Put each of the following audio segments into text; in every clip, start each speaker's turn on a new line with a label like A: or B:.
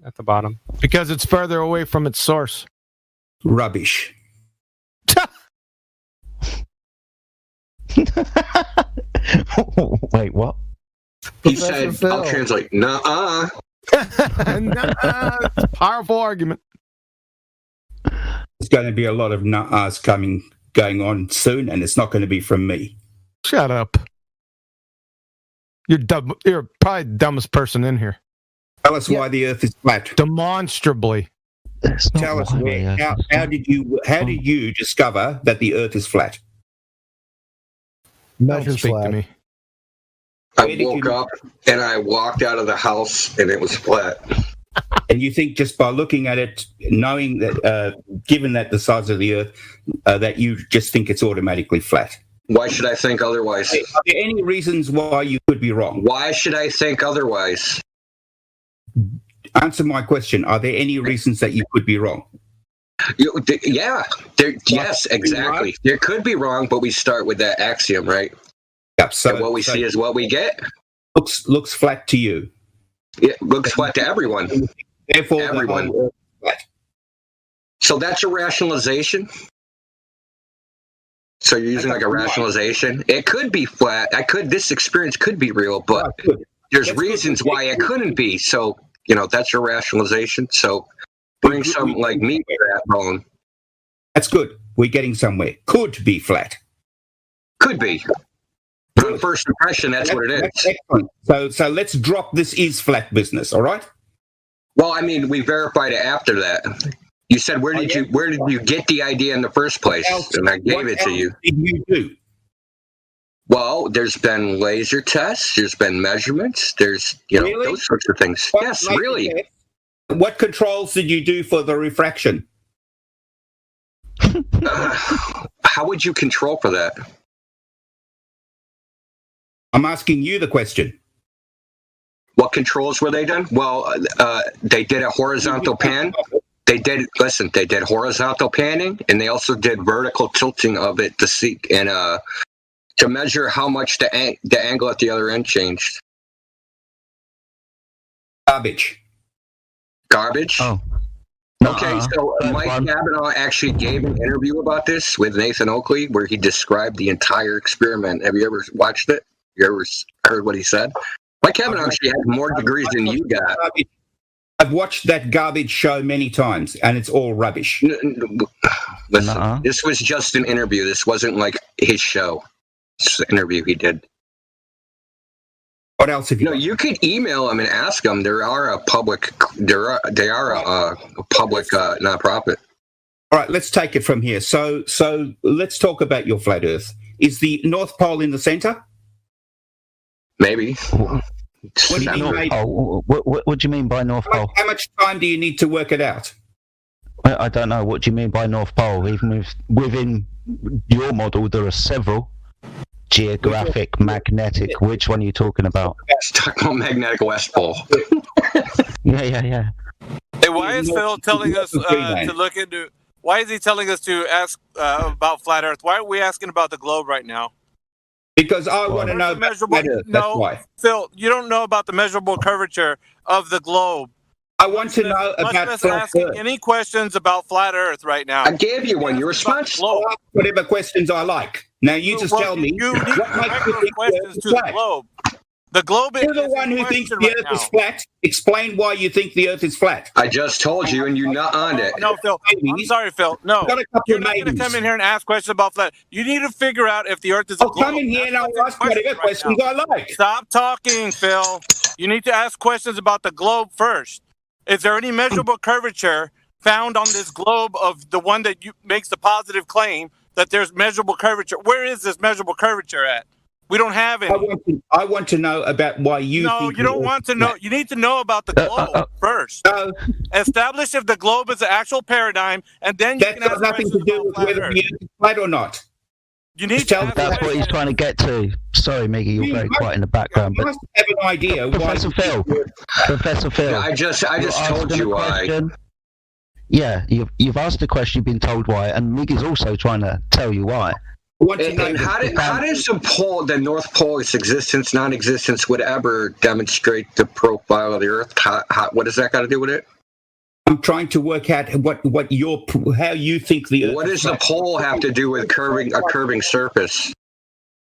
A: at the bottom because it's further away from its source.
B: Rubbish.
C: Wait, what?
D: He said, I'll translate, nuh-uh.
A: It's a powerful argument.
B: There's going to be a lot of nuh-ahs going on soon, and it's not going to be from me.
A: Shut up. You're dumb. You're probably the dumbest person in here.
B: Tell us why the Earth is flat.
A: Demonstrably.
B: Tell us how did you discover that the Earth is flat?
A: Don't speak to me.
D: I woke up and I walked out of the house and it was flat.
B: And you think just by looking at it, knowing that, given that the size of the Earth, that you just think it's automatically flat?
D: Why should I think otherwise?
B: Are there any reasons why you could be wrong?
D: Why should I think otherwise?
B: Answer my question. Are there any reasons that you could be wrong?
D: Yes, exactly. Right? There could be wrong, but we start with that axiom, right?
B: Yep. So
D: and what we see is what we get.
B: Looks flat to you.
D: It looks flat to everyone.
B: Therefore,
D: everyone.
B: Flat.
D: So that's a rationalization. So you're using like a rationalization. It could be flat. This experience could be real, but there's reasons why it couldn't be. So that's your rationalization. So bring some like meat to that bone.
B: That's good. We're getting somewhere. Could be flat.
D: Could be. On first impression, that's what it is.
B: Excellent. So let's drop this is flat business. All right.
D: Well, I mean, we verified it after that. You said, where did you get the idea in the first place? And I gave it to you.
B: What did you do?
D: Well, there's been laser tests. There's been measurements. There's,
B: really?
D: Those sorts of things. Yes, really.
B: Tests? What controls did you do for the refraction?
D: How would you control for that?
B: I'm asking you the question.
D: What controls were they done? Well, they did a horizontal pan. They did horizontal panning, and they also did vertical tilting of it to see and to measure how much the angle at the other end changed.
B: Garbage.
D: Oh. Okay, so Mike Kavanaugh actually gave an interview about this with Nathan Oakley where he described the entire experiment. Have you ever watched it? You ever heard what he said? Mike Kavanaugh actually had more degrees than you got.
B: I've watched that garbage show many times, and it's all rubbish.
D: Listen, This was just an interview. This wasn't like his show. It's an interview he did.
B: What else have you?
D: No, you could email them and ask them. They are a public nonprofit.
B: All right, let's take it from here. So let's talk about your flat Earth. Is the North Pole in the center?
D: Maybe.
B: What do you mean?
C: What do you mean by North Pole?
B: How much time do you need to work it out?
C: I don't know. What do you mean by North Pole? Even within your model, there are several. Geographic, magnetic. Which one are you talking about?
D: Let's talk about magnetic West Pole.
C: Yeah.
E: Hey, why is Phil telling us to look into? Why is he telling us to ask about flat Earth? Why are we asking about the globe right now?
B: Because I want to know about flat Earth. That's why.
E: Phil, you don't know about the measurable curvature of the globe.
B: I want to know about flat Earth.
E: Any questions about flat Earth right now?
D: I gave you one. You responded.
B: I'll ask whatever questions I like. Now you just tell me
E: you need
B: what makes you think
E: questions to the globe. The globe.
B: You're the one who thinks the Earth is flat. Explain why you think the Earth is flat.
D: I just told you, and you not on it.
E: No, Phil. I'm sorry, Phil. No, you're not going to come in here and ask questions about flat. You need to figure out if the Earth is a globe.
B: I'll come in here and I'll ask whatever questions I like.
E: Stop talking, Phil. You need to ask questions about the globe first. Is there any measurable curvature found on this globe of the one that makes the positive claim that there's measurable curvature? Where is this measurable curvature at? We don't have any.
B: I want to know about why you think...
E: No, you don't want to know. You need to know about the globe first. Establish if the globe is the actual paradigm, and then you can ask
B: nothing to do with whether the Earth is flat or not.
E: You need to
C: That's what he's trying to get to. Sorry, Miggy, you're very quiet in the background.
B: You must have an idea.
C: Professor Phil.
D: Yeah, I just told you why.
C: Yeah, you've asked the question, you've been told why, and Miggy's also trying to tell you why.
D: And how does the North Pole's existence, non-existence, would ever demonstrate the profile of the Earth? What does that got to do with it?
B: I'm trying to work out how you think the Earth.
D: What does the pole have to do with a curving surface?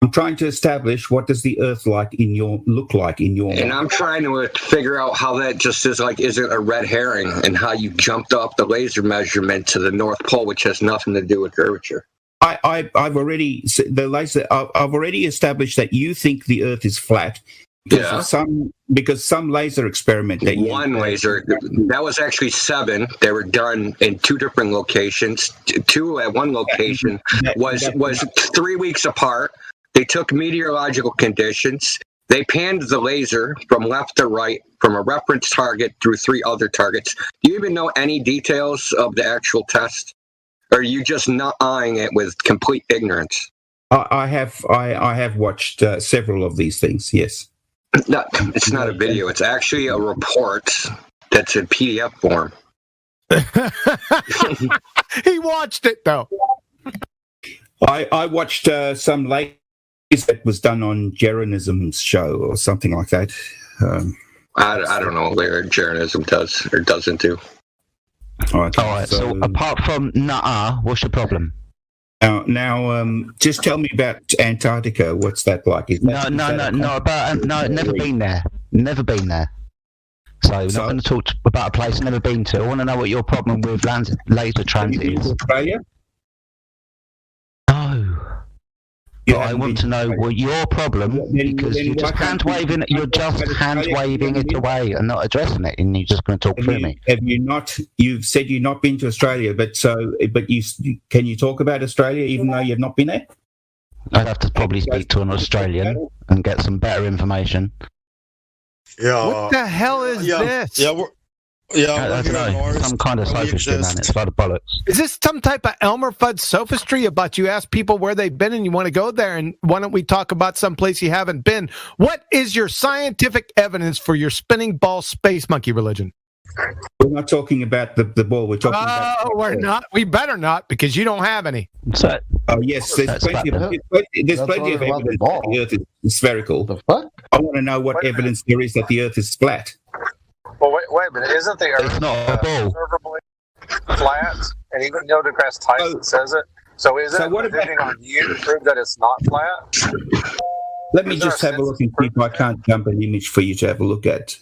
B: I'm trying to establish what does the Earth look like in your.
D: And I'm trying to figure out how that just isn't a red herring, and how you jumped up the laser measurement to the North Pole, which has nothing to do with curvature.
B: I've already established that you think the Earth is flat because some laser experiment that
D: laser that was actually 7. They were done in 2 different locations. 2 at one location was 3 weeks apart. They took meteorological conditions. They panned the laser from left to right from a reference target through 3 other targets. Do you even know any details of the actual test? Or are you just not eyeing it with complete ignorance?
B: I have watched several of these things. Yes.
D: No, it's not a video. It's actually a report that's in PDF form.
A: He watched it though.
B: I watched some late that was done on Jeranism's show or something like that.
D: I don't know where Jeranism does or doesn't do.
B: All right.
C: So apart from what's your problem?
B: Now, just tell me about Antarctica. What's that like?
C: Never been there. Never been there. So we're not going to talk about a place I've never been to. I want to know what your problem with laser transit is.
B: Australia?
C: No. But I want to know what your problem, because you're just hand waving it away and not addressing it, and you're just going to talk through me.
B: Have you not? You've said you've not been to Australia, but can you talk about Australia even though you've not been there?
C: I'd have to probably speak to an Australian and get some better information.
F: Yeah.
A: What the hell is this?
C: I don't know. Some kind of sophistry, man. It's a lot of bollocks.
A: Is this some type of Elmer Fudd sophistry about you ask people where they've been and you want to go there, and why don't we talk about some place you haven't been? What is your scientific evidence for your spinning ball space monkey religion?
B: We're not talking about the ball. We're talking about...
A: Oh, we're not. We better not, because you don't have any.
C: So,
B: yes, there's plenty of evidence that the Earth is spherical.
G: The fuck?
B: I want to know what evidence there is that the Earth is flat.
G: Well, wait a minute. Isn't the Earth
C: observably
G: flat? And even Neil deGrasse Tyson says it. So is it depending on you to prove that it's not flat?
B: Let me just have a look and see if I can't jump an image for you to have a look at.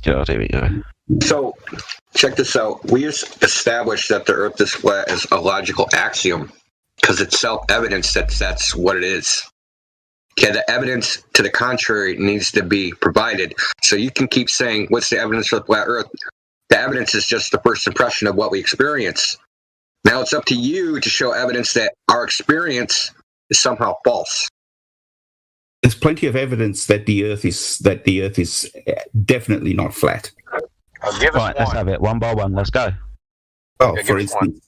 C: God, here we go.
D: So, check this out. We established that the Earth is flat as a logical axiom because it's self-evident that that's what it is. Okay, the evidence to the contrary needs to be provided. So you can keep saying, what's the evidence for the flat Earth? The evidence is just the first impression of what we experience. Now it's up to you to show evidence that our experience is somehow false.
B: There's plenty of evidence that the Earth is definitely not flat.
C: Right, let's have it one by one. Let's go.
B: Oh, for instance,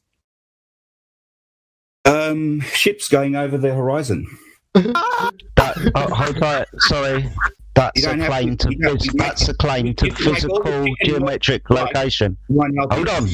B: ships going over the horizon.
C: Hold on, sorry. That's a claim to physical geometric location. Hold on.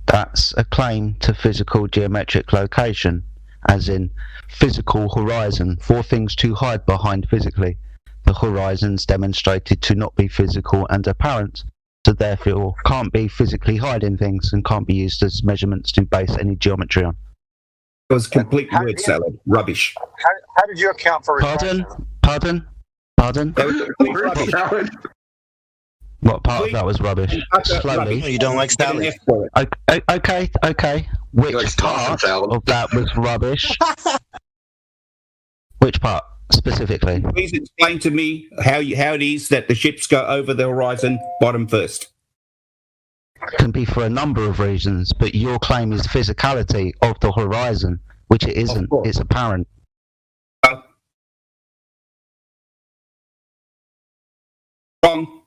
C: That's a claim to physical geometric location, as in physical horizon, for things to hide behind physically. The horizon's demonstrated to not be physical and apparent, so therefore can't be physically hiding things and can't be used as measurements to base any geometry on.
B: It was complete word salad. Rubbish.
G: How did you account for refraction?
C: Pardon? What part of that was rubbish? Slowly.
F: You don't like salad.
C: Okay. Which part of that was rubbish? Which part specifically?
B: Please explain to me how it is that the ships go over the horizon bottom first.
C: Can be for a number of reasons, but your claim is physicality of the horizon, which it isn't. It's apparent.
B: Wrong.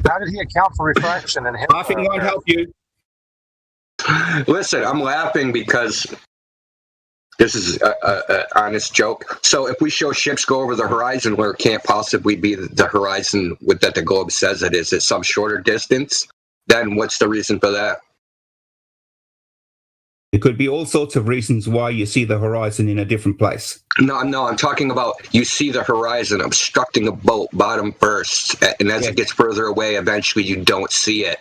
G: How did he account for refraction and
B: Laughing won't help you.
D: Listen, I'm laughing because this is an honest joke. So if we show ships go over the horizon where it can't possibly be the horizon that the globe says it is at some shorter distance, then what's the reason for that?
B: There could be all sorts of reasons why you see the horizon in a different place.
D: No, I'm talking about you see the horizon obstructing a boat bottom first, and as it gets further away, eventually you don't see it.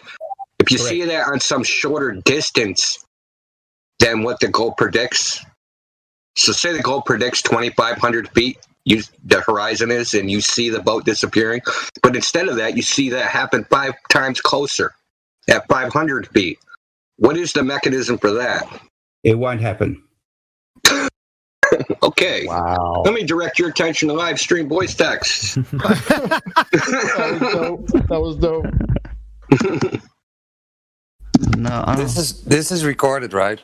D: If you see that on some shorter distance than what the globe predicts, so say the globe predicts 2,500 feet, the horizon is, and you see the boat disappearing, but instead of that, you see that happen 5 times closer at 500 feet. What is the mechanism for that?
B: It won't happen.
D: Okay.
F: Wow.
D: Let me direct your attention to live stream voice text.
F: That was dope.
C: No,
H: This is recorded, right?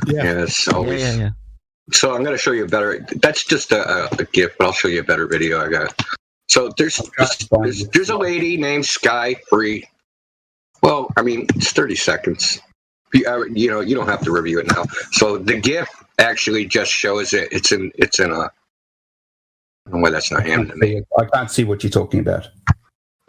D: Yes, always.
C: yeah.
D: So I'm going to show you a better. That's just a GIF, but I'll show you a better video I got. So there's a lady named Sky Free. Well, I mean, it's 30 seconds. You don't have to review it now. So the GIF actually just shows it. It's in a. Well, that's not animated.
B: I can't see what you're talking about.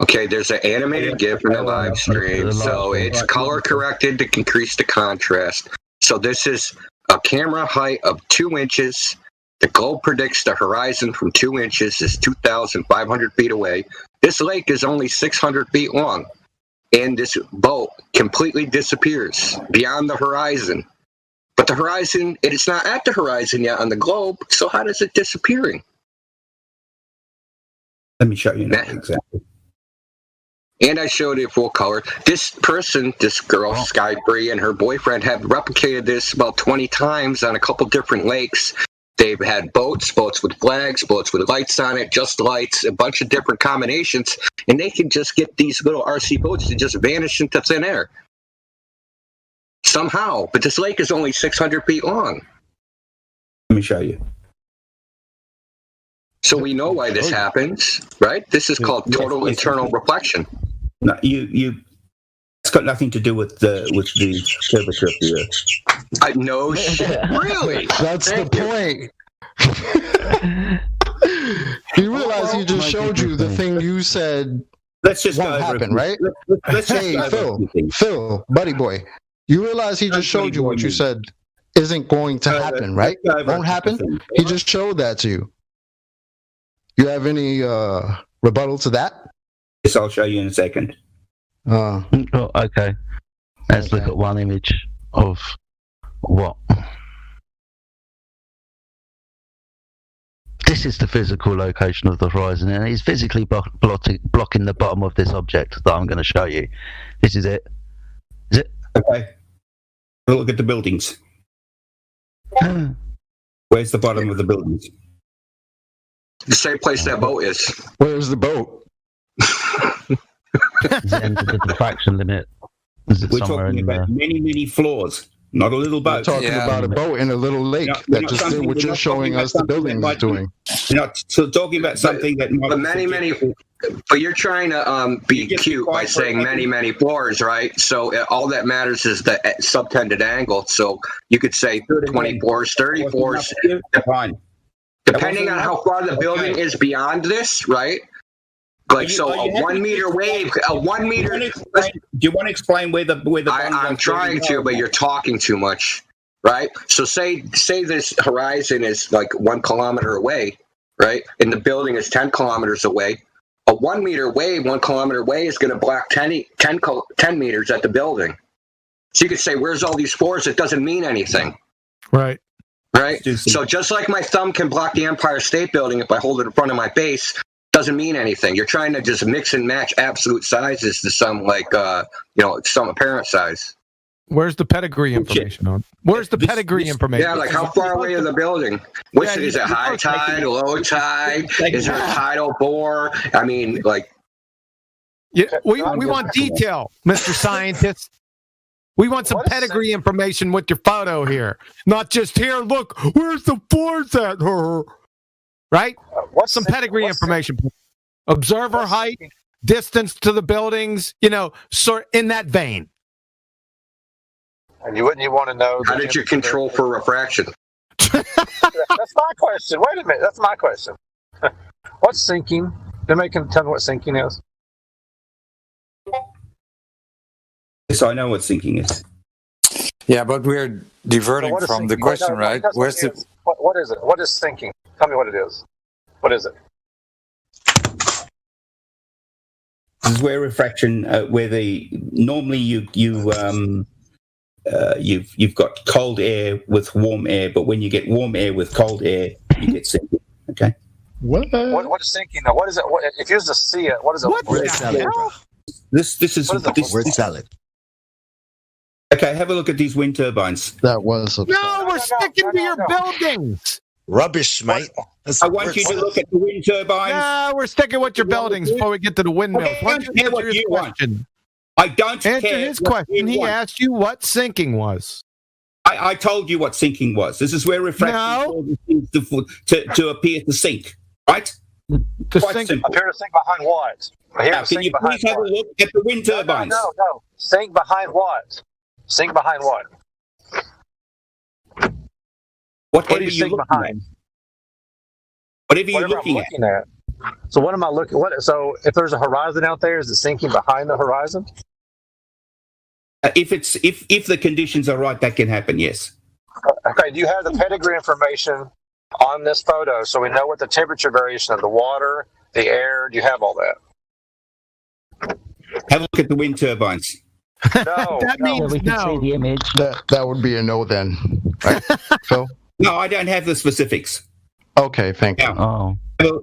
D: Okay, there's an animated GIF in the live stream, so it's color corrected to increase the contrast. So this is a camera height of 2 inches. The globe predicts the horizon from 2 inches is 2,500 feet away. This lake is only 600 feet long, and this boat completely disappears beyond the horizon. But the horizon, it is not at the horizon yet on the globe, so how does it disappearing?
B: Let me show you now exactly.
D: And I showed it full color. This girl, Sky Free, and her boyfriend have replicated this about 20 times on a couple different lakes. They've had boats with flags, boats with lights on it, just lights, a bunch of different combinations, and they can just get these little RC boats to just vanish into thin air. Somehow. But this lake is only 600 feet long.
B: Let me show you.
D: So we know why this happens, right? This is called total internal reflection.
B: No, it's got nothing to do with the curvature of the Earth.
D: No shit. Really?
F: That's the point. You realize he just showed you the thing you said
B: Let's just
F: won't happen, right?
B: Let's
F: Hey, Phil, buddy boy. You realize he just showed you what you said isn't going to happen, right? Won't happen? He just showed that to you. You have any rebuttal to that?
B: Yes, I'll show you in a second.
C: Oh, okay. Let's look at one image of what? This is the physical location of the horizon, and it's physically blocking the bottom of this object that I'm going to show you. This is it. Is it?
B: Okay. Look at the buildings. Where's the bottom of the buildings?
D: The same place that boat is.
F: Where's the boat?
C: It's the end of the diffraction limit.
B: We're talking about many floors, not a little boat.
F: We're talking about a boat in a little lake that just did what you're showing us the building is doing.
B: You're not talking about something that might
D: But but you're trying to be cute by saying many floors, right? So all that matters is the subtended angle. So you could say 20 floors, 30 floors. Depending on how far the building is beyond this, right? Like, so a 1 meter wave, a 1 meter.
B: Do you want to explain where the
D: I'm trying to, but you're talking too much, right? So say this horizon is like 1 kilometer away, right? And the building is 10 kilometers away. A 1 meter wave, 1 kilometer away is going to block 10 meters at the building. So you could say, where's all these floors? It doesn't mean anything.
A: Right.
D: Right? So just like my thumb can block the Empire State Building if I hold it in front of my face, doesn't mean anything. You're trying to just mix and match absolute sizes to some some apparent size.
A: Where's the pedigree information on? Where's the pedigree information?
D: Yeah, like how far away is the building? Is it high tide, low tide? Is there a tidal bore? I mean, like.
A: Yeah, we want detail, Mr. Scientist. We want some pedigree information with your photo here. Not just here, look, where's the floors at? Right? Some pedigree information. Observer height, distance to the buildings, sort in that vein.
G: And you want to know...
D: How did you control for refraction?
G: That's my question. Wait a minute. That's my question. What's sinking? Anybody can tell me what sinking is?
B: Yes, I know what sinking is.
H: Yeah, but we're diverting from the question, right?
G: What is it? What is sinking? Tell me what it is. What is it?
B: This is where refraction, where normally you've got cold air with warm air, but when you get warm air with cold air, you get sinking. Okay.
G: What is sinking? Now, what is it? If you use to see it, what is it?
B: This is
I: Word salad.
B: Okay, have a look at these wind turbines.
F: That was
A: No, we're sticking to your buildings.
I: Rubbish, mate.
B: I want you to look at the wind turbines.
A: No, we're sticking with your buildings before we get to the windmills.
B: Okay,
A: Why don't you answer his question?
B: I don't
A: Answer
B: care
A: his
B: what
A: question.
B: you
A: He
B: want.
A: asked you what sinking was.
B: I told you what sinking was. This is where refraction causes things to appear to sink, right?
A: To
B: Quite
A: sink.
B: simple.
G: Appear to sink behind what?
B: Now, can you please have a look at the wind turbines?
G: No. Sink behind what? Sink behind what?
B: Whatever
G: do you
B: you're
G: sink
B: looking
G: behind?
B: at. Whatever you're
G: Whatever I'm
B: looking
G: looking at. So what am I looking? So if there's a horizon out there, is it sinking behind the horizon?
B: If the conditions are right, that can happen. Yes.
G: Okay. Do you have the pedigree information on this photo so we know what the temperature variation of the water, the air? Do you have all that?
B: Have a look at the wind turbines.
G: No.
A: That means
J: we can
A: no.
J: see the image.
F: that would be a no then, right? Phil?
B: No, I don't have the specifics.
F: Okay, thank you.
B: Yeah.
C: Oh,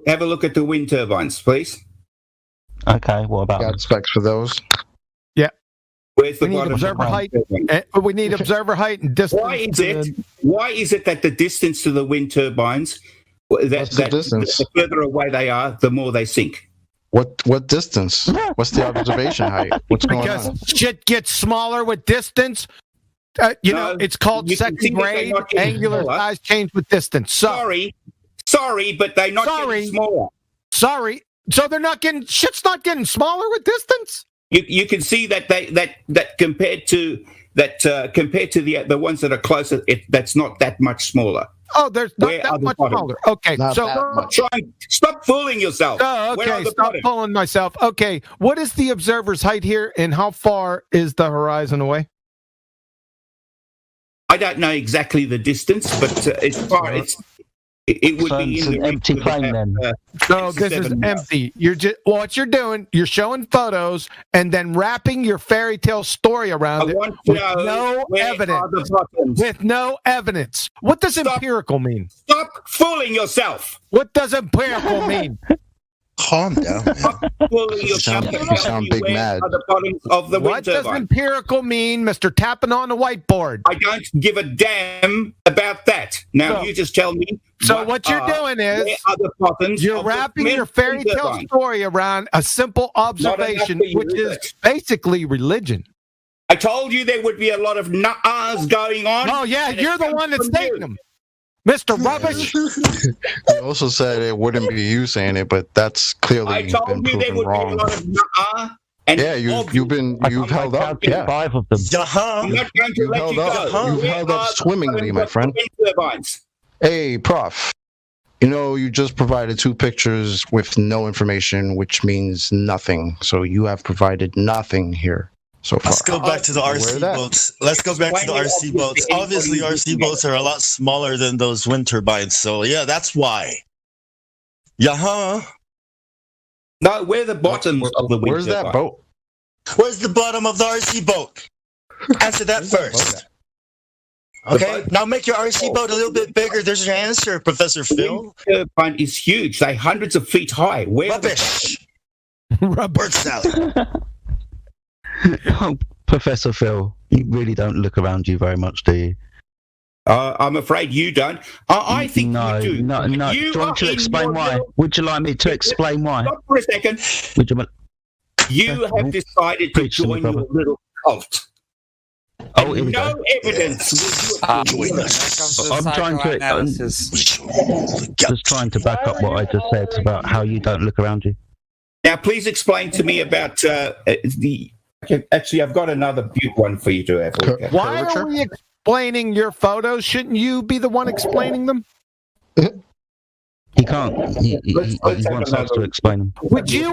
B: Have a look at the wind turbines, please.
C: okay. What about them?
F: Got specs for those.
B: Where's the
A: We need
B: bottom?
A: observer height. We need observer height and distance.
B: Why is it that the distance to the wind turbines, the further away they are, the more they sink?
F: What distance? What's the observation height? What's going on?
A: Because shit gets smaller with distance. It's called second grade. Angular size change with distance.
B: Sorry, but they're not getting smaller.
A: Sorry. So they're not getting shit's not getting smaller with distance.
B: You can see that that compared to the ones that are closer, that's not that much smaller.
A: Oh, there's not that much smaller. Okay,
B: Stop fooling yourself.
A: Oh, okay, stop fooling myself. Okay, what is the observer's height here, and how far is the horizon away?
B: I don't know exactly the distance, but as far as it would be in
C: an empty plane then.
A: No, this is empty. What you're doing, you're showing photos and then wrapping your fairy tale story around it with no evidence. With no evidence. What does empirical mean?
B: Stop fooling yourself.
A: What does empirical mean?
I: Calm down, man.
F: You sound big mad.
A: What does empirical mean, Mr. Tapping on the whiteboard?
B: I don't give a damn about that. Now you just tell me.
A: So what you're doing is you're wrapping your fairy tale story around a simple observation, which is basically religion.
B: I told you there would be a lot of nuh-ahs going on.
A: Oh yeah, you're the one that's taking them. Mr. Rubbish.
F: He also said it wouldn't be you saying it, but that's clearly been proven wrong.
B: Be a lot of nuh-uh.
F: Yeah, you've held up. Yeah,
C: 5 of them.
B: I'm not going to let you go.
F: You've held up swimmingly, my friend. Hey, Prof. You just provided 2 pictures with no information, which means nothing. So you have provided nothing here so far.
I: Let's go back to the RC boats. Obviously, RC boats are a lot smaller than those wind turbines. So, yeah, that's why. Yeah,
B: No, where the bottom of the wind
F: Where's that boat?
I: Where's the bottom of the RC boat? Answer that first. Okay, now make your RC boat a little bit bigger. There's your answer, Professor Phil.
B: The turbine is huge. They're hundreds of feet high.
I: Rubbish. Word salad.
C: Professor Phil, you really don't look around you very much, do you?
B: I'm afraid you don't. I think
C: no,
B: you do.
C: No. Do you want to explain why? Would you like me to explain why?
B: Stop for a second. You have decided to join your little cult.
C: Oh,
B: no evidence.
C: I'm trying to just trying to back up what I just said about how you don't look around you.
B: Now, please explain to me about the. Actually, I've got another one for you to have a look at.
A: Why are we explaining your photos? Shouldn't you be the one explaining them?
C: He can't. He wants us to explain them.
A: Would you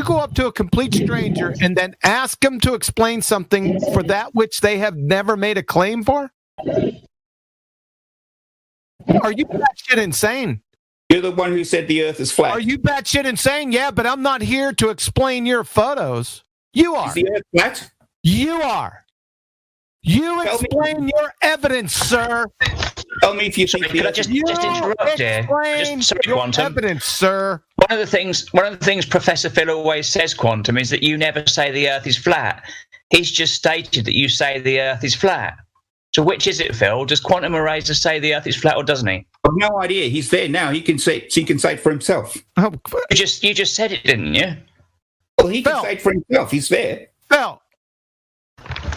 A: go up to a complete stranger and then ask them to explain something for that which they have never made a claim for? Are you batshit insane?
B: You're the one who said the Earth is flat.
A: Are you batshit insane? Yeah, but I'm not here to explain your photos. You are.
B: Is the Earth flat?
A: You are. You explain your evidence, sir.
B: Tell me if you think
J: Could I just interrupt here? Sorry, Quantum.
A: Evidence, sir.
J: One of the things Professor Phil always says, Quantum, is that you never say the Earth is flat. He's just stated that you say the Earth is flat. So which is it, Phil? Does Quantum Eraser say the Earth is flat, or doesn't he?
B: I've no idea. He's there now. He can say it for himself.
A: Oh,
J: you just said it, didn't you?
B: Well, he can say it for himself. He's there.
A: Phil,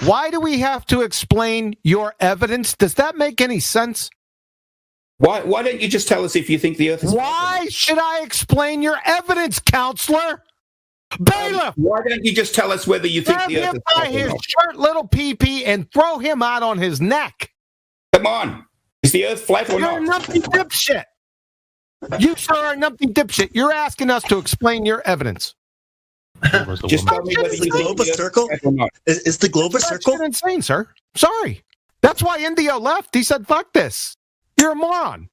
A: why do we have to explain your evidence? Does that make any sense?
B: Why don't you just tell us if you think the Earth is flat?
A: Why should I explain your evidence, counselor? Bailiff!
B: Why don't you just tell us whether you think the Earth is flat?
A: Grab him by his short little pee-pee and throw him out on his neck.
B: Come on. Is the Earth flat or not?
A: You're a numpty dipshit. You, sir, are a numpty dipshit. You're asking us to explain your evidence.
B: Just tell me whether
I: Is the globe a circle? Is the globe a circle?
A: That's insane, sir. Sorry. That's why Indio left. He said, fuck this. You're a moron.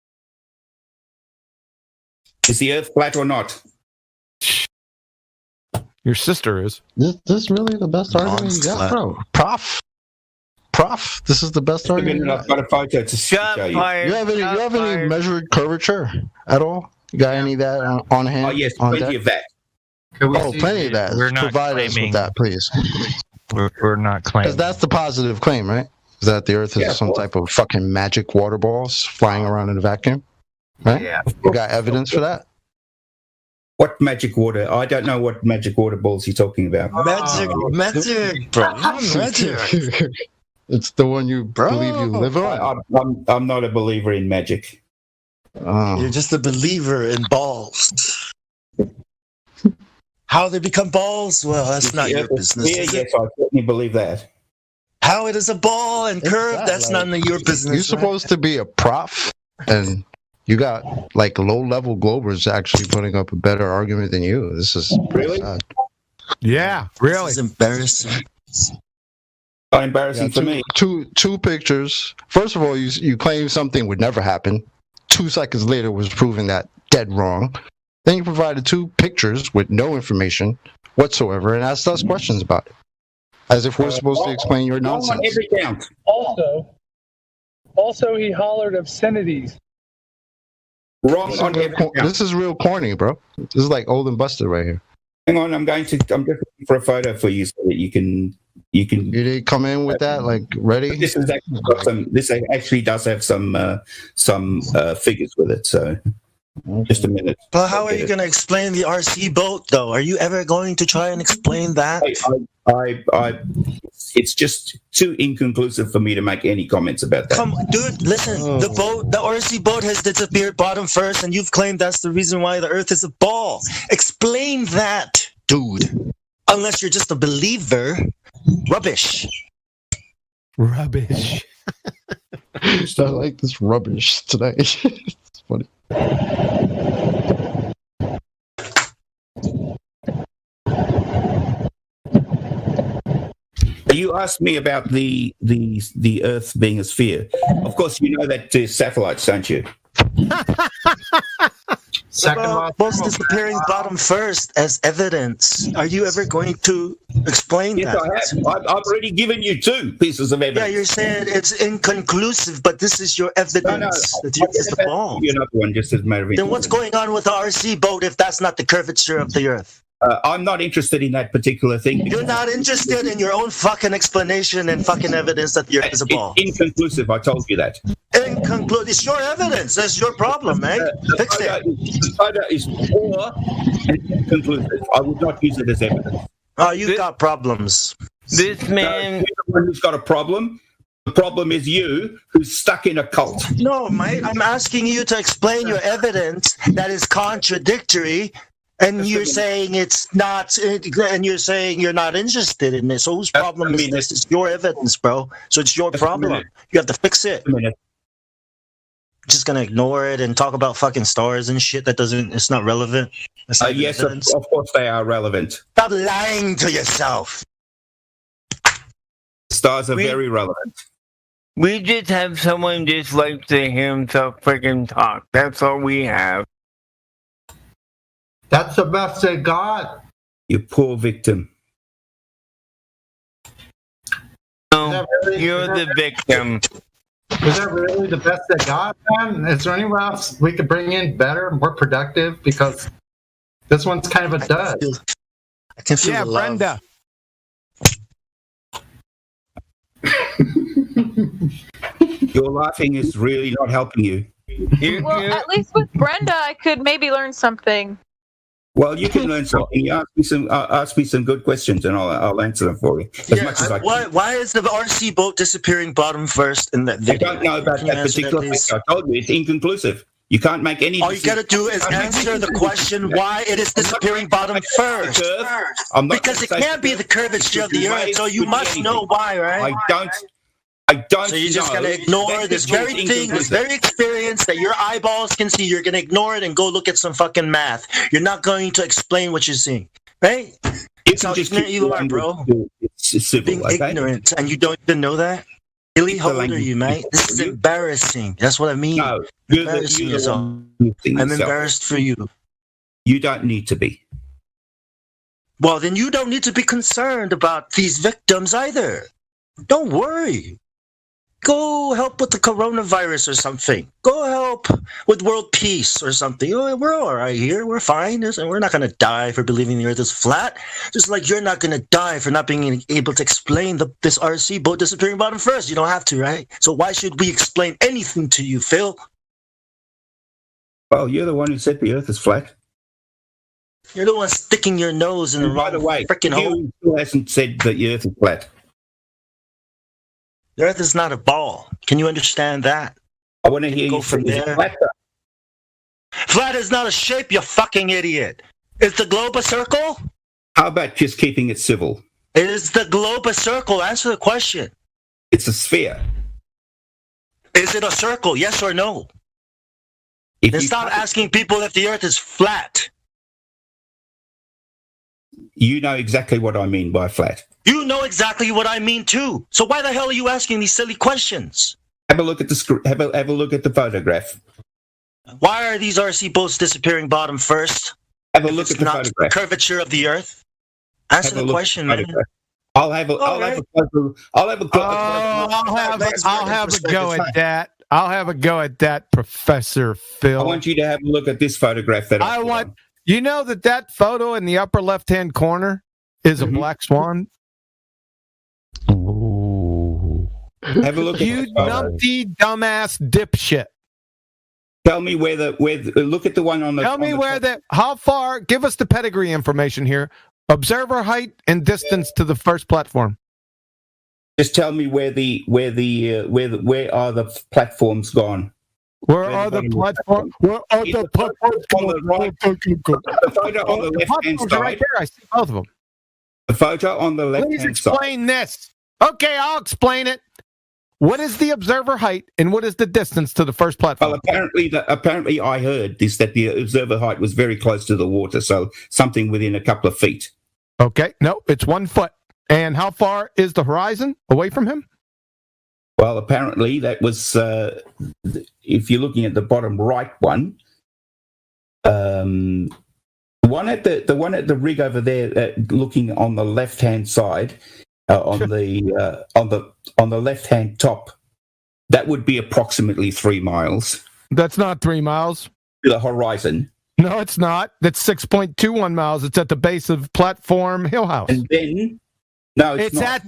B: Is the Earth flat or not?
A: Your sister is.
F: This really the best argument you got, bro? Prof, this is the best argument.
B: I've got a photo to show you.
F: You have any measured curvature at all? You got any of that on hand?
B: Oh, yes, plenty of that.
F: Plenty of that. Provide us with that, please.
K: We're not claiming.
F: Because that's the positive claim, right? Is that the Earth is some type of fucking magic water balls flying around in a vacuum? Right? Yeah. You got evidence for that?
B: What magic water? I don't know what magic water balls you're talking about.
I: Magic, bro. Magic.
F: It's the one you believe you live on.
B: I'm not a believer in magic.
I: You're just a believer in balls. How they become balls? Well, that's not your business.
B: Yes, I certainly believe that.
I: How it is a ball and curved, that's none of your business.
F: You're supposed to be a prof, and you got like low-level Globers actually putting up a better argument than you. This is
B: really
F: sad.
A: Yeah, really.
I: This is embarrassing.
B: Embarrassing for me.
F: Two pictures. First of all, you claim something would never happen. 2 seconds later was proven that dead wrong. Then you provided 2 pictures with no information whatsoever and asked us questions about it. As if we're supposed to explain your nonsense.
B: On every count.
L: Also, he hollered obscenities.
B: Wrong on every count.
F: This is real corny, bro. This is like old and busted right here.
B: Hang on, I'm just looking for a photo for you so that you can. You
F: did come in with that like ready?
B: This is actually got some. This actually does have some figures with it. So, just a minute.
I: But how are you going to explain the RC boat, though? Are you ever going to try and explain that?
B: It's just too inconclusive for me to make any comments about that.
I: Come, dude, listen. The RC boat has disappeared bottom first, and you've claimed that's the reason why the Earth is a ball. Explain that, dude. Unless you're just a believer. Rubbish.
F: I like this rubbish today. It's funny.
B: You asked me about the Earth being a sphere. Of course, you know that satellites, don't you?
I: Most disappearing bottom first as evidence. Are you ever going to explain that?
B: Yes, I have. I've already given you 2 pieces of evidence.
I: Yeah, you're saying it's inconclusive, but this is your evidence that you is the ball.
B: Another one, just as a matter of
I: then what's going on with the RC boat if that's not the curvature of the Earth?
B: I'm not interested in that particular thing.
I: You're not interested in your own fucking explanation and fucking evidence that the Earth is a ball.
B: It's inconclusive. I told you that.
I: Inconclusive. It's your evidence. That's your problem, man. Fix it.
B: The photo is poor and inconclusive. I would not use it as evidence.
I: Oh, you've got problems.
J: This man...
B: You're the one who's got a problem. The problem is you, who's stuck in a cult.
I: No, mate. I'm asking you to explain your evidence that is contradictory. And you're saying it's not, and you're saying you're not interested in this. So whose problem is this? It's your evidence, bro. So it's your problem. You have to fix it. just gonna ignore it and talk about fucking stars and shit that doesn't? It's not relevant. It's not
B: Yes, of course they are relevant.
I: Stop lying to yourself.
B: Stars are very relevant.
M: We just have someone just like to hear himself freaking talk. That's all we have.
N: That's the best they got.
B: You poor victim.
M: No, you're the victim.
N: Is that really the best they got, man? Is there anywhere else we could bring in better, more productive? Because this one's kind of a dud.
I: I can feel
A: yeah,
I: the love.
A: Brenda.
B: Your laughing is really not helping you.
O: Well, at least with Brenda, I could maybe learn something.
B: Well, you can learn something. You ask me some good questions, and I'll answer them for you as much as I can.
I: Why is the RC boat disappearing bottom first in that video?
B: I don't know about that particular thing. I told you it's inconclusive. You can't make any.
I: All you got to do is answer the question why it is disappearing bottom first. Because it can't be the curvature of the Earth, so you must know why, right?
B: I don't.
I: So you're just going to ignore this very thing, this very experience that your eyeballs can see. You're going to ignore it and go look at some fucking math. You're not going to explain what you're seeing, right? That's how ignorant you are, bro. Being ignorant, and you don't even know that? Really? How old are you, mate? This is embarrassing. That's what I mean.
B: No,
I: embarrassing yourself. I'm embarrassed for you.
B: You don't need to be.
I: Well, then you don't need to be concerned about these victims either. Don't worry. Go help with the coronavirus or something. Go help with world peace or something. We're all right here. We're fine. We're not going to die for believing the Earth is flat. Just like you're not going to die for not being able to explain this RC boat disappearing bottom first. You don't have to, right? So why should we explain anything to you, Phil?
B: Well, you're the one who said the Earth is flat.
I: You're the one sticking your nose in the wrong freaking hole.
B: Who hasn't said that the Earth is flat?
I: The Earth is not a ball. Can you understand that?
B: I want to hear you
I: go from there. Flat is not a shape, you fucking idiot. Is the globe a circle?
B: How about just keeping it civil?
I: Is the globe a circle? Answer the question.
B: It's a sphere.
I: Is it a circle? Yes or no? Then stop asking people if the Earth is flat.
B: You know exactly what I mean by flat.
I: You know exactly what I mean too. So why the hell are you asking these silly questions?
B: Have a look at the have a look at the photograph.
I: Why are these RC boats disappearing bottom first?
B: Have a look at the photograph.
I: Curvature of the Earth. Answer the question, man.
B: I'll have a go
A: at that, Professor Phil.
B: I want you to have a look at this photograph that I want.
A: You know that photo in the upper left-hand corner is a black swan?
C: Ooh.
B: Have a look at
A: you numpty dumbass dipshit.
B: Tell me where look at the one on the.
A: Tell me how far, give us the pedigree information here. Observer height and distance to the first platform.
B: Just tell me where are the platforms gone?
A: Where are the platforms? Where are the platforms?
B: The photo on the left-hand side.
A: Right there. I see both of them.
B: The photo on the left-hand side.
A: Please explain this. Okay, I'll explain it. What is the observer height and what is the distance to the first platform?
B: Well, apparently I heard this, that the observer height was very close to the water, so something within a couple of feet.
A: Okay, no, it's 1 foot. And how far is the horizon away from him?
B: Well, apparently that was, if you're looking at the bottom right one, the one at the rig over there, looking on the left-hand side, on the left-hand top, that would be approximately 3 miles.
A: That's not 3 miles.
B: To the horizon.
A: No, it's not. That's 6.21 miles. It's at the base of Platform Hill House.
B: And then, no, it's not.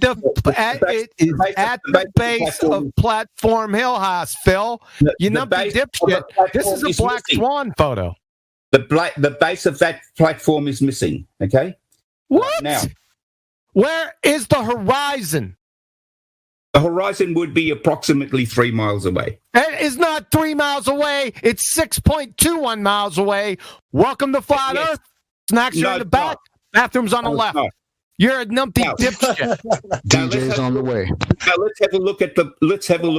A: At the base of Platform Hill House, Phil. You numpty dipshit. This is a black swan photo.
B: The base of that platform is missing. Okay.
A: What?
B: Now,
A: where is the horizon?
B: The horizon would be approximately 3 miles away.
A: It is not 3 miles away. It's 6.21 miles away. Welcome to Flat Earth. Snacks are in the back. Bathrooms on the left. You're a numpty dipshit.
F: DJ's on the way.
B: Now let's have a look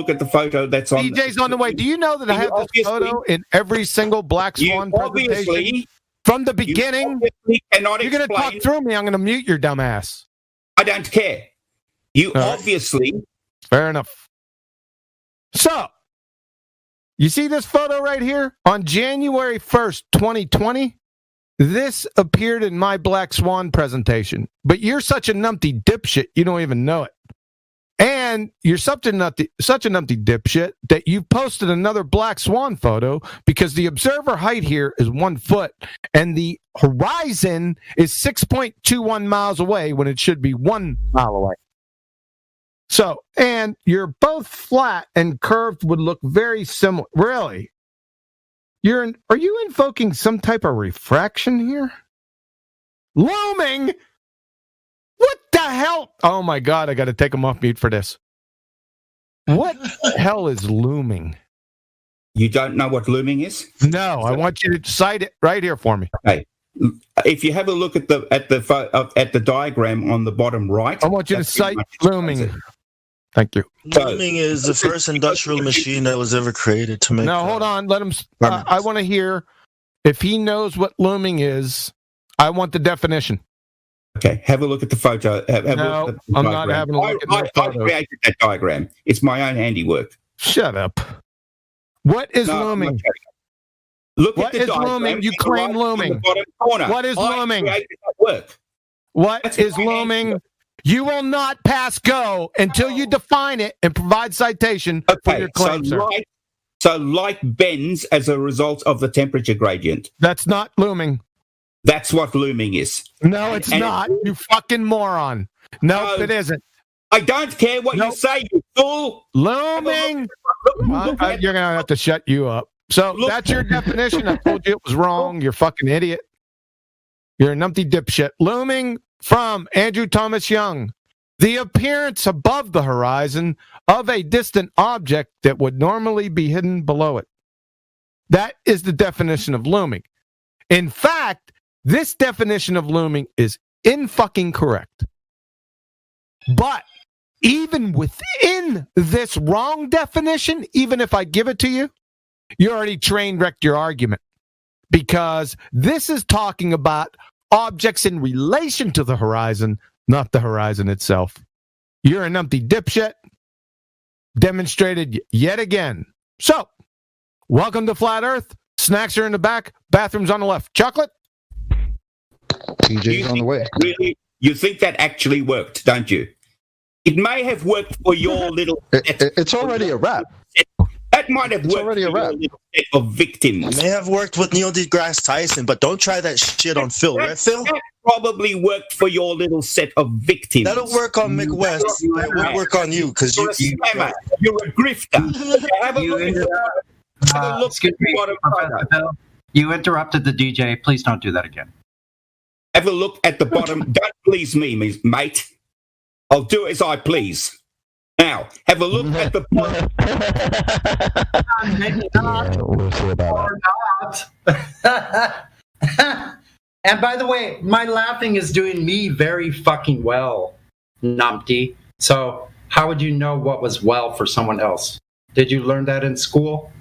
B: at the photo that's on.
A: DJ's on the way. Do you know that I have this photo in every single Black Swan presentation from the beginning? You're going to talk through me. I'm going to mute your dumb ass.
B: I don't care. You obviously.
A: Fair enough. So, you see this photo right here? On January 1st, 2020, this appeared in my Black Swan presentation. But you're such a numpty dipshit, you don't even know it. And you're such a numpty dipshit that you posted another Black Swan photo because the observer height here is 1 foot and the horizon is 6.21 miles away when it should be 1 mile away. So, and you're both flat and curved would look very similar. Really? Are you invoking some type of refraction here? Looming? What the hell? Oh my God, I got to take him off mute for this. What the hell is looming?
B: You don't know what looming is?
A: No, I want you to cite it right here for me.
B: Okay. If you have a look at the diagram on the bottom right,
A: I want you to cite looming. Thank you.
I: Looming is the first industrial machine that was ever created to make.
A: No, hold on. Let him. I want to hear if he knows what looming is. I want the definition.
B: Okay, have a look at the photo.
A: No, I'm not having a look at the photo.
B: I created that diagram. It's my own handiwork.
A: Shut up. What is looming?
B: Look
A: what
B: at the
A: is looming? You claim looming. What is looming? What is looming? You will not pass go until you define it and provide citation for your claim, sir.
B: So light bends as a result of the temperature gradient.
A: That's not looming.
B: That's what looming is.
A: No, it's not. You fucking moron. No, it isn't.
B: I don't care what you say, you fool.
A: Looming. You're going to have to shut you up. So that's your definition. I told you it was wrong. You're a fucking idiot. You're a numpty dipshit. Looming from Andrew Thomas Young. The appearance above the horizon of a distant object that would normally be hidden below it. That is the definition of looming. In fact, this definition of looming is fucking correct. But even within this wrong definition, even if I give it to you, you already train wrecked your argument. Because this is talking about objects in relation to the horizon, not the horizon itself. You're a numpty dipshit. Demonstrated yet again. So, welcome to Flat Earth. Snacks are in the back. Bathrooms on the left. Chocolate?
F: TJ's on the way.
B: Really, you think that actually worked, don't you? It may have worked for your little...
F: It's already a wrap.
B: That might have worked for your little set of victims.
I: It may have worked with Neil deGrasse Tyson, but don't try that shit on Phil, right, Phil?
B: That probably worked for your little set of victims.
I: That'll work on Mick West. It won't work on you because
B: you're a scammer. You're a grifter. Have a look at the bottom.
P: You interrupted the DJ. Please don't do that again.
B: Have a look at the bottom. Don't please me, mate. I'll do as I please. Now, have a look at the bottom.
C: We'll see about
N: that. And by the way, my laughing is doing me very fucking well, numpty. So how would you know what was well for someone else? Did you learn that in school?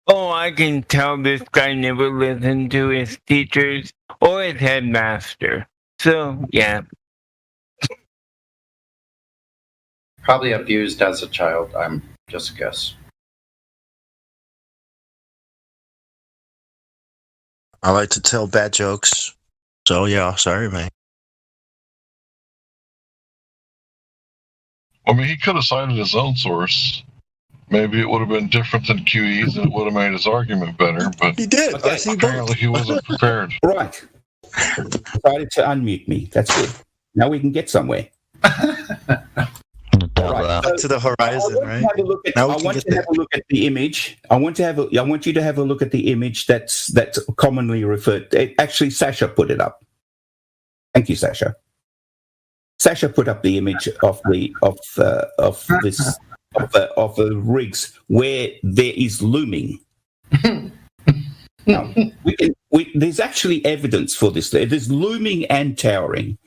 M: Oh, I can tell this guy never listened to his teachers or his headmaster. So, yeah.
N: Probably abused as a child, I'm just a guess.
I: I like to tell bad jokes. So, yeah, sorry, man.
Q: I mean, he could have cited his own source. Maybe it would have been different than QE's and it would have made his argument better, but
I: he did.
Q: Apparently he wasn't prepared.
B: Right. Decided to unmute me. That's good. Now we can get somewhere.
I: Right. To the horizon, right?
B: I want you to have a look at the image. I want you to have a look at the image that's commonly referred to. Actually, Sasha put it up. Thank you, Sasha. Sasha put up the image of the rigs where there is looming. Now, there's actually evidence for this. There's looming and towering,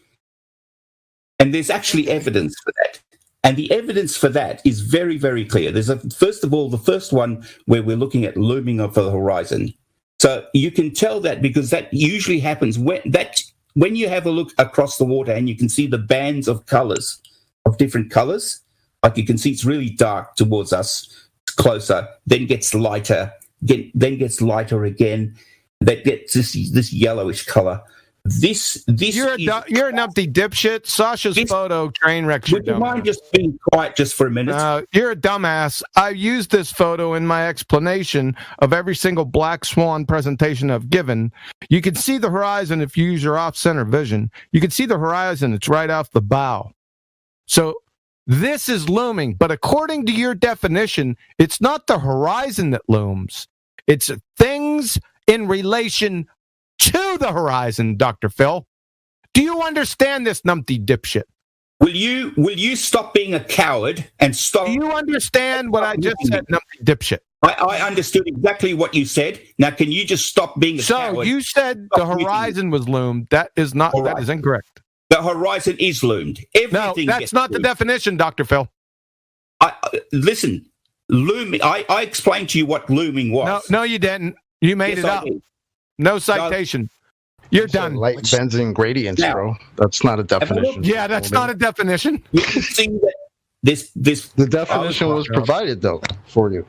B: and there's actually evidence for that. And the evidence for that is very, very clear. First of all, the first one where we're looking at looming of the horizon. So you can tell that because that usually happens when you have a look across the water and you can see the bands of colors, of different colors. Like you can see it's really dark towards us, closer, then gets lighter, then gets lighter again. That gets this yellowish color. You're
A: an empty dipshit. Sasha's photo train wrecks.
B: Would you mind just being quiet just for a minute?
A: You're a dumbass. I used this photo in my explanation of every single black swan presentation I've given. You can see the horizon if you use your off-center vision. You can see the horizon. It's right off the bow. So this is looming, but according to your definition, it's not the horizon that looms. It's things in relation to the horizon, Dr. Phil. Do you understand this, numpty dipshit?
B: Will you stop being a coward and stop?
A: Do you understand what I just said, numpty dipshit?
B: I understood exactly what you said. Now, can you just stop being a coward?
A: So you said the horizon was loomed. That is not. Right. That is incorrect.
B: The horizon is loomed. Everything.
A: No, that's not the definition, Dr. Phil.
B: Listen, looming. I explained to you what looming was.
A: No, you didn't. You made it up. No citation. You're done.
F: Light benzene gradients, bro. That's not a definition.
A: Yeah, that's not a definition.
B: You can see that
F: the definition was provided though for you.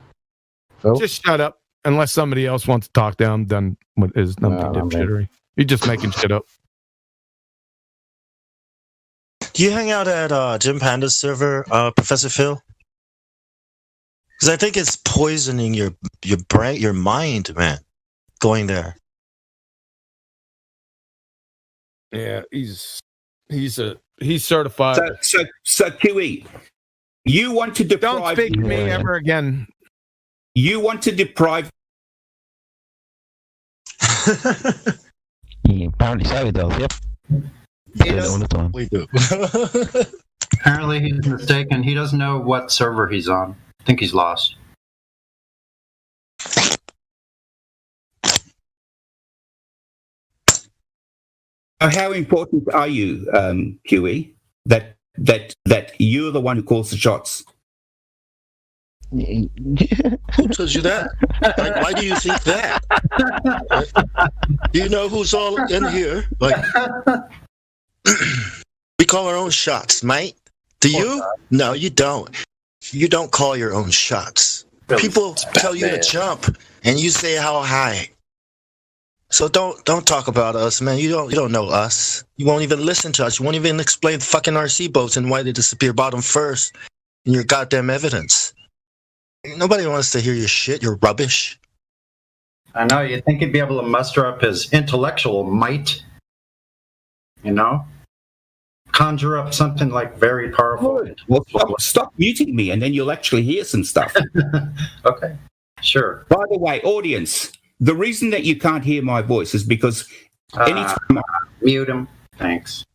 F: So?
A: Just shut up. Unless somebody else wants to talk down, then what is dipshittery? You're just making shit up.
I: Do you hang out at Jim Panda's server, Professor Phil? Because I think it's poisoning your brain, your mind, man. Going there.
A: Yeah, he's certified.
B: So QE, you want to deprive?
A: Don't speak to me ever again.
B: You want to deprive?
C: Yeah, apparently so, he does. Yep. All the time.
I: We do.
N: Apparently, he's mistaken. He doesn't know what server he's on. I think he's lost.
B: How important are you, QE? That you're the one who calls the shots.
I: Who tells you that? Like, why do you think that? Do you know who's all in here? Like, we call our own shots, mate. Do you? No, you don't. You don't call your own shots. People tell you to jump, and you say how high. So don't talk about us, man. You don't know us. You won't even listen to us. You won't even explain the fucking RC boats and why they disappear bottom first in your goddamn evidence. Nobody wants to hear your shit. You're rubbish.
N: I know. You think he'd be able to muster up his intellectual might? You know, conjure up something like very powerful.
B: Well, stop muting me, and then you'll actually hear some stuff.
N: Okay, sure.
B: By the way, audience. The reason that you can't hear my voice is because anytime
N: mute him. Thanks.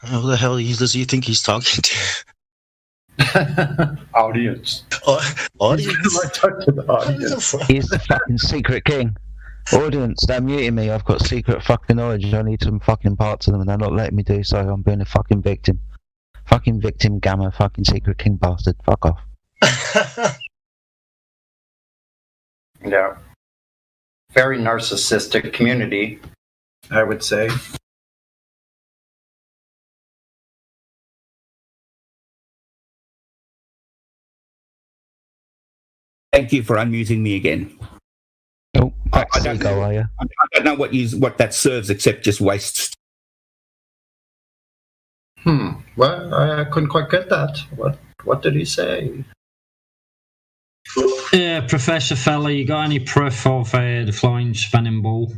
I: Who the hell does he think he's talking to?
N: Audience.
I: Audience.
N: I talk to the audience.
C: He's the fucking secret king. Audience, they're muting me. I've got secret fucking knowledge. I need some fucking parts of them, and they're not letting me do so. I'm being a fucking victim. Fucking victim, gamma, fucking secret king bastard. Fuck off.
N: Yeah. Very narcissistic community, I would say.
B: Thank you for unmuting me again.
C: Oh,
B: I don't know what that serves except just wastes.
N: Well, I couldn't quite get that. What did he say?
R: Professor Feller, you got any proof of the flying spinning ball?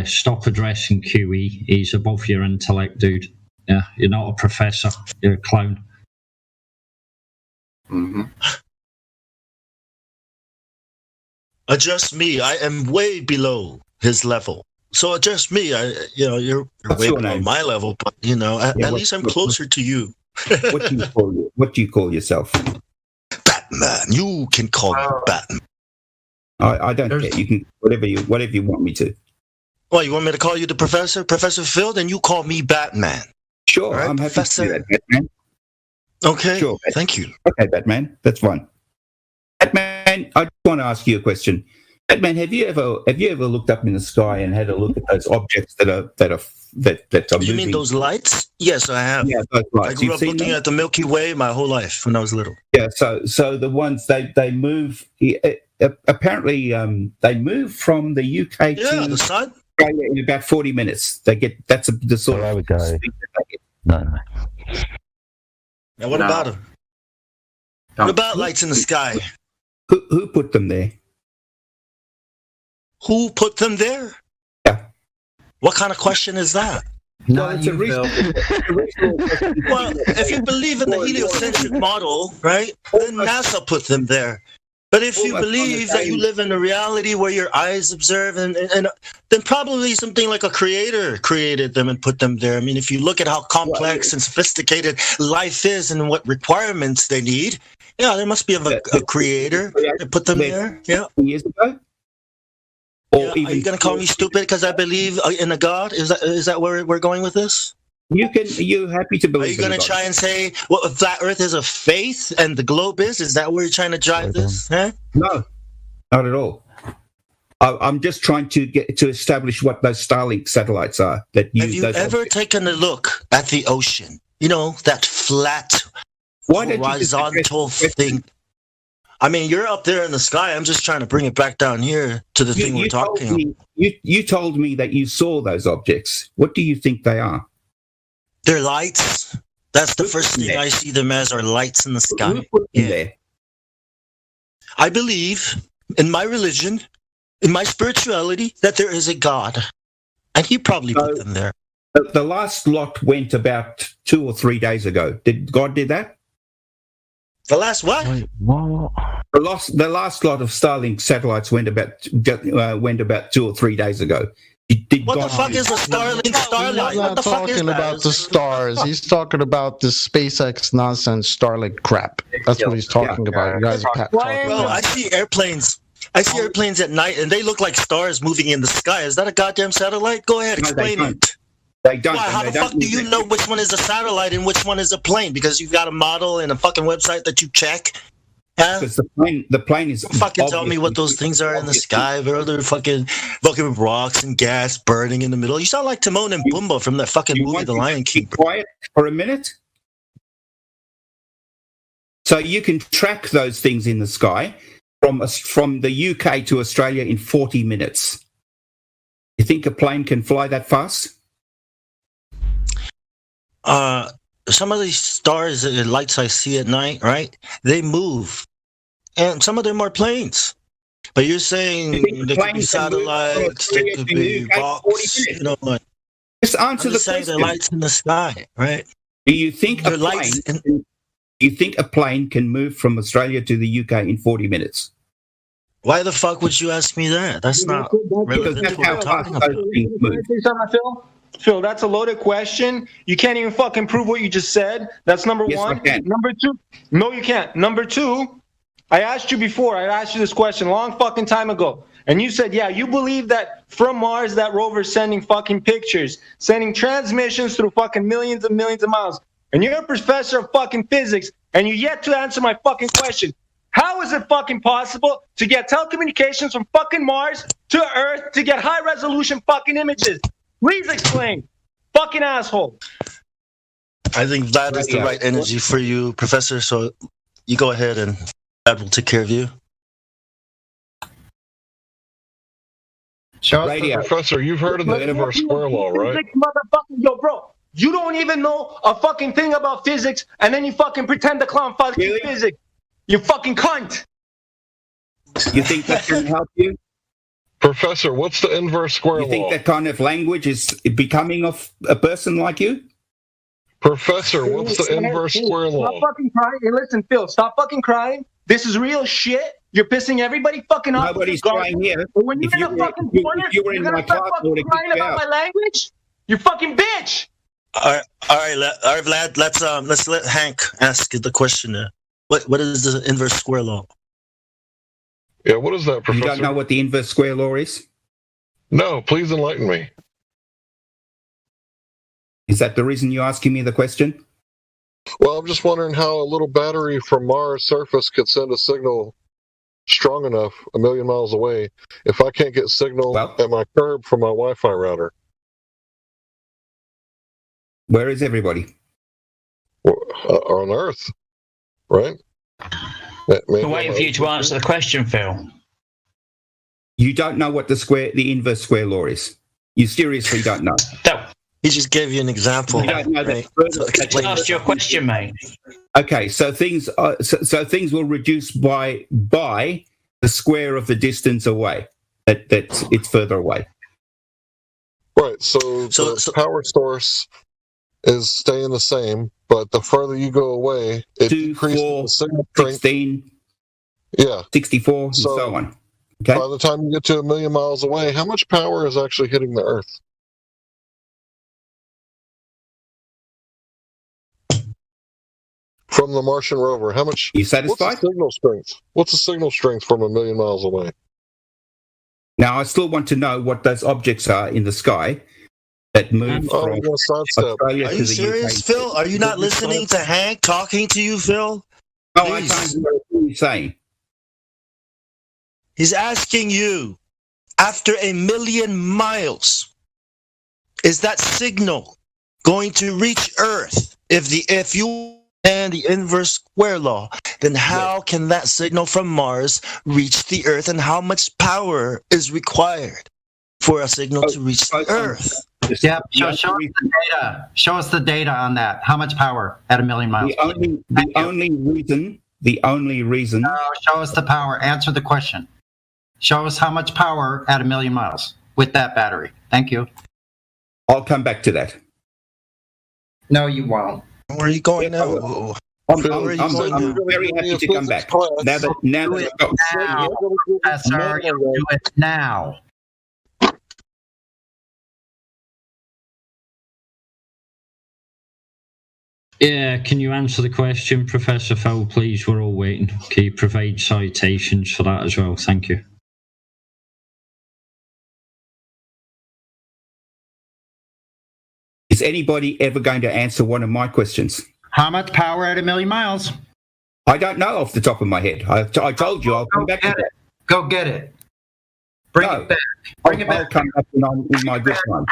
R: Stop addressing QE. He's above your intellect, dude. Yeah, you're not a professor. You're a clown.
N: Mm-hmm.
I: Just me. I am way below his level. So just me, you're way below my level, but at least I'm closer to you.
B: What do you call yourself?
I: Batman. You can call me Batman.
B: I don't care. You can whatever you want me to.
I: Well, you want me to call you the Professor, Professor Phil? Then you call me Batman.
B: Sure,
I: right,
B: I'm happy
I: Professor?
B: to do that, Batman.
I: Okay.
B: Sure.
I: Thank you.
B: Okay, Batman. That's fine. Batman, I just want to ask you a question. Batman, have you ever looked up in the sky and had a look at those objects that are moving?
I: You mean those lights? Yes, I have.
B: Yeah, those lights.
I: I grew up looking at the Milky Way my whole life when I was little.
B: Yeah, so the ones they move. Apparently, they move from the UK to
I: the sun
B: Australia in about 40 minutes. That's the sort of speed that they get.
C: No.
I: Now, what about them? What about lights in the sky?
B: Who put them there?
I: Who put them there?
B: Yeah.
I: What kind of question is that?
B: Well, it's a reasonable
I: Well, if you believe in the heliocentric model, right, then NASA put them there. But if you believe that you live in a reality where your eyes observe, and then probably something like a creator created them and put them there. I mean, if you look at how complex and sophisticated life is and what requirements they need, there must be a creator that put them there. Yeah.
B: Years ago.
I: Are you going to call me stupid because I believe in a God? Is that where we're going with this?
B: You're happy to believe.
I: Are you going to try and say, well, if flat Earth is a faith and the globe is? Is that where you're trying to drive this? Huh?
B: No, not at all. I'm just trying to get to establish what those Starlink satellites are. Have you
I: ever taken a look at the ocean? You know, that flat, horizontal thing. I mean, you're up there in the sky. I'm just trying to bring it back down here to the thing we're talking about.
B: You told me that you saw those objects. What do you think they are?
I: They're lights. That's the first thing I see them as, are lights in the sky.
B: Who put them there?
I: I believe in my religion, in my spirituality, that there is a God. And he probably put them there.
B: The last lot went about 2 or 3 days ago. Did God do that?
I: The last what?
C: Wait, what?
B: The last lot of Starlink satellites went about 2 or 3 days ago.
I: What the fuck is a Starlink starlight?
F: He's not talking about the stars. He's talking about the SpaceX nonsense Starlink crap. That's what he's talking about. You guys are talking about.
I: Well, I see airplanes. I see airplanes at night, and they look like stars moving in the sky. Is that a goddamn satellite? Go ahead, explain it.
B: They don't.
I: Why? How the fuck do you know which one is a satellite and which one is a plane? Because you've got a model and a fucking website that you check.
B: Because the plane is.
I: Don't fucking tell me what those things are in the sky, bro. They're fucking rocks and gas burning in the middle. You sound like Timon and Pumbaa from that fucking movie, The Lion King.
B: Quiet for a minute. So you can track those things in the sky from the UK to Australia in 40 minutes. You think a plane can fly that fast?
I: Some of these stars and lights I see at night, right? They move. And some of them are planes. But you're saying they could be satellites, they could be rocks, you know, like,
B: just answer the question.
I: They're lights in the sky, right?
B: Do you think a plane can move from Australia to the UK in 40 minutes?
I: Why the fuck would you ask me that? That's not relevant to what we're talking about.
L: Phil, that's a loaded question. You can't even fucking prove what you just said. That's number one.
B: I can.
L: Number two, no, you can't. Number two, I asked you before. I asked you this question a long fucking time ago. And you said, yeah, you believe that from Mars, that rover's sending fucking pictures, sending transmissions through fucking millions and millions of miles. And you're a professor of fucking physics, and you yet to answer my fucking question. How is it fucking possible to get telecommunications from fucking Mars to Earth to get high resolution fucking images? Please explain. Fucking asshole.
I: I think that is the right energy for you, Professor. So you go ahead and that will take care of you.
Q: Professor, you've heard of the inverse square law, right?
L: Yo, bro, you don't even know a fucking thing about physics, and then you fucking pretend to clown fucking physics. You fucking cunt.
B: You think that can help you?
Q: Professor, what's the inverse square law?
B: You think that kind of language is becoming of a person like you?
Q: Professor, what's the inverse square law?
L: Stop fucking crying. Hey, listen, Phil, stop fucking crying. This is real shit. You're pissing everybody fucking off.
B: Nobody's trying here.
L: But when you're
B: If
L: in a fucking corner,
B: if you were
L: you're
B: in
L: gonna
B: my
L: start
B: class, I
L: fucking
B: would have
L: crying
B: kicked you
L: about
B: out.
L: my language? You fucking bitch.
I: All right, Vlad. Let's let Hank ask the question. What is the inverse square law?
Q: Yeah, what is that, Professor?
B: You don't know what the inverse square law is?
Q: No, please enlighten me.
B: Is that the reason you're asking me the question?
Q: Well, I'm just wondering how a little battery from Mars' surface could send a signal strong enough 1 million miles away if I can't get signal at my curb from my Wi-Fi router.
B: Where
Q: is everybody? On Earth, right?
J: We're waiting for you to answer the question, Phil.
B: You don't know what the inverse square law is. You seriously don't know.
I: He just gave you an example.
B: You don't know
I: right?
B: that.
J: Ask your question, mate.
B: Okay, so things will reduce by the square of the distance away. That's it's further away.
Q: Right. So the power source is staying the same, but the further you go away, it
B: 2, 4, 16, 64, and so on. Okay.
Q: By the time you get to 1 million miles away, how much power is actually hitting the Earth? From the Martian rover, how much?
B: You satisfied?
Q: What's the signal strength? What's the signal strength from 1 million miles away?
B: Now, I still want to know what those objects are in the sky that move from Australia
I: Are
B: to
I: you
B: the
I: serious,
B: UK.
I: Phil? Are you not listening to Hank talking to you, Phil?
B: No, I can't hear what you're saying.
I: He's asking you, after 1 million miles, is that signal going to reach Earth? If you and the inverse square law, then how can that signal from Mars reach the Earth, and how much power is required for a signal to reach the Earth?
N: Yeah, show us the data. Show us the data on that. How much power at 1 million miles?
B: The only reason.
N: No, show us the power. Answer the question. Show us how much power at 1 million miles with that battery. Thank you.
B: I'll come back to that.
N: No, you won't.
I: Where are you going now?
B: I'm very happy to come back. Now that I've got
N: Professor, you do it now.
R: Yeah, can you answer the question, Professor Phil, please? We're all waiting. Can you provide citations for that as well? Thank you.
B: Is anybody ever going to answer one of my questions?
N: How much power at 1 million miles?
B: I don't know off the top of my head. I told you I'll come back to that.
N: Go get it. Bring it back. Bring it back.
B: I'll come back in my good time.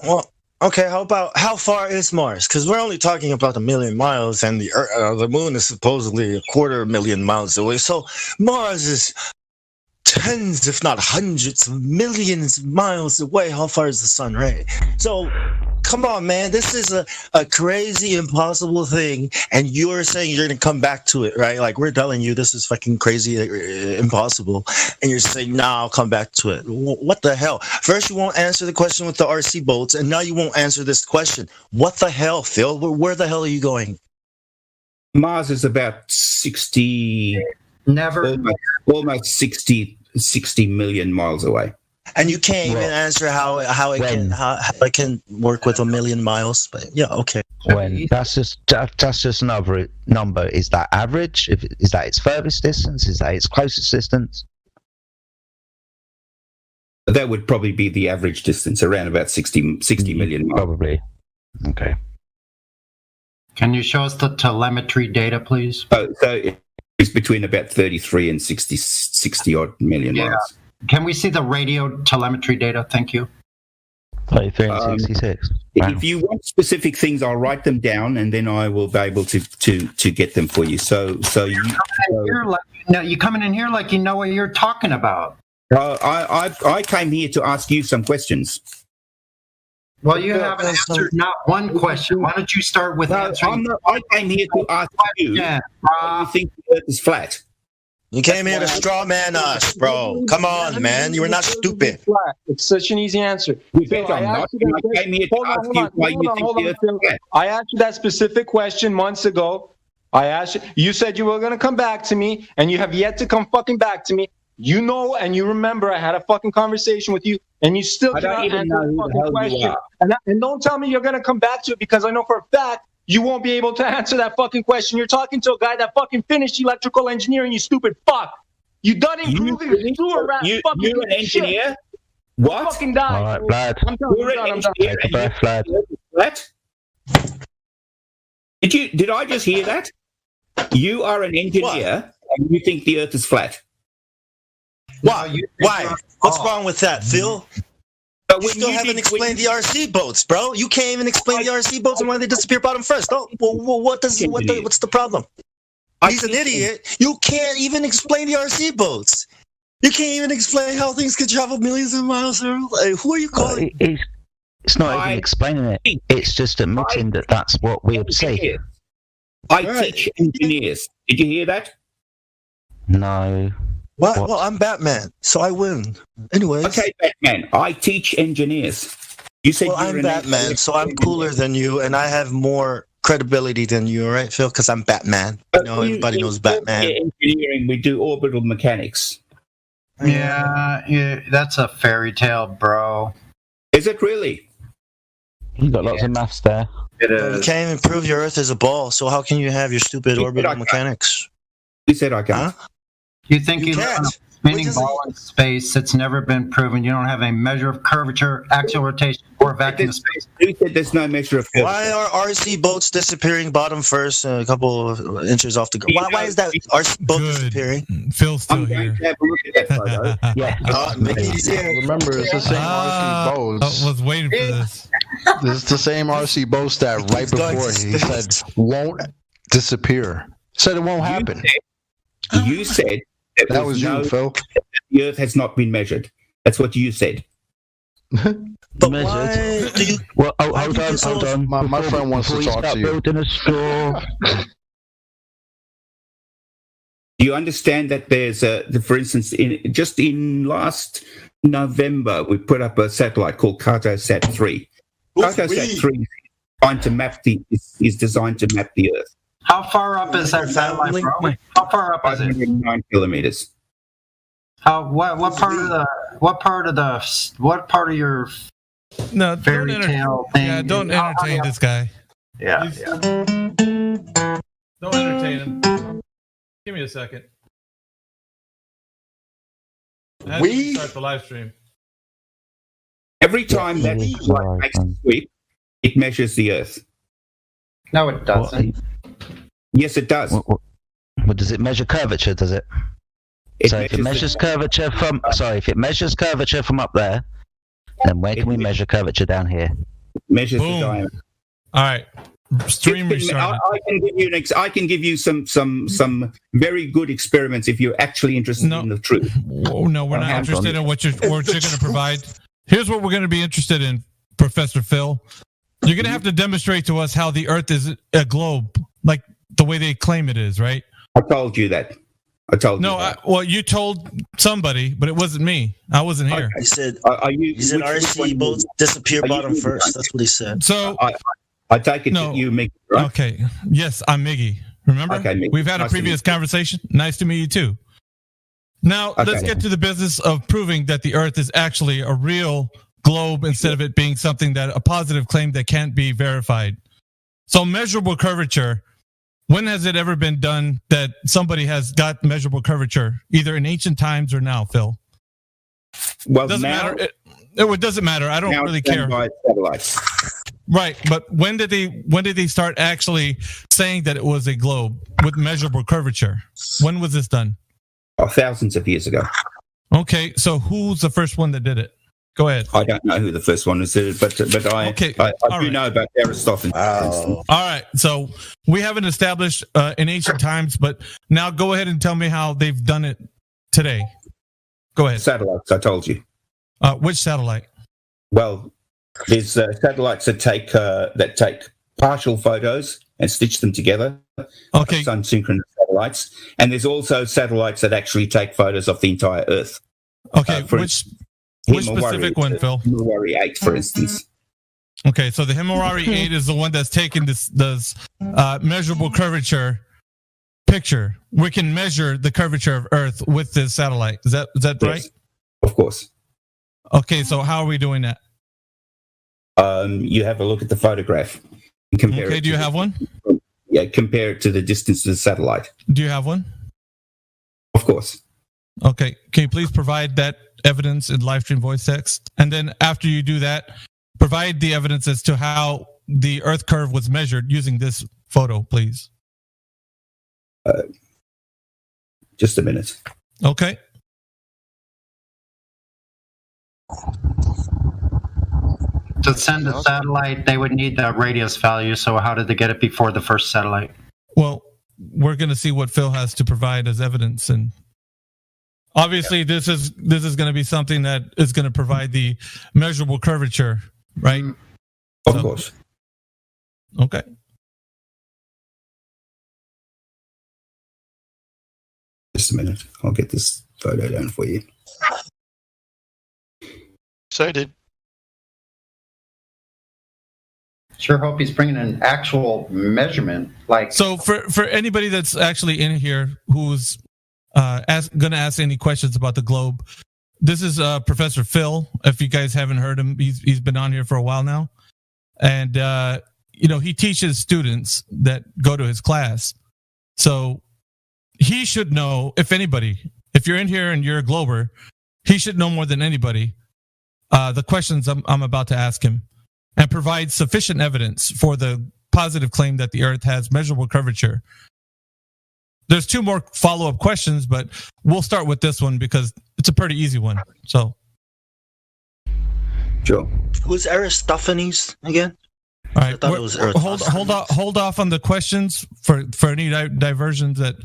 I: Well, okay, how far is Mars? Because we're only talking about 1 million miles, and the moon is supposedly 250,000 miles away. So Mars is tens, if not hundreds of millions of miles away. How far is the sun, right? So come on, man. This is a crazy, impossible thing, and you're saying you're going to come back to it, right? Like, we're telling you this is fucking crazy, impossible, and you're saying, nah, I'll come back to it. What the hell? First, you won't answer the question with the RC boats, and now you won't answer this question. What the hell, Phil? Where the hell are you going?
B: Mars is about 60... Almost 60 million miles away.
I: And you can't even answer how it can work with 1 million miles. But yeah, okay.
C: When that's just another number. Is that average? Is that its furthest distance? Is that its closest distance?
B: That would probably be the average distance, around about 60 million miles.
C: Probably. Okay.
N: Can you show us the telemetry data, please?
B: So it's between about 33 and 60 odd million miles.
N: Can we see the radio telemetry data? Thank you.
C: 33 and 66. Wow.
B: If you want specific things, I'll write them down, and then I will be able to get them for you.
N: You coming in here like you know what you're talking about.
B: I came here to ask you some questions.
N: Well, you haven't answered not one question. Why don't you start with answering?
B: I came here to ask you. You think the Earth is flat?
I: You came here to straw man us, bro. Come on, man. You were not stupid.
L: It's such an easy answer.
B: Phil, I came here to ask you why you think the Earth is flat.
L: I asked you that specific question months ago. I asked you. You said you were gonna come back to me, and you have yet to come fucking back to me. You know, and you remember I had a fucking conversation with you, and you still cannot answer the fucking question. And don't tell me you're gonna come back to it, because I know for a fact you won't be able to answer that fucking question. You're talking to a guy that fucking finished electrical engineering, you stupid fuck. You done improving sewer rat fucking
B: You're an engineer?
L: shit.
B: What?
L: Fucking die.
C: All right, Vlad.
L: I'm done.
B: You're an engineer.
C: Take a breath, Vlad.
B: What? Did I just hear that? You are an engineer and you think the Earth is flat.
I: Why? Why? What's wrong with that, Phil? You still haven't explained the RC boats, bro. You can't even explain the RC boats and why they disappear bottom first. Oh, well, what's the problem? He's an idiot. You can't even explain the RC boats. You can't even explain how things could travel millions of miles. Like, who are you calling?
C: It's not even explaining it. It's just admitting that that's what we see.
B: I teach engineers. Did you hear that?
C: No.
I: What? Well, I'm Batman, so I win. Anyways.
B: Okay, Batman. I teach engineers. You said
I: I'm Batman, so I'm cooler than you, and I have more credibility than you, right, Phil? Because I'm Batman. Everybody knows Batman.
B: Engineering, we do orbital mechanics.
P: Yeah, that's a fairy tale, bro.
B: Is it really?
C: You got lots of maths there.
P: It
I: You can't even prove your Earth is a ball, so how can you have your stupid orbital mechanics?
B: You said I can't.
I: Huh?
P: You think you live on a spinning ball in space that's never been proven. You don't have a measure of curvature, axial rotation, or vacuum of space.
B: You said there's no measure of curvature.
I: Why are RC boats disappearing bottom first, a couple of inches off the ground? Why is that RC boat disappearing?
M: Phil's still here.
B: To have a look at that photo.
I: Yeah.
F: Remember, it's the same RC boats.
M: I was waiting for this.
F: It's the same RC boats that right before he said won't disappear. Said it won't happen.
B: You said
F: that was you, Phil.
B: The Earth has not been measured. That's what you said.
I: But why do you?
C: Well, hold on.
F: My friend wants to talk to you.
C: Building a store.
B: Do you understand that there's for instance, in last November, we put up a satellite called Cartosat 3. Cartosat 3 is designed to map the Earth.
P: How far up is that satellite, bro? How far up is it?
B: 9 kilometers.
P: What part of your fairy tale thing?
M: Yeah, don't entertain this guy.
P: Yeah.
M: Don't entertain him. Give me a second. We start the live stream.
B: Every time that satellite makes a sweep, it measures the Earth.
P: No, it doesn't.
B: Yes, it does.
C: What does it measure curvature? Does it? So if it measures curvature from up there, then where can we measure curvature down here?
B: Measures the diameter.
M: All right. Stream restarted.
B: I can give you some very good experiments if you're actually interested in the truth.
M: No, we're not interested in what you're going to provide. Here's what we're going to be interested in, Professor Phil. You're going to have to demonstrate to us how the Earth is a globe, like the way they claim it is, right?
B: I told you that.
M: Well, you told somebody, but it wasn't me. I wasn't here.
I: He said RC boats disappear bottom first. That's what he said.
M: So
B: I take it that you, Miggy, right?
M: Okay. Yes, I'm Miggy. Remember?
B: Okay, Miggy.
M: We've had a previous conversation. Nice to meet you, too. Now, let's get to the business of proving that the Earth is actually a real globe instead of it being something that a positive claim that can't be verified. So measurable curvature, when has it ever been done that somebody has got measurable curvature, either in ancient times or now, Phil?
B: Well,
M: doesn't matter. It doesn't matter. I don't really care. Right, but when did they start actually saying that it was a globe with measurable curvature? When was this done?
B: Thousands of years ago.
M: Okay, so who's the first one that did it? Go ahead.
B: I don't know who the first one was, but I do know about Aristophanes.
M: All right, so we haven't established in ancient times, but now go ahead and tell me how they've done it today. Go ahead.
B: Satellites, I told you.
M: Which satellite?
B: Well, there's satellites that take partial photos and stitch them together.
M: Okay.
B: Sun synchronous satellites, and there's also satellites that actually take photos of the entire Earth.
M: Okay, which specific one, Phil?
B: Himawari 8, for instance.
M: Okay, so the Himawari 8 is the one that's taken this measurable curvature picture, we can measure the curvature of Earth with this satellite. Is that
B: Yes,
M: right?
B: of course.
M: Okay, so how are we doing that?
B: You have a look at the photograph. And compare
M: Okay,
B: it
M: do you
B: to
M: have one?
B: Yeah, compare it to the distance of the satellite.
M: Do you have one?
B: Of course.
M: Okay, can you please provide that evidence in live stream voice text? And then after you do that, provide the evidence as to how the Earth curve was measured using this photo, please.
B: Just a minute.
M: Okay.
P: To send a satellite, they would need the radius value. So how did they get it before the first satellite?
M: Well, we're going to see what Phil has to provide as evidence, and obviously this is going to be something that is going to provide the measurable curvature, right?
B: Of course.
M: Okay.
B: Just a minute. I'll get this photo down for you.
Q: Excited.
N: Sure hope he's bringing an actual measurement. Like,
M: so for anybody that's actually in here who's going to ask any questions about the globe, this is Professor Phil. If you guys haven't heard him, he's been on here for a while now, and he teaches students that go to his class. So he should know, if anybody, if you're in here and you're a glober, he should know more than anybody the questions I'm about to ask him, and provide sufficient evidence for the positive claim that the Earth has measurable curvature. There's two more follow-up questions, but we'll start with this one because it's a pretty easy one. So,
B: sure.
I: Who's Aristophanes again?
M: All right,
I: I thought it was Eratosthenes.
M: hold off on the questions for any diversions that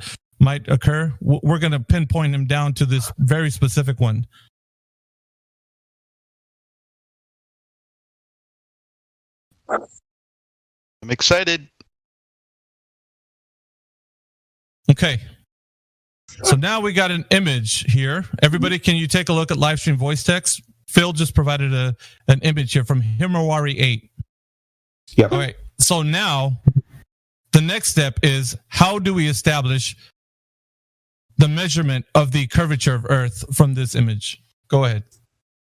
M: might occur. We're going to pinpoint him down to this very specific one.
Q: I'm excited.
M: Okay. So now we got an image here. Everybody, can you take a look at live stream voice text? Phil just provided an image here from Himawari 8.
B: Yep.
M: All right. So now the next step is, how do we establish the measurement of the curvature of Earth from this image? Go ahead.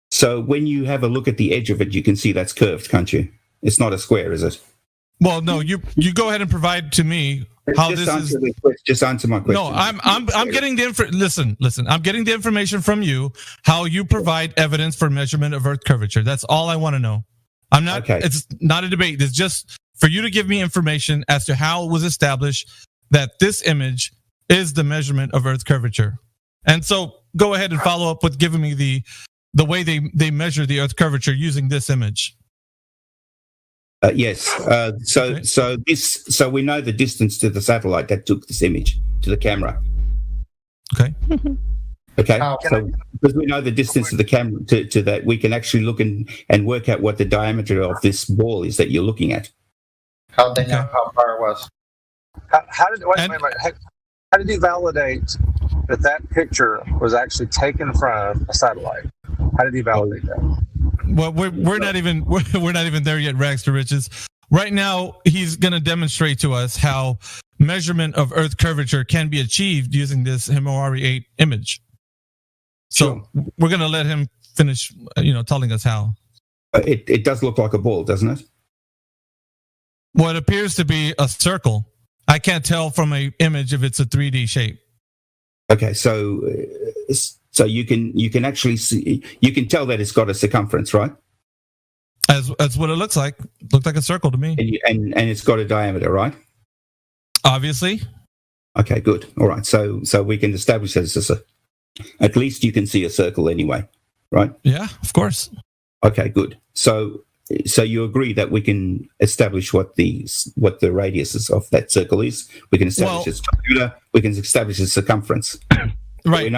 B: So when you have a look at the edge of it, you can see that's curved, can't you? It's not a square, is it?
M: Well, no, you go ahead and provide to me how
B: just
M: this is.
B: Just answer my question.
M: No, I'm getting the listen. I'm getting the information from you, how you provide evidence for measurement of Earth curvature. That's all I want to know. I'm not. Okay. It's not a debate. It's just for you to give me information as to how it was established that this image is the measurement of Earth curvature. And so go ahead and follow up with giving me the way they measure the Earth curvature using this image.
B: Yes. So we know the distance to the satellite that took this image to the camera.
M: Okay.
B: Okay. So because we know the distance to the camera to that, we can actually look and work out what the diameter of this ball is that you're looking at.
N: How'd they know how far it was?
G: How did you validate that picture was actually taken from a satellite? How did you validate that?
M: Well, we're not even there yet, Rags to Riches. Right now, he's going to demonstrate to us how measurement of Earth curvature can be achieved using this Himawari 8 image. So we're going to let him finish, telling us how.
B: It does look like a ball, doesn't it?
M: Well, it appears to be a circle. I can't tell from an image if it's a 3D shape.
B: Okay, so you can actually see, you can tell that it's got a circumference, right?
M: As what it looks like. Looked like a circle to me.
B: And it's got a diameter, right?
M: Obviously.
B: Okay, good. All right. So we can establish that it's at least you can see a circle anyway, right?
M: Yeah, of course.
B: Okay, good. So you agree that we can establish what the radius of that circle is. We can establish its diameter. We can establish its circumference.
M: Right.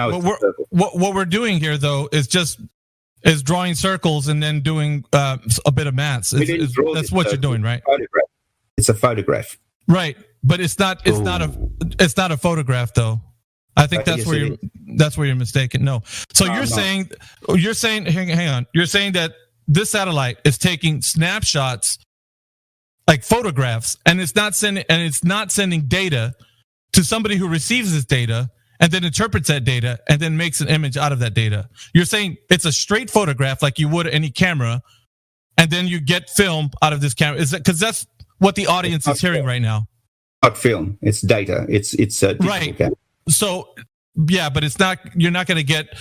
M: What we're doing here, though, is drawing circles and then doing a bit of maths. That's what you're doing, right?
B: It's a photograph.
M: Right, but it's not a photograph, though. I think that's where you're mistaken. No. So you're saying hang on. You're saying that this satellite is taking snapshots, like photographs, and it's not sending data to somebody who receives this data and then interprets that data and then makes an image out of that data. You're saying it's a straight photograph like you would any camera, and then you get film out of this camera. Is that because that's what the audience is hearing right now?
B: Not film, it's data. It's
M: right. Camera. So yeah, but it's not. You're not going to get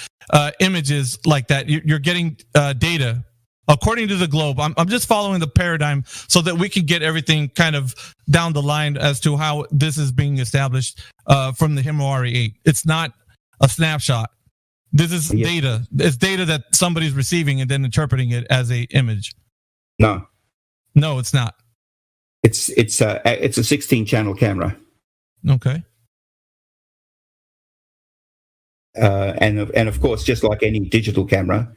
M: images like that. You're getting data. According to the globe, I'm just following the paradigm so that we can get everything kind of down the line as to how this is being established from the Himawari 8. It's not a snapshot. This is data. It's data that somebody's receiving and then interpreting it as a image.
B: No,
M: it's not.
B: It's a 16-channel camera.
M: Okay.
B: And of course, just like any digital camera,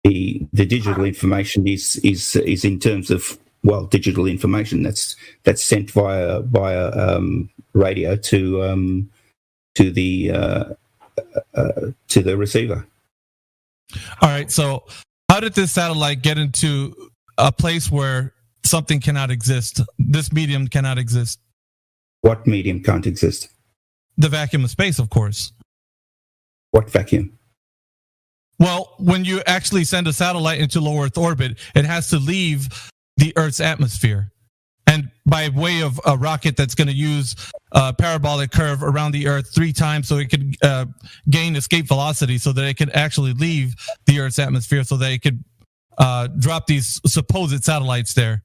B: the digital information is in terms of digital information that's sent via radio to the receiver.
M: All right. So, how did this satellite get into a place where something cannot exist? This medium cannot exist.
B: What medium can't exist?
M: The vacuum of space, of course.
B: What vacuum?
M: Well, when you actually send a satellite into low Earth orbit, it has to leave the Earth's atmosphere. And by way of a rocket that's going to use a parabolic curve around the Earth 3 times so it could gain escape velocity so that it can actually leave the Earth's atmosphere so that it could drop these supposed satellites there.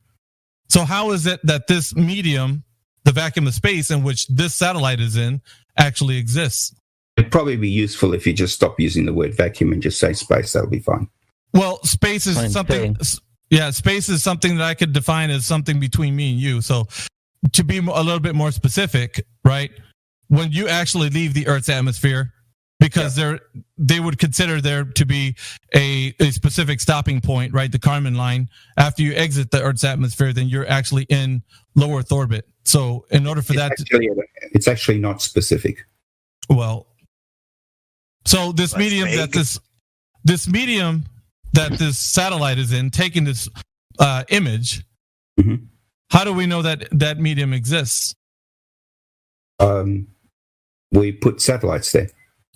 M: So how is it that this medium, the vacuum of space in which this satellite is in, actually exists?
B: It'd probably be useful if you just stop using the word vacuum and just say space. That'll be fine.
M: Well, space is something. Yeah, space is something that I could define as something between me and you. So, to be a little bit more specific, right? When you actually leave the Earth's atmosphere, because they would consider there to be a specific stopping point, right? The Kármán line. After you exit the Earth's atmosphere, then you're actually in low Earth orbit. So, in order for
B: it's actually not specific.
M: Well. So this medium that this satellite is in, taking this image, how do we know that medium exists?
B: We put satellites there.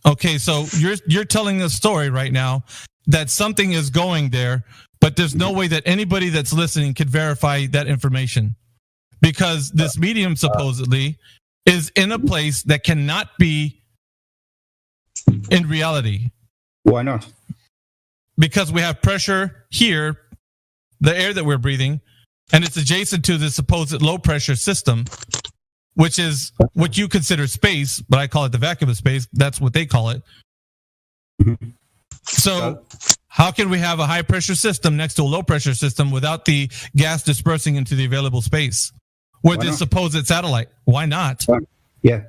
M: Okay, so you're telling a story right now that something is going there, but there's no way that anybody that's listening could verify that information because this medium supposedly is in a place that cannot be in reality.
B: Why not?
M: Because we have pressure here, the air that we're breathing, and it's adjacent to the supposed low pressure system, which is what you consider space, but I call it the vacuum of space. That's what they call it. So how can we have a high pressure system next to a low pressure system without the gas dispersing into the available space with this supposed satellite? Why not?
B: Yeah.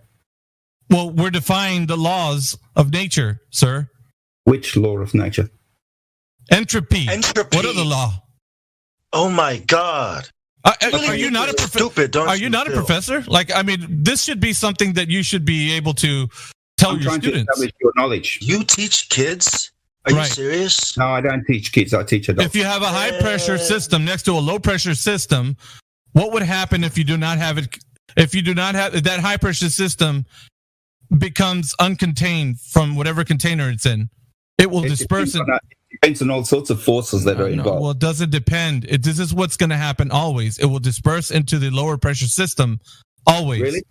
M: Well, we're defying the laws of nature, sir.
B: Which law of nature?
M: Entropy. What are the law?
I: Oh my God.
M: Are you not a professor? Are you not a professor? Like, I mean, this should be something that you should be able to tell your students.
B: To establish your knowledge.
I: You teach kids? Are you serious?
B: No, I don't teach kids. I teach adults.
M: If you have a high pressure system next to a low pressure system, what would happen if you do not have it? If you do not have that high pressure system becomes uncontained from whatever container it's in, it will disperse.
B: It depends on all sorts of forces that are involved.
M: Well, it doesn't depend. This is what's going to happen always. It will disperse into the lower pressure system always.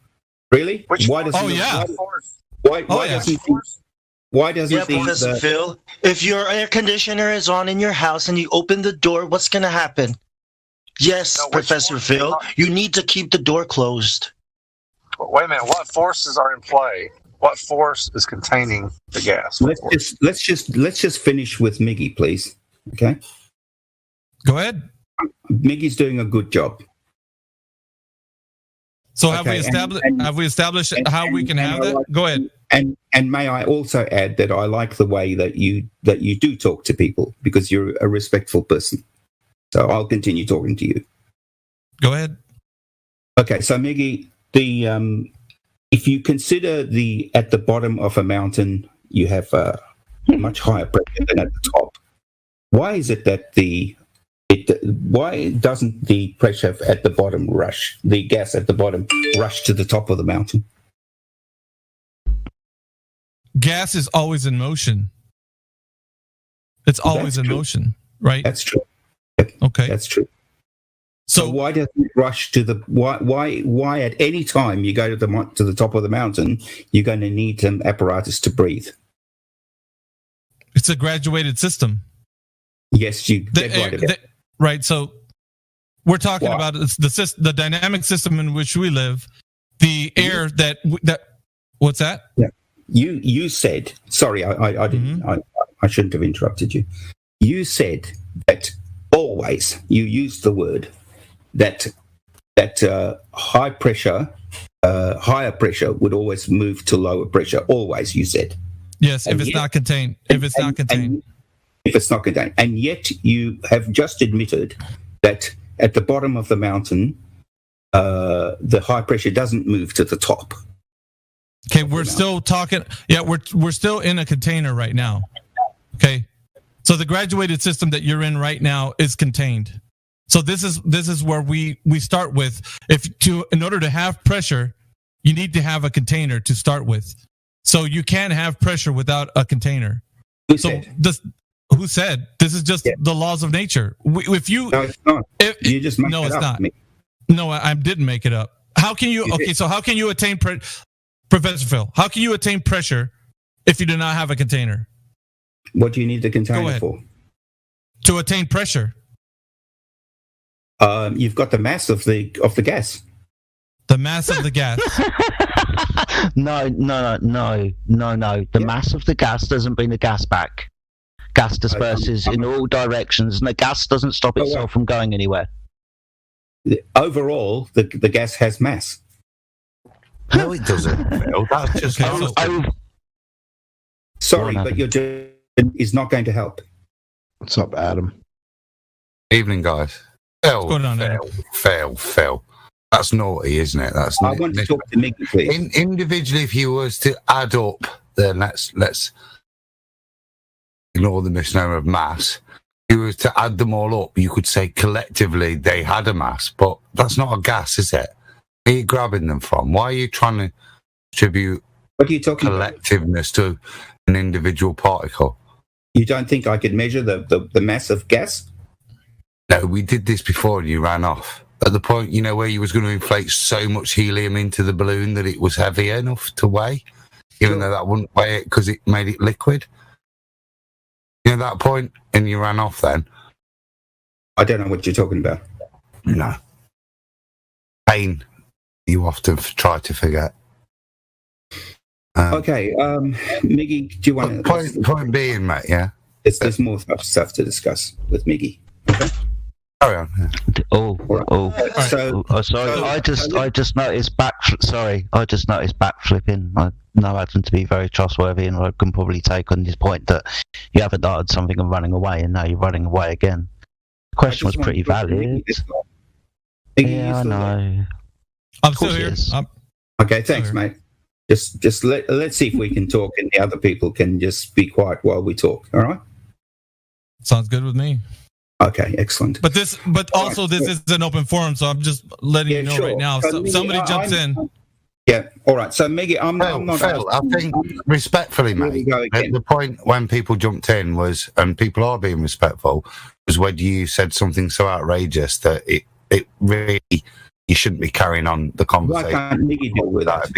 B: Really?
I: Why doesn't Professor Phil, if your air conditioner is on in your house and you open the door, what's going to happen? Yes, Professor Phil, you need to keep the door closed.
G: Wait a minute. What forces are in play? What force is containing the gas?
B: Let's just finish with Miggy, please. Okay.
M: Go ahead.
B: Miggy's doing a good job.
M: So have we established how we can have that? Go ahead.
B: And may I also add that I like the way that you do talk to people because you're a respectful person. So I'll continue talking to you.
M: Go ahead.
B: Okay, so Miggy, if you consider at the bottom of a mountain you have a much higher pressure than at the top, why is it that why doesn't the pressure at the bottom the gas at the bottom rush to the top of the mountain?
M: gas is always in motion. It's always in motion, right?
B: That's true.
M: Okay,
B: that's true. So why does it rush to the why at any time you go to the top of the mountain you're going to need some apparatus to breathe?
M: It's a graduated system.
B: Yes,
M: right. So we're talking about the dynamic system in which we live. The air that what's that?
B: Yeah. You said, sorry, I didn't. I shouldn't have interrupted you. You said that always. You used the word that higher pressure would always move to lower pressure. Always, you said.
M: Yes, if it's not contained. If it's not contained.
B: If it's not contained, and yet you have just admitted that at the bottom of the mountain, the high pressure doesn't move to the top.
M: Okay, we're still talking. Yeah, we're still in a container right now. Okay, so the graduated system that you're in right now is contained. So this is where we start with. In order to have pressure, you need to have a container to start with. So you can't have pressure without a container. Who said? This is just the laws of nature.
B: No, it's not. You just make
M: no,
B: it
M: it's
B: up.
M: not. No, I didn't make it up. How can you? Okay, so how can you attain Professor Phil? How can you attain pressure if you do not have a container?
B: What do you need the container for?
M: To attain pressure.
B: You've got the mass of the gas.
M: The mass of the gas.
C: No. The mass of the gas doesn't bring the gas back. Gas disperses in all directions, and the gas doesn't stop itself from going anywhere.
B: Overall, the gas has mass.
S: No, it doesn't. Phil. That's just
B: sorry, but your is not going to help.
F: What's up, Adam?
S: Evening, guys. Phil. That's naughty, isn't it?
B: I want to talk to Mickey, please.
S: Individually, if you was to add up, then let's ignore the misnomer of mass. If you were to add them all up, you could say collectively they had a mass, but that's not a gas, is it? Where are you grabbing them from? Why are you trying to attribute collectiveness to an individual particle?
B: You don't think I could measure the mass of gas?
S: No, we did this before and you ran off. At the point, where you was going to inflate so much helium into the balloon that it was heavy enough to weigh, even though that wouldn't weigh it because it made it liquid. That point, and you ran off then.
B: I don't know what you're talking about.
S: No. Pain you often try to forget.
B: Okay, Miggy, do you want to...
S: Point being, mate, yeah?
B: There's more stuff to discuss with Miggy. Okay?
S: Carry on.
C: Sorry. I just noticed backflipping. I know Adam to be very trustworthy, and I can probably take on his point that you haven't started something and running away, and now you're running away again. The question was pretty valid. Yeah, I know.
M: I'm still here.
B: Okay, thanks, mate. Just let's see if we can talk, and the other people can just be quiet while we talk. All right?
M: Sounds good with me.
B: Okay, excellent.
M: But this is an open forum, so I'm just letting you know right now. So somebody jumps in.
B: Yeah, all right. So, Miggy, I'm not...
S: Phil, I think, respectfully, mate, the point when people jumped in was, and people are being respectful, was when you said something so outrageous that it really, you shouldn't be carrying on the conversation.
B: Why can't Miggy deal with that?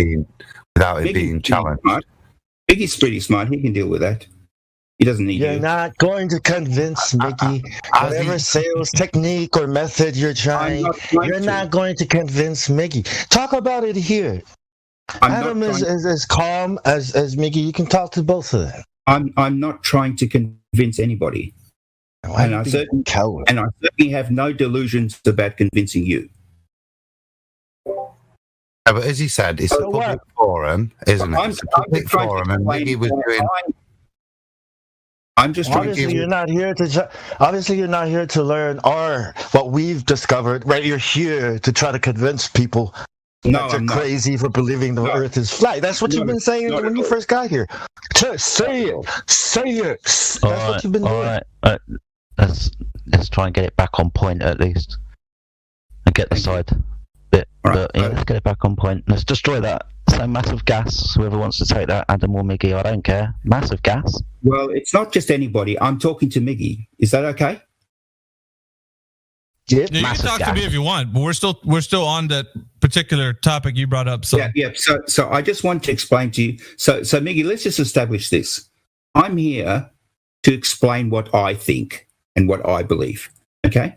S: Without it being challenged.
B: Miggy's pretty smart. He can deal with that. He doesn't need
I: You're not going to convince Mickey. Whatever sales technique or method you're trying, you're not going to convince Mickey. Talk about it here. Adam is as calm as Mickey. You can talk to both of them.
B: I'm not trying to convince anybody. And I certainly have no delusions about convincing you.
S: Yeah, but as he said, it's a public forum, isn't it? It's a public forum, and Mickey was doing...
B: I'm just trying
I: obviously you're not here to learn what we've discovered, right? You're here to try to convince people that they're crazy for believing the Earth is flat. That's what you've been saying when you first got here. Say it. That's what you've been doing.
C: All right. Let's try and get it back on point at least, and get the side bit But yeah, let's get it back on point. Let's destroy that. So massive gas. Whoever wants to take that, Adam or Miggy, I don't care. Massive gas.
B: Well, it's not just anybody. I'm talking to Miggy. Is that okay?
M: Yeah, you can talk to me if you want, but we're still on that particular topic you brought up. So
B: yeah. So I just want to explain to you. So Miggy, let's just establish this. I'm here to explain what I think and what I believe. Okay.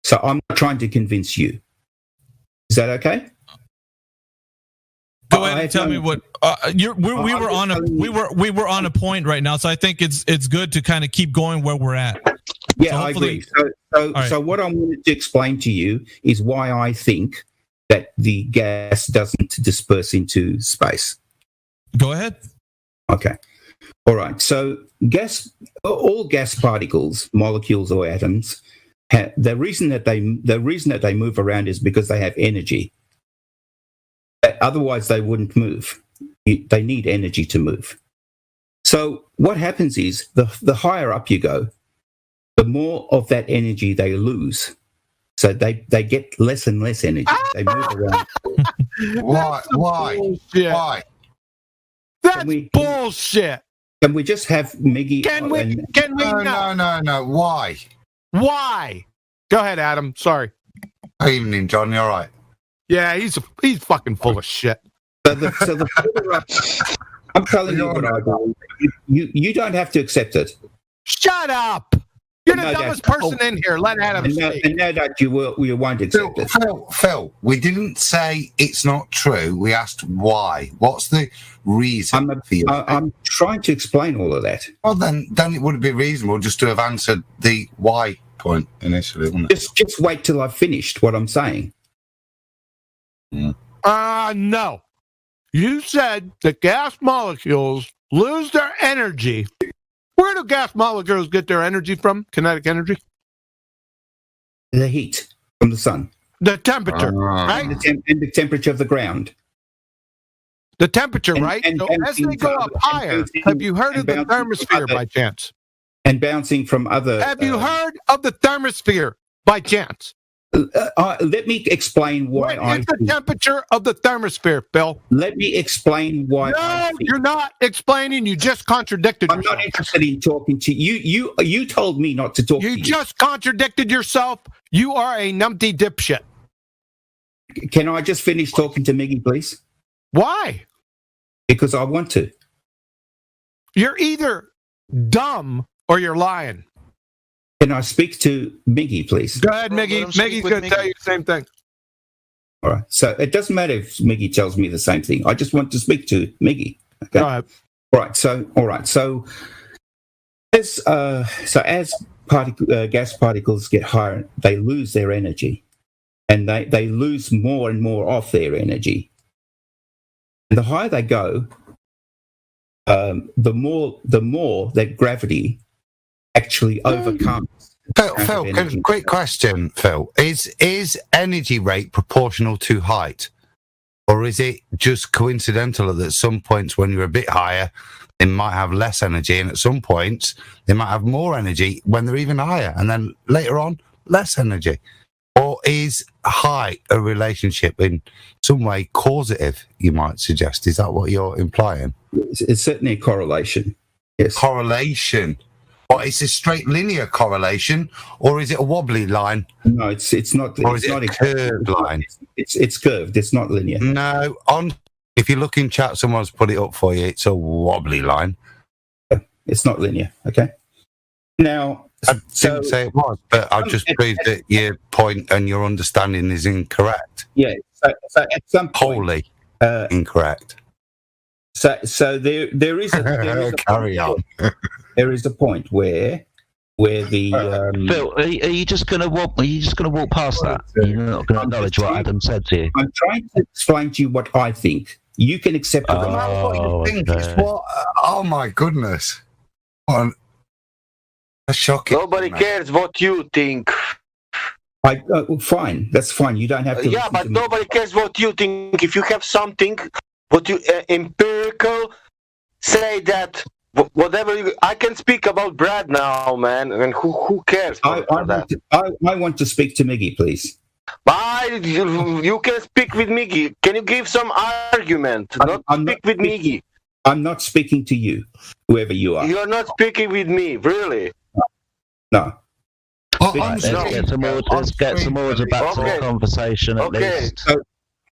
B: So I'm not trying to convince you. Is that okay?
M: Go ahead and tell me what we were on a point right now, so I think it's good to kind of keep going where we're at.
B: Yeah, so I agree. So what I wanted to explain to you is why I think that the gas doesn't disperse into space.
M: Go ahead.
B: Okay. All right. So all gas particles, molecules or atoms, the reason that they move around is because they have energy. Otherwise, they wouldn't move. They need energy to move. So what happens is the higher up you go, the more of that energy they lose. So they get less and less energy. They move around.
S: Why?
A: That's bullshit.
B: Can we just have Miggy?
A: Can we?
S: No. Why?
A: Why? Go ahead, Adam. Sorry.
S: Evening, John. You all right?
A: Yeah, he's fucking full of shit.
B: So the further up, I'm telling you what I believe. You don't have to accept it.
A: Shut up. You're the dumbest person in here. Let Adam speak.
B: And now that you won't accept it.
S: Phil, we didn't say it's not true. We asked why. What's the reason?
B: I'm trying to explain all of that.
S: Well, then it would be reasonable just to have answered the why point initially, wouldn't it?
B: Just wait till I've finished what I'm saying.
A: No. You said that gas molecules lose their energy. Where do gas molecules get their energy from? Kinetic energy?
B: The heat from the sun.
A: The temperature, right?
B: And the temperature of the ground.
A: The temperature, right? So as they go up higher, have you heard of the thermosphere by chance?
B: And bouncing from other...
A: Have you heard of the thermosphere by chance?
B: Let me explain why
A: What is the temperature of the thermosphere, Bill?
B: Let me explain why.
A: No, you're not explaining. You just contradicted yourself.
B: I'm not interested in talking to you. You told me not to talk to you.
A: You just contradicted yourself. You are a numpty dipshit.
B: Can I just finish talking to Miggy, please?
A: Why?
B: Because I want to.
A: You're either dumb or you're lying.
B: Can I speak to Miggy, please?
A: Go ahead, Miggy. Miggy's going to tell you the same thing.
B: All right. So it doesn't matter if Miggy tells me the same thing. I just want to speak to Miggy. Okay.
A: Go ahead.
B: All right. So as gas particles get higher, they lose their energy, and they lose more and more of their energy. And the higher they go, the more that gravity actually overcomes.
S: Phil, quick question, Phil. Is energy rate proportional to height? Or is it just coincidental that at some points when you're a bit higher, they might have less energy, and at some points they might have more energy when they're even higher, and then later on, less energy? Or is height a relationship in some way causative, you might suggest? Is that what you're implying?
B: It's certainly a correlation. Yes.
S: Correlation. Or is it a straight linear correlation, or is it a wobbly line?
B: No, it's not.
S: Or is it a curved line?
B: It's curved. It's not linear.
S: No, if you look in chat, someone's put it up for you. It's a wobbly line.
B: It's not linear. Okay. Now,
S: I didn't say it was, but I've just proved that your point and your understanding is incorrect.
B: Yeah. So at some point,
S: wholly incorrect.
B: So there is a
S: carry on.
B: There is a point where the
C: Phil, are you just gonna walk? Are you just gonna walk past that? You're not gonna acknowledge what Adam said to you.
B: I'm trying to explain to you what I think. You can accept it.
S: What you think is what? Oh my goodness! What a shocking.
T: Nobody cares what you think.
B: Fine, that's fine. You don't have to.
T: Yeah, but nobody cares what you think. If you have something, what you empirical, say that. Whatever I can speak about Brad now, man, and who cares?
B: I want to speak to Miggy, please.
T: You can speak with Miggy. Can you give some argument? Speak with Miggy.
B: I'm not speaking to you, whoever you are.
T: You're not speaking with me, really?
B: No.
C: Let's get some order back to the conversation at least.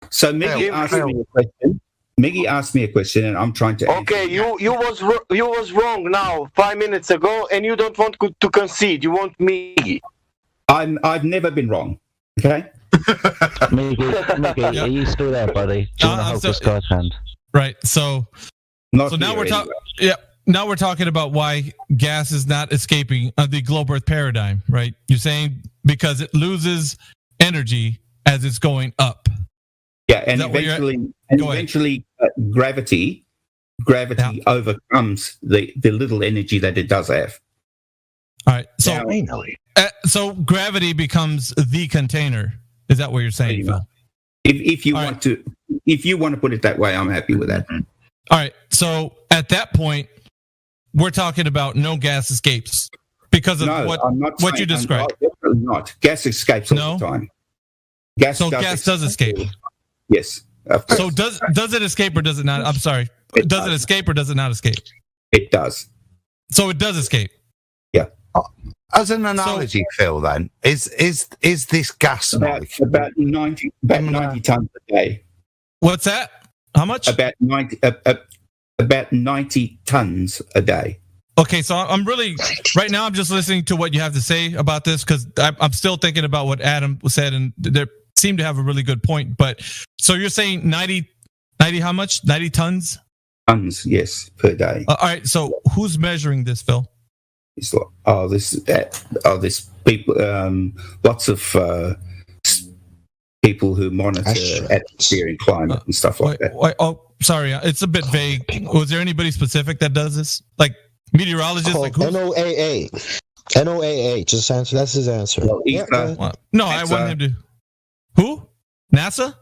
B: So Miggy asked me a question. Miggy asked me a question, and I'm trying to.
T: Okay, you was wrong now 5 minutes ago, and you don't want to concede. You want Miggy.
B: I've never been wrong. Okay.
C: Miggy, are you still there, buddy? Do you want to hold this guy's hand?
M: Right. So now we're talking. Yeah. Now we're talking about why gas is not escaping the globe Earth paradigm, right? You're saying because it loses energy as it's going up.
B: Yeah, and eventually gravity overcomes the little energy that it does have.
M: All right, so gravity becomes the container. Is that what you're saying, Phil?
B: If you want to put it that way, I'm happy with that.
M: All right, so at that point, we're talking about no gas escapes because of what you described.
B: Definitely not. Gas escapes all the time. Gas
M: does escape.
B: Yes. Of course.
M: So does it escape or does it not? I'm sorry. Does it escape or does it not escape?
B: It does.
M: So it does escape.
B: Yeah.
S: As an analogy, Phil, then is this gas molecule
B: about 90 tons a day?
M: What's that? How much?
B: About 90 tons a day.
M: Okay, so I'm really right now. I'm just listening to what you have to say about this because I'm still thinking about what Adam said, and they seem to have a really good point. But so you're saying 90 how much? 90 tons?
B: Tons, yes, per day.
M: All right. So who's measuring this, Phil?
B: It's like this people. Lots of people who monitor atmosphere and climate and stuff like that.
M: Oh, sorry, it's a bit vague. Was there anybody specific that does this? Like meteorologists? Like
F: NOAA. NOAA. Just answer. That's his answer.
B: No,
M: I want him to. Who? NASA?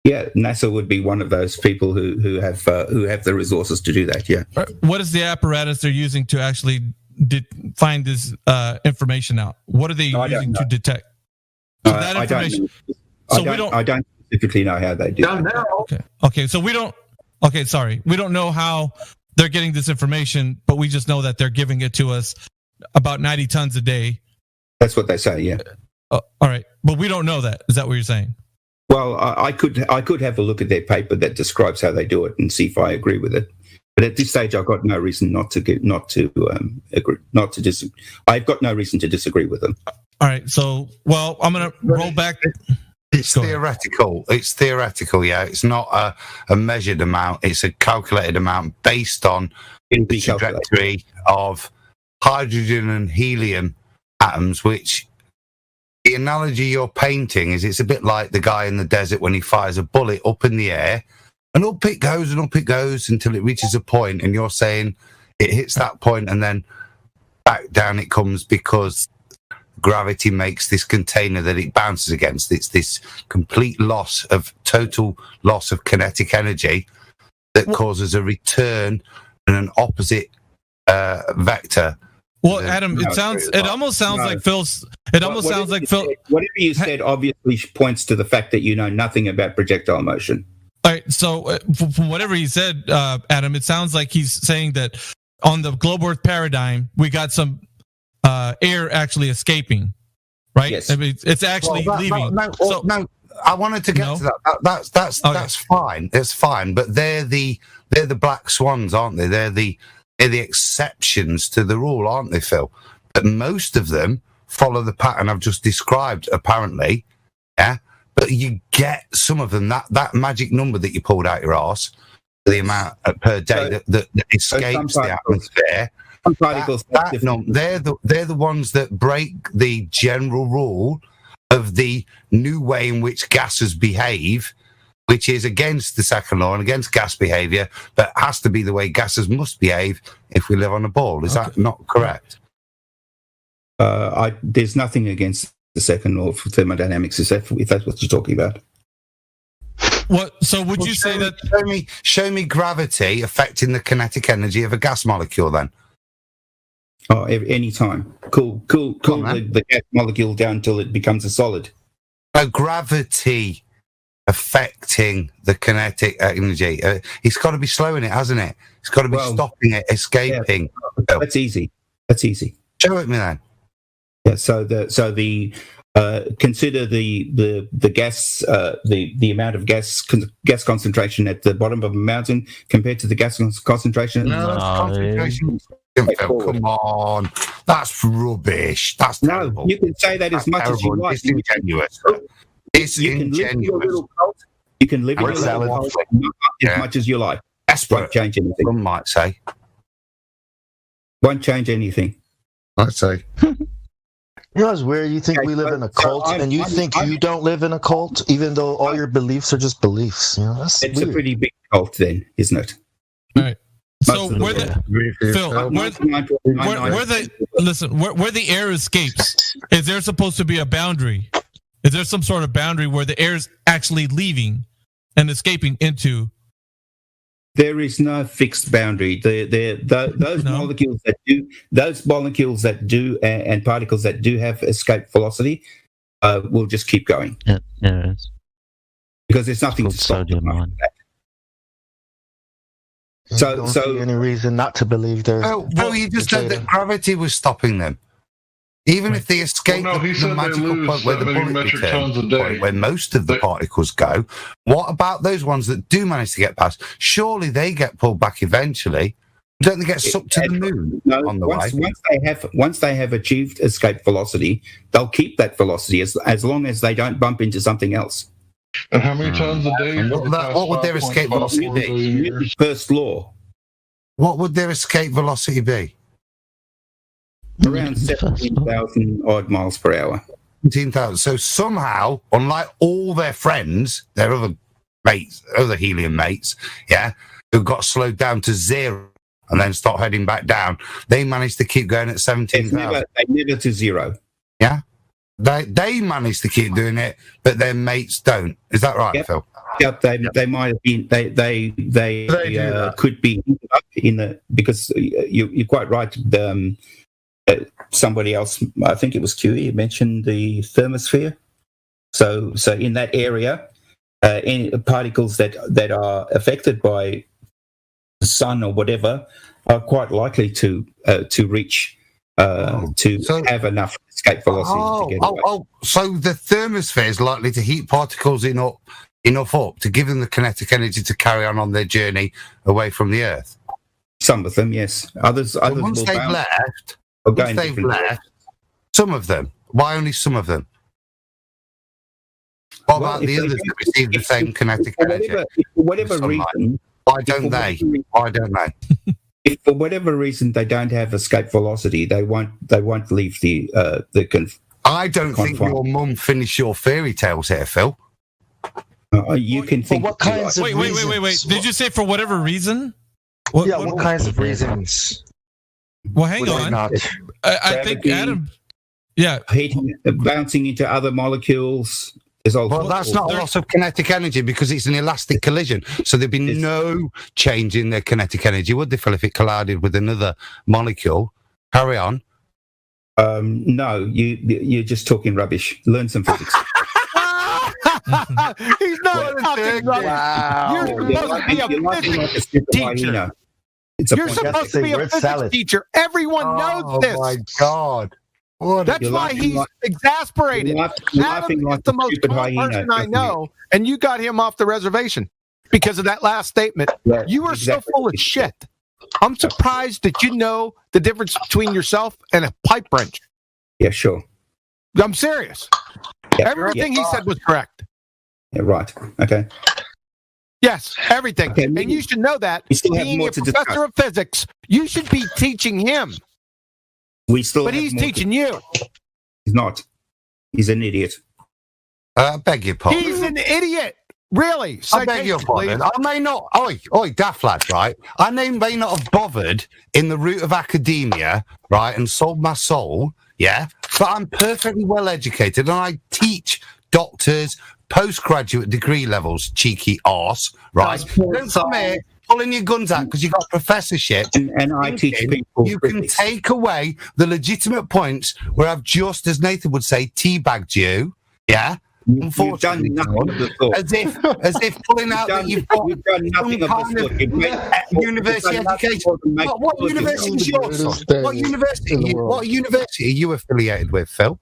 B: Yeah, NASA would be one of those people who have the resources to do that. Yeah.
M: What is the apparatus they're using to actually find this information out? What are they using to detect? So that information.
B: I don't specifically know how they do that.
M: Okay. So we don't. Okay, sorry. We don't know how they're getting this information, but we just know that they're giving it to us about 90 tons a day.
B: That's what they say. Yeah.
M: All right, but we don't know that. Is that what you're saying?
B: Well, I could have a look at their paper that describes how they do it and see if I agree with it. But at this stage, I've got no reason not to disagree. I've got no reason to disagree with them.
M: All right. So, well, I'm going to roll back.
S: It's theoretical. It's theoretical. Yeah, it's not a measured amount. It's a calculated amount based on the trajectory of hydrogen and helium atoms, which. The analogy you're painting is it's a bit like the guy in the desert when he fires a bullet up in the air and up it goes until it reaches a point, and you're saying it hits that point and then back down it comes because gravity makes this container that it bounces against. It's this complete total loss of kinetic energy that causes a return and an opposite vector.
M: Well, Adam, it almost sounds like Phil's. It almost sounds like Phil.
B: Whatever you said obviously points to the fact that you know nothing about projectile motion.
M: All right, so from whatever he said, Adam, it sounds like he's saying that on the globe Earth paradigm, we got some air actually escaping, right?
B: Yes.
M: I mean, it's actually leaving.
S: No, I wanted to get to that. That's fine. It's fine, but they're the black swans, aren't they? They're the exceptions to the rule, aren't they, Phil? But most of them follow the pattern I've just described, apparently. Yeah. But you get some of them, that magic number that you pulled out your arse, the amount per day that escapes the atmosphere. They're the ones that break the general rule of the new way in which gases behave, which is against the second law and against gas behavior, but has to be the way gases must behave if we live on a ball. Is that not correct?
B: There's nothing against the second law of thermodynamics, if that's what you're talking about.
M: What? So would you say that?
S: Show me gravity affecting the kinetic energy of a gas molecule, then.
B: Oh, any time. Cool the gas molecule down until it becomes a solid.
S: gravity affecting the kinetic energy. It's got to be slowing it, hasn't it? It's got to be stopping it, escaping.
B: Yeah, that's easy. That's easy.
S: Show it me then.
B: Yeah. So the consider the gas the amount of gas concentration at the bottom of a mountain compared to the gas concentration.
S: Concentration. Come on, that's rubbish. That's terrible.
B: You can say that as much as you like.
S: It's ingenuous. It's ingenuous.
B: You can live in your little cult as much as you like. Won't change anything.
S: Some might say.
B: Won't change anything.
S: I'd say.
F: You know, it's weird. You think we live in a cult, and you think you don't live in a cult, even though all your beliefs are just beliefs. You know, that's
B: it's
F: weird.
B: a pretty big cult, then, isn't it?
M: All right. So where the air escapes, is there supposed to be a boundary? Is there some sort of boundary where the air is actually leaving and escaping into?
B: There is no fixed boundary. Those molecules that do, and particles that do have escape velocity, will just keep going.
C: Yeah, it is.
B: Because there's nothing to stop them after that.
F: So, don't see any reason not to believe there's.
S: Well, you just said that gravity was stopping them. Even if they escape the magical point where the bullet returns, point where most of the particles go, what about those ones that do manage to get past? Surely they get pulled back eventually. Don't they get sucked to the moon on the way?
B: Once they have achieved escape velocity, they'll keep that velocity as long as they don't bump into something else.
Q: And how many times a day?
S: What would their escape velocity be?
B: First law.
S: What would their escape velocity be?
B: Around 17,000 odd miles per hour.
S: 17,000. So somehow, unlike all their friends, their other mates, other helium mates, who got slowed down to 0 and then start heading back down, they managed to keep going at 17,000.
B: They never to 0.
S: Yeah. They managed to keep doing it, but their mates don't. Is that right, Phil?
B: Yep, they might have been. They could be in the, because you're quite right. Somebody else, I think it was QE, mentioned the thermosphere. So in that area, any particles that are affected by the sun or whatever are quite likely to reach have enough escape velocity to get away.
S: So the thermosphere is likely to heat particles enough up to give them the kinetic energy to carry on their journey away from the Earth.
B: Some of them, yes. Others
S: once they've left, some of them. Why only some of them? What about the others that receive the same kinetic energy?
B: For whatever reason,
S: why don't they?
B: If for whatever reason they don't have escape velocity, they won't leave the
S: I don't think your mum finished your fairy tales here, Phil.
B: You can think.
F: What kinds of reasons?
M: Wait. Did you say for whatever reason?
F: What kinds of reasons?
M: Well, hang on. I think Adam. Yeah,
B: heating, bouncing into other molecules.
S: Well, that's not a loss of kinetic energy because it's an elastic collision. So there'd be no change in their kinetic energy, would there, Phil, if it collided with another molecule? Carry on.
B: No, you're just talking rubbish. Learn some physics.
A: He's not talking rubbish. Wow. You're supposed to be a physics teacher. You're supposed to be a physics teacher. Everyone knows this.
S: Oh, my God.
A: That's why he's exasperated. Adam is the most calm person I know, and you got him off the reservation because of that last statement.
B: Yeah,
A: you are so full of shit. I'm surprised that you know the difference between yourself and a pipe wrench.
B: Yeah, sure.
A: I'm serious. Yeah, everything he said was correct.
B: Yeah, right. Okay.
A: Yes, everything. Okay, and you should know that. Being a professor of physics, you should be teaching him. But he's teaching you.
B: He's not. He's an idiot.
S: I beg your pardon.
A: He's an idiot. Really.
S: I beg your pardon. I may not. Oi, daft lad, right? I may not have bothered in the route of academia, right, and sold my soul, yeah? But I'm perfectly well educated and I teach doctors postgraduate degree levels, cheeky arse, right? Don't come here pulling your guns out because you got a professorship.
B: And I teach people.
S: You can take away the legitimate points where I've just, as Nathan would say, teabagged you, yeah? unfortunately,
B: you've done nothing of the sort.
S: as if pulling out that you've got
B: You've done nothing of the sort.
S: university education. What university is yours? What university are you affiliated with, Phil?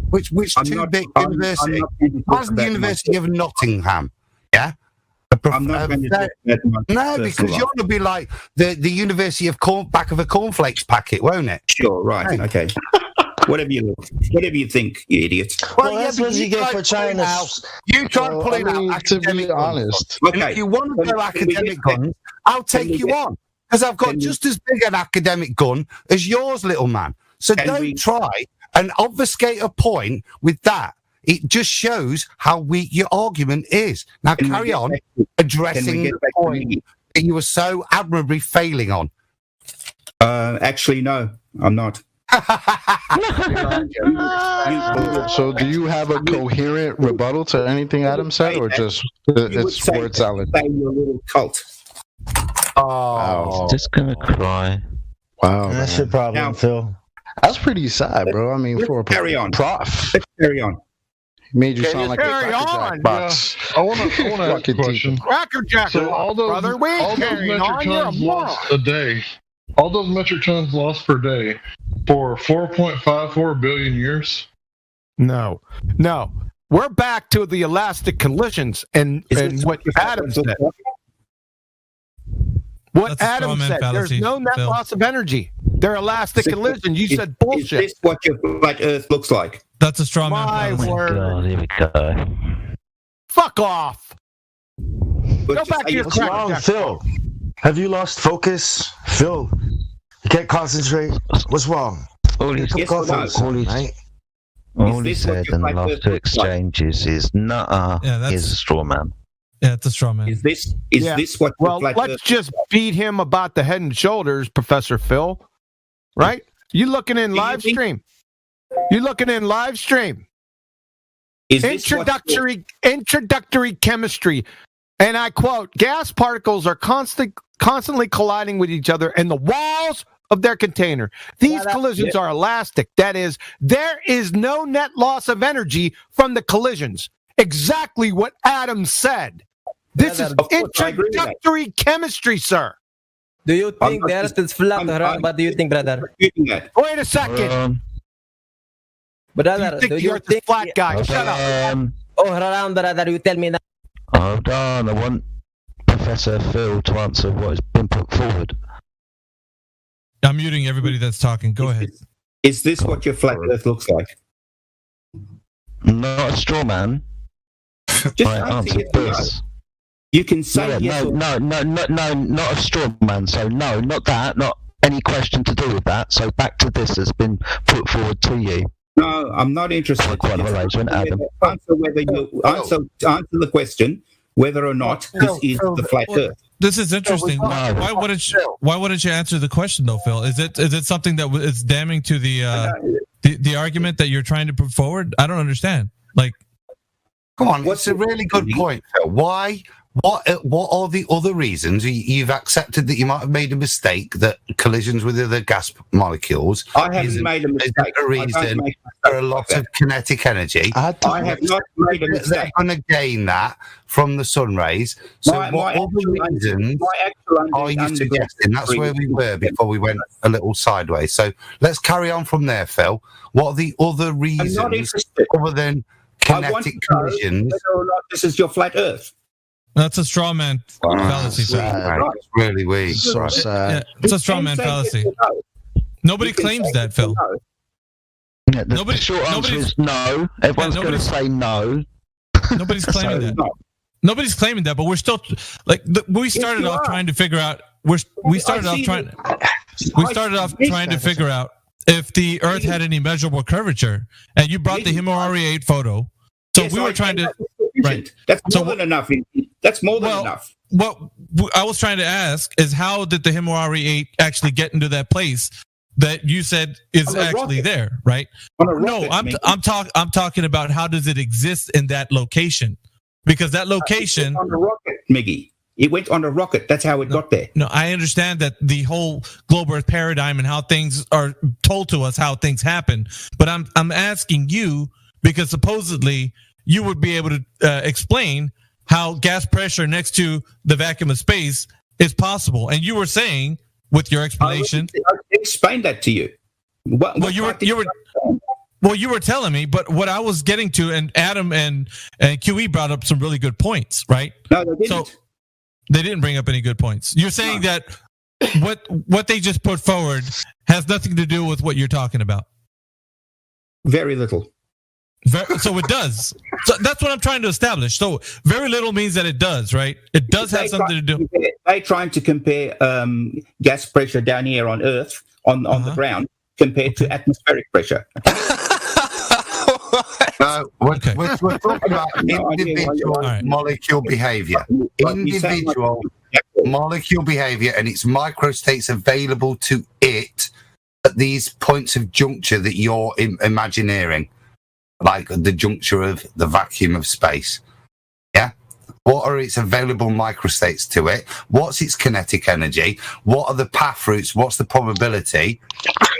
S: Which two big university? What's the University of Nottingham? Yeah.
B: I'm not going to
S: no, because you're going to be like the University of back of a cornflakes packet, won't it?
B: Sure, right, okay. Whatever you think, you idiot.
I: Well, that's what you get for China.
S: You try and pull it out.
F: To be honest,
S: okay. If you want to go academic guns, I'll take you on because I've got just as big an academic gun as yours, little man. So don't try and obfuscate a point with that. It just shows how weak your argument is. Now carry on addressing the point that you were so admirably failing on.
B: Actually, no, I'm not.
F: So do you have a coherent rebuttal to anything Adam said, or just it's word salad?
B: You're a little cult.
C: Oh, just gonna cry.
F: Wow,
I: that's your problem, Phil.
F: That's pretty sad, bro. I mean, for a
B: carry on.
F: Prof.
B: Let's carry on.
F: Made you sound like a
A: carry on.
F: box.
Q: I want to ask a question.
A: Cracker Jack,
Q: So all those metric tons lost a day, all those metric tons lost per day for 4.54 billion years?
A: No. We're back to the elastic collisions and what Adam said. What Adam said, there's no net loss of energy. They're elastic collisions. You said bullshit.
B: Is this what your flat Earth looks like?
M: That's a straw man
A: fallacy.
C: Oh, God, here we go.
A: Fuck off. Go back to your
I: What's wrong, Phil? Have you lost focus? Phil, you can't concentrate. What's wrong?
C: All he said in the last two exchanges is, nah, he's a straw man.
M: Yeah, it's a straw man.
B: Is this what?
A: Well, let's just beat him about the head and shoulders, Professor Phil. Right? You looking in live stream? You looking in live stream? Introductory chemistry, and I quote: "Gas particles are constantly colliding with each other and the walls of their container. These collisions are elastic. That is, there is no net loss of energy from the collisions." Exactly what Adam said. This is introductory chemistry, sir.
U: Do you think the Earth is flat or round? What do you think, brother?
A: Wait a second.
U: Brother,
A: do you think the Earth is flat, guy? Shut up.
U: Around, brother, you tell me now.
C: Hold on, I want Professor Phil to answer what has been put forward.
M: I'm muting everybody that's talking. Go ahead.
B: Is this what your flat Earth looks like?
C: Not a straw man.
B: Just
C: I answered this.
B: You can say
C: no, not a straw man. So no, not that. Not any question to do with that. So back to this that's been put forward to you.
B: No, I'm not interested.
C: Adam.
B: Answer the question whether or not this is the flat Earth.
M: This is interesting. Why wouldn't you answer the question though, Phil? Is it something that is damning to the argument that you're trying to put forward? I don't understand. Like,
S: come on, what's a really good point, Phil? Why? What are the other reasons you've accepted that you might have made a mistake, that collisions with other gas molecules?
B: I haven't made a mistake.
S: A reason there are a lot of kinetic energy.
B: I have not made a mistake.
S: They're going to gain that from the sun rays. So what other reasons are you suggesting? That's where we were before we went a little sideways. So let's carry on from there, Phil. What are the other reasons other than kinetic collisions?
B: Whether or not this is your flat Earth.
M: That's a straw man fallacy.
S: It's really weak.
F: So sad.
M: Yeah, it's a straw man fallacy. Nobody claims that, Phil.
C: Yeah, the short answer is no. Everyone's going to say no.
M: Nobody's claiming that. Nobody's claiming that, but we're still we started off trying to figure out. We started off trying to figure out if the Earth had any measurable curvature, and you brought the Himawari 8 photo. So we were trying to. Right.
B: That's more than enough. That's more than enough.
M: What I was trying to ask is, how did the Himawari 8 actually get into that place that you said is actually there, right? No, I'm talking about how does it exist in that location? Because that location
B: on a rocket, Miggy. It went on a rocket. That's how it got there.
M: No, I understand that the whole globe Earth paradigm and how things are told to us, how things happen. But I'm asking you, because supposedly you would be able to explain how gas pressure next to the vacuum of space is possible. And you were saying, with your explanation,
B: I explained that to you.
M: You were telling me, but what I was getting to, and Adam and QE brought up some really good points, right?
B: No, they didn't.
M: So they didn't bring up any good points. You're saying that what they just put forward has nothing to do with what you're talking about.
B: Very little.
M: So it does. So that's what I'm trying to establish. So very little means that it does, right? It does have something to do.
B: They're trying to compare gas pressure down here on Earth, on the ground, compared to atmospheric pressure.
S: We're talking about individual molecule behavior. Individual molecule behavior and its microstates available to it at these points of juncture that you're imagineering, like the juncture of the vacuum of space. Yeah? What are its available microstates to it? What's its kinetic energy? What are the path routes? What's the probability?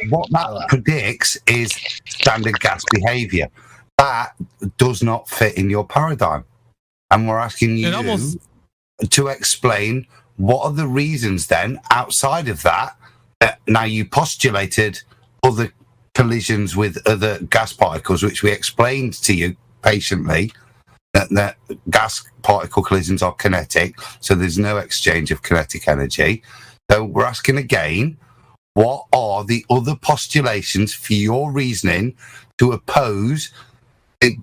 S: What that predicts is standard gas behavior. That does not fit in your paradigm. And we're asking you to explain what are the reasons then outside of that. Now, you postulated other collisions with other gas particles, which we explained to you patiently, that gas particle collisions are kinetic, so there's no exchange of kinetic energy. So we're asking again, what are the other postulations for your reasoning to oppose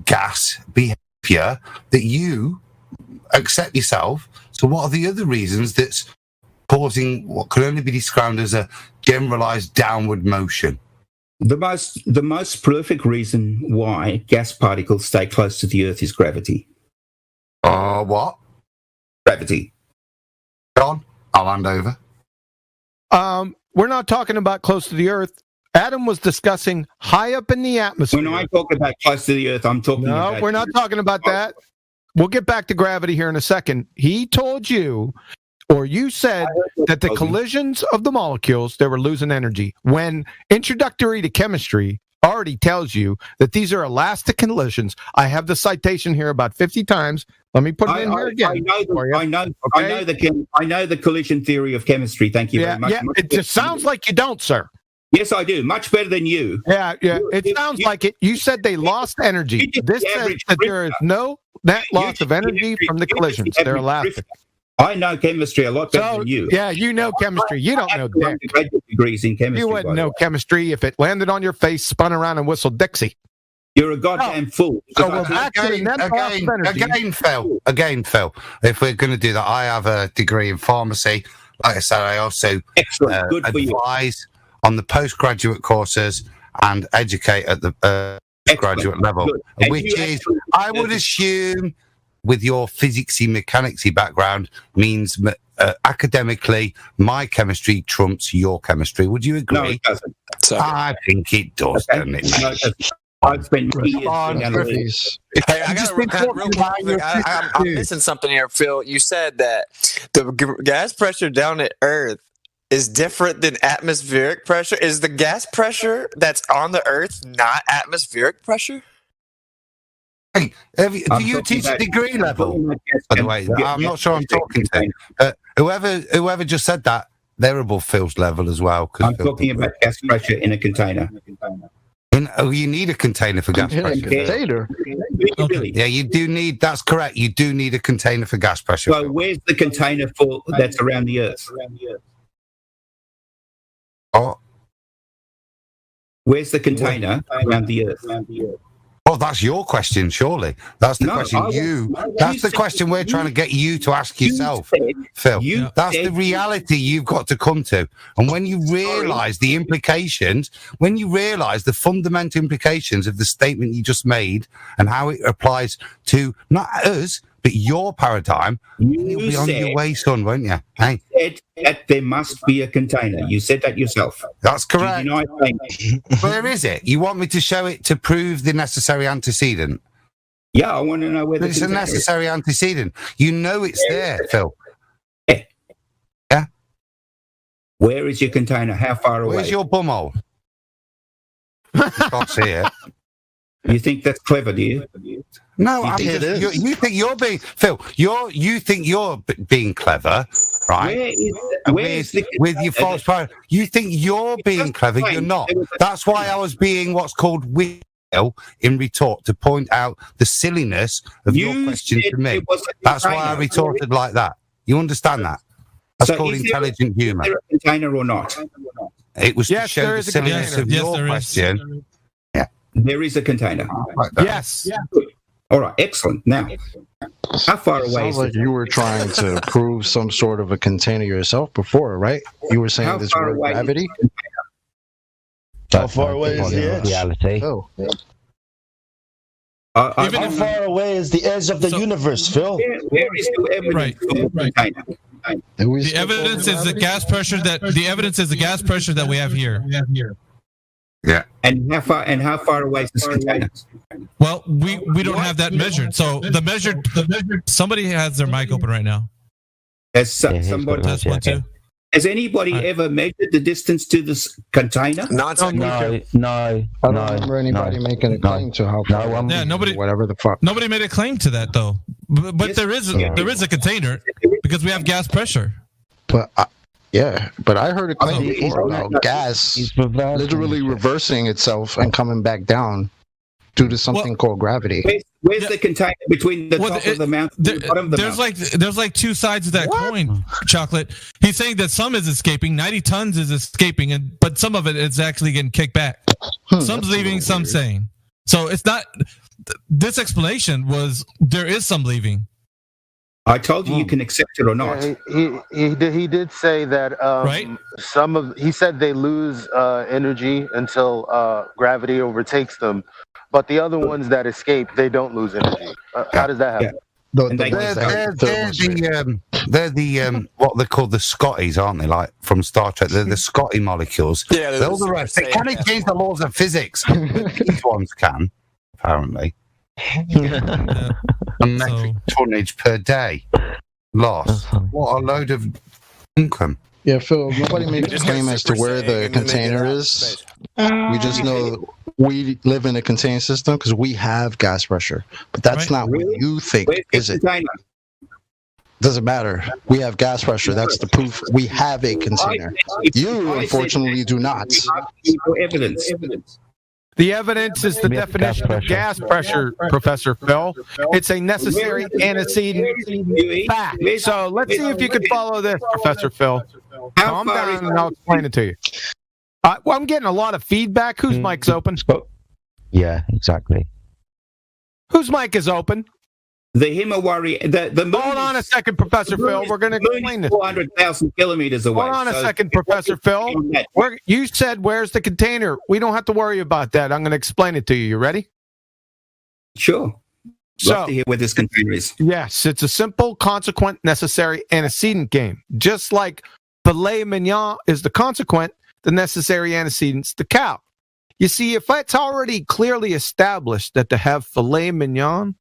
S: gas behavior that you accept yourself? So what are the other reasons that's causing what could only be described as a generalized downward motion?
B: The most prolific reason why gas particles stay close to the Earth is gravity.
S: What?
B: Gravity.
S: John, I'll hand over.
A: We're not talking about close to the Earth. Adam was discussing high up in the atmosphere.
B: When I talk about close to the Earth, I'm talking about...
A: No, we're not talking about that. We'll get back to gravity here in a second. He told you, or you said, that the collisions of the molecules, they were losing energy. When Introductory to Chemistry already tells you that these are elastic collisions. I have the citation here about 50 times. Let me put it in here again.
B: I know the collision theory of chemistry. Thank you very much.
A: Yeah, it just sounds like you don't, sir.
B: Yes, I do. Much better than you.
A: Yeah. It sounds like it. You said they lost energy. This says that there is no net loss of energy from the collisions. They're elastic.
B: I know chemistry a lot better than you.
A: Yeah, you know chemistry. You don't know
B: graduate degrees in chemistry.
A: You wouldn't know chemistry if it landed on your face, spun around, and whistled Dixie.
B: You're a goddamn fool.
A: So we're back to the net loss of energy.
S: Again, Phil, if we're going to do that, I have a degree in pharmacy. Like I said, I also advise on the postgraduate courses and educate at the graduate level, which is, I would assume, with your physicsy, mechanicsy background, means academically, my chemistry trumps your chemistry. Would you agree?
B: No, it doesn't.
S: I think it does, doesn't it?
B: No, I've spent years.
E: Hey, I got real quick. I'm missing something here, Phil. You said that the gas pressure down at Earth is different than atmospheric pressure. Is the gas pressure that's on the Earth not atmospheric pressure?
S: Hey, do you teach a degree level? By the way, I'm not sure I'm talking to. Whoever just said that, they're above Phil's level as well.
B: I'm talking about gas pressure in a container.
S: You need a container for gas pressure.
F: Container?
B: Really?
S: Yeah, you do need. That's correct. You do need a container for gas pressure.
B: Well, where's the container for that's around the Earth?
S: Oh.
B: Where's the container around the Earth?
S: Well, that's your question, surely. That's the question That's the question we're trying to get you to ask yourself, Phil. That's the reality you've got to come to. And when you realise the implications, when you realise the fundamental implications of the statement you just made and how it applies to not us, but your paradigm, you'll be on your way, son, won't you? Hey.
B: You said that there must be a container. You said that yourself.
S: That's correct.
B: You know,
S: where is it? You want me to show it to prove the necessary antecedent?
B: Yeah, I want to know where
S: it's a necessary antecedent. You know it's there, Phil. Yeah.
B: Where is your container? How far away?
S: Where's your bumhole? I can't see it.
B: You think that's clever, do you?
S: No, I mean, you think you're being Phil. You think you're being clever, right? With your false prior. You think you're being clever. You're not. That's why I was being what's called wheel in retort to point out the silliness of your question to me. That's why I retorted like that. You understand that? That's called intelligent humour.
B: Is there a container or not?
S: It was to show the silliness of your question. Yeah,
B: there is a container.
A: Yes.
B: Yeah. All right, excellent. Now, how far away?
F: Sounds like you were trying to prove some sort of a container yourself before, right? You were saying this word gravity.
I: How far away is the edge?
C: Reality.
F: Oh.
I: How far away is the edge of the universe, Phil?
B: Where is the evidence for the container?
M: The evidence is the gas pressure that we have here.
S: Yeah.
B: And how far away is this container?
M: Well, we don't have that measured. So the measured somebody has their mic open right now.
B: Has anybody ever measured the distance to this container?
C: No.
F: I don't remember anybody making a claim to how far. Whatever the fuck.
M: Nobody made a claim to that though. But there is a container because we have gas pressure.
F: But but I heard a claim before about gas literally reversing itself and coming back down due to something called gravity.
B: Where's the container between the top of the mountain and the bottom of the mountain?
M: There's like two sides of that coin, Chocolate. He's saying that some is escaping, 90 tons is escaping, but some of it is actually getting kicked back. Some's leaving, some staying. So it's not. This explanation was there is some leaving.
B: I told you you can accept it or not.
T: Yeah, he did say that he said they lose energy until gravity overtakes them, but the other ones that escape, they don't lose energy. How does that happen?
S: They're the what they call the Scotties, aren't they? Like from Star Trek, they're the Scotty molecules. Yeah, they're all the rest. They can't change the laws of physics. These ones can, apparently. A metric tonnage per day loss. What a load of income.
F: Yeah, Phil, nobody made a claim as to where the container is. We just know we live in a contained system because we have gas pressure. But that's not what you think, is it? Doesn't matter. We have gas pressure. That's the proof we have a container. You, unfortunately, do not.
B: Evidence.
A: The evidence is the definition of gas pressure, Professor Phil. It's a necessary antecedent fact. So let's see if you can follow this, Professor Phil. Calm down and I'll explain it to you. Well, I'm getting a lot of feedback. Whose mic's open?
C: Yeah, exactly.
A: Whose mic is open?
B: The Himawari. The moon
A: Hold on a second, Professor Phil. We're going to explain this.
B: 400,000 kilometers away.
A: Hold on a second, Professor Phil. You said, where's the container? We don't have to worry about that. I'm going to explain it to you. You ready?
B: Sure. Love to hear where this container is.
A: Yes, it's a simple, consequent, necessary antecedent game. Just like filet mignon is the consequent, the necessary antecedent's the cow. You see, if it's already clearly established that to have filet mignon,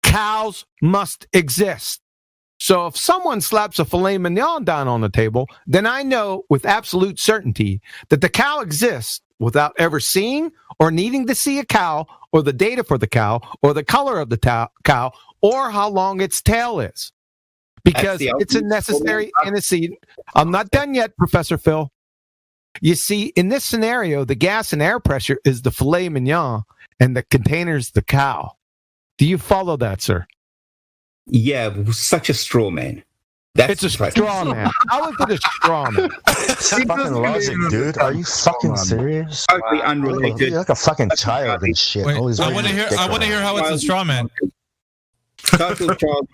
A: cows must exist. So if someone slaps a filet mignon down on the table, then I know with absolute certainty that the cow exists without ever seeing or needing to see a cow or the data for the cow or the color of the cow or how long its tail is. Because it's a necessary antecedent. I'm not done yet, Professor Phil. You see, in this scenario, the gas and air pressure is the filet mignon and the container's the cow. Do you follow that, sir?
B: Yeah, such a straw man.
A: It's a straw man. How is it a straw man?
I: Fucking logic, dude. Are you fucking serious?
B: Totally unrelated.
I: You're like a fucking child and shit.
M: Wait, I want to hear how it's a straw man.
B: Total child.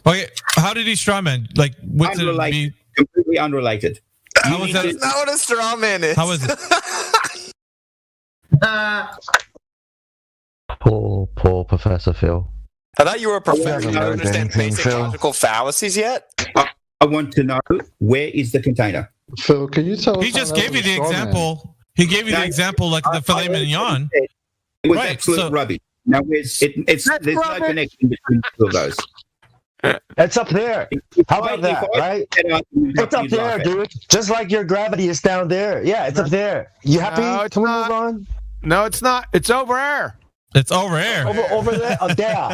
M: Okay, how did he straw man? Like, what's it?
B: Completely unrelated.
E: How is that? That's not what a straw man is.
M: How is it?
C: Poor Professor Phil.
E: I thought you were a professor. You don't understand basic logical fallacies yet?
B: I want to know, where is the container?
F: Phil, can you tell us?
M: He just gave you the example. He gave you the example like the filet mignon.
B: It was absolute rubbish. Now, there's no connection between the two of those.
I: It's up there. How about that, right? It's up there, dude. Just like your gravity is down there. Yeah, it's up there. You happy? Can we move on?
A: No, it's not. It's over air.
M: It's over air.
I: Over there,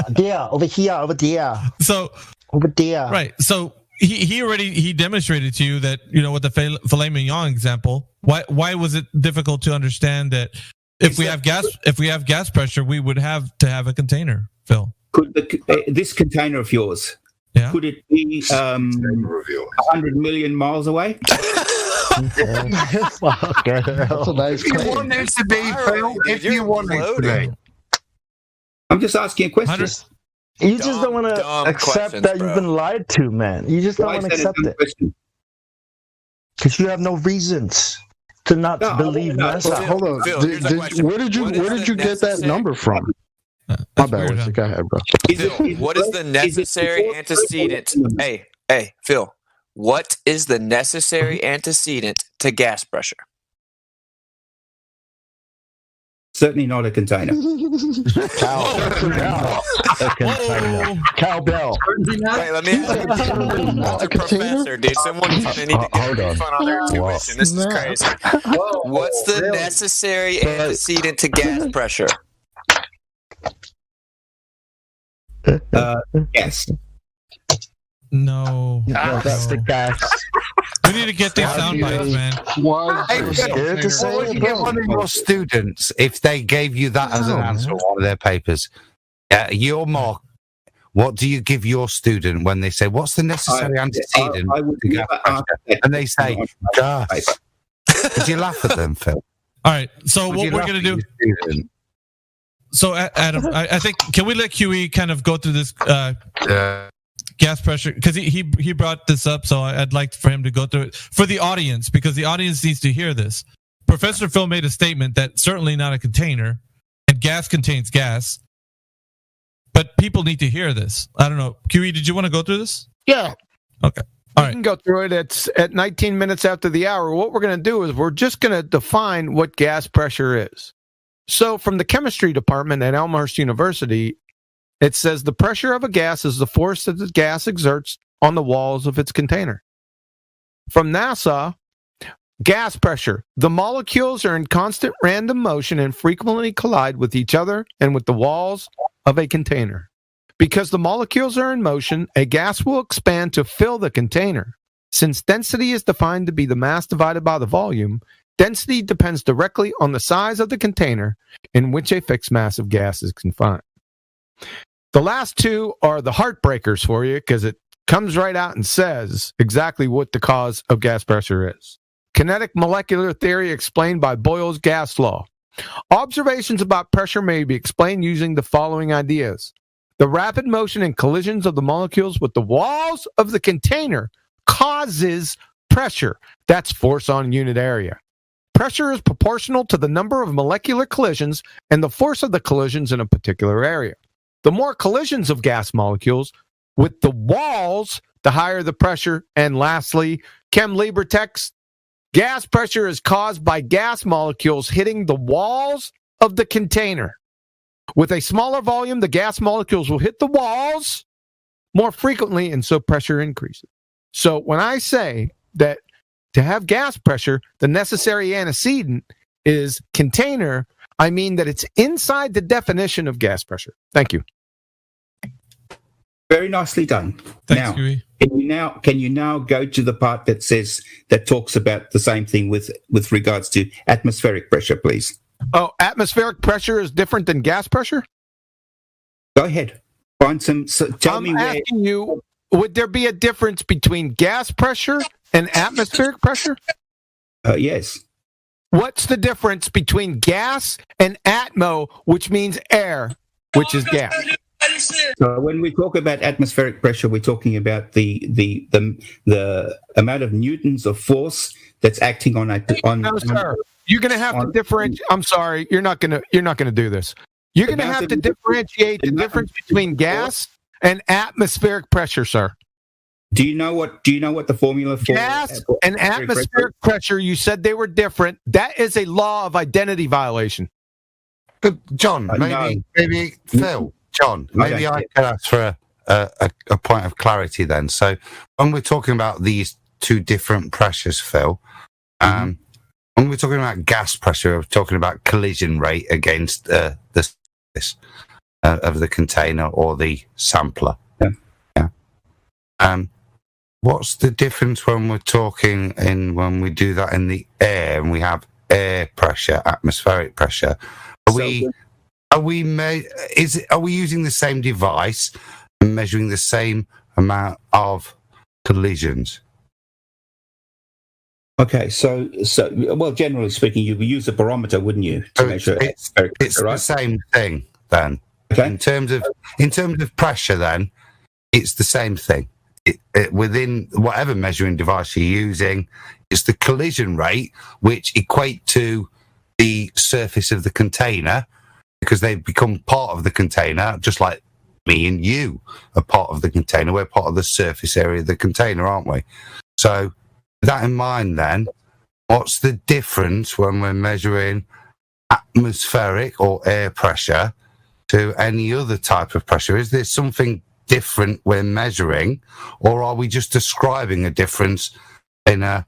I: there, over here, over there.
M: So
I: over there.
M: Right. So he demonstrated to you that, with the filet mignon example, why was it difficult to understand that if we have gas pressure, we would have to have a container, Phil?
B: Could this container of yours, could it be 100 million miles away?
T: That's a nice
S: If you want it to be, Phil, if you want it to be.
B: I'm just asking a question.
I: You just don't want to accept that you've been lied to, man. You just don't want to accept it. Because you have no reasons to not believe NASA.
F: Hold on. Where did you get that number from? My bad. Go ahead, bro.
E: What is the necessary antecedent? Hey, Phil. What is the necessary antecedent to gas pressure?
B: Certainly not a container.
I: Cowbell.
E: Wait, let me ask you. It's a professor, dude. Someone's going to need to get fun on their tuition. This is crazy. What's the necessary antecedent to gas pressure?
B: Yes.
M: No.
I: That's the gas.
M: We need to get these sound bites, man.
S: What would you get one of your students if they gave you that as an answer on one of their papers? Your mark. What do you give your student when they say, "What's the necessary antecedent to gas pressure?" And they say, "Gas." Would you laugh at them, Phil?
M: All right. So what we're gonna do? So Adam, I think can we let QE kind of go through this? Gas pressure, because he brought this up, so I'd like for him to go through it for the audience, because the audience needs to hear this. Professor Phil made a statement that certainly not a container, and gas contains gas, but people need to hear this. I don't know. QE, did you want to go through this?
A: Yeah.
M: Okay. All right.
A: We can go through it. It's at 19 minutes after the hour. What we're going to do is we're just going to define what gas pressure is. So from the chemistry department at Elmhurst University, it says the pressure of a gas is the force that the gas exerts on the walls of its container. From NASA, gas pressure. The molecules are in constant random motion and frequently collide with each other and with the walls of a container. Because the molecules are in motion, a gas will expand to fill the container. Since density is defined to be the mass divided by the volume, density depends directly on the size of the container in which a fixed mass of gas is confined. The last two are the heartbreakers for you, because it comes right out and says exactly what the cause of gas pressure is. Kinetic molecular theory explained by Boyle's gas law. Observations about pressure may be explained using the following ideas. The rapid motion and collisions of the molecules with the walls of the container causes pressure. That's force on unit area. Pressure is proportional to the number of molecular collisions and the force of the collisions in a particular area. The more collisions of gas molecules with the walls, the higher the pressure. And lastly, Chem Libre text, gas pressure is caused by gas molecules hitting the walls of the container. With a smaller volume, the gas molecules will hit the walls more frequently, and so pressure increases. So when I say that to have gas pressure, the necessary antecedent is container, I mean that it's inside the definition of gas pressure. Thank you.
B: Very nicely done.
M: Thanks,
B: can you now go to the part that talks about the same thing with regards to atmospheric pressure, please?
A: Oh, atmospheric pressure is different than gas pressure?
B: Go ahead. Find some. Tell me where.
A: I'm asking you, would there be a difference between gas pressure and atmospheric pressure?
B: Yes.
A: What's the difference between gas and atmo, which means air, which is gas?
B: So when we talk about atmospheric pressure, we're talking about the amount of newtons of force that's acting on.
A: No, sir. You're going to have to differentiate. I'm sorry, you're not going to do this. You're going to have to differentiate the difference between gas and atmospheric pressure, sir.
B: Do you know what the formula for
A: gas and atmospheric pressure? You said they were different. That is a law of identity violation.
S: John, maybe Phil. John, maybe I could ask for a point of clarity then. So when we're talking about these two different pressures, Phil, when we're talking about gas pressure, we're talking about collision rate against the surface of the container or the sampler. Yeah. What's the difference when we're talking when we do that in the air and we have air pressure, atmospheric pressure? Are we using the same device and measuring the same amount of collisions?
B: Okay, so well, generally speaking, you would use a barometer, wouldn't you, to measure?
S: It's the same thing then. Okay. In terms of pressure, then it's the same thing. Within whatever measuring device you're using, it's the collision rate which equate to the surface of the container, because they've become part of the container, just like me and you are part of the container. We're part of the surface area of the container, aren't we? So with that in mind, then, what's the difference when we're measuring atmospheric or air pressure to any other type of pressure? Is there something different we're measuring, or are we just describing a difference in a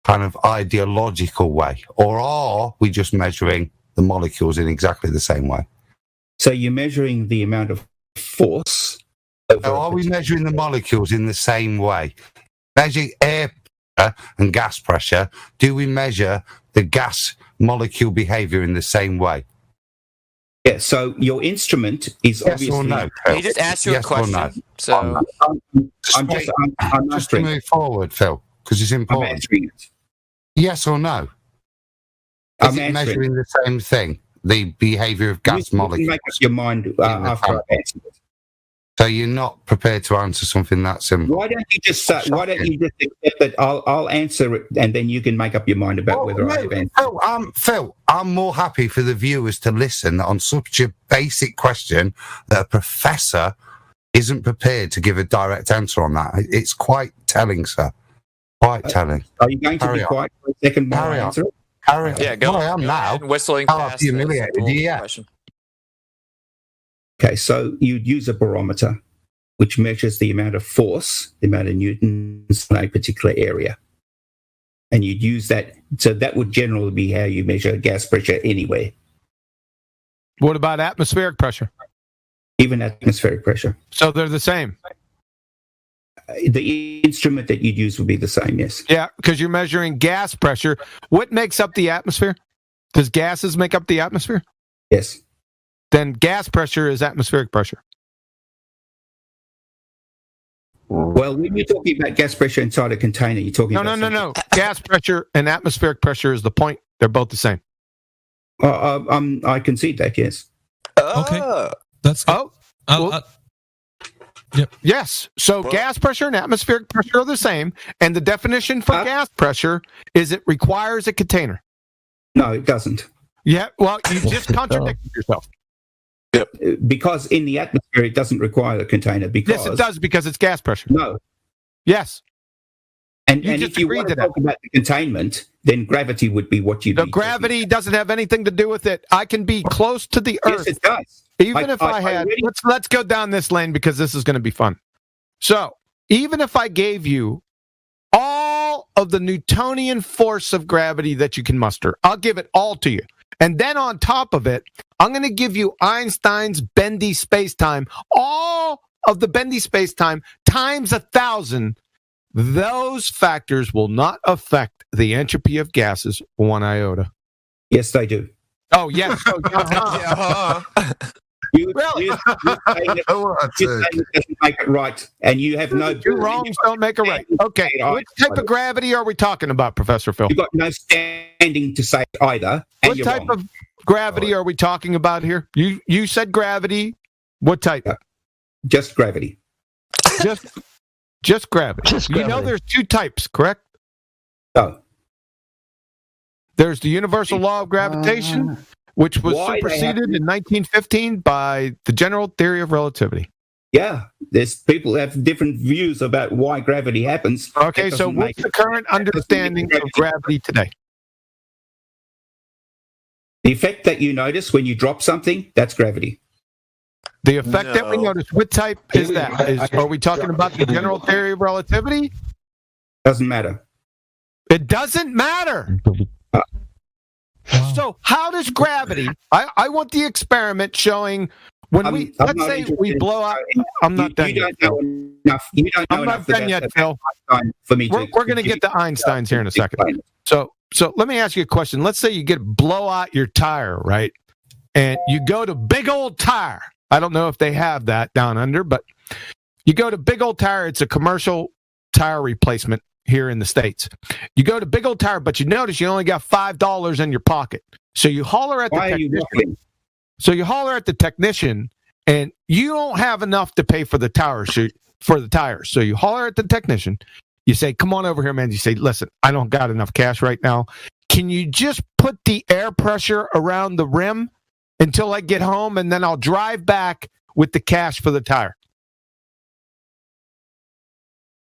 S: kind of ideological way, or are we just measuring the molecules in exactly the same way?
B: So you're measuring the amount of force.
S: Are we measuring the molecules in the same way? Measuring air pressure and gas pressure, do we measure the gas molecule behavior in the same way?
B: Yeah, so your instrument is obviously...
S: Or no?
E: He just asked you a question.
S: No?
E: So
B: I'm
S: just to move forward, Phil, because it's important.
B: I'm answering it.
S: Yes or no? Is it measuring the same thing, the behavior of gas molecules?
B: You make up your mind after I've answered it.
S: So you're not prepared to answer something that simple?
B: Why don't you just accept that I'll answer it, and then you can make up your mind about whether I've answered.
S: Phil, I'm more happy for the viewers to listen on such a basic question that a professor isn't prepared to give a direct answer on that. It's quite telling, sir. Quite telling.
B: Are you going to be quiet for a second while I answer it?
S: Carry on.
E: Yeah, go on.
S: I am now.
E: Whistling
S: I'll
E: past
S: humiliated you.
E: question.
B: Okay, so you'd use a barometer, which measures the amount of force, the amount of newtons in a particular area. And you'd use that. So that would generally be how you measure gas pressure anywhere.
A: What about atmospheric pressure?
B: Even atmospheric pressure.
A: So they're the same?
B: The instrument that you'd use would be the same, yes.
A: Yeah, because you're measuring gas pressure. What makes up the atmosphere? Does gases make up the atmosphere?
B: Yes.
A: Then gas pressure is atmospheric pressure.
B: Well, when you're talking about gas pressure inside a container, you're talking about...
A: No. Gas pressure and atmospheric pressure is the point. They're both the same.
B: I concede that, yes.
M: Okay. That's good. Yep.
A: Yes. So gas pressure and atmospheric pressure are the same. And the definition for gas pressure is it requires a container.
B: No, it doesn't.
A: Yeah. Well, you just contradicted yourself.
B: Yep. Because in the atmosphere, it doesn't require a container. Because
A: yes, it does, because it's gas pressure.
B: No.
A: Yes.
B: And if you want to talk about the containment, then gravity would be what you do.
A: Gravity doesn't have anything to do with it. I can be close to the Earth.
B: Yes, it does.
A: Even if I had... Let's go down this lane because this is going to be fun. So, even if I gave you all of the Newtonian force of gravity that you can muster, I'll give it all to you. And then on top of it, I'm going to give you Einstein's bendy spacetime, all of the bendy spacetime times 1,000. Those factors will not affect the entropy of gases one iota.
B: Yes, they do.
A: Oh, yes.
B: You doesn't make it right, and you have no...
A: Two wrongs don't make a right. Okay, which type of gravity are we talking about, Professor Phil?
B: You've got no standing to say either.
A: What type of gravity are we talking about here? You said gravity. What type?
B: Just gravity.
A: Just gravity. You know there's two types, correct?
B: No.
A: There's the Universal Law of Gravitation, which was superseded in 1915 by the General Theory of Relativity.
B: Yeah, there's people that have different views about why gravity happens.
A: Okay, so what's the current understanding of gravity today?
B: The effect that you notice when you drop something, that's gravity.
A: The effect that we notice, what type is that? Are we talking about the General Theory of Relativity?
B: Doesn't matter.
A: It doesn't matter. So how does gravity? I want the experiment showing when let's say we blow up. I'm not done yet, Phil.
B: You don't know
A: I'm
B: enough
A: not done yet, Phil.
B: For me
A: We're going to get to Einstein's here in a second. So let me ask you a question. Let's say you blow out your tire, right? And you go to Big Old Tire. I don't know if they have that down under, but you go to Big Old Tire. It's a commercial tire replacement here in the States. You go to Big Old Tire, but you notice you only got $5 in your pocket. So you holler at the technician. So you holler at the technician, and you don't have enough to pay for the tires. So you holler at the technician. You say, "Come on over here, man." You say, "Listen, I don't got enough cash right now. Can you just put the air pressure around the rim until I get home, and then I'll drive back with the cash for the tire?"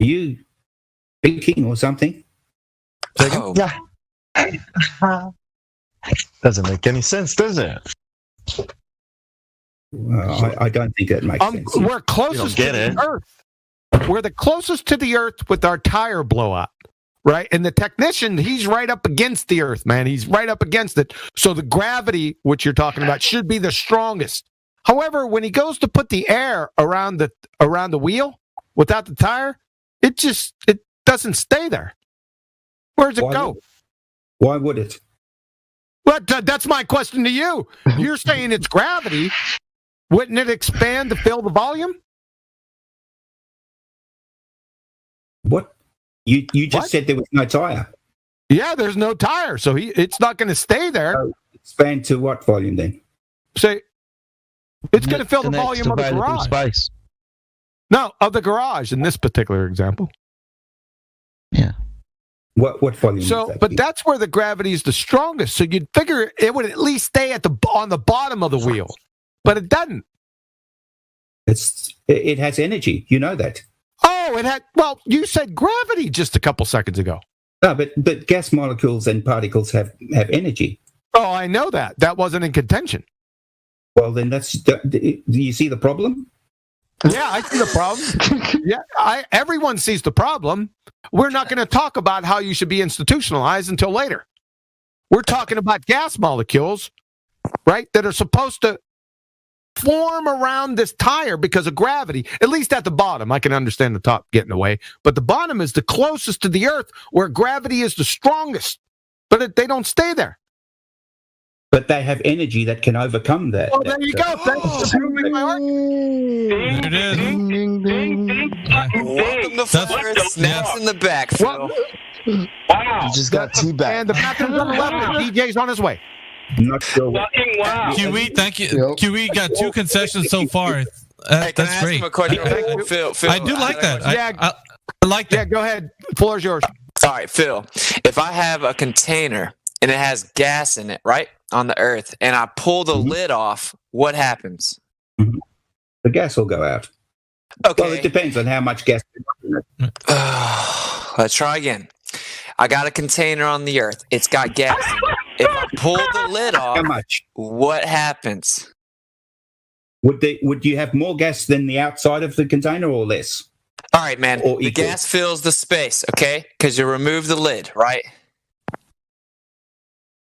B: Are you thinking or something?
D: Oh. Yeah. Doesn't make any sense, does it?
B: Well, I don't think that makes sense.
A: We're closest to the Earth. We're the closest to the Earth with our tire blowout, right? And the technician, he's right up against the Earth, man. He's right up against it. So the gravity, which you're talking about, should be the strongest. However, when he goes to put the air around the wheel without the tire, it doesn't stay there. Where does it go?
B: Why would it?
A: Well, that's my question to you. You're saying it's gravity. Wouldn't it expand to fill the volume?
B: What? You just said there was no tire.
A: Yeah, there's no tire, so it's not going to stay there.
B: So expand to what volume then?
A: Say, it's going to fill the volume of the garage.
C: Space.
A: No, of the garage in this particular example.
C: Yeah.
B: What volume?
A: So, but that's where the gravity is the strongest. So you'd figure it would at least stay on the bottom of the wheel, but it doesn't.
B: It has energy. You know that.
A: Oh, it had. Well, you said gravity just a couple seconds ago.
B: No, but gas molecules and particles have energy.
A: Oh, I know that. That wasn't in contention.
B: Well, then do you see the problem?
A: Yeah, I see the problem. Yeah, everyone sees the problem. We're not going to talk about how you should be institutionalized until later. We're talking about gas molecules, right, that are supposed to form around this tire because of gravity, at least at the bottom. I can understand the top getting away, but the bottom is the closest to the Earth where gravity is the strongest, but they don't stay there.
B: But they have energy that can overcome that.
A: Oh, there you go. Thanks for proving my argument.
M: There it is.
E: Ding, ding, ding. Welcome to Flat Snaps in the back, Phil.
D: Wow. You just got teabagged.
A: And the bathroom's on the left, and DJ's on his way.
B: Not sure.
G: Wow.
M: QE, thank you. QE got 2 concessions so far.
E: Hey, can I
M: That's
E: ask
M: great.
E: him a question? Phil,
M: I do like that. I like that.
A: Yeah, go ahead. Floor's yours.
E: All right, Phil. If I have a container and it has gas in it, right, on the Earth, and I pull the lid off, what happens?
B: Mm-hmm. The gas will go out.
E: Okay.
B: Well, it depends on how much gas.
E: Let's try again. I got a container on the Earth. It's got gas in it. If I pull the lid off,
B: How much?
E: What happens?
B: Would you have more gas than the outside of the container or less?
E: All right, man.
B: Or
E: the
B: equal?
E: gas fills the space, okay? Because you remove the lid, right?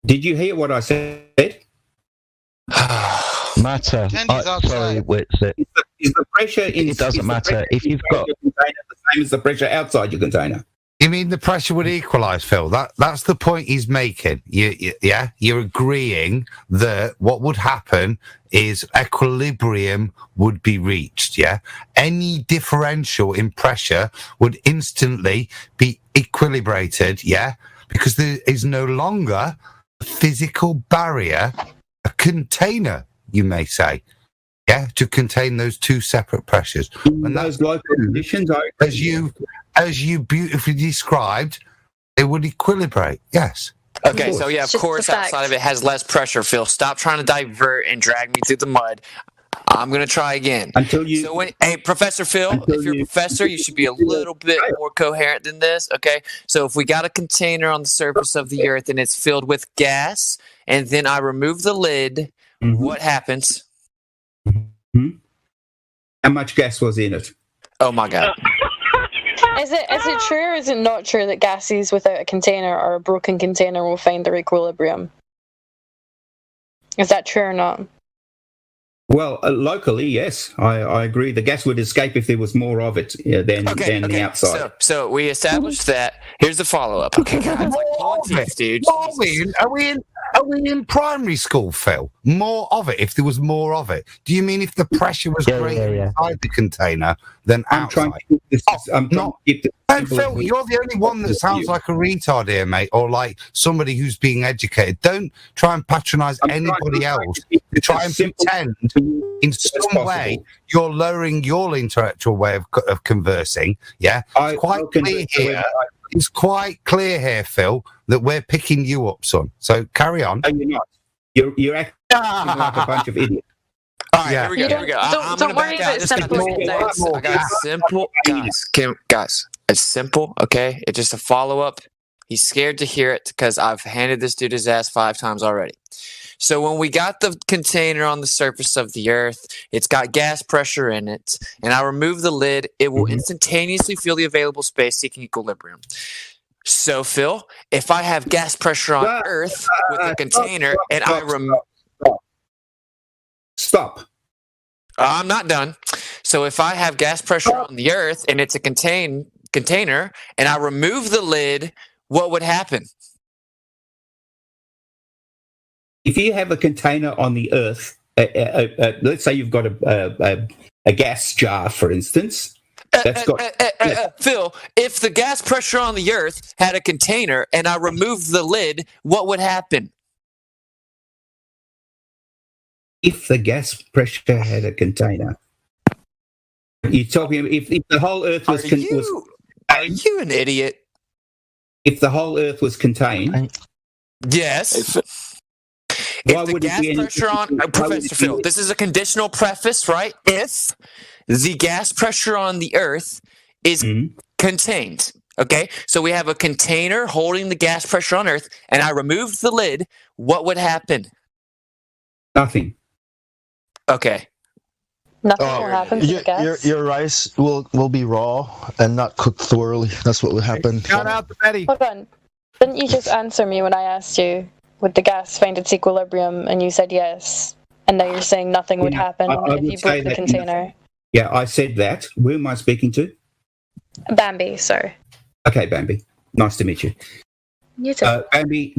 B: Did you hear what I said?
C: Matter. Sorry, Whitsit.
B: Is the pressure in?
C: It doesn't matter if you've got
B: your container the same as the pressure outside your container.
S: You mean the pressure would equalise, Phil? That's the point he's making. You're agreeing that what would happen is equilibrium would be reached. Yeah, any differential in pressure would instantly be equilibrated. Yeah, because there is no longer a physical barrier, a container, you may say. Yeah, to contain those 2 separate pressures.
B: And those local conditions,
S: as you beautifully described, it would equilibrate. Yes.
E: Okay, so yeah, of course, outside of it has less pressure, Phil. Stop trying to divert and drag me through the mud. I'm going to try again. Hey, Professor Phil, if you're a professor, you should be a little bit more coherent than this, okay? So if we got a container on the surface of the Earth and it's filled with gas, and then I remove the lid, what happens?
B: Mm-hmm. How much gas was in it?
E: Oh, my God.
O: Is it true or is it not true that gases without a container or a broken container will find their equilibrium? Is that true or not?
B: Well, locally, yes, I agree. The gas would escape if there was more of it than the outside.
E: So we established that. Here's the follow-up. Okay, God, it's like pulling teeth, dude.
S: Are we in primary school, Phil? More of it, if there was more of it. Do you mean if the pressure was greater inside the container than outside? Phil, you're the only one that sounds like a retard here, mate, or like somebody who's being educated. Don't try and patronise anybody else to try and pretend in some way you're lowering your intellectual way of conversing. Yeah, it's quite clear here, Phil, that we're picking you up, son. So carry on.
B: No, you're not. You're acting like a bunch of idiots.
E: All right, here we go.
O: Don't worry about simple answers.
E: I got a simple, guys. It's simple, okay? It's just a follow-up. He's scared to hear it because I've handed this dude his ass 5 times already. So when we got the container on the surface of the Earth, it's got gas pressure in it, and I remove the lid, it will instantaneously feel the available space seeking equilibrium. So, Phil, if I have gas pressure on Earth with a container and I remove...
B: Stop.
E: I'm not done. So if I have gas pressure on the Earth and it's a container and I remove the lid, what would happen?
B: If you have a container on the Earth, let's say you've got a gas jar, for instance. That's got
E: Phil, if the gas pressure on the Earth had a container and I removed the lid, what would happen?
B: If the gas pressure had a container, you're talking. If the whole Earth was,
E: are you an idiot?
B: If the whole Earth was contained,
E: yes. If the gas pressure on Professor Phil, this is a conditional preface, right? If the gas pressure on the Earth is contained, okay? So we have a container holding the gas pressure on Earth, and I removed the lid. What would happen?
B: Nothing.
E: Okay.
O: Nothing will happen to the gas.
D: Your rice will be raw and not cooked thoroughly. That's what will happen.
A: Shout out to Betty.
O: Hold on. Didn't you just answer me when I asked you, would the gas find its equilibrium? And you said yes. And now you're saying nothing would happen if you broke the container.
B: Yeah, I said that. Who am I speaking to?
O: Bambi, sorry.
B: Okay, Bambi. Nice to meet you.
O: You too.
B: Bambi,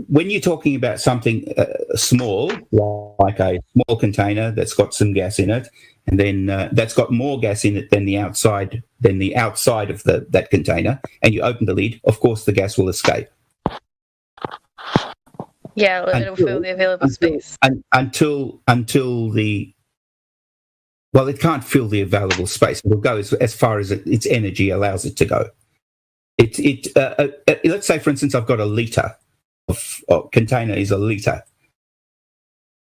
B: when you're talking about something small, like a small container that's got some gas in it, and then that's got more gas in it than the outside of that container, and you open the lid, of course the gas will escape.
O: Yeah, it'll fill the available space.
B: Until it can't fill the available space. It'll go as far as its energy allows it to go. Let's say, for instance, I've got a litre. Container is a litre,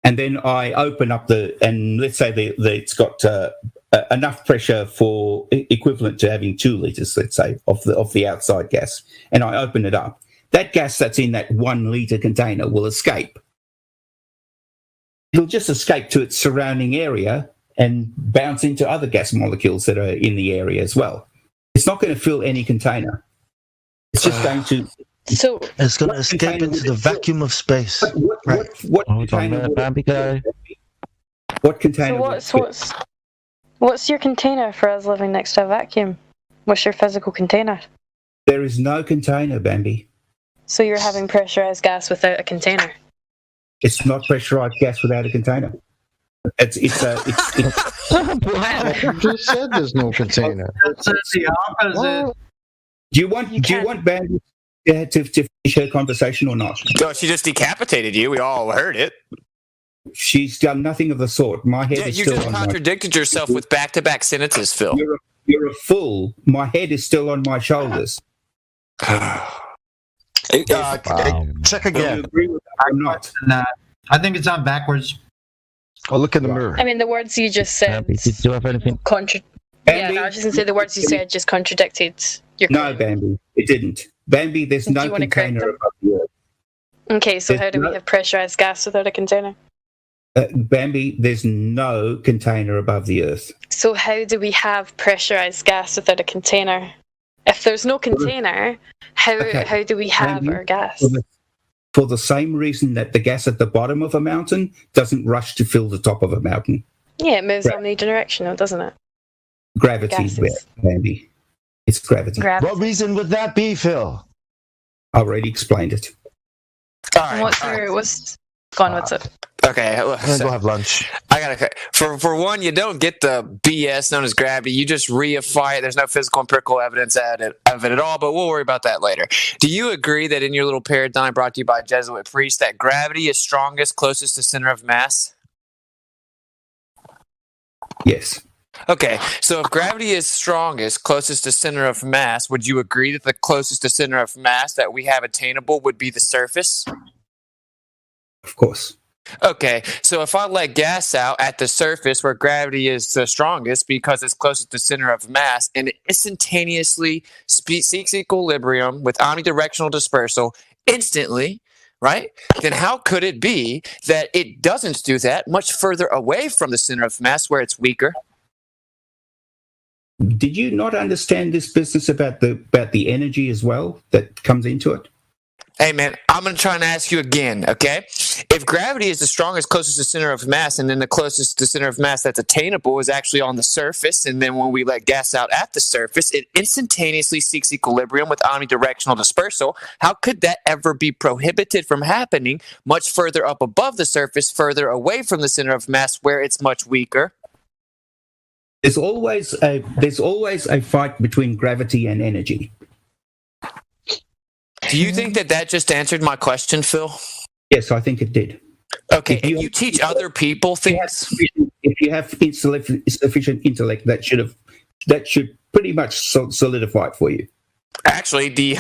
B: and then I open up and let's say it's got enough pressure for equivalent to having 2 litres, let's say, of the outside gas, and I open it up. That gas that's in that 1 litre container will escape. It'll just escape to its surrounding area and bounce into other gas molecules that are in the area as well. It's not going to fill any container. It's just going to.
O: So
D: it's going to escape into the vacuum of space.
B: What container? What container?
O: So what's your container for us living next to a vacuum? What's your physical container?
B: There is no container, Bambi.
O: So you're having pressurized gas without a container?
B: It's not pressurized gas without a container. It's
F: You just said there's no container.
P: It's the opposite.
B: Do you want Bambi to finish her conversation or not?
E: No, she just decapitated you. We all heard it.
B: She's done nothing of the sort. My head is
E: you
B: still
E: just
B: on
E: contradicted yourself with back-to-back sentences, Phil.
B: You're a fool. My head is still on my shoulders.
D: Check again.
B: You agree with that or not?
P: I think it's on backwards.
D: Oh, look in the mirror.
O: I mean, the words you just said.
C: Did you have anything?
O: Yeah, I was just going to say the words you said just contradicted your claim.
B: No, Bambi, it didn't. Bambi, there's no container above the Earth.
O: Okay, so how do we have pressurized gas without a container?
B: Bambi, there's no container above the Earth.
O: So how do we have pressurized gas without a container? If there's no container, how do we have
B: Bambi,
O: our gas?
B: for the same reason that the gas at the bottom of a mountain doesn't rush to fill the top of a mountain.
O: Yeah, it moves omnidirectional, doesn't it?
B: Gravity, Andy. It's gravity.
D: What reason would that be, Phil?
B: I already explained it.
E: All right.
O: What's it?
E: Okay,
D: I'm gonna go have lunch.
E: I gotta. For one, you don't get the BS known as gravity. You just reify it. There's no physical empirical evidence of it at all. But we'll worry about that later. Do you agree that in your little paradigm brought to you by a Jesuit priest that gravity is strongest, closest to center of mass?
B: Yes.
E: Okay, so if gravity is strongest, closest to center of mass, would you agree that the closest to center of mass that we have attainable would be the surface?
B: Of course.
E: Okay, so if I let gas out at the surface where gravity is the strongest because it's closest to center of mass and it instantaneously seeks equilibrium with omnidirectional dispersal instantly, right? Then how could it be that it doesn't do that much further away from the center of mass where it's weaker?
B: Did you not understand this business about the energy as well that comes into it?
E: Hey, man, I'm going to try and ask you again, okay? If gravity is the strongest, closest to center of mass, and then the closest to center of mass that's attainable is actually on the surface, and then when we let gas out at the surface, it instantaneously seeks equilibrium with omnidirectional dispersal, how could that ever be prohibited from happening much further up above the surface, further away from the center of mass where it's much weaker?
B: There's always a fight between gravity and energy.
E: Do you think that just answered my question, Phil?
B: Yes, I think it did.
E: Okay, if you teach other people things,
B: if you have sufficient intellect, that should pretty much solidify it for you.
E: Actually, the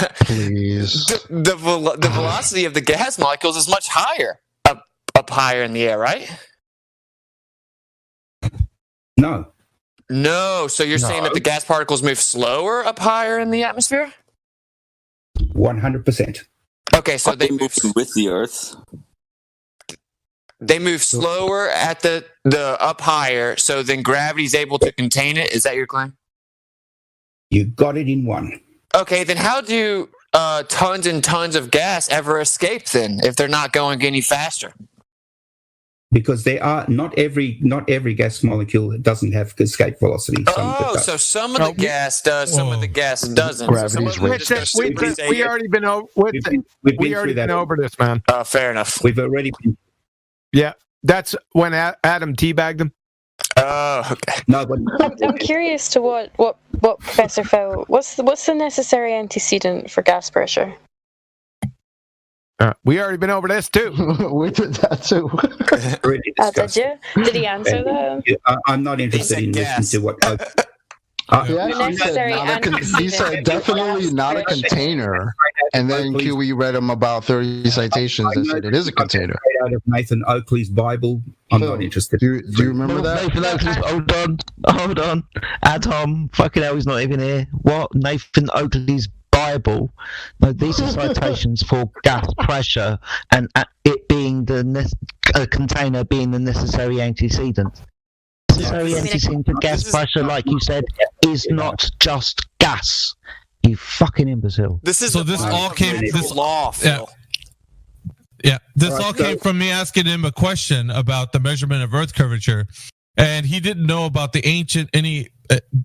E: velocity of the gas molecules is much higher up higher in the air, right? No. So you're saying that the gas particles move slower up higher in the atmosphere?
B: 100%.
E: Okay, so they move
H: with the Earth.
E: They move slower at the up higher, so then gravity's able to contain it. Is that your claim?
B: You got it in one.
E: Okay, then how do tons and tons of gas ever escape then if they're not going any faster?
B: Because they are not every gas molecule doesn't have escape velocity.
E: So some of the gas does, some of the gas doesn't.
A: Gravity's we already been over this, man.
E: Fair enough.
B: We've already been.
A: Yeah, that's when Adam teabagged him.
E: Oh, okay.
B: No, but
O: I'm curious to what Professor Phil. What's the necessary antecedent for gas pressure?
A: We already been over this too.
D: We did that too.
O: Did you? Did he answer that?
B: I'm not interested in listening to what.
D: He said definitely not a container, and then QE read him about 30 citations and said it is a container.
B: Out of Nathan Oakley's Bible, I'm not interested.
C: Do you remember that? Nathan Oakley's, hold on. Adam, fucking hell, he's not even here. What? Nathan Oakley's Bible? No, these are citations for gas pressure and it being a container being the necessary antecedent. Necessary antecedent for gas pressure, like you said, is not just gas. You fucking imbecile.
E: This all came this law, Phil.
M: Yeah, this all came from me asking him a question about the measurement of Earth curvature, and he didn't know about the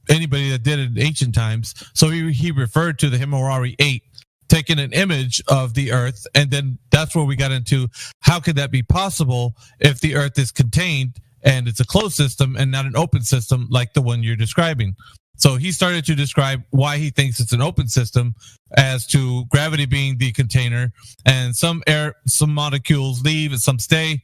M: anybody that did it in ancient times. So he referred to the Himawari 8, taking an image of the Earth, and then that's where we got into how could that be possible if the Earth is contained and it's a closed system and not an open system like the one you're describing. So he started to describe why he thinks it's an open system as to gravity being the container, and some molecules leave and some stay.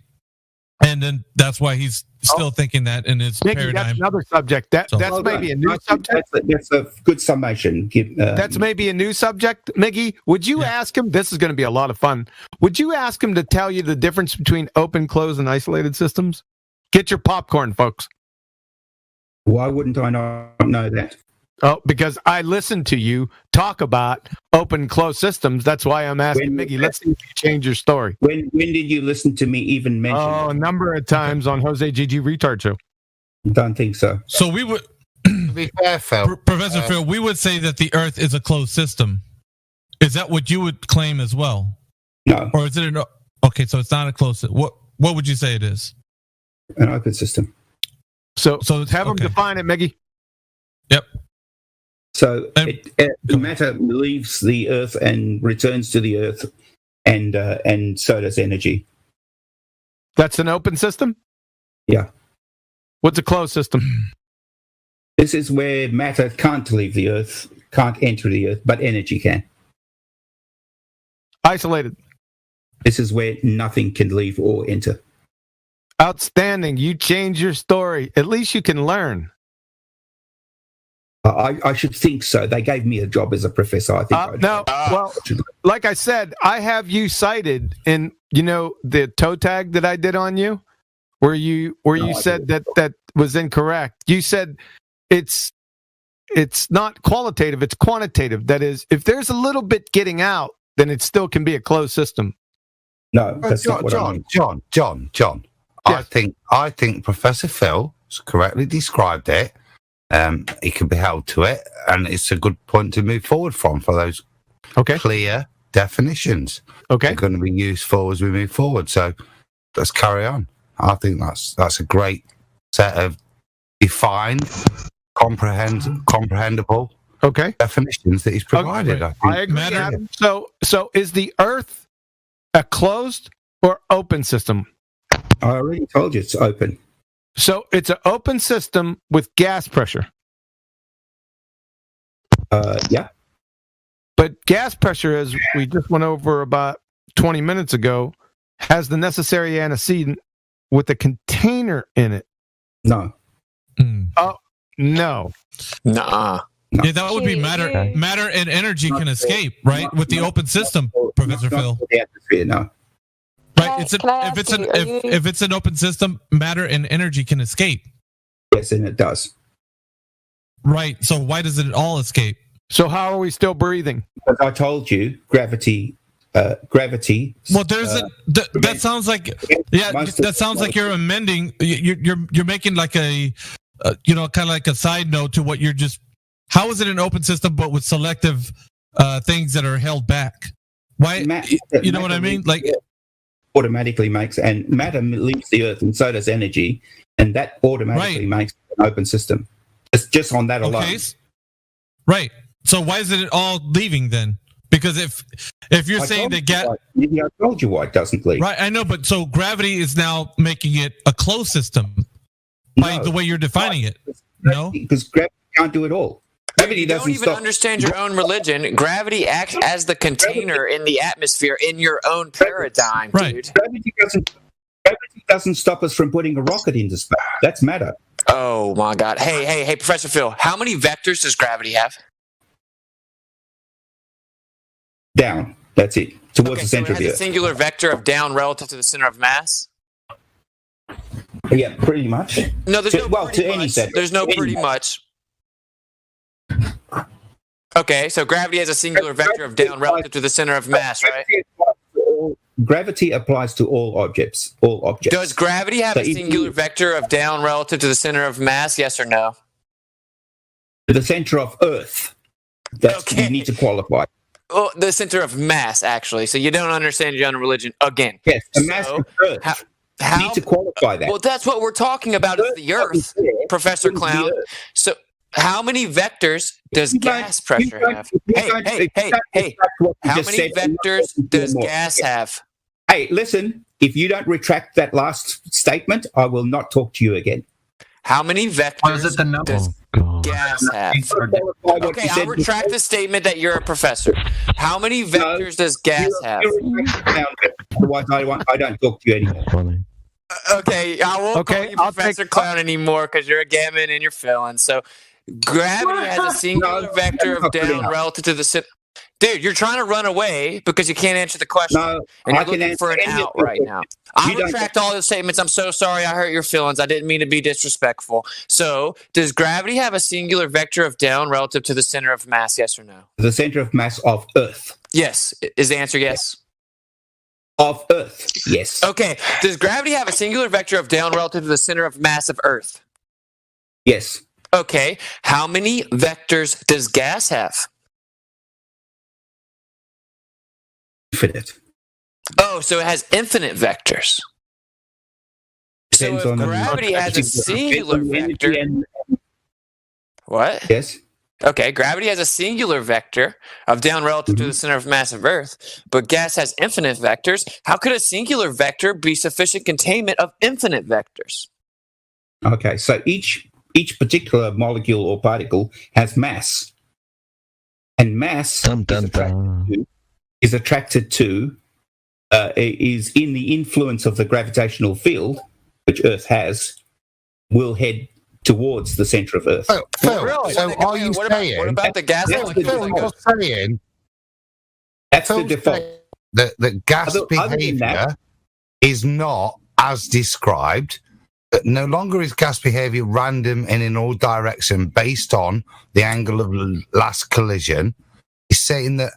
M: And then that's why he's still thinking that in his paradigm.
A: That's another subject. That's maybe a new subject.
B: That's a good summation.
A: That's maybe a new subject. Miggy, would you ask him? This is going to be a lot of fun. Would you ask him to tell you the difference between open, closed, and isolated systems? Get your popcorn, folks.
B: Why wouldn't I not know that?
A: Oh, because I listened to you talk about open, closed systems. That's why I'm asking Miggy. Let's see if you change your story.
B: When did you listen to me even mention
A: that? A number of times on Jose GG Retard Show.
B: Don't think so.
M: So we would,
S: be fair, Phil.
M: Professor Phil, we would say that the Earth is a closed system. Is that what you would claim as well?
B: No.
M: Or is it an... Okay, so it's not a closed... What would you say it is?
B: An open system.
A: So have them define it, Miggy.
M: Yep.
B: So matter leaves the Earth and returns to the Earth, and so does energy.
A: That's an open system?
B: Yeah.
A: What's a closed system?
B: This is where matter can't leave the Earth, can't enter the Earth, but energy can.
A: Isolated.
B: This is where nothing can leave or enter.
A: Outstanding. You change your story. At least you can learn.
B: I should think so. They gave me a job as a professor. I think.
A: Well, like I said, I have you cited in the toe tag that I did on you, where you said that was incorrect. You said it's not qualitative; it's quantitative. That is, if there's a little bit getting out, then it still can be a closed system.
B: No, that's not what I mean.
S: John.
A: Yes.
S: I think Professor Phil has correctly described it. He can be held to it, and it's a good point to move forward from for those clear definitions.
A: Okay,
S: they're going to be useful as we move forward. So let's carry on. I think that's a great set of defined, comprehensible definitions that he's provided.
A: Okay. I agree. Adam. So is the Earth a closed or open system?
B: I already told you it's open.
A: So it's an open system with gas pressure.
B: Yeah.
A: But gas pressure, as we just went over about 20 minutes ago, has the necessary antecedent with a container in it.
B: No.
A: Oh, no.
E: Nuh-uh.
M: Yeah, that would be matter. Matter and energy can escape, right? With the open system, Professor Phil.
B: The atmosphere, no.
M: Right. If it's an open system, matter and energy can escape.
B: Yes, and it does.
M: Right. So why does it all escape?
A: So how are we still breathing?
B: Because I told you, gravity. Well,
M: there's that sounds like that sounds like you're amending. You're making like a kind of like a side note to what you're just. How is it an open system but with selective things that are held back? Why? You know what I mean? Like.
B: Automatically makes, and matter leaves the Earth, and so does energy, and that automatically makes an open system. It's just on that alone.
M: Right. So why is it all leaving then? Because if you're saying that
B: I told you why it doesn't leave.
M: Right, I know, but so gravity is now making it a closed system by the way you're defining it. No,
B: because gravity can't do it all.
E: You don't even understand your own religion. Gravity acts as the container in the atmosphere in your own paradigm, dude.
B: Gravity doesn't stop us from putting a rocket into space. That's matter.
E: Oh my God! Hey, Professor Phil, how many vectors does gravity have?
B: Down. That's it. Towards the center of the Earth.
E: A singular vector of down relative to the center of mass.
B: Yeah, pretty much.
E: No, there's no pretty much. There's no pretty much. Okay, so gravity has a singular vector of down relative to the center of mass, right?
B: Gravity applies to all objects. All objects.
E: Does gravity have a singular vector of down relative to the center of mass? Yes or no?
B: To the center of Earth. You need to qualify.
E: Oh, the center of mass, actually. So you don't understand your own religion again.
B: Yes, the mass of Earth. You need to qualify that.
E: Well, that's what we're talking about. Is the Earth, Professor Clown. So. How many vectors does gas pressure have? Hey. How many vectors does gas have?
B: Hey, listen, if you don't retract that last statement, I will not talk to you again.
E: How many vectors does gas have? Okay, I'll retract the statement that you're a professor. How many vectors does gas have?
B: Otherwise, I don't talk to you anymore.
E: Okay, I won't call you Professor Clown anymore because you're a gammon and you're Philin. So gravity has a singular vector of down relative to the center. Dude, you're trying to run away because you can't answer the question. And you're looking for an out right now. I retract all those statements. I'm so sorry I hurt your feelings. I didn't mean to be disrespectful. So, does gravity have a singular vector of down relative to the center of mass, yes or no?
B: The center of mass of Earth.
E: Yes. Is the answer yes?
B: Of Earth, yes.
E: Okay. Does gravity have a singular vector of down relative to the center of mass of Earth?
B: Yes.
E: Okay. How many vectors does gas have?
B: Infinite.
E: Oh, so it has infinite vectors. So if gravity has a singular vector... What?
B: Yes.
E: Okay, gravity has a singular vector of down relative to the center of mass of Earth, but gas has infinite vectors. How could a singular vector be sufficient containment of infinite vectors?
B: Okay, so each particular molecule or particle has mass, and mass is attracted to is in the influence of the gravitational field, which Earth has, will head towards the center of Earth.
E: Really?
S: So are you saying?
E: What about the gas molecules?
B: That's the default.
S: The gas behavior is not as described. No longer is gas behavior random and in all direction based on the angle of last collision. He's saying that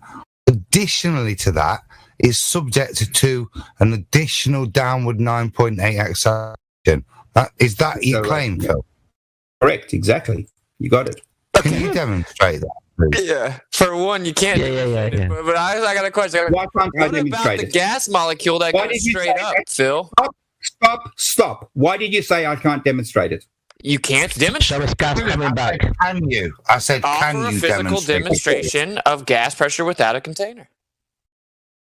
S: additionally to that is subject to an additional downward 9.8 acceleration. Is that your claim, Phil?
B: Correct, exactly. You got it.
S: Can you demonstrate that, please?
E: Yeah. For one, you can't.
S: Yeah.
E: But I got a question.
B: Why can't I
E: what
B: demonstrate
E: about the
B: it?
E: gas molecule that
B: Why
E: goes
B: did you
E: straight
B: say
E: up,
B: that?
E: Phil?
B: Stop. Why did you say I can't demonstrate it?
E: You can't demonstrate.
C: Show us gas coming back.
S: Can you? I said, can
E: Offer a
S: you
E: physical
S: demonstrate?
E: demonstration of gas pressure without a container.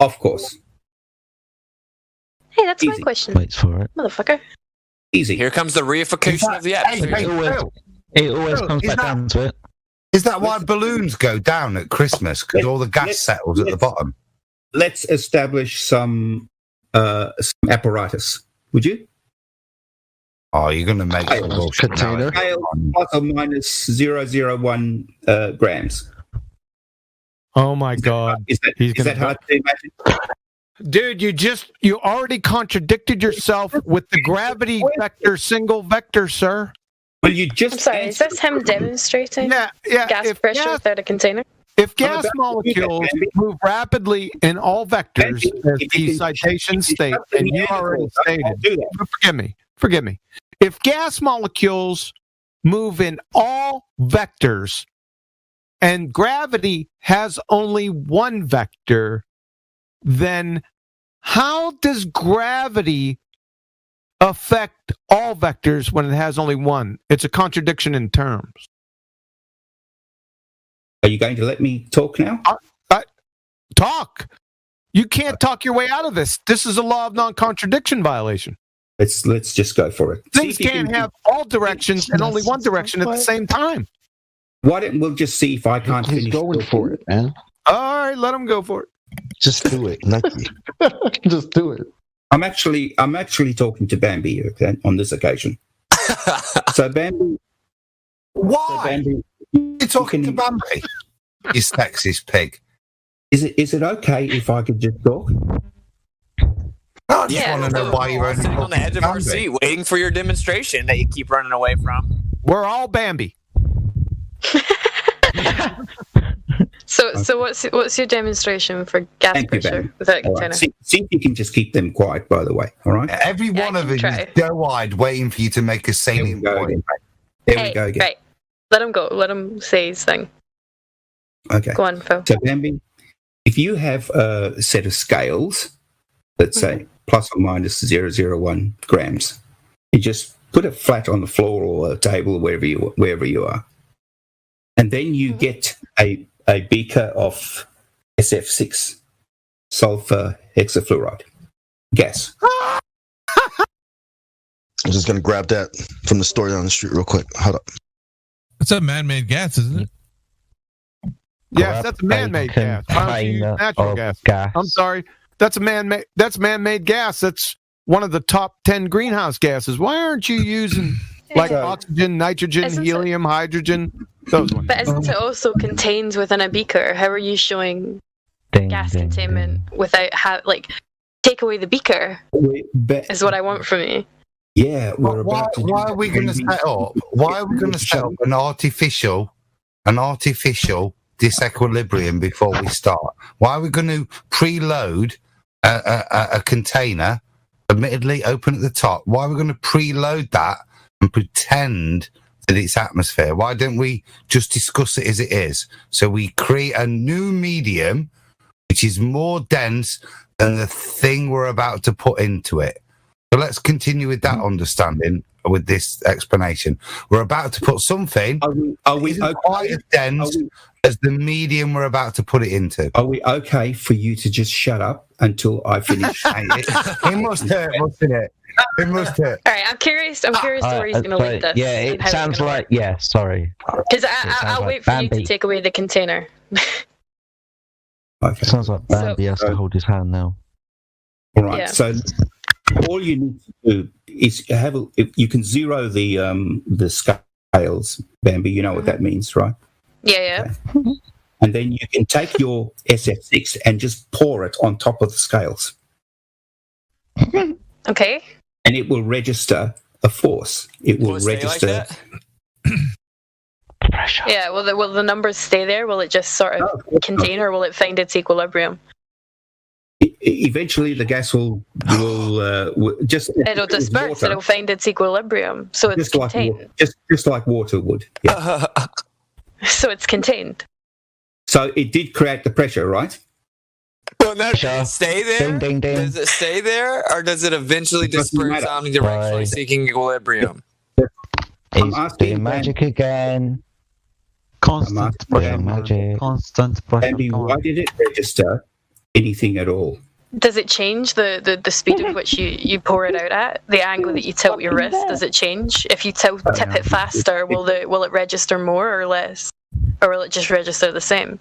B: Of course.
O: Hey, that's my question.
C: Wait for it.
O: Motherfucker.
B: Easy.
E: Here comes the reification of the atmosphere.
C: It always comes back down to it.
S: Is that why balloons go down at Christmas? Because all the gas settles at the bottom.
B: Let's establish some apparatus. Would you?
S: Oh, you're going to make a
F: container
B: plus or minus 0.001 grams.
A: Oh my God!
B: Is that hard to imagine?
A: Dude, you already contradicted yourself with the gravity vector, single vector, sir.
B: Well, you just.
O: I'm sorry. Is this him demonstrating? Gas pressure without a container.
A: If gas molecules move rapidly in all vectors, as these citations state, and you already stated, forgive me. If gas molecules move in all vectors, and gravity has only one vector, then how does gravity affect all vectors when it has only one? It's a contradiction in terms.
B: Are you going to let me talk now?
A: Talk. You can't talk your way out of this. This is a law of non-contradiction violation.
B: Let's just go for it.
A: Things can't have all directions and only one direction at the same time.
B: Why don't we'll just see if I can't finish
F: going for it, man.
A: All right, let him go for it.
F: Just do it, Nike. Just do it.
B: I'm actually talking to Bambi, okay, on this occasion. So Bambi,
S: why?
B: So Bambi,
S: you're talking to Bambi. You sexist pig.
B: Is it okay if I could just talk?
S: I just want to know why you're only
E: sitting on the edge of our seat, waiting for your demonstration that you keep running away from.
A: We're all Bambi.
O: So what's your demonstration for gas pressure without a container?
B: See if you can just keep them quiet, by the way. All right.
S: Every one of us is doe-eyed, waiting for you to make a salient point.
B: There we go again.
O: Right. Let him go. Let him say his thing.
B: Okay.
O: Go on, Phil.
B: So Bambi, if you have a set of scales, let's say plus or minus 0.001 grams, you just put it flat on the floor or a table, wherever you are, and then you get a beaker of SF6 sulfur hexafluoride gas.
F: I'm just gonna grab that from the store down the street real quick. Hold up.
M: It's a man-made gas, isn't it?
A: Yes, that's a man-made gas. Why don't you use natural gas? I'm sorry. That's man-made gas. That's one of the top 10 greenhouse gases. Why aren't you using like oxygen, nitrogen, helium, hydrogen? Those ones.
O: But isn't it also contained within a beaker? How are you showing gas containment without take away the beaker? Is what I want from you.
B: Yeah.
S: Why are we going to set up? Why are we going to set up an artificial disequilibrium before we start? Why are we going to preload a container, admittedly open at the top? Why are we going to preload that and pretend that it's atmosphere? Why don't we just discuss it as it is? So we create a new medium which is more dense than the thing we're about to put into it. So let's continue with that understanding, with this explanation. We're about to put something quite as dense as the medium we're about to put it into.
B: Are we okay for you to just shut up until I finish?
S: It must hurt, mustn't it? It must hurt.
O: All right, I'm curious to where he's going to lead this.
C: Yeah, it sounds like, sorry.
O: Because I'll wait for you to take away the container.
B: Okay.
C: Sounds like Bambi has to hold his hand now.
B: All right, so all you need to do is you can zero the scales, Bambi. You know what that means, right?
O: Yeah.
B: Okay. And then you can take your SF6 and just pour it on top of the scales.
O: Okay.
B: And it will register a force. It will register.
O: Yeah. Will the numbers stay there? Will it just sort of contain, or will it find its equilibrium?
B: Eventually, the gas will just.
O: It'll disperse. It'll find its equilibrium, so it's contained.
B: Just like water would. Yeah.
O: So it's contained.
B: So it did create the pressure, right?
E: Well, no, does it stay there?
C: Ding, ding, ding.
E: Does it stay there, or does it eventually disperse omnidirectionally, seeking equilibrium?
C: He's doing magic again.
K: Constant pressure.
C: Magic.
K: Constant pressure.
B: Andy, why did it register anything at all?
O: Does it change the speed at which you pour it out at? The angle that you tilt your wrist, does it change? If you tip it faster, will it register more or less? Or will it just register the same?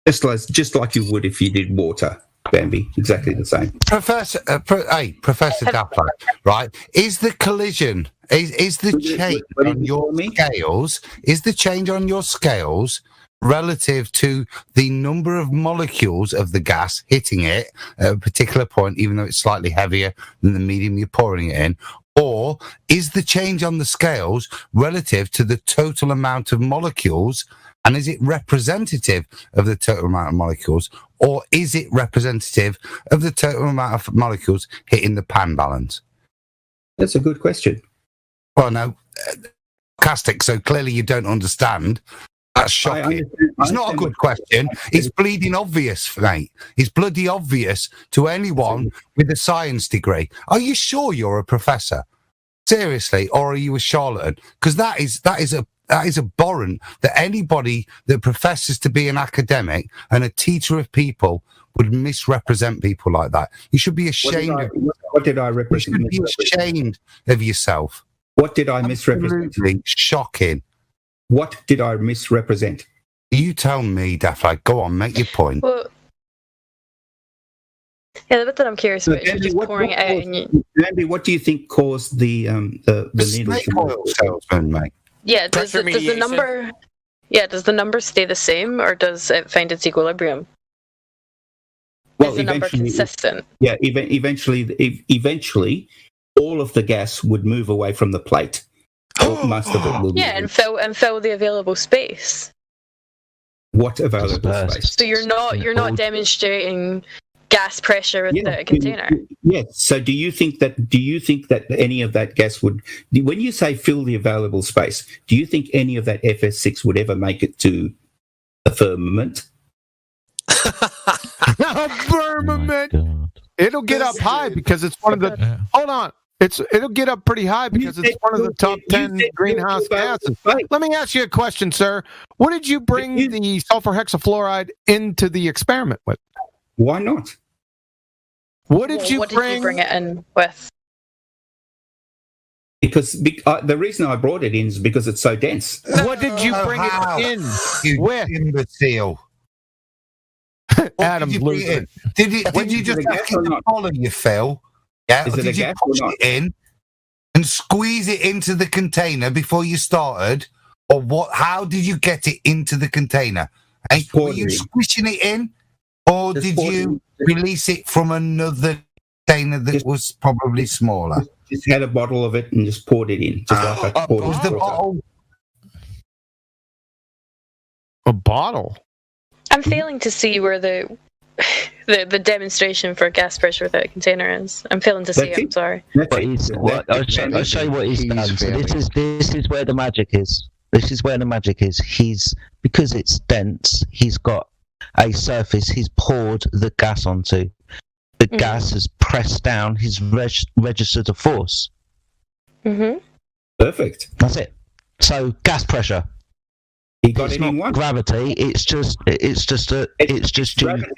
B: Just like you would if you did water, Bambi. Exactly the same.
S: Professor Dappler, right? Is the collision, is the change on your scales, is the change on your scales relative to the number of molecules of the gas hitting it at a particular point, even though it's slightly heavier than the medium you're pouring it in? Or is the change on the scales relative to the total amount of molecules, and is it representative of the total amount of molecules, or is it representative of the total amount of molecules hitting the pan balance?
B: That's a good question.
S: Well, no, sarcastic, so clearly you don't understand. That's shocking. It's not a good question. It's bleeding obvious, mate. It's bloody obvious to anyone with a science degree. Are you sure you're a professor? Seriously, or are you a charlatan? Because that is abhorrent that anybody that professes to be an academic and a teacher of people would misrepresent people like that. You should be ashamed.
B: What did I represent?
S: You should be ashamed of yourself.
B: What did I misrepresent?
S: Absolutely shocking.
B: What did I misrepresent?
S: You tell me, Daphne. Go on, make your point.
O: Well, yeah, the bit that I'm curious about is just pouring it out.
B: Andy, what do you think caused the needles?
S: Snake oil salesman, mate.
O: Yeah, does the number? Yeah, does the number stay the same, or does it find its equilibrium?
B: Well,
O: is the number consistent?
B: Yeah, eventually, all of the gas would move away from the plate. Most of it will.
O: Yeah, and fill the available space.
B: What available space?
O: So you're not demonstrating gas pressure within a container.
B: Yes. So do you think that any of that gas would, when you say fill the available space, do you think any of that FS6 would ever make it to the firmament?
A: Firmament. It'll get up high because it's one of the. Hold on. It'll get up pretty high because it's one of the top 10 greenhouse gases. Let me ask you a question, sir. What did you bring the sulfur hexafluoride into the experiment with?
B: Why not?
O: What did you bring it in with?
B: Because the reason I brought it in is because it's so dense.
A: What did you bring it in with?
S: Imbecile.
A: Adam's losing.
S: Did you just ask it to follow you, Phil? Yeah, or did you push it in and squeeze it into the container before you started? Or what? How did you get it into the container? Were you squishing it in? Or did you release it from another container that was probably smaller?
B: Just had a bottle of it and just poured it in. Just like I poured
S: was the bottle?
A: A bottle?
O: I'm failing to see where the demonstration for gas pressure without a container is. I'm failing to see it. I'm sorry.
C: I'll show you what he's done. So this is where the magic is. This is where the magic is. Because it's dense, he's got a surface he's poured the gas onto. The gas has pressed down, he's registered a force.
B: Perfect.
C: That's it. So gas pressure.
B: He got
C: it's
B: it
C: not
B: in one.
C: Gravity. It's just
B: gravity.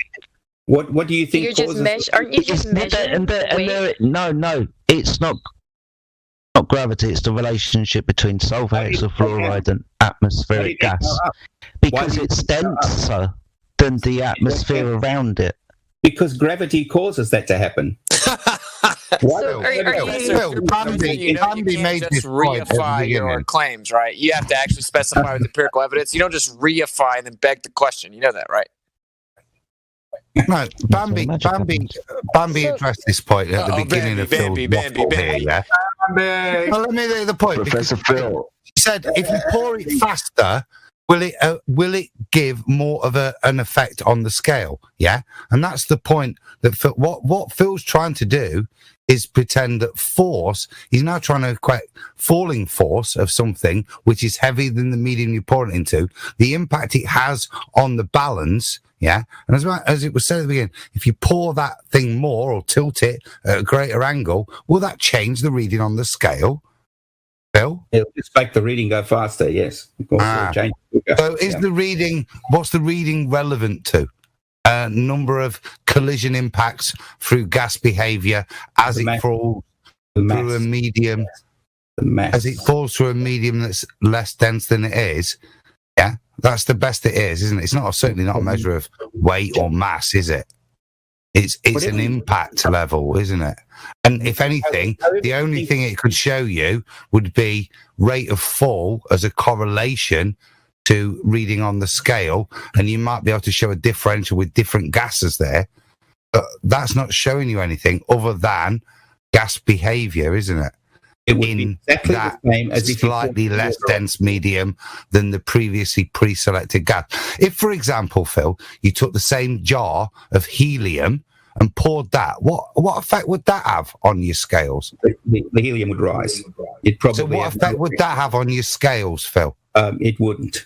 B: What do you think?
O: You're just aren't you just measuring weight?
C: No, it's not gravity. It's the relationship between sulfur hexafluoride and atmospheric gas, because it's denser than the atmosphere around it.
B: Because gravity causes that to happen.
E: You can't just reify your claims, right? You have to actually specify with empirical evidence. You don't just reify and then beg the question. You know that, right?
S: No, Bambi addressed this point at the beginning of Phil's waffle here, yeah? Well, let me make the point.
C: Professor Phil.
S: He said, if you pour it faster, will it give more of an effect on the scale? Yeah, and that's the point. That what Phil's trying to do is pretend that force. He's now trying to equate falling force of something which is heavier than the medium you pour it into, the impact it has on the balance. Yeah, and as it was said at the beginning, if you pour that thing more or tilt it at a greater angle, will that change the reading on the scale? Phil?
B: It'll just make the reading go faster, yes. Of course,
S: so is the reading, what's the reading relevant to? Number of collision impacts through gas behavior as it falls through a medium. As it falls through a medium that's less dense than it is. Yeah, that's the best it is, isn't it? It's certainly not a measure of weight or mass, is it? It's an impact level, isn't it? And if anything, the only thing it could show you would be rate of fall as a correlation to reading on the scale, and you might be able to show a differential with different gases there. But that's not showing you anything other than gas behavior, isn't it?
B: It would be exactly the same as
S: slightly less dense medium than the previously pre-selected gas. If, for example, Phil, you took the same jar of helium and poured that, what effect would that have on your scales?
B: The helium would rise. It probably.
S: So what effect would that have on your scales, Phil?
B: It wouldn't.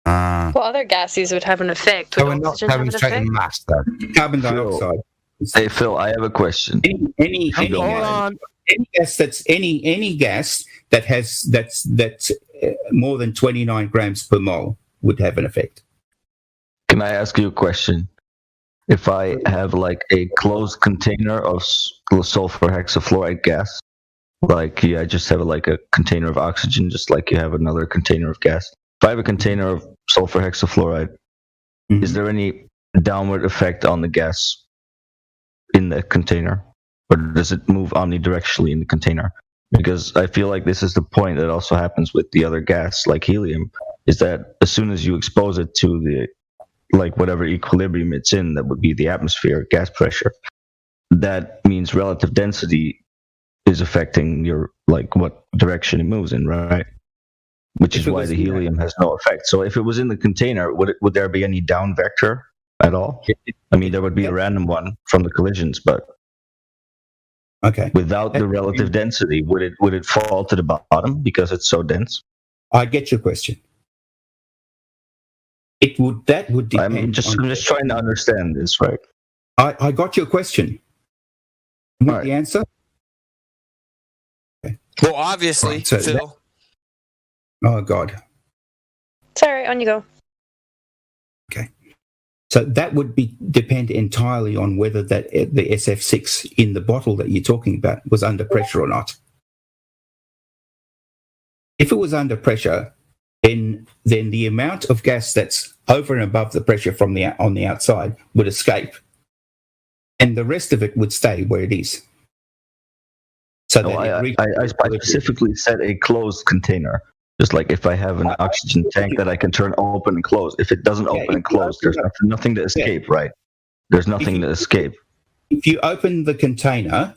O: What other gases would have an effect?
S: So we're not demonstrating mass, though.
B: Carbon dioxide.
C: Hey Phil, I have a question.
B: Any gas that's more than 29 grams per mole would have an effect.
C: Can I ask you a question? If I have like a closed container of sulfur hexafluoride gas, like I just have like a container of oxygen, just like you have another container of gas. If I have a container of sulfur hexafluoride, is there any downward effect on the gas in the container, or does it move omnidirectionally in the container? Because I feel like this is the point that also happens with the other gas, like helium, is that as soon as you expose it to the, like whatever equilibrium it's in, that would be the atmosphere gas pressure, that means relative density is affecting your, like what direction it moves in, right? Which is why the helium has no effect. So if it was in the container, would there be any down vector at all? I mean, there would be a random one from the collisions, but without the relative density, would it fall to the bottom because it's so dense?
B: I get your question. That would depend.
C: I'm just trying to understand this, right?
B: I got your question. You want the answer?
E: Okay. Well, obviously, Phil.
B: Oh God.
O: Sorry, on you go.
B: Okay. So that would depend entirely on whether that the SF6 in the bottle that you're talking about was under pressure or not. If it was under pressure, then the amount of gas that's over and above the pressure on the outside would escape, and the rest of it would stay where it is. So
C: I specifically said a closed container. Just like if I have an oxygen tank that I can turn open and close. If it doesn't open and close, there's nothing to escape, right? There's nothing to escape.
B: If you open the container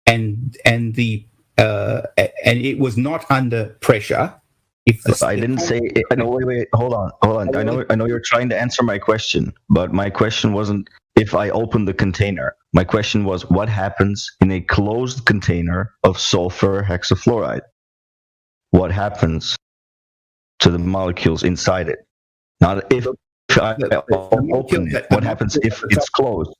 B: and it was not under pressure,
C: I didn't say it, no, wait, hold on. I know you're trying to answer my question, but my question wasn't if I open the container. My question was what happens in a closed container of sulfur hexafluoride? What happens to the molecules inside it? Not if What happens if it's closed?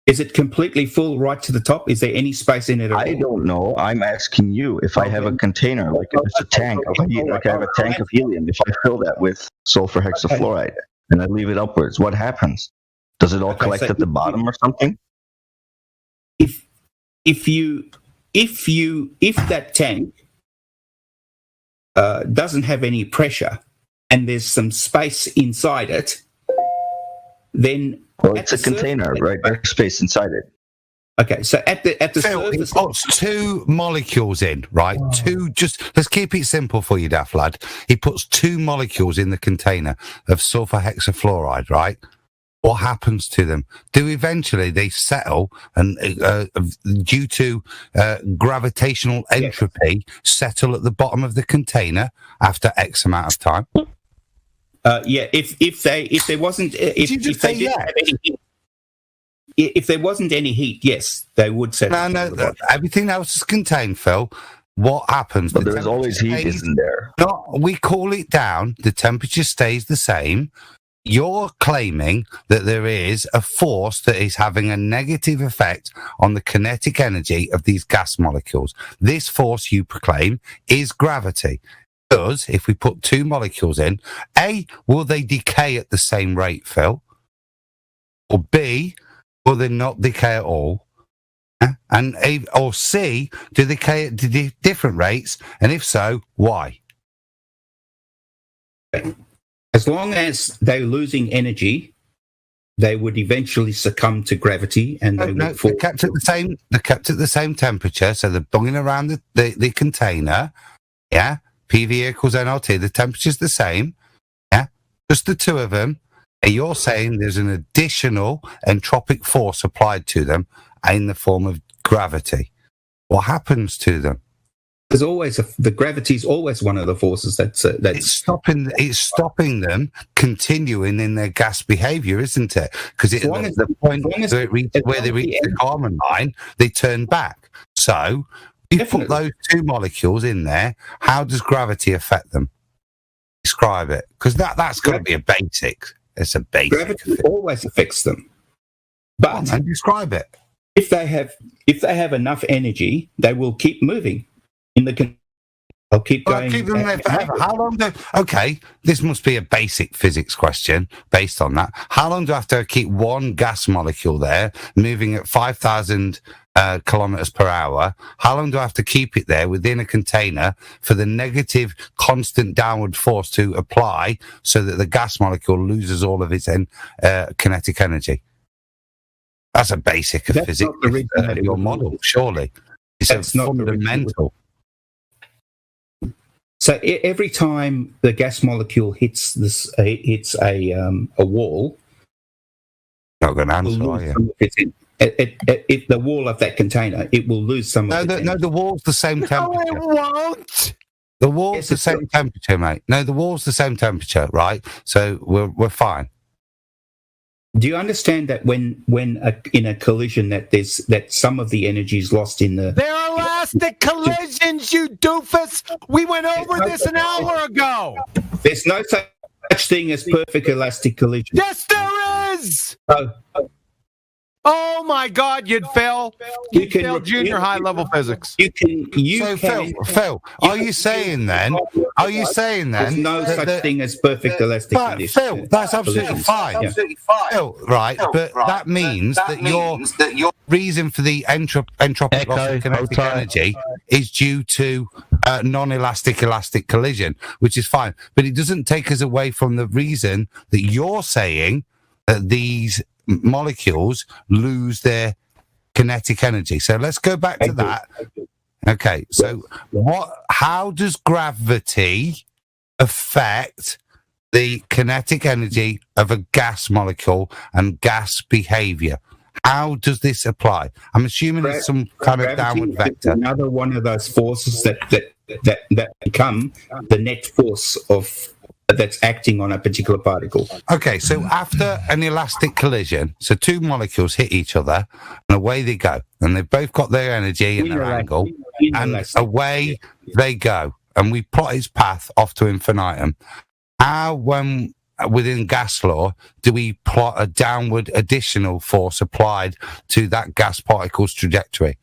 B: Is it completely full right to the top? Is there any space in it at all?
C: I don't know. I'm asking you if I have a container, like if it's a tank of like I have a tank of helium. If I fill that with sulfur hexafluoride and I leave it upwards, what happens? Does it all collect at the bottom or something?
B: If that tank doesn't have any pressure and there's some space inside it, then
C: it's a container, right? There's space inside it.
B: Okay, so at the
S: Phil,
B: surface,
S: he puts two molecules in, right? Let's keep it simple for you, daft lad. He puts two molecules in the container of sulfur hexafluoride, right? What happens to them? Do eventually they settle and, due to gravitational entropy, settle at the bottom of the container after X amount of time?
B: If there wasn't any heat, yes, they would settle.
S: No, everything else is contained, Phil. What happens?
C: But there's always heat, isn't there?
S: No, we cool it down. The temperature stays the same. You're claiming that there is a force that is having a negative effect on the kinetic energy of these gas molecules. This force, you proclaim, is gravity. Because if we put two molecules in, A, will they decay at the same rate, Phil? Or B, will they not decay at all? And or C, do they decay at different rates? And if so, why?
B: As long as they're losing energy, they would eventually succumb to gravity, and they're
S: kept at the same. They're kept at the same temperature, so they're bunging around the container. Yeah, PV equals nRT. The temperature's the same. Yeah, just the two of them. And you're saying there's an additional entropic force applied to them in the form of gravity. What happens to them?
B: There's always the gravity is always one of the forces that's
S: it's stopping them continuing in their gas behaviour, isn't it? Because at the point where they reach the Kármán line, they turn back. So you put those two molecules in there. How does gravity affect them? Describe it, because that's got to be a basic. It's a basic.
B: Gravity always affects them, but
S: describe it.
B: If they have enough energy, they will keep moving. I'll keep going.
S: Keep them there forever. How long okay, this must be a basic physics question based on that. How long do I have to keep one gas molecule there moving at 5,000 kilometers per hour? How long do I have to keep it there within a container for the negative constant downward force to apply so that the gas molecule loses all of its kinetic energy? That's a basic of physics. Your model, surely. It's fundamental.
B: So every time the gas molecule hits a wall,
S: not going to answer, are you?
B: If the wall of that container, it will lose some of its
S: the wall's the same temperature.
A: No, it won't.
S: The wall's the same temperature, mate. No, the wall's the same temperature, right? So we're fine.
B: Do you understand that when in a collision that some of the energy is lost in the...
A: They're elastic collisions, you doofus! We went over this an hour ago!
B: There's no such thing as perfect elastic collision.
A: Yes, there is! Oh my God, you'd fail. You'd fail junior high level physics.
S: Phil, are you saying then?
B: There's no such thing as perfect elastic conditions?
S: Phil, that's absolutely fine. Phil, right, but that means that your reason for the entropic loss of kinetic energy is due to non-elastic elastic collision, which is fine. But it doesn't take us away from the reason that you're saying that these molecules lose their kinetic energy. So let's go back to that. Okay, so how does gravity affect the kinetic energy of a gas molecule and gas behavior? How does this apply? I'm assuming it's some kind of downward vector.
B: Another one of those forces that become the net force of that's acting on a particular particle.
S: Okay, so after an elastic collision, so two molecules hit each other and away they go. And they've both got their energy and their angle, and away they go. And we plot its path off to infinitum. How, when within gas law do we plot a downward additional force applied to that gas particle's trajectory?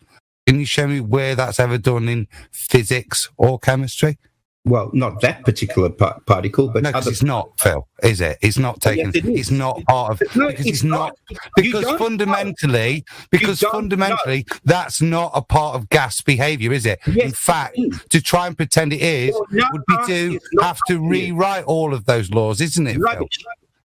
S: Can you show me where that's ever done in physics or chemistry?
B: Well, not that particular particle, but
S: no, because it's not, Phil, is it? It's not taken.
B: Yes,
S: it's not part of.
B: No,
S: because
B: it's
S: not. Because fundamentally, that's not a part of gas behaviour, is it?
B: Yes,
S: in fact, to try and pretend it is would be to have to rewrite all of those laws, isn't it, Phil?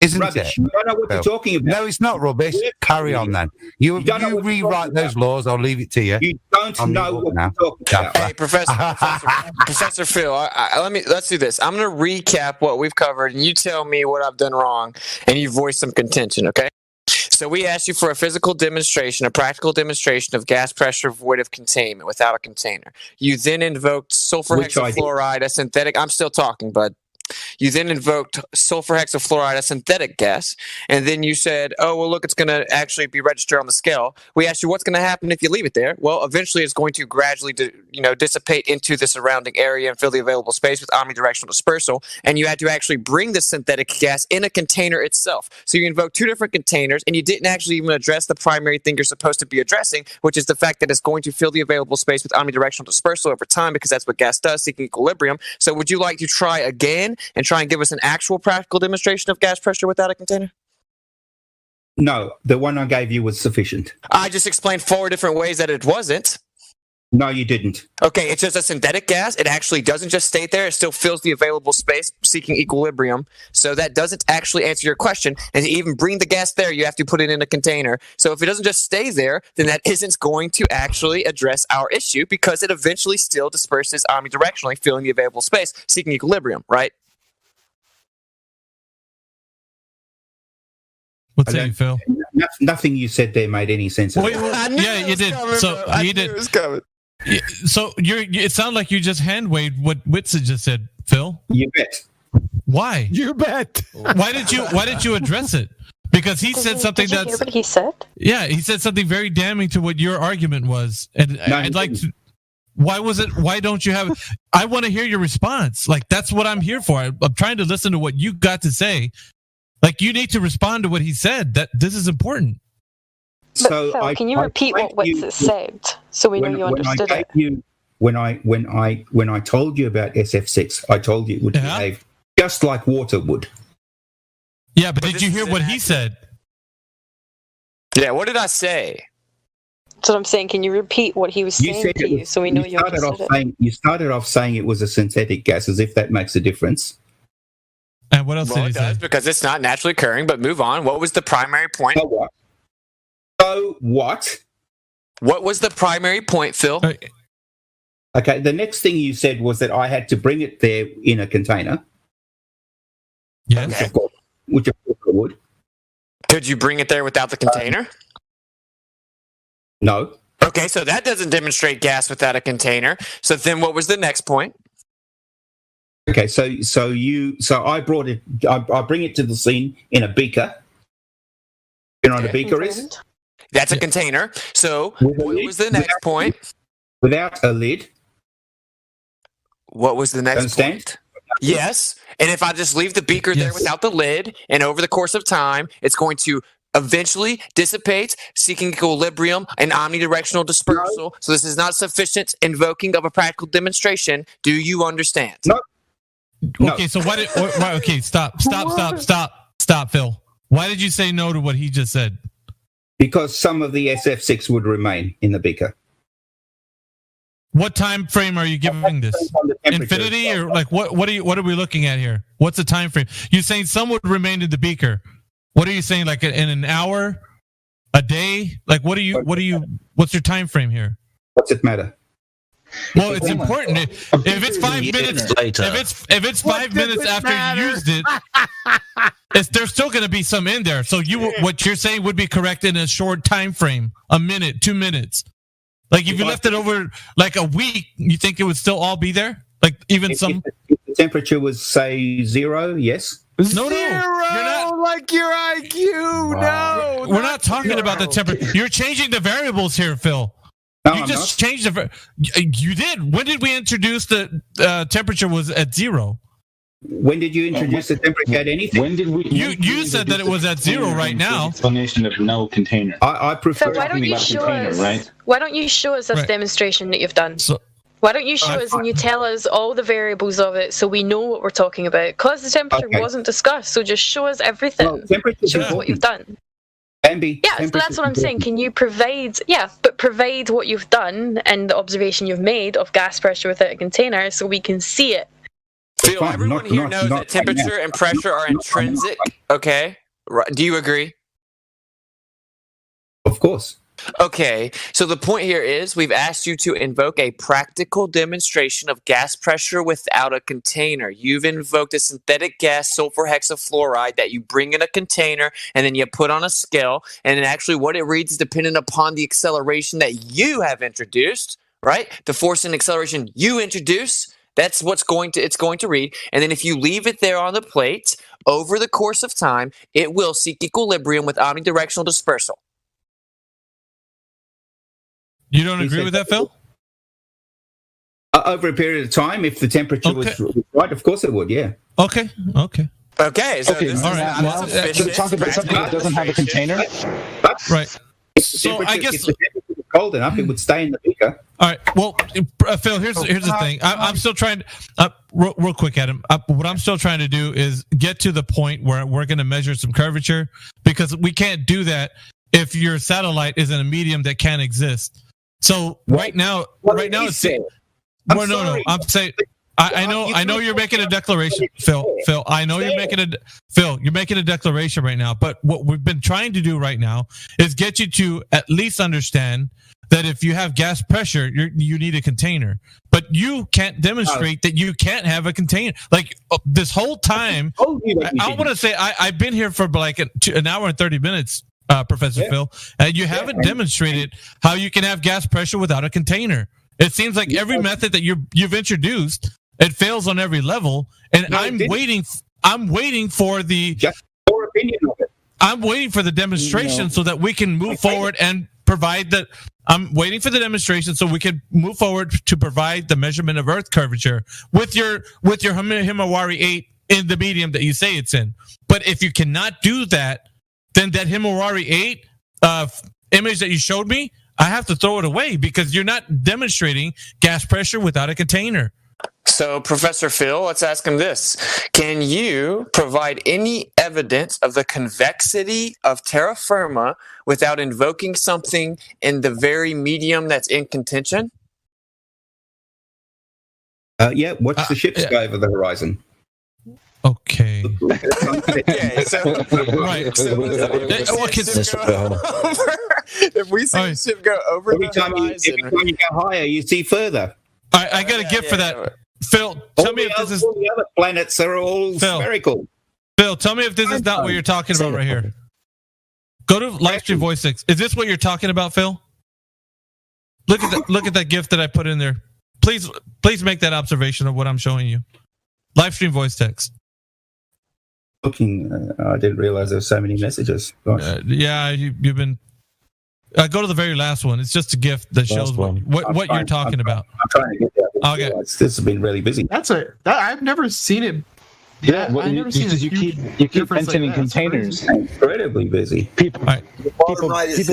S: Isn't
B: rubbish.
S: it?
B: You don't know what you're talking about.
S: No, it's not rubbish. Carry on then. You rewrite those laws. I'll leave it to you.
B: You don't know what you're talking about.
E: Hey, Professor Phil, let's do this. I'm going to recap what we've covered, and you tell me what I've done wrong, and you voice some contention, okay? So we asked you for a physical demonstration, a practical demonstration of gas pressure void of containment without a container. You then invoked sulfur hexafluoride, a synthetic. I'm still talking, bud. You then invoked sulfur hexafluoride, a synthetic gas, and then you said, oh, well, look, it's going to actually be registered on the scale. We asked you what's going to happen if you leave it there. Well, eventually it's going to gradually dissipate into the surrounding area and fill the available space with omnidirectional dispersal, and you had to actually bring the synthetic gas in a container itself. So you invoked two different containers, and you didn't actually even address the primary thing you're supposed to be addressing, which is the fact that it's going to fill the available space with omnidirectional dispersal over time, because that's what gas does, seeking equilibrium. So would you like to try again and try and give us an actual practical demonstration of gas pressure without a container?
B: No, the one I gave you was sufficient.
E: I just explained 4 different ways that it wasn't.
B: No, you didn't.
E: Okay, it's just a synthetic gas. It actually doesn't just stay there. It still fills the available space, seeking equilibrium. So that doesn't actually answer your question. And to even bring the gas there, you have to put it in a container. So if it doesn't just stay there, then that isn't going to actually address our issue, because it eventually still disperses omnidirectionally, filling the available space, seeking equilibrium, right?
M: What's that, Phil?
B: Nothing you said there made any sense.
M: Yeah, you did. You did.
E: It was coming.
M: Yeah, so it sounded like you just hand waved what Whitson just said, Phil.
B: You bet.
M: Why?
A: You bet.
M: Why did you address it? Because he said something
O: did you hear what he said?
M: Yeah, he said something very damning to what your argument was, and I'd like to. Why don't you have? I want to hear your response. Like, that's what I'm here for. I'm trying to listen to what you got to say. Like, you need to respond to what he said. That this is important.
O: But Phil, can you repeat what Witz said so we know you understood it?
B: When I told you about SF6, I told you it would behave just like water would.
M: Yeah, but did you hear what he said?
E: Yeah, what did I say?
O: That's what I'm saying. Can you repeat what he was saying to you so we know you understood it?
B: You started off saying it was a synthetic gas, as if that makes a difference.
M: And what else did he
E: it does,
M: say?
E: because it's not naturally occurring, but move on. What was the primary point?
B: So what?
E: What was the primary point, Phil?
B: Okay, the next thing you said was that I had to bring it there in a container.
M: Yes.
E: Okay.
B: Which of course I would.
E: Could you bring it there without the container?
B: No.
E: Okay, so that doesn't demonstrate gas without a container. So then what was the next point?
B: Okay, so I brought it. I bring it to the scene in a beaker. You know what a beaker is?
E: That's a container. So what was the next point?
B: Without a lid.
E: What was the next point? Yes. And if I just leave the beaker there without the lid, and over the course of time, it's going to eventually dissipate, seeking equilibrium and omnidirectional dispersal. So this is not sufficient invoking of a practical demonstration. Do you understand?
B: No.
M: Okay, so okay, stop, Phil. Why did you say no to what he just said?
B: Because some of the SF6 would remain in the beaker.
M: What time frame are you giving this? Infinity, or like what are we looking at here? What's the time frame? You're saying some would remain in the beaker. What are you saying? Like in an hour, a day? Like what's your time frame here?
B: What's it matter?
M: Well, it's important. If it's 5 minutes later, if it's 5 minutes after you used it, there's still going to be some in there. So what you're saying would be correct in a short time frame, a minute, 2 minutes. Like if you left it over like a week, you think it would still all be there? Like even some.
B: If the temperature was say 0, yes.
M: No, you're not.
A: Like your IQ. Wow.
M: We're not talking about the temperature. You're changing the variables here, Phil.
B: No,
M: you just changed the. You did. When did we introduce the temperature was at 0?
B: When did you introduce the temperature at anything?
H: When did we?
M: You said that it was at 0 right now.
H: Explanation of no container.
B: I prefer.
O: So why don't you show us?
H: Right?
O: Why don't you show us this demonstration that you've done? Why don't you show us and you tell us all the variables of it so we know what we're talking about? Because the temperature wasn't discussed, so just show us everything. Show us what you've done. Yeah, so that's what I'm saying. Can you provide what you've done and the observation you've made of gas pressure without a container so we can see it.
E: Phil, everyone here knows that temperature and pressure are intrinsic, okay? Do you agree?
B: Of course.
E: Okay, so the point here is we've asked you to invoke a practical demonstration of gas pressure without a container. You've invoked a synthetic gas, sulfur hexafluoride, that you bring in a container and then you put on a scale. And then actually what it reads is dependent upon the acceleration that you have introduced, right? The force and acceleration you introduce, that's what's it's going to read. And then if you leave it there on the plate, over the course of time, it will seek equilibrium with omnidirectional dispersal.
M: You don't agree with that, Phil?
B: Over a period of time, if the temperature was right, of course it would, yeah.
M: Okay.
E: So this
H: all right. Now, talk about something that doesn't have a container.
M: Right. So I guess
B: if the temperature was cold enough, it would stay in the beaker.
M: All right. Well, Phil, here's the thing. I'm still trying to, real quick, Adam. What I'm still trying to do is get to the point where we're going to measure some curvature, because we can't do that if your satellite is in a medium that can't exist. So right now it's. I'm saying. I know you're making a declaration, Phil. You're making a declaration right now. But what we've been trying to do right now is get you to at least understand that if you have gas pressure, you need a container. But you can't demonstrate that you can't have a container. Like this whole time, I want to say I've been here for like an hour and 30 minutes. Professor Phil, and you haven't demonstrated how you can have gas pressure without a container. It seems like every method that you've introduced, it fails on every level. And I'm waiting for the
B: your opinion of it.
M: I'm waiting for the demonstration so that we can move forward and provide that. I'm waiting for the demonstration so we can move forward to provide the measurement of Earth curvature with your Himawari 8 in the medium that you say it's in. But if you cannot do that, then that Himawari 8 image that you showed me, I have to throw it away because you're not demonstrating gas pressure without a container.
E: So, Professor Phil, let's ask him this. Can you provide any evidence of the convexity of terra firma without invoking something in the very medium that's in contention?
B: Watch the ships go over the horizon.
M: Okay.
E: If we see the ship go over
B: every time you go higher, you see further.
M: All right, I got a gift for that. Phil, tell me if this is.
B: All the other planets are all spherical.
M: Phil, tell me if this is not what you're talking about right here. Go to Livestream Voice 6. Is this what you're talking about, Phil? Look at that gift that I put in there. Please make that observation of what I'm showing you. Livestream voice text.
B: Looking, I didn't realize there were so many messages.
M: You've been. Go to the very last one. It's just a gift that shows what you're talking about.
B: I'm trying to get that. Okay, this has been really busy.
V: I've never seen it.
H: Yeah, well, you keep mentioning containers.
B: Incredibly busy.
H: People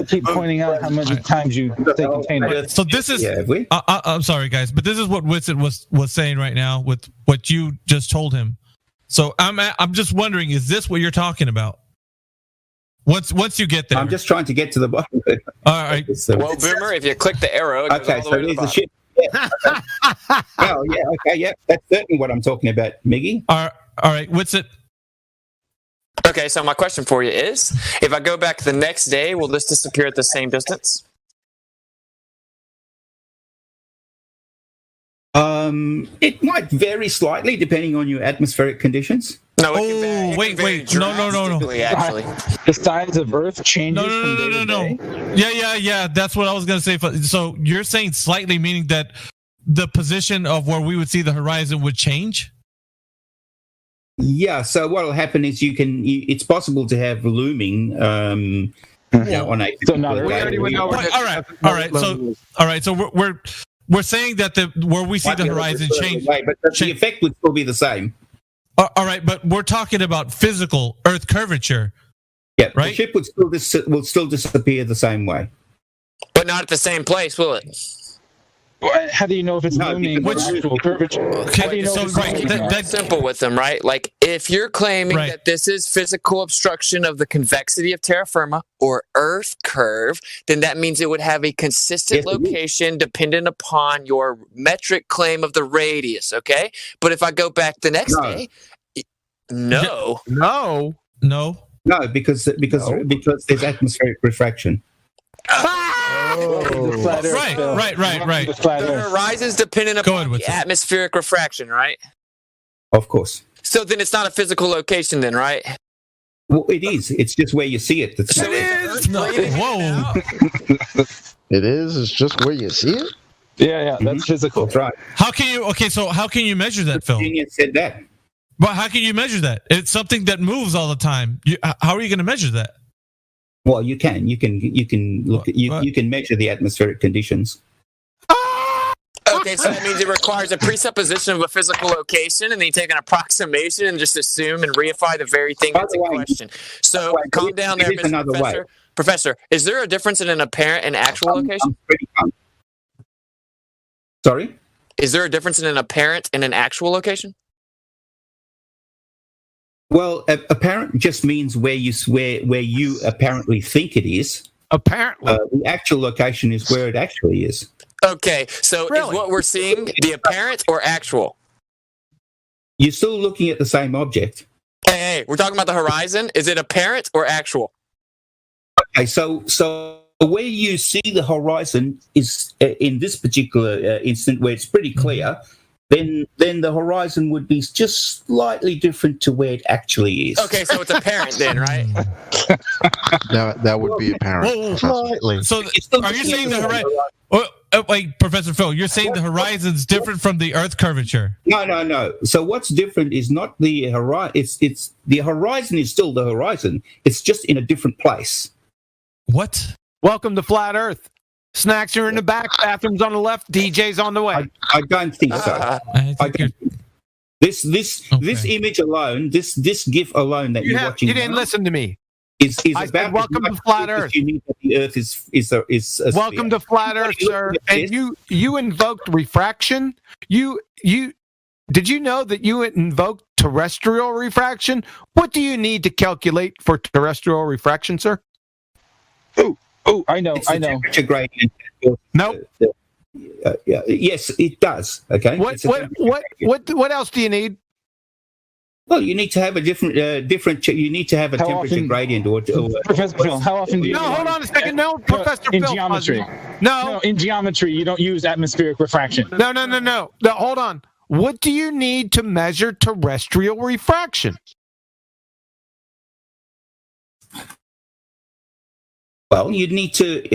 H: keep pointing out how many times you say container.
M: So this is. I'm sorry, guys, but this is what Whitsitt was saying right now with what you just told him. So I'm just wondering, is this what you're talking about? Once you get there,
B: I'm just trying to get to the bottom.
M: All right.
E: Well, Boomer, if you click the arrow, it goes all the way to the bottom.
B: Ship. Yeah. Oh, yeah. Okay. Yeah. That's certainly what I'm talking about, Miggy.
M: All right. What's it?
E: Okay. So my question for you is: if I go back the next day, will this disappear at the same distance?
B: It might vary slightly depending on your atmospheric conditions.
E: No.
M: Wait. No.
E: Actually,
H: the size of Earth changes.
M: No. Yeah. That's what I was going to say. So you're saying slightly, meaning that the position of where we would see the horizon would change?
B: Yeah. So what will happen is it's possible to have looming on a.
V: So not already
M: all right. So we're saying that where we see the horizon change,
B: but the effect would still be the same.
M: All right, but we're talking about physical Earth curvature.
B: Yeah,
M: right?
B: The ship will still disappear the same way.
E: But not at the same place, will it?
H: How do you know if it's looming or actual curvature? How do you know if it's
E: That's simple with them, right? Like, if you're claiming that this is physical obstruction of the convexity of terra firma or Earth curve, then that means it would have a consistent location dependent upon your metric claim of the radius, okay? But if I go back the next day, no,
B: because there's atmospheric refraction.
M: Right.
E: The horizon's dependent upon the atmospheric refraction, right?
B: Of course.
E: So then it's not a physical location then, right?
B: Well, it is. It's just where you see it.
E: So
M: Whoa.
F: It is. It's just where you see it.
H: Yeah, that's physical.
B: That's right.
M: How can you? Okay, so how can you measure that, Phil?
B: Genius said that.
M: But how can you measure that? It's something that moves all the time. How are you going to measure that?
B: Well, you can. You can look. You can measure the atmospheric conditions.
E: Okay, so that means it requires a presupposition of a physical location, and then you take an approximation and just assume and reify the very thing that's in question. So calm down there, Mr. Professor. Professor, is there a difference in an apparent and actual location?
B: Sorry?
E: Is there a difference in an apparent and an actual location?
B: Well, apparent just means where you apparently think it is.
A: Apparently,
B: the actual location is where it actually is.
E: Okay, so is what we're seeing the apparent or actual?
B: You're still looking at the same object.
E: Hey, we're talking about the horizon. Is it apparent or actual?
B: Okay, so where you see the horizon is in this particular instant where it's pretty clear. Then the horizon would be just slightly different to where it actually is.
E: Okay, so it's apparent then, right?
F: that would be apparent.
M: Whoa.
F: Slightly.
M: So are you saying the horizon? Wait, Professor Phil, you're saying the horizon's different from the Earth curvature?
B: No. So what's different is not the horizon. It's the horizon is still the horizon. It's just in a different place.
M: What?
A: Welcome to Flat Earth. Snacks are in the back, bathrooms on the left, DJ's on the way.
B: I don't think so. This image alone, this GIF alone that you're watching.
A: You didn't listen to me.
B: Is
A: I
B: about
A: said, welcome to Flat Earth.
B: You need that the Earth is a
A: welcome to Flat Earth, sir. And you invoked refraction. Did you know that you invoked terrestrial refraction? What do you need to calculate for terrestrial refraction, sir?
H: Oh, I know.
B: Temperature gradient.
A: Nope.
B: Yes, it does. Okay.
A: What else do you need?
B: Well, you need to have a different. You need to have a temperature gradient, or
H: Professor Phil. How often do you?
A: No, hold on a second. No, Professor
H: in
A: Phil.
H: Geometry.
A: No,
H: in geometry, you don't use atmospheric refraction.
A: No. Hold on. What do you need to measure terrestrial refraction?
B: Well, you need to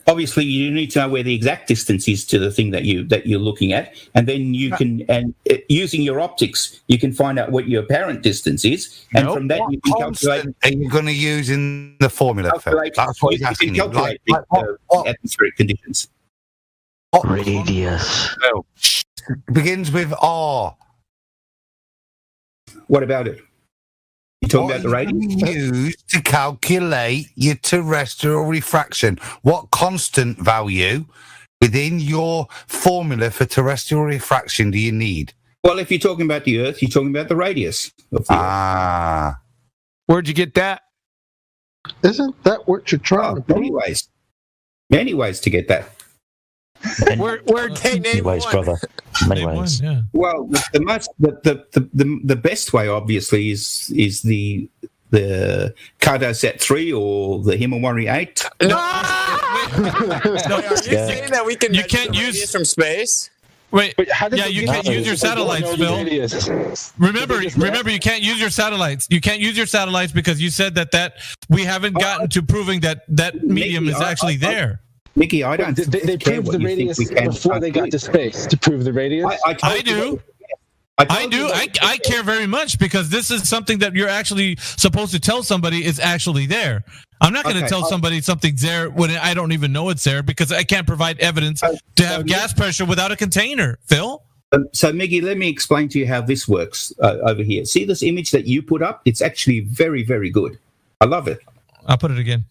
B: obviously you need to know where the exact distance is to the thing that you're looking at, and then you can using your optics you can find out what your apparent distance is, and from that you can calculate.
S: Are you going to use in the formula? That's what he's asking.
B: You can calculate the atmospheric conditions.
C: Radius.
S: Well, begins with R.
B: What about it? You talking about the radius?
S: Used to calculate your terrestrial refraction. What constant value within your formula for terrestrial refraction do you need?
B: Well, if you're talking about the Earth, you're talking about the radius of the Earth.
A: Where'd you get that?
F: Isn't that what you're trying to do?
B: Many ways to get that.
K: Many ways, brother. Many ways.
M: Yeah.
B: Well, the best way, obviously, is the Cartosat 3 or the Himawari 8.
E: No, are you saying that we can? You can't use from space.
M: Wait, you can't use your satellites, Phil. Remember, you can't use your satellites. You can't use your satellites because you said that we haven't gotten to proving that medium is actually there.
B: Mickey, I don't.
H: They proved the radius before they got to space. To prove the radius,
M: I do. I care very much because this is something that you're actually supposed to tell somebody is actually there. I'm not going to tell somebody something's there when I don't even know it's there because I can't provide evidence to have gas pressure without a container, Phil.
B: So, Miggy, let me explain to you how this works over here. See this image that you put up? It's actually very, very good. I love it.
M: I'll put it again.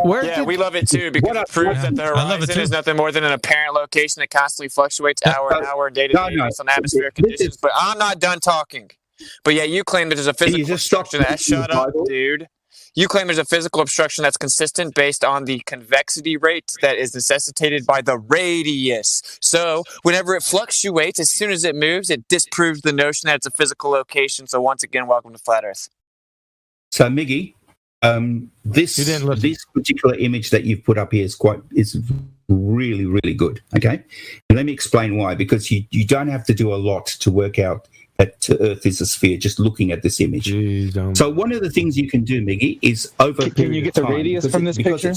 E: We love it too because it proves that the horizon is nothing more than an apparent location that constantly fluctuates hour to hour, day to day based on atmospheric conditions. But I'm not done talking. But yeah, you claim that there's a physical obstruction. Shut up, dude. You claim there's a physical obstruction that's consistent based on the convexity rate that is necessitated by the radius. So whenever it fluctuates, as soon as it moves, it disproves the notion that it's a physical location. So once again, welcome to Flat Earth.
B: So, Miggy, this particular image that you've put up here is really, really good. Okay, and let me explain why. Because you don't have to do a lot to work out that Earth is a sphere just looking at this image. So one of the things you can do, Miggy, is over.
H: Can you get the radius from this picture?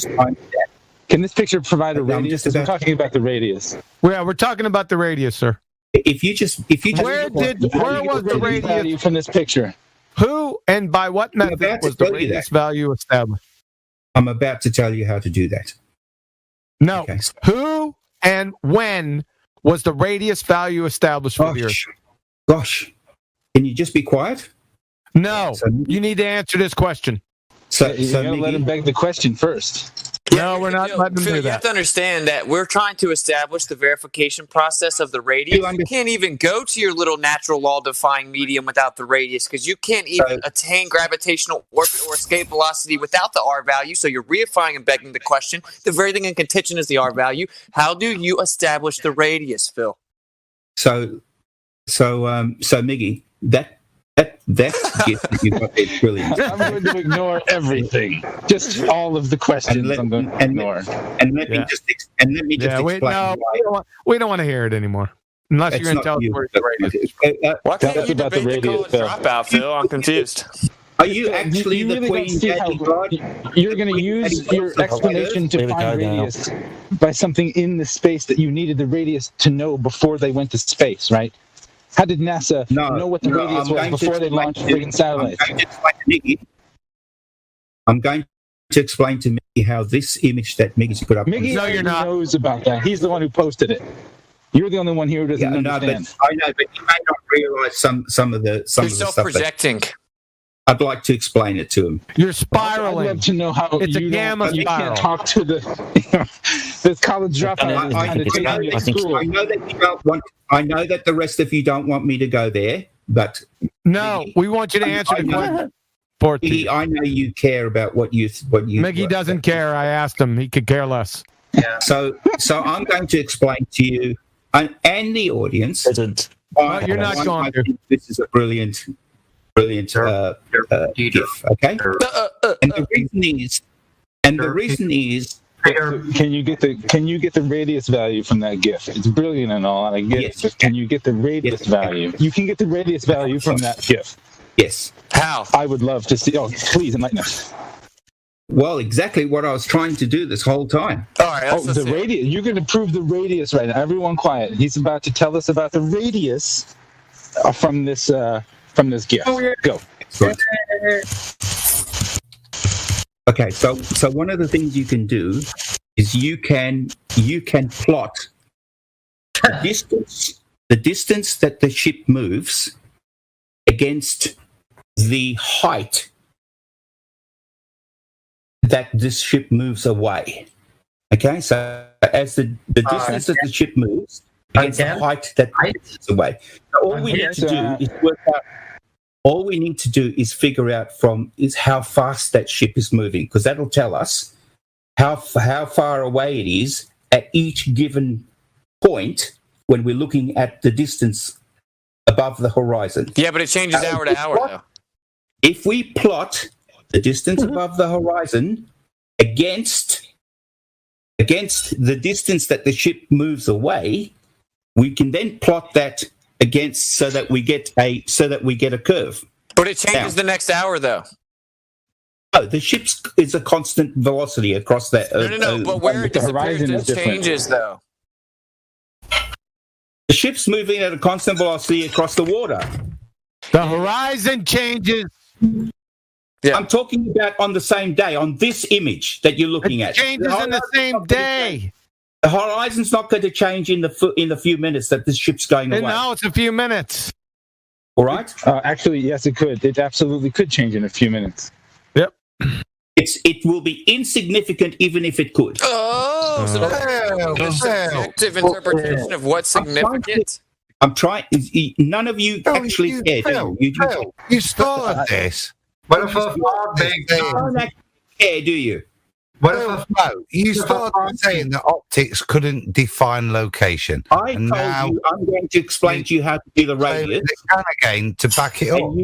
H: Can this picture provide a radius? We're talking about the radius.
A: Yeah, we're talking about the radius, sir.
B: If you just
A: where was the radius
H: value from this picture?
A: Who and by what method was the radius value established?
B: I'm about to tell you how to do that.
A: No. Okay. Who and when was the radius value established for the Earth?
B: Gosh, can you just be quiet?
A: No, you need to answer this question.
H: So you gotta let him beg the question first.
A: No, we're not letting him do that.
E: You have to understand that we're trying to establish the verification process of the radius. You can't even go to your little natural law-defying medium without the radius because you can't even attain gravitational orbit or escape velocity without the R value. So you're reifying and begging the question. The very thing in contention is the R value. How do you establish the radius, Phil?
B: So Miggy, that gift that you got is brilliant.
H: I'm going to ignore everything, just all of the questions. I'm going to ignore.
B: And let me just explain.
A: We don't want to hear it anymore, unless you're going to tell us where the radius.
E: Why can't you debate the call dropout, Phil? I'm confused.
B: Are you actually
H: you really
B: Queen?
H: You're going to use your explanation to find radius by something in the space that you needed the radius to know before they went to space, right? How did NASA know what the radius was before they launched friggin' satellites?
B: I'm going to explain to Miggy how this image that Miggy's put up.
H: Miggy knows about that. He's the one who posted it. You're the only one here who doesn't understand.
B: I know, but you may not realize some of the stuff.
E: You're self-projecting.
B: I'd like to explain it to him.
A: You're spiraling.
H: I'd love to know how
A: it's a gamma spiral.
H: You can't talk to the college dropout.
B: I know that the rest of you don't want me to go there, but
A: no, we want you to answer the question.
B: Miggy, I know you care about what you.
A: Miggy doesn't care. I asked him; he could care less.
B: Yeah. So I'm going to explain to you and the audience.
A: You're not going to.
B: This is a brilliant GIF. Okay, and the reason is.
H: Can you get the radius value from that GIF? It's brilliant and all, and I get it. But can you get the radius value? You can get the radius value from that GIF.
B: Yes.
E: How?
H: I would love to see. Oh, please enlighten us.
B: Well, exactly what I was trying to do this whole time.
E: All right.
H: The radius. You're going to prove the radius right now. Everyone, quiet. He's about to tell us about the radius from this GIF. Oh, yeah. Go.
B: Right. Okay, so one of the things you can do is you can plot the distance that the ship moves against the height that this ship moves away. Okay, so as the distance that the ship moves against the height that it moves away. So all we need to do is work out. All we need to do is figure out is how fast that ship is moving, because that'll tell us how far away it is at each given point when we're looking at the distance above the horizon.
E: Yeah, but it changes hour to hour now.
B: If we plot the distance above the horizon against the distance that the ship moves away, we can then plot that against so that we get a curve.
E: But it changes the next hour, though.
B: Oh, the ship is a constant velocity across that.
E: No. But where it disappears, it changes, though.
B: The ship's moving at a constant velocity across the water.
A: The horizon changes.
B: Yeah. I'm talking about on the same day, on this image that you're looking at.
A: It changes in the same day.
B: The horizon's not going to change in the few minutes that this ship's going away.
A: No, it's a few minutes.
B: All right.
H: Actually, yes, it could. It absolutely could change in a few minutes.
A: Yep.
B: It will be insignificant even if it could.
E: Oh, so that's a subjective interpretation of what's significant.
B: I'm trying. None of you actually care.
S: You started this.
N: What if a fog big?
B: You don't actually care, do you?
S: No, you started saying that optics couldn't define location.
B: I told you I'm going to explain to you how to do the radius.
S: Again, to back it up.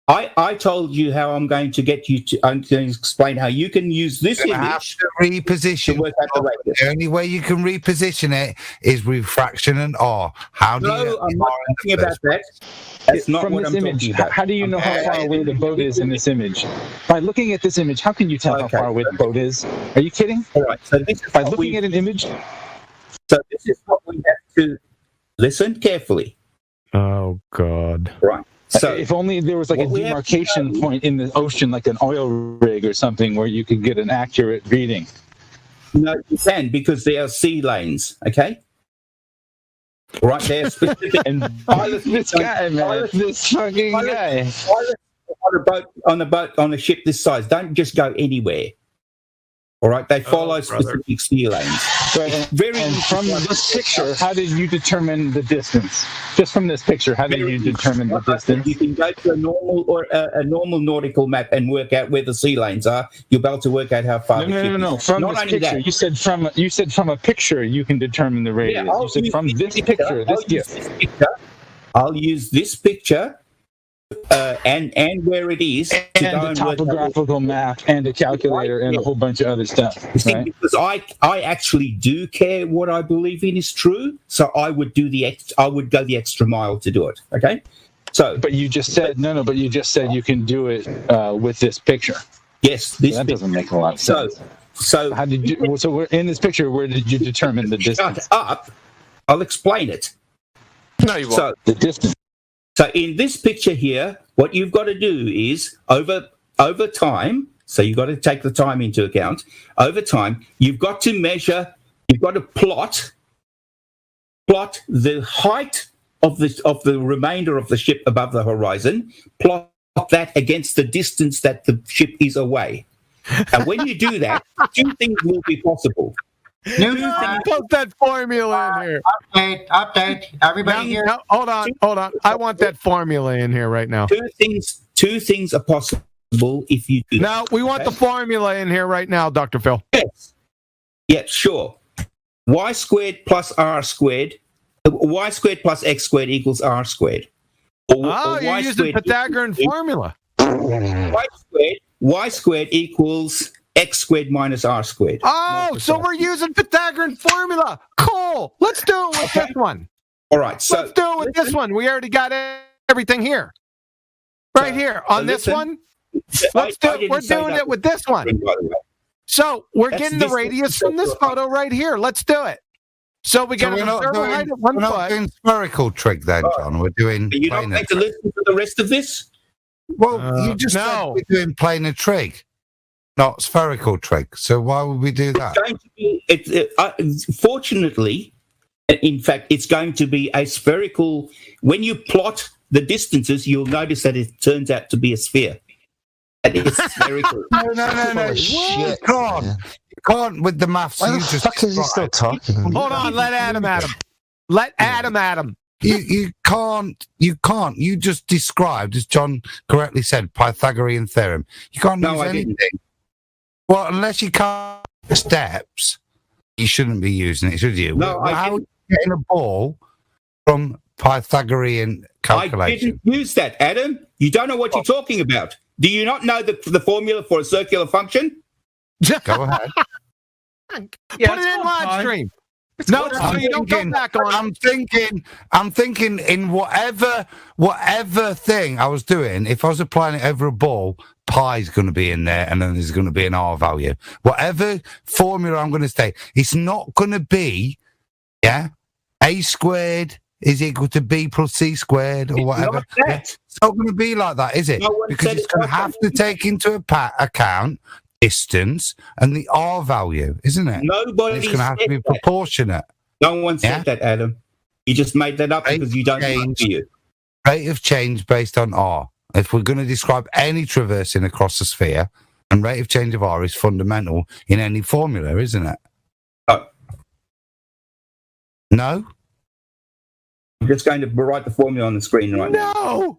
B: I told you how I'm going to get you to. I'm going to explain how you can use this image
S: have to reposition.
B: To work out the radius.
S: The only way you can reposition it is refraction and R. How do you?
B: I'm not talking about that. That's not
H: From
B: what
H: this
B: I'm
H: image,
B: talking about.
H: how do you know how far away the boat is in this image? By looking at this image, how can you tell how far away the boat is? Are you kidding?
B: All right. So this is
H: by looking at an image.
B: So this is what we have to listen carefully.
A: Oh God.
B: Right. So
H: if only there was like a demarcation point in the ocean, like an oil rig or something, where you could get an accurate reading.
B: No, you can, because there are sea lanes. Okay. Right there, specific.
H: And this guy, man, this fucking guy.
B: On a ship this size, don't just go anywhere. All right, they follow specific sea lanes.
H: Right. And from this picture, how did you determine the distance? Just from this picture, how did you determine the distance?
B: You can go to a normal nautical map and work out where the sea lanes are. You'll be able to work out how far.
H: No. From
B: Not
H: this
B: only
H: picture,
B: that,
H: you said from a picture you can determine the radius.
B: Yeah,
H: you said from this picture, this gift.
B: I'll use this picture. And where it is,
H: and a topographical map, and a calculator, and a whole bunch of other stuff. Right?
B: Because I actually do care what I believe in is true, so I would go the extra mile to do it. Okay, so
H: but you just said But you just said you can do it with this picture.
B: Yes,
H: that doesn't make a lot of sense.
B: So
H: how did you? So we're in this picture. Where did you determine the distance?
B: Shut up! I'll explain it.
E: No, you won't.
B: So
H: the distance.
B: So in this picture here, what you've got to do is over time, so you've got to take the time into account. Over time, you've got to measure, you've got to plot the height of the remainder of the ship above the horizon, plot that against the distance that the ship is away. And when you do that, two things will be possible.
A: Put that formula in here.
N: Update. Everybody here.
A: No, hold on. I want that formula in here right now.
B: Two things are possible if you do.
A: Now we want the formula in here right now, Dr. Phil.
B: Yes. Yeah, sure. Y squared plus R squared. Y squared plus X squared equals R squared.
A: Or you're using Pythagorean formula.
B: Y squared equals X squared minus R squared.
A: Oh, so we're using Pythagorean formula. Cool. Let's do it with this one.
B: All right. So
A: let's do it with this one. We already got everything here. Right here. On this one. Let's do it. We're doing it with this one. So we're getting the radius from this photo right here. Let's do it. So we got an observer height at 1 foot.
S: We're not doing spherical trig then, John. We're doing.
B: Are you not going to listen to the rest of this?
S: Well, you just said we're doing planar trig. Not spherical trig. So why would we do that?
B: It's going to be, fortunately, in fact, it's going to be a spherical. When you plot the distances, you'll notice that it turns out to be a sphere. And it's spherical.
S: No.
F: Shit.
S: You can't with the maths.
F: Why the fuck is he still talking?
A: Hold on. Let Adam at him. Let Adam at him.
S: You can't. You just described, as John correctly said, Pythagorean theorem. You can't use anything. Well, unless you can't steps, you shouldn't be using it, should you?
B: No,
S: how are you getting a ball from Pythagorean calculation?
B: I didn't use that, Adam. You don't know what you're talking about. Do you not know the formula for a circular function?
S: Go ahead.
A: Put it in live stream. No, so you don't come back on.
S: I'm thinking in whatever thing I was doing, if I was applying it over a ball, pi's going to be in there, and then there's going to be an R value. Whatever formula I'm going to say, it's not going to be, A squared is equal to B plus C squared or whatever. It's not going to be like that, is it? Because it's going to have to take into account distance, and the R value, isn't it?
B: Nobody.
S: It's going to have to be proportionate.
B: No one said that, Adam. You just made that up because you don't know you.
S: Rate of change based on R. If we're going to describe any traversing across the sphere, and rate of change of R is fundamental in any formula, isn't it?
B: Oh.
S: No?
B: I'm just going to write the formula on the screen right now.
A: No!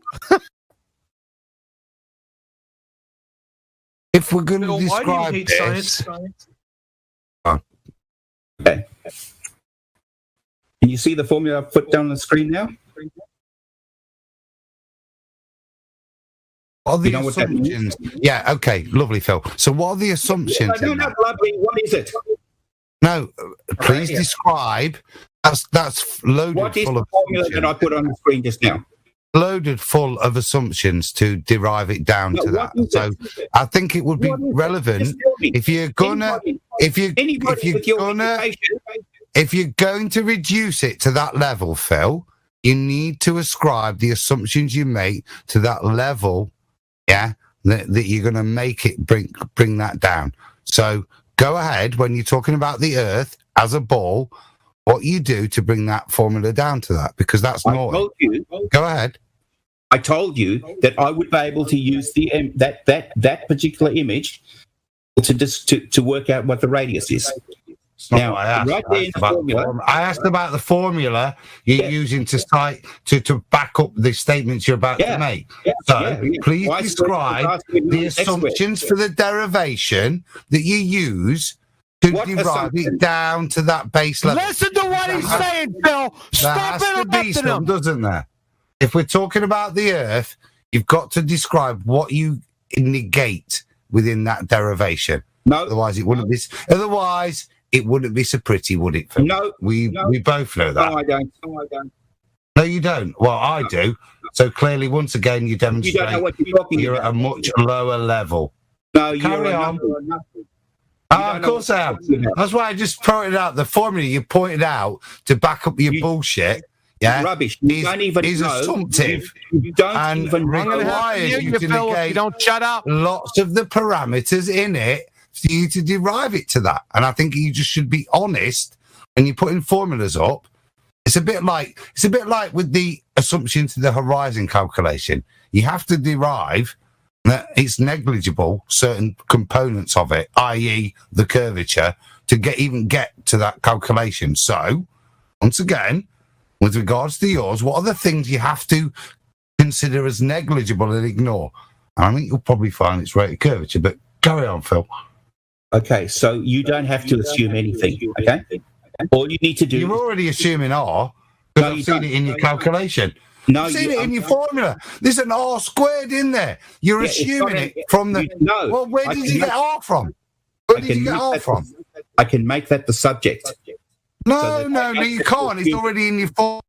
S: If we're going to
V: Bill,
S: describe
V: why do you hate
S: this...
V: science?
B: Okay. Can you see the formula I've put down on the screen now?
S: What are the assumptions? Yeah, okay, lovely, Phil. So what are the assumptions?
B: No, lovely. What is it?
S: No, please describe. That's loaded
B: What is
S: full
B: the
S: of
B: formula that I put on the screen just now?
S: Loaded full of assumptions to derive it down to that. So I think it would be relevant if you're gonna if you're going to reduce it to that level, Phil, you need to ascribe the assumptions you make to that level. Yeah, that you're going to make it bring that down. So go ahead when you're talking about the Earth as a ball. What you do to bring that formula down to that, because that's naughty. Go ahead.
B: I told you that I would be able to use the that particular image to work out what the radius is. Now,
S: I asked about the formula you're using to back up the statements you're about to make. Please describe the assumptions for the derivation that you use to derive it down to that base level.
A: Listen to what he's saying, Phil. Stop interrupting him.
S: Doesn't there? If we're talking about the Earth, you've got to describe what you negate within that derivation.
B: No,
S: otherwise it wouldn't be. Otherwise, it wouldn't be so pretty, would it? Phil?
B: No,
S: we both know that.
B: No, I don't.
S: No, you don't. Well, I do. So clearly, once again, you demonstrate
B: you don't know what you're talking
S: about. At a much lower level.
B: No,
S: carry on. Of course I am. That's why I just pointed out the formula you pointed out to back up your bullshit. Yeah,
B: rubbish. You don't even know.
S: Assumptive.
B: You don't even
S: requires you to negate.
A: You don't shut up.
S: Lots of the parameters in it for you to derive it to that. And I think you just should be honest when you're putting formulas up. It's a bit like with the assumption to the horizon calculation. You have to derive that it's negligible certain components of it, i.e. the curvature, to even get to that calculation. So, once again, with regards to yours, what are the things you have to consider as negligible and ignore? And I think you'll probably find it's rate of curvature, but carry on, Phil.
B: Okay, so you don't have to assume anything, okay? All you need to do...
S: You're already assuming R, because I've seen it in your calculation.
B: No,
S: I've seen it in your formula. There's an R squared in there. You're assuming it from the...
B: No.
S: Well, where did you get R from? Where did you get R from?
B: I can make that the subject.
S: No, you can't. It's already in your formula.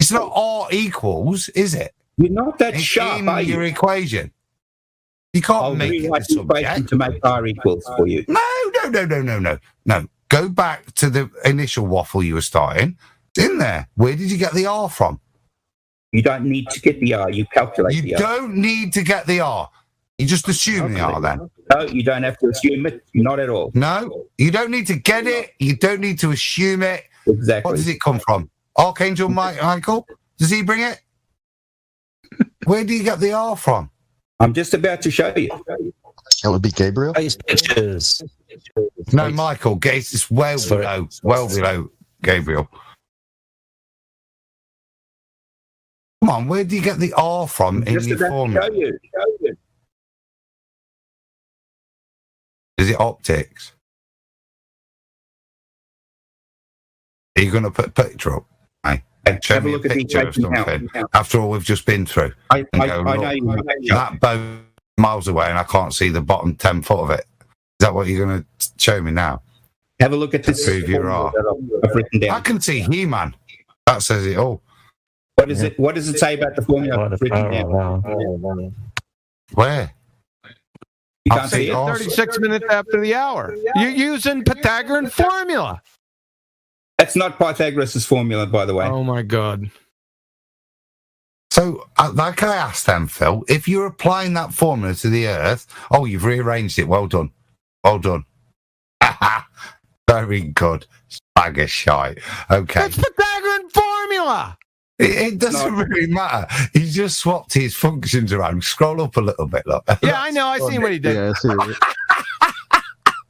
S: It's not R equals, is it?
B: You're not that sharp, are you?
S: Your equation. You can't make it the subject.
B: To make R equals for you.
S: No. Go back to the initial waffle you were starting. It's in there. Where did you get the R from?
B: You don't need to get the R. You calculate the R.
S: You don't need to get the R. You just assume the R then.
B: No, you don't have to assume it. Not at all.
S: No, you don't need to get it. You don't need to assume it.
B: Exactly.
S: What does it come from? Archangel Michael? Does he bring it? Where do you get the R from?
B: I'm just about to show you.
F: That would be Gabriel.
K: Pictures.
S: No, Michael. It's well below Gabriel. Come on, where do you get the R from in your formula?
B: Show you.
S: Is it optics? Are you going to put a picture up? Show me a picture of something. After all we've just been through.
B: I know
S: that boat miles away and I can't see the bottom 10 foot of it. Is that what you're going to show me now?
B: Have a look at this.
S: Prove your R.
B: I've written down.
S: I can see He-Man. That says it all.
B: What is it? What does it say about the formula I've written down?
S: Where?
B: You can't see it.
A: 36 minutes after the hour. You're using Pythagorean formula.
B: That's not Pythagoras' formula, by the way.
A: Oh my God.
S: So, like I asked them, Phil, if you're applying that formula to the Earth, you've rearranged it. Well done. Well done. Very good. Bag of shite. Okay.
A: It's Pythagorean formula.
S: It doesn't really matter. He just swapped his functions around. Scroll up a little bit, look.
A: Yeah, I know. I see what he did.
F: Yeah, I see it.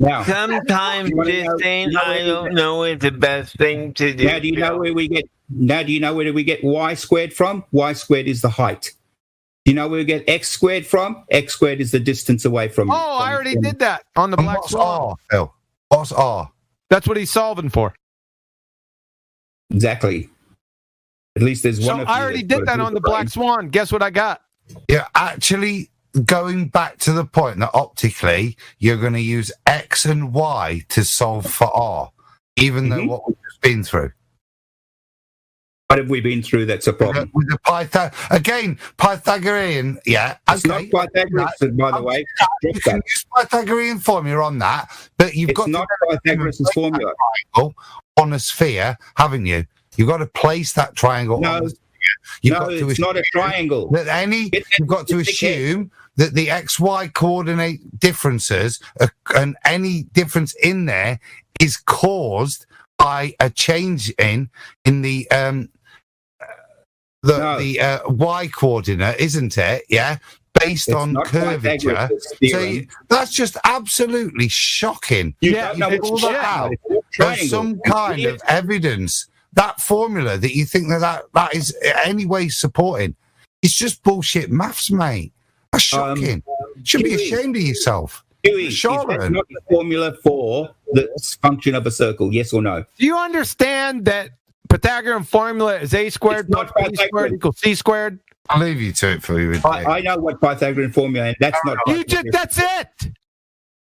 B: Now,
J: sometimes just saying I don't know is the best thing to do.
B: Now, do you know where we get y squared from? Y squared is the height. Do you know where we get x squared from? X squared is the distance away from.
A: Oh, I already did that on the Black Swan.
S: R, Phil? What's R?
A: That's what he's solving for.
B: Exactly. At least there's one.
A: So I already did that on the Black Swan. Guess what I got?
S: Yeah, actually, going back to the point that optically you're going to use X and Y to solve for R, even though what we've just been through.
B: What have we been through? That's a problem.
S: With the Pythagorean, yeah.
B: It's not Pythagoras, by the way.
S: You can use Pythagorean formula on that, but you've got
B: not Pythagoras' formula
S: on a sphere, haven't you? You've got to place that triangle on the sphere.
B: It's not a triangle.
S: You've got to assume that the XY coordinate differences and any difference in there is caused by a change in the Y coordinate, isn't it? Yeah, based on curvature. So that's just absolutely shocking.
B: You don't know
S: pull that out. There's some kind of evidence. That formula that you think that is any way supporting, it's just bullshit maths, mate. That's shocking. Should be ashamed of yourself.
B: Is that not the formula for the function of a circle? Yes or no?
A: Do you understand that Pythagorean formula is a squared plus b squared equals c squared?
S: I'll leave you to it for you.
B: I know what Pythagorean formula is. That's not.
A: That's it.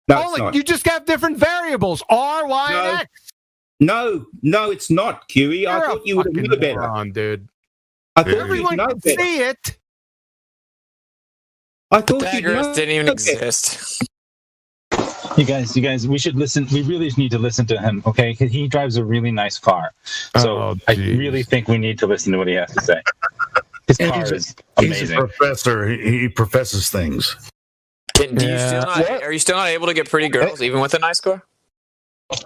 B: No, it's not.
A: You just have different variables: R, Y, and X.
B: No, it's not, Huey. I thought you would have known better.
A: Dude.
B: I thought
A: everyone could see it.
B: I thought
E: Pythagoras didn't even exist.
H: You guys, we should listen. We really need to listen to him, okay? Because he drives a really nice car. So I really think we need to listen to what he has to say. His car is amazing.
R: He's a professor. He professes things.
E: Are you still not able to get pretty girls even with a nice car?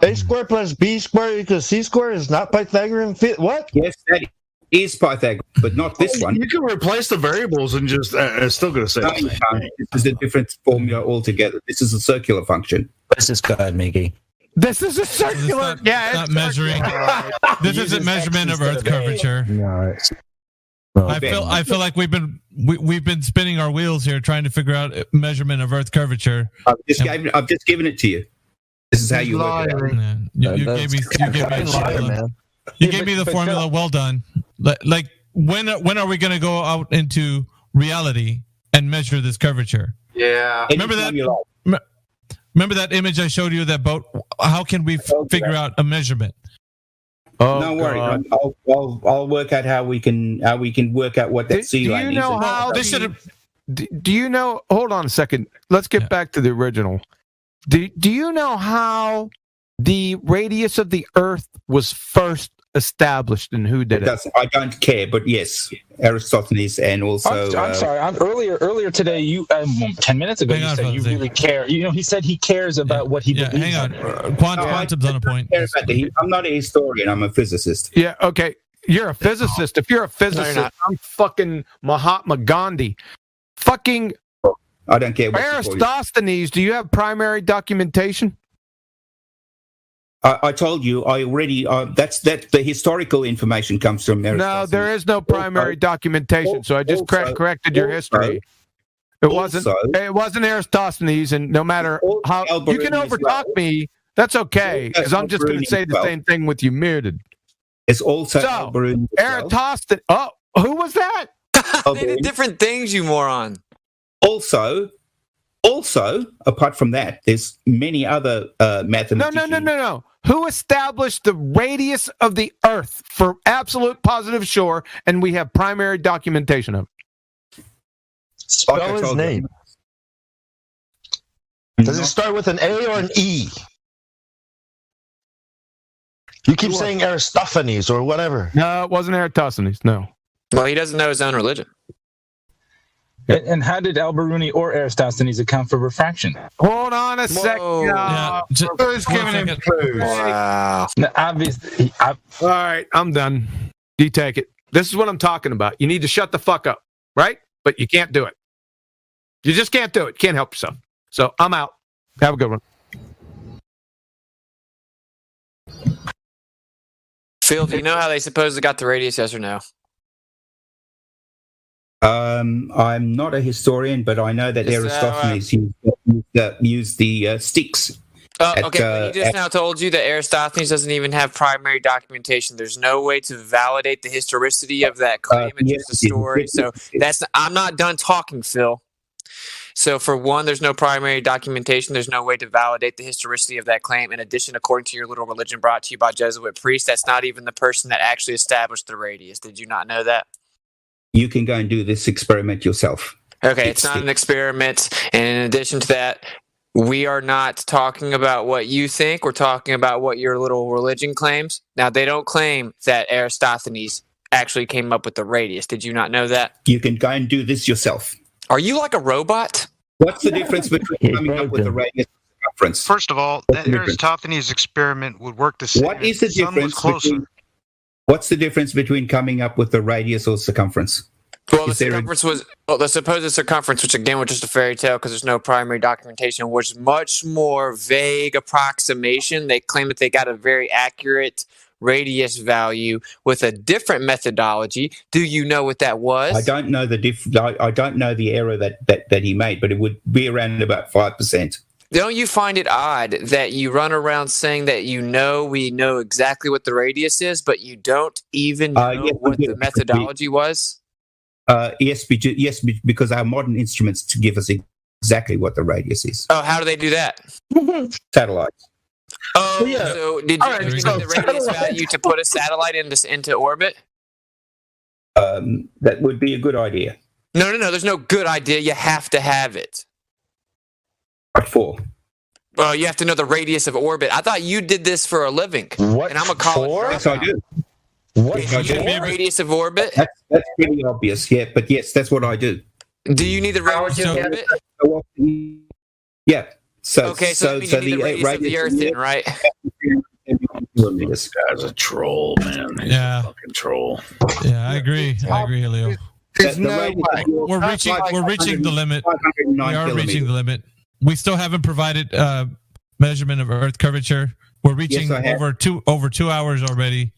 I: A squared plus B squared equals C squared is not Pythagorean. What?
B: Yes, that is Pythagoras, but not this one.
R: You can replace the variables and just still going to say the same thing.
B: This is a different formula altogether. This is a circular function.
K: This is good, Mickey.
A: This is a circular.
M: It's not measuring. This isn't measurement of Earth curvature.
K: No.
M: I feel like we've been spinning our wheels here trying to figure out measurement of Earth curvature.
B: I've just given it to you. This is how you work it out.
M: You gave me the formula. Well done. Like when are we going to go out into reality and measure this curvature?
N: Yeah.
M: Remember that image I showed you of that boat? How can we figure out a measurement?
B: Don't worry. I'll work out how we can work out what that sea line is.
A: Do you know how? Do you know? Hold on a second. Let's get back to the original. Do you know how the radius of the Earth was first established and who did it?
B: I don't care, but yes, Aristophanes and also.
H: I'm sorry. Earlier today, you 10 minutes ago, you said you really care. You know, he said he cares about what he believes.
M: Hang on, Quantum's on a point.
B: I'm not a historian. I'm a physicist.
A: Yeah. Okay. You're a physicist. If you're a physicist, I'm fucking Mahatma Gandhi. Fucking.
B: I don't care.
A: Aristophanes, do you have primary documentation?
B: I told you. I already. That's the historical information comes from Aristophanes.
A: No, there is no primary documentation. So I just corrected your history. It wasn't Aristophanes, and no matter how you can overtalk me, that's okay because I'm just going to say the same thing with you muted.
B: It's also
A: Eratosthenes. Oh, who was that?
E: They did different things, you moron.
B: Also, apart from that, there's many other mathematicians.
A: No. Who established the radius of the Earth for absolute positive sure, and we have primary documentation of it?
I: Spell his name. Does it start with an A or an E? You keep saying Aristophanes or whatever.
A: No, it wasn't Eratosthenes. No.
E: Well, he doesn't know his own religion.
H: And how did Al-Biruni or Eratosthenes account for refraction?
A: Hold on a second.
M: Yeah,
R: Who's giving him clues?
E: Wow.
H: Now, obviously,
A: All right, I'm done. You take it. This is what I'm talking about. You need to shut the fuck up, right? But you can't do it. You just can't do it. Can't help yourself. So I'm out. Have a good one.
E: Phil, do you know how they supposedly got the radius? Yes or no?
B: I'm not a historian, but I know that Aristophanes used the sticks.
E: Okay, but he just now told you that Aristophanes doesn't even have primary documentation. There's no way to validate the historicity of that claim. It's just a story. So I'm not done talking, Phil. So for one, there's no primary documentation. There's no way to validate the historicity of that claim. In addition, according to your little religion brought to you by Jesuit priests, that's not even the person that actually established the radius. Did you not know that?
B: You can go and do this experiment yourself.
E: Okay, it's not an experiment. And in addition to that, we are not talking about what you think. We're talking about what your little religion claims. Now, they don't claim that Aristophanes actually came up with the radius. Did you not know that?
B: You can go and do this yourself.
E: Are you like a robot?
B: What's the difference between coming up with the radius and circumference?
L: First of all, that Aristophanes experiment would work the same.
B: What is the difference what's the difference between coming up with the radius or circumference?
E: Well, the supposed circumference, which again was just a fairy tale because there's no primary documentation, was much more vague approximation. They claim that they got a very accurate radius value with a different methodology. Do you know what that was?
B: I don't know I don't know the error that he made, but it would be around about 5%.
E: Don't you find it odd that you run around saying that we know exactly what the radius is, but you don't even know what the methodology was?
B: Yes, because our modern instruments to give us exactly what the radius is.
E: Oh, how do they do that?
B: Satellites.
E: Oh, yeah. So did you need the radius value to put a satellite into orbit?
B: That would be a good idea.
E: No. There's no good idea. You have to have it.
B: What for?
E: Well, you have to know the radius of orbit. I thought you did this for a living.
B: What?
E: And I'm a college dropout.
B: Yes, I do.
E: What? You know radius of orbit?
B: That's pretty obvious, yeah. But yes, that's what I do.
E: Do you need the radius of orbit?
B: Yeah. So
E: that means you need the radius of the Earth, then, right?
R: This guy's a troll, man. He's a fucking troll.
M: Yeah, I agree, Helio. We're reaching the limit. We are reaching the limit. We still haven't provided measurement of Earth curvature. We're reaching over 2 hours already.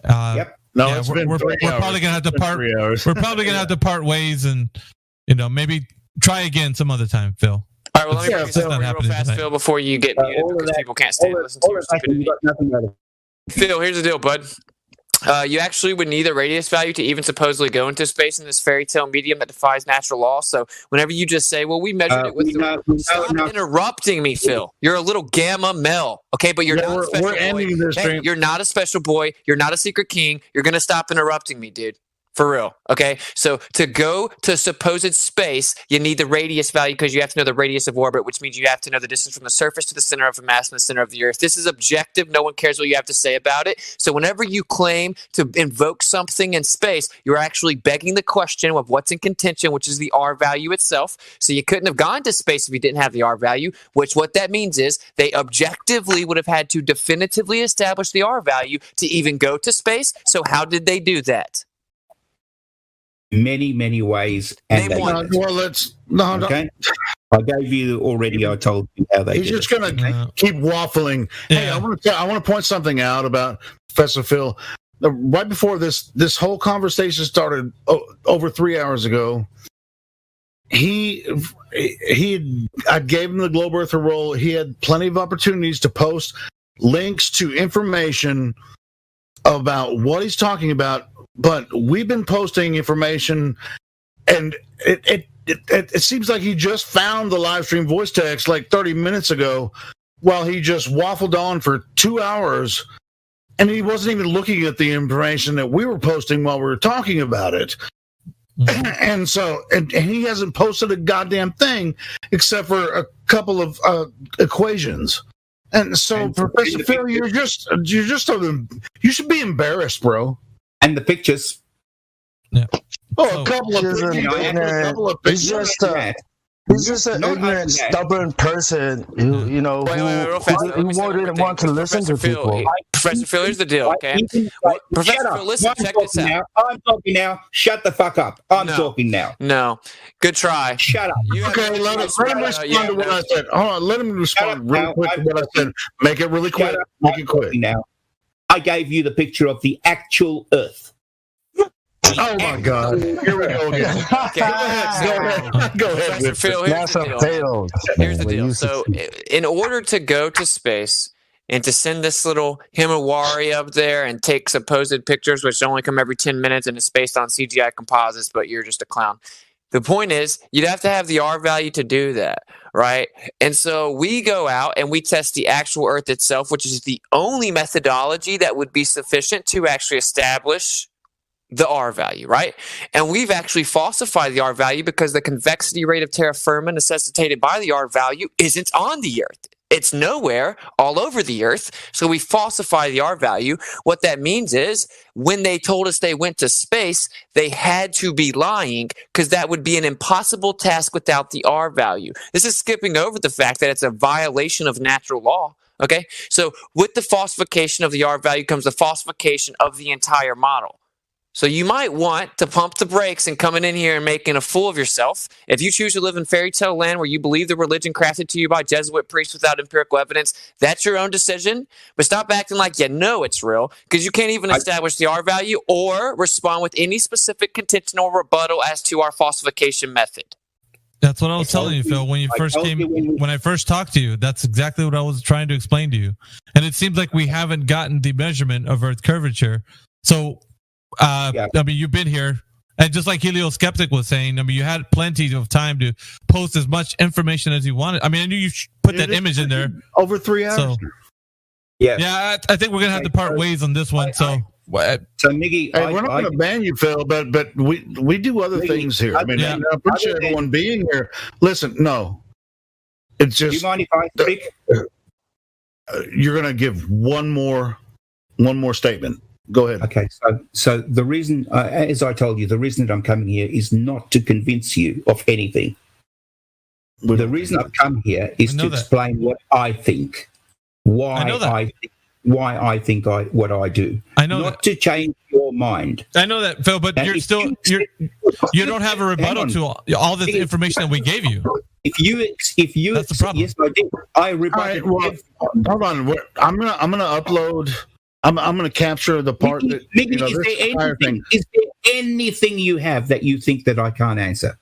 R: Yep. No,
M: yeah, we're probably gonna have to part. We're probably gonna have to part ways, and maybe try again some other time, Phil.
E: All right, well, let me bring this up real fast, Phil, before you get muted because people can't stand to listen to your stupidity. Phil, here's the deal, bud. You actually would need a radius value to even supposedly go into space in this fairy tale medium that defies natural law. So whenever you just say, well, we measured it with Stop interrupting me, Phil. You're a little gamma male, okay? But you're not a special boy. You're not a special boy. You're not a secret king. You're going to stop interrupting me, dude. For real, okay? So to go to supposed space, you need the radius value because you have to know the radius of orbit, which means you have to know the distance from the surface to the center of the mass and the center of the Earth. This is objective. No one cares what you have to say about it. So whenever you claim to invoke something in space, you're actually begging the question of what's in contention, which is the R value itself. So you couldn't have gone to space if you didn't have the R value, which what that means is they objectively would have had to definitively establish the R value to even go to space. So how did they do that?
B: Many ways. And okay. I gave you already. I told you how they.
R: He's just going to keep waffling. Yeah. Hey, I want to point something out about Professor Phil. Right before this whole conversation started over 3 hours ago, I gave him the Globe Earther role. He had plenty of opportunities to post links to information about what he's talking about. But we've been posting information, and it seems like he just found the live stream voice text like 30 minutes ago while he just waffled on for 2 hours, and he wasn't even looking at the information that we were posting while we were talking about it. And so he hasn't posted a goddamn thing except for a couple of equations. And so, Professor Phil, you should be embarrassed, bro.
B: And the pictures.
M: Yeah.
R: Oh, a couple of
I: He's an ignorant. He's just an ignorant, stubborn person who, you know, who wouldn't want to listen to people.
E: Professor Phil, here's the deal, okay? Professor Phil, listen, check this out.
B: I'm talking now. Shut the fuck up. I'm talking now.
E: No. Good try.
B: Shut up.
R: Okay, let him respond to what I said. Hold on, let him respond really quick to what I said. Make it really quick. Make it quick.
B: Now, I gave you the picture of the actual Earth.
R: Oh my God! Here we go again. Go ahead.
E: Phil, here's the deal. Here's the deal. So, in order to go to space and to send this little Himawari up there and take supposed pictures, which only come every 10 minutes and it's based on CGI composites, but you're just a clown. The point is, you'd have to have the R value to do that, right? And so we go out and we test the actual Earth itself, which is the only methodology that would be sufficient to actually establish the R value, right? And we've actually falsified the R value because the convexity rate of terra firma necessitated by the R value isn't on the Earth. It's nowhere all over the Earth. So we falsify the R value. What that means is when they told us they went to space, they had to be lying because that would be an impossible task without the R value. This is skipping over the fact that it's a violation of natural law. Okay, so with the falsification of the R value comes the falsification of the entire model. So you might want to pump the brakes and coming in here and making a fool of yourself. If you choose to live in fairy tale land where you believe the religion crafted to you by Jesuit priests without empirical evidence, that's your own decision. But stop acting like you know it's real because you can't even establish the R value or respond with any specific contention or rebuttal as to our falsification method.
M: That's what I was telling you, Phil, when I first talked to you. That's exactly what I was trying to explain to you. And it seems like we haven't gotten the measurement of Earth curvature. So I mean, you've been here, and just like Helioskeptic was saying, I mean, you had plenty of time to post as much information as you wanted. I mean, I knew you put that image in there
R: over 3 hours.
M: So, yeah, I think we're gonna have to part ways on this one. So
B: Miggy,
R: we're not going to ban you, Phil, but we do other things here. I mean, I appreciate everyone being here. Listen, no, it's just.
B: Do you mind if I speak?
R: You're going to give one more statement. Go ahead.
B: Okay, so the reason, as I told you, the reason that I'm coming here is not to convince you of anything. The reason I've come here is to explain what I think, why I think what I do.
M: I know
B: not to change your mind.
M: I know that, Phil, but you're still you don't have a rebuttal to all this information that we gave you.
B: If you,
M: that's the problem.
B: Yes, I did. I rebutted.
R: Hold on. I'm gonna upload. I'm going to capture the part that
B: is there anything you have that you think that I can't answer?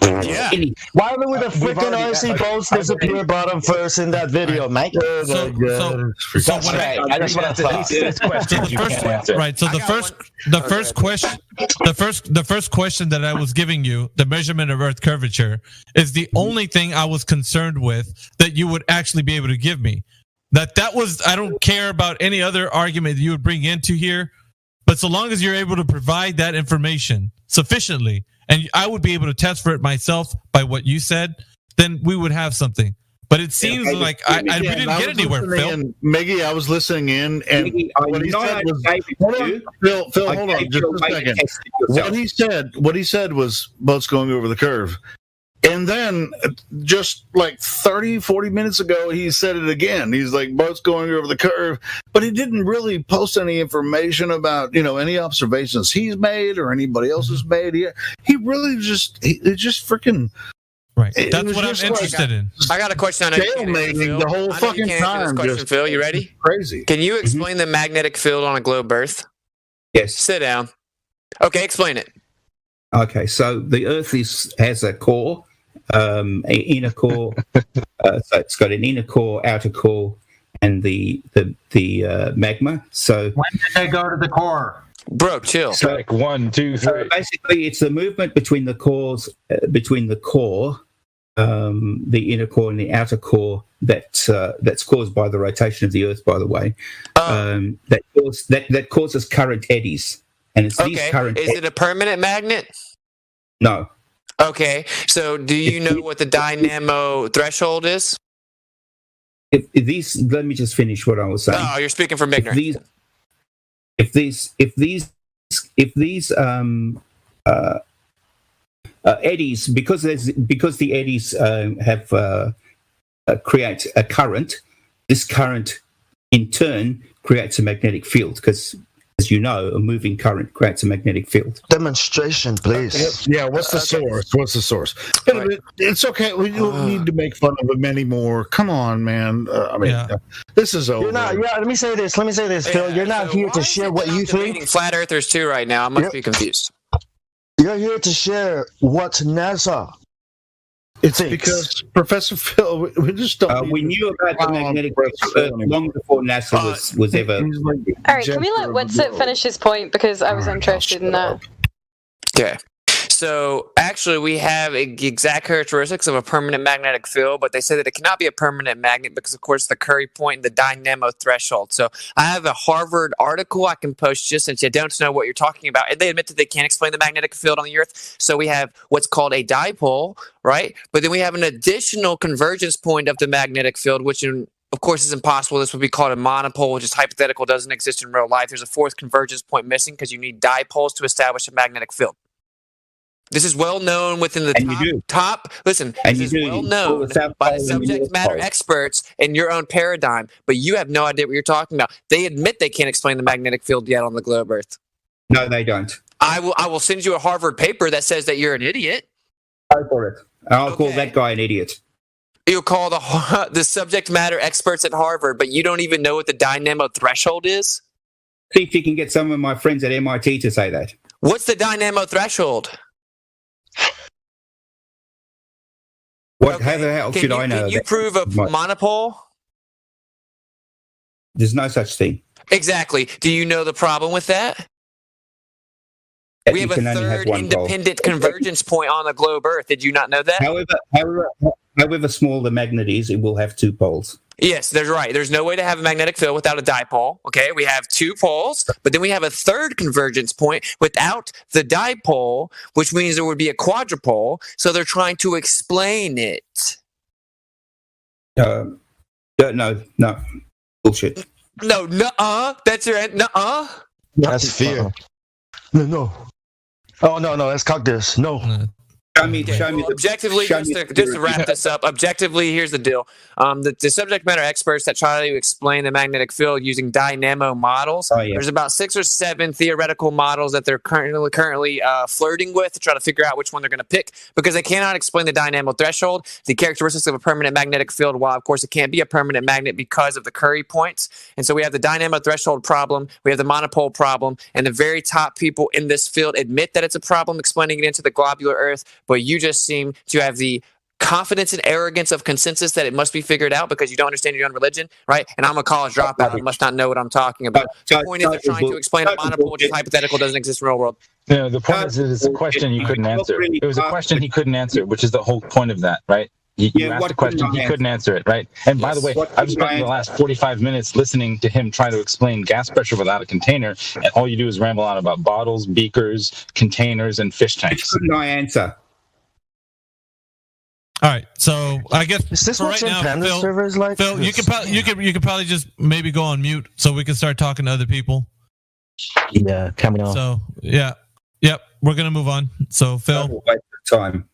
I: Yeah. Why would the freaking RC boats disappear bottom first in that video, Mike?
M: So
I: I just want to thought.
M: The first question that I was giving you, the measurement of Earth curvature, is the only thing I was concerned with that you would actually be able to give me. That was, I don't care about any other argument that you would bring into here, but so long as you're able to provide that information sufficiently, and I would be able to test for it myself by what you said, then we would have something. But it seems like we didn't get anywhere, Phil.
R: Miggy, I was listening in, and what he said was, Phil, hold on just a second. What he said was boats going over the curve. And then just like 30, 40 minutes ago, he said it again. He's like, boats going over the curve. But he didn't really post any information about, any observations he's made or anybody else has made. He really just freaking...
M: Right. That's what I'm interested in.
E: I got a question. I know you can't answer, Phil.
R: The whole fucking time.
E: Question, Phil. You ready?
R: Crazy.
E: Can you explain the magnetic field on a globe Earth?
B: Yes.
E: Sit down. Okay, explain it.
B: Okay, so the Earth has a core. An inner core, so it's got an inner core, outer core, and the magma. So
P: when did they go to the core?
E: Bro, chill.
H: So like 1, 2, 3.
B: Basically, it's the movement between the cores, the inner core and the outer core that's caused by the rotation of the Earth. By the way, that causes current eddies, and it's these current.
E: Is it a permanent magnet?
B: No.
E: Okay, so do you know what the dynamo threshold is?
B: Let me just finish what I was saying.
E: Oh, you're speaking from ignorance.
B: If these eddies, because the eddies create a current. This current, in turn, creates a magnetic field because, as you know, a moving current creates a magnetic field.
F: Demonstration, please.
R: Yeah, what's the source? What's the source? It's okay. We don't need to make fun of him anymore. Come on, man. This is over.
I: You're not. Yeah, let me say this, Phil. You're not here to share what you think.
E: Flat earthers too right now. I must be confused.
I: You're here to share what NASA.
R: It's because Professor Phil, we just don't.
B: We knew about the magnetic field long before NASA was ever.
O: All right, can we let Witsit finish his point because I was interested in that.
E: Okay. So actually, we have exact characteristics of a permanent magnetic field, but they say that it cannot be a permanent magnet because, of course, the Curry point and the dynamo threshold. So I have a Harvard article I can post just since you don't know what you're talking about. And they admit that they can't explain the magnetic field on the Earth. So we have what's called a dipole, right? But then we have an additional convergence point of the magnetic field, which of course, is impossible. This would be called a monopole, which is hypothetical, doesn't exist in real life. There's a fourth convergence point missing because you need dipoles to establish a magnetic field. This is well known within the top. Listen, this is well known by the subject matter experts in your own paradigm, but you have no idea what you're talking about. They admit they can't explain the magnetic field yet on the globe Earth.
B: No, they don't.
E: I will send you a Harvard paper that says that you're an idiot.
B: Go for it. I'll call that guy an idiot.
E: You'll call the subject matter experts at Harvard, but you don't even know what the dynamo threshold is?
B: See if you can get some of my friends at MIT to say that.
E: What's the dynamo threshold?
B: How the hell should I know?
E: Can you prove a monopole?
B: There's no such thing.
E: Exactly. Do you know the problem with that? We have a third independent convergence point on the globe Earth. Did you not know that?
B: However small the magnet is, it will have two poles.
E: Yes, that's right. There's no way to have a magnetic field without a dipole. Okay, we have two poles, but then we have a third convergence point without the dipole, which means there would be a quadrupole. So they're trying to explain it.
B: No, bullshit.
E: No, nuh-uh. That's your nuh-uh.
F: That's fear. No. Oh no, that's cactus. No.
B: Show me
E: objectively, just to wrap this up, objectively, here's the deal. The subject matter experts that try to explain the magnetic field using dynamo models, there's about 6 or 7 theoretical models that they're currently flirting with to try to figure out which one they're going to pick because they cannot explain the dynamo threshold, the characteristics of a permanent magnetic field, while, of course, it can't be a permanent magnet because of the Curry points. And so we have the dynamo threshold problem, we have the monopole problem, and the very top people in this field admit that it's a problem explaining it into the globular Earth, but you just seem to have the confidence and arrogance of consensus that it must be figured out because you don't understand your own religion, right? And I'm a college dropout. I must not know what I'm talking about. The point is they're trying to explain a monopole, which is hypothetical, doesn't exist in the real world.
H: No, the point is it's a question you couldn't answer. It was a question he couldn't answer, which is the whole point of that, right? You asked a question, he couldn't answer it, right? And by the way, I've spent the last 45 minutes listening to him try to explain gas pressure without a container, and all you do is ramble on about bottles, beakers, containers, and fish tanks.
B: Couldn't I answer?
M: All right, so I guess
I: is this
M: for
I: what
M: right now,
I: Panda servers like?
M: Phil, you could probably just maybe go on mute so we can start talking to other people.
K: Yeah, coming on.
M: So we're gonna move on. So Phil,
B: time.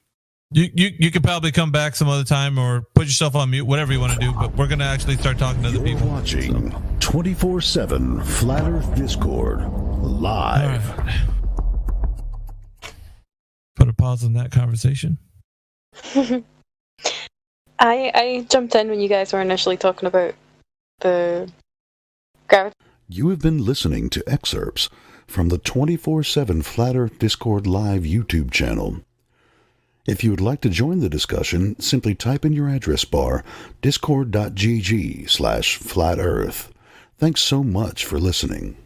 M: You could probably come back some other time or put yourself on mute, whatever you want to do. But we're gonna actually start talking to other people.
Q: Watching 24/7 Flat Earth Discord live.
M: Right. Put a pause on that conversation.
O: I jumped in when you guys were initially talking about the gravity.
Q: You have been listening to excerpts from the 24/7 Flat Earth Discord live YouTube channel. If you would like to join the discussion, simply type in your address bar discord.gg/flatearth. Thanks so much for listening.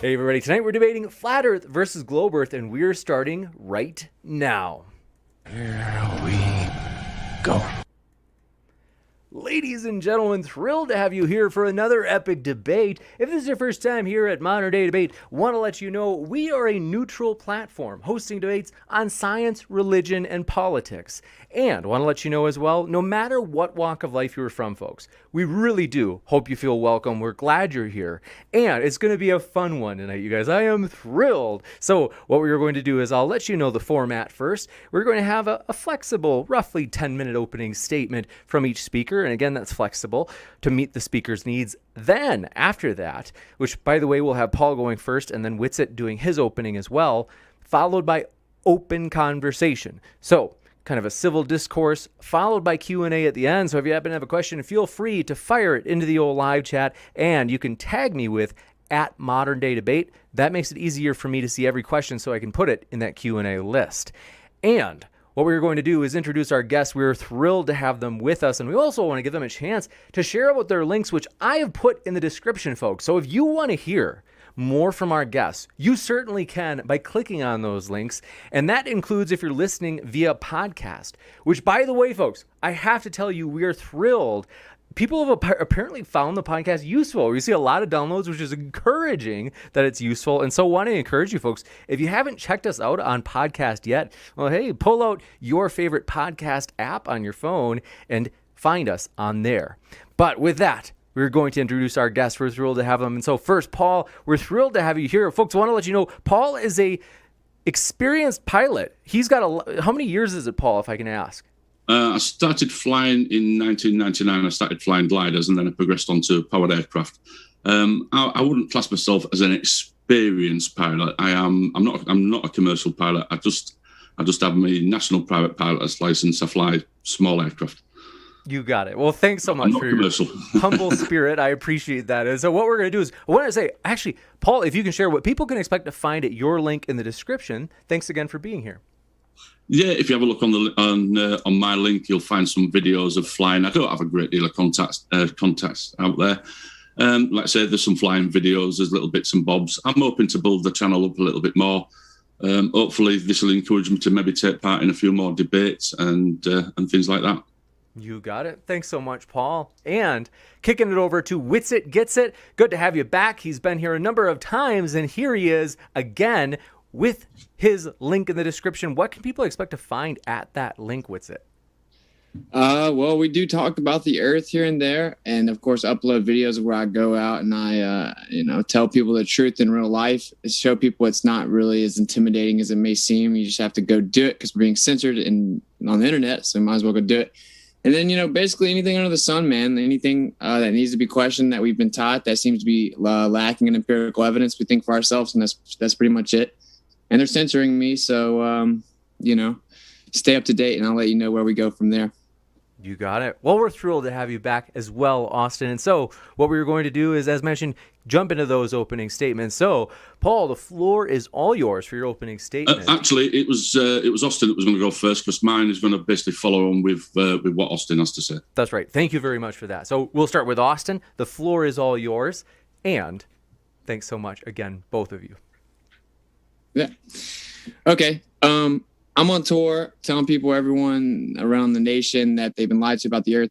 T: Hey everybody, tonight we're debating flat Earth versus globe Earth, and we're starting right now. Here we go. Ladies and gentlemen, thrilled to have you here for another epic debate. If this is your first time here at Modern Day Debate, want to let you know we are a neutral platform hosting debates on science, religion, and politics. And want to let you know as well, no matter what walk of life you're from, folks, we really do hope you feel welcome. We're glad you're here. And it's going to be a fun one tonight, you guys. I am thrilled. So what we're going to do is I'll let you know the format first. We're going to have a flexible, roughly 10-minute opening statement from each speaker. And again, that's flexible to meet the speaker's needs. Then after that, which by the way, we'll have Paul going first and then Whitsitt doing his opening as well, followed by open conversation. So kind of a civil discourse followed by Q&A at the end. So if you happen to have a question, feel free to fire it into the old live chat, and you can tag me with @ModernDayDebate. That makes it easier for me to see every question so I can put it in that Q&A list. And what we're going to do is introduce our guests. We're thrilled to have them with us, and we also want to give them a chance to share about their links, which I have put in the description, folks. So if you want to hear more from our guests, you certainly can by clicking on those links. And that includes if you're listening via podcast, which, by the way, folks, I have to tell you, we are thrilled. People have apparently found the podcast useful. We see a lot of downloads, which is encouraging that it's useful. And so I want to encourage you folks, if you haven't checked us out on podcast yet, well, hey, pull out your favorite podcast app on your phone and find us on there. But with that, we're going to introduce our guests. We're thrilled to have them. And so first, Paul, we're thrilled to have you here. Folks, I want to let you know, Paul is a experienced pilot. He's got how many years is it, Paul, if I can ask?
U: I started flying in 1999. I started flying gliders, and then I progressed onto powered aircraft. I wouldn't class myself as an experienced pilot. I'm not a commercial pilot. I just have my national private pilot's license. I fly small aircraft.
T: You got it. Well, thanks so much for your humble spirit. I appreciate that. And so what we're going to do is, I want to say, actually, Paul, if you can share what people can expect to find at your link in the description. Thanks again for being here.
U: Yeah, if you have a look on my link, you'll find some videos of flying. I don't have a great deal of contacts out there. Like I said, there's some flying videos, there's little bits and bobs. I'm hoping to build the channel up a little bit more. Hopefully, this will encourage me to maybe take part in a few more debates and things like that.
T: You got it. Thanks so much, Paul. And kicking it over to Whitsitt Gets It. Good to have you back. He's been here a number of times, and here he is again with his link in the description. What can people expect to find at that link, Whitsitt?
W: Well, we do talk about the Earth here and there, and of course, upload videos where I go out and I, tell people the truth in real life. Show people it's not really as intimidating as it may seem. You just have to go do it because we're being censored on the internet, so you might as well go do it. And then, basically anything under the sun, man, anything that needs to be questioned that we've been taught that seems to be lacking in empirical evidence, we think for ourselves, and that's pretty much it. And they're censoring me, so, stay up to date, and I'll let you know where we go from there.
T: You got it. Well, we're thrilled to have you back as well, Austin. And so what we're going to do is, as mentioned, jump into those opening statements. So, Paul, the floor is all yours for your opening statement.
U: Actually, it was Austin that was going to go first because mine is going to basically follow on with what Austin has to say.
T: That's right. Thank you very much for that. So we'll start with Austin. The floor is all yours. And thanks so much again, both of you.
W: Yeah. Okay. I'm on tour telling everyone around the nation that they've been lied to about the Earth.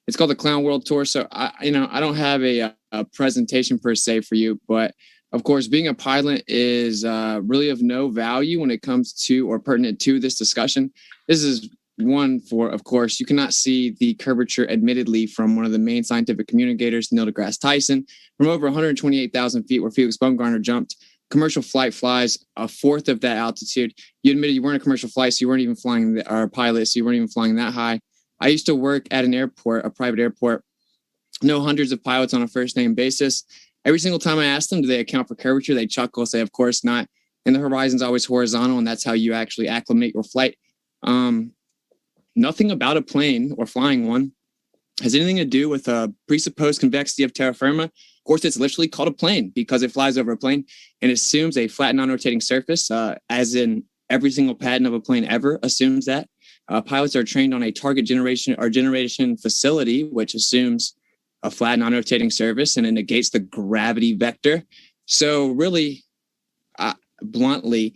W: It's called the Clown World Tour. So I don't have a presentation per se for you, but of course, being a pilot is really of no value when it comes to or pertinent to this discussion. This is one for, of course, you cannot see the curvature admittedly from one of the main scientific communicators, Neil deGrasse Tyson, from over 128,000 feet where Felix Baumgartner jumped. Commercial flight flies a fourth of that altitude. You admitted you weren't a commercial flight, so you weren't even flying our pilot, so you weren't even flying that high. I used to work at an airport, a private airport, know hundreds of pilots on a first name basis. Every single time I asked them, do they account for curvature? They chuckle, say, of course not. And the horizon's always horizontal, and that's how you actually acclimate your flight. Nothing about a plane or flying one has anything to do with a presupposed convexity of terra firma. Of course, it's literally called a plane because it flies over a plane and assumes a flat, non-rotating surface, as in every single patent of a plane ever assumes that. Pilots are trained on a target generation facility, which assumes a flat, non-rotating surface, and it negates the gravity vector. So really, bluntly,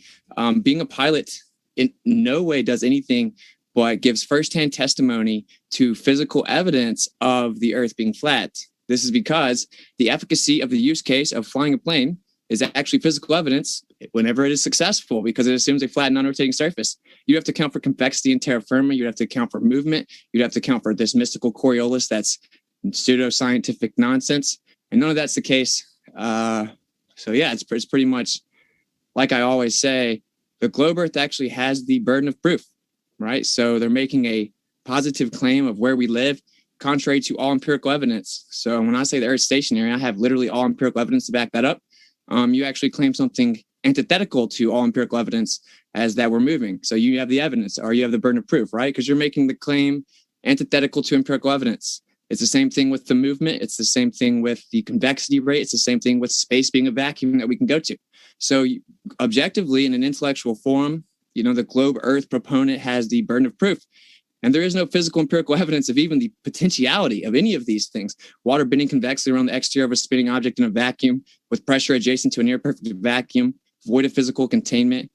W: being a pilot in no way does anything but gives firsthand testimony to physical evidence of the Earth being flat. This is because the efficacy of the use case of flying a plane is actually physical evidence whenever it is successful, because it assumes a flat, non-rotating surface. You have to account for convexity and terra firma. You have to account for movement. You'd have to account for this mystical Coriolis that's pseudoscientific nonsense. And none of that's the case. So yeah, it's pretty much like I always say, the globe Earth actually has the burden of proof, right? So they're making a positive claim of where we live, contrary to all empirical evidence. So when I say the Earth's stationary, I have literally all empirical evidence to back that up. You actually claim something antithetical to all empirical evidence as that we're moving. So you have the evidence, or you have the burden of proof, right? Because you're making the claim antithetical to empirical evidence. It's the same thing with the movement. It's the same thing with the convexity rate. It's the same thing with space being a vacuum that we can go to. So objectively, in an intellectual forum, the globe Earth proponent has the burden of proof. And there is no physical empirical evidence of even the potentiality of any of these things. Water bending convexly around the exterior of a spinning object in a vacuum with pressure adjacent to a near perfect vacuum, void of physical containment.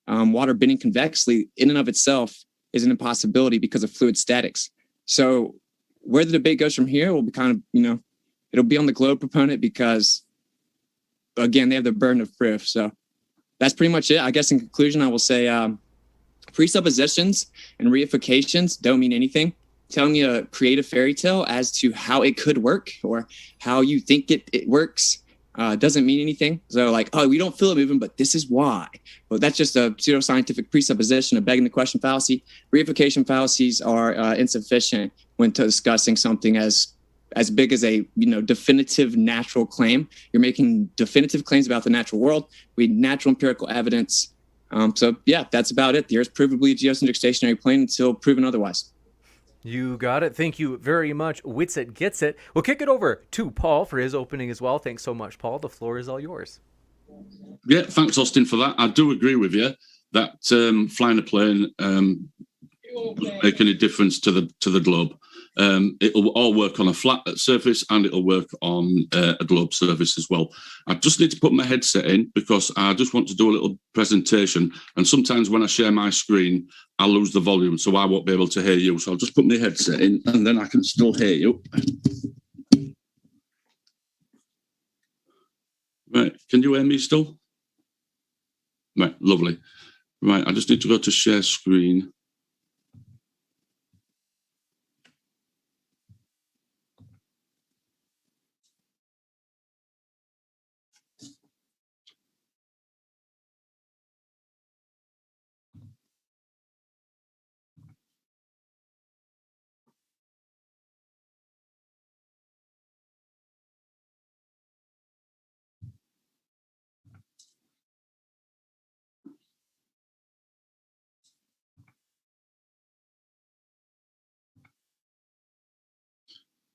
W: Water bending convexly in and of itself is an impossibility because of fluid statics. So where the debate goes from here will be kind of, it'll be on the globe proponent because, again, they have the burden of proof. So that's pretty much it. I guess in conclusion, I will say presuppositions and reifications don't mean anything. Telling you a creative fairy tale as to how it could work or how you think it works doesn't mean anything. So like, oh, we don't feel it moving, but this is why. Well, that's just a pseudoscientific presupposition, a begging the question fallacy. Reification fallacies are insufficient when discussing something as big as a definitive natural claim. You're making definitive claims about the natural world. We need natural empirical evidence. So yeah, that's about it. The Earth's provably a geocentric stationary plane until proven otherwise.
T: You got it. Thank you very much. Witsit gets it. We'll kick it over to Paul for his opening as well. Thanks so much, Paul. The floor is all yours.
U: Yeah, thanks, Austin, for that. I do agree with you that flying a plane doesn't make any difference to the globe. It'll all work on a flat surface and it'll work on a globe surface as well. I just need to put my headset in because I just want to do a little presentation, and sometimes when I share my screen I'll lose the volume, so I won't be able to hear you. So I'll just put my headset in and then I can still hear you. Right, can you hear me still? Right, lovely. Right, I just need to go to share screen.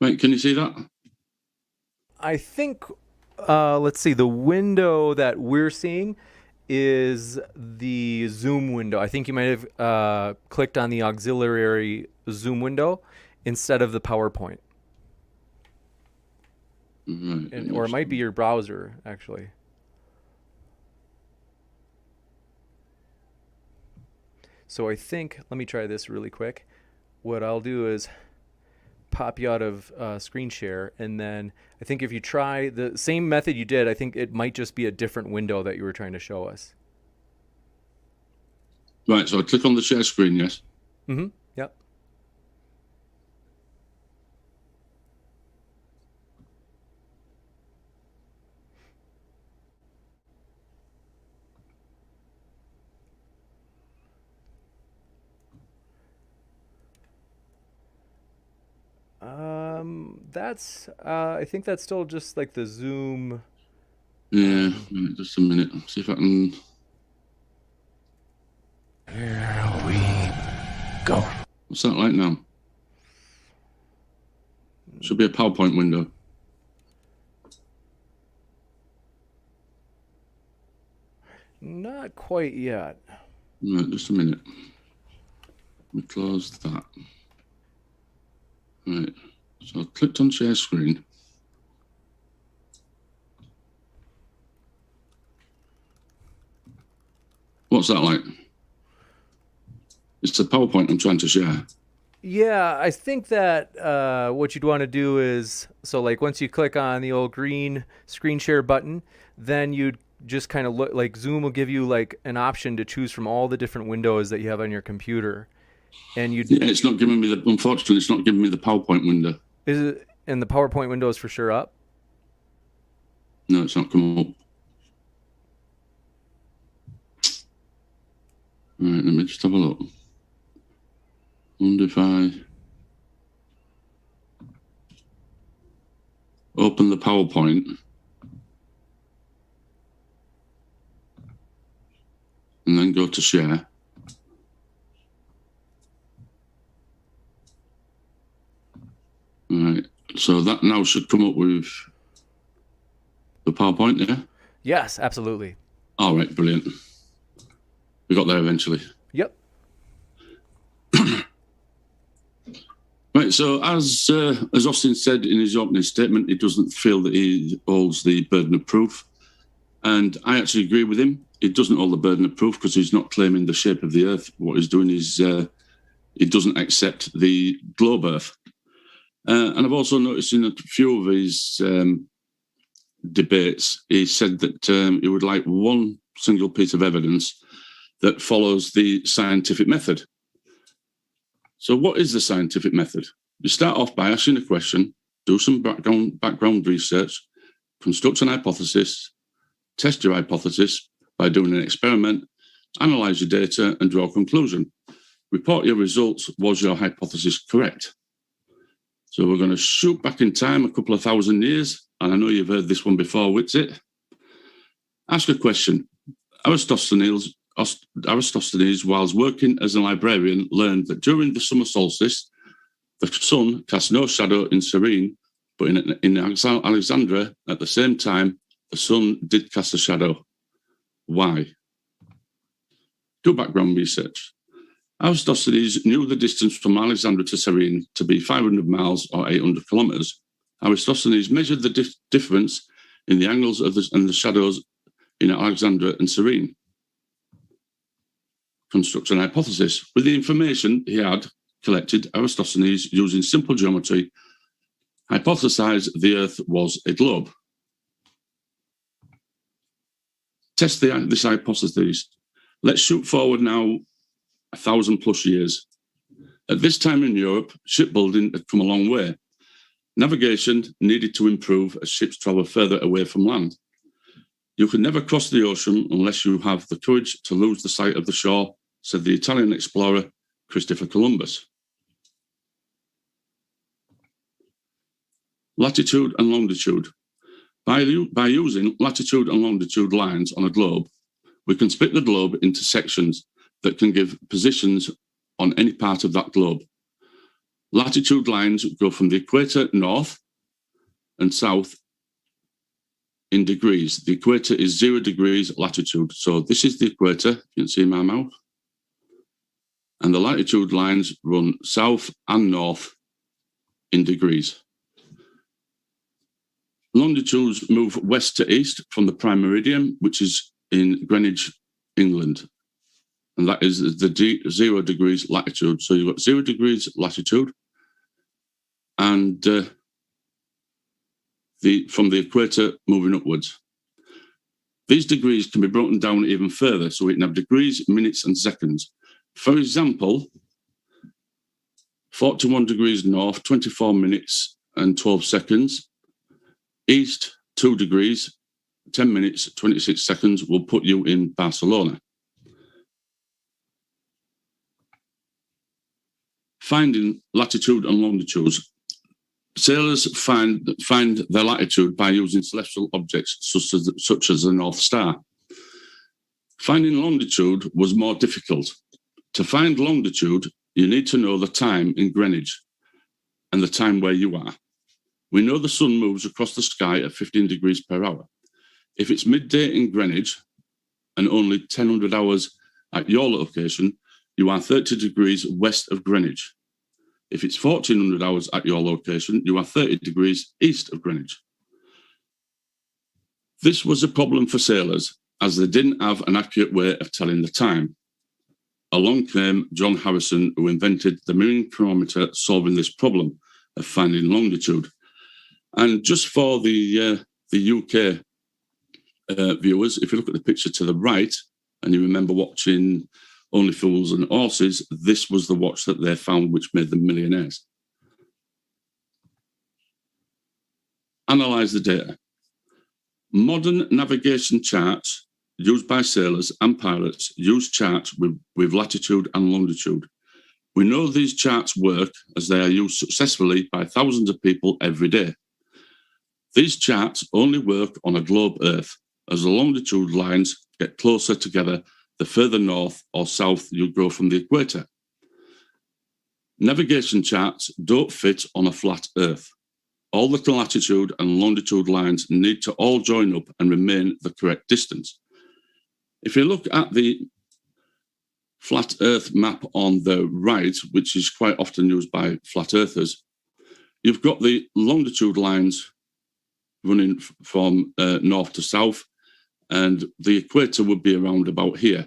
U: Right, can you see that?
T: I think, let's see, the window that we're seeing is the Zoom window. I think you might have clicked on the auxiliary Zoom window instead of the PowerPoint.
U: Right.
T: Or it might be your browser, actually. So I think, let me try this really quick. What I'll do is pop you out of screen share, and then I think if you try the same method you did, I think it might just be a different window that you were trying to show us.
U: Right, so I click on the share screen, yes?
T: Mm-hmm, yep. That's I think that's still just like the Zoom.
U: Yeah, just a minute. See if I can.
C: Here we go.
U: What's that like now? Should be a PowerPoint window.
T: Not quite yet.
U: Right, just a minute. Let me close that. Right, so I clicked on share screen. What's that like? It's a PowerPoint I'm trying to share.
T: Yeah, I think that what you'd want to do is, so like once you click on the old green screen share button, then you'd just kind of look, like Zoom will give you like an option to choose from all the different windows that you have on your computer. And you
U: it's not giving me unfortunately, it's not giving me the PowerPoint window.
T: Is it, and the PowerPoint window is for sure up?
U: No, it's not come up. All right, let me just have a look. Wonder if I open the PowerPoint and then go to share. All right, so that now should come up with the PowerPoint, yeah?
T: Yes, absolutely.
U: All right, brilliant. We got there eventually.
T: Yep.
U: Right, so as Austin said in his opening statement, he doesn't feel that he holds the burden of proof. And I actually agree with him. He doesn't hold the burden of proof because he's not claiming the shape of the Earth. What he's doing is he doesn't accept the globe Earth. And I've also noticed in a few of his debates, he said that he would like one single piece of evidence that follows the scientific method. So what is the scientific method? You start off by asking a question, do some background research, construct an hypothesis, test your hypothesis by doing an experiment, analyze your data and draw a conclusion. Report your results. Was your hypothesis correct? So we're going to shoot back in time a couple of thousand years. And I know you've heard this one before, Whitsit. Ask a question. Aristophanes, whilst working as a librarian, learned that during the summer solstice, the sun cast no shadow in Cyrene, but in Alexandria, at the same time, the sun did cast a shadow. Why? Do background research. Aristophanes knew the distance from Alexandria to Cyrene to be 500 miles or 800 kilometers. Aristophanes measured the difference in the angles of and the shadows in Alexandria and Cyrene. Construct an hypothesis. With the information he had collected, Aristophanes, using simple geometry, hypothesized the Earth was a globe. Test this hypothesis. Let's shoot forward now 1,000+ years. At this time in Europe, shipbuilding had come a long way. Navigation needed to improve as ships travel further away from land. You can never cross the ocean unless you have the courage to lose the sight of the shore, said the Italian explorer Christopher Columbus. Latitude and longitude. By using latitude and longitude lines on a globe, we can split the globe into sections that can give positions on any part of that globe. Latitude lines go from the equator north and south in degrees. The equator is 0 degrees latitude. So this is the equator, you can see my mouth. And the latitude lines run south and north in degrees. Longitudes move west to east from the prime meridian, which is in Greenwich, England. And that is the 0 degrees latitude. So you've got 0 degrees latitude and from the equator moving upwards. These degrees can be broken down even further. So we can have degrees, minutes and seconds. For example, 41 degrees north, 24 minutes and 12 seconds. East, 2 degrees, 10 minutes, 26 seconds will put you in Barcelona. Finding latitude and longitudes. Sailors find their latitude by using celestial objects such as the North Star. Finding longitude was more difficult. To find longitude, you need to know the time in Greenwich and the time where you are. We know the sun moves across the sky at 15 degrees per hour. If it's midday in Greenwich and only 1000 hours at your location, you are 30 degrees west of Greenwich. If it's 1400 hours at your location, you are 30 degrees east of Greenwich. This was a problem for sailors, as they didn't have an accurate way of telling the time. Along came John Harrison, who invented the mirroring chronometer, solving this problem of finding longitude. And just for the UK viewers, if you look at the picture to the right, and you remember watching Only Fools and Horses, this was the watch that they found, which made them millionaires. Analyze the data. Modern navigation charts used by sailors and pilots use charts with latitude and longitude. We know these charts work as they are used successfully by thousands of people every day. These charts only work on a globe Earth. As the longitude lines get closer together, the further north or south you go from the equator. Navigation charts don't fit on a flat Earth. All the latitude and longitude lines need to all join up and remain the correct distance. If you look at the flat Earth map on the right, which is quite often used by flat earthers, you've got the longitude lines running from north to south, and the equator would be around about here.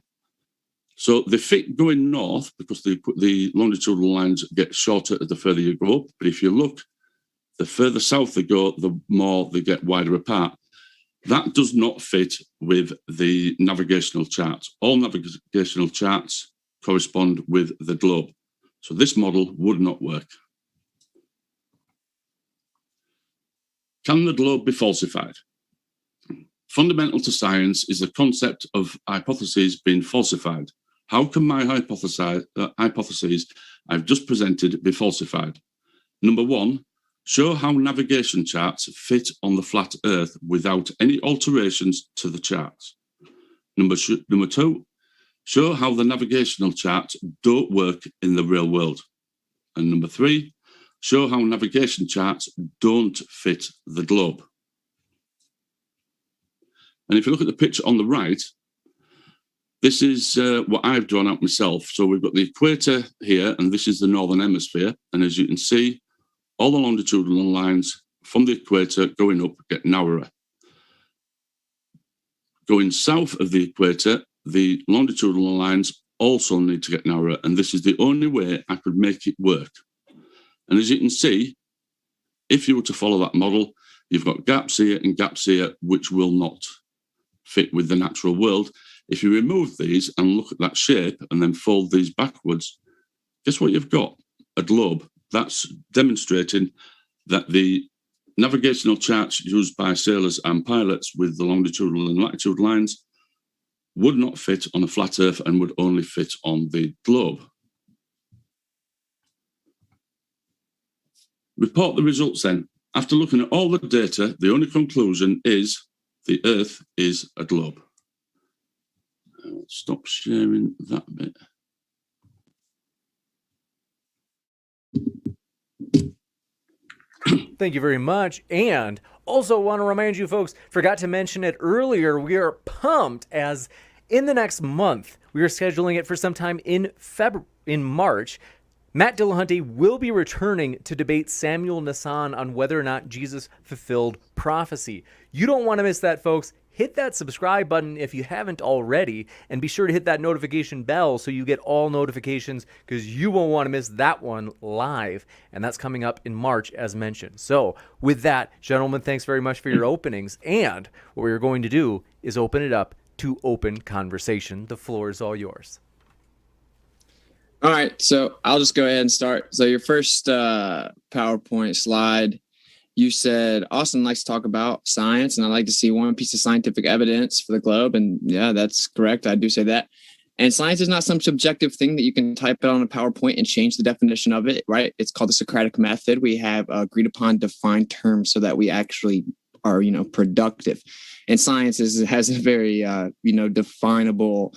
U: So they fit going north because the longitudinal lines get shorter the further you go up. But if you look, the further south they go, the more they get wider apart. That does not fit with the navigational charts. All navigational charts correspond with the globe. So this model would not work. Can the globe be falsified? Fundamental to science is the concept of hypotheses being falsified. How can my hypotheses I've just presented be falsified? Number one, show how navigation charts fit on the flat Earth without any alterations to the charts. Number two, show how the navigational charts don't work in the real world. And number three, show how navigation charts don't fit the globe. And if you look at the picture on the right, this is what I've drawn out myself. So we've got the equator here, and this is the northern hemisphere. And as you can see, all the longitudinal lines from the equator going up get narrower. Going south of the equator, the longitudinal lines also need to get narrower. And this is the only way I could make it work. And as you can see, if you were to follow that model, you've got gaps here and gaps here, which will not fit with the natural world. If you remove these and look at that shape and then fold these backwards, guess what you've got? A globe. That's demonstrating that the navigational charts used by sailors and pilots with the longitudinal and latitude lines would not fit on a flat Earth and would only fit on the globe. Report the results then. After looking at all the data, the only conclusion is the Earth is a globe. I'll stop sharing that bit.
T: Thank you very much. And also want to remind you folks, forgot to mention it earlier, we are pumped as in the next month, we are scheduling it for sometime in March. Matt Dillahunty will be returning to debate Samuel Nassan on whether or not Jesus fulfilled prophecy. You don't want to miss that, folks. Hit that subscribe button if you haven't already, and be sure to hit that notification bell so you get all notifications, because you won't want to miss that one live, and that's coming up in March as mentioned. So with that, gentlemen, thanks very much for your openings, and what we're going to do is open it up to open conversation. The floor is all yours.
W: All right, so I'll just go ahead and start. So your first PowerPoint slide, you said Austin likes to talk about science, and I like to see one piece of scientific evidence for the globe. And yeah, that's correct. I do say that. And science is not some subjective thing that you can type it on a PowerPoint and change the definition of it, right? It's called the Socratic method. We have agreed upon defined terms so that we actually are, productive. And science has a very, definable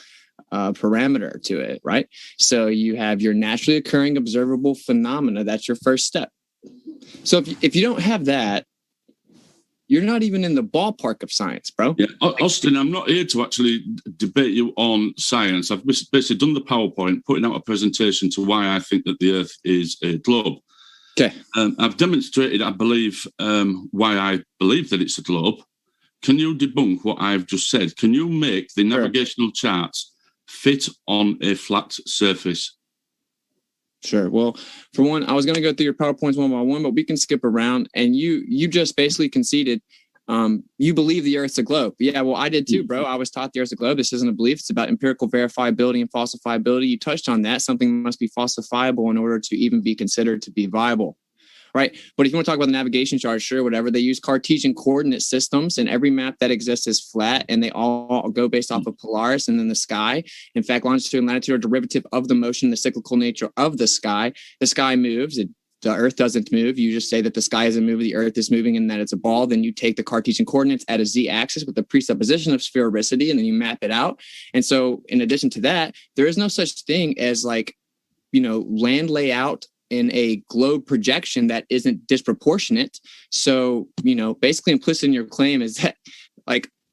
W: parameter to it, right? So you have your naturally occurring observable phenomena. That's your first step. So if you don't have that, you're not even in the ballpark of science, bro.
U: Yeah, Austin, I'm not here to actually debate you on science. I've basically done the PowerPoint, putting out a presentation to why I think that the Earth is a globe.
W: Okay.
U: I've demonstrated, I believe, why I believe that it's a globe. can you debunk what I've just said? Can you make the navigational charts fit on a flat surface?
W: Sure. Well, for one, I was going to go through your PowerPoints one by one, but we can skip around. And you just basically conceded you believe the Earth's a globe. Yeah, well, I did too, bro. I was taught the Earth's a globe. This isn't a belief. It's about empirical verifiability and falsifiability. You touched on that. Something must be falsifiable in order to even be considered to be viable. Right. But if you want to talk about the navigation chart, sure, whatever. They use Cartesian coordinate systems, and every map that exists is flat, and they all go based off of Polaris and then the sky. In fact, longitude and latitude are derivative of the motion, the cyclical nature of the sky. The sky moves. The Earth doesn't move. You just say that the sky isn't moving, the Earth is moving, and that it's a ball. Then you take the Cartesian coordinates at a z-axis with the presupposition of sphericity, and then you map it out. And so in addition to that, there is no such thing as land layout in a globe projection that isn't disproportionate. So, basically implicit in your claim is that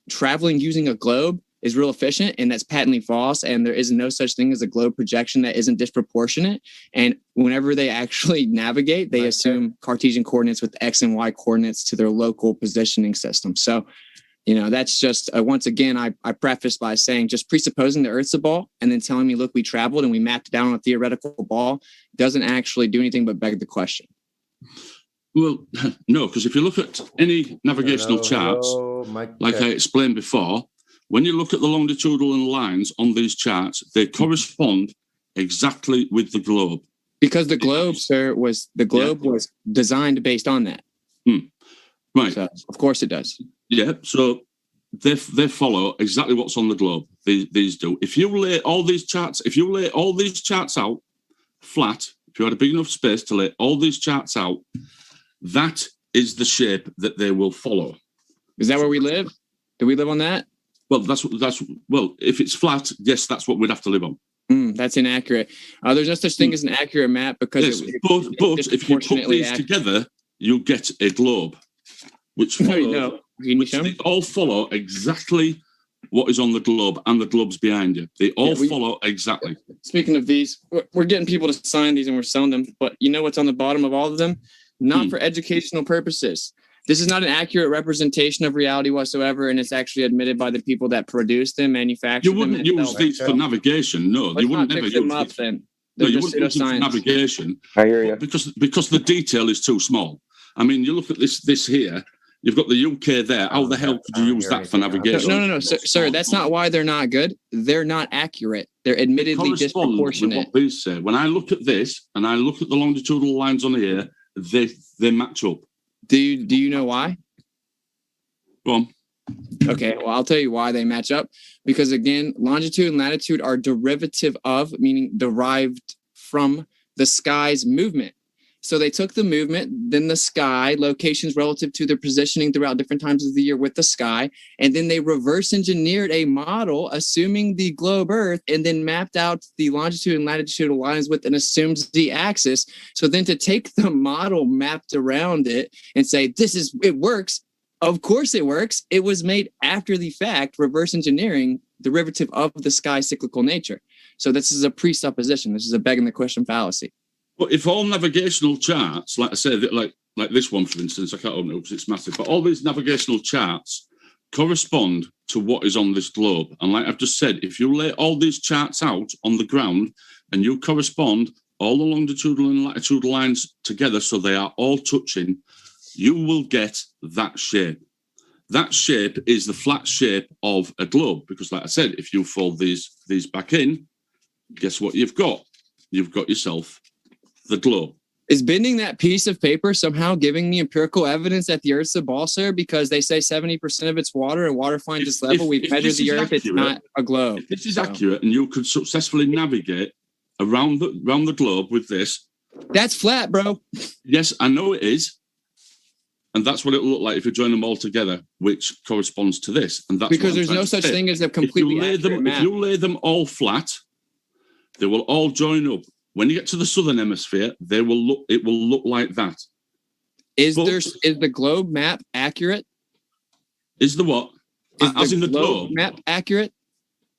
W: traveling using a globe is real efficient, and that's patently false. And there is no such thing as a globe projection that isn't disproportionate. And whenever they actually navigate, they assume Cartesian coordinates with X and Y coordinates to their local positioning system. So, that's just, once again, I prefaced by saying just presupposing the Earth's a ball and then telling me, look, we traveled and we mapped it down on a theoretical ball doesn't actually do anything but beg the question.
U: Well, no, because if you look at any navigational charts, like I explained before, when you look at the longitudinal lines on these charts, they correspond exactly with the globe.
W: Because the globe, sir, was designed based on that.
U: Right.
W: So, of course it does.
U: Yeah, so they follow exactly what's on the globe. These do. If you lay all these charts out flat, if you had a big enough space to lay all these charts out, that is the shape that they will follow.
W: Is that where we live? Do we live on that?
U: Well, if it's flat, yes, that's what we'd have to live on.
W: That's inaccurate. There's no such thing as an accurate map because
U: but if you put these together, you get a globe, which they all follow exactly what is on the globe, and the globe's behind you. They all follow exactly.
W: Speaking of these, we're getting people to sign these and we're selling them, but you know what's on the bottom of all of them? Not for educational purposes. This is not an accurate representation of reality whatsoever, and it's actually admitted by the people that produce them, manufacture them.
U: You wouldn't use these for navigation, no. You wouldn't never use them up then. No, you wouldn't use them for navigation.
D: I hear you.
U: Because the detail is too small. I mean, you look at this here. You've got the UK there. How the hell could you use that for navigation?
W: No, sir. That's not why they're not good. They're not accurate. They're admittedly disproportionate.
U: What these say. When I look at this and I look at the longitudinal lines on here, they match up.
W: Do you know why?
U: Go on.
W: Okay, well, I'll tell you why they match up. Because again, longitude and latitude are derivative of, meaning derived from the sky's movement. So they took the movement, then the sky, locations relative to their positioning throughout different times of the year with the sky, and then they reverse engineered a model assuming the globe Earth, and then mapped out the longitude and latitudinal lines with an assumed z-axis. So then to take the model mapped around it and say, it works. Of course it works. It was made after the fact, reverse engineering, derivative of the sky's cyclical nature. So this is a presupposition. This is a begging the question fallacy.
U: But if all navigational charts, like I say, like this one, for instance, I can't open it because it's massive, but all these navigational charts correspond to what is on this globe. And like I've just said, if you lay all these charts out on the ground and you correspond all the longitudinal and latitudinal lines together so they are all touching, you will get that shape. That shape is the flat shape of a globe because, like I said, if you fold these back in, guess what you've got? You've got yourself the globe.
W: Is bending that piece of paper somehow giving me empirical evidence that the Earth's a ball, sir? Because they say 70% of it's water and water finds its level. We've measured the Earth. It's not a globe.
U: If this is accurate and you could successfully navigate around the globe with this.
W: That's flat, bro.
U: Yes, I know it is. And that's what it will look like if you join them all together, which corresponds to this. And that's
W: because there's no such thing as a completely accurate map.
U: If you lay them all flat, they will all join up. When you get to the southern hemisphere, it will look like that.
W: Is the globe map accurate?
U: Is the what? As in the globe
W: map accurate?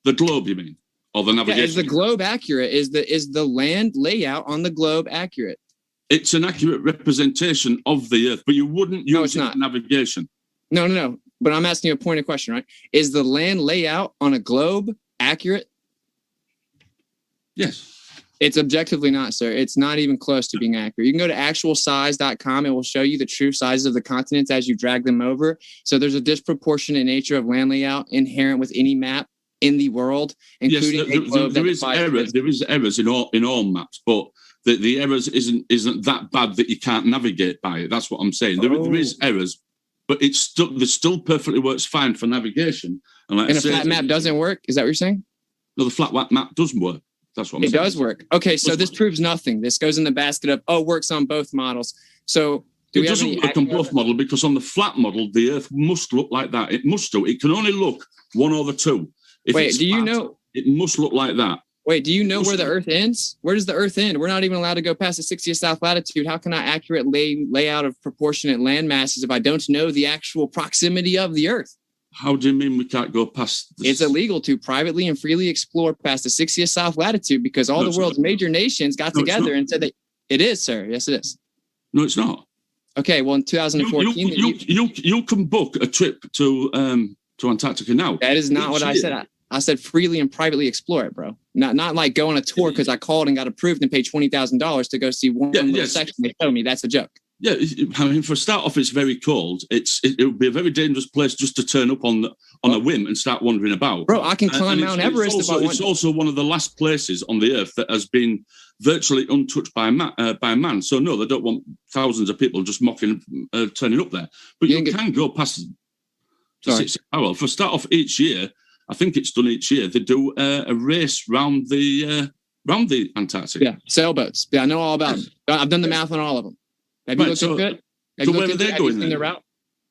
U: The globe, you mean? Or the navigation?
W: Yeah, is the globe accurate? Is the land layout on the globe accurate?
U: It's an accurate representation of the Earth, but you wouldn't use it for navigation.
W: No. but I'm asking you a pointed question, right? Is the land layout on a globe accurate?
U: Yes.
W: It's objectively not, sir. It's not even close to being accurate. You can go to actualsize.com. It will show you the true sizes of the continents as you drag them over. So there's a disproportionate nature of land layout inherent with any map in the world, including a globe
U: there is errors in all maps, but the errors isn't that bad that you can't navigate by it. That's what I'm saying. There is errors, but it still perfectly works fine for navigation.
W: And a flat map doesn't work? Is that what you're saying?
U: No, the flat map doesn't work. That's what I'm saying.
W: It does work. Okay, so this proves nothing. This goes in the basket of, works on both models. So
U: it doesn't work on both models because on the flat model, the Earth must look like that. It must do. It can only look one over two.
W: Wait, do you know?
U: It must look like that.
W: Wait, do you know where the Earth ends? Where does the Earth end? We're not even allowed to go past the 60th south latitude. How can I accurately lay out of proportionate land masses if I don't know the actual proximity of the Earth?
U: How do you mean we can't go past this?
W: It's illegal to privately and freely explore past the 60th south latitude because all the world's major nations got together and said that it is, sir. Yes, it is.
U: No, it's not.
W: Okay, well, in 2014...
U: You can book a trip to Antarctica now.
W: That is not what I said. I said freely and privately explore it, bro. Not like go on a tour because I called and got approved and paid $20,000 to go see one little section they showed me. That's a joke.
U: Yeah, I mean, for a start off, it's very cold. It would be a very dangerous place just to turn up on a whim and start wandering about.
W: Bro, I can climb Mount Everest.
U: It's also one of the last places on the Earth that has been virtually untouched by man. So no, they don't want thousands of people just turning up there. But you can go past. Well, for a start off, each year, I think it's done each year. They do a race round the Antarctic.
W: Yeah, sailboats. Yeah, I know all about them. I've done the math on all of them. Have you looked into it?
U: So where are they going then?
W: The route?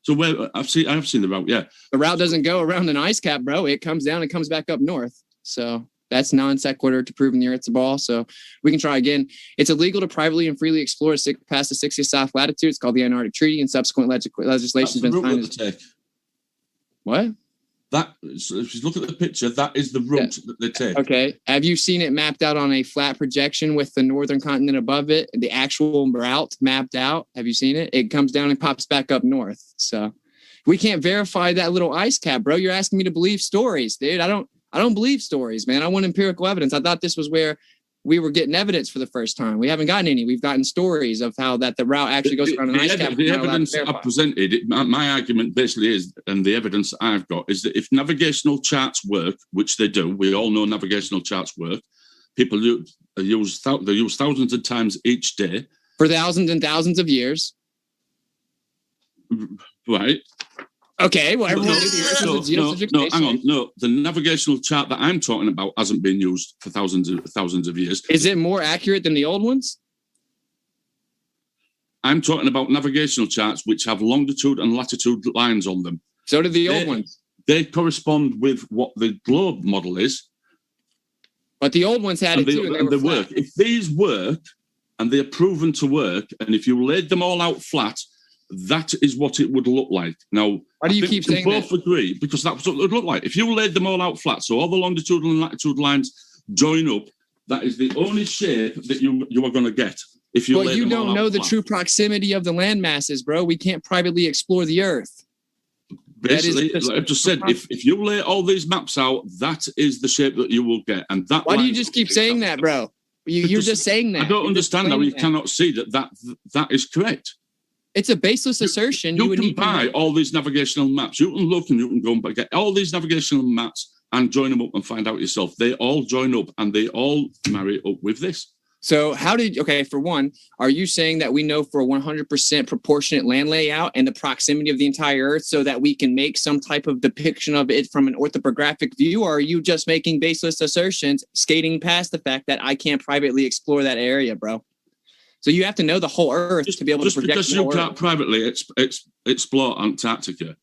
U: So where I have seen the route. Yeah,
W: the route doesn't go around an ice cap, bro. It comes down and comes back up north. So that's non sequitur to proving the Earth's a ball. So we can try again. It's illegal to privately and freely explore past the 60th south latitude. It's called the Antarctic Treaty, and subsequent legislation has been signed. What?
U: If you look at the picture, that is the route that they take.
W: Okay. Have you seen it mapped out on a flat projection with the northern continent above it? The actual route mapped out? Have you seen it? It comes down and pops back up north. So we can't verify that little ice cap, bro. You're asking me to believe stories, dude. I don't believe stories, man. I want empirical evidence. I thought this was where we were getting evidence for the first time. We haven't gotten any. We've gotten stories of how that the route actually goes around an ice cap.
U: The evidence I've presented, my argument basically is, and the evidence I've got, is that if navigational charts work, which they do, we all know navigational charts work, people use thousands of times each day.
W: For thousands and thousands of years.
U: Right.
W: Okay, well, everyone
U: no, hang on. No, the navigational chart that I'm talking about hasn't been used for thousands of years.
W: Is it more accurate than the old ones?
U: I'm talking about navigational charts which have longitude and latitude lines on them.
W: So do the old ones.
U: They correspond with what the globe model is.
W: But the old ones had it too, and they
U: work. If these work, and they're proven to work, and if you laid them all out flat, that is what it would look like. Now,
W: why do you keep saying that?
U: Both agree, because that's what it would look like. If you laid them all out flat, so all the longitude and latitude lines join up, that is the only shape that you are going to get. If you
W: Well, you don't know the true proximity of the land masses, bro. We can't privately explore the Earth.
U: Basically, like I just said, if you lay all these maps out, that is the shape that you will get. And that.
W: Why do you just keep saying that, bro? You're just saying that.
U: I don't understand how you cannot see that is correct.
W: It's a baseless assertion.
U: You can buy all these navigational maps. You can look and you can go and get all these navigational maps and join them up and find out yourself. They all join up and they all marry up with this.
W: So for one, are you saying that we know for a 100% proportionate land layout and the proximity of the entire Earth so that we can make some type of depiction of it from an orthographic view? Or are you just making baseless assertions, skating past the fact that I can't privately explore that area, bro? So you have to know the whole Earth to be able to project.
U: Just because you can't privately explore Antarctica,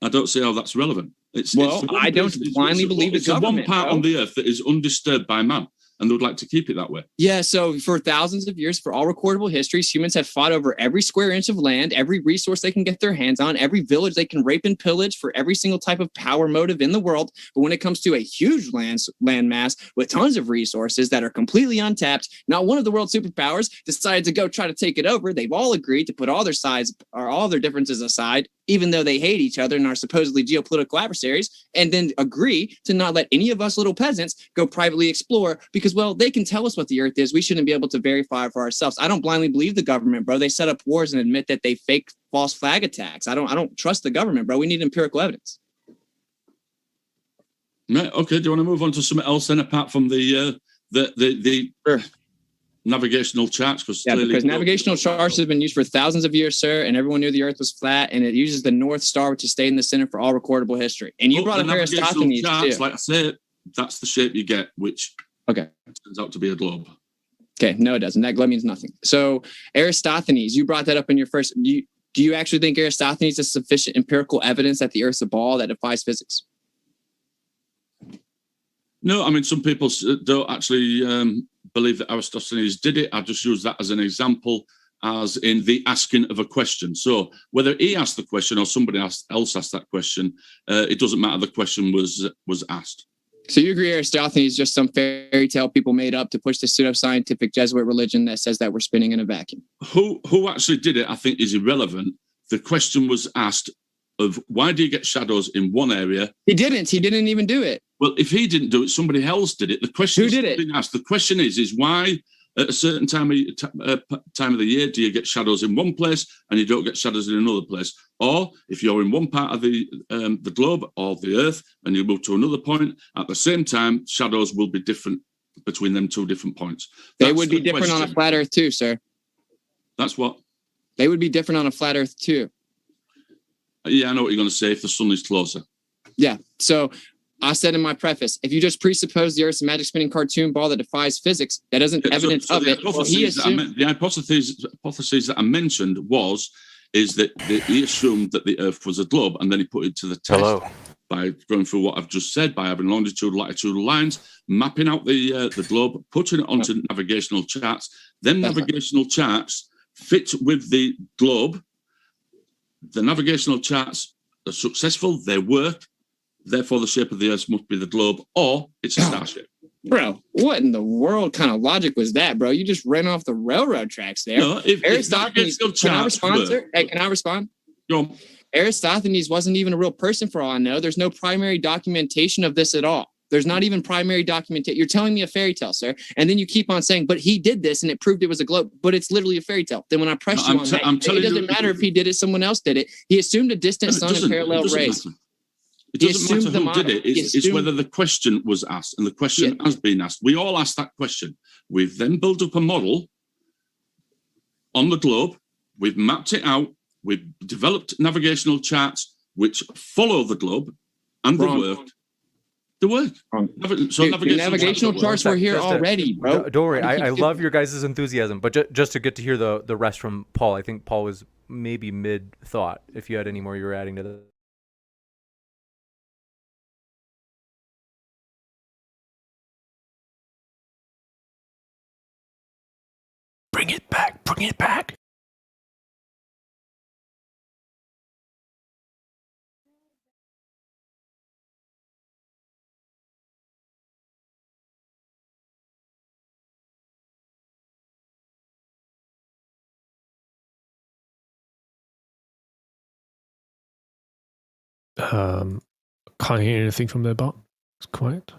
U: I don't see how that's relevant.
W: I don't blindly believe
U: it's the one part on the Earth that is undisturbed by man, and they would like to keep it that way.
W: Yeah, so for thousands of years, for all recordable histories, humans have fought over every square inch of land, every resource they can get their hands on, every village they can rape and pillage for every single type of power motive in the world. But when it comes to a huge land mass with tons of resources that are completely untapped, not one of the world's superpowers decided to go try to take it over. They've all agreed to put all their sides or all their differences aside, even though they hate each other and are supposedly geopolitical adversaries, and then agree to not let any of us little peasants go privately explore because, well, they can tell us what the Earth is. We shouldn't be able to verify it for ourselves. I don't blindly believe the government, bro. They set up wars and admit that they fake false flag attacks. I don't trust the government, bro. We need empirical evidence.
U: Right, okay, do you want to move on to something else then, apart from the navigational charts?
W: Because navigational charts have been used for thousands of years, sir, and everyone knew the Earth was flat, and it uses the North Star, which is stayed in the center for all recordable history. And you brought up Aristophanes,
U: charts,
W: too.
U: like I said, that's the shape you get, which turns out to be a globe.
W: Okay, no, it doesn't. That globe means nothing. So Aristophanes, you brought that up in your first. Do you actually think Aristophanes is sufficient empirical evidence that the Earth's a ball that defies physics?
U: No, I mean, some people don't actually believe that Aristophanes did it. I just use that as an example, as in the asking of a question. So whether he asked the question or somebody else asked that question, it doesn't matter. The question was asked.
W: So you agree Aristophanes is just some fairy tale people made up to push the pseudoscientific Jesuit religion that says that we're spinning in a vacuum?
U: Who actually did it, I think, is irrelevant. The question was asked of why do you get shadows in one area?
W: He didn't even do it.
U: Well, if he didn't do it, somebody else did it. The question
W: Who did it?
U: Being asked. The question is why at a certain time of the year do you get shadows in one place and you don't get shadows in another place? Or if you're in one part of the globe or the Earth and you move to another point, at the same time, shadows will be different between them two different points.
W: They would be different on a flat Earth too, sir.
U: That's what?
W: They would be different on a flat Earth too.
U: Yeah, I know what you're going to say, if the sun is closer.
W: Yeah, so I said in my preface, if you just presuppose the Earth's a magic spinning cartoon ball that defies physics, that isn't evidence of it.
U: The hypothesis that I mentioned is that he assumed that the Earth was a globe, and then he put it to the test by going through what I've just said, by having longitudinal, latitudinal lines, mapping out the globe, putting it onto navigational charts. Then navigational charts fit with the globe. The navigational charts are successful, they work, therefore the shape of the Earth must be the globe, or it's a starship.
W: Bro, what in the world kind of logic was that, bro? You just ran off the railroad tracks there.
U: No,
W: Aristophanes, can I respond, sir? Hey, can I respond?
U: Go on.
W: Aristophanes wasn't even a real person for all I know. There's no primary documentation of this at all. There's not even primary documentation. You're telling me a fairy tale, sir. And then you keep on saying, but he did this and it proved it was a globe, but it's literally a fairy tale. Then when I press you on that, it doesn't matter if he did it, someone else did it. He assumed a distant sun and parallel rays.
U: It doesn't matter who did it. It's whether the question was asked, and the question has been asked. We all asked that question. We've then built up a model on the globe. We've mapped it out. We've developed navigational charts which follow the globe, and they worked. They work.
W: So navigational charts were here already, bro.
T: Don't worry. I love your guys' enthusiasm, but just to get to hear the rest from Paul, I think Paul was maybe mid-thought. If you had any more you were adding to the...
C: Bring it back. Bring it back. Can't hear anything from their bot. It's quiet.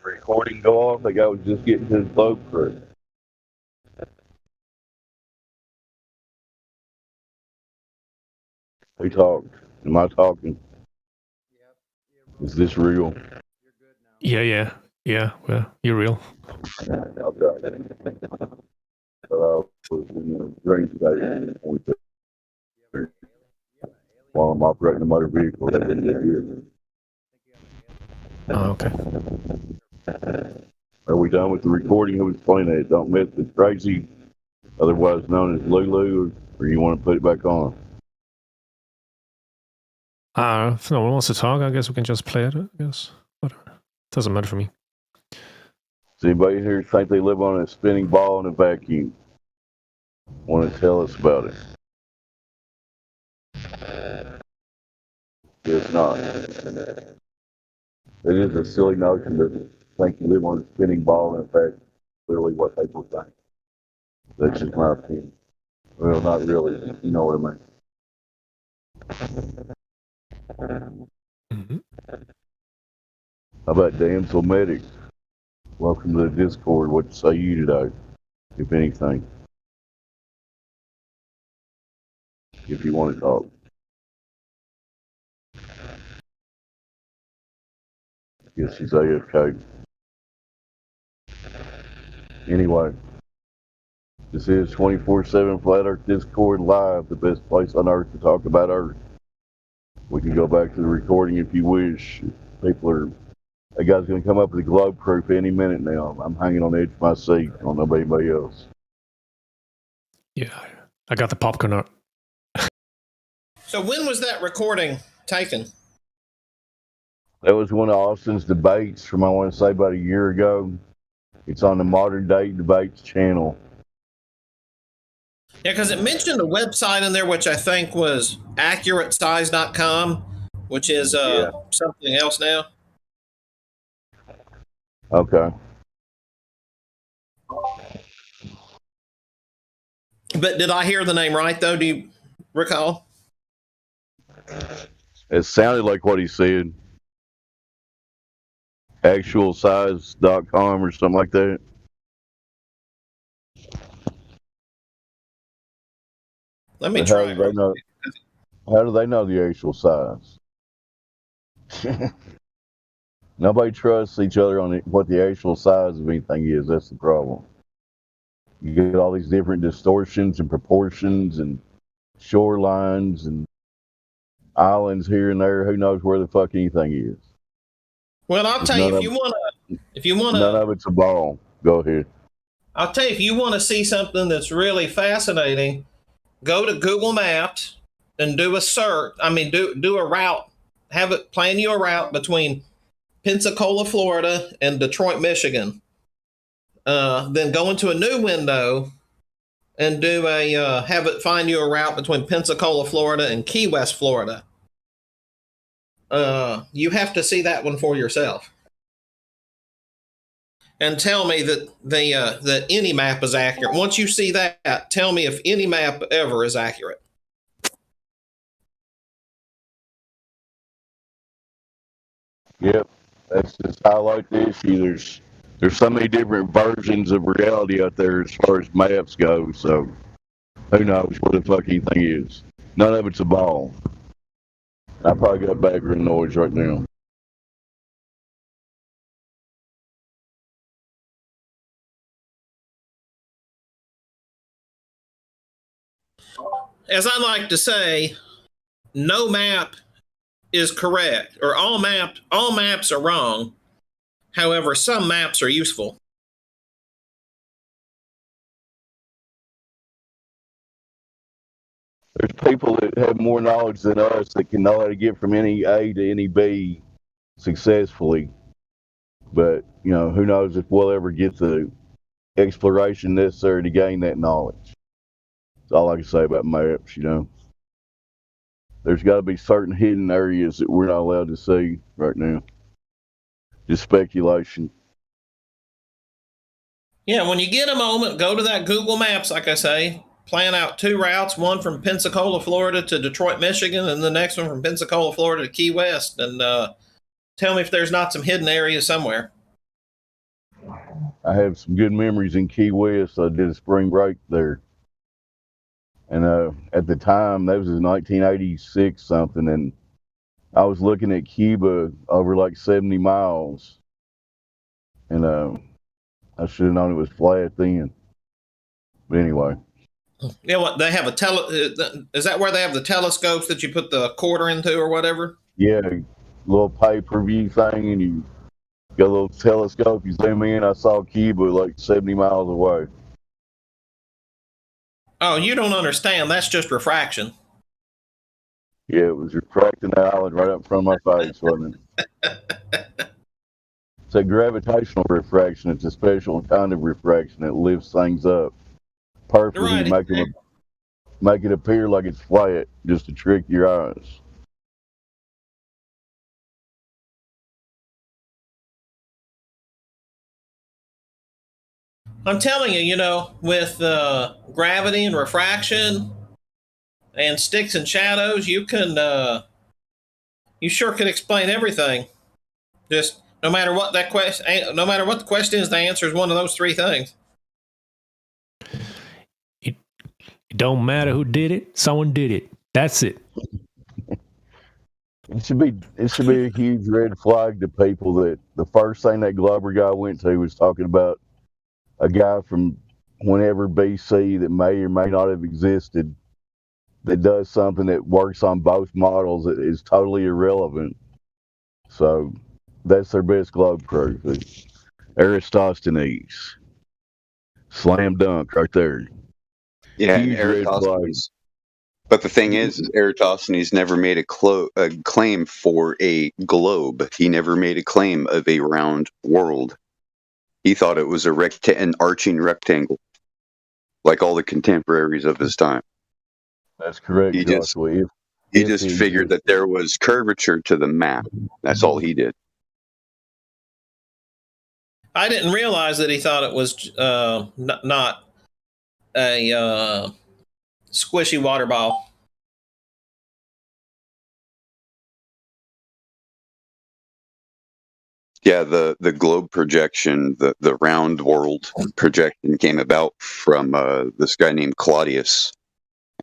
D: Recording go off. The guy was just getting his boat crew. We talked. Am I talking? Is this real?
C: Yeah. Well, you're real.
D: While I'm operating a motor vehicle.
C: Oh, okay.
D: Are we done with the recording? Who's playing it? Don't miss the crazy, otherwise known as Lulu, or you want to put it back on?
C: If no one wants to talk, I guess we can just play it. I guess whatever. Doesn't matter for me.
D: Does anybody here think they live on a spinning ball in a vacuum? Want to tell us about it? It's not. It is a silly notion to think you live on a spinning ball in a vacuum. Clearly what people think. That's just my opinion. Well, not really. You know what I mean. How about damsel medics? Welcome to the Discord. What say you today, if anything? If you want to talk. Yes, she's AFK. Anyway, this is 24/7 Flat Earth Discord Live, the best place on Earth to talk about Earth. We can go back to the recording if you wish. That guy's going to come up with a globe proof any minute now. I'm hanging on the edge of my seat. I don't know about anybody else.
C: Yeah, I got the popcorn out.
G: So when was that recording taken?
D: That was one of Austin's debates from, I want to say, about a year ago. It's on the Modern Day Debates channel.
G: Yeah, because it mentioned a website in there, which I think was accuratesize.com, which is something else now.
D: Okay.
G: But did I hear the name right, though? Do you recall?
D: It sounded like what he said. Actualsize.com or something like that.
G: Let me try.
D: How do they know the actual size? Nobody trusts each other on what the actual size of anything is. That's the problem. You get all these different distortions and proportions and shorelines and islands here and there. Who knows where the fuck anything is?
G: Well, I'll tell you, if you want to,
D: none of it's a ball. Go ahead.
G: I'll tell you, if you want to see something that's really fascinating, go to Google Maps and do a search. I mean, do a route. Have it plan you a route between Pensacola, Florida, and Detroit, Michigan. Then go into a new window and do have it find you a route between Pensacola, Florida, and Key West, Florida. You have to see that one for yourself, and tell me that any map is accurate. Once you see that, tell me if any map ever is accurate.
D: Yep, that's just highlight the issue. There's so many different versions of reality out there as far as maps go. So who knows what the fuck anything is? None of it's a ball. I probably got background noise right now.
G: As I like to say, no map is correct, or all maps are wrong. However, some maps are useful.
D: There's people that have more knowledge than us that can know how to get from any A to any B successfully. But, you know, who knows if we'll ever get the exploration necessary to gain that knowledge. That's all I can say about maps, you know. There's got to be certain hidden areas that we're not allowed to see right now. Just speculation.
G: Yeah, when you get a moment, go to that Google Maps, like I say. Plan out 2 routes, one from Pensacola, Florida to Detroit, Michigan, and the next one from Pensacola, Florida to Key West. And tell me if there's not some hidden areas somewhere.
D: I have some good memories in Key West. I did a spring break there. And at the time, that was in 1986 something, and I was looking at Cuba over like 70 miles. And I should have known it was flat then. But anyway.
G: Yeah, what they have is that where they have the telescopes that you put the quarter into or whatever?
D: Yeah, little pay-per-view thing, and you got a little telescope, you zoom in. I saw Cuba like 70 miles away.
G: Oh, you don't understand. That's just refraction.
D: Yeah, it was refracting the island right up in front of my face, wasn't it? It's a gravitational refraction. It's a special kind of refraction that lifts things up perfectly, make it appear like it's flat, just to trick your eyes.
G: I'm telling you, with gravity and refraction and sticks and shadows, you sure can explain everything. Just no matter what no matter what the question is, the answer is one of those three things.
T: It don't matter who did it, someone did it. That's it.
D: It should be a huge red flag to people that the first thing that Glover guy went to was talking about a guy from whenever BC that may or may not have existed that does something that works on both models that is totally irrelevant. So that's their best globe proof. Eratosthenes. Slam dunk right there.
J: Yeah, and Eratosthenes. But the thing is Eratosthenes never made a claim for a globe. He never made a claim of a round world. He thought it was an arching rectangle, like all the contemporaries of his time.
D: That's correct,
J: He just figured that there was curvature to the map. That's all he did.
G: I didn't realize that he thought it was not a squishy water ball.
J: Yeah, the globe projection, the round world projection came about from this guy named Claudius,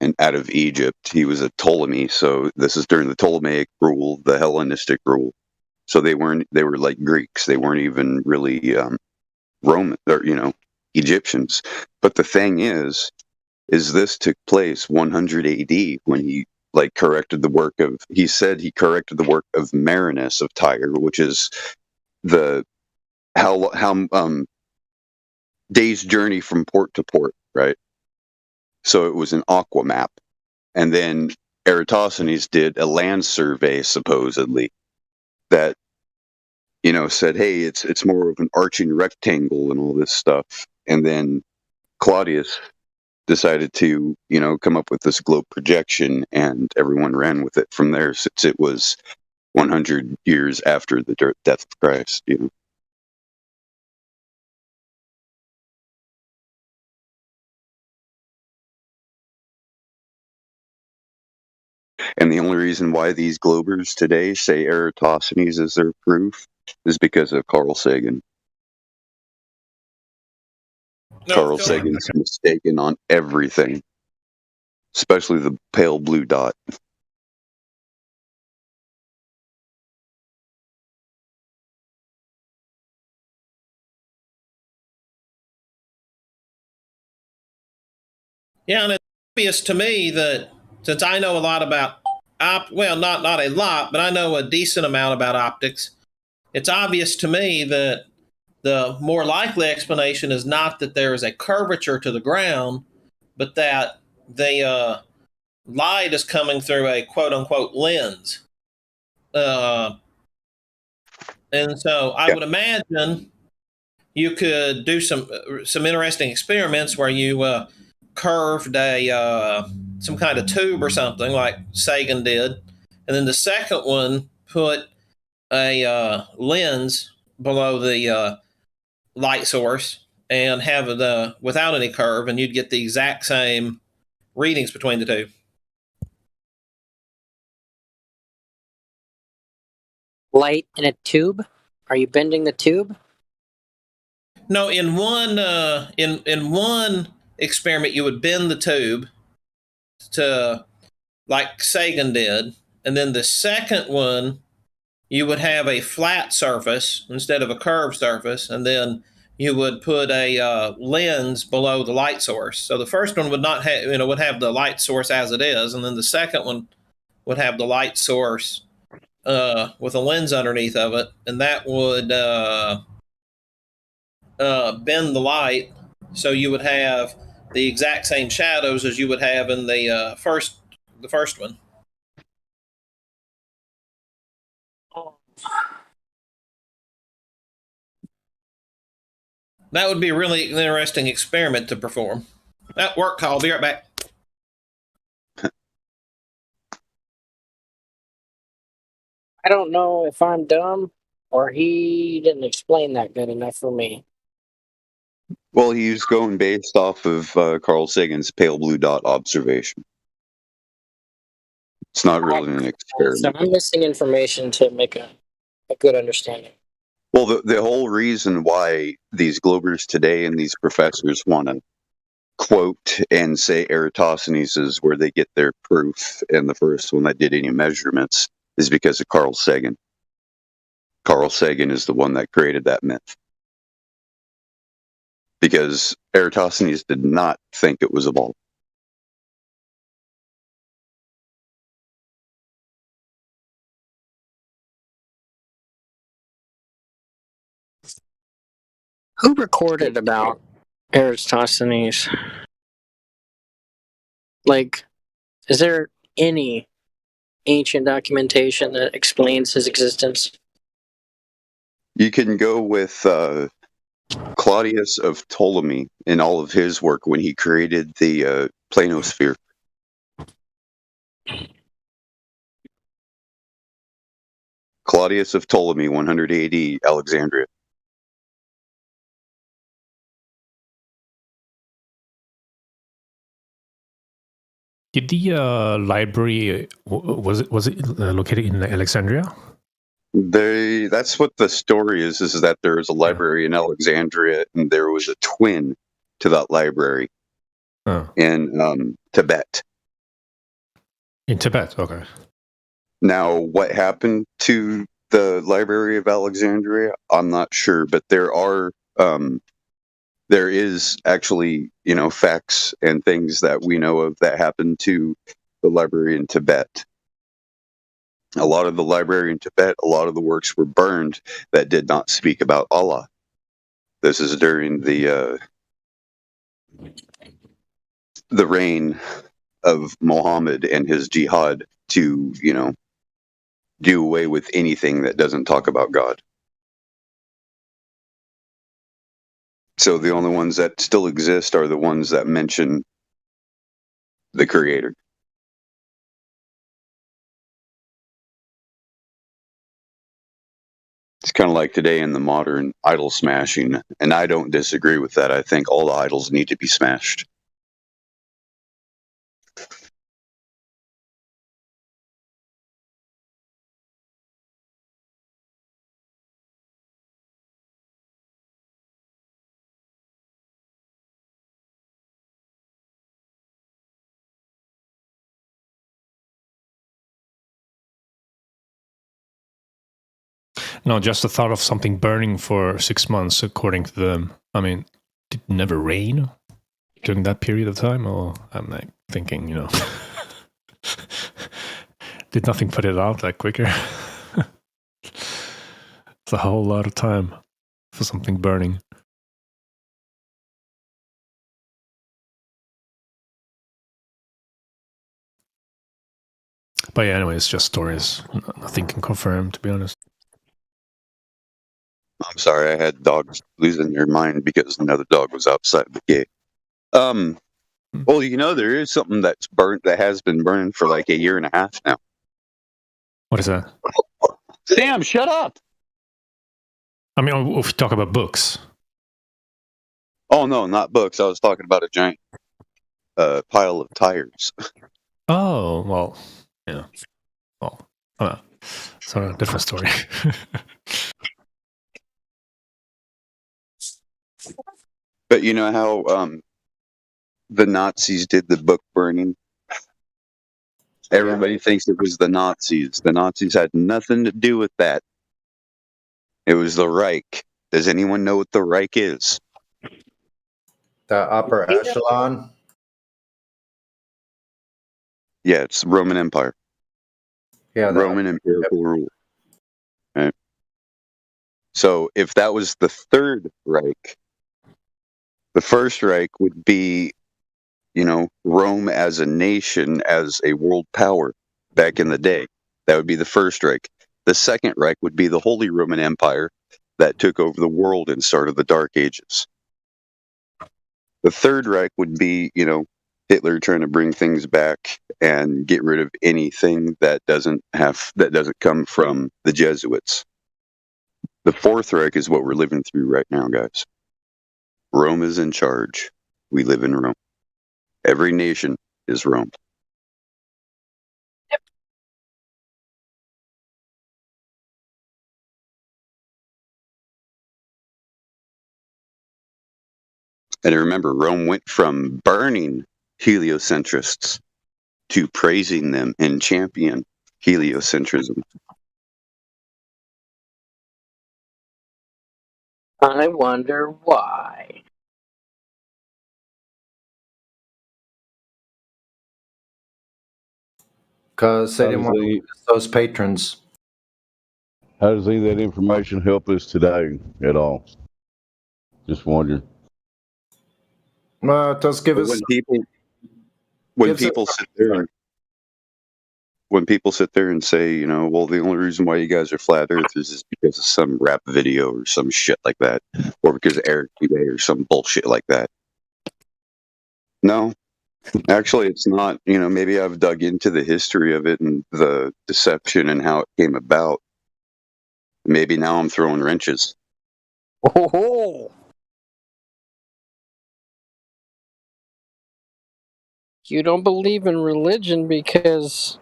J: and out of Egypt. He was a Ptolemy, so this is during the Ptolemaic rule, the Hellenistic rule. So they were like Greeks. They weren't even really Roman or Egyptians. But the thing is this took place 100 AD when he corrected the work of. He said he corrected the work of Marinus of Tyre, which is how day's journey from port to port, right? So it was an aqua map, and then Eratosthenes did a land survey supposedly that said, hey, it's more of an arching rectangle and all this stuff. And then Claudius decided to come up with this globe projection, and everyone ran with it from there, since it was 100 years after the death of Christ. And the only reason why these globers today say Eratosthenes is their proof is because of Carl Sagan. Carl Sagan's mistaken on everything, especially the pale blue dot.
G: Yeah, and it's obvious to me that since I know a lot about not a lot, but I know a decent amount about optics, it's obvious to me that the more likely explanation is not that there is a curvature to the ground, but that the light is coming through a quote-unquote lens. And so I would imagine you could do some interesting experiments where you curved some kind of tube or something like Sagan did, and then the second one put a lens below the light source and have without any curve, and you'd get the exact same readings between the two.
S: Light in a tube? Are you bending the tube?
G: No, in one experiment, you would bend the tube to like Sagan did, and then the second one, you would have a flat surface instead of a curved surface, and then you would put a lens below the light source. So the first one would not have, would have the light source as it is, and then the second one would have the light source with a lens underneath of it, and that would bend the light, so you would have the exact same shadows as you would have in the first one. That would be a really interesting experiment to perform. That work call. Be right back.
S: I don't know if I'm dumb or he didn't explain that good enough for me.
J: Well, he's going based off of Carl Sagan's pale blue dot observation. It's not really an experiment.
S: So I'm missing information to make a good understanding.
J: Well, the whole reason why these globers today and these professors want to quote and say Eratosthenes is where they get their proof, and the first one that did any measurements is because of Carl Sagan. Carl Sagan is the one that created that myth. Because Eratosthenes did not think it was a ball.
S: Who recorded about Eratosthenes? Like, is there any ancient documentation that explains his existence?
J: You can go with Claudius of Ptolemy in all of his work when he created the planosphere. Claudius of Ptolemy, 180 Alexandria.
C: Did the library was it located in Alexandria?
J: That's what the story is that there was a library in Alexandria, and there was a twin to that library in Tibet.
C: In Tibet, okay.
J: Now, what happened to the Library of Alexandria? I'm not sure, but there is actually, facts and things that we know of that happened to the library in Tibet. A lot of the library in Tibet, a lot of the works were burned that did not speak about Allah. This is during the reign of Muhammad and his jihad to, do away with anything that doesn't talk about God. So the only ones that still exist are the ones that mention the Creator. It's kind of like today in the modern idol smashing, and I don't disagree with that. I think all the idols need to be smashed.
C: No, just the thought of something burning for 6 months, according to them. I mean, did it never rain during that period of time? Or I'm like thinking, did nothing put it out that quicker? It's a whole lot of time for something burning. But yeah, anyway, it's just stories. Nothing can confirm, to be honest.
J: I'm sorry, I had dogs losing their mind because another dog was outside the gate. Well, there is something that's burnt that has been burning for like 1.5 years now.
C: What is that?
A: Sam, shut up!
C: I mean, if we talk about books.
J: Oh no, not books. I was talking about a giant pile of tires.
C: Oh, well, yeah. Well, so a different story.
J: But you know how the Nazis did the book burning? Everybody thinks it was the Nazis. The Nazis had nothing to do with that. It was the Reich. Does anyone know what the Reich is?
N: The upper echelon?
J: Yeah, it's the Roman Empire.
N: Yeah,
J: Roman imperial rule. Right. So if that was the Third Reich, the First Reich would be, Rome as a nation, as a world power back in the day. That would be the First Reich. The Second Reich would be the Holy Roman Empire that took over the world and started the Dark Ages. The Third Reich would be, Hitler trying to bring things back and get rid of anything that doesn't come from the Jesuits. The Fourth Reich is what we're living through right now, guys. Rome is in charge. We live in Rome. Every nation is Rome. And remember, Rome went from burning heliocentrists to praising them and champion heliocentrism.
S: I wonder why.
N: Because they didn't want to lose those patrons.
D: How does any of that information help us today at all? Just wondering.
N: Well, it does give us.
J: When people sit there and say, well, the only reason why you guys are flat earthers is because of some rap video or some shit like that, or because of Eric Day or some bullshit like that. No, actually, it's not. Maybe I've dug into the history of it and the deception and how it came about. Maybe now I'm throwing wrenches.
S: Oh. You don't believe in religion because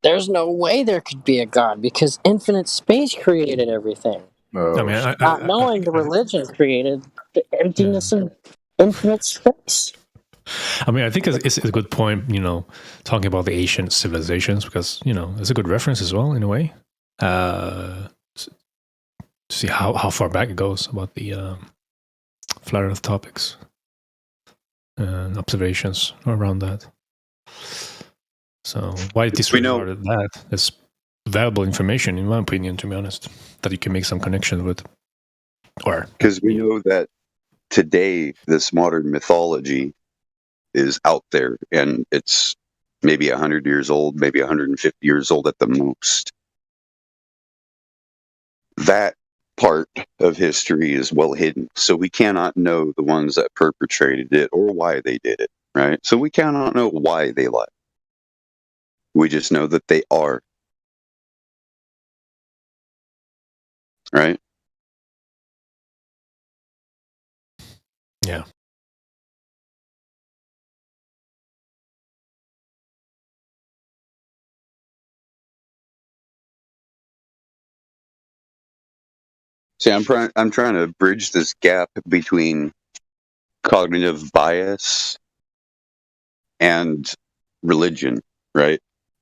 S: there's no way there could be a God because infinite space created everything.
C: I mean,
S: Not knowing the religion created the emptiness of infinite space.
C: I mean, I think it's a good point, talking about the ancient civilizations, because, it's a good reference as well, in a way. To see how far back it goes about the flat Earth topics and observations around that. So why disregarded that is valuable information, in my opinion, to be honest, that you can make some connection with.
J: Because we know that today this modern mythology is out there, and it's maybe 100 years old, maybe 150 years old at the most. That part of history is well hidden, so we cannot know the ones that perpetrated it or why they did it, right? So we cannot know why they lied. We just know that they are. Right?
C: Yeah.
J: See, I'm trying to bridge this gap between cognitive bias and religion, right?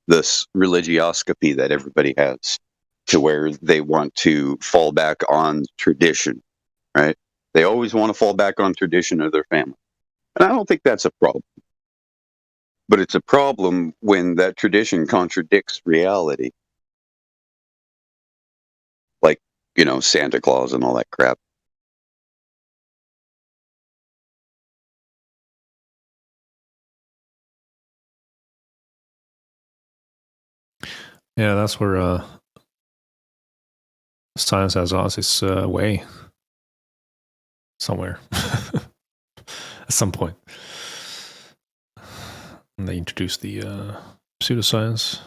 J: This religioscopy that everybody has, to where they want to fall back on tradition, right? They always want to fall back on tradition of their family. And I don't think that's a problem. But it's a problem when that tradition contradicts reality. Like, Santa Claus and all that crap.
C: Yeah, that's where science has lost its way somewhere at some point. And they introduced the pseudoscience,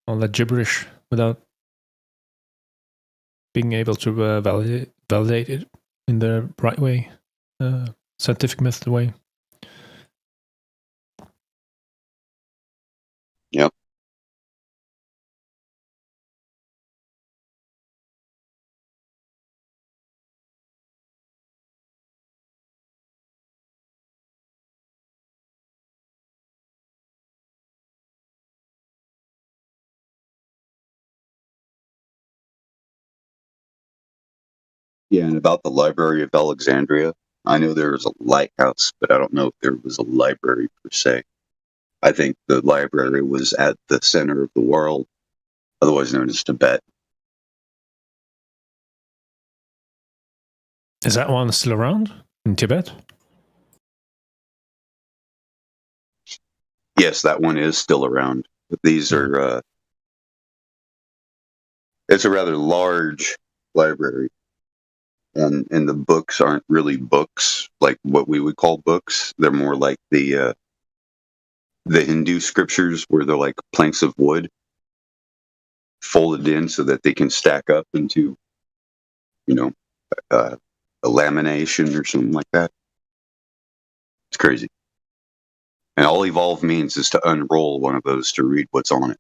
C: all that gibberish, without being able to validate it in the right way, scientific method way.
J: Yep. Yeah, and about the Library of Alexandria, I know there was a lighthouse, but I don't know if there was a library per se. I think the library was at the center of the world, otherwise known as Tibet.
C: Is that one still around in Tibet?
J: Yes, that one is still around. But these are, it's a rather large library. and the books aren't really books like what we would call books. They're more like the Hindu scriptures, where they're like planks of wood folded in so that they can stack up into, you know, a lamination or something like that. It's crazy. And all evolve means is to unroll one of those to read what's on it.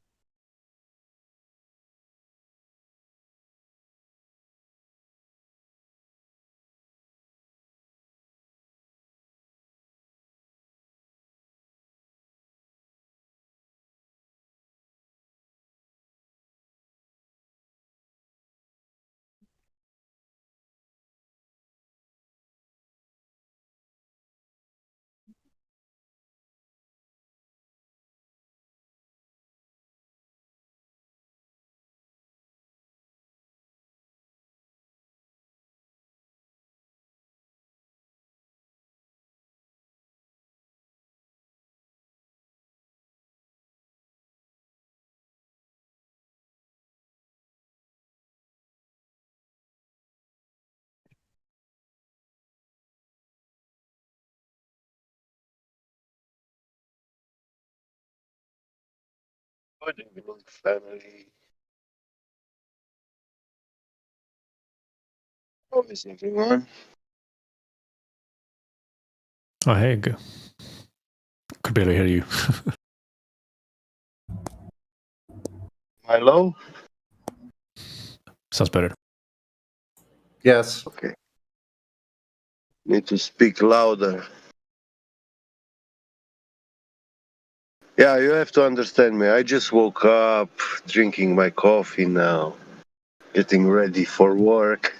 L: Good evening, family. How is everyone?
C: Oh, hey, good. Could barely hear you.
L: Hello?
C: Sounds better.
N: Yes.
L: Okay. Need to speak louder. Yeah, you have to understand me. I just woke up, drinking my coffee now, getting ready for work.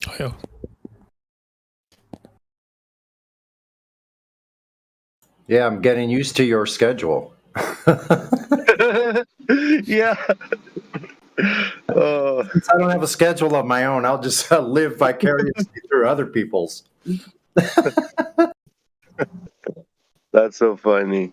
C: Oh, yeah.
N: Yeah, I'm getting used to your schedule.
L: Yeah.
N: Since I don't have a schedule of my own, I'll just live vicariously through other people's.
L: That's so funny.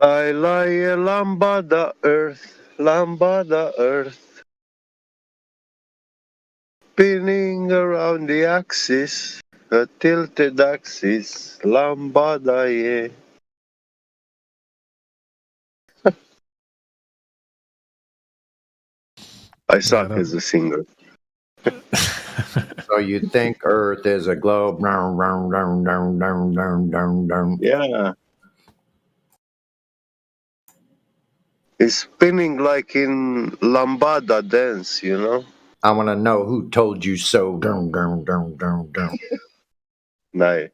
L: I lie a lambada earth, spinning around the axis, a tilted axis, lambada, yeah. I suck as a singer.
N: So you think Earth is a globe?
L: Yeah. It's spinning like in lambada dance, you know?
N: I want to know who told you so.
L: Nice.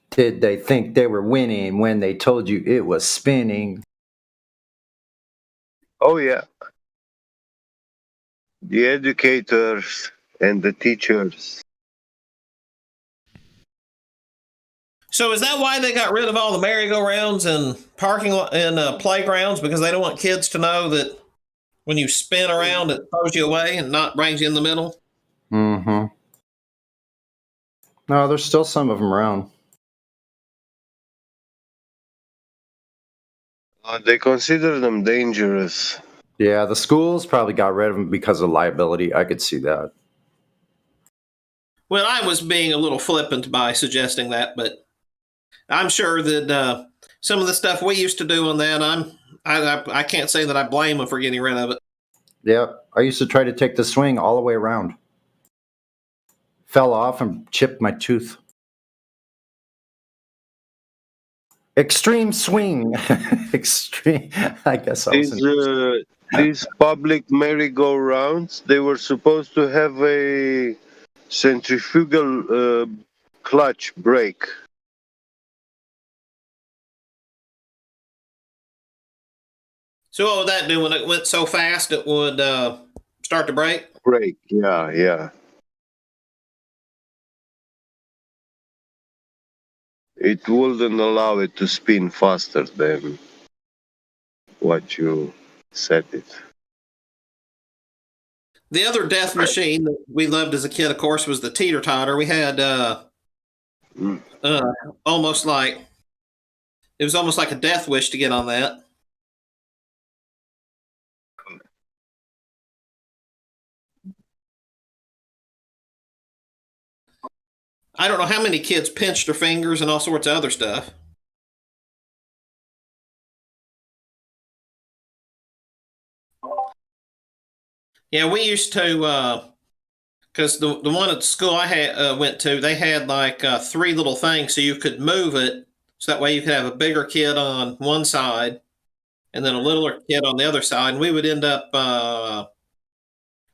N: Did they think they were winning when they told you it was spinning?
L: Oh, yeah. The educators and the teachers.
G: So is that why they got rid of all the merry-go-rounds and parking and playgrounds, because they don't want kids to know that when you spin around, it throws you away and not brings you in the middle?
N: Mm-hmm. No, there's still some of them around.
L: They consider them dangerous.
N: Yeah, the schools probably got rid of them because of liability. I could see that.
G: Well, I was being a little flippant by suggesting that, but I'm sure that some of the stuff we used to do on that, I can't say that I blame them for getting rid of it.
N: Yeah, I used to try to take the swing all the way around. Fell off and chipped my tooth. Extreme swing. Extreme. I guess I was.
L: These public merry-go-rounds, they were supposed to have a centrifugal clutch brake.
G: So what would that do when it went so fast it would start to break?
L: Brake, yeah. it wouldn't allow it to spin faster than what you set it.
G: The other death machine that we loved as a kid, of course, was the teeter-totter. We had almost like it was almost like a death wish to get on that. I don't know how many kids pinched their fingers and all sorts of other stuff. Yeah, we used to, because the one at the school I had went to, they had like 3 little things so you could move it, so that way you could have a bigger kid on one side and then a littler kid on the other side, and we would end up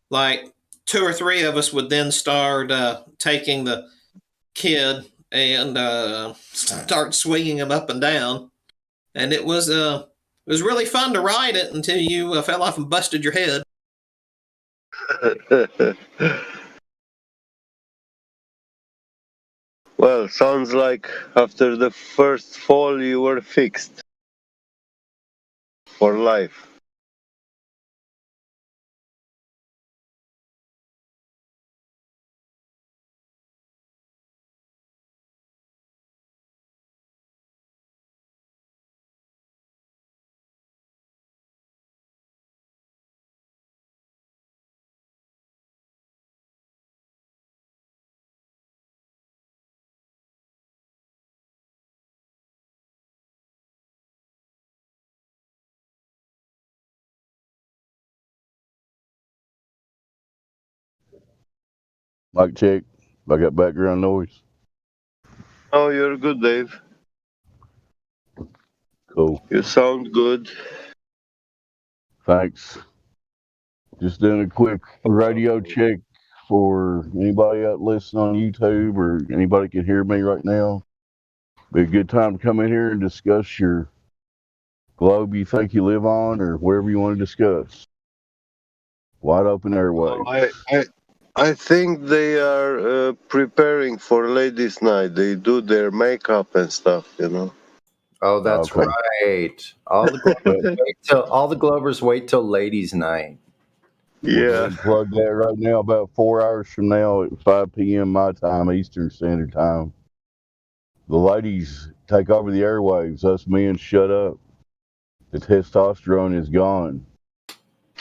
G: like 2 or 3 of us would then start taking the kid and start swinging him up and down, and it was really fun to ride it until you fell off and busted your head.
L: Well, sounds like after the first fall you were fixed for life.
D: Mic check. I got background noise.
L: Oh, you're good, Dave.
D: Cool.
L: You sound good.
D: Thanks. Just doing a quick radio check for anybody out listening on YouTube or anybody can hear me right now. Be a good time to come in here and discuss your globe you think you live on or whatever you want to discuss. Wide open airways.
L: I think they are preparing for ladies' night. They do their makeup and stuff, you know.
N: Oh, that's
L: Okay.
N: right. All the Globers wait till ladies' night.
L: Yeah.
D: Plug that right now. About 4 hours from now at 5 p.m. my time, Eastern Standard Time. The ladies take over the airwaves. Us men shut up. The testosterone is gone.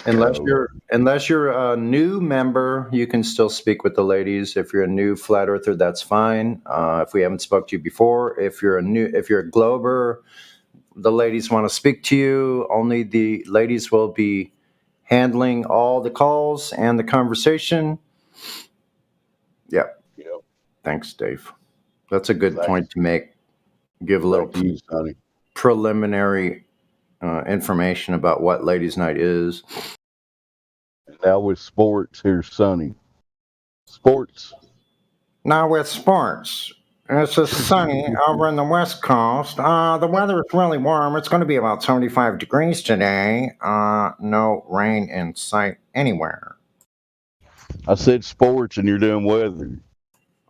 N: Unless you're a new member, you can still speak with the ladies. If you're a new flat earther, that's fine. If we haven't spoke to you before, if you're a Glober, the ladies want to speak to you. Only the ladies will be handling all the calls and the conversation. Yep. Thanks, Dave. That's a good point to make. Give a little preliminary information about what ladies' night is.
D: Now with sports, here's Sonny. Sports.
P: Now with sports. It's sunny over in the West Coast. The weather is really warm. It's going to be about 75 degrees today. No rain in sight anywhere.
D: I said sports and you're doing weather.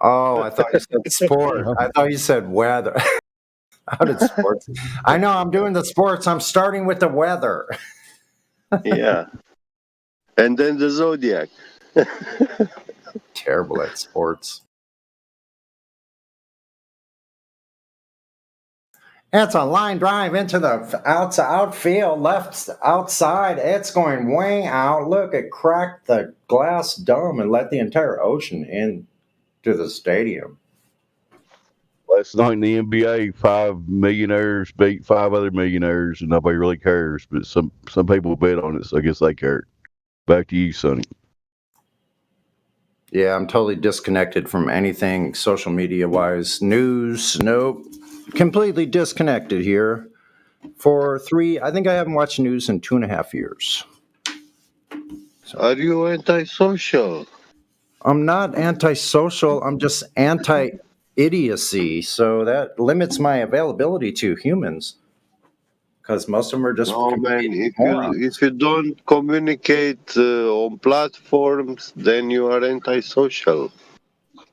N: Oh, I thought you said sport. I thought you said weather. How did sports?
P: I know I'm doing the sports. I'm starting with the weather.
L: Yeah. And then the zodiac.
N: Terrible at sports.
P: It's a line drive into the outfield, left outside. It's going way out. Look, it cracked the glass dome and let the entire ocean into the stadium.
D: Last night in the NBA, 5 millionaires beat 5 other millionaires, and nobody really cares. But some people bet on it, so I guess they care. Back to you, Sonny.
N: Yeah, I'm totally disconnected from anything social media wise. News, nope. Completely disconnected here. I think I haven't watched news in 2.5 years.
L: Are you antisocial?
N: I'm not antisocial. I'm just anti-idiocy. So that limits my availability to humans. Because most of them are just
L: if you don't communicate on platforms, then you are antisocial.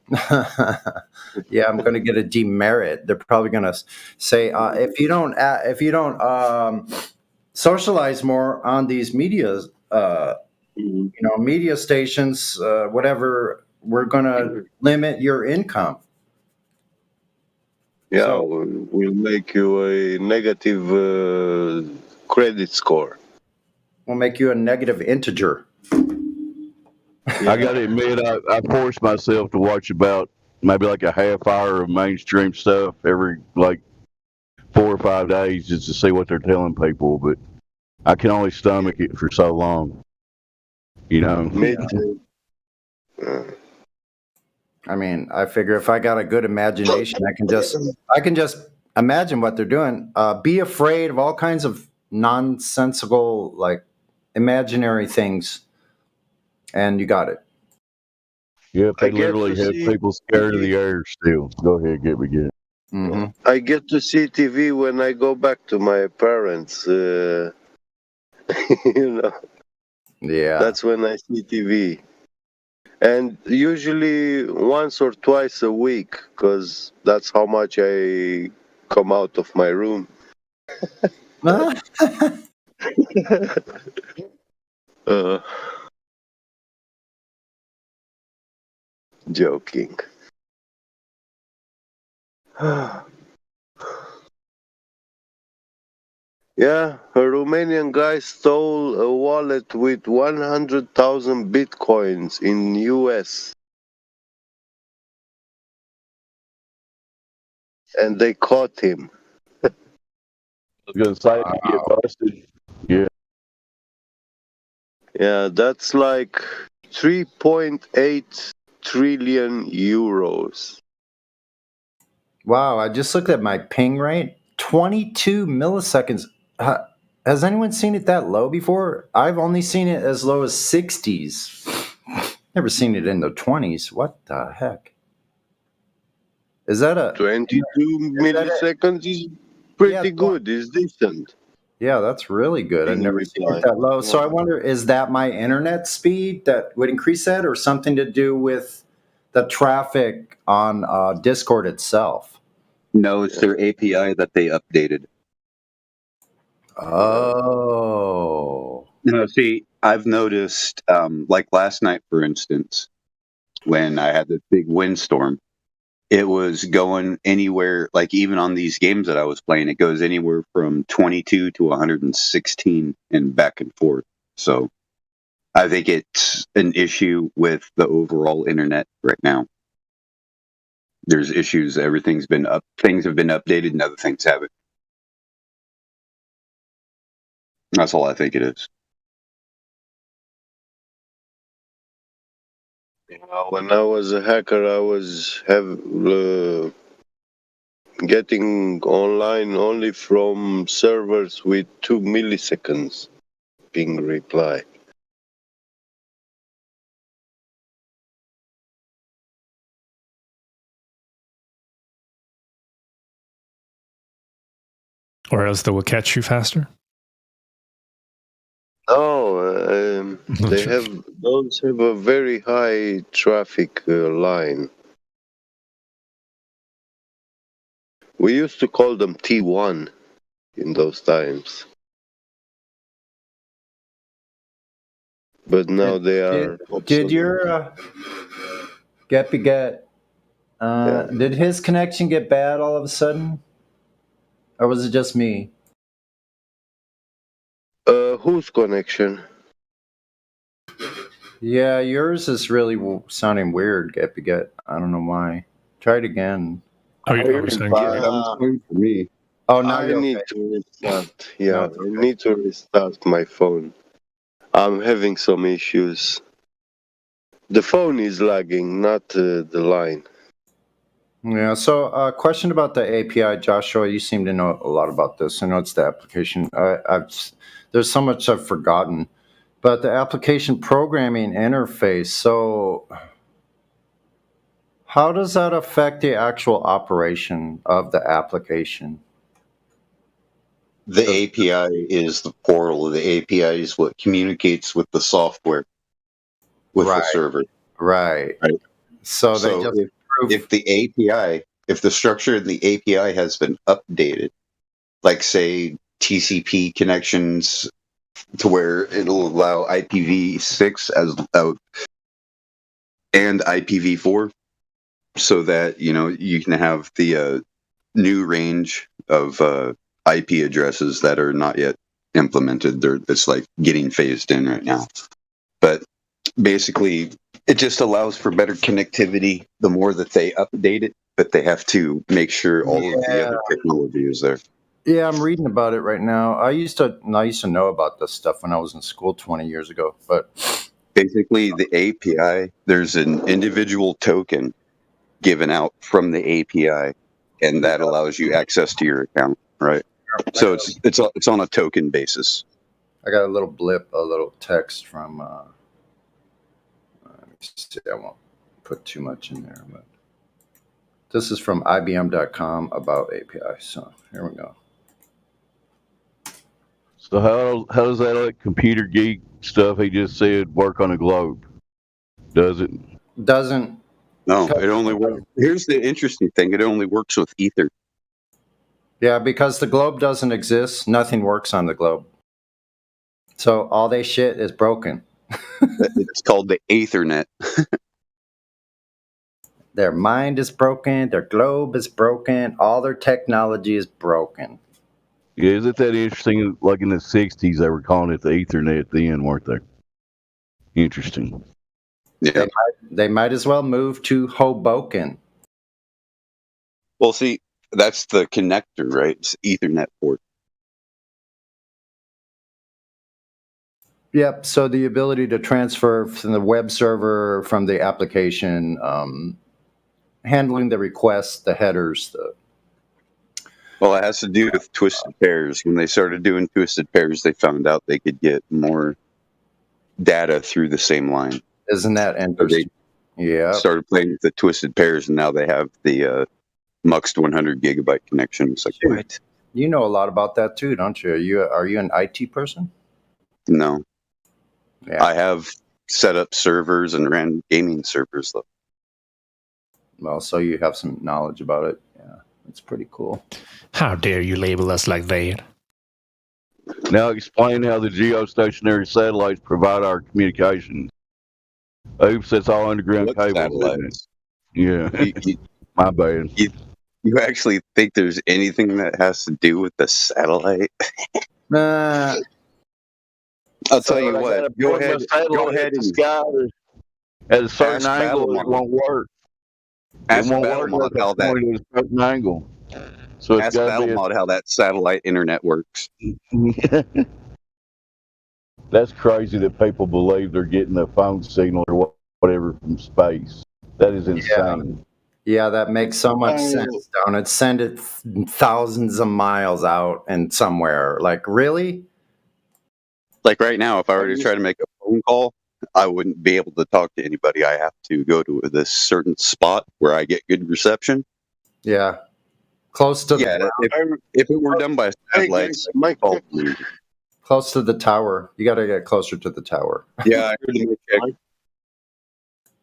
N: Yeah, I'm going to get a demerit. They're probably going to say if you don't socialize more on these media, media stations, whatever, we're going to limit your income.
L: Yeah, we'll make you a negative credit score.
N: We'll make you a negative integer.
D: I got to admit, I forced myself to watch about maybe like a half hour of mainstream stuff every like 4 or 5 days just to see what they're telling people, but I can only stomach it for so long.
L: Me too.
N: I mean, I figure if I got a good imagination, I can just imagine what they're doing. Be afraid of all kinds of nonsensical, like imaginary things, and you got it.
D: Yeah, they literally have people scared of the air still. Go ahead, get me good.
N: Mm-hmm.
L: I get to see TV when I go back to my parents.
N: Yeah.
L: That's when I see TV. And usually once or twice a week, because that's how much I come out of my room. Joking. Yeah, a Romanian guy stole a wallet with 100,000 bitcoins in US. And they caught him.
D: I was going to say, you get busted. Yeah.
L: Yeah, that's like 3.8 trillion euros.
N: Wow, I just looked at my ping rate. 22 milliseconds. Has anyone seen it that low before? I've only seen it as low as 60s. Never seen it in the 20s. What the heck? Is that a
L: 22 milliseconds is pretty good. It's decent.
N: Yeah, that's really good. I've never seen it that low. So I wonder, is that my internet speed that would increase that, or something to do with the traffic on Discord itself?
J: No, it's their API that they updated.
N: Oh.
J: No, see, I've noticed, like last night, for instance, when I had this big windstorm, it was going anywhere, like even on these games that I was playing, it goes anywhere from 22 to 116 and back and forth. So I think it's an issue with the overall internet right now. There's issues. Everything's been up. Things have been updated and other things haven't. That's all I think it is.
L: When I was a hacker, I was getting online only from servers with 2 milliseconds ping reply.
C: Or else they will catch you faster.
L: No, those have a very high traffic line. We used to call them T1 in those times. But now they are obsolete.
N: Did your did his connection get bad all of a sudden? Or was it just me?
L: Whose connection?
N: Yeah, yours is really sounding weird, Get. I don't know why. Try it again.
J: For me.
N: Oh, now
L: I
N: you're
L: need
N: okay.
L: to restart. Yeah, I need to restart my phone. I'm having some issues. The phone is lagging, not the line.
N: Yeah, so question about the API, Joshua. You seem to know a lot about this. I know it's the application. There's so much I've forgotten. But the application programming interface, so how does that affect the actual operation of the application?
J: The API is the portal. The API is what communicates with the software, with the server.
N: Right. So they just
J: if the structure in the API has been updated, like say TCP connections to where it'll allow IPv6 as and IPv4, so that you can have the new range of IP addresses that are not yet implemented. It's like getting phased in right now. But basically, it just allows for better connectivity the more that they update it, but they have to make sure all of the other technology is there.
N: Yeah, I'm reading about it right now. I used to know about this stuff when I was in school 20 years ago, but
J: basically the API, there's an individual token given out from the API, and that allows you access to your account, right? So it's on a token basis.
N: I got a little blip, a little text from let me see, I won't put too much in there, but this is from IBM.com about API. So here we go.
D: So how does that like computer geek stuff he just said work on a globe? Does it?
N: Doesn't.
J: No, it only works. Here's the interesting thing: it only works with Ether.
N: Yeah, because the globe doesn't exist, nothing works on the globe. So all they shit is broken.
J: It's called the Ethernet.
N: Their mind is broken. Their globe is broken. All their technology is broken.
D: Yeah, isn't that interesting? Like in the 60s, they were calling it the Ethernet then, weren't they? Interesting.
J: Yeah.
N: They might as well move to Hoboken.
J: Well, see, that's the connector, right? It's Ethernet port.
N: Yep. So the ability to transfer from the web server, from the application, handling the requests, the headers.
J: Well, it has to do with twisted pairs. When they started doing twisted pairs, they found out they could get more data through the same line.
N: Isn't that interesting?
J: So they started playing with the twisted pairs, and now they have the muxed 100 gigabyte connection. It's like, what?
N: You know a lot about that too, don't you? Are you an IT person?
J: No.
N: Yeah.
J: I have set up servers and ran gaming servers, though.
N: Well, so you have some knowledge about it. Yeah, it's pretty cool.
C: How dare you label us like that?
D: Now explain how the geostationary satellites provide our communications. Oops, that's all underground cables. Yeah, my bad.
J: You actually think there's anything that has to do with the satellite? I'll tell you what. Go ahead and
D: sky at a certain angle. It won't work. It won't work at that point at a certain angle. So
J: ask BattleMod how that satellite internet works.
D: That's crazy that people believe they're getting a phone signal or whatever from space. That is insane.
N: Yeah, that makes so much sense, don't it? Send it thousands of miles out and somewhere. Like, really?
J: Like right now, if I were to try to make a phone call, I wouldn't be able to talk to anybody. I have to go to this certain spot where I get good reception.
N: Yeah. Close to
J: if it were done by satellites,
N: close to the tower. You got to get closer to the tower.
J: Yeah, I heard the check.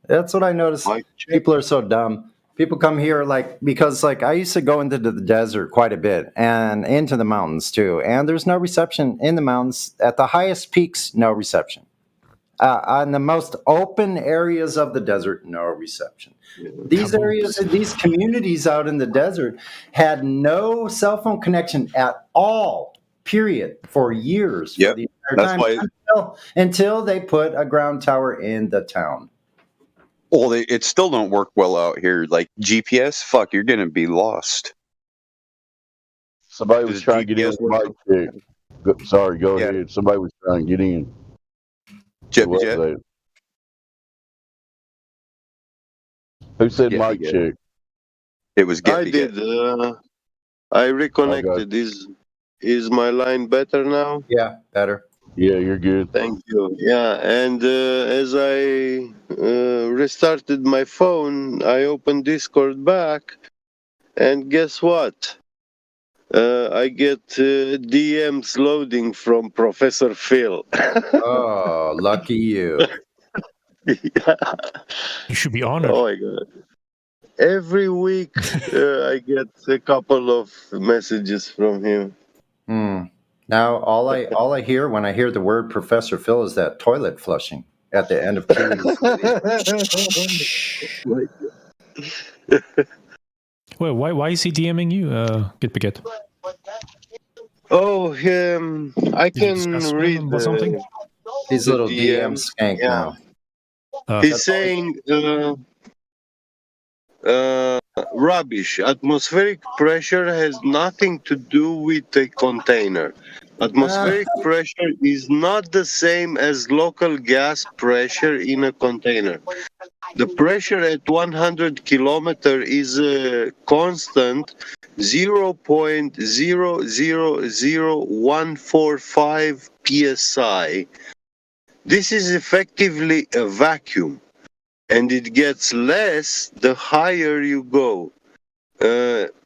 N: That's what I noticed. People are so dumb. People come here because I used to go into the desert quite a bit and into the mountains too. And there's no reception in the mountains. At the highest peaks, no reception. On the most open areas of the desert, no reception. These areas, these communities out in the desert had no cell phone connection at all, period, for years.
J: Yep, that's why.
N: Until they put a ground tower in the town.
J: Well, it still don't work well out here. Like GPS, fuck, you're going to be lost.
D: Somebody was trying to get in with Mike check. Sorry, go ahead. Somebody was trying to get in. Who said Mike check?
J: It was
L: I did. I reconnected. Is my line better now?
N: Yeah, better.
D: Yeah, you're good.
L: Thank you. Yeah, and as I restarted my phone, I opened Discord back, and guess what? I get DMs loading from Professor Phil.
N: Oh, lucky you.
C: You should be honored.
L: Oh my god. Every week I get a couple of messages from him.
N: Now all I hear when I hear the word Professor Phil is that toilet flushing at the end of Kiwi's video.
C: Well, why is he DMing you, Get Baguette?
L: Oh, I
C: Did you
L: can
C: discuss with
L: read
C: him about something?
N: He's a little DM skank now.
L: He's saying rubbish. Atmospheric pressure has nothing to do with a container. Atmospheric pressure is not the same as local gas pressure in a container. The pressure at 100 kilometer is a constant 0.000145 psi. This is effectively a vacuum, and it gets less the higher you go.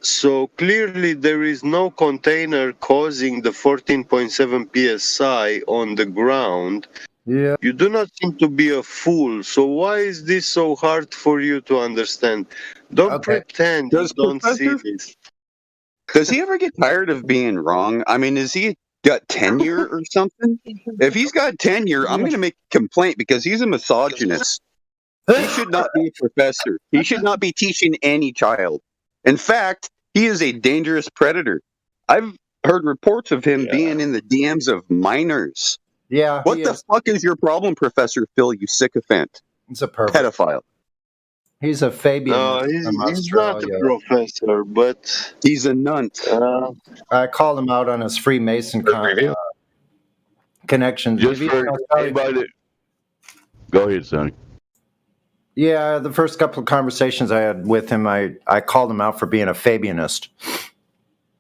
L: So clearly there is no container causing the 14.7 psi on the ground.
N: Yeah.
L: You do not seem to be a fool, so why is this so hard for you to understand? Don't pretend you don't see this.
J: Does he ever get tired of being wrong? I mean, has he got tenure or something? If he's got tenure, I'm going to make a complaint because he's a misogynist. He should not be a professor. He should not be teaching any child. In fact, he is a dangerous predator. I've heard reports of him being in the DMs of minors.
N: Yeah.
J: What the fuck is your problem, Professor Phil, you sycophant?
N: He's a pervert.
J: Pedophile.
N: He's a Fabian
L: No,
N: from
L: he's not a
N: Australia.
L: professor, but
J: he's a nunt.
N: I called him out on his Freemason connection.
D: Just for anybody that... Go ahead, Sonny.
N: Yeah, the first couple of conversations I had with him, I called him out for being a Fabianist.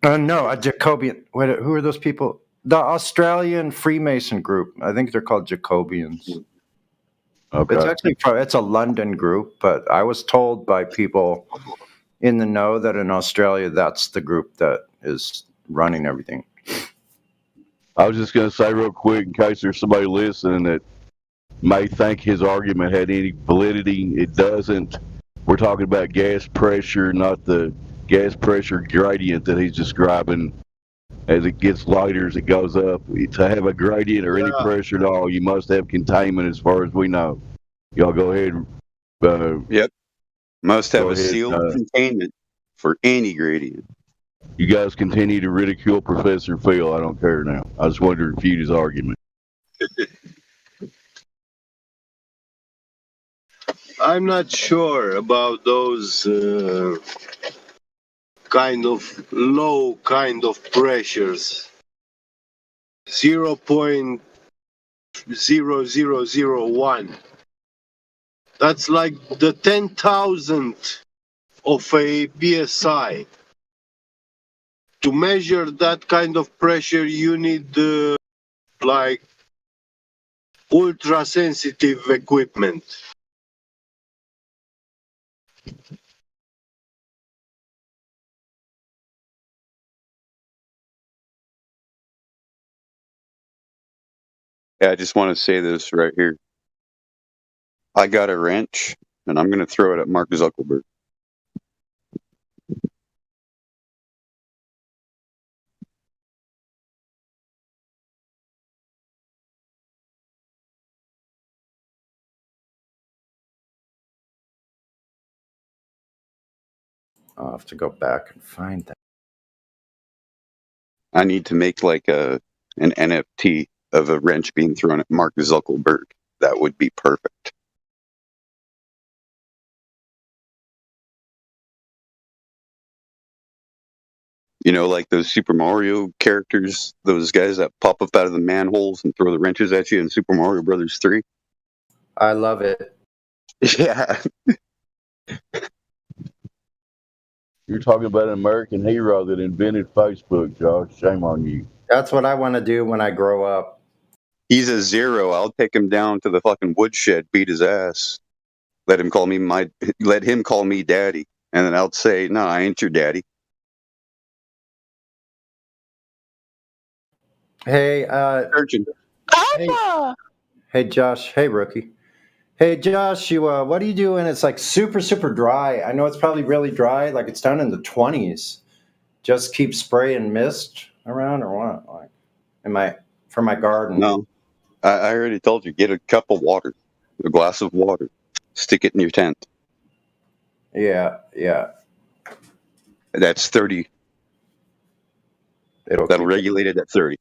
N: No, a Jacobian. Who are those people? The Australian Freemason group. I think they're called Jacobians.
D: Okay.
N: It's actually it's a London group, but I was told by people in the know that in Australia, that's the group that is running everything.
D: I was just going to say real quick, in case there's somebody listening that may think his argument had any validity. It doesn't. We're talking about gas pressure, not the gas pressure gradient that he's describing. As it gets lighter, as it goes up, to have a gradient or any pressure at all, you must have containment as far as we know. Y'all go ahead.
J: Yep. Must have a sealed containment for any gradient.
D: You guys continue to ridicule Professor Phil. I don't care now. I just wanted to refute his argument.
L: I'm not sure about those kind of low kind of pressures. 0.0001. That's like the 10,000th of a psi. To measure that kind of pressure, you need like ultra sensitive equipment.
J: Yeah, I just want to say this right here. I got a wrench, and I'm going to throw it at Mark Zuckerberg.
N: I'll have to go back and find that.
J: I need to make like an NFT of a wrench being thrown at Mark Zuckerberg. That would be perfect. You know, like those Super Mario characters, those guys that pop up out of the manholes and throw the wrenches at you in Super Mario Brothers 3.
N: I love it.
J: Yeah.
D: You're talking about an American hero that invented Facebook, Josh. Shame on you.
N: That's what I want to do when I grow up.
J: He's a zero. I'll take him down to the fucking woodshed, beat his ass. Let him call me daddy. And then I'll say, no, I ain't your daddy.
N: Hey,
J: Urgent.
N: hey, Josh. Hey, Rookie. Hey Joshua, what do you do when it's like super, super dry? I know it's probably really dry, like it's down in the 20s. Just keep spraying mist around or what? Like, for my garden?
J: No, I already told you. Get a cup of water, a glass of water, stick it in your tent.
N: Yeah.
J: That's 30. That'll regulate it at 30.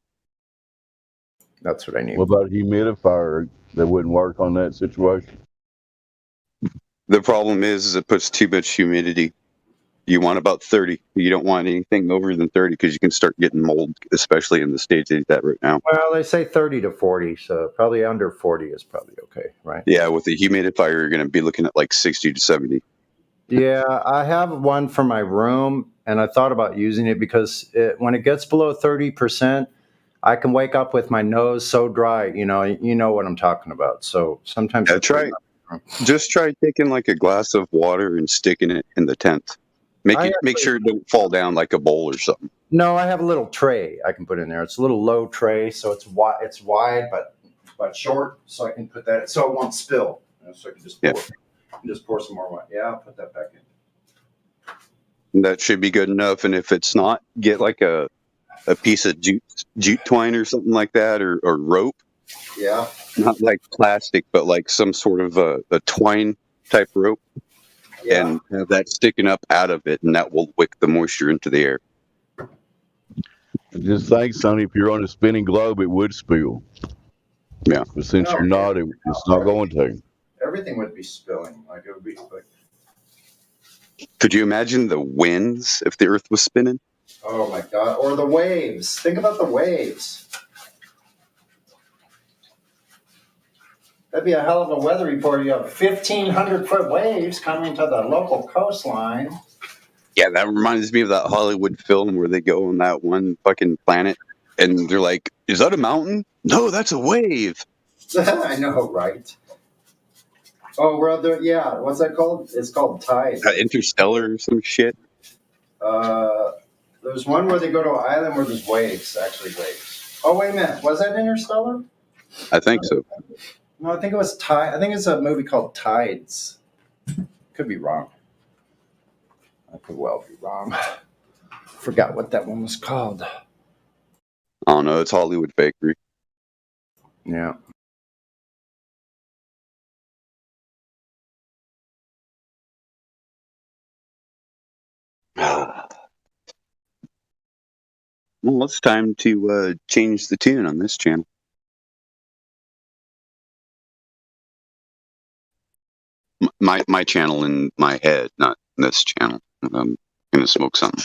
N: That's what I need.
D: What about a humidifier that wouldn't work on that situation?
J: The problem is it puts too much humidity. You want about 30. You don't want anything over than 30 because you can start getting mold, especially in the stage that it's at right now.
N: Well, they say 30 to 40, so probably under 40 is probably okay, right?
J: Yeah, with the humidifier, you're going to be looking at like 60 to 70.
N: Yeah, I have one for my room, and I thought about using it because when it gets below 30%, I can wake up with my nose so dry. You know what I'm talking about. So sometimes
J: Just try taking like a glass of water and sticking it in the tent. Make sure it don't fall down like a bowl or something.
N: No, I have a little tray I can put in there. It's a little low tray, so it's wide but short, so I can put that so it won't spill. So I can just pour some more wine. Yeah, I'll put that back in.
J: That should be good enough. And if it's not, get like a piece of jute twine or something like that, or rope.
N: Yeah.
J: Not like plastic, but like some sort of a twine type rope.
N: Yeah.
J: And have that sticking up out of it, and that will wick the moisture into the air.
D: Just think, Sonny, if you're on a spinning globe, it would spill.
J: Yeah.
D: But since you're not, it's not going to.
N: Everything would be spilling. Like it would be like.
J: Could you imagine the winds if the Earth was spinning?
N: Oh my God! Or the waves. Think about the waves. That'd be a hell of a weather report. You have 1,500-foot waves coming to the local coastline.
J: Yeah, that reminds me of that Hollywood film where they go on that one fucking planet, and they're like, "Is that a mountain? No, that's a wave."
N: I know, right? Oh, brother, yeah. What's that called? It's called Tide.
J: Interstellar or some shit.
N: There's one where they go to an island where there's waves, actually waves. Oh, wait a minute. Was that Interstellar?
J: I think so.
N: No, I think it was Tide. I think it's a movie called Tides. Could be wrong. I could well be wrong. Forgot what that one was called.
J: I don't know. It's Hollywood fakery.
N: Yeah.
J: Well, it's time to change the tune on this channel. My channel in my head, not this channel. I'm gonna smoke something.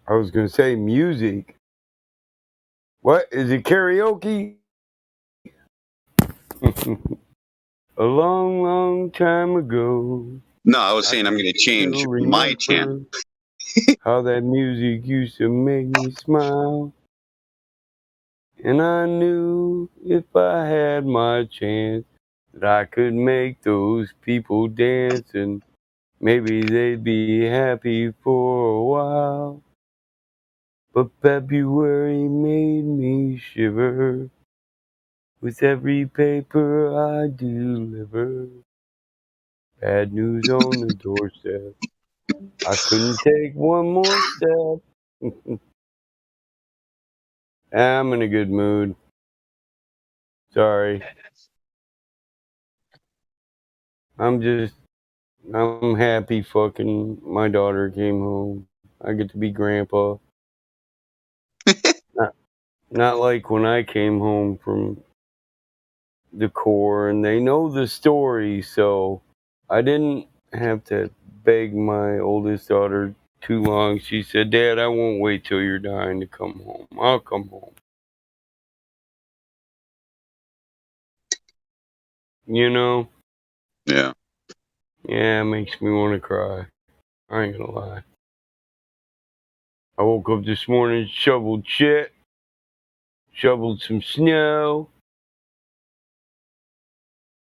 F: I was going to say music. What? Is it karaoke? A long, long time ago.
J: No, I was saying I'm going to change my channel.
F: How that music used to make me smile. And I knew if I had my chance that I could make those people dance and maybe they'd be happy for a while. But February made me shiver with every paper I deliver. Bad news on the doorstep. I couldn't take one more step. I'm in a good mood. Sorry. I'm happy fucking my daughter came home. I get to be grandpa. Not like when I came home from the Corps, and they know the story, so I didn't have to beg my oldest daughter too long. She said, "Dad, I won't wait till you're dying to come home. I'll come home." You know?
J: Yeah.
F: Yeah, it makes me want to cry. I ain't gonna lie. I woke up this morning, shoveled shit, shoveled some snow,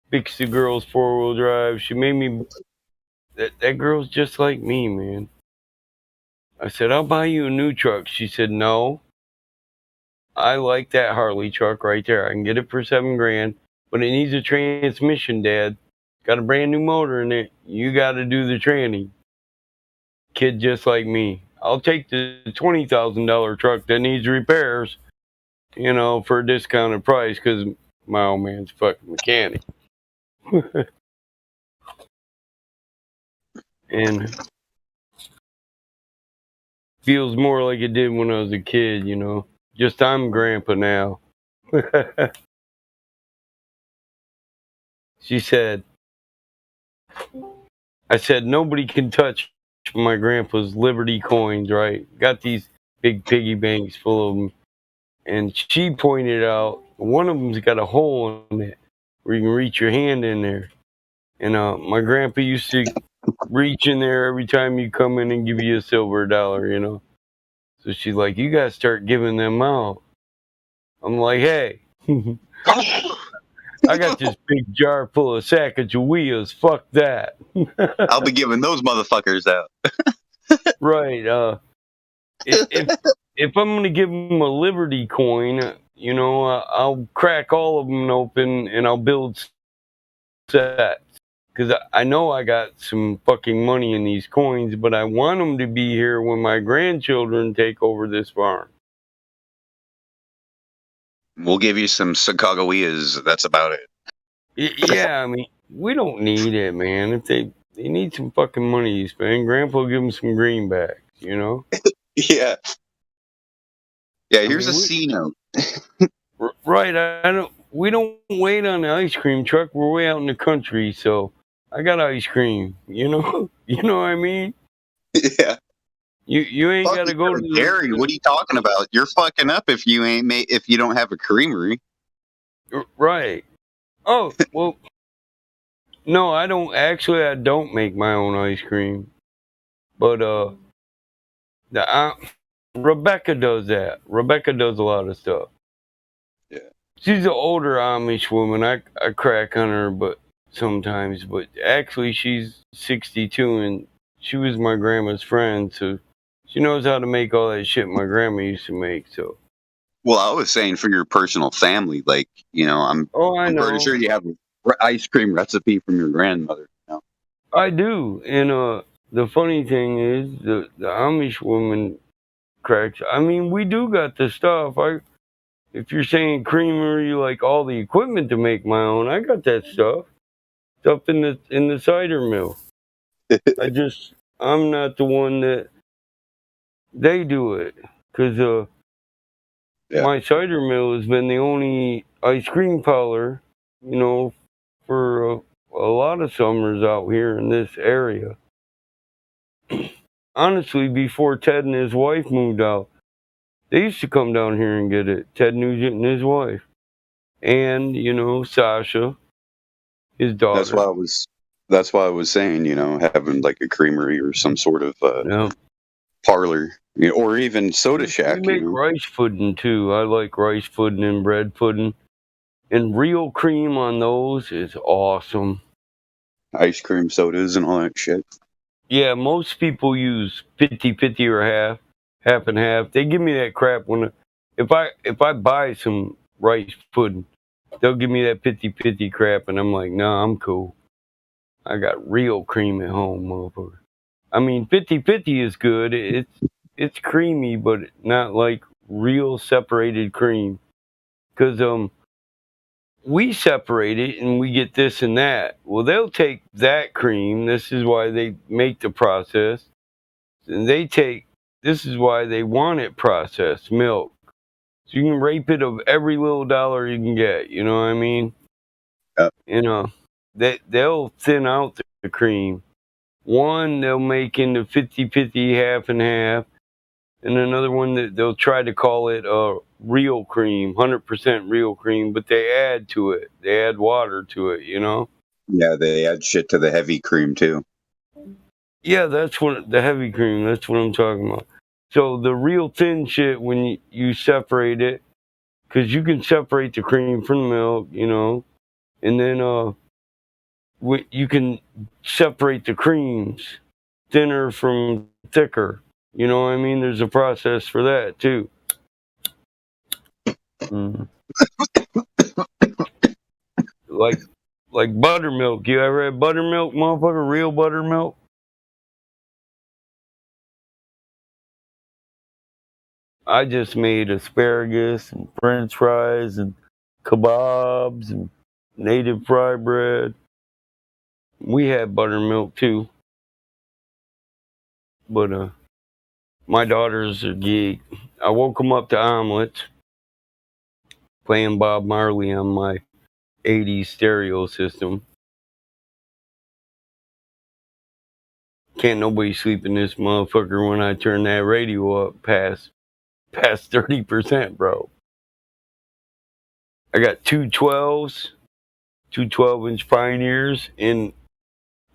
F: fixed the girl's 4-wheel drive. She made me... That girl's just like me, man. I said, "I'll buy you a new truck." She said, "No, I like that Harley truck right there. I can get it for $7,000, but it needs a transmission, Dad. Got a brand new motor in it. You got to do the tranny. Kid just like me. I'll take the $20,000 truck that needs repairs, for a discounted price because my old man's a fucking mechanic. And feels more like it did when I was a kid, Just I'm grandpa now. She said, I said, nobody can touch my grandpa's Liberty coins, right? Got these big piggy banks full of them. And she pointed out one of them's got a hole in it where you can reach your hand in there. And my grandpa used to reach in there every time you come in and give you a silver dollar, So she's like, you got to start giving them out. I'm like, hey, I got this big jar full of Sacagaweas. Fuck that.
J: I'll be giving those motherfuckers out.
F: Right. If I'm going to give them a Liberty coin, I'll crack all of them open and I'll build sets. Because I know I got some fucking money in these coins, but I want them to be here when my grandchildren take over this farm.
J: We'll give you some Sacagaweas. That's about it.
F: Yeah, I mean, we don't need it, man. If they need some fucking money to spend, Grandpa will give them some greenbacks,
J: Yeah. Yeah, here's a C note.
F: Right, we don't wait on the ice cream truck. We're way out in the country, so I got ice cream, You know what I mean?
J: Yeah.
F: You ain't got to go to
J: Gary, what are you talking about? You're fucking up if you if you don't have a creamery.
F: Right. Oh, well, no, I don't make my own ice cream. But Rebecca does that. Rebecca does a lot of stuff.
J: Yeah.
F: She's an older Amish woman. I crack on her but sometimes, but actually she's 62 and she was my grandma's friend, so she knows how to make all that shit my grandma used to make, so.
J: Well, I was saying for your personal family, like, I'm pretty sure you have an ice cream recipe from your grandmother.
F: I do, and the funny thing is, the Amish woman cracks. I mean, we do got the stuff. If you're saying creamery, like all the equipment to make my own, I got that stuff. Stuff in the cider mill. I'm not the one that they do it, because my cider mill has been the only ice cream parlor, for a lot of summers out here in this area. Honestly, before Ted and his wife moved out, they used to come down here and get it. Ted Nugent and his wife. And, Sasha, his daughter.
J: That's why I was saying, having like a creamery or some sort of parlor, or even soda shack.
F: We make rice pudding too. I like rice pudding and bread pudding. And real cream on those is awesome.
J: Ice cream sodas and all that shit.
F: Yeah, most people use 50-50 or half and half. They give me that crap if I buy some rice pudding, they'll give me that 50-50 crap, and I'm like, nah, I'm cool. I got real cream at home, motherfucker. I mean, 50-50 is good. It's creamy, but not like real separated cream. Because we separate it and we get this and that. Well, they'll take that cream. This is why they make the process. And this is why they want it processed, milk. So you can rape it of every little dollar you can get. You know what I mean? They'll thin out the cream. One they'll make into 50-50, half and half. And another one that they'll try to call it real cream, 100% real cream, but they add to it. They add water to it,
J: Yeah, they add shit to the heavy cream too.
F: Yeah, that's what the heavy cream. That's what I'm talking about. So the real thin shit, when you separate it, because you can separate the cream from the milk, and then you can separate the creams, thinner from thicker. You know what I mean? There's a process for that too. Like buttermilk. You ever had buttermilk, motherfucker? Real buttermilk? I just made asparagus and french fries and kebabs and native fry bread. We had buttermilk too. But my daughter's a geek. I woke them up to omelets, playing Bob Marley on my 80s stereo system. Can't nobody sleep in this motherfucker when I turn that radio up past 30%, bro. I got two 12s, two 12-inch Pioneers in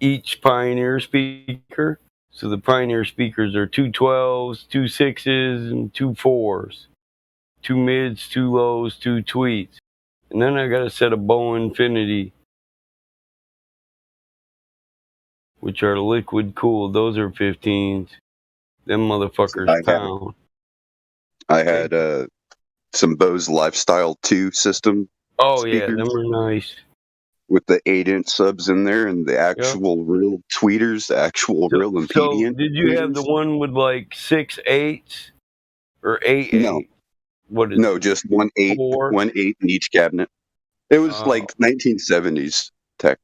F: each Pioneer speaker. So the Pioneer speakers are two 12s, two 6s, and two 4s. Two mids, two lows, two tweets. And then I got a set of Bow Infinity, which are liquid cooled. Those are 15s. Them motherfuckers pound.
J: I had some Bose Lifestyle 2 system.
F: Oh,
J: speakers,
F: yeah, them are nice.
J: With the 8-inch subs in there and the actual real tweeters, the actual real impedance.
F: So did you have the one with like 6 8s or 8
J: No.
F: 8? What is
J: No,
F: it?
J: just 1 8, 1 8 in each cabinet. It was like 1970s tech.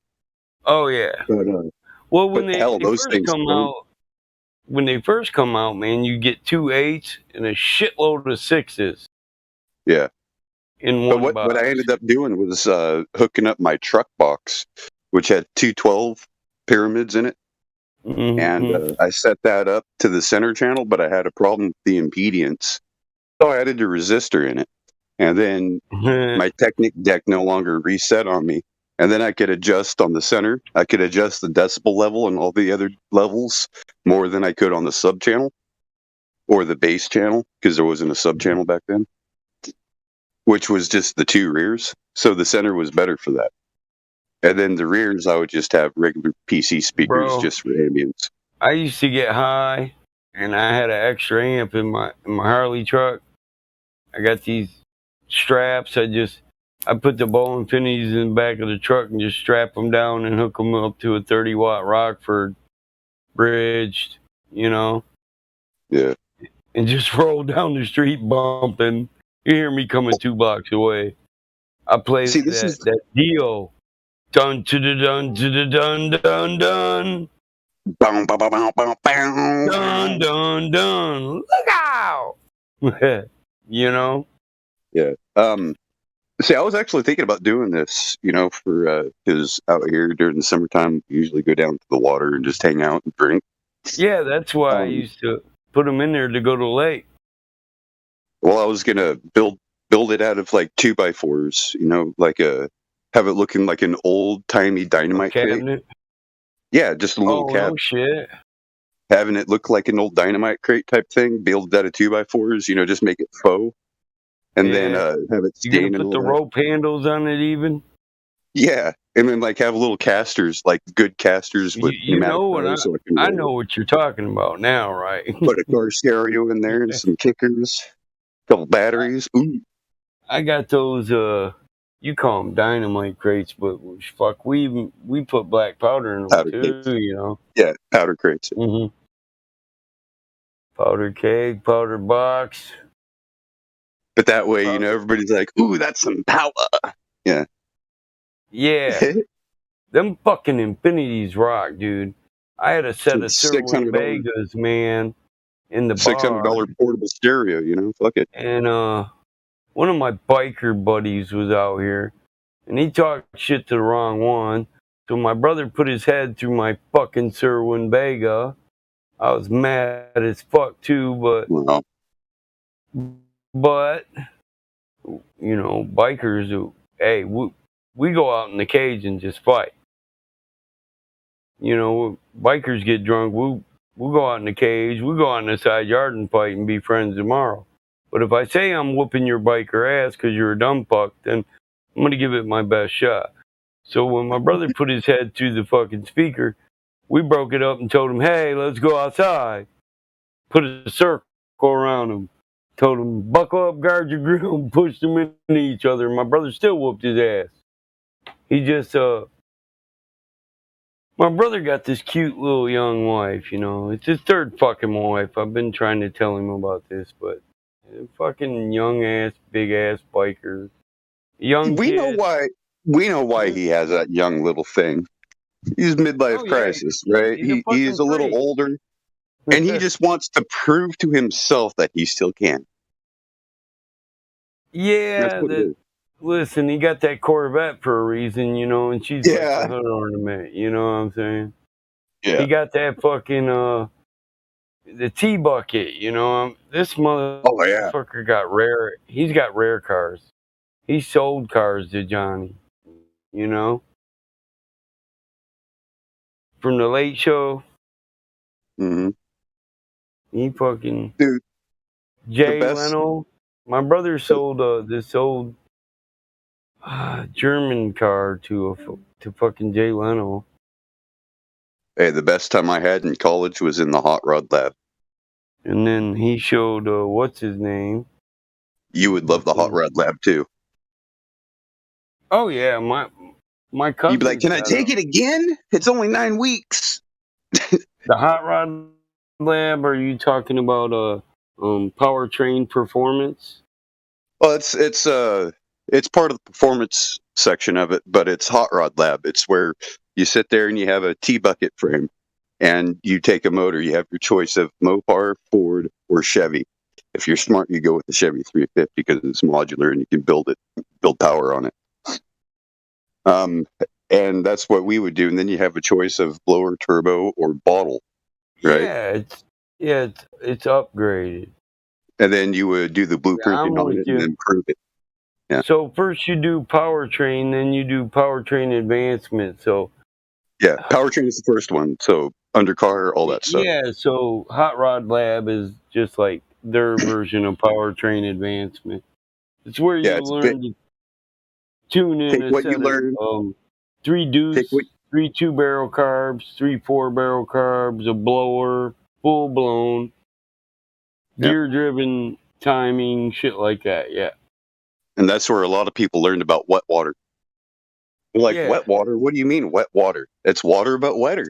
F: Oh yeah.
J: But,
F: well, when
J: but
F: they,
J: hell,
F: they
J: those
F: first
J: things
F: come out, man, you get 2 8s and a shitload of 6s.
J: Yeah.
F: In
J: but
F: one
J: what I ended up doing was hooking up my truck box, which had 212 pyramids in it.
F: Mm-hmm.
J: And I set that up to the center channel, but I had a problem with the impedance. So I added a resistor in it. And then my Technic deck no longer reset on me. And then I could adjust on the center. I could adjust the decibel level and all the other levels more than I could on the sub channel or the bass channel, because there wasn't a sub channel back then, which was just the two rears. So the center was better for that. And then the rears, I would just have regular PC speakers just for ambience.
F: I used to get high, and I had an extra amp in my Harley truck. I got these straps. I put the Bow Infinities in the back of the truck and just strap them down and hook them up to a 30-watt Rockford bridged, you know?
J: Yeah.
F: And just roll down the street bumping. You hear me coming 2 blocks away. I played that Dio. Dun to the dun to the dun dun dun.
J: Bow, bow, bow, bow, bow, bow.
F: Dun dun dun. Look out! You know?
J: Yeah. See, I was actually thinking about doing this, for because out here during the summertime, we usually go down to the water and just hang out and drink.
F: Yeah, that's why I used to put them in there to go to the lake.
J: Well, I was gonna build it out of like 2x4s, have it looking like an old timey dynamite
F: cabinet.
J: crate. Yeah, just a little cabinet.
F: No shit.
J: Having it look like an old dynamite crate type thing, build it out of 2x4s, just make it faux. And then have it
F: You
J: stand
F: gonna put the rope handles on it even?
J: Yeah, and then have little casters, like good casters with
F: You know what I know
J: roll.
F: what you're talking about now, right?
J: Put a car stereo in there and some kickers, couple batteries. Ooh.
F: I got those. You call them dynamite crates, but fuck, we put black powder in them too.
J: Yeah, powder crates.
F: Mm-hmm. Powder keg, powder box.
J: But that way, everybody's like, "Ooh, that's some power." Yeah.
F: Yeah. Them fucking Infinities rock, dude. I had a set of Sirwin Vegas, man, in the bar.
J: $600 portable stereo, fuck it.
F: And one of my biker buddies was out here, and he talked shit to the wrong one. So my brother put his head through my fucking Sirwin Vega. I was mad as fuck too, but bikers, hey, we go out in the cage and just fight. Bikers get drunk. We'll go out in the cage. We'll go out in the side yard and fight and be friends tomorrow. But if I say I'm whooping your biker ass because you're a dumb fuck, then I'm going to give it my best shot. So when my brother put his head through the fucking speaker, we broke it up and told him, hey, let's go outside. Put a circle around him. Told him, buckle up, guard your grill, and pushed them into each other. My brother still whooped his ass. He just, my brother got this cute little young wife, you know. It's his third fucking wife. I've been trying to tell him about this, but fucking young ass, big ass biker. Young
J: We know
F: kid.
J: why. We know why he has that young little thing. He's midlife
F: Oh, yeah.
J: crisis, right?
F: He's a
J: He's
F: fucking
J: a little
F: freak.
J: older, and he just wants to prove to himself that he still can.
F: Yeah,
J: That's what it is.
F: listen, he got that Corvette for a reason, you know, and she's like a hood ornament, you know what I'm saying?
J: Yeah.
F: He got that fucking, the T-bucket, you know, this motherfucker got rare, he's got rare cars. He sold cars to Johnny, you know? From the Late Show.
J: Mm-hmm.
F: He fucking...
J: Dude,
F: Jay
J: the best...
F: Leno. My brother sold this old German car to fucking Jay Leno.
J: Hey, the best time I had in college was in the hot rod lab.
F: And then he showed what's his name?
J: You would love the hot rod lab too.
F: Oh yeah, my cousin.
J: You'd be like, "Can I take it again? It's only 9 weeks."
F: The hot rod lab? Are you talking about powertrain performance?
J: Well, it's part of the performance section of it, but it's hot rod lab. It's where you sit there and you have a T-bucket frame, and you take a motor. You have your choice of Mopar, Ford, or Chevy. If you're smart, you go with the Chevy 350 because it's modular and you can build power on it. And that's what we would do. And then you have a choice of blower, turbo, or bottle, right?
F: Yeah, it's upgraded.
J: And then you would do the blueprinting on it and then prove it. Yeah.
F: So first you do powertrain, then you do powertrain advancement. So
J: yeah, powertrain is the first one. So undercar, all that stuff.
F: Yeah, so Hot Rod Lab is just like their version of powertrain advancement. It's where you learn to tune in a set of 3 deuce, 3 2-barrel carbs, 3 4-barrel carbs, a blower, full blown, gear driven timing, shit like that. Yeah.
J: And that's where a lot of people learned about wet water. They're like, wet water? What do you mean wet water? It's water but wetter.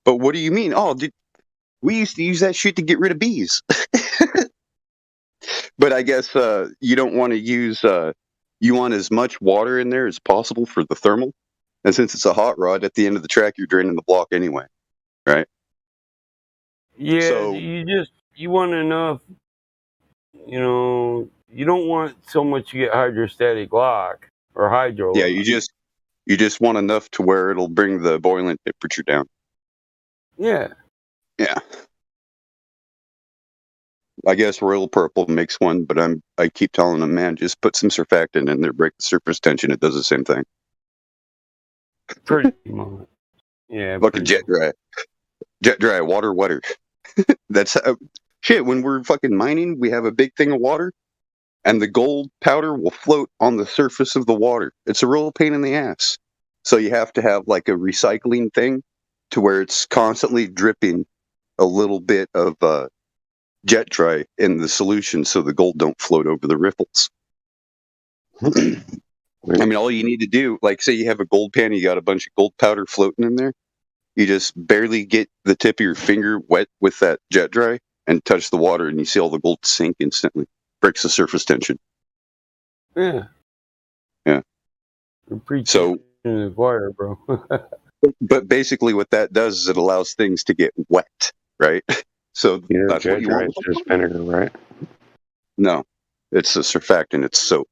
J: But what do you mean? Oh, we used to use that shit to get rid of bees. But I guess you don't want to use, you want as much water in there as possible for the thermal. And since it's a hot rod, at the end of the track, you're draining the block anyway, right?
F: Yeah, so, you want enough, you know, you don't want so much to get hydrostatic lock or hydro.
J: Yeah, you just want enough to where it'll bring the boiling temperature down.
F: Yeah.
J: Yeah. I guess Royal Purple makes one, but I keep telling them, man, just put some surfactant in there, break the surface tension. It does the same thing.
F: Pretty much. Yeah.
J: Look at jet dry, water wetter. That's shit. When we're fucking mining, we have a big thing of water, and the gold powder will float on the surface of the water. It's a real pain in the ass. So you have to have like a recycling thing to where it's constantly dripping a little bit of jet dry in the solution so the gold don't float over the ripples. I mean, all you need to do, like say you have a gold pan, you got a bunch of gold powder floating in there, you just barely get the tip of your finger wet with that jet dry and touch the water and you see all the gold sink instantly. Breaks the surface tension.
F: Yeah.
J: Yeah.
F: So in the choir, bro.
J: But basically what that does is it allows things to get wet, right? So that's what you want.
E: It's just vinegar, right?
J: No, it's a surfactant. It's soap.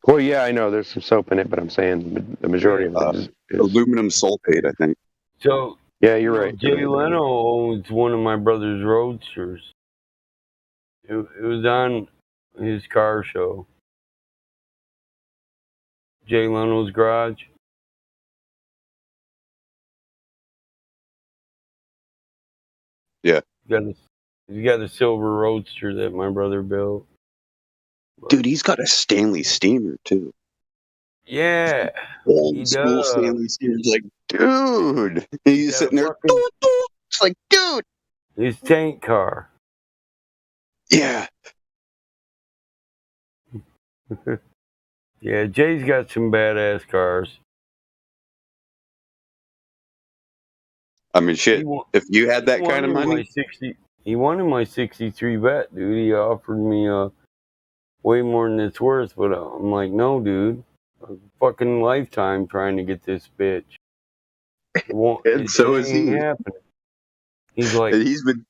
E: Well, yeah, I know there's some soap in it, but I'm saying the majority of it is
J: aluminum sulfate, I think.
F: So
E: yeah, you're right.
F: Jay Leno owns one of my brother's roadsters. It was on his car show. Jay Leno's garage.
J: Yeah.
F: He's got a silver roadster that my brother built.
J: Dude, he's got a Stanley steamer too.
F: Yeah.
J: Old school Stanley steamer. Like, dude. He's sitting there. It's like, dude.
F: His tank car.
J: Yeah.
F: Yeah, Jay's got some badass cars.
J: I mean, shit. If you had that
F: He
J: kind of
F: wanted
J: money,
F: he wanted my 63 vet, dude. He offered me way more than it's worth, but I'm like, no, dude. A fucking lifetime trying to get this bitch.
J: and so
F: It
J: is
F: ain't
J: he.
F: happening. He's like,
J: And he's been.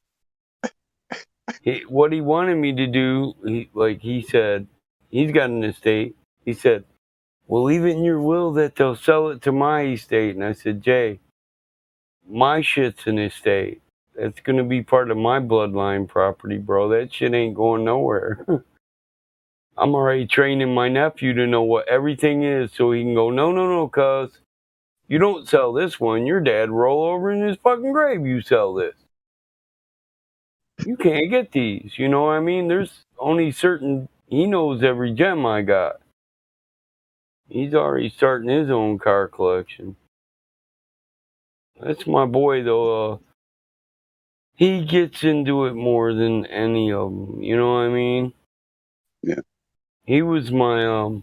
F: what he wanted me to do, he said, he's got an estate. He said, well, leave it in your will that they'll sell it to my estate. And I said, Jay, my shit's an estate. That's going to be part of my bloodline property, bro. That shit ain't going nowhere. I'm already training my nephew to know what everything is so he can go, no, cuz you don't sell this one. Your dad roll over in his fucking grave. You sell this. You can't get these. You know what I mean? There's only certain, he knows every gem I got. He's already starting his own car collection. That's my boy, though. He gets into it more than any of them. You know what I mean?
J: Yeah.
F: He was my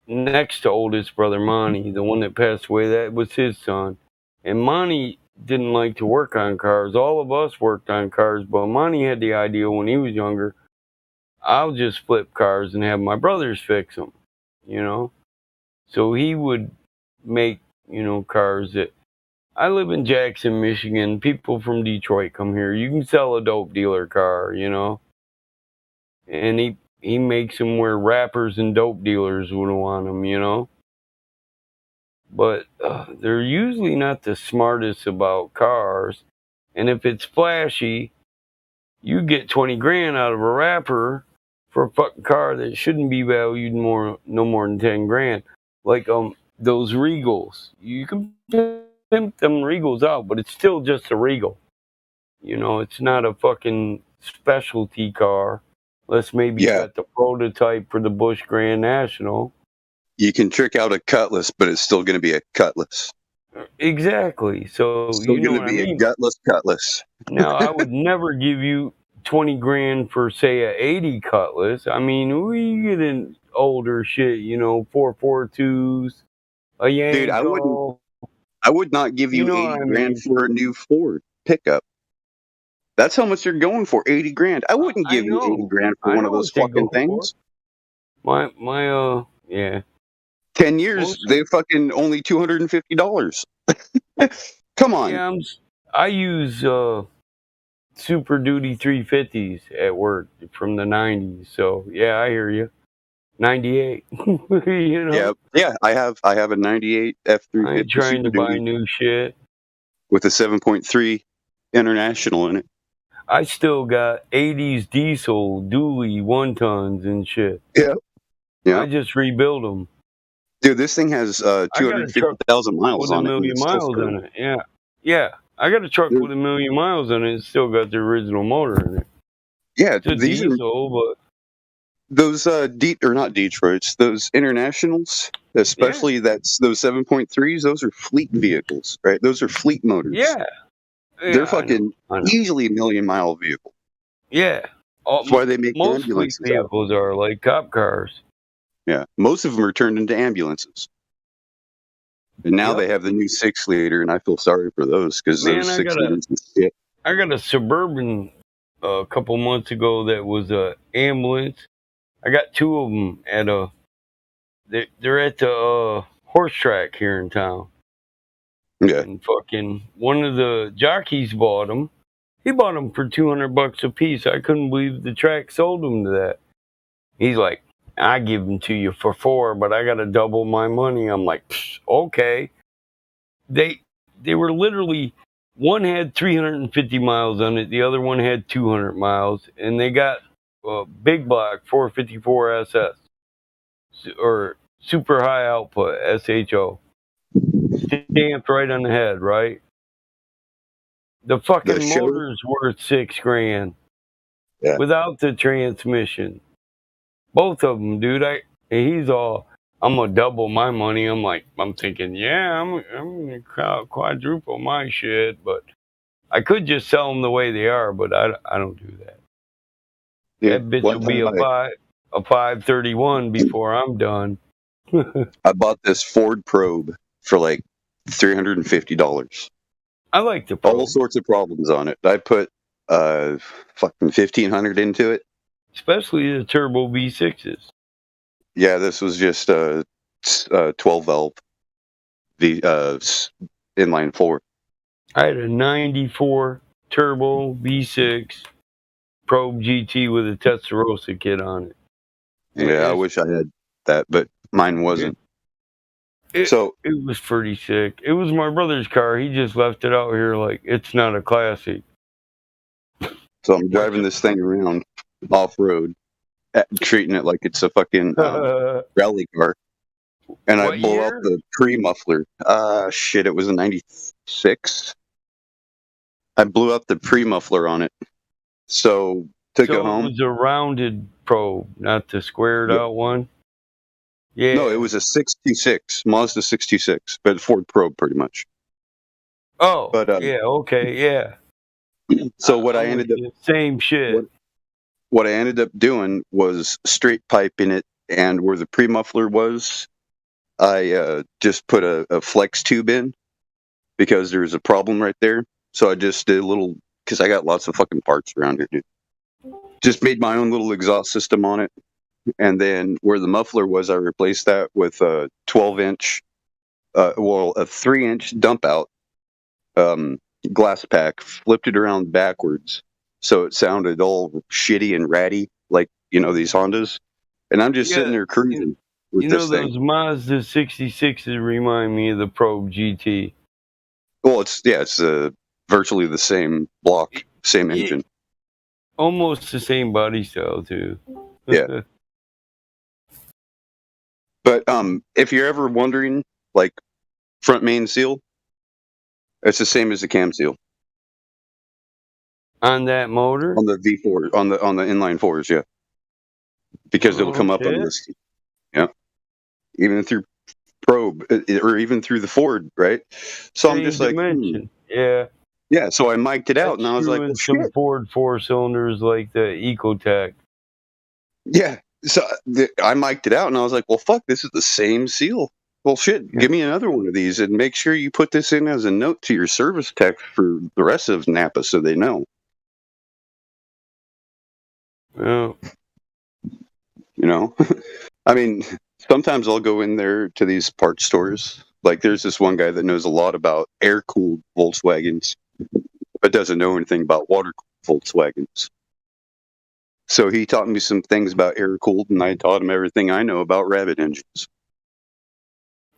F: next to oldest brother, Monty, the one that passed away. That was his son. And Monty didn't like to work on cars. All of us worked on cars, but Monty had the idea when he was younger, I'll just flip cars and have my brothers fix them, you know? So he would make, cars that... I live in Jackson, Michigan. People from Detroit come here. You can sell a dope dealer car, And he makes them where rappers and dope dealers would want them, But they're usually not the smartest about cars. And if it's flashy, you get 20 grand out of a rapper for a fucking car that shouldn't be valued no more than 10 grand. Like those Regals. You can pimp them Regals out, but it's still just a Regal. It's not a fucking specialty car. Unless maybe you got the prototype for the Bush Grand National.
J: You can trick out a Cutlass, but it's still going to be a Cutlass.
F: Exactly. So
J: Still
F: you know
J: going to
F: what I
J: be
F: mean?
J: a gutless Cutlass.
F: Now, I would never give you 20 grand for, say, a 80 Cutlass. I mean, we get in older shit, 442s, a Yanko.
J: Dude, I would not give you 80 grand for a new Ford pickup. That's how much you're going for, 80 grand. I wouldn't give you 80 grand for one of those fucking things.
F: Yeah.
J: 10 years, they fucking only $250. Come on.
F: Yeah, I use Super Duty 350s at work from the 90s. So, yeah, I hear you. 98.
J: Yeah, I have a 98 F350
F: I ain't trying
J: Super
F: to buy
J: Duty
F: new shit.
J: with a 7.3 International in it.
F: I still got 80s diesel dually 1-tons and shit.
J: Yeah.
F: I just rebuild them.
J: Dude, this thing has 250,000 miles on it.
F: With a million miles on it. Yeah. I got a truck with 1 million miles on it. It's still got the original motor in it.
J: Yeah,
F: it's a diesel, but
J: those not Detroits, those Internationals, especially those 7.3s, those are fleet vehicles, right? Those are fleet motors.
F: Yeah.
J: They're fucking easily a 1 million mile vehicle.
F: Yeah.
J: That's why they make
F: most fleet
J: ambulances
F: vehicles are like cop cars.
J: Yeah. Most of them are turned into ambulances. And now they have the new 6-liter, and I feel sorry for those because those 6-liters and shit.
F: I got a Suburban a couple months ago that was a ambulance. I got 2 of them at they're at the horse track here in town.
J: Yeah.
F: And fucking one of the jockeys bought them. He bought them for $200 a piece. I couldn't believe the track sold them to that. He's like, I give them to you for $4, but I got to double my money. I'm like, okay. They were literally, one had 350 miles on it, the other one had 200 miles, and they got a big block 454 SS or super high output SHO stamped right on the head, right? The fucking motor's worth $6,000 without the transmission. Both of them, dude. He's all, I'm gonna double my money. I'm thinking, yeah, I'm gonna quadruple my shit, but I could just sell them the way they are, but I don't do that.
J: Dude,
F: that bitch will be a buy. a 531 before I'm done.
J: I bought this Ford Probe for like $350.
F: I like the
J: All
F: Probe.
J: sorts of problems on it. I put fucking 1,500 into it.
F: Especially the turbo V6s.
J: Yeah, this was just 12 valve inline 4.
F: I had a 94 turbo V6 Probe GT with a Testarossa kit on it.
J: Yeah, I wish I had that, but mine wasn't.
F: It was pretty sick. It was my brother's car. He just left it out here like it's not a classic.
J: So I'm driving this thing around off road, treating it like it's a fucking rally car, and I
F: What
J: blow
F: year?
J: out the pre-muffler. Shit, it was a '96. I blew up the pre-muffler on it, so took it
F: So
J: home.
F: it was a rounded Probe, not the squared out one. Yeah.
J: No, it was a 66 Mazda 66, but Ford Probe pretty much.
F: Oh,
J: But
F: yeah, okay, yeah.
J: So what I ended up
F: same shit.
J: What I ended up doing was straight piping it, and where the pre-muffler was, I just put a flex tube in because there was a problem right there. So I just did a little, because I got lots of fucking parts around here, dude. Just made my own little exhaust system on it, and then where the muffler was, I replaced that with a 12-inch, a 3-inch dump out glass pack, flipped it around backwards, so it sounded all shitty and ratty, like these Hondas. And I'm just sitting there cruising with
F: You know
J: this thing.
F: those Mazda 66s remind me of the Probe GT.
J: Well, it's virtually the same block, same engine.
F: Almost the same body style too.
J: Yeah. But if you're ever wondering, like front main seal, it's the same as the cam seal
F: on that motor,
J: on the V4, on the inline fours, yeah, because it'll come up on this, yeah, even through Probe or even through the Ford, right? So I'm just like, yeah. So I mic'd it out, and I was like, well,
F: some
J: shit.
F: Ford 4-cylinders like the Ecotec.
J: Yeah. So I mic'd it out, and I was like, well, fuck, this is the same seal. Well, shit, give me another one of these, and make sure you put this in as a note to your service tech for the rest of Napa so they know.
F: Yeah.
J: I mean, sometimes I'll go in there to these parts stores. Like, there's this one guy that knows a lot about air-cooled Volkswagens, but doesn't know anything about water-cooled Volkswagens. So he taught me some things about air-cooled, and I taught him everything I know about rabbit engines.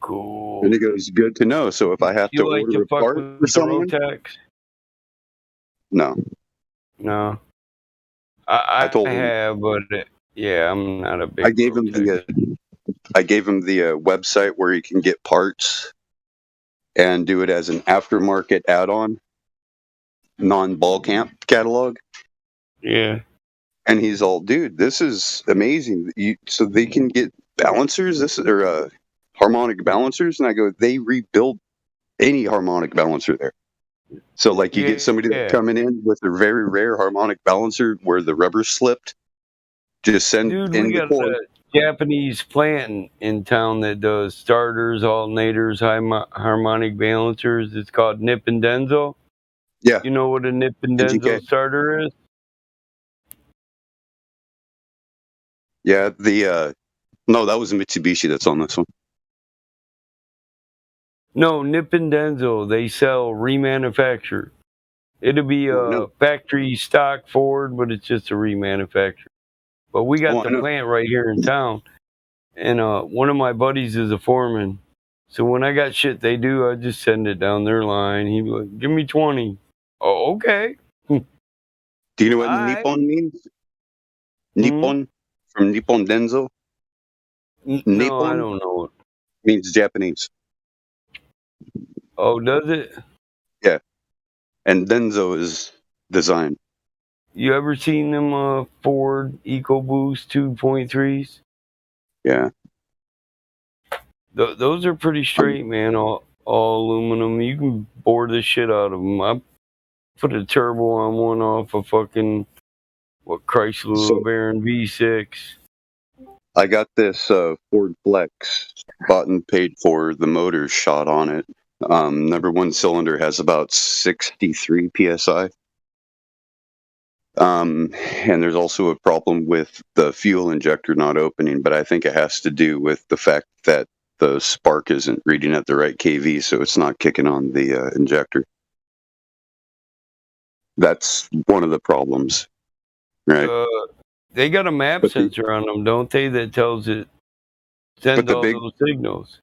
F: Cool.
J: And he goes, good to know. So if I have to order a part for someone, no.
F: I
J: told him,
F: have, but I'm not a big.
J: I gave him the website where he can get parts and do it as an aftermarket add-on, non-ball camp catalog.
F: Yeah.
J: And he's all, dude, this is amazing. So they can get balancers, harmonic balancers, and I go, they rebuild any harmonic balancer there. So like you get somebody that's coming in with a very rare harmonic balancer where the rubber slipped, just send in
F: We
J: the
F: got
J: cord.
F: a Japanese plant in town that does starters, alternators, harmonic balancers. It's called Nippon Denso.
J: Yeah.
F: You know what a Nippon Denso starter is?
J: Yeah, no, that was a Mitsubishi that's on this one.
F: No, Nippon Denso. They sell remanufactured. It'll be a factory stock Ford, but it's just a remanufactured. But we got the plant right here in town, and one of my buddies is a foreman. So when I got shit they do, I just send it down their line. He'd be like, "Give me 20." Oh, okay.
J: Do you know what Nippon means? Nippon from Nippon Denso.
F: No, I don't know it.
J: Means Japanese.
F: Oh, does it?
J: Yeah, and Denso is design.
F: You ever seen them Ford EcoBoost 2.3s?
J: Yeah.
F: Those are pretty straight, man. All aluminum. You can bore the shit out of them. I put a turbo on one off a fucking Chrysler LeBaron V6.
J: I got this Ford Flex, bought and paid for. The motor's shot on it. Number one cylinder has about 63 psi. And there's also a problem with the fuel injector not opening, but I think it has to do with the fact that the spark isn't reading at the right kV, so it's not kicking on the injector. That's one of the problems, right?
F: They got a map sensor on them, don't they? That tells it sends all those signals.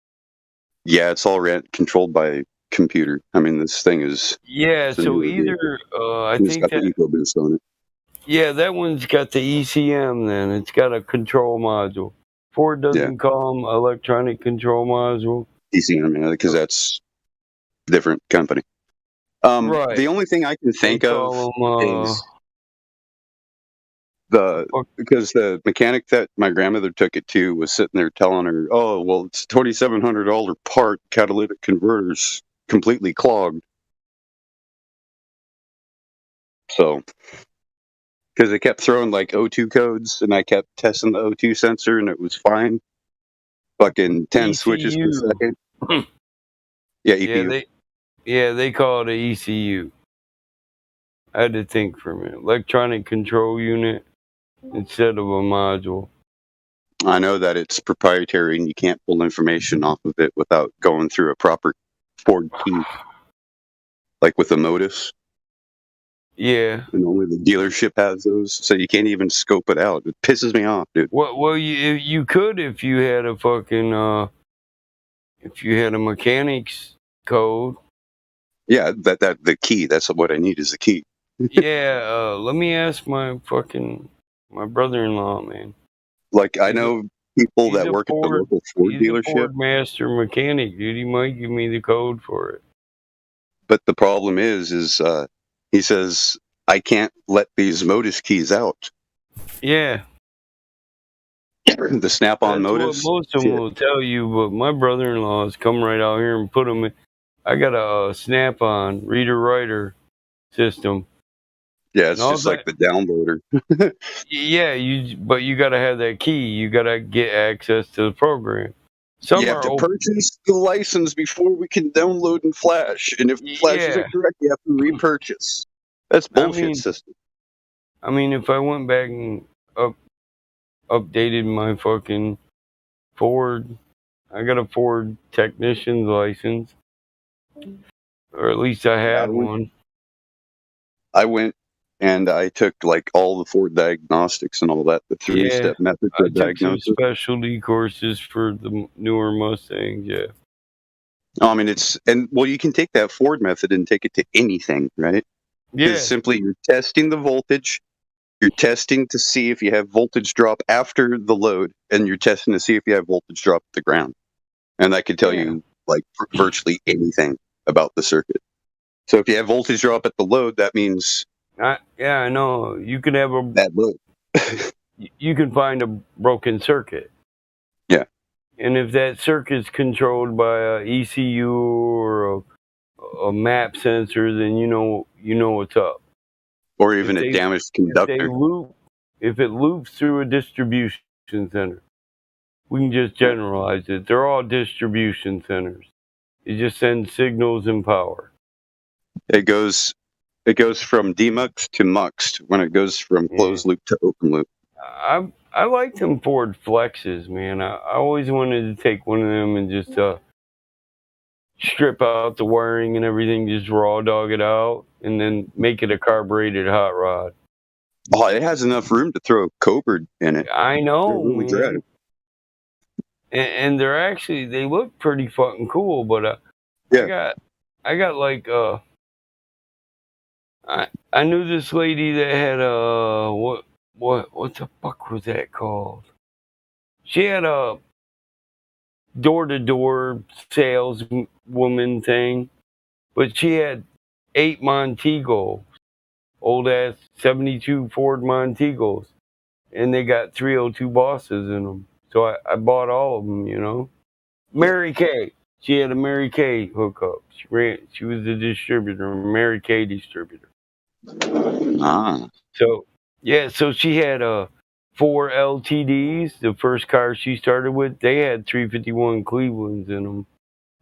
J: Yeah, it's all controlled by computer. I mean, this thing is.
F: Yeah, so either I
J: it's
F: think
J: got
F: that
J: the EcoBoost on it.
F: yeah, that one's got the ECM. Then it's got a control module. Ford doesn't call them electronic control module.
J: ECM, yeah, because that's different company.
F: Right.
J: The only thing I can think
F: They
J: of
F: call 'em,
J: is because the mechanic that my grandmother took it to was sitting there telling her, "Oh, well, it's $2,700 part. Catalytic converters completely clogged." So, because they kept throwing like O2 codes, and I kept testing the O2 sensor, and it was fine. Fucking 10 switches per second. Yeah, EPU.
F: They call it a ECU. I had to think for a minute. Electronic control unit instead of a module.
J: I know that it's proprietary and you can't pull information off of it without going through a proper Ford key, like with the Modus.
F: Yeah.
J: And only the dealership has those, so you can't even scope it out. It pisses me off, dude.
F: Well, you could if you had a fucking if you had a mechanic's code.
J: Yeah, that the key. That's what I need is the key.
F: Yeah, let me ask my brother-in-law, man.
J: Like I know people that work at the local Ford
F: He's a
J: dealership.
F: Ford master mechanic, dude. He might give me the code for it.
J: But the problem is he says I can't let these Modus keys out.
F: Yeah.
J: The snap-on
F: That's
J: Modus.
F: what most of them will tell you, but my brother-in-law has come right out here and put them in. I got a snap-on reader-writer system.
J: Yeah, it's just like the downloader.
F: Yeah, but you got to have that key. You got to get access to the program. Some
J: you have to purchase the license before we can download and flash. And if flash isn't correct, you have to repurchase. That's bullshit system.
F: I mean, if I went back and updated my fucking Ford, I got a Ford technician's license. Or at least I had one.
J: I went and I took like all the Ford diagnostics and all that, the three-step method for
F: I took some
J: diagnosis.
F: specialty courses for the newer Mustangs, yeah.
J: I mean, you can take that Ford method and take it to anything, right?
F: Yeah.
J: It's simply you're testing the voltage, you're testing to see if you have voltage drop after the load, and you're testing to see if you have voltage drop at the ground. And that could tell you like virtually anything about the circuit. So if you have voltage drop at the load, that means
F: I know. You could have a
J: that load.
F: You can find a broken circuit.
J: Yeah.
F: And if that circuit's controlled by a ECU or a map sensor, then you know what's up.
J: Or even a damaged conductor.
F: If it loops through a distribution center, we can just generalize it. They're all distribution centers. It just sends signals and power.
J: It goes from demuxed to muxed when it goes from closed loop to open loop.
F: I like them Ford Flexes, man. I always wanted to take one of them and just strip out the wiring and everything, just raw dog it out, and then make it a carbureted hot rod.
J: Oh, it has enough room to throw a Cobra in it.
F: I know,
J: really
F: man. And they look pretty fucking cool, but I got like I knew this lady that had what the fuck was that called? She had a door-to-door saleswoman thing, but she had 8 Montegos, old ass 72 Ford Montegos, and they got 302 bosses in them. So I bought all of them, you know. Mary Kay. She had a Mary Kay hookup. She was the distributor, Mary Kay distributor.
J: Ah.
F: So she had 4 LTDs, the first car she started with, they had 351 Clevelands in them.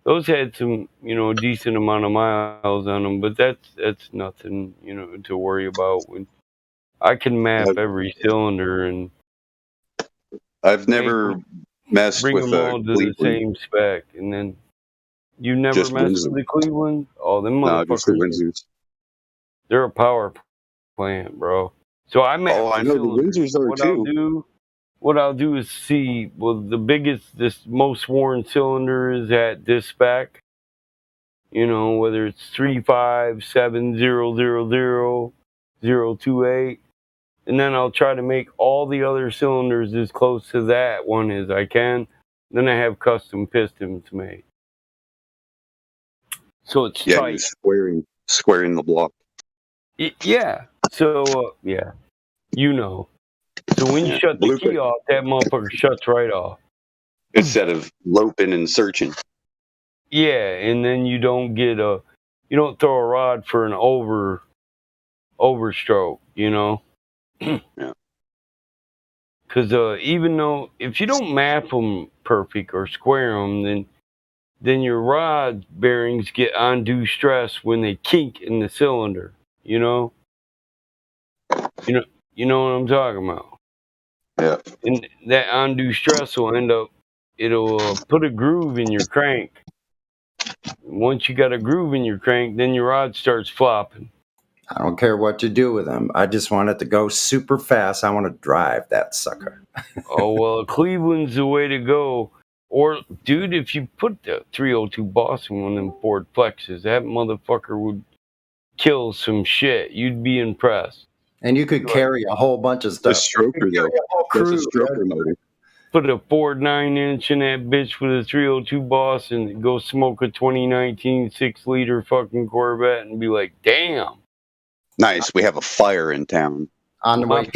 F: Those had some, decent amount of miles on them, but that's nothing, to worry about. When I can map every cylinder and
J: I've never messed
F: bring
J: with
F: them
J: a
F: all to the
J: Cleveland.
F: same spec, and then you never
J: Just
F: messed
J: Windsor.
F: with the Cleveland? Oh, them
J: No, just the
F: motherfuckers,
J: Windsors.
F: they're a power plant, bro. So I map
J: Oh, I know the
F: cylinders.
J: Windsors are too.
F: What I'll do is see, well, this most worn cylinder is at this spec, whether it's 357000028, and then I'll try to make all the other cylinders as close to that one as I can. Then I have custom pistons made. So it's
J: Yeah,
F: tight.
J: you're squaring the block.
F: Yeah. So, So when you shut the key off, that motherfucker shuts right off.
J: Instead of loping and searching.
F: Yeah, and then you don't throw a rod for an overstroke,
J: Yeah.
F: Because even though if you don't map them perfect or square them, then your rod bearings get undue stress when they kink in the cylinder. You know what I'm talking about.
J: Yeah.
F: And that undue stress will it'll put a groove in your crank. Once you got a groove in your crank, then your rod starts flopping.
N: I don't care what you do with them. I just want it to go super fast. I want to drive that sucker.
F: Oh, well, Cleveland's the way to go. Or, dude, if you put the 302 boss in one of them Ford Flexes, that motherfucker would kill some shit. You'd be impressed.
N: And you could carry a whole bunch of stuff.
J: The stroker, though. That's a stroker motor.
F: Put a Ford 9-inch in that bitch with a 302 boss and go smoke a 2019 6-liter fucking Corvette and be like, damn.
J: Nice. We have a fire in town.
N: On the way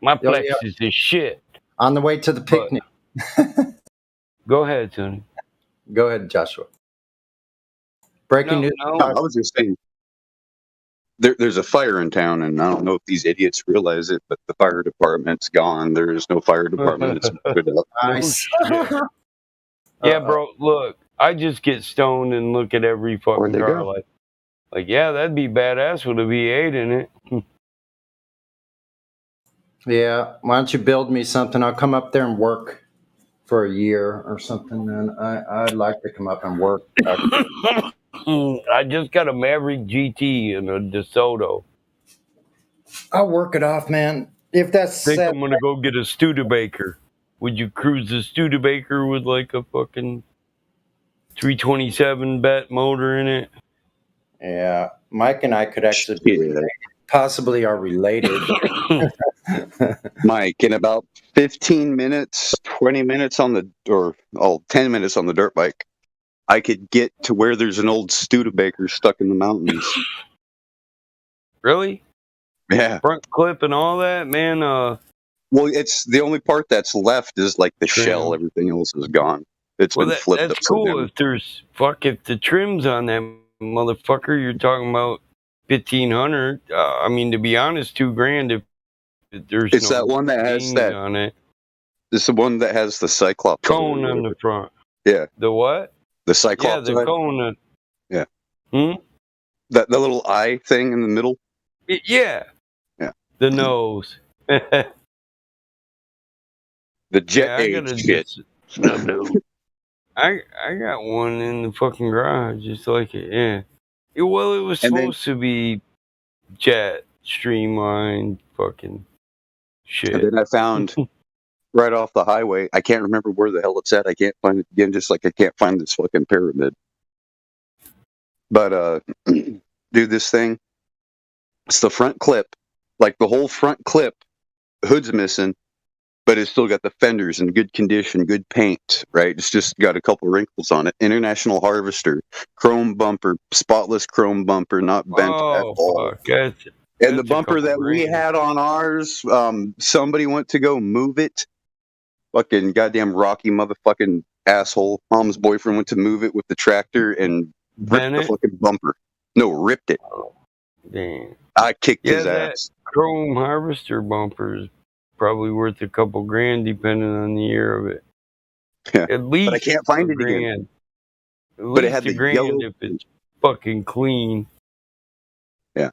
F: my Flex is the shit.
N: On the way to the picnic.
F: Go ahead, Tony.
N: Go ahead, Joshua. Breaking news.
J: No, I was just saying. There's a fire in town, and I don't know if these idiots realize it, but the fire department's gone. There is no fire department. It's moved up.
N: Nice.
F: Yeah, bro. Look, I just get stoned and look at every fucking car like, yeah, that'd be badass with a V8 in it.
N: Yeah, why don't you build me something? I'll come up there and work for a year or something. And I'd like to come up and work.
F: I just got a Maverick GT and a DeSoto.
N: I'll work it off, man. If that's
F: I think I'm gonna go get a Studebaker. Would you cruise the Studebaker with like a fucking 327 bat motor in it?
N: Yeah, Mike and I could actually possibly are related.
J: Mike, in about 15 minutes, 20 minutes 10 minutes on the dirt bike, I could get to where there's an old Studebaker stuck in the mountains.
F: Really?
J: Yeah.
F: Front clip and all that, man.
J: Well, it's the only part that's left is like the shell. Everything else is gone. It's been flipped
F: that's
J: upside
F: cool.
J: down.
F: If the trim's on that motherfucker, you're talking about 1,500. I mean, to be honest, $2,000 if there's
J: It's that one that has that
F: on it.
J: It's the one that has the Cyclops
F: cone on the front.
J: Yeah.
F: The what?
J: The Cyclops.
F: Yeah, the cone.
J: Yeah.
F: Hmm?
J: The little eye thing in the middle.
F: Yeah.
J: Yeah.
F: The nose.
J: The jet age shit.
F: I got one in the fucking garage, just like it. Yeah. It was supposed to be jet streamlined fucking shit.
J: And then I found right off the highway. I can't remember where the hell it's at. I can't find it again. Just like I can't find this fucking pyramid. But dude, this thing. It's the front clip, like the whole front clip. Hood's missing, but it's still got the fenders in good condition, good paint, right? It's just got a couple wrinkles on it. International Harvester, chrome bumper, spotless chrome bumper, not bent at all.
F: Fuck.
J: And the bumper that we had on ours, somebody went to go move it. Fucking goddamn Rocky motherfucking asshole. Mom's boyfriend went to move it with the tractor and ripped the fucking bumper. No, ripped it.
F: Damn.
J: I kicked his
F: that
J: ass.
F: Chrome Harvester bumper is probably worth a couple grand depending on the year of it.
J: Yeah.
F: At least
J: But I can't find
F: a
J: it again.
F: grand. At
J: But it
F: least
J: had
F: a
J: the
F: grand
J: yellow.
F: if it's fucking clean.
J: Yeah.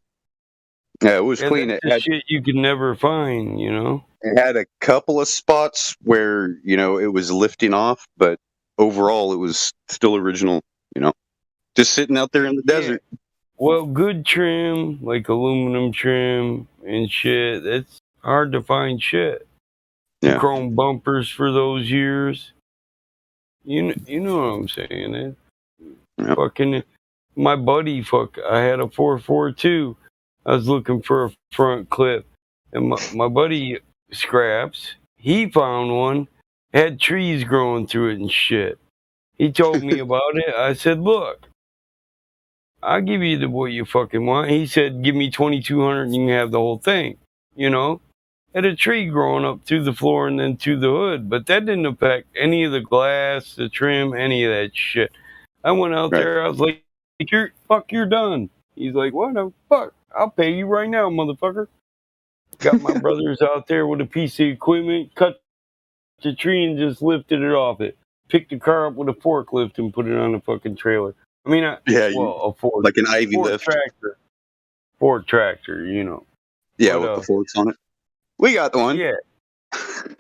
J: Yeah, it was
F: Yeah,
J: clean.
F: that's
J: It
F: the
J: had
F: shit you can never find, you know?
J: it had a couple of spots where, it was lifting off, but overall it was still original, just sitting out there in the desert.
F: Well, good trim, like aluminum trim and shit, that's hard to find shit.
J: Yeah.
F: Chrome bumpers for those years. You know what I'm saying? Fucking, my buddy, I had a 442. I was looking for a front clip, and my buddy Scraps, he found one, had trees growing through it and shit. He told me about it. I said, look, I'll give you what you fucking want. He said, give me 2,200 and you can have the whole thing, Had a tree growing up through the floor and then to the hood, but that didn't affect any of the glass, the trim, any of that shit. I went out there, I was like, you're done. He's like, what the fuck? I'll pay you right now, motherfucker. Got my brothers out there with a piece of equipment, cut the tree and just lifted it off it. Picked the car up with a forklift and put it on the fucking trailer. I mean, a Ford,
J: like an Ivy
F: Ford
J: lift.
F: Ford tractor,
J: Yeah,
F: But,
J: with the forks on it. We got the one.
F: Yeah.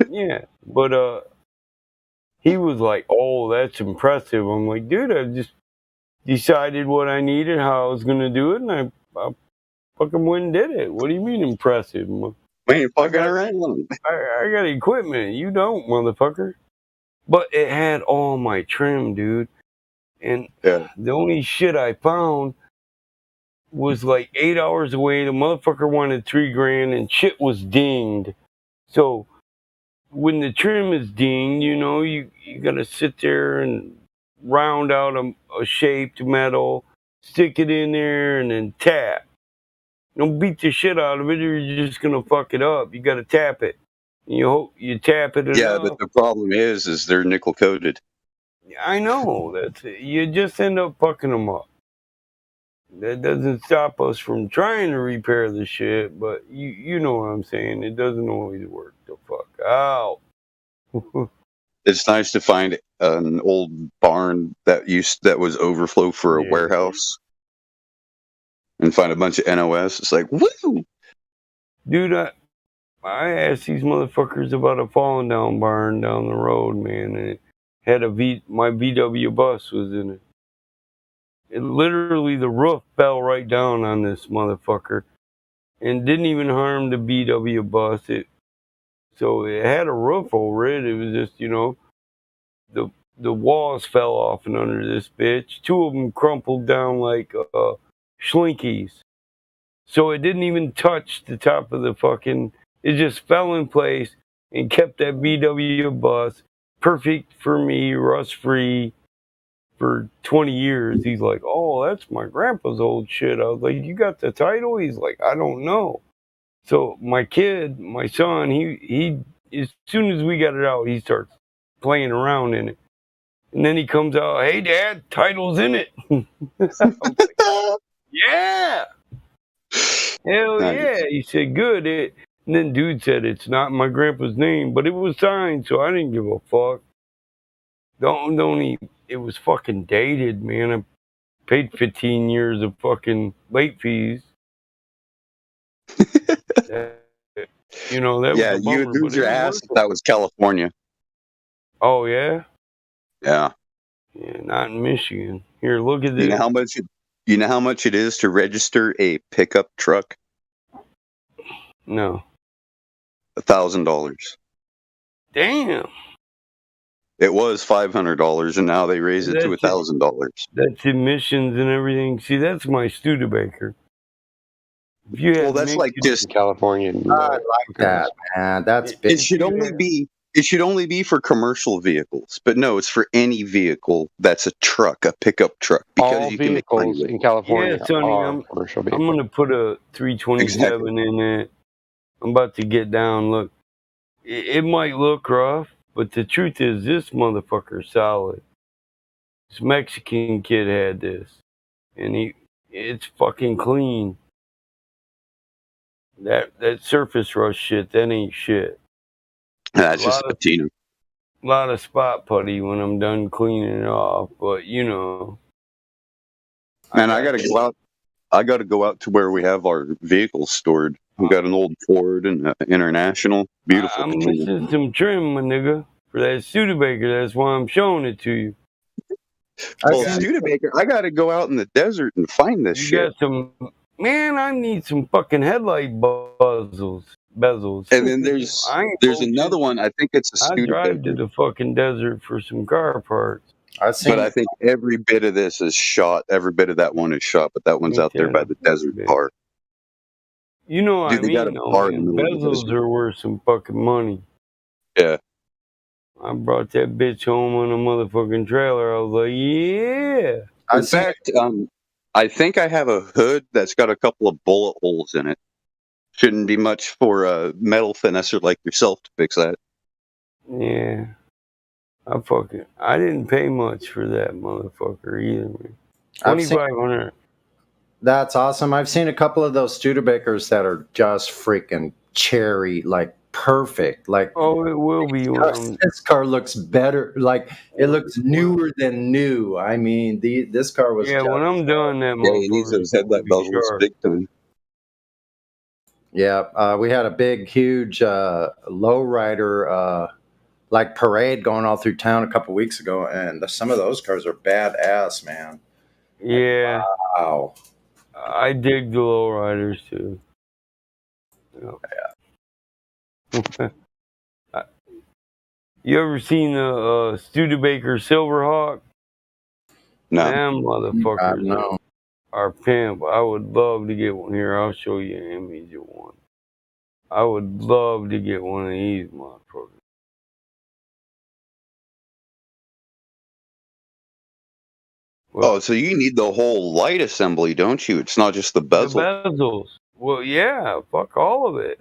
F: Yeah. But he was like, oh, that's impressive. I'm like, dude, I just decided what I needed, how I was going to do it, and I fucking went and did it. What do you mean impressive?
J: We ain't fucking around.
F: I got equipment. You don't, motherfucker. But it had all my trim, dude. And the only shit I found was like 8 hours away. The motherfucker wanted $3,000 and shit was dinged. So when the trim is dinged, you gotta sit there and round out a shaped metal, stick it in there, and then tap. Don't beat the shit out of it, or you're just gonna fuck it up. You gotta tap it. You tap it enough.
J: Yeah, but the problem is they're nickel coated.
F: I know that's it. You just end up fucking them up. That doesn't stop us from trying to repair the shit, but you know what I'm saying. It doesn't always work the fuck out.
J: It's nice to find an old barn that was overflow for a warehouse, and find a bunch of NOS. It's like, woo!
F: Dude, I asked these motherfuckers about a falling down barn down the road, man, and it had my VW bus was in it. It literally, the roof fell right down on this motherfucker, and didn't even harm the VW bus. So it had a roof over it. It was just, the walls fell off and under this bitch. Two of them crumpled down like Schlinkies. So it didn't even touch the top of the fucking. It just fell in place and kept that VW bus perfect for me, rust free, for 20 years. He's like, oh, that's my grandpa's old shit. I was like, you got the title? He's like, I don't know. So my son, he as soon as we got it out, he starts playing around in it. And then he comes out, hey, Dad, title's in it. Like, yeah. Hell yeah. He said, good. And then dude said, it's not my grandpa's name, but it was signed, so I didn't give a fuck. It was fucking dated, man. I paid 15 years of fucking late fees. That was a bummer.
J: You would lose your ass if that was California.
F: Oh, yeah?
J: Yeah.
F: Yeah, not in Michigan. Here, look at this.
J: You know how much it is to register a pickup truck?
F: No.
J: $1,000.
F: Damn.
J: It was $500, and now they raised it to $1,000.
F: That's emissions and everything. See, that's my Studebaker.
J: Well, that's like just
E: California.
N: I like that, man. That's big.
J: It should only be for commercial vehicles, but no, it's for any vehicle that's a truck, a pickup truck, because
E: all
J: you can make money
E: vehicles
J: with
E: in
J: it.
E: California
F: Yeah, Sonny,
E: are commercial vehicles.
F: I'm going to put a 327 in it. I'm about to get down. Look, it might look rough, but the truth is this motherfucker's solid. This Mexican kid had this, and it's fucking clean. That surface rust shit, that ain't shit.
J: That's
F: A
J: just
F: lot
J: a
F: of
J: patina.
F: lot of spot putty when I'm done cleaning it off, but you know.
J: Man, I gotta go out. I gotta go out to where we have our vehicles stored. We got an old Ford and International. Beautiful
F: I'm
J: patina.
F: missing some trim, my nigga, for that Studebaker. That's why I'm showing it to you.
J: Well, Studebaker, I gotta go out in the desert and find this
F: You
J: shit.
F: got some, man. I need some fucking headlight bezels.
J: And then there's
F: I ain't
J: another
F: bullshit.
J: one. I think it's a
F: I drive to
J: Studebaker,
F: the fucking desert for some car parts.
J: but I think every bit of this is shot. Every bit of that one is shot, but that one's out there by the desert bar.
F: You know what
J: Dude,
F: I
J: they got a
F: mean, though,
J: bar in the
F: man.
J: middle of the
F: Bezels
J: desert.
F: are worth some fucking money.
J: Yeah.
F: I brought that bitch home on a motherfucking trailer. I was like, yeah.
J: In fact, I think I have a hood that's got a couple of bullet holes in it. Shouldn't be much for a metal finesser like yourself to fix that.
F: Yeah. I didn't pay much for that motherfucker either, man.
N: I've seen-
F: $2,500.
N: That's awesome. I've seen a couple of those Studebakers that are just freaking cherry, like perfect. Like,
F: oh, it will be when
N: this car looks better. Like, it looks newer than new. I mean, this car was.
F: Yeah, when I'm done, that
J: Yeah, he needs those headlight bezels big time.
N: Yeah, we had a big, huge lowrider like parade going all through town a couple weeks ago, and some of those cars are badass, man.
F: Yeah.
N: Wow.
F: I dig the lowriders too. Yeah. You ever seen the Studebaker Silverhawk?
J: No.
F: Them motherfuckers
N: no.
F: are pimp. I would love to get one here. I'll show you an image of one. I would love to get one of these motherfuckers.
J: Oh, so you need the whole light assembly, don't you? It's not just the bezel.
F: The bezels. Well, yeah, fuck all of it.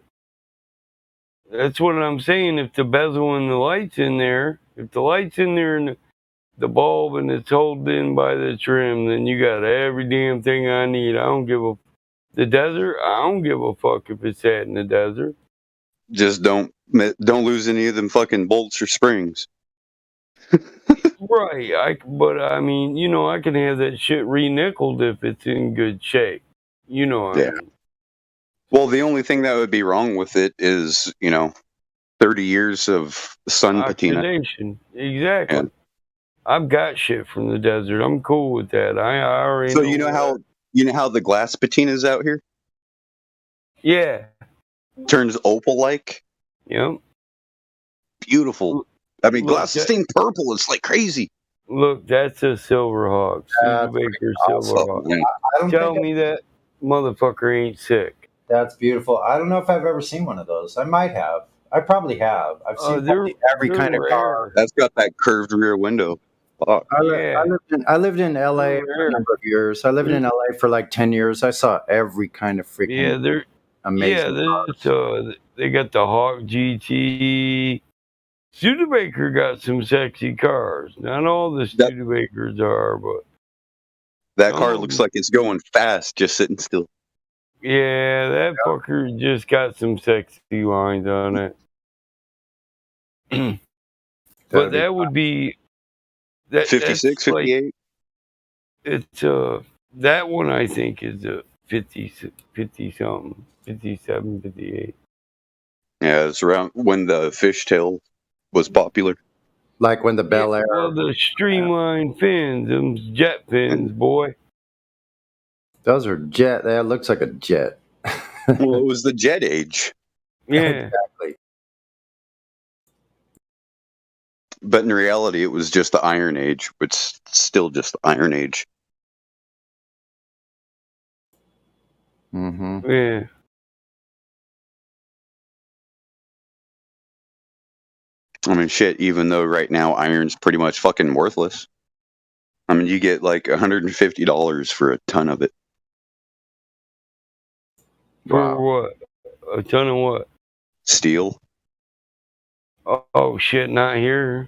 F: That's what I'm saying. If the bezel and the light's in there, if the light's in there and the bulb and it's held in by the trim, then you got every damn thing I need. I don't give a the desert. I don't give a fuck if it's at in the desert.
J: Just don't lose any of them fucking bolts or springs.
F: Right. But I mean, you know, I can have that shit re-nickeled if it's in good shape. You know what I mean?
J: Well, the only thing that would be wrong with it is, 30 years of sun patina.
F: Oxidation. Exactly.
J: Yeah.
F: I've got shit from the desert. I'm cool with that. I already
J: So
F: know
J: you know how the glass patina's out here?
F: Yeah.
J: Turns opal like?
F: Yep.
J: Beautiful. I mean,
F: Look,
J: glass is stained purple. It's like crazy.
F: Look, that's a Silverhawk. Studebaker Silverhawk.
J: man.
N: I don't
F: Tell
N: think
F: me that motherfucker ain't sick.
N: That's beautiful. I don't know if I've ever seen one of those. I might have. I probably have. I've seen probably every kind of car.
J: That's got that curved rear window. Fuck.
N: I lived in LA for a number of years. I lived in LA for like 10 years. I saw every kind of freaking
F: Yeah, they're
N: amazing.
F: Yeah, they got the Hawk GT. Studebaker got some sexy cars. Not all the Studebakers are, but
J: That car looks like it's going fast, just sitting still.
F: yeah, that fucker just got some sexy lines on it. But that would be that
J: 56,
F: that's like,
J: 58?
F: it's that one I think is a 50 something, 57, 58.
J: Yeah, it's around when the fishtail was popular.
N: Like when the Bel Air.
F: Well, the streamlined fins, them jet fins, boy.
N: Those are jet. That looks like a jet.
J: Well, it was the jet age.
F: Yeah.
N: Exactly.
J: But in reality, it was just the Iron Age, which is still just the Iron Age.
N: Mm-hmm.
F: Yeah.
J: I mean, shit, even though right now iron's pretty much fucking worthless. I mean, you get like $150 for a ton of it.
F: For what? A ton of what?
J: Steel.
F: Oh shit, not here.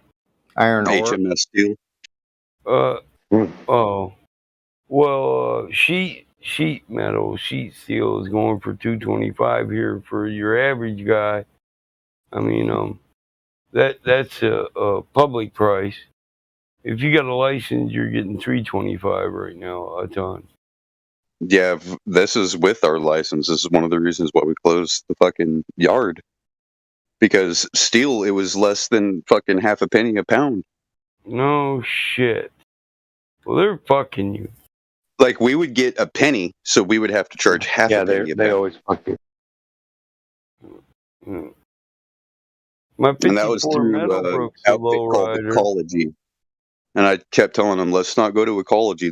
N: Iron ore.
J: HMS steel.
F: Oh. Well, sheet metal, sheet steel is going for $225 here for your average guy. I mean, That's a public price. If you got a license, you're getting $325 right now a ton.
J: Yeah, this is with our license. This is one of the reasons why we closed the fucking yard. Because steel, it was less than fucking half a penny a pound.
F: No shit. Well, they're fucking you.
J: Like, we would get a penny, so we would have to charge half a penny a
E: they
J: pound.
E: always fuck you.
F: My
J: And that was
F: 54
J: through
F: Metalbrook's a
J: outfit
F: low
J: called
F: rider.
J: Ecology. And I kept telling them, let's not go to Ecology.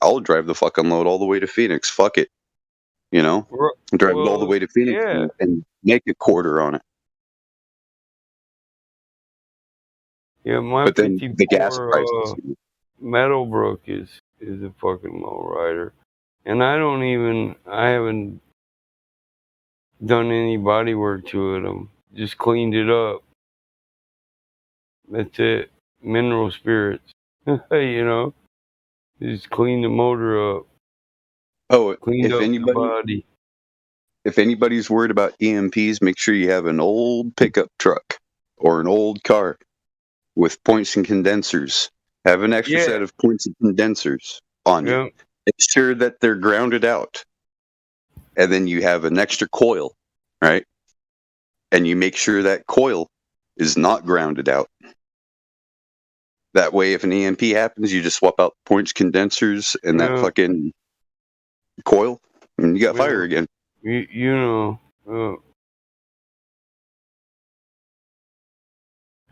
J: I'll drive the fucking load all the way to Phoenix. Fuck it. You know? Drive it all the way to Phoenix and make a quarter on it.
F: Yeah, my
J: But then
F: 54
J: the gas prices.
F: Metalbrook is a fucking low rider. And I haven't done any body work to it. Just cleaned it up. That's it. Mineral spirits. You know? Just clean the motor up.
J: Oh,
F: Cleaned up the body.
J: If anybody's worried about EMPs, make sure you have an old pickup truck or an old car with points and condensers. Have an extra set of points and condensers on you. Make sure that they're grounded out. And then you have an extra coil, right? And you make sure that coil is not grounded out. That way, if an EMP happens, you just swap out points condensers and that fucking coil, and you got fire again.
F: You know.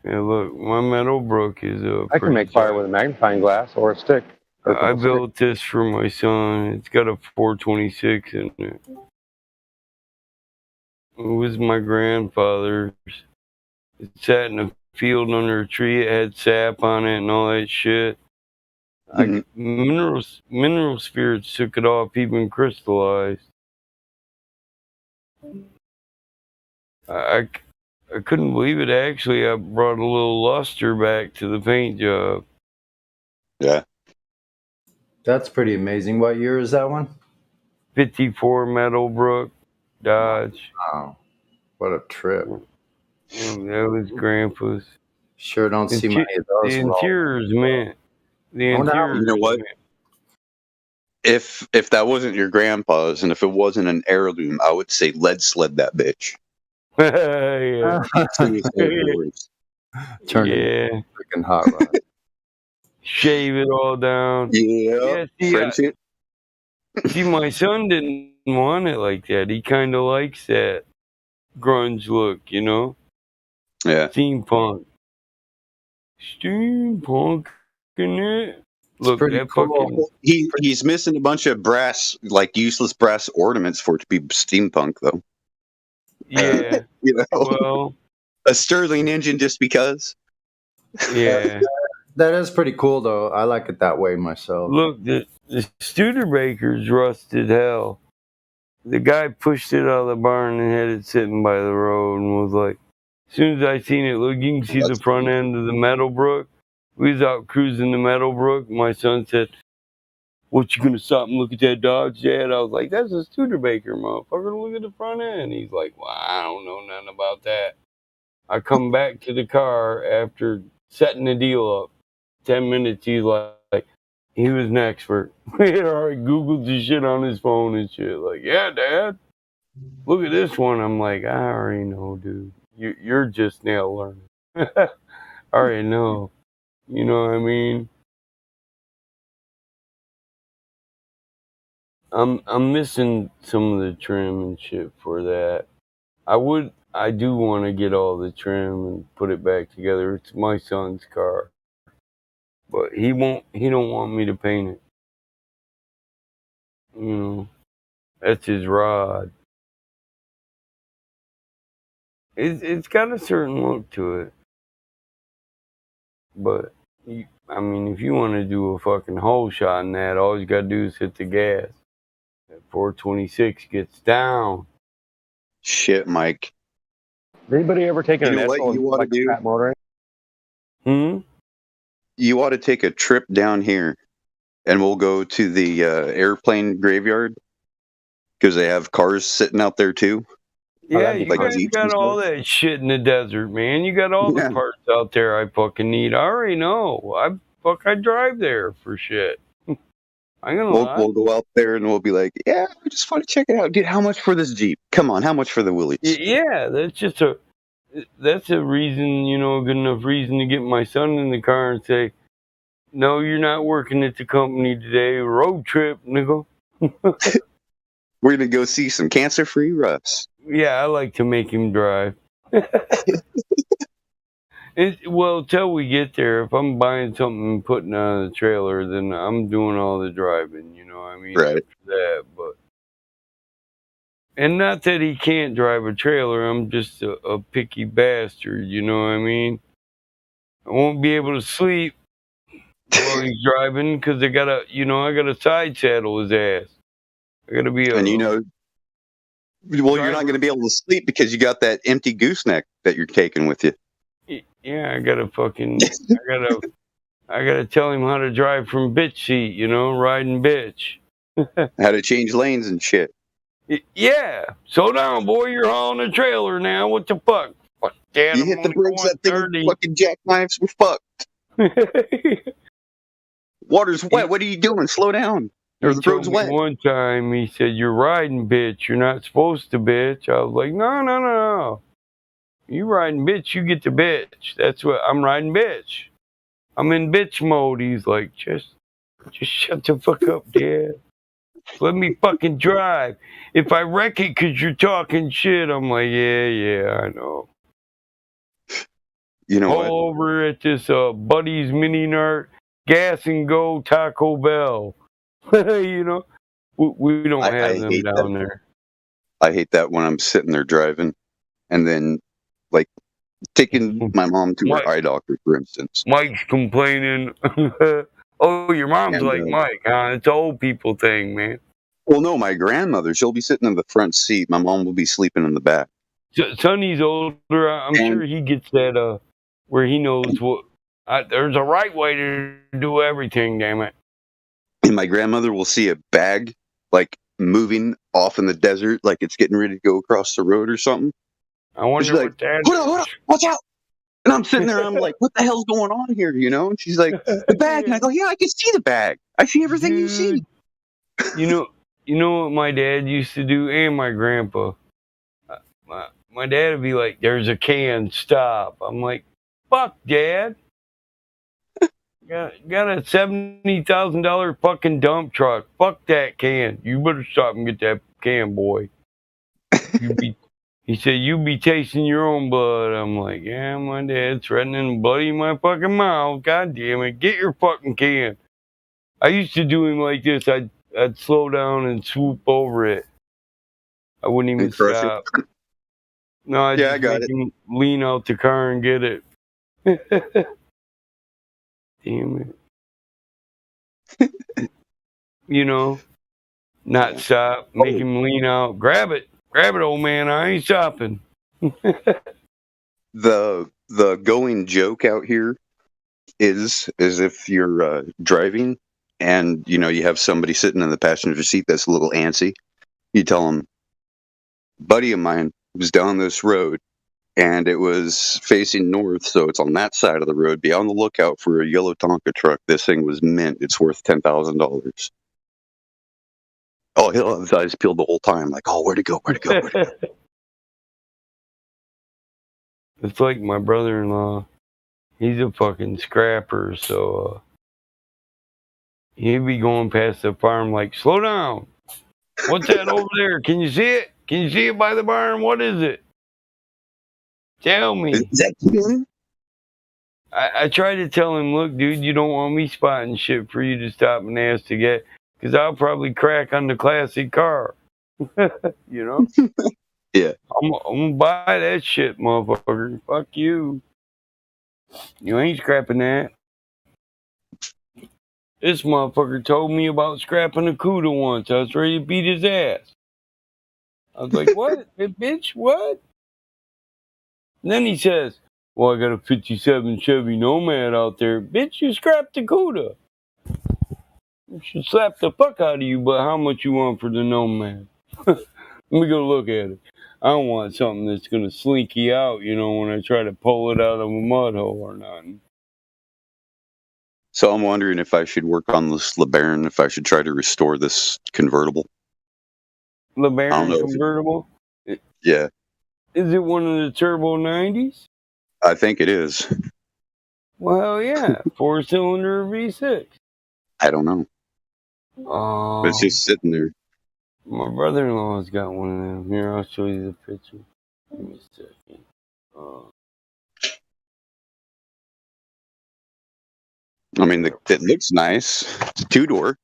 F: Yeah, look, my Metalbrook is
E: I can make fire with a magnifying glass or a stick.
F: I built this for my son. It's got a 426 in it. It was my grandfather's. It sat in a field under a tree. It had sap on it and all that shit. Mineral spirits took it off, even crystallized. I couldn't believe it. Actually, I brought a little luster back to the paint job.
J: Yeah.
N: That's pretty amazing. What year is that one?
F: 54 Metalbrook Dodge.
N: Wow. What a trip.
F: That was Grandpa's.
N: Sure don't see many of those.
F: The interior's mint. The interior.
J: You know what? If that wasn't your grandpa's and if it wasn't an heirloom, I would say lead sled that bitch.
F: Yeah.
N: Turn it freaking hot rod.
F: Shave it all down.
J: Yeah.
F: See, my son didn't want it like that. He kind of likes that grunge look, you know?
J: Yeah.
F: Steampunk in it. Look, that
J: cool. He's missing a bunch of brass, like useless brass ornaments for it to be steampunk, though.
F: Yeah.
J: You know,
F: well,
J: a Stirling engine just because.
F: Yeah.
N: That is pretty cool, though. I like it that way myself.
F: Look, the Studebaker's rusted hell. The guy pushed it out of the barn and had it sitting by the road and was like, as soon as I seen it, look, you can see the front end of the Metalbrook. We was out cruising the Metalbrook. My son said, what, you gonna stop and look at that Dodge, Dad? I was like, that's a Studebaker, motherfucker. Look at the front end. He's like, well, I don't know nothing about that. I come back to the car after setting the deal up. 10 minutes, he's like, he was an expert. He had already Googled the shit on his phone and shit. Like, yeah, Dad, look at this one. I'm like, I already know, dude. You're just now learning. I already know. You know what I mean? I'm missing some of the trim and shit for that. I do want to get all the trim and put it back together. It's my son's car. But he don't want me to paint it. You know, that's his rod. It's got a certain look to it. But, I mean, if you want to do a fucking hole shot in that, all you got to do is hit the gas. That 426 gets down.
J: Shit, Mike.
E: Has anybody ever taken
J: You know
E: an
J: what
E: Esso
J: you
E: and
J: ought to
E: like
J: do?
E: fat motoring?
J: You ought to take a trip down here, and we'll go to the airplane graveyard because they have cars sitting out there too.
F: Yeah, you
J: like
F: guys
J: Jeeps
F: got
J: and
F: all
J: stuff.
F: that shit in the desert, man. You got all
J: Yeah.
F: the parts out there I fucking need. I already know. I drive there for shit. I'm gonna lie.
J: We'll go out there and we'll be like, yeah, I just want to check it out, dude. How much for this Jeep? Come on, how much for the Willys?
F: Yeah, that's a reason, a good enough reason to get my son in the car and say, no, you're not working at the company today. Road trip, nigga.
J: We're gonna go see some cancer-free Russ.
F: Yeah, I like to make him drive. Well, till we get there, if I'm buying something and putting it on the trailer, then I'm doing all the driving, I mean,
J: Right.
F: after that, but. And not that he can't drive a trailer, I'm just a picky bastard, you know what I mean? I won't be able to sleep while he's driving because I gotta side saddle his ass. I gotta be
J: And well, you're not gonna be able to sleep because you got that empty gooseneck that you're taking with you.
F: Yeah, I gotta tell him how to drive from bitch seat, riding bitch.
J: How to change lanes and shit.
F: Yeah, slow down, boy. You're hauling a trailer now. What the fuck? Fuck, Dad,
J: You hit the brakes, that thing fucking jackknives. We're fucked. Water's wet. What are you doing? Slow down. Or the road's wet.
F: One time he said, "You're riding, bitch. You're not supposed to, bitch." I was like, "No. You riding, bitch. You get the bitch. That's what I'm riding, bitch. I'm in bitch mode." He's like, "Just shut the fuck up, Dad. Let me fucking drive. If I wreck it because you're talking shit," I'm like, yeah, I know.
J: You know
F: Pull
J: what?
F: over at this Buddy's Mini Nart Gas and Go Taco Bell. We don't have them down there.
J: I hate that when I'm sitting there driving and then, like, taking my mom to her eye doctor, for instance.
F: Mike's complaining. Oh, your mom's
J: And,
F: like Mike, huh? It's an old people thing, man.
J: Well, no, my grandmother, she'll be sitting in the front seat. My mom will be sleeping in the back.
F: Sonny's older. I'm sure he gets that where he knows what. There's a right way to do everything, damn it.
J: And my grandmother will see a bag, like, moving off in the desert, like it's getting ready to go across the road or something.
F: I wonder what that is.
J: Hold on, watch out! And I'm sitting there, and I'm like, what the hell's going on here, And she's like, the bag. And I go, yeah, I can see the bag. I see everything you see.
F: You know what my dad used to do, and my grandpa? My dad would be like, there's a can, stop. I'm like, fuck, Dad. Got a $70,000 fucking dump truck. Fuck that can. You better stop and get that can, boy. He said, you be tasting your own blood. I'm like, yeah, my dad's threatening to bloody my fucking mouth. God damn it. Get your fucking can. I used to do him like this. I'd slow down and swoop over it. I wouldn't even stop. No, I'd just make him lean out the car and get it. Damn it. Not stop. Make him lean out. Grab it, old man. I ain't stopping.
J: The going joke out here is if you're driving and you have somebody sitting in the passenger seat that's a little antsy, you tell them, buddy of mine was down this road and it was facing north, so it's on that side of the road. Be on the lookout for a yellow Tonka truck. This thing was mint. It's worth $10,000. Oh, he'll have his eyes peeled the whole time, like, oh, where'd it go?
F: It's like my brother-in-law. He's a fucking scrapper, so he'd be going past the farm like, slow down. What's that over there? Can you see it? Can you see it by the barn? What is it? Tell me.
J: Is that him?
F: I try to tell him, look, dude, you don't want me spotting shit for you to stop and ask to get, because I'll probably crack on the classic car.
J: Yeah.
F: I'm gonna buy that shit, motherfucker. Fuck you. You ain't scrapping that. This motherfucker told me about scrapping a CUDA once. I was ready to beat his ass. I was like, what? Bitch, what? And then he says, well, I got a 57 Chevy Nomad out there. Bitch, you scrapped the CUDA. I should slap the fuck out of you, but how much you want for the Nomad? Let me go look at it. I don't want something that's gonna slinky out, when I try to pull it out of a mud hole or nothing.
J: So I'm wondering if I should work on this LeBaron, if I should try to restore this convertible. I don't
F: LeBaron
J: know.
F: convertible?
J: Yeah,
F: Is it one of the turbo 90s?
J: I think it is.
F: Well, yeah, 4-cylinder V6.
J: I don't know. But it's
F: Oh,
J: just sitting there.
F: my brother-in-law's got one of them. Here, I'll show you the picture. Give me a second.
J: I mean, it looks nice. It's a 2-door.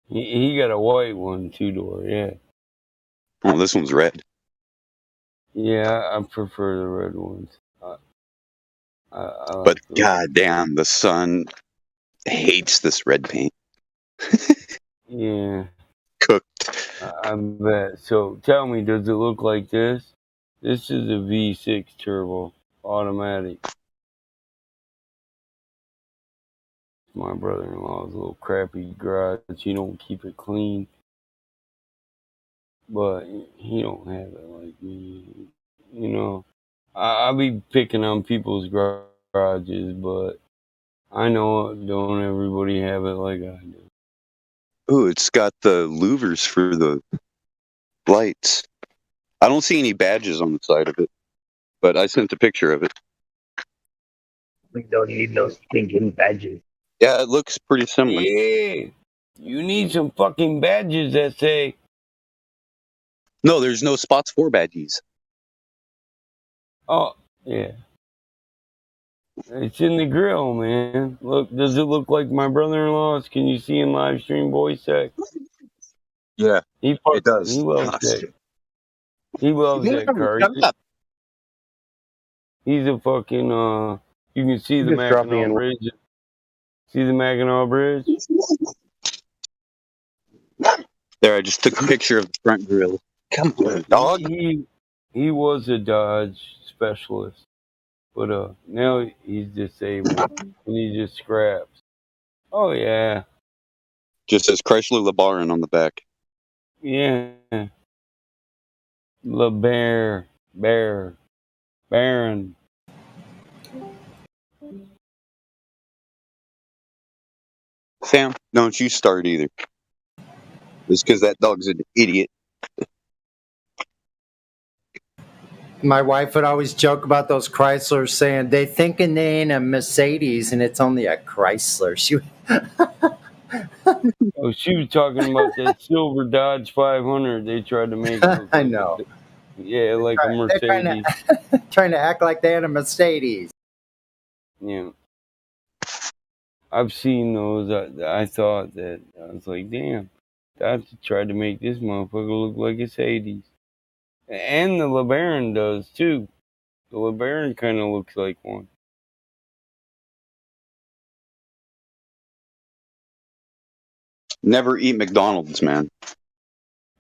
F: He got a white one, 2-door, yeah.
J: Oh, this one's red.
F: Yeah, I prefer the red ones.
J: But goddamn, the sun hates this red paint.
F: Yeah.
J: Cooked.
F: I bet. So tell me, does it look like this? This is a V6 turbo, automatic. My brother-in-law's little crappy garage. He don't keep it clean. But he don't have it like me. I'll be picking on people's garages, but I know don't everybody have it like I do.
J: Ooh, it's got the louvers for the lights. I don't see any badges on the side of it, but I sent a picture of it.
K: We don't need no stinking badges.
J: Yeah, it looks pretty similar.
F: Yeah, you need some fucking badges that say.
J: No, there's no spots for badges.
F: Oh, yeah. It's in the grill, man. Look, does it look like my brother-in-law's? Can you see in live stream voice tech?
J: Yeah, it does.
F: He loves that. He loves that car. He's a fucking, you can see the
E: Just drop me
F: Mackinac
E: in.
F: Bridge. See the Mackinac Bridge?
J: There, I just took a picture of the front grille. Come on, dog.
F: He was a Dodge specialist, but now he's disabled and he just scraps. Oh yeah,
J: Just says Chrysler LeBaron on the back.
F: yeah. Baron.
J: Sam, don't you start either. It's because that dog's an idiot.
N: My wife would always joke about those Chryslers, saying they thinking they ain't a Mercedes and it's only a Chrysler.
F: Oh, she was talking about that silver Dodge 500. They tried to make it look
N: I know.
F: like a Mercedes.
N: Trying to act like they had a Mercedes.
F: Yeah. I've seen those. I thought that. I was like, damn. Dodge tried to make this motherfucker look like it's 80s. And the LeBaron does, too. The LeBaron kind of looks like one.
J: Never eat McDonald's, man.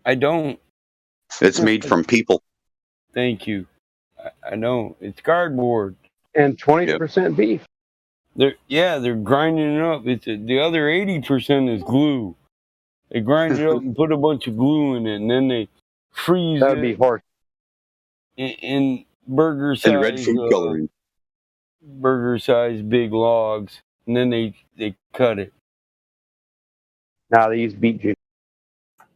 F: I don't.
J: It's made from people.
F: Thank you. I don't. It's cardboard.
E: And 20% beef.
F: They're grinding it up. The other 80% is glue. They grind it up and put a bunch of glue in it, and then they freeze
E: That would be horse.
F: in burger size.
J: And red food coloring.
F: Burger size big logs, and then they cut it.
E: Now they use beet juice.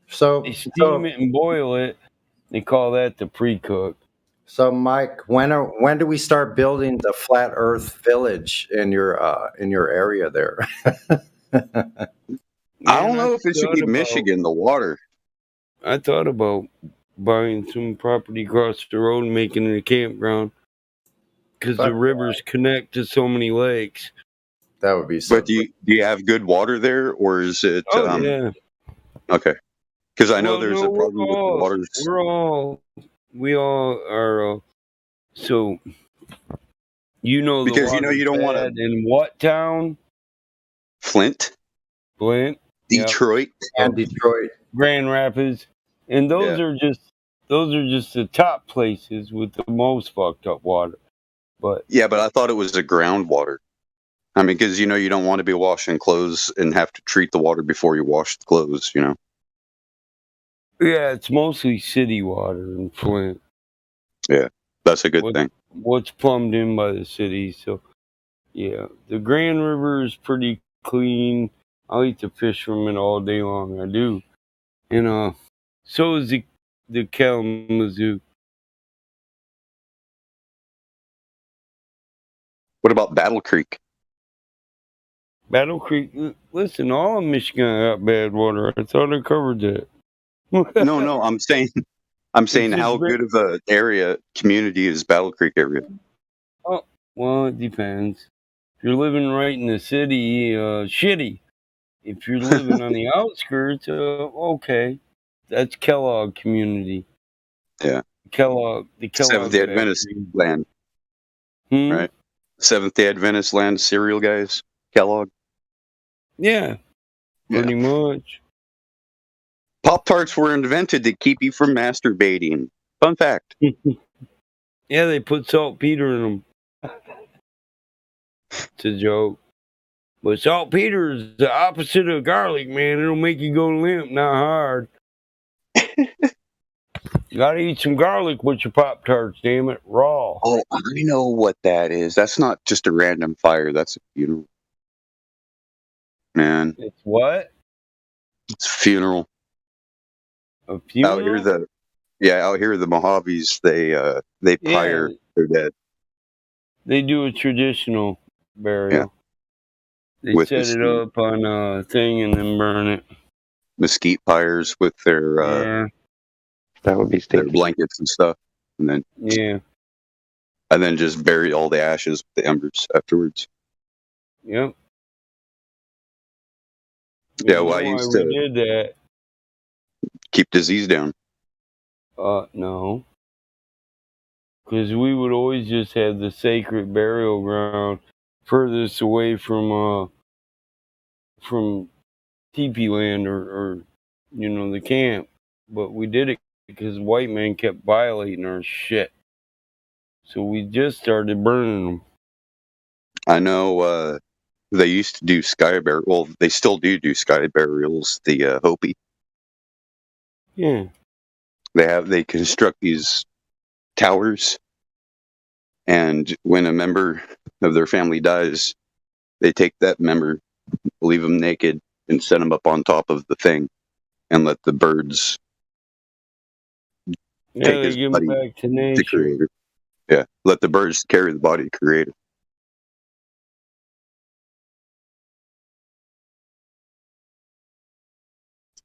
N: So
F: they steam it and boil it. They call that the pre-cook.
N: So, Mike, when do we start building the flat Earth village in your area there?
J: I don't know if it should be Michigan, the water.
F: I thought about buying some property across the road and making it a campground because the rivers connect to so many lakes.
N: That would be so.
J: But do you have good water there, or is it?
F: Oh yeah.
J: Okay. Because I know there's a problem with the waters.
F: We all are. So
J: because
F: the
J: you don't want to.
F: In what town?
J: Flint. Detroit.
N: Yep. And Detroit.
F: Grand Rapids. And those are just the top places with the most fucked up water. But
J: I thought it was the groundwater. I mean, because you don't want to be washing clothes and have to treat the water before you wash the clothes.
F: Yeah, it's mostly city water in Flint.
J: Yeah, that's a good thing.
F: What's plumbed in by the city. So, yeah, the Grand River is pretty clean. I'll eat the fish from it all day long. I do. And so is the Kalamazoo.
J: What about Battle Creek?
F: Battle Creek. Listen, all of Michigan got bad water. I thought I covered that.
J: No, I'm saying how good of a area community is Battle Creek area?
F: Oh, well, it depends. If you're living right in the city, shitty. If you're living on the outskirts, okay. That's Kellogg community.
J: Yeah.
F: The Kellogg
J: Seventh-day Adventist
F: factory.
J: land. Right? Seventh-day Adventist land cereal guys. Kellogg.
F: Yeah. Pretty much.
J: Pop-Tarts were invented to keep you from masturbating. Fun fact.
F: Yeah, they put saltpeter in them. It's a joke. But saltpeter is the opposite of garlic, man. It'll make you go limp, not hard. You gotta eat some garlic with your Pop-Tarts, damn it. Raw.
J: Oh, I know what that is. That's not just a random fire. That's a funeral. Man.
F: It's what?
J: It's a funeral.
F: A funeral?
J: Out here the Mojaves, they pyre their dead.
F: They do a traditional burial. They
J: With
F: set it up on a thing and then burn it.
J: Mesquite pyres with their
E: that would be
J: their blankets and stuff, and then just bury all the ashes with the embers afterwards.
F: Yep.
J: Yeah, well, I used to
F: did that.
J: keep disease down.
F: No. Because we would always just have the sacred burial ground furthest away from teepee land or the camp. But we did it because white men kept violating our shit. So we just started burning them.
J: I know they used to do sky burial. Well, they still do sky burials. The Hopi.
F: Yeah.
J: They construct these towers, and when a member of their family dies, they take that member, leave them naked, and set them up on top of the thing, and let the birds take his
F: give
J: body
F: them back to
J: to
F: nature.
J: Creator. Yeah, let the birds carry the body to Creator.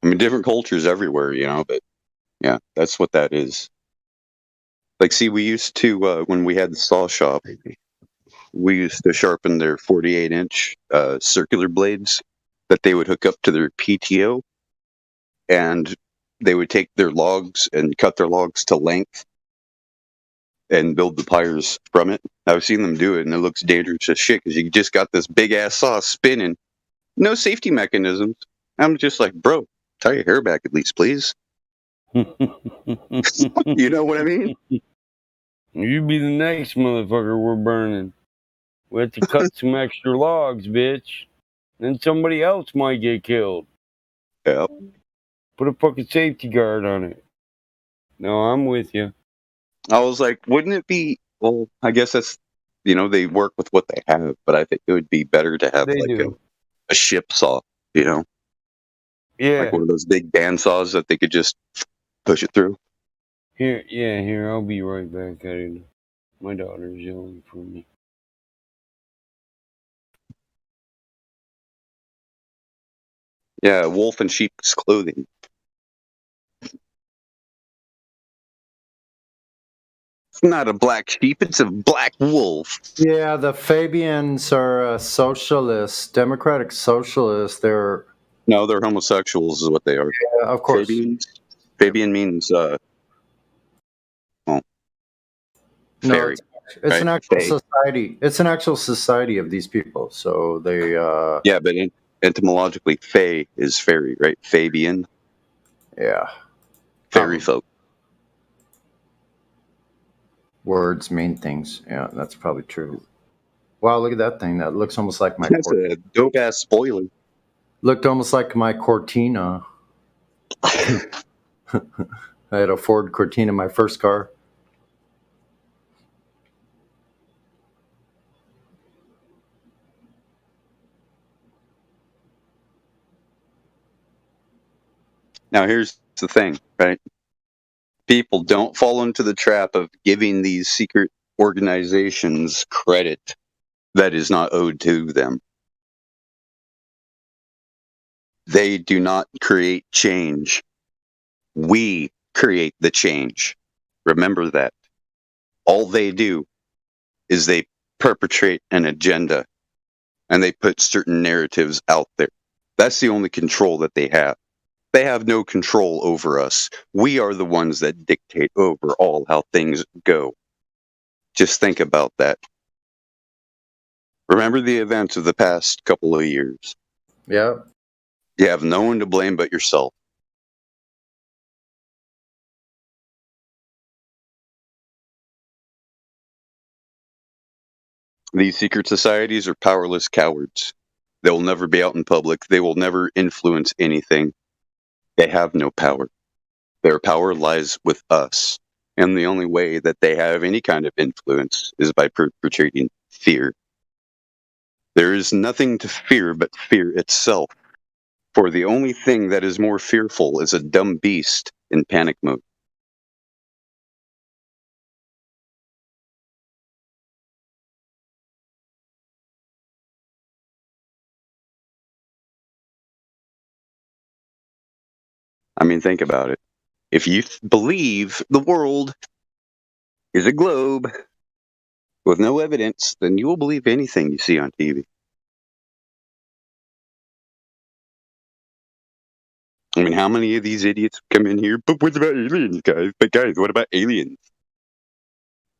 J: I mean, different cultures everywhere, but yeah, that's what that is. Like, see, we used to, when we had the saw shop, we used to sharpen their 48-inch circular blades that they would hook up to their PTO, and they would take their logs and cut their logs to length and build the pyres from it. I've seen them do it, and it looks dangerous as shit because you just got this big-ass saw spinning. No safety mechanisms. I'm just like, bro, tie your hair back at least, please. You know what I mean?
F: You be the next motherfucker we're burning. We have to cut some extra logs, bitch. Then somebody else might get killed.
J: Yeah.
F: Put a fucking safety guard on it. No, I'm with you.
J: I was like, wouldn't it be, well, I guess that's, they work with what they have, but I think it would be better to have a ship saw,
F: Yeah.
J: Like one of those big band saws that they could just push it through.
F: Here, I'll be right back. My daughter's yelling for me.
J: Yeah, wolf in sheep's clothing. It's not a black sheep, it's a black wolf.
N: Yeah, the Fabians are socialists, democratic socialists.
J: No, they're homosexuals is what they are.
N: Yeah, of course.
J: Fabian means fairy.
N: It's
J: right?
N: an actual society. It's an actual society of these people. So they
J: Yeah, but etymologically fae is fairy, right? Fabian.
N: Yeah.
J: Fairy folk.
N: Words mean things. Yeah, that's probably true. Wow, look at that thing. That looks almost like my
J: That's a dope ass spoiler.
N: Looked almost like my Cortina. I had a Ford Cortina, my first car.
J: Now, here's the thing, right? People don't fall into the trap of giving these secret organizations credit that is not owed to them. They do not create change. We create the change. Remember that. All they do is they perpetrate an agenda and they put certain narratives out there. That's the only control that they have. They have no control over us. We are the ones that dictate overall how things go. Just think about that. Remember the events of the past couple of years.
N: Yeah.
J: You have no one to blame but yourself. These secret societies are powerless cowards. They will never be out in public. They will never influence anything. They have no power. Their power lies with us. And the only way that they have any kind of influence is by perpetrating fear. There is nothing to fear but fear itself. For the only thing that is more fearful is a dumb beast in panic mode. I mean, think about it. If you believe the world is a globe with no evidence, then you will believe anything you see on TV. I mean, how many of these idiots come in here? But what about aliens, guys? But guys, what about aliens?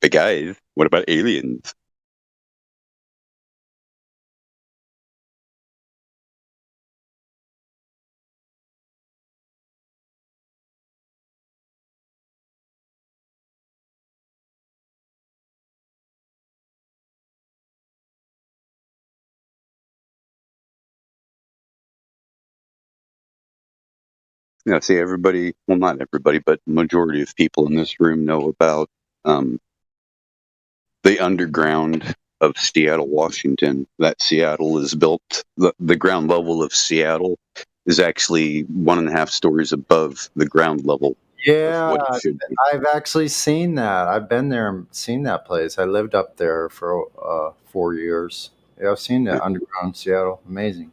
J: But guys, what about aliens? See, everybody, well, not everybody, but majority of people in this room know about the underground of Seattle, Washington. That Seattle is built, the ground level of Seattle is actually 1.5 stories above the ground level.
N: Yeah,
J: What it should be.
N: I've actually seen that. I've been there and seen that place. I lived up there for 4 years. Yeah, I've seen that underground Seattle. Amazing.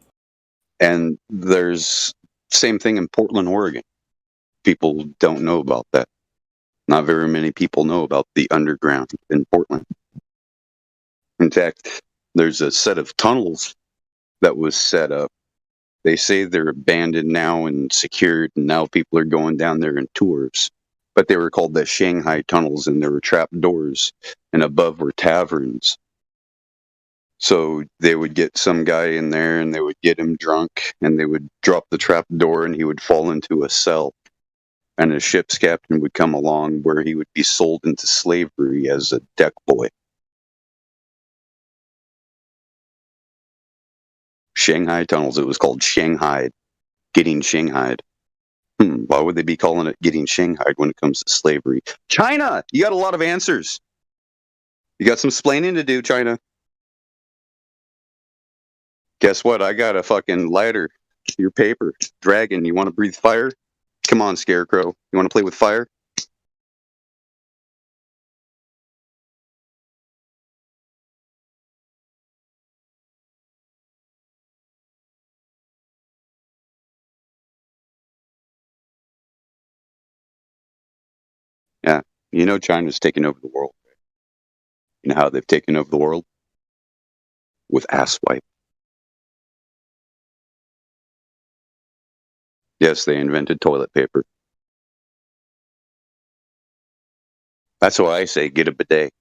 J: And there's same thing in Portland, Oregon. People don't know about that. Not very many people know about the underground in Portland. In fact, there's a set of tunnels that was set up. They say they're abandoned now and secured, and now people are going down there in tours. But they were called the Shanghai tunnels, and there were trap doors, and above were taverns. So they would get some guy in there, and they would get him drunk, and they would drop the trap door, and he would fall into a cell. And a ship's captain would come along where he would be sold into slavery as a deck boy. Shanghai tunnels, it was called Shanghai, getting Shanghaied. Why would they be calling it getting Shanghaied when it comes to slavery? China! You got a lot of answers. You got some splaining to do, China. Guess what? I got a fucking lighter. Your paper. Dragon, you want to breathe fire? Come on, Scarecrow. You want to play with fire? Yeah. You know China's taking over the world. You know how they've taken over the world? With asswipe. Yes, they invented toilet paper. That's why I say get a bidet.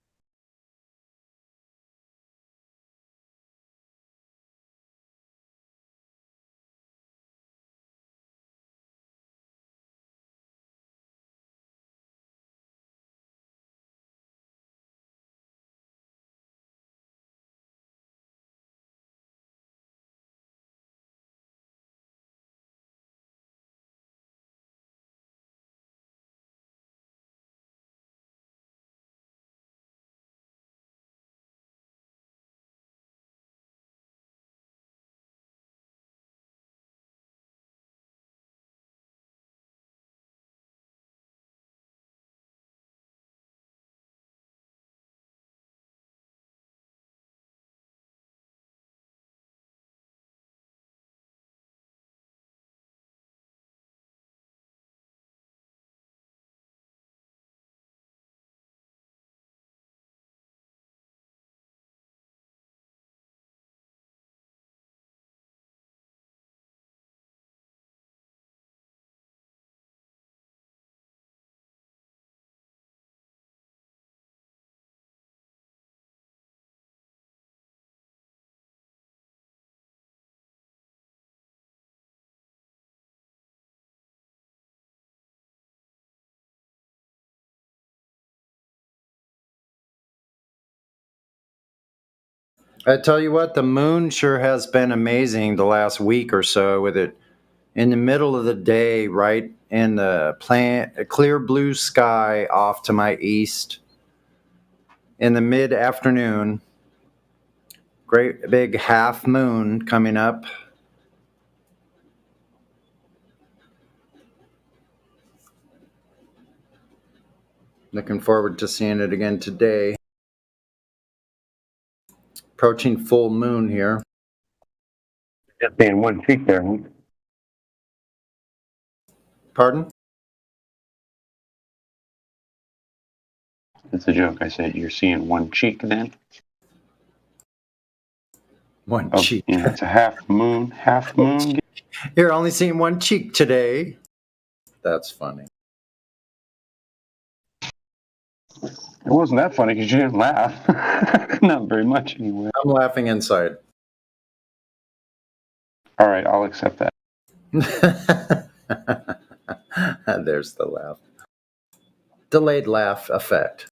N: I tell you what, the moon sure has been amazing the last week or so with it in the middle of the day, right in the a clear blue sky off to my east in the mid-afternoon. Great big half moon coming up. Looking forward to seeing it again today. Approaching full moon here.
E: Just being one cheek there.
N: Pardon?
E: It's a joke. I said you're seeing one cheek then.
N: One
E: Oh,
N: cheek.
E: Yeah, it's a half moon. Half moon.
N: You're only seeing one cheek today. That's funny.
E: It wasn't that funny because you didn't laugh. Not very much anyway.
N: I'm laughing inside.
E: All right, I'll accept that.
N: There's the laugh. Delayed laugh effect.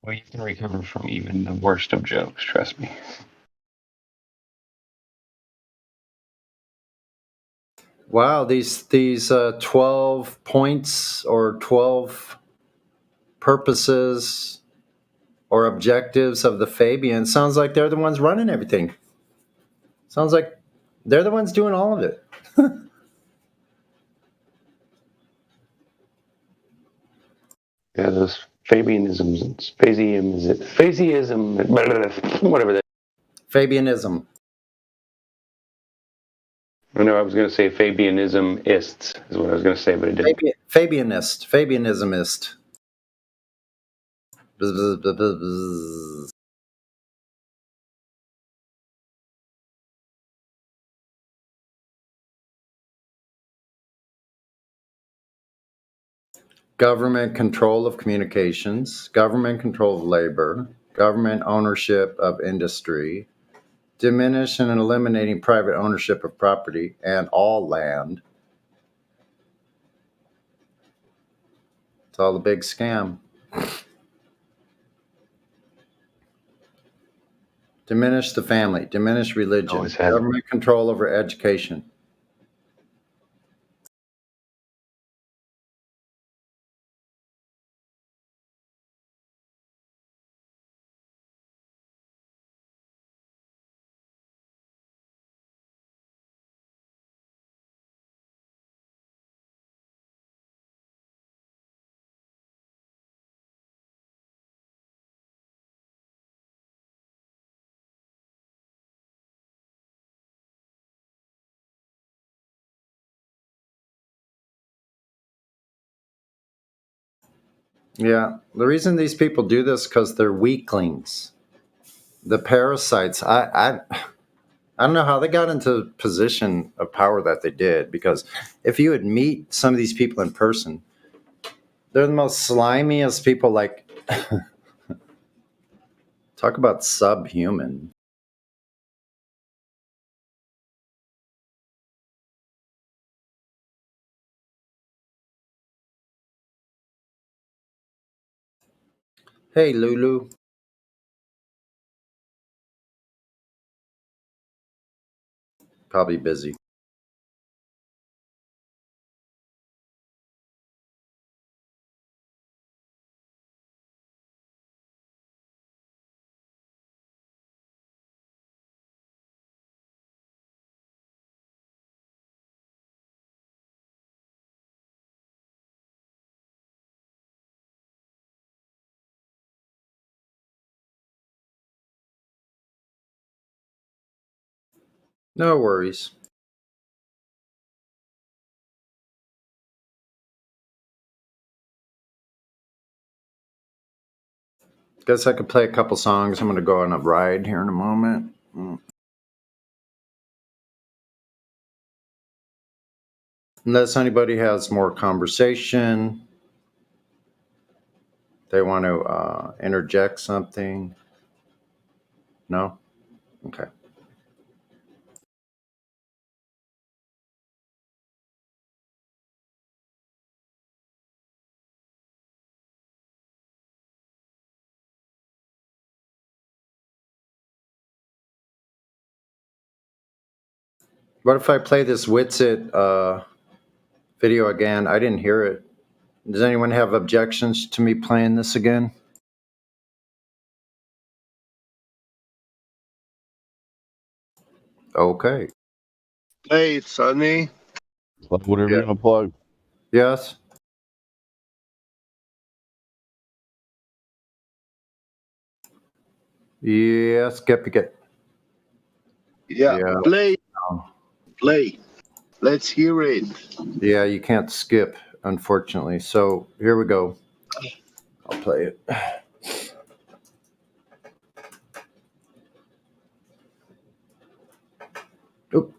E: Well, you can recover from even the worst of jokes, trust me.
N: Wow, these 12 points or 12 purposes or objectives of the Fabian sounds like they're the ones running everything. Sounds like they're the ones doing all of it.
E: Yeah, those Fabianisms and Phasiism, whatever that.
N: Fabianism.
E: I know I was going to say Fabianism-ists is what I was going to say, but it didn't.
N: Fabianist. Fabianismist. Bzz, bzz, bzz, bzz, bzz. Government control of communications, government control of labor, government ownership of industry, diminishing and eliminating private ownership of property and all land. It's all a big scam. Diminish the family, diminish religion,
E: Always has.
N: government control over education. Yeah, the reason these people do this because they're weaklings. The parasites. I don't know how they got into a position of power that they did, because if you would meet some of these people in person, they're the most slimiest people. Like, talk about subhuman. Hey, Lulu. Probably busy. No worries. Guess I could play a couple songs. I'm going to go on a ride here in a moment. Unless anybody has more conversation, they want to interject something. No? Okay. What if I play this Witsit video again? I didn't hear it. Does anyone have objections to me playing this again? Okay.
L: Play it, Sonny.
D: Whatever you're gonna play.
N: Yes. Yes, get.
L: Yeah,
N: Yeah.
L: play. Play. Let's hear it.
N: Yeah, you can't skip, unfortunately. So here we go. I'll play it. Oop.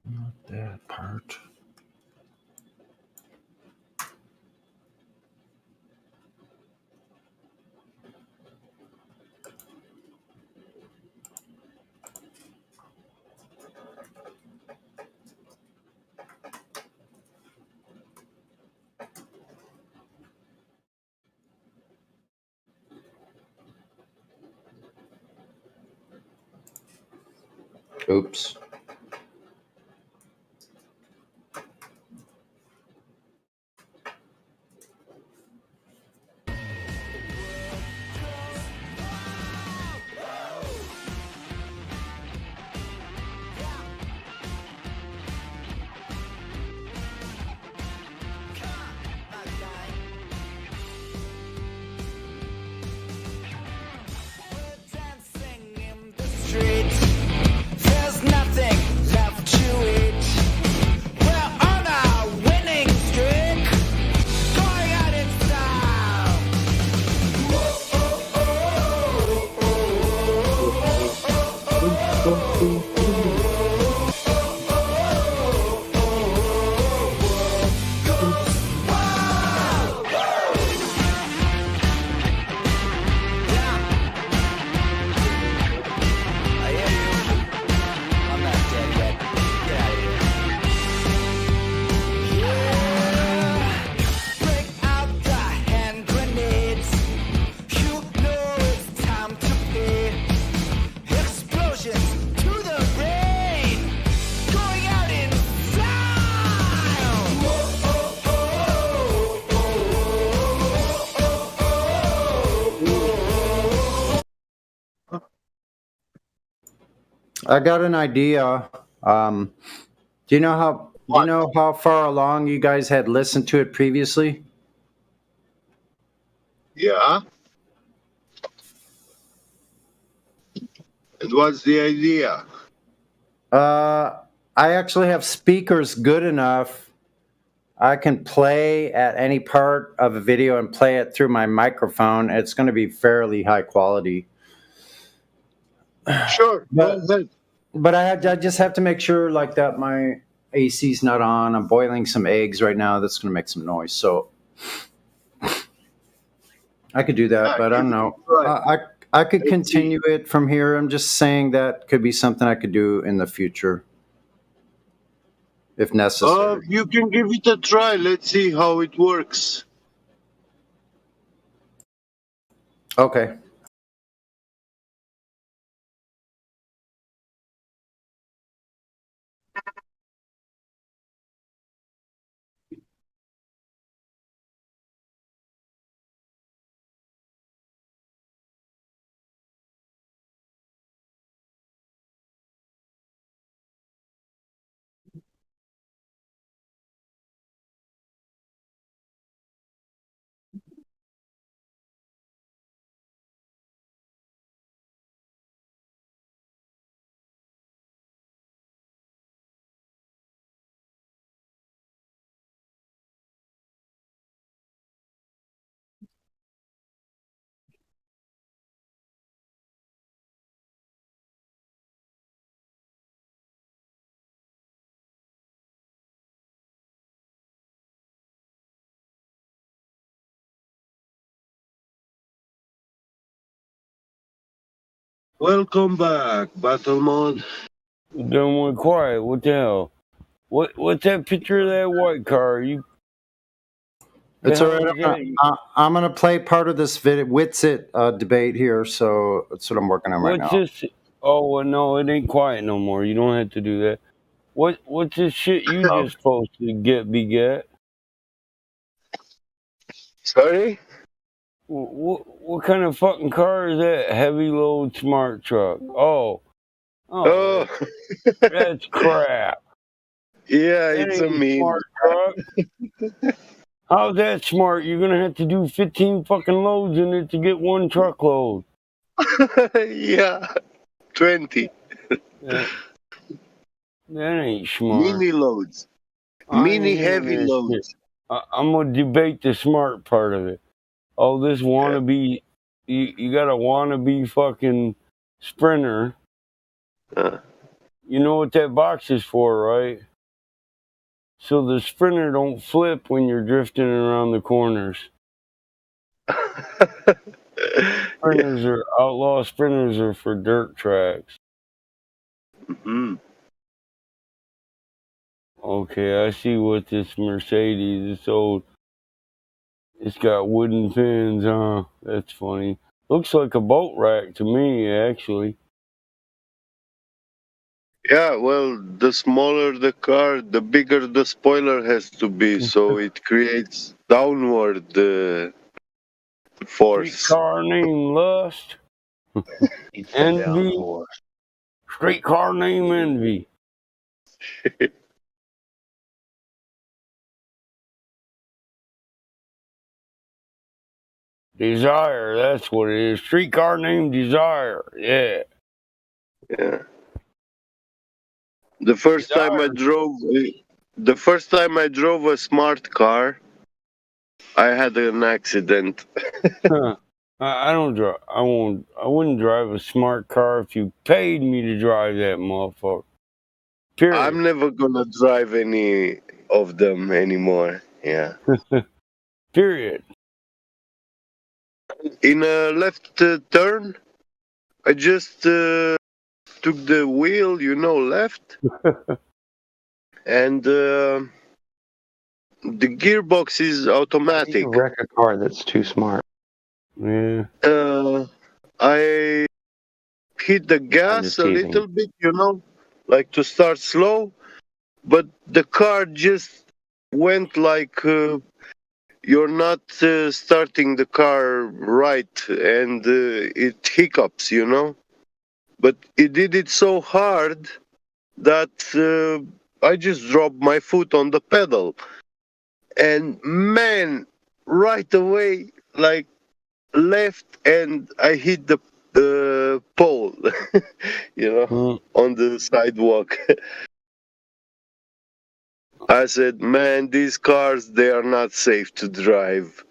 N: Not that part. Oops.
H: There's nothing left to eat. We're on a winning streak, going out in style. Break out the hand grenades. You know it's time to pay. Explosions to the brain, going out in
N: I got an idea. Do you know how far along you guys had listened to it previously?
L: Yeah. And what's the idea?
N: I actually have speakers good enough. I can play at any part of a video and play it through my microphone. It's going to be fairly high quality.
L: Sure.
N: But I just have to make sure like that my AC's not on. I'm boiling some eggs right now. That's going to make some noise. So I could do that, but I don't know. I could continue it from here. I'm just saying that could be something I could do in the future if necessary.
L: You can give it a try. Let's see how it works.
N: Okay.
L: Welcome back, Battle Mod.
F: Don't want quiet. What the hell? What's that picture of that white car?
N: It's all right. I'm gonna play part of this Witsit debate here, so that's what I'm working on right now.
F: What's this? Oh well, no, it ain't quiet no more. You don't have to do that. What's this shit you just posted? Get?
L: Sorry?
F: What kind of fucking car is that? Heavy load smart truck. Oh,
L: Oh,
F: that's crap.
L: yeah,
F: That
L: it's
F: ain't
L: a
F: a
L: meme.
F: smart truck. How's that smart? You're gonna have to do 15 fucking loads in it to get one truckload.
L: Yeah, 20.
F: That ain't smart.
L: Mini loads.
F: I ain't
L: Mini
F: hearing
L: heavy
F: that shit.
L: loads.
F: I'm gonna debate the smart part of it. Oh, this wannabe, you got a wannabe fucking sprinter. You know what that box is for, right? So the sprinter don't flip when you're drifting around the corners. Outlaw sprinters are for dirt tracks.
L: Mm-hmm.
F: Okay, I see what this Mercedes is old. It's got wooden fins, huh? That's funny. Looks like a boat rack to me, actually.
L: Yeah, well, the smaller the car, the bigger the spoiler has to be, so it creates downward force.
F: Streetcar named Lust. Envy. Streetcar named Envy. Desire, that's what it is. Streetcar named Desire. Yeah.
L: Yeah. The first time I drove a smart car, I had an accident.
F: I don't drive. I wouldn't drive a smart car if you paid me to drive that motherfucker. Period.
L: I'm never gonna drive any of them anymore. Yeah.
F: Period.
L: In a left turn, I just took the wheel, left, and the gearbox is automatic.
E: You wreck a car that's too smart.
F: Yeah.
L: I hit the gas a
E: teasing.
L: little bit, like to start slow, but the car just went like you're not starting the car right, and it hiccups, But it did it so hard that I just dropped my foot on the pedal. And man, right away, like left, and I hit the pole, on the sidewalk. I said, man, these cars, they are not safe to drive.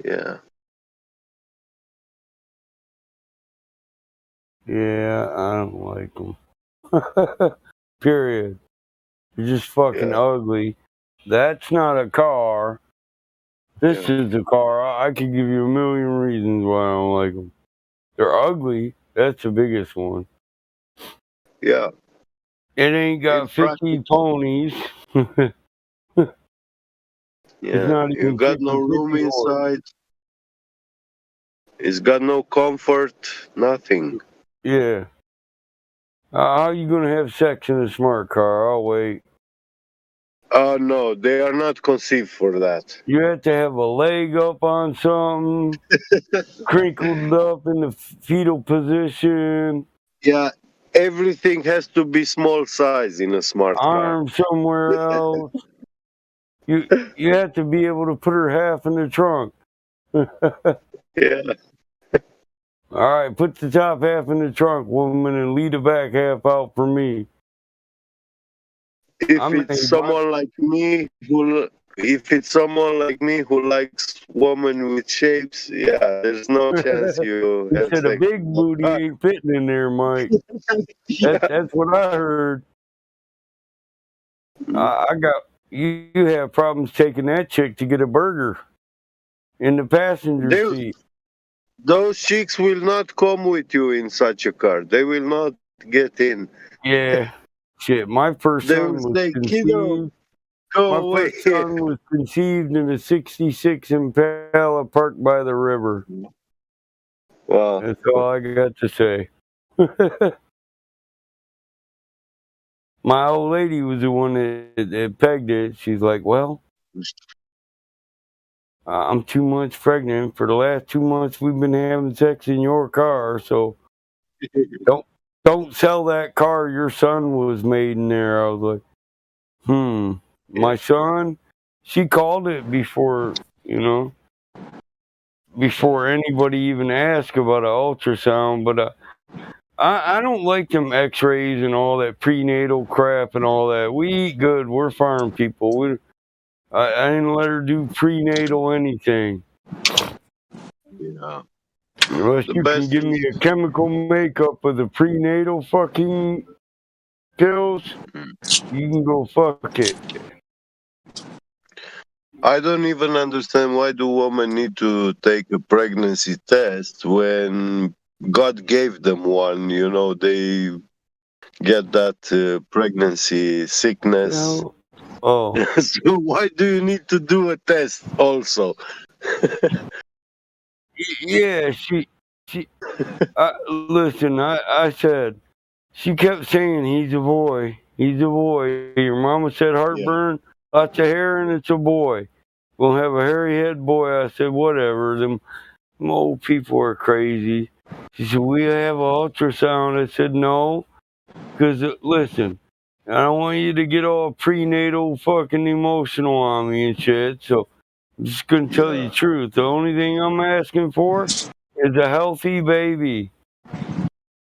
L: Yeah.
F: Yeah, I don't like them. Period. You're just fucking ugly. That's not a car. This is a car. I could give you a million reasons why I don't like them. They're ugly. That's the biggest one.
L: Yeah.
F: It ain't got 50 ponies. It's not
L: You
F: even
L: got no
F: 50
L: room
F: horse.
L: inside. It's got no comfort, nothing.
F: Yeah. How you gonna have sex in a smart car? I'll wait.
L: No, they are not conceived for that.
F: You have to have a leg up on something, crinkled up in the fetal position.
L: Yeah, everything has to be small size in a smart car.
F: Arm somewhere else. You have to be able to put her half in the trunk.
L: Yeah.
F: All right, put the top half in the trunk, woman, and leave the back half out for me.
L: If it's someone like me who likes woman with shapes, yeah, there's no chance you
F: He
L: have
F: said a
L: sex.
F: big booty ain't fitting in there, Mike. That's what I heard. I got you have problems taking that chick to get a burger in the passenger seat.
L: Those chicks will not come with you in such a car. They will not get in.
F: Yeah. Shit, my first
L: They
F: son
L: will
F: was
L: say, "Kiddo,
F: conceived.
L: go
F: My
L: away."
F: first son was conceived in a '66 Impala parked by the river.
L: Well,
F: That's all I got to say. My old lady was the one that pegged it. She's like, well, I'm 2 months pregnant. For the last 2 months, we've been having sex in your car, so don't sell that car your son was made in there. I was like, my son? She called it before, before anybody even asked about an ultrasound, but I don't like them x-rays and all that prenatal crap and all that. We eat good. We're farm people. I didn't let her do prenatal anything.
L: Yeah.
F: Unless
L: The
F: you can
L: best
F: give me a chemical makeup of the prenatal fucking pills, you can go fuck it.
L: I don't even understand why do women need to take a pregnancy test when God gave them one. They get that pregnancy sickness.
F: Oh.
L: So why do you need to do a test also?
F: Yeah, she listen, I said, she kept saying he's a boy. He's a boy. Your mama said heartburn, lots of hair, and it's a boy. We'll have a hairy head boy. I said, whatever. Them old people are crazy. She said, we have an ultrasound. I said, no. Because, listen, I don't want you to get all prenatal fucking emotional on me and shit. So I'm just going to tell you the truth. The only thing I'm asking for is a healthy baby.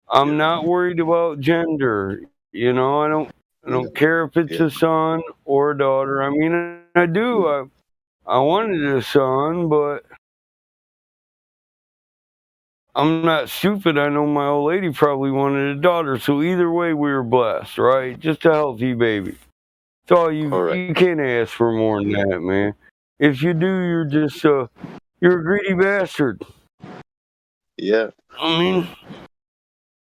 F: I'm not worried about gender. I don't care if it's a son or a daughter. I mean, I do. I wanted a son, but I'm not stupid. I know my old lady probably wanted a daughter. So either way, we were blessed, right? Just a healthy baby. That's all you can't ask for more than that, man. If you do, you're just you're a greedy bastard.
L: Yeah.
F: I mean,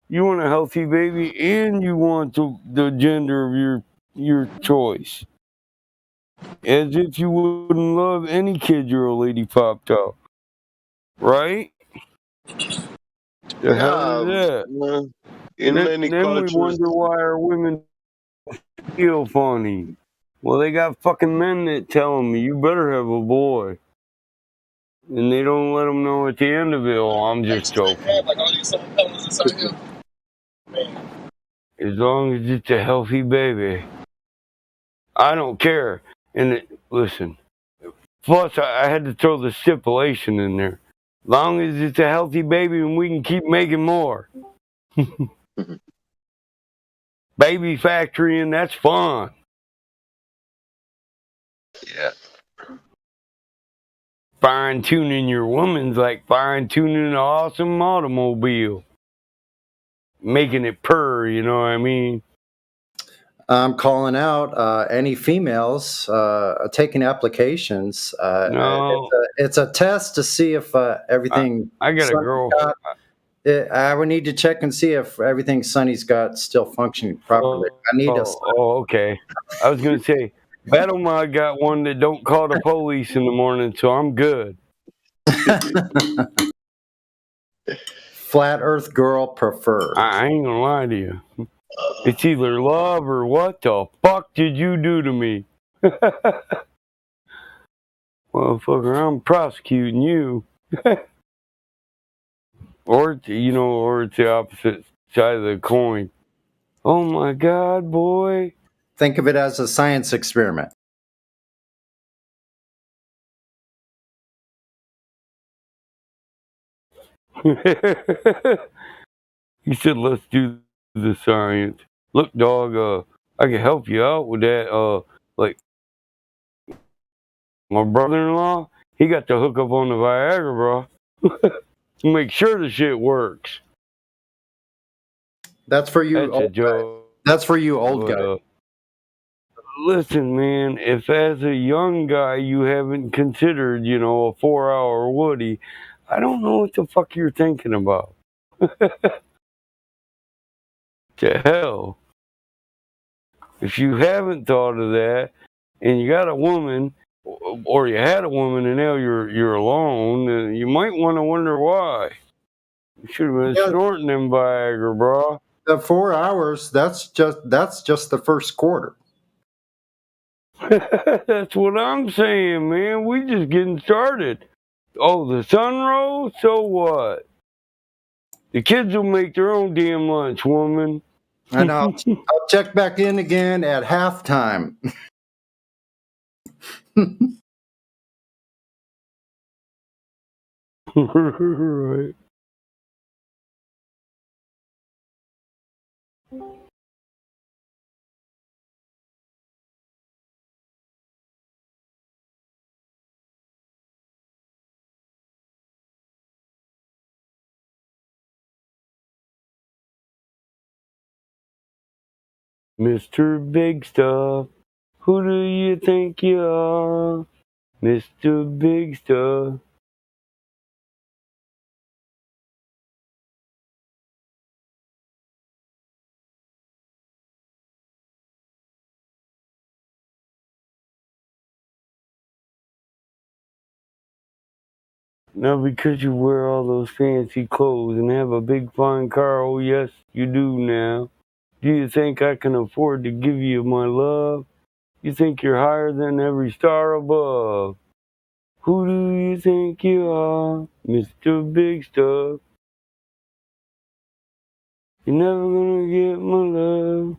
F: you want a healthy baby and you want the gender of your choice. As if you wouldn't love any kid your old lady popped out. Right? The hell is that?
L: Well, in many
F: Then we
L: cultures,
F: wonder why our women feel funny. Well, they got fucking men that tell them, you better have a boy. And they don't let them know at the end of it, oh, I'm just joking. As long as it's a healthy baby. I don't care. And listen, plus I had to throw the stipulation in there. Long as it's a healthy baby and we can keep making more. Baby factory, and that's fun.
L: Yeah.
F: Fine tuning your woman's like fine tuning an awesome automobile. Making it purr, you know what I mean?
N: I'm calling out any females taking applications.
F: No.
N: It's a test to see if everything.
F: I got a girl.
N: I would need to check and see if everything Sonny's got still functioning properly. I need
F: okay. I was gonna say, Battlemod got one that don't call the police in the morning, so I'm good.
N: Flat Earth girl preferred.
F: I ain't gonna lie to you. It's either love or what the fuck did you do to me? Motherfucker, I'm prosecuting you. or it's the opposite side of the coin. Oh my God, boy.
N: Think of it as a science experiment.
F: He said, let's do the science. Look, dog, I can help you out with that. Like, my brother-in-law, he got the hookup on the Viagra, bro. Make sure the shit works.
N: That's for you.
F: That's a joke.
N: That's for you, old guy.
F: Listen, man, if as a young guy you haven't considered, a 4-hour Woody, I don't know what the fuck you're thinking about. To hell. If you haven't thought of that, and you got a woman, or you had a woman, and now you're alone, you might want to wonder why. Should have been
N: Yeah.
F: snorting them Viagra, bro.
N: The 4 hours, that's just the first quarter.
F: That's what I'm saying, man. We just getting started. Oh, the sun rose? So what? The kids will make their own damn lunch, woman.
N: And I'll check back in again at halftime.
F: Right. Mr. Big Stuff, who do you think you are? Mr. Big Stuff. Now, because you wear all those fancy clothes and have a big fine car, oh yes, you do now. Do you think I can afford to give you my love? You think you're higher than every star above. Who do you think you are, Mr. Big Stuff? You're never gonna get my love.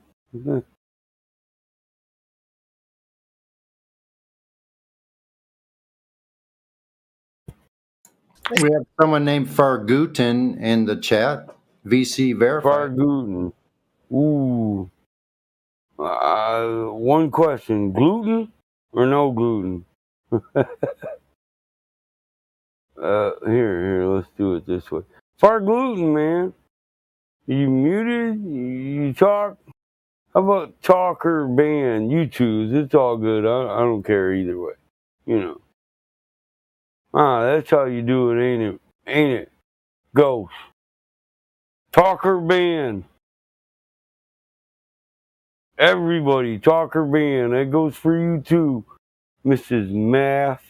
N: We have someone named Fargutin in the chat. VC verified.
F: Fargutin. Ooh. One question: gluten or no gluten? Here, let's do it this way. Far gluten, man. You muted? You talk? How about talk or ban? You choose. It's all good. I don't care either way. You know. That's how you do it, ain't it? Ain't it? Ghost. Talk or ban. Everybody, talk or ban. That goes for you too, Mrs. Math.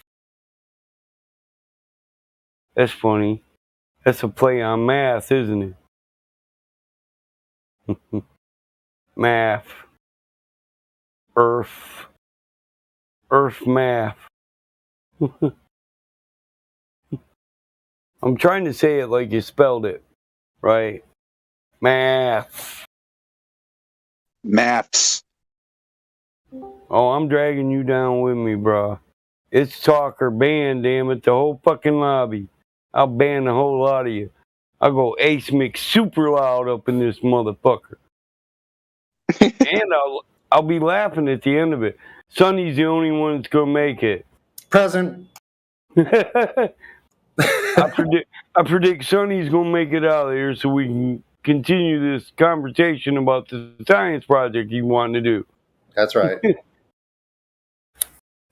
F: That's funny. That's a play on math, isn't it? Math. Earth. Earth math. I'm trying to say it like you spelled it, right? Math.
J: Maths.
F: Oh, I'm dragging you down with me, bro. It's talk or ban, damn it, the whole fucking lobby. I'll ban the whole lot of you. I'll go Ace Mix super loud up in this motherfucker. And I'll be laughing at the end of it. Sonny's the only one that's gonna make it.
N: Present.
F: I predict Sonny's gonna make it out of here so we can continue this conversation about the science project he's wanting to do.
N: That's right.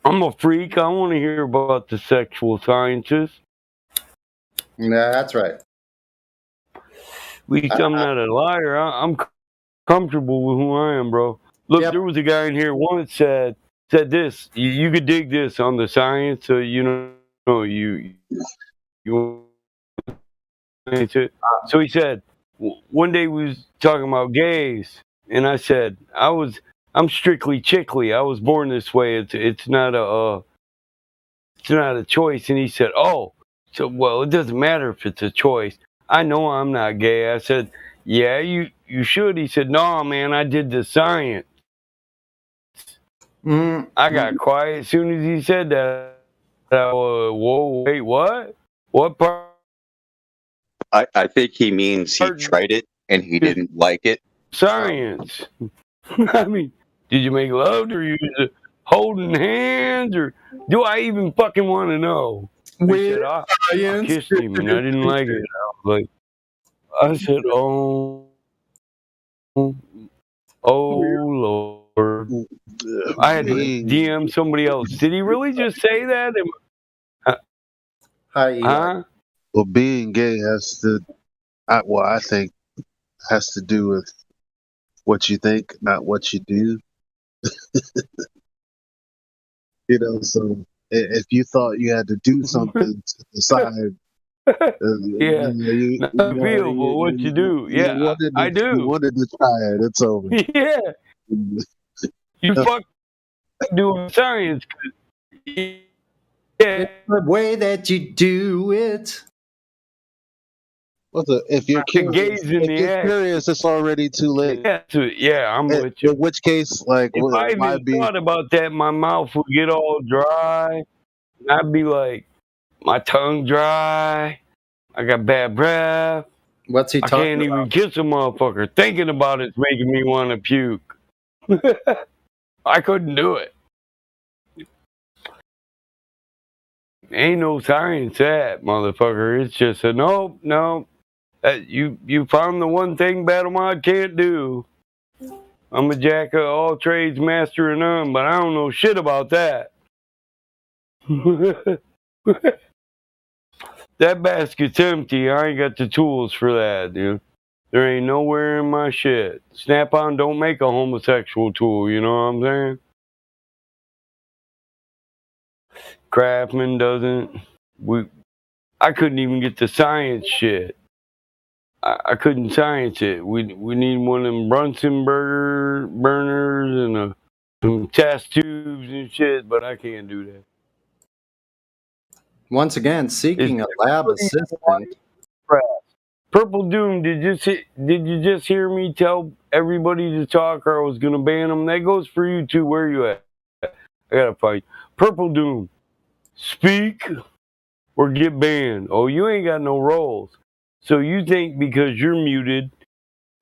F: I'm a freak. I want to hear about the sexual sciences.
N: Yeah, that's right.
F: At least I'm not a liar. I'm comfortable with who I am, bro. Look, There was a guy in here once said this. You could dig this on the science. So you So he said one day we was talking about gays, and I said I'm strictly chickly. I was born this way. It's not a choice. And he said, oh, so well it doesn't matter if it's a choice. I know I'm not gay. I said, yeah, you should. He said, no, man, I did the science. I got quiet as soon as he said that. Whoa, wait, what? What part?
J: I think he means he tried it and he didn't like it.
F: Science. I mean, did you make love or you holding hands or do I even fucking want to know? He said, I kissed him and I didn't like it. I said, oh Lord. I had to DM somebody else. Did he really just say that?
N: Huh?
I: Well, being gay has to, I think, has to do with what you think, not what you do. So if you thought you had to do something to decide
F: Yeah,
I: You,
F: not
I: you know,
F: feel, but what you do.
I: you
F: Yeah,
I: wanted
F: I
I: to, you
F: do.
I: wanted to try it. It's over.
F: Yeah, you fuck doing science. Yeah,
N: It's the way that you do it.
I: If you're curious,
F: gaze in
I: if
F: the
I: you're
F: act.
I: curious, it's already too late.
F: Yeah, I'm with you.
I: In which case, like,
F: If I
I: it might
F: even
I: be.
F: thought about that, my mouth would get all dry. And I'd be like, my tongue dry. I got bad breath.
N: What's he
F: I
N: talking
F: can't even
N: about?
F: kiss a motherfucker. Thinking about it's making me want to puke. I couldn't do it. Ain't no science that, motherfucker. It's just a nope. You found the one thing Battlemod can't do. I'm a jack of all trades, master of none, but I don't know shit about that. That basket's empty. I ain't got the tools for that, dude. There ain't nowhere in my shit. Snap-on don't make a homosexual tool, you know what I'm saying? Craftsman doesn't. I couldn't even get the science shit. I couldn't science it. We need one of them Brunson burners and some test tubes and shit, but I can't do that.
N: Once again, seeking a lab assistant.
F: Purple Doom, did you just hear me tell everybody to talk or I was gonna ban them? That goes for you too. Where you at? I gotta find Purple Doom. Speak or get banned. Oh, you ain't got no roles. So you think because you're muted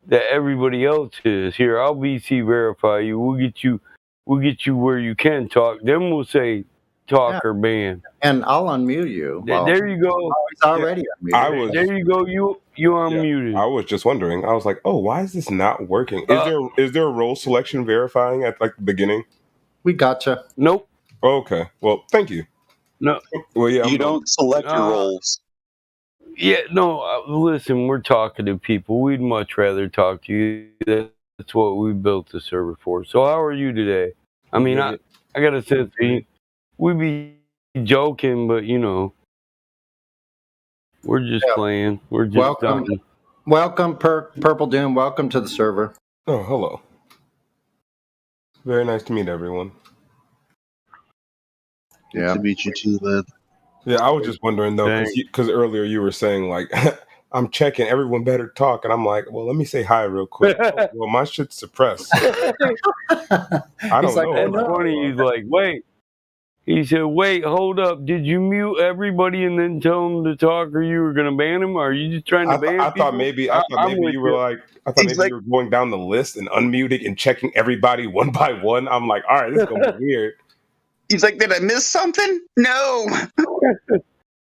F: that everybody else is. Here, I'll VC verify you. We'll get you where you can talk. Then we'll say talk or ban.
N: And I'll unmute you. Well,
F: There you go.
N: he's already unmuted.
F: There you go. You unmuted.
B: I was just wondering. I was like, oh, why is this not working? Is there a role selection verifying at like the beginning?
N: We gotcha.
F: Nope.
B: Okay. Well, thank you.
F: No.
B: Well, yeah.
J: You don't select your roles.
F: Yeah, no, listen, we're talking to people. We'd much rather talk to you. That's what we built the server for. So how are you today? I mean, I got a sense we be joking, but you know, we're just playing. We're just
N: Welcome, Purple Doom. Welcome to the server.
B: Oh, hello. Very nice to meet everyone.
I: Yeah. To meet you too, man.
B: Yeah, I was just wondering though, because earlier you were saying like, I'm checking, everyone better talk, and I'm like, well, let me say hi real quick. Oh, well, my shit's suppressed. I don't know.
F: That's funny. He's like, wait. He said, wait, hold up. Did you mute everybody and then tell them to talk, or you were going to ban them? Or are you just trying to ban people?
B: I thought maybe you were like, you were going down the list and unmuting and checking everybody one by one. I'm like, all right, this is going to be weird.
J: He's like, did I miss something? No.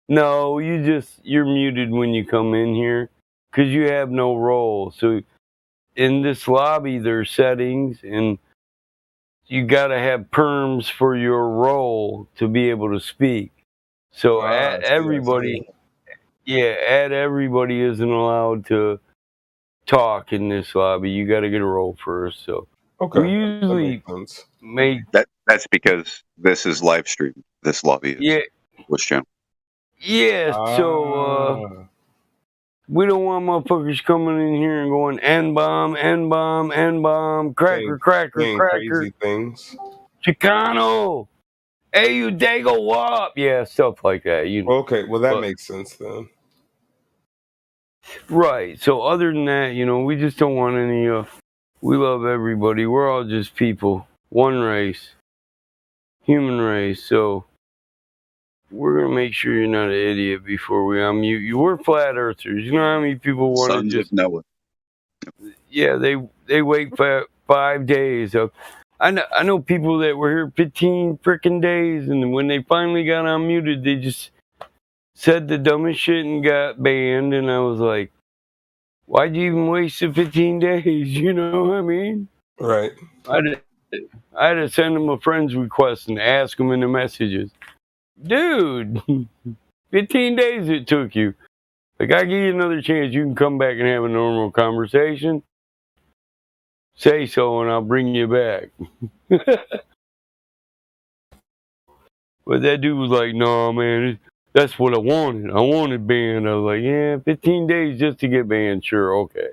F: No, you're muted when you come in here because you have no role. So in this lobby, there's settings, and you got to have perms for your role to be able to speak. So add everybody isn't allowed to talk in this lobby. You got to get a role first. So
B: okay,
F: we usually make
J: that's because this is live stream. This lobby is Twitch channel.
F: Yeah, so we don't want motherfuckers coming in here and going N-bomb, N-bomb, N-bomb, cracker,
B: crazy things.
F: Chicano, hey, you dago wop. Yeah, stuff like that.
B: Okay, well, that makes sense then.
F: Right, so other than that, we just don't want any, we love everybody. We're all just people. One race. Human race, so we're going to make sure you're not an idiot before we unmute you. We're flat earthers. You know how many people want to just...
J: Sons of Noah.
F: Yeah, they wait for 5 days. I know people that were here 15 freaking days, and when they finally got unmuted, they just said the dumbest shit and got banned, and I was like, why'd you even waste the 15 days? You know what I mean?
B: Right.
F: I had to send them a friend's request and ask them in the messages. Dude, 15 days it took you. Like, I give you another chance. You can come back and have a normal conversation. Say so, and I'll bring you back. But that dude was like, no, man, That's what I wanted. I wanted banned. I was like, yeah, 15 days just to get banned. Sure, okay.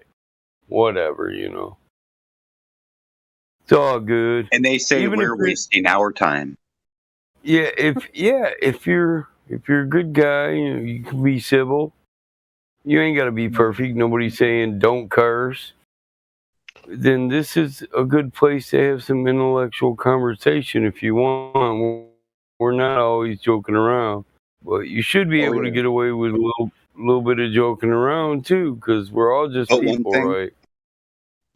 F: Whatever, you know. It's all good.
J: And they say
F: Even if
J: we're wasting our time.
F: if you're a good guy, you know, you can be civil. You ain't gotta be perfect. Nobody's saying don't curse. Then this is a good place to have some intellectual conversation if you want. We're not always joking around, but you should be able to get away with a little bit of joking around too, because we're all just
J: But
F: people, right?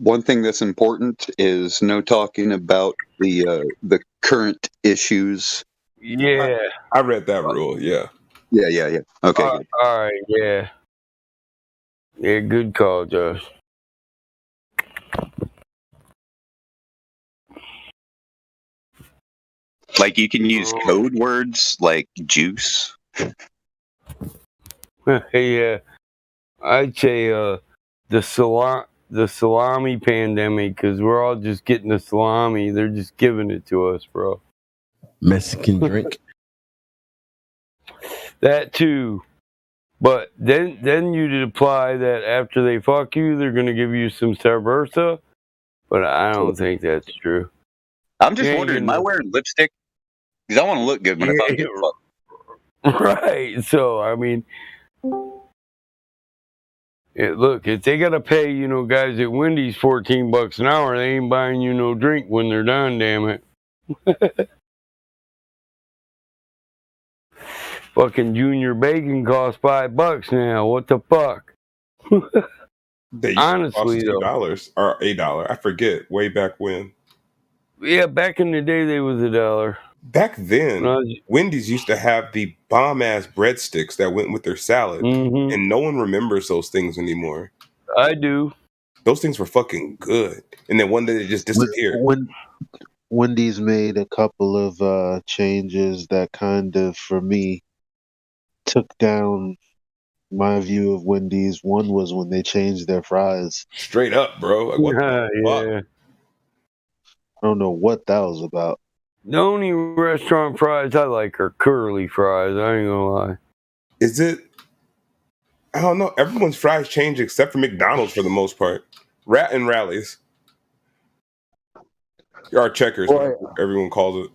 J: one thing that's important is no talking about the current issues.
F: Yeah.
B: I read that rule. Yeah.
J: Yeah. Okay, good.
F: All right. Yeah. Yeah. Good call, Josh.
J: Like you can use code words like juice.
F: Yeah. I'd say the salami pandemic, because we're all just getting the salami. They're just giving it to us, bro.
M: Mexican drink.
F: That too. But then you'd apply that after they fuck you, they're gonna give you some cerveza. But I don't think that's true.
J: I'm just
F: You ain't
J: wondering, am
F: getting
J: I wearing lipstick? Because I want to look good when if I'm getting fucked.
F: right. So I mean, look, if they gotta pay, you know, guys at Wendy's $14 an hour, they ain't buying you no drink when they're done. Damn it. Fucking junior bacon costs $5 now. What the fuck?
B: They used
F: Honestly,
B: to cost $2 or $1. I forget. Way back when.
F: Yeah, back in the day, they was $1.
B: Back then, Wendy's used to have the bomb ass breadsticks that went with their salad, and no one remembers those things anymore.
F: I do.
B: Those things were fucking good, and then one day they just disappeared.
I: Wendy's made a couple of changes that kind of, for me, took down my view of Wendy's. One was when they changed their fries.
B: Straight up, bro. Like, what the fuck?
I: I don't know what that was about.
F: The only restaurant fries I like are curly fries. I ain't gonna lie.
B: Is it? I don't know. Everyone's fries change except for McDonald's for the most part. Rat and rallies. Our checkers,
R: Boy,
B: everyone calls it.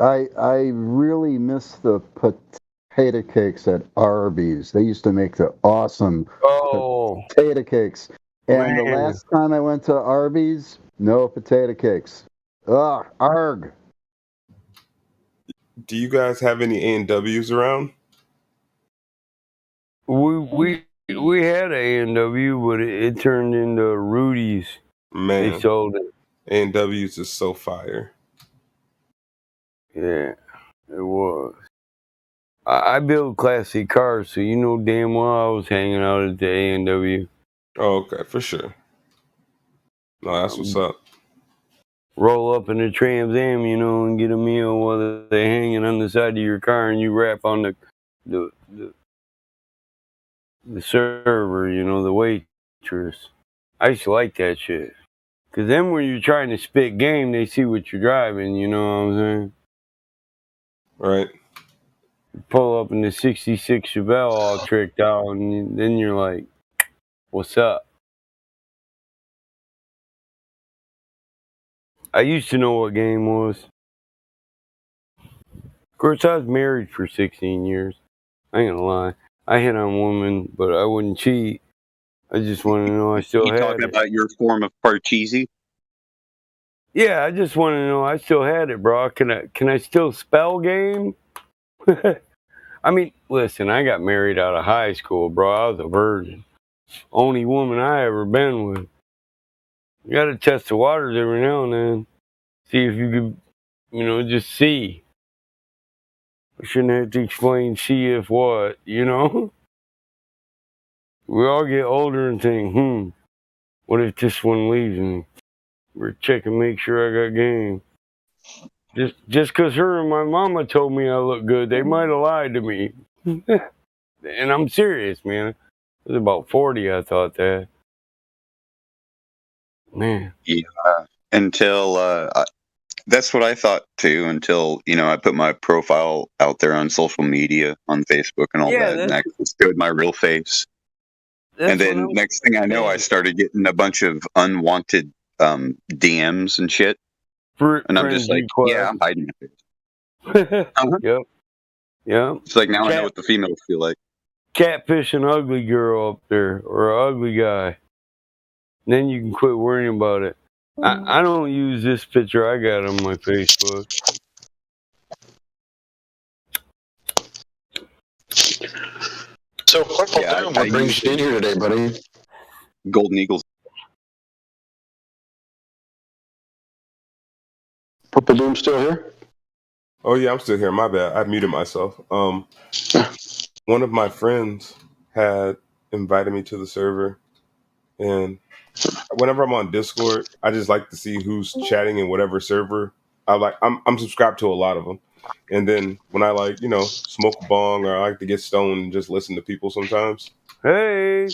R: I really miss the potato cakes at Arby's. They used to make the awesome potato cakes. And the last time I went to Arby's, no potato cakes. Ugh, arg.
B: Do you guys have any A&Ws around?
F: We had A&W, but it turned into Rudy's.
B: Man,
F: they sold it.
B: A&W's is so fire.
F: Yeah, it was. I build classic cars, so you know damn well I was hanging out at the A&W.
B: Oh, okay, for sure. No, that's what's up.
F: Roll up in the Trans Am, you know, and get a meal while they're hanging on the side of your car, and you rap on the server, you know, the waitress. I used to like that shit. Because then when you're trying to spit game, they see what you're driving, you know what I'm saying?
B: Right.
F: You pull up in the 66 Chevelle all tricked out, and then you're like, what's up? I used to know what game was. Of course, I was married for 16 years. I ain't gonna lie. I hit on women, but I wouldn't cheat. I just want to know I still
J: You
F: had
J: talking
F: it.
J: about your form of Parcheesi?
F: Yeah, I just want to know I still had it, bro. Can I still spell game? I mean, listen, I got married out of high school, bro. I was a virgin. Only woman I ever been with. You gotta test the waters every now and then. See if you could, you know, just see. I shouldn't have to explain see if what, you know? We all get older and think, what if this one leaves me? We're checking, make sure I got game. Just cause her and my mama told me I look good, they might have lied to me. And I'm serious, man. I was about 40, I thought that. Man.
J: Yeah. Until That's what I thought too, until I put my profile out there on social media, on Facebook and all
F: Yeah,
J: that, and I showed my real face. And
F: that's what
J: then
F: I'm
J: next thing I know, I
F: saying.
J: started getting a bunch of unwanted DMs and shit, and I'm just
F: Friends
J: like, yeah,
F: request.
J: I'm hiding my face.
F: Yep. Yep.
J: It's like now I know what the females feel like.
F: Catfish an ugly girl up there or an ugly guy. Then you can quit worrying about it. I don't use this picture I got on my Facebook.
O: So, Purple Doom, what brings you in here today, buddy?
J: Golden Eagles.
O: Purple Doom still here?
B: Oh yeah, I'm still here. My bad. I muted myself. One of my friends had invited me to the server, and whenever I'm on Discord, I just like to see who's chatting in whatever server. I'm subscribed to a lot of them, and then when I smoke a bong or I like to get stoned and just listen to people sometimes.
F: Hey.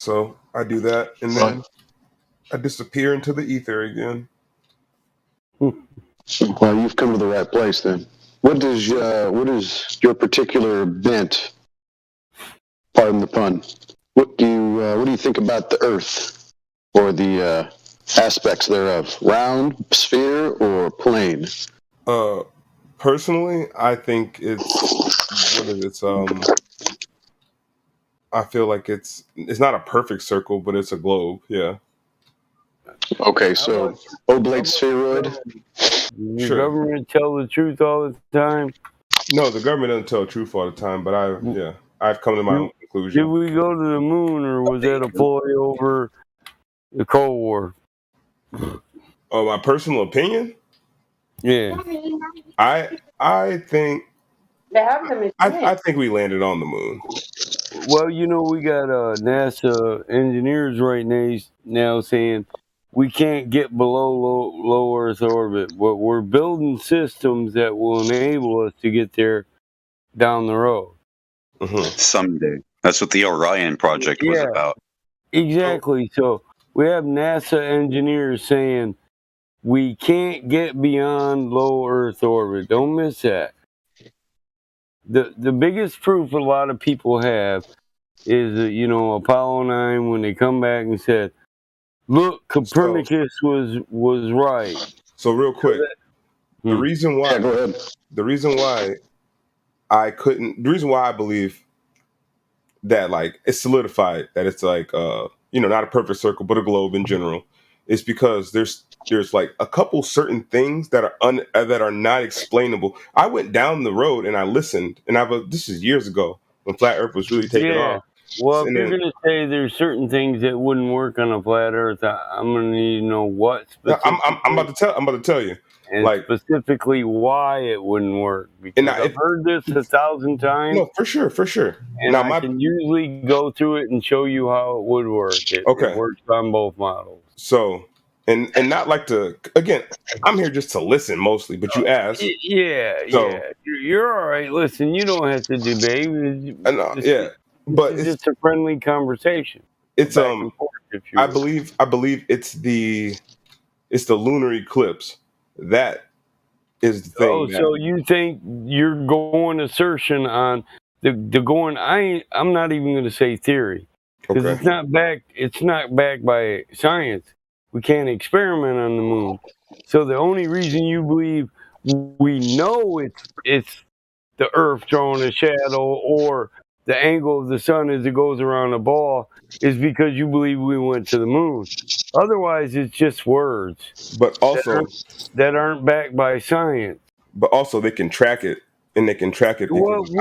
B: So I do that, and then I disappear into the ether again.
O: Well, you've come to the right place then. What is your particular bent? Pardon the pun. What do you think about the Earth or the aspects thereof? Round, sphere, or plane?
B: Personally, I think I feel like it's not a perfect circle, but it's a globe. Yeah.
O: Okay, so oblate spheroid.
F: Your government tell the truth all the time?
B: No, the government doesn't tell the truth all the time, but I've come to my own conclusion.
F: Did we go to the moon, or was that a ploy over the Cold War?
B: Oh, my personal opinion?
F: Yeah.
B: I think I think we landed on the moon.
F: Well, we got NASA engineers right now saying we can't get below low Earth orbit, but we're building systems that will enable us to get there down the road.
J: Someday. That's what the Orion project was about.
F: Exactly. So we have NASA engineers saying we can't get beyond low Earth orbit. Don't miss that. The biggest proof a lot of people have is that, Apollo 9, when they come back and said, look, Copernicus was right.
B: So real quick, the reason why I believe that it's solidified that it's not a perfect circle but a globe in general is because there's a couple certain things that are not explainable. I went down the road and I listened, and this is years ago when flat Earth was really taking off.
F: Well, if you're going to say there's certain things that wouldn't work on a flat Earth, I'm going to need to know what specifically.
B: I'm about to tell you.
F: And specifically why it wouldn't work. Because I've heard this 1,000 times.
B: No, for sure.
F: And now I can usually go through it and show you how it would work. It works on both models.
B: So, and not like to, again, I'm here just to listen mostly, but you asked.
F: Yeah. You're all right. Listen, you don't have to debate.
B: But
F: it's just a friendly conversation.
B: It's
F: back and forth, if you
B: I
F: will.
B: believe it's the lunar eclipse that is the thing.
F: Oh, so you think you're going assertion on the going? I'm not even going to say theory because it's not backed by science. We can't experiment on the moon. So the only reason you believe we know it's the Earth throwing a shadow or the angle of the sun as it goes around a ball is because you believe we went to the moon. Otherwise, it's just words.
B: But also
F: that aren't backed by science.
B: But also they can track it, and they can track it.
F: Well, we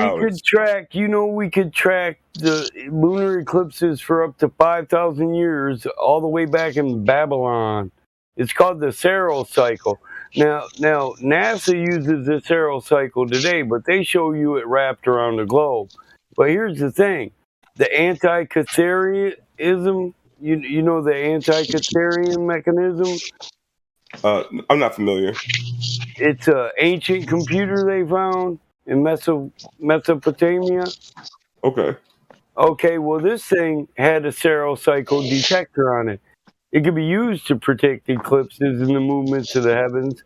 F: could track the lunar eclipses for up to 5,000 years, all the way back in Babylon. It's called the Saros cycle. Now NASA uses the Saros cycle today, but they show you it wrapped around the globe. But here's the thing: the anti-Catharianism. You know the anti-Catharian mechanism.
B: I'm not familiar.
F: It's an ancient computer they found in Mesopotamia. Okay, well, this thing had a Saros cycle detector on it. It could be used to predict eclipses and the movements of the heavens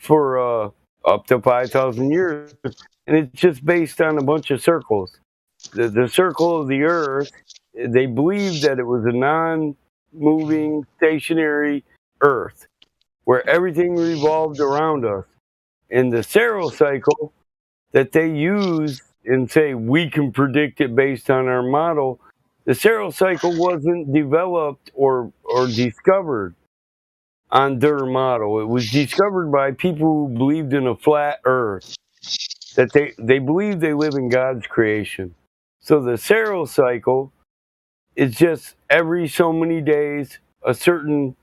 F: for up to 5,000 years, and it's just based on a bunch of circles. The circle of the Earth, they believed that it was a non-moving, stationary Earth, where everything revolved around us. And the Saral cycle that they use and say we can predict it based on our model, the Saral cycle wasn't developed or discovered on their model. It was discovered by people who believed in a flat Earth, that they believe they live in God's creation. So the Saral cycle is just every so many days a certain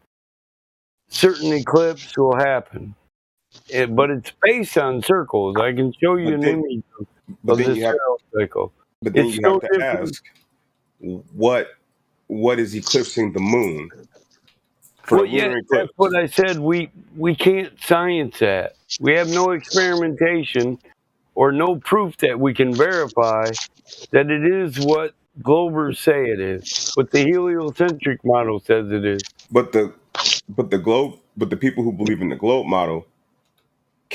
F: eclipse will happen. But it's based on circles. I can show you an image
B: But
F: of
B: then
F: the
B: you have,
F: Saral cycle.
B: but then
F: It's
B: you
F: so
B: have to
F: different.
B: ask, what is eclipsing the moon for the
F: Well, yeah,
B: lunar
F: that's
B: eclipse?
F: what I said. We can't science that. We have no experimentation or no proof that we can verify that it is what Globers say it is, what the heliocentric model says it is.
B: But the people who believe in the globe model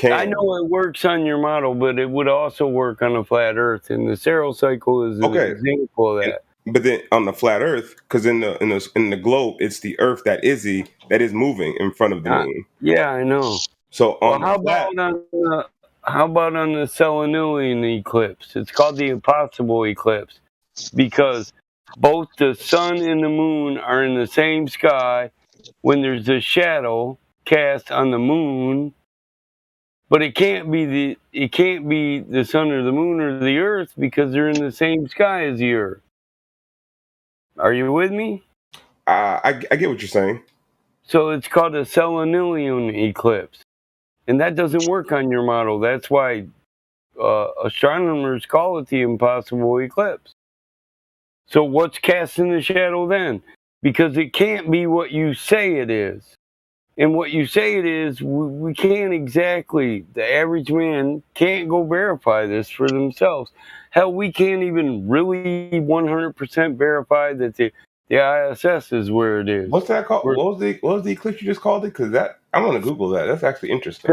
F: I
B: can.
F: know it works on your model, but it would also work on a flat Earth, and the Saral cycle is an
B: Okay,
F: example of that.
B: but then on the flat Earth, because in the globe, it's the Earth that is moving in front of the moon.
F: Yeah, I know.
B: So
F: Well,
B: on the flat,
F: how about on the Selenilian eclipse? It's called the impossible eclipse because both the sun and the moon are in the same sky when there's a shadow cast on the moon, but it can't be the sun or the moon or the earth because they're in the same sky as the earth. Are you with me?
B: I get what you're saying.
F: So it's called a Selenilian eclipse, and that doesn't work on your model. That's why astronomers call it the impossible eclipse. So what's casting the shadow then? Because it can't be what you say it is. And what you say it is, we can't exactly, the average man can't go verify this for themselves. Hell, we can't even really 100% verify that the ISS is where it is.
B: What's that called? What was the eclipse you just called it? Because I want to Google that. That's actually interesting.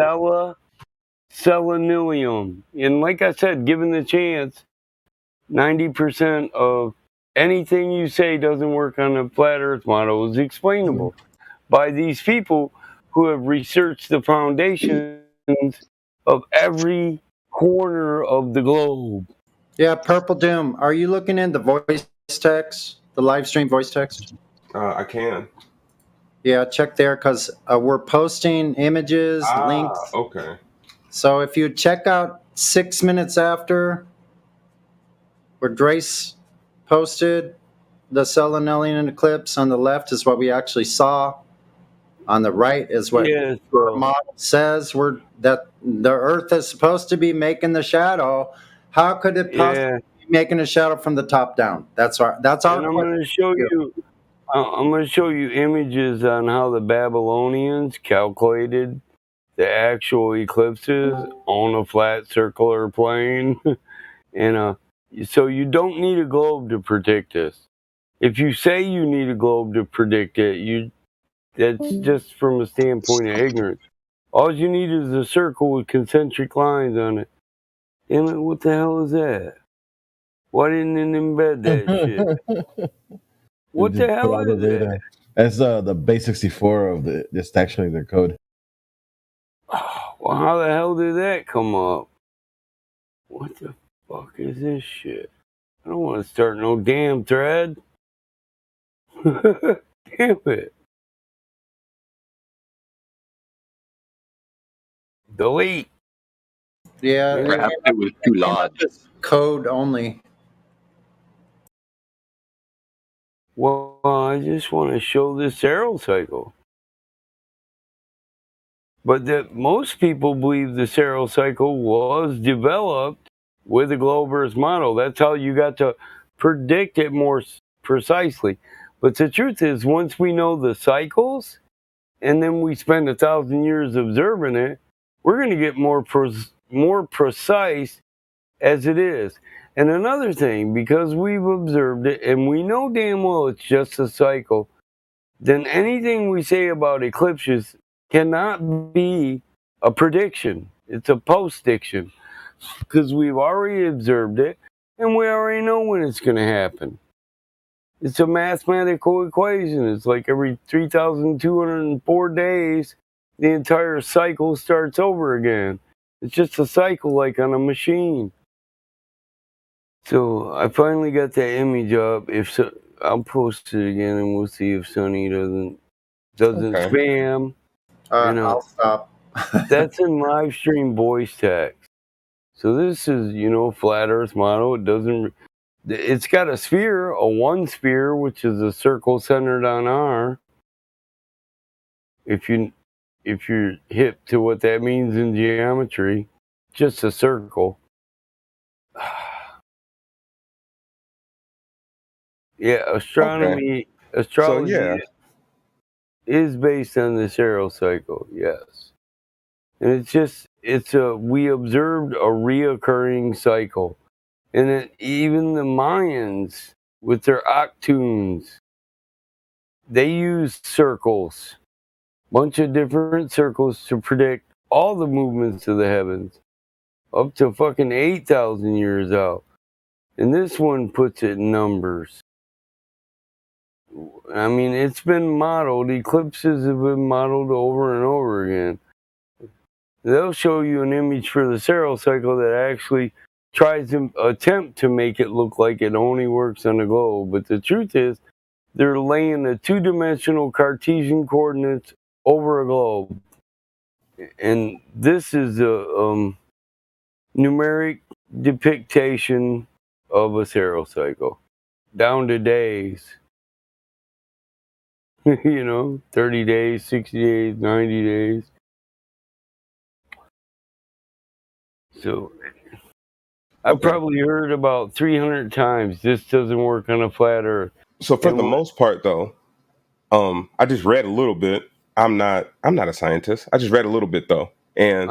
F: Selenilium. And like I said, given the chance, 90% of anything you say doesn't work on a flat Earth model is explainable by these people who have researched the foundations of every corner of the globe.
N: Yeah, Purple Doom. Are you looking in the voice text, the live stream voice text?
B: I can.
N: Yeah, check there because we're posting images, links.
B: Okay.
N: So if you check out 6 minutes after where Drace posted the Selenilian eclipse, on the left is what we actually saw. On the right is what the model says that the Earth is supposed to be making the shadow. How could it possibly be making a shadow from the top down? That's our
F: And I'm
N: question.
F: going to show you. I'm going to show you images on how the Babylonians calculated the actual eclipses on a flat circular plane. And so you don't need a globe to predict this. If you say you need a globe to predict it, that's just from a standpoint of ignorance. All you need is a circle with concentric lines on it. Emmett, what the hell is that? Why didn't it embed that shit? What the hell is that?
M: That's the base 64 of it's actually their code.
F: Well, how the hell did that come up? What the fuck is this shit? I don't want to start no damn thread. Damn it. Delete.
N: Yeah,
J: Perhaps it was too large.
N: Code only.
F: Well, I just want to show this Saral cycle. But that most people believe the Saral cycle was developed with the Globe-Earth model. That's how you got to predict it more precisely. But the truth is, once we know the cycles, and then we spend 1,000 years observing it, we're going to get more precise as it is. And another thing, because we've observed it and we know damn well it's just a cycle, then anything we say about eclipses cannot be a prediction. It's a post-diction because we've already observed it and we already know when it's going to happen. It's a mathematical equation. It's like every 3,204 days, the entire cycle starts over again. It's just a cycle like on a machine. So I finally got that image up. I'll post it again and we'll see if Sonny doesn't
B: Okay.
F: spam.
N: I'll stop.
F: That's in live stream voice text. So this is, flat Earth model. It's got a sphere, a one sphere, which is a circle centered on R. If you're hip to what that means in geometry, just a circle. Yeah, astrology is based on the Saros cycle, yes. And we observed a reoccurring cycle. And even the Mayans, with their octunes, they used circles, bunch of different circles to predict all the movements of the heavens, up to fucking 8,000 years out. And this one puts it in numbers. I mean, it's been modeled. Eclipses have been modeled over and over again. They'll show you an image for the Saros cycle that actually tries to attempt to make it look like it only works on the globe. But the truth is, they're laying a two-dimensional Cartesian coordinates over a globe. And this is a numeric depiction of a Saros cycle, down to days. 30 days, 60 days, 90 days. So I've probably heard about 300 times this doesn't work on a flat Earth.
B: So for the most part, though, I just read a little bit. I'm not a scientist. I just read a little bit though, and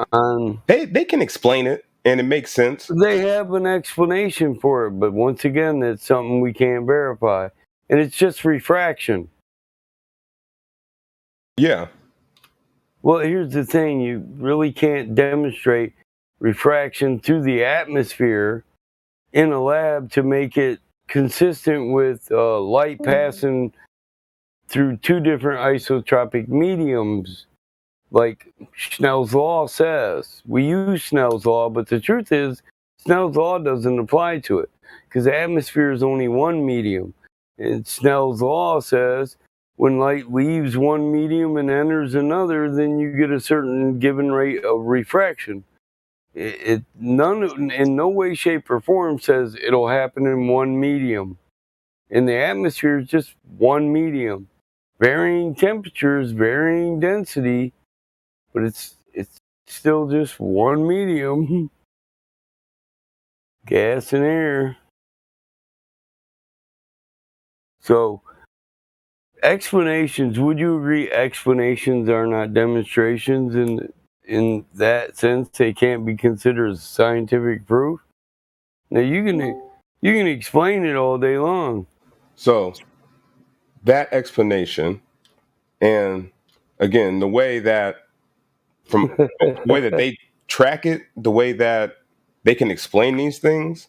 B: they can explain it, and it makes sense.
F: They have an explanation for it, but once again, that's something we can't verify, and it's just refraction.
B: Yeah.
F: Well, here's the thing: you really can't demonstrate refraction through the atmosphere in a lab to make it consistent with light passing through two different isotropic mediums, like Snell's law says. We use Snell's law, but the truth is, Snell's law doesn't apply to it because the atmosphere is only one medium. And Snell's law says when light leaves one medium and enters another, then you get a certain given rate of refraction. In no way, shape, or form says it'll happen in one medium. And the atmosphere is just one medium. Varying temperatures, varying density, but it's still just one medium. Gas and air. So, explanations, would you agree explanations are not demonstrations in that sense? They can't be considered as scientific proof? Now you can explain it all day long.
B: So that explanation, and again, the way that they track it, the way that they can explain these things,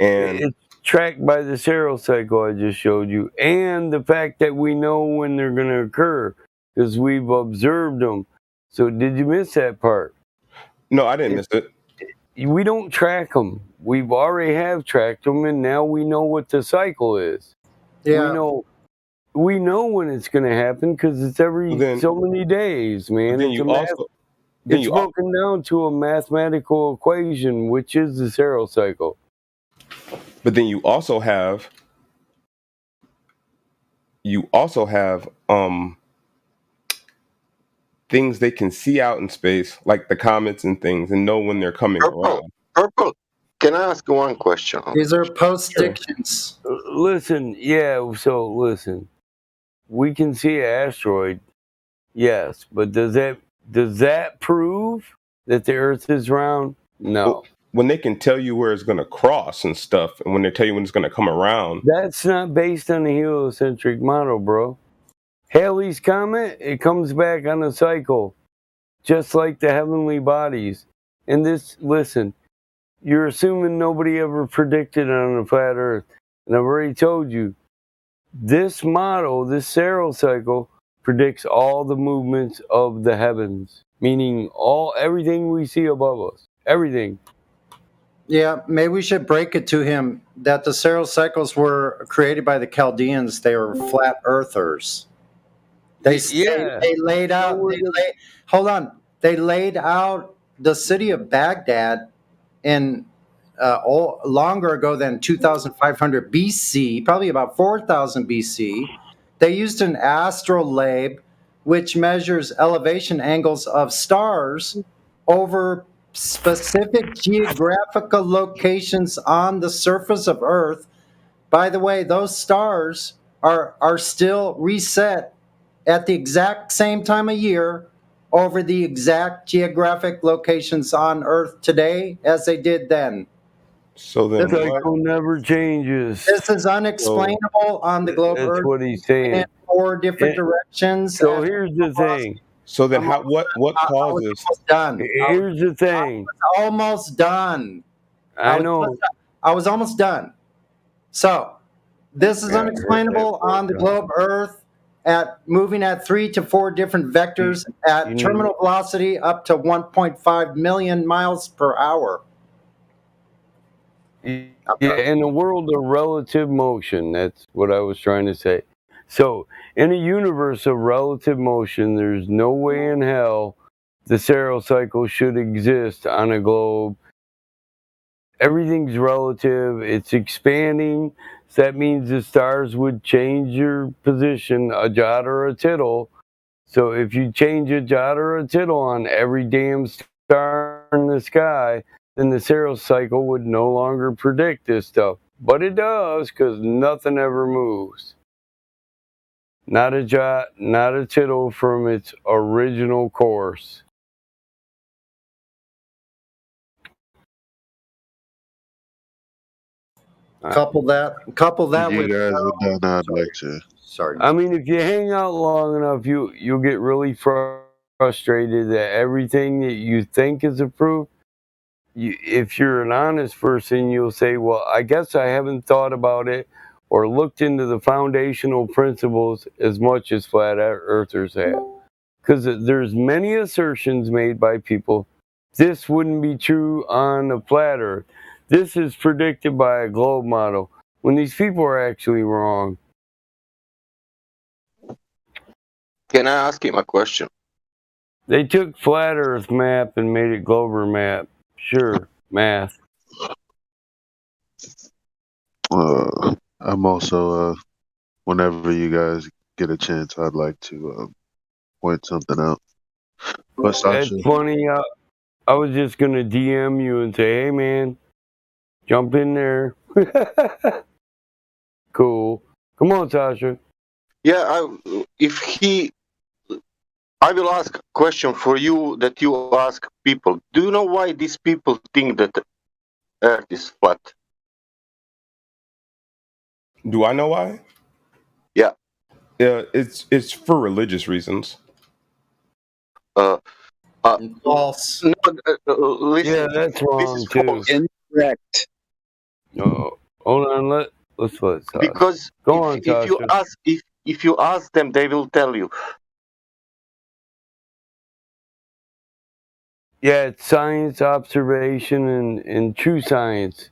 B: and
F: it's tracked by the Saros cycle I just showed you, and the fact that we know when they're going to occur because we've observed them. So did you miss that part?
B: No, I didn't miss it.
F: We don't track them. We've already have tracked them, and now we know what the cycle is.
N: Yeah.
F: We know when it's going to happen because it's every so many days, man. It's broken down to a mathematical equation, which is the Saros cycle.
B: But then you also have things they can see out in space, like the comets and things, and know when they're coming around.
L: Purple, can I ask one question?
N: These are post-dictions.
F: Listen, we can see an asteroid, yes, but does that prove that the Earth is round? No.
B: Well, when they can tell you where it's going to cross and stuff, and when they tell you when it's going to come around,
F: that's not based on the heliocentric model, bro. Halley's Comet, it comes back on a cycle. just like the heavenly bodies. And this, listen, you're assuming nobody ever predicted on a flat Earth. And I've already told you, this model, this Saral cycle, predicts all the movements of the heavens, meaning everything we see above us, everything.
N: Yeah, maybe we should break it to him that the Saral cycles were created by the Chaldeans. They were flat earthers. They laid out. Hold on. They laid out the city of Baghdad in longer ago than 2,500 BC, probably about 4,000 BC. They used an astrolabe, which measures elevation angles of stars over specific geographical locations on the surface of Earth. By the way, those stars are still reset at the exact same time of year over the exact geographic locations on Earth today as they did then.
B: So then
F: The cycle never changes.
N: This is unexplainable on the globe
F: That's
N: Earth
F: what he's saying.
N: in 4 different directions.
F: So here's the thing.
B: So then, what causes?
N: Almost done.
F: Here's the thing.
N: I was almost done.
F: I know.
N: I was almost done. So this is unexplainable on the globe Earth at moving at 3 to 4 different vectors at terminal velocity up to 1.5 million miles per hour.
F: Yeah, in a world of relative motion, that's what I was trying to say. So, in a universe of relative motion, there's no way in hell the Saral cycle should exist on a globe. Everything's relative, it's expanding, so that means the stars would change your position a jot or a tittle. So, if you change a jot or a tittle on every damn star in the sky, then the Saral cycle would no longer predict this stuff. But it does, because nothing ever moves. Not a jot, not a tittle from its original course.
N: Couple that
I: You
N: with
I: guys are done. I'd like to.
N: Sorry.
F: I mean, if you hang out long enough, you'll get really frustrated that everything that you think is a proof, if you're an honest person, you'll say, well, I guess I haven't thought about it or looked into the foundational principles as much as flat earthers have. Because there's many assertions made by people, this wouldn't be true on a flat earth. This is predicted by a globe model, when these people are actually wrong.
J: Can I ask him a question?
F: They took flat earth map and made it Glober map. Sure, math.
I: I'm also, whenever you guys get a chance, I'd like to point something out. But
F: That's
I: Sasha,
F: funny. I was just going to DM you and say, hey, man, jump in there. Cool. Come on, Sasha.
L: Yeah, I will ask a question for you that you ask people. Do you know why these people think that the Earth is flat?
B: Do I know why?
L: Yeah.
B: Yeah, it's for religious reasons.
N: False.
L: No, listen.
F: Yeah, that's wrong too.
J: Incorrect.
F: No, hold on. Let's let Sasha.
L: Because
F: Go on,
L: if you
F: Sasha.
L: ask if you ask them, they will tell you.
F: Yeah, it's science, observation, and true science.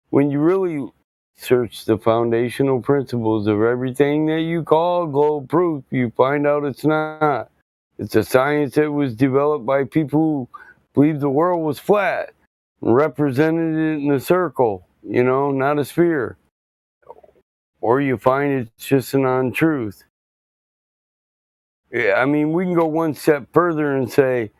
F: When you really search the foundational principles of everything that you call globe proof, you find out it's not. It's a science that was developed by people who believed the world was flat and represented it in a circle, not a sphere. Or you find it's just an untruth. Yeah, I mean, we can go one step further and say,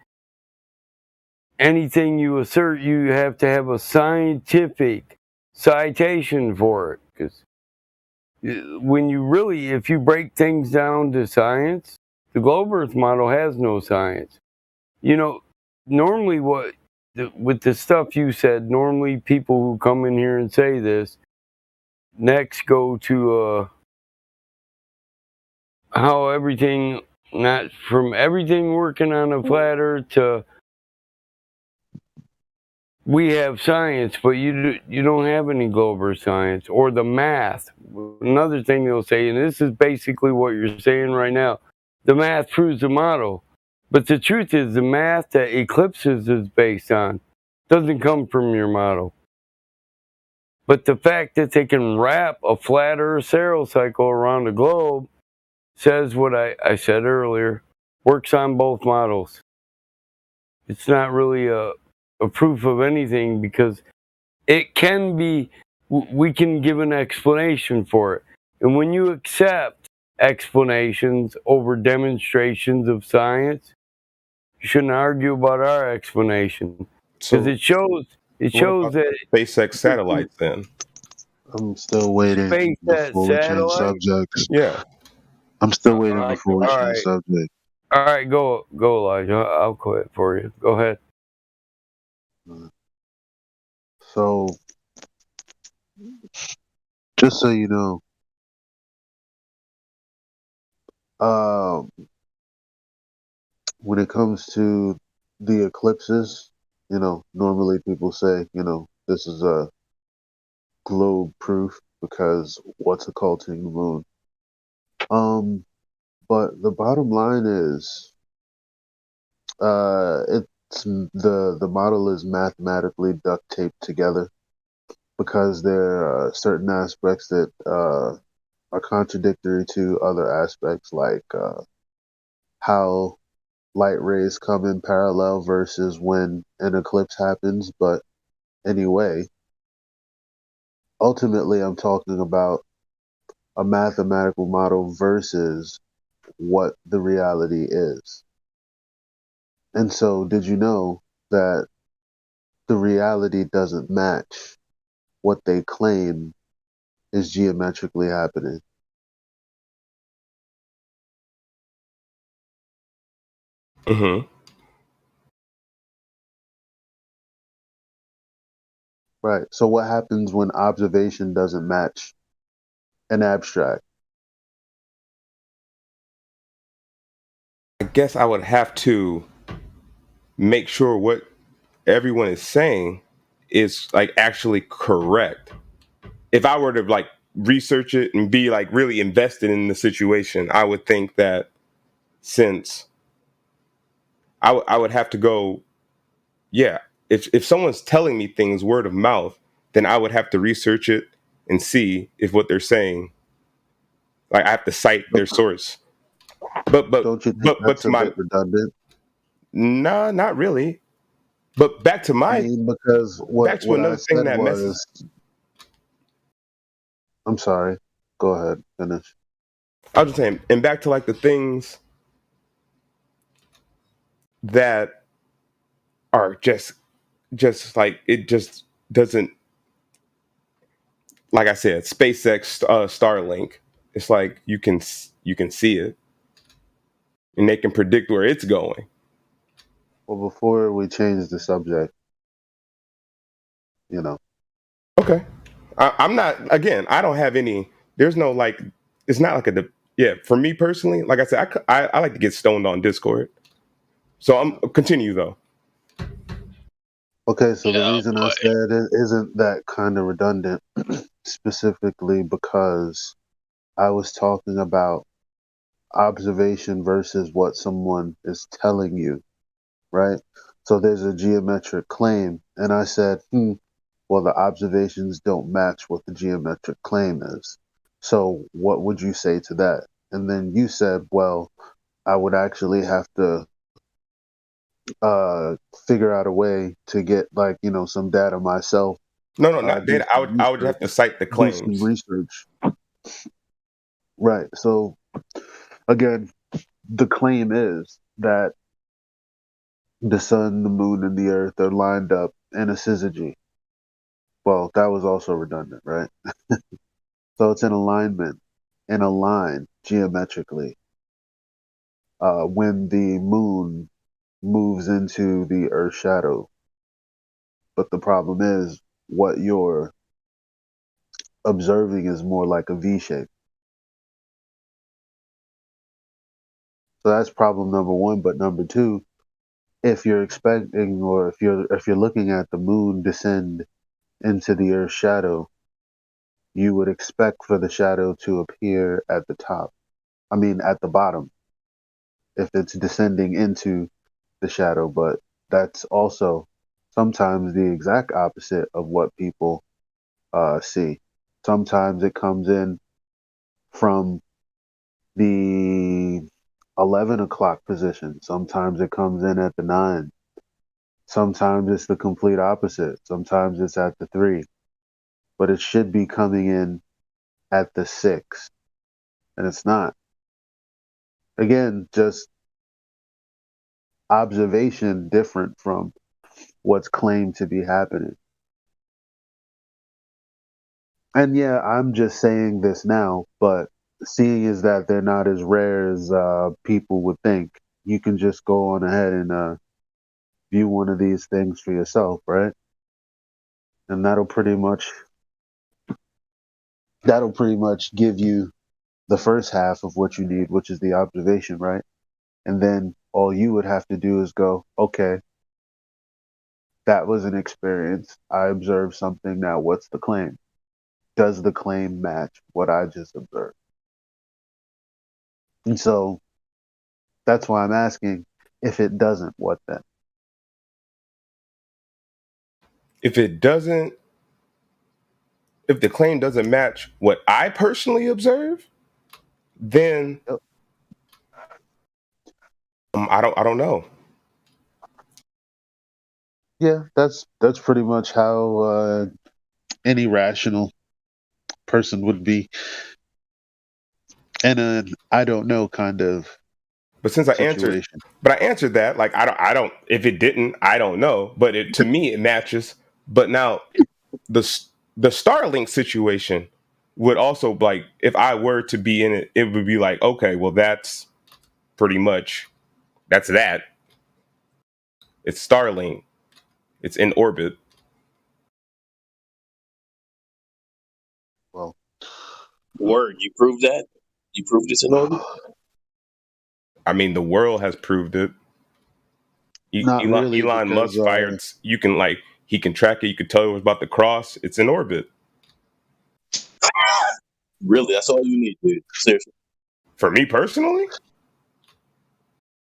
F: anything you assert, you have to have a scientific citation for it. Because if you break things down to science, the globe earth model has no science. Normally with the stuff you said, normally people who come in here and say this, next go to how everything not from everything working on a flat Earth to we have science, but you don't have any global science or the math. Another thing they'll say, and this is basically what you're saying right now, the math proves the model. But the truth is the math that eclipses is based on doesn't come from your model. But the fact that they can wrap a flat Earth sail cycle around the globe says what I said earlier, works on both models. It's not really a proof of anything because it can be, we can give an explanation for it. And when you accept explanations over demonstrations of science, you shouldn't argue about our explanation. Because it shows that
B: SpaceX satellites then?
I: I'm still waiting
F: Space that
I: before we change
F: satellite?
I: subjects.
B: Yeah.
I: I'm still waiting before we
F: all
I: change
F: right.
I: subject.
F: All right, go, Elijah. I'll quit for you. Go ahead.
I: So, just so you know, when it comes to the eclipses, normally people say, this is a globe proof because what's occulting the moon. But the bottom line is, it's the model is mathematically duct taped together because there are certain aspects that are contradictory to other aspects, like how light rays come in parallel versus when an eclipse happens. But anyway, ultimately, I'm talking about a mathematical model versus what the reality is. And so, did you know that the reality doesn't match what they claim is geometrically happening?
B: Mm-hmm.
I: Right. So what happens when observation doesn't match an abstract?
B: I guess I would have to make sure what everyone is saying is like actually correct. If I were to like research it and be like really invested in the situation, I would think that since I would have to go, yeah, if someone's telling me things word of mouth, then I would have to research it and see if what they're saying, like I have to cite their source. But
I: Don't you think
B: but
I: that's
B: to
I: a
B: my
I: bit redundant?
B: nah, not really. But back to
I: I
B: my
I: mean, because
B: back to
I: what I
B: another thing
I: said
B: that messes.
I: was, I'm sorry. Go ahead, finish.
B: I was just saying, and back to like the things that are just like it just doesn't, like I said, SpaceX Starlink. It's like you can see it and they can predict where it's going.
I: Well, before we change the subject,
B: Okay, I'm not, again, I don't have any, there's no like, it's not like yeah, for me personally, like I said, I like to get stoned on Discord, so I'm continue though.
I: Okay, so the reason I said it isn't that kind of redundant, specifically because I was talking about observation versus what someone is telling you, right? So there's a geometric claim, and I said, well, the observations don't match what the geometric claim is. So what would you say to that? And then you said, well, I would actually have to figure out a way to get some data myself.
B: No, not data. I would have to cite the
I: Do some
B: claims.
I: research. Right. So again, the claim is that the sun, the moon, and the earth are lined up in a syzygy. Well, that was also redundant, right? So it's in alignment, in a line geometrically. When the moon moves into the earth's shadow. But the problem is what you're observing is more like a V shape. So that's problem number one. But number two, if you're expecting, or if you're looking at the moon descend into the Earth's shadow, you would expect for the shadow to appear at the top. I mean, at the bottom, if it's descending into the shadow. But that's also sometimes the exact opposite of what people see. Sometimes it comes in from the 11 o'clock position. Sometimes it comes in at the 9. Sometimes it's the complete opposite. Sometimes it's at the 3. But it should be coming in at the 6. And it's not. Again, just observation different from what's claimed to be happening. And yeah, I'm just saying this now, but seeing is that they're not as rare as people would think. You can just go on ahead and view one of these things for yourself, right? And that'll pretty much give you the first half of what you need, which is the observation, right? And then all you would have to do is go, okay, that was an experience. I observed something. Now, what's the claim? Does the claim match what I just observed? And so that's why I'm asking, if it doesn't, what then?
B: If it doesn't, if the claim doesn't match what I personally observe, then I don't know.
I: Yeah, that's pretty much how any rational person would be in an I don't know kind of
B: But since I
I: situation.
B: answered that, like I don't. If it didn't, I don't know. But to me, it matches. But now, the Starlink situation would also, like, if I were to be in it, it would be like, okay, well, that's pretty much that. It's Starlink. It's in orbit.
I: Well,
Q: Word, you proved that? You proved it's in orbit?
B: I mean, the world has proved it.
I: Not really,
B: Elon
I: because
B: Musk fired. You can, like, he can track it. You can tell it was about to cross. It's in orbit.
Q: Really, that's all you need, dude. Seriously.
B: For me personally,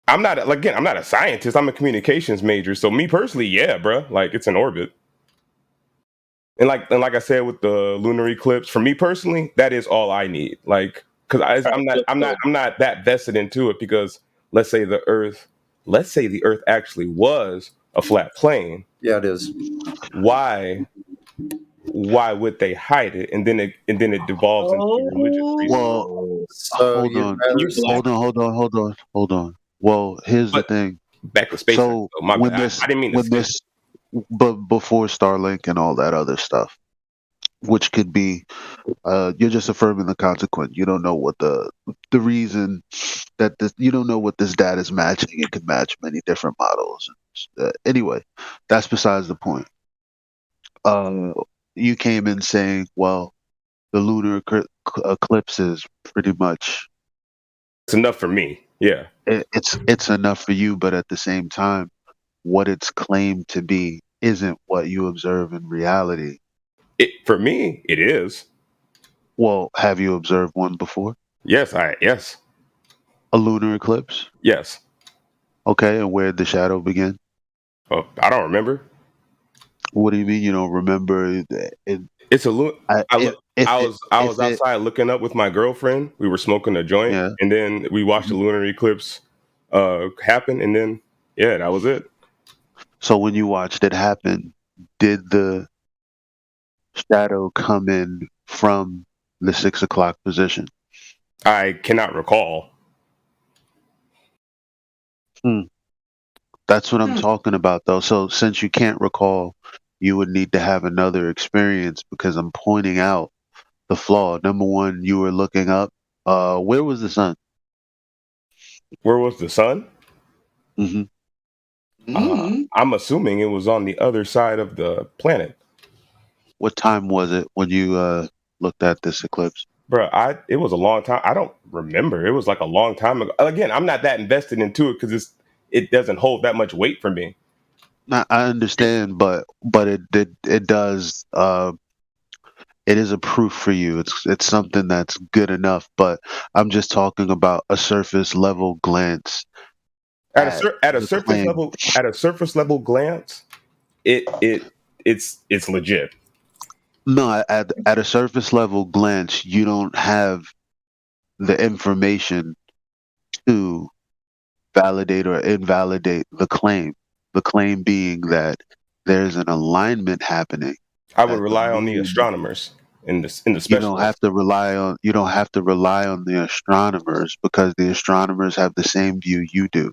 B: I'm not a scientist. I'm a communications major. So me personally, yeah, bro, like, it's in orbit. And like I said with the lunar eclipse, for me personally, that is all I need. Like, because I'm not that vested into it. Because let's say the Earth actually was a flat plane.
N: Yeah, it is.
B: Why would they hide it? And then it devolves into religious reasons.
I: Well, hold on. Well, here's the thing.
B: Back to SpaceX.
I: So
B: My bad. I didn't mean to skip.
I: But before Starlink and all that other stuff, which could be, you're just affirming the consequent. You don't know what the reason that you don't know what this data is matching. It could match many different models. Anyway, that's besides the point. You came in saying, well, the lunar eclipse is pretty much,
B: it's enough for me. Yeah,
I: it's enough for you, but at the same time, what it's claimed to be isn't what you observe in reality.
B: For me, it is.
I: Well, have you observed one before?
B: Yes.
I: A lunar eclipse?
B: Yes.
I: Okay, and where did the shadow begin?
B: Oh, I don't remember.
I: What do you mean you don't remember?
B: It's a I was outside looking up with my girlfriend. We were smoking a joint, and then we watched the lunar eclipse happen, and then that was it.
I: So when you watched it happen, did the shadow come in from the 6 o'clock position?
B: I cannot recall.
I: That's what I'm talking about, though. So since you can't recall, you would need to have another experience, because I'm pointing out the flaw. Number one, you were looking up. Where was the sun?
B: Where was the sun?
I: Mm-hmm.
B: I'm assuming it was on the other side of the planet.
I: What time was it when you looked at this eclipse?
B: Bro, it was a long time. I don't remember. It was like a long time ago. Again, I'm not that invested into it because it doesn't hold that much weight for me.
I: I understand, but it does. It is a proof for you. It's something that's good enough. But I'm just talking about a surface level glance
B: At a
I: the
B: surface
I: claim.
B: level, glance, it's legit.
I: No, at a surface level glance, you don't have the information to validate or invalidate the claim. The claim being that there's an alignment happening.
B: I would
I: That the
B: rely on the
I: moon.
B: astronomers and the
I: You don't have
B: specialists.
I: to rely on. You don't have to rely on the astronomers because the astronomers have the same view you do.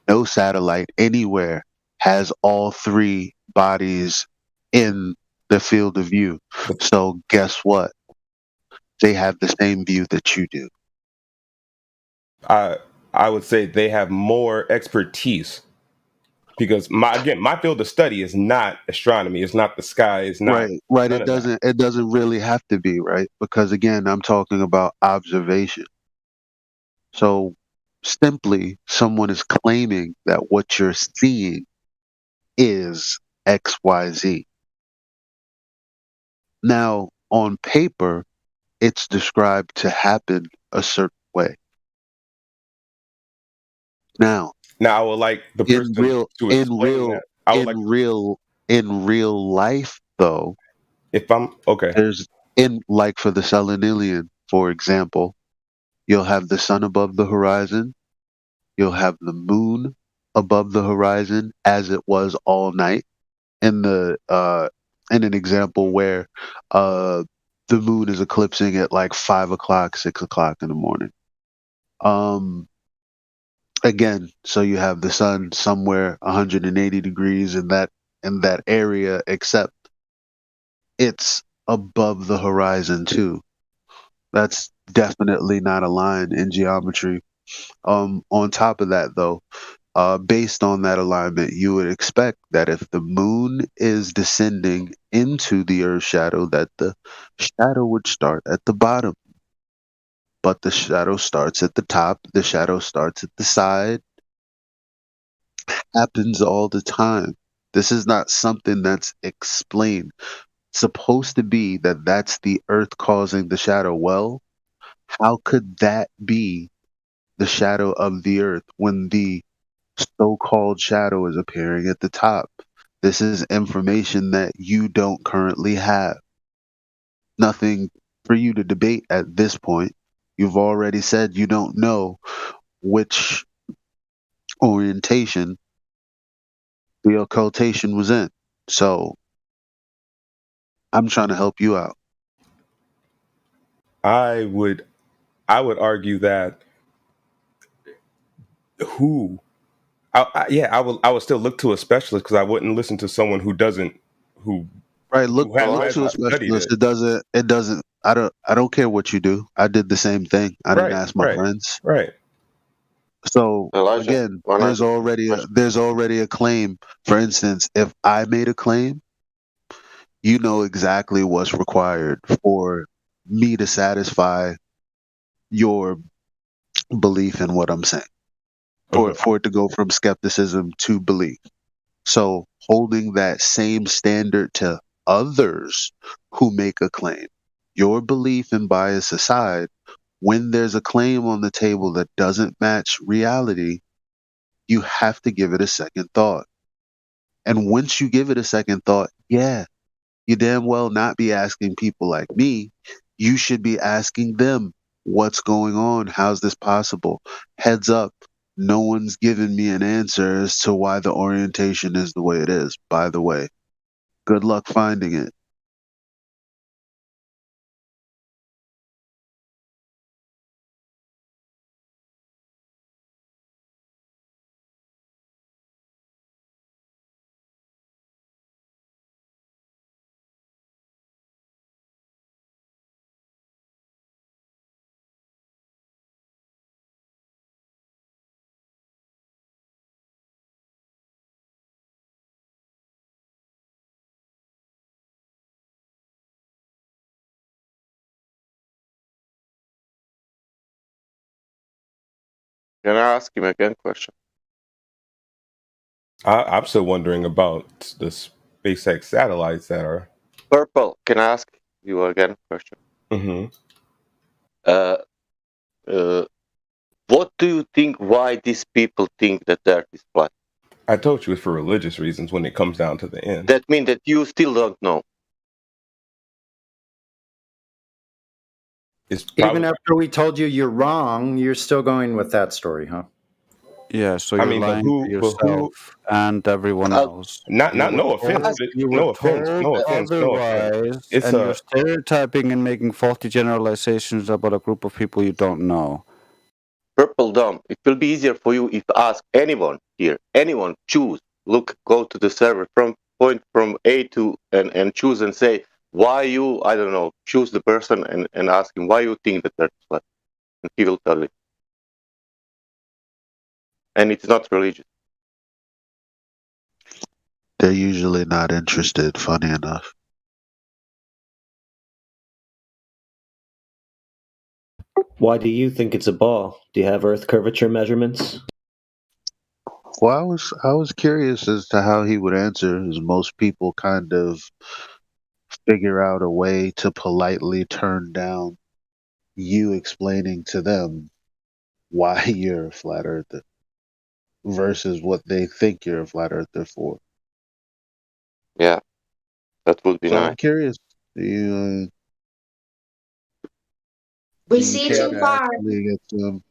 I: No satellite anywhere has all three bodies in the field of view. So guess what? They have the same view that you do.
B: I I would say they have more expertise because my field of study is not astronomy. It's not the sky. It's not
I: Right, right.
B: none of that.
I: It doesn't really have to be, right? Because again, I'm talking about observation. So simply someone is claiming that what you're seeing is XYZ. Now, on paper, it's described to happen a certain way. Now,
B: Now I would like the person to explain that. I would like
I: in real life though,
B: if I'm okay.
I: there's in like for the Selenilian, for example, you'll have the sun above the horizon, you'll have the moon above the horizon as it was all night. In the in an example where the moon is eclipsing at like 5 o'clock, 6 o'clock in the morning. Um Again, so you have the sun somewhere 180 degrees in that area, except it's above the horizon too. That's definitely not a line in geometry. On top of that, though, based on that alignment, you would expect that if the moon is descending into the Earth's shadow, that the shadow would start at the bottom. But the shadow starts at the top. The shadow starts at the side. Happens all the time. This is not something that's explained. Supposed to be that that's the Earth causing the shadow. Well, how could that be the shadow of the Earth when the so-called shadow is appearing at the top? This is information that you don't currently have. Nothing for you to debate at this point. You've already said you don't know which orientation the occultation was in. So I'm trying to help you out.
B: I would argue that who I would still look to a specialist because I wouldn't listen to someone who doesn't who
I: Right,
B: who
I: look to a
B: hasn't studied
I: specialist.
B: it.
I: It doesn't I don't care what you do. I did the same thing. I didn't ask my friends.
B: Right.
I: So
L: Elijah,
I: again,
L: when I
I: there's already a claim. For instance, if I made a claim, you know exactly what's required for me to satisfy your belief in what I'm saying. For it to go from skepticism to belief. So holding that same standard to others who make a claim, your belief and bias aside, when there's a claim on the table that doesn't match reality, you have to give it a second thought. And once you give it a second thought, yeah, you damn well not be asking people like me. You should be asking them, what's going on? How's this possible? Heads up, no one's given me an answer as to why the orientation is the way it is, by the way. Good luck finding it.
U: Can I ask him again question?
B: I'm still wondering about the SpaceX satellites that are.
U: Purple, can I ask you again question?
B: Mm-hmm.
U: What do you think? Why these people think that the Earth is flat?
B: I told you it's for religious reasons when it comes down to the end.
U: That means that you still don't know.
B: It's
N: Even after we told you you're wrong, you're still going with that story, huh?
V: Yeah, so
B: I
V: you're
B: mean, but
V: lying to yourself and everyone else.
B: Not
V: You were
B: no offense,
V: told, you were
B: no offense,
V: told
B: no offense, no offense.
V: otherwise,
B: It's
V: and you're
B: a
V: stereotyping and making faulty generalizations about a group of people you don't know.
U: Purple Dome. It will be easier for you if ask anyone here. Anyone choose. Look, go to the server from point from A to and choose and say why you. I don't know. Choose the person and ask him why you think that Earth is flat, and he will tell you. And it's not religious.
I: They're usually not interested, funny enough.
W: Why do you think it's a ball? Do you have Earth curvature measurements?
I: Well, I was curious as to how he would answer, as most people kind of figure out a way to politely turn down you explaining to them why you're a flat earther versus what they think you're a flat earther for.
U: Yeah, that would be
I: So
U: nice.
I: I'm curious. Do you
X: We
I: do you
X: see
I: care
X: too
I: to
X: far.
I: actually get some?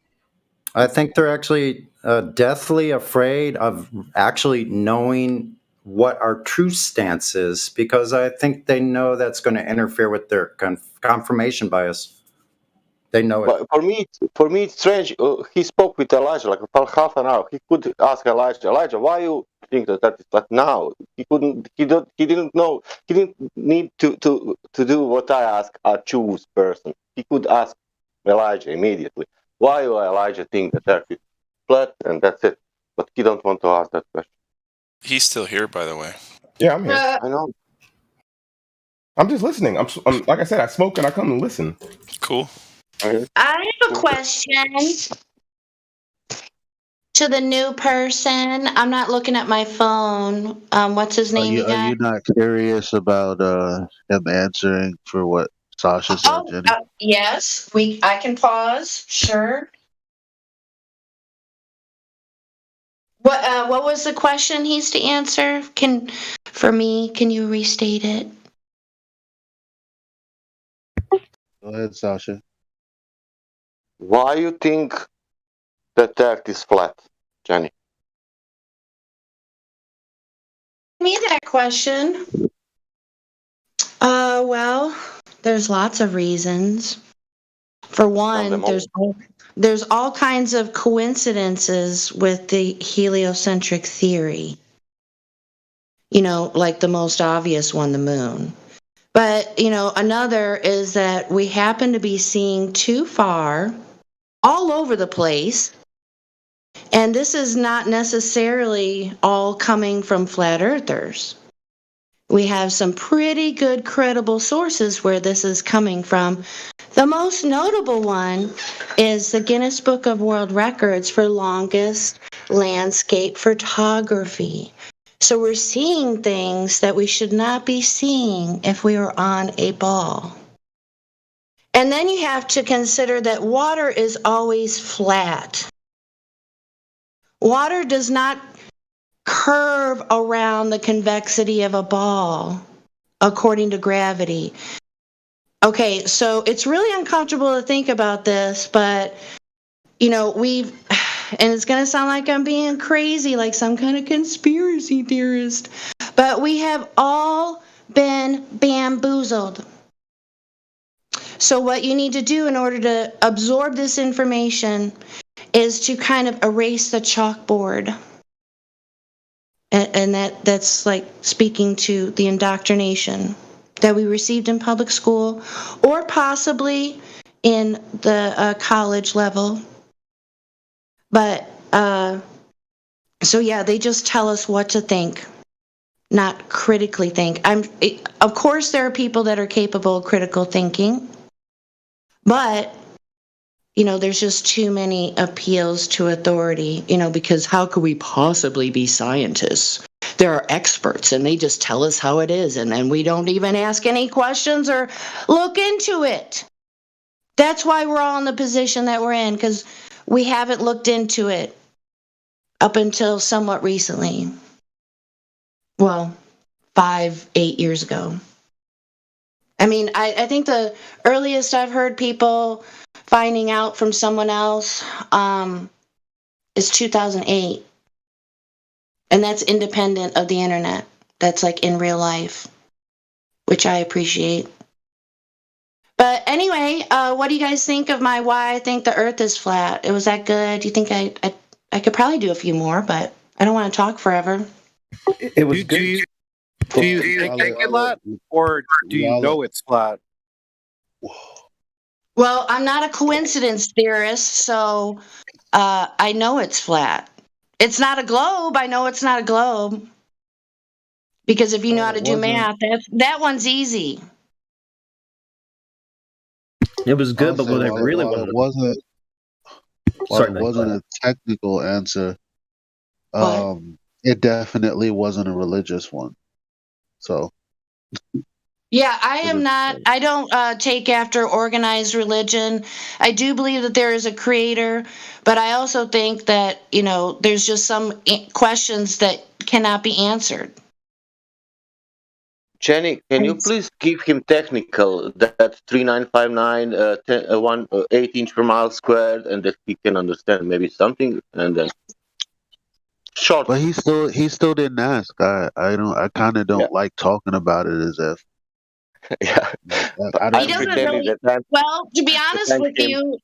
N: I think they're actually deathly afraid of actually knowing what our true stance is because I think they know that's going to interfere with their confirmation bias. They know it.
U: But for me, it's strange. He spoke with Elijah like for half an hour. He could ask Elijah, why you think that is like now? He couldn't. He didn't know. He didn't need to do what I ask a choose person. He could ask Elijah immediately. Why you Elijah think that Earth is flat, and that's it. But he don't want to ask that question.
Y: He's still here, by the way.
B: Yeah, I'm here.
U: I know.
B: I'm just listening. I'm like I said, I smoke and I come and listen.
Y: Cool.
X: I have a question to the new person. I'm not looking at my phone. What's his name
I: Are
X: again?
I: you not curious about him answering for what Sasha said, Jenny?
X: Yes. I can pause. Sure. What was the question he's to answer? Can you restate it?
I: Go ahead, Sasha.
U: Why you think that Earth is flat, Jenny?
X: Me that question. Well, there's lots of reasons. For one, there's all kinds of coincidences with the heliocentric theory. You know, like the most obvious one, the moon. But, another is that we happen to be seeing too far all over the place. And this is not necessarily all coming from flat earthers. We have some pretty good credible sources where this is coming from. The most notable one is the Guinness Book of World Records for longest landscape photography. So we're seeing things that we should not be seeing if we were on a ball. And then you have to consider that water is always flat. Water does not curve around the convexity of a ball according to gravity. Okay, so it's really uncomfortable to think about this, but and it's going to sound like I'm being crazy, like some kind of conspiracy theorist, but we have all been bamboozled. So what you need to do in order to absorb this information is to kind of erase the chalkboard. And that's like speaking to the indoctrination that we received in public school or possibly in the college level. But so yeah, they just tell us what to think, not critically think. Of course there are people that are capable of critical thinking, but there's just too many appeals to authority, because how could we possibly be scientists? There are experts and they just tell us how it is, and then we don't even ask any questions or look into it. That's why we're all in the position that we're in, because we haven't looked into it up until somewhat recently. Well, 5-8 years ago. I mean, I think the earliest I've heard people finding out from someone else is 2008. And that's independent of the internet. That's like in real life, which I appreciate. But anyway, what do you guys think of my why I think the earth is flat? Was that good? Do you think I could probably do a few more, but I don't want to talk forever.
V: It was good. Do you think it's flat, or do you know it's flat?
X: Well, I'm not a coincidence theorist, so I know it's flat. It's not a globe. I know it's not a globe. Because if you know how to do math, that one's easy.
W: It was good, but what I
I: While
W: really
I: it
W: wanted
I: wasn't, while it wasn't a technical answer, it definitely wasn't a religious one. So.
X: Yeah, I don't take after organized religion. I do believe that there is a creator, but I also think that, there's just some questions that cannot be answered.
U: Jenny, can you please give him technical? That's 3959, 8 inch per mile squared, and that he can understand maybe something, and then short.
I: But he still didn't ask. I kind of don't like talking about it as if.
U: Yeah.
X: He doesn't really. Well, to be honest with you,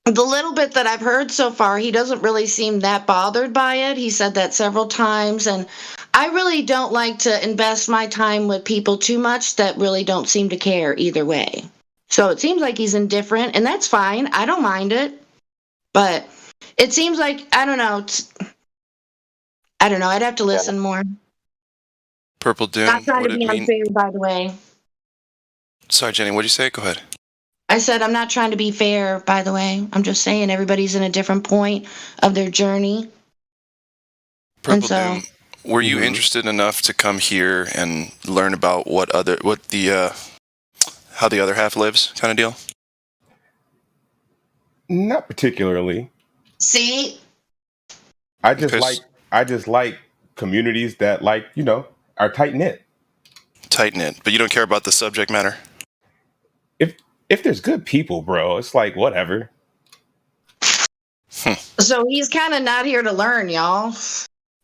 X: the little bit that I've heard so far, he doesn't really seem that bothered by it. He said that several times, and I really don't like to invest my time with people too much that really don't seem to care either way. So it seems like he's indifferent, and that's fine. I don't mind it. But it seems like, I don't know. I'd have to listen more.
Y: Purple Doom.
X: Not trying to be unfair, by the way.
Y: Sorry, Jenny, what'd you say? Go ahead.
X: I said I'm not trying to be fair, by the way. I'm just saying everybody's in a different point of their journey.
Y: Purple Doom, were you interested enough to come here and learn about how the other half lives, kind of deal?
B: Not particularly.
X: See?
B: I just like communities that are tight knit.
Y: Tight knit, but you don't care about the subject matter.
B: If there's good people, bro, it's like whatever.
X: So he's kind of not here to learn, y'all.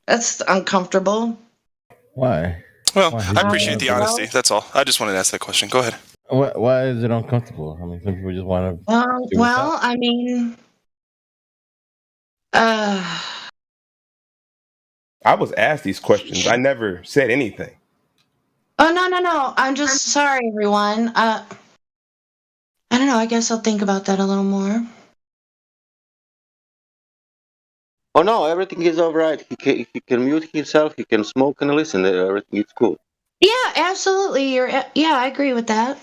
X: That's uncomfortable.
M: Why?
Y: Well, I appreciate the honesty. That's all. I just wanted to ask that question. Go ahead.
M: Why is it uncomfortable? I mean, some people just want to.
X: Well, I mean,
B: I was asked these questions. I never said anything.
X: Oh, no. I'm just sorry, everyone. I don't know. I guess I'll think about that a little more.
U: Oh no, everything is all right. He can mute himself. He can smoke and listen. Everything is cool.
X: Yeah, absolutely. Yeah, I agree with that.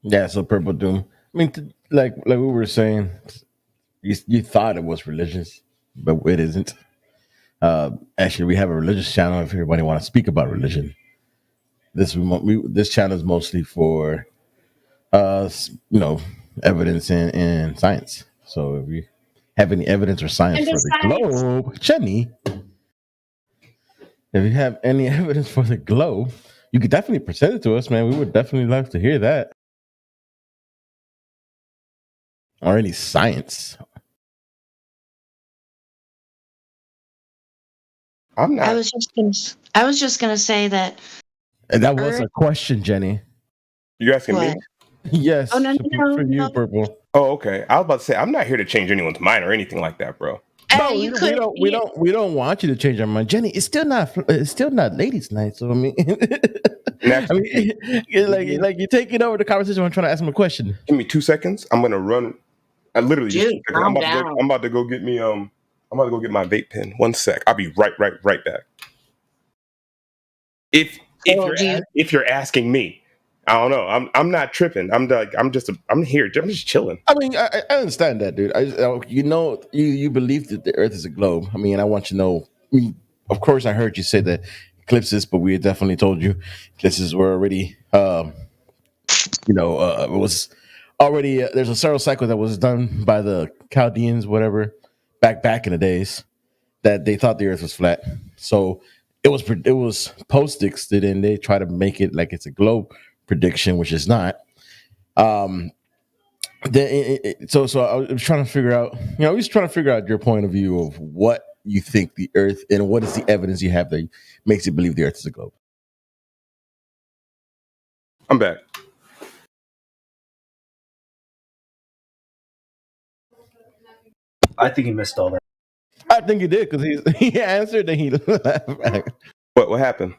M: Yeah, so Purple Doom. I mean, like we were saying, you thought it was religious, but it isn't. Actually, we have a religious channel if everybody want to speak about religion. This channel is mostly for, evidence and science. So if you have any evidence or science for the globe, Jenny, if you have any evidence for the globe, you could definitely present it to us, man. We would definitely love to hear that. Or any science.
B: I'm not.
X: I was just gonna say that.
M: And that was a question, Jenny.
B: You asking
X: me?
M: Yes.
X: Oh, no,
M: for you, Purple.
B: Oh, okay. I was about to say I'm not here to change anyone's mind or anything like that, bro.
M: No, we don't want you to change our mind, Jenny. It's still not ladies' night. So I mean, like you're taking over the conversation. I'm trying to ask him a question.
B: Give me 2 seconds. I'm gonna run. I literally just. I'm about to go get me. I'm about to go get my vape pen. 1 sec. I'll be right back. If you're asking me, I don't know. I'm not tripping. I'm here. I'm just chilling.
M: I mean, I understand that, dude. You believe that the Earth is a globe. I mean, I want you to know. I mean, of course, I heard you say that eclipses, but we had definitely told you eclipses were already, it was already. There's a solar cycle that was done by the Chaldeans, whatever, back in the days that they thought the Earth was flat. So it was post-fixed, and they try to make it like it's a globe prediction, which is not. Um, so I was trying to figure out, your point of view of what you think the Earth and what is the evidence you have that makes you believe the Earth is a globe.
B: I'm back.
A: I think he missed all that.
M: I think he did because he answered and he laughed back.
B: What happened?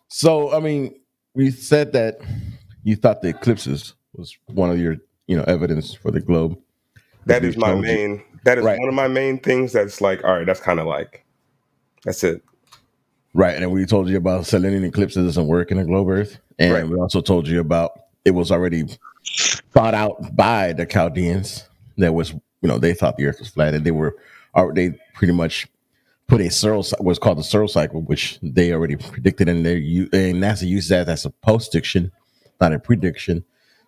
M: So I mean, we said that you thought the eclipses was one of your evidence for the globe.
B: That is my main. That is one of my main things. That's like, all right, that's kind of like, that's it.
M: Right, and then we told you about Selenian eclipses doesn't work in a globe Earth, and we also told you about it was already thought out by the Chaldeans that was they thought the Earth was flat, and they pretty much put what's called the Searle cycle, which they already predicted, and NASA used that as a post-diction, not a prediction,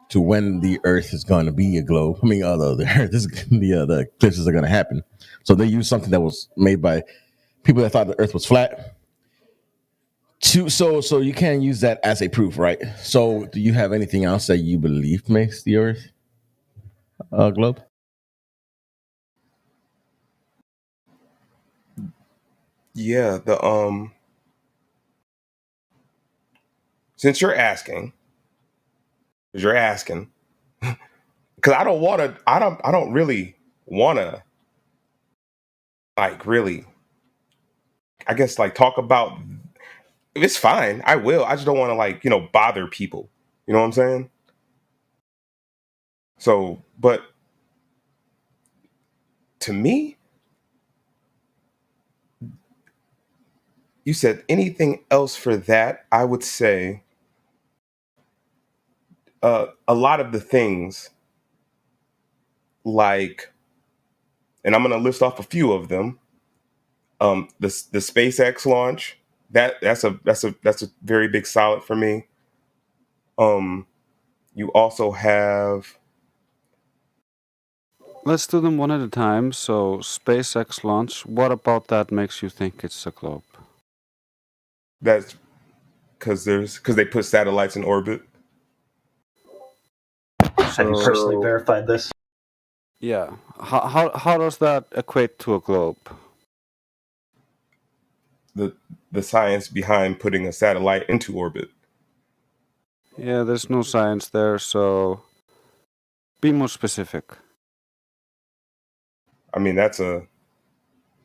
M: to when the Earth is going to be a globe. I mean, the Earth the eclipses are going to happen. So they used something that was made by people that thought the Earth was flat. So you can't use that as a proof, right? So do you have anything else that you believe makes the Earth a globe?
B: Yeah, since you're asking, because I don't really want to, like, really, I guess, like, talk about. It's fine. I will. I just don't want to, like, bother people. You know what I'm saying? So, but to me, you said anything else for that, I would say a lot of the things, like, and I'm going to list off a few of them. The SpaceX launch, that's a very big solid for me. You also have.
E: Let's do them one at a time. So, SpaceX launch. What about that makes you think it's a globe?
B: That's because they put satellites in orbit.
A: Have you personally verified this?
E: Yeah. How does that equate to a globe?
B: The science behind putting a satellite into orbit.
E: Yeah, there's no science there, so be more specific.
B: I mean,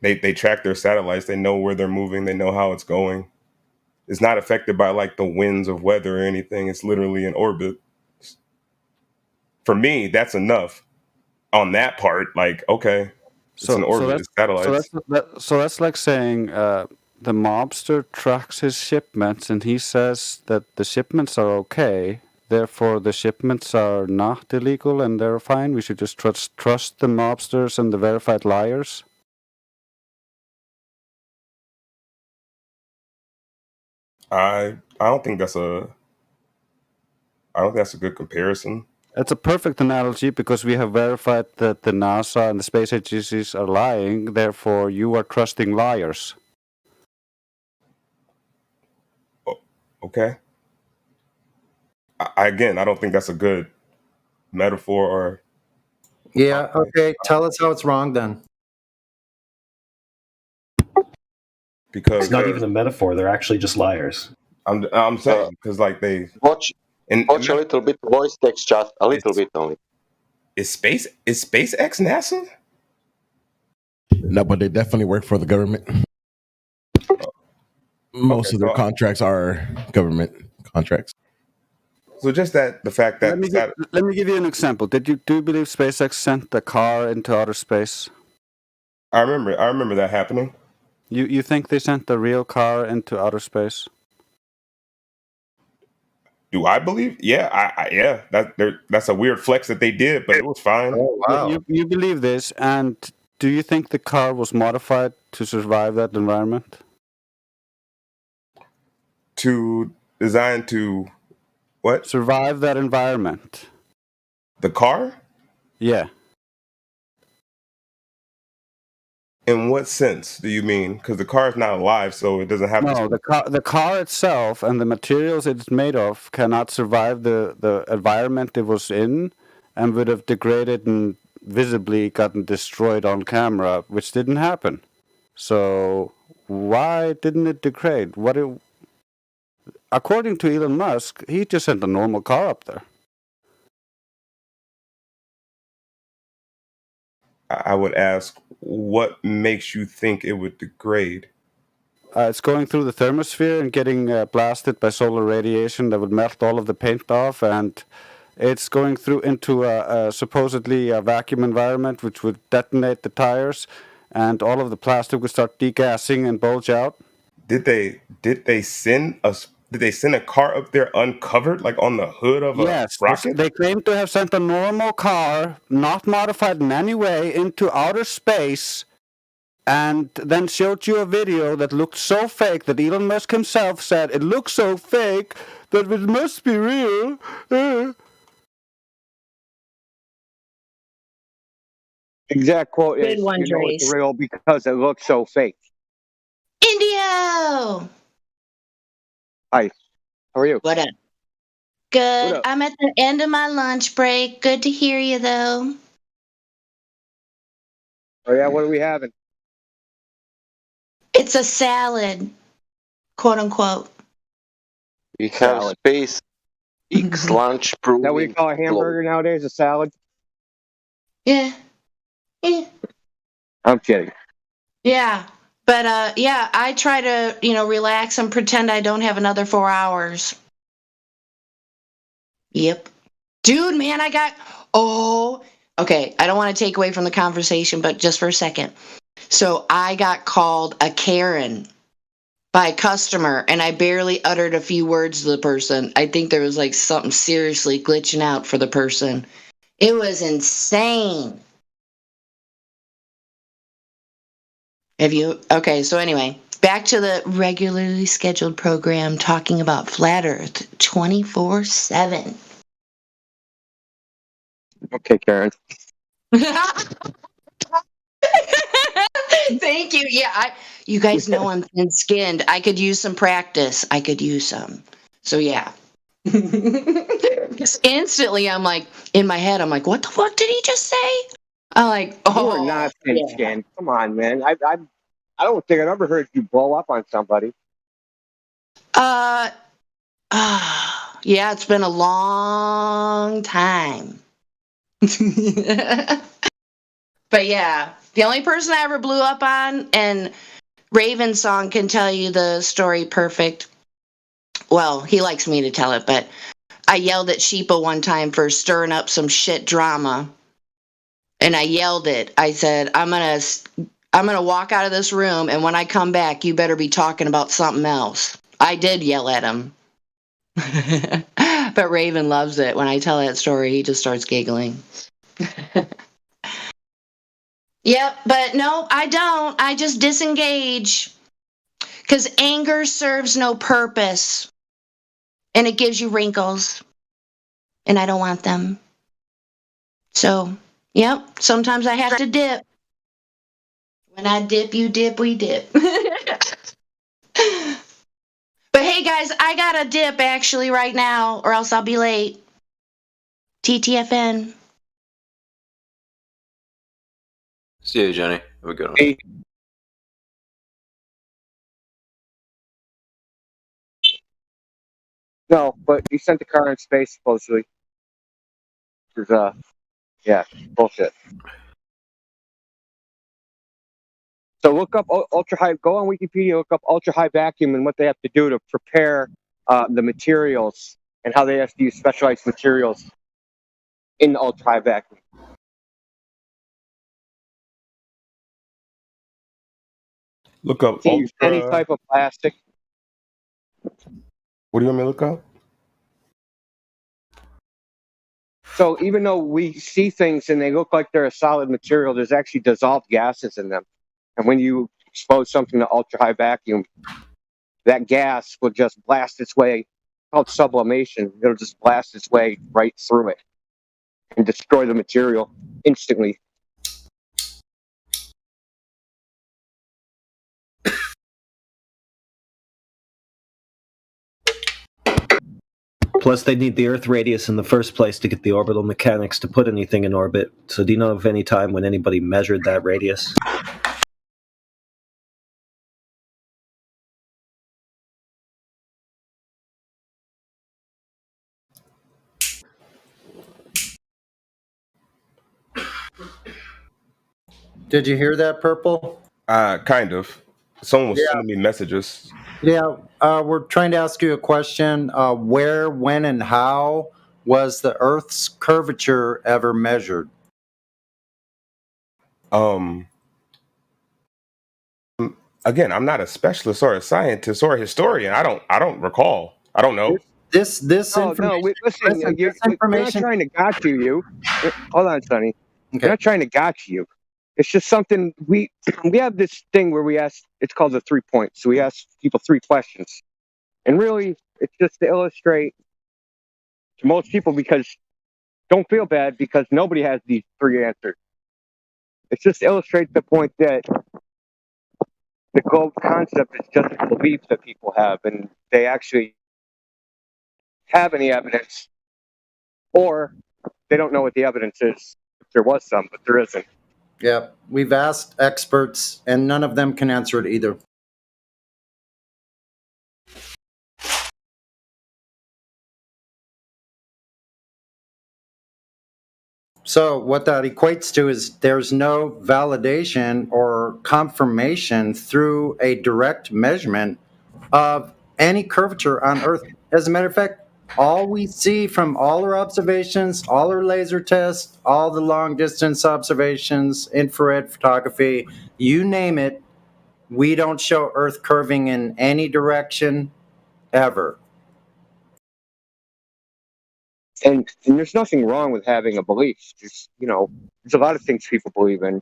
B: they track their satellites. They know where they're moving. They know how it's going. It's not affected by, like, the winds of weather or anything. It's literally in orbit. For me, that's enough on that part. Like, okay, it's in orbit. It's satellites.
E: So that's like saying the mobster tracks his shipments and he says that the shipments are okay. Therefore, the shipments are not illegal and they're fine. We should just trust the mobsters and the verified liars.
B: I don't think that's a good comparison.
E: It's a perfect analogy because we have verified that the NASA and the space agencies are lying. Therefore, you are trusting liars.
B: Okay. I don't think that's a good metaphor or.
N: Yeah. Okay. Tell us how it's wrong then.
B: Because
A: it's not even a metaphor; they're actually just liars.
B: I'm saying because, like, they
U: watch a little bit voice text chat, a little bit only.
B: Is SpaceX NASA?
M: No, but they definitely work for the government. Most of their contracts are government contracts.
B: So just the fact that
E: let me give you an example. Do you believe SpaceX sent the car into outer space?
B: I remember that happening.
E: You think they sent the real car into outer space?
B: Do I believe? Yeah, yeah. That's a weird flex that they did, but it was fine.
N: Oh, wow.
E: You believe this, and do you think the car was modified to survive that environment?
B: Designed to what?
E: Survive that environment.
B: The car?
E: Yeah.
B: In what sense do you mean? Because the car is not alive, so it doesn't have
E: No, the car itself and the materials it's made of cannot survive the environment it was in, and would have degraded and visibly gotten destroyed on camera, which didn't happen. So why didn't it degrade? According to Elon Musk, he just sent a normal car up there.
B: I would ask, what makes you think it would degrade?
E: It's going through the thermosphere and getting blasted by solar radiation that would melt all of the paint off, and it's going through into supposedly a vacuum environment, which would detonate the tires, and all of the plastic would start degassing and bulge out.
B: Did they send a car up there uncovered, like on the hood of
E: Yes,
B: a rocket?
E: they claim to have sent a normal car, not modified in any way, into outer space, and then showed you a video that looked so fake that Elon Musk himself said it looks so fake that it must be real.
C: Exact quote
X: Good
C: is,
X: one,
C: you know it's
X: Trace.
C: real because it looks so fake.
X: Indio!
C: Hi, how are you?
X: What up? Good.
C: What up?
X: I'm at the end of my lunch break. Good to hear you, though.
C: Oh yeah, what are we having?
X: It's a salad, quote unquote.
U: We have
C: Salad.
U: space X lunch
C: Is that what you
U: proving
C: call a hamburger nowadays? A salad?
X: Yeah. Yeah.
C: I'm kidding.
X: Yeah. But yeah, I try to, relax and pretend I don't have another 4 hours. Yep. Dude, man, okay, I don't want to take away from the conversation, but just for a second. So I got called a Karen by a customer, and I barely uttered a few words to the person. I think there was like something seriously glitching out for the person. It was insane. Okay, so anyway, back to the regularly scheduled program talking about Flat Earth 24/7.
C: Okay, Karen.
X: Thank you. Yeah, you guys know I'm thin-skinned. I could use some practice. I could use some. So yeah. Because instantly I'm like, in my head, I'm like, what the fuck did he just say? I'm like,
C: You are not thin-skinned. Come on, man. I don't think I've ever heard you blow up on somebody.
X: Yeah, it's been a long time. But yeah, the only person I ever blew up on, and Raven Song can tell you the story perfect. Well, he likes me to tell it, but I yelled at Sheepa one time for stirring up some shit drama. And I yelled it. I said, I'm gonna walk out of this room, and when I come back, you better be talking about something else. I did yell at him. But Raven loves it. When I tell that story, he just starts giggling. Yep, but no, I don't. I just disengage. Because anger serves no purpose. And it gives you wrinkles. And I don't want them. So, yep, sometimes I have to dip. When I dip, you dip, we dip. But hey, guys, I got a dip actually right now, or else I'll be late. TTFN.
G: See you, Jenny. Have a good one.
C: Hey. No, but he sent the car in space supposedly. Yeah, bullshit. So look up ultra high. Go on Wikipedia. Look up ultra high vacuum and what they have to do to prepare the materials and how they have to use specialized materials in the ultra high vacuum.
B: Look up
C: Can't use any
B: ultra.
C: type of plastic.
B: What do you want me to look up?
C: So even though we see things and they look like they're a solid material, there's actually dissolved gases in them. And when you expose something to ultra-high vacuum, that gas will just blast its way, called sublimation. It'll just blast its way right through it and destroy the material instantly.
W: Plus, they need the Earth radius in the first place to get the orbital mechanics to put anything in orbit. So do you know of any time when anybody measured that radius?
N: Did you hear that, Purple?
B: Kind of. Someone was sending me messages.
N: Yeah, we're trying to ask you a question. Where, when, and how was the Earth's curvature ever measured?
B: Again, I'm not a specialist or a scientist or a historian. I don't recall. I don't know.
N: This information.
C: Listen, we're not trying to gotcha you. Hold on, Sonny.
N: Okay.
C: We're not trying to gotcha you. It's just something we have this thing where we ask. It's called the 3 points. So we ask people 3 questions, and really, it's just to illustrate to most people, because don't feel bad because nobody has these 3 answers. It's just to illustrate the point that the globe concept is just a belief that people have, and they actually have any evidence, or they don't know what the evidence is. If there was some, but there isn't.
N: Yeah, we've asked experts, and none of them can answer it either. So what that equates to is there's no validation or confirmation through a direct measurement of any curvature on Earth. As a matter of fact, all we see from all our observations, all our laser tests, all the long distance observations, infrared photography, you name it, we don't show Earth curving in any direction ever.
C: And there's nothing wrong with having a belief. Just, there's a lot of things people believe in.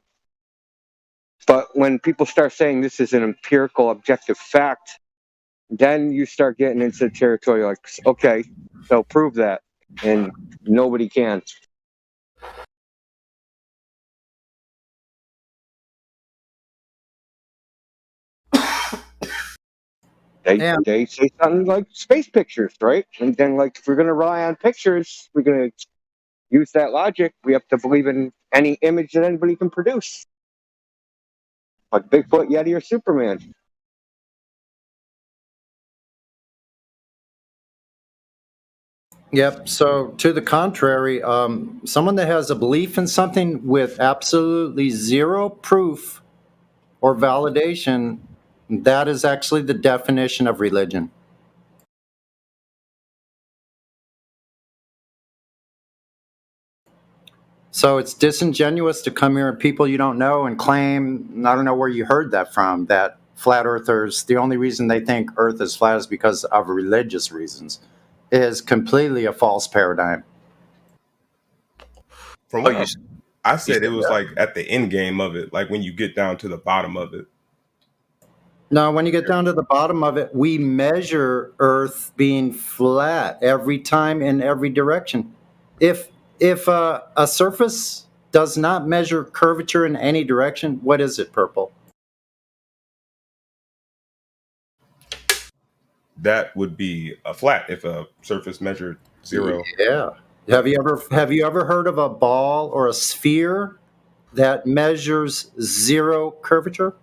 C: But when people start saying this is an empirical, objective fact, then you start getting into the territory like, okay, so prove that. And nobody can. They say something like space pictures, right? And then, like, if we're going to rely on pictures, we're going to use that logic. We have to believe in any image that anybody can produce, like Bigfoot, Yeti, or Superman.
N: Yep. So to the contrary, someone that has a belief in something with absolutely zero proof or validation, that is actually the definition of religion. So it's disingenuous to come here and people you don't know and claim, I don't know where you heard that from, that flat earthers, the only reason they think Earth is flat is because of religious reasons, is completely a false paradigm.
B: From what I said, it was like at the end game of it, like when you get down to the bottom of it.
N: No, when you get down to the bottom of it, we measure Earth being flat every time in every direction. If a surface does not measure curvature in any direction, what is it, Purple?
B: That would be a flat if a surface measured 0.
N: Yeah. Have you ever heard of a ball or a sphere that measures 0 curvature?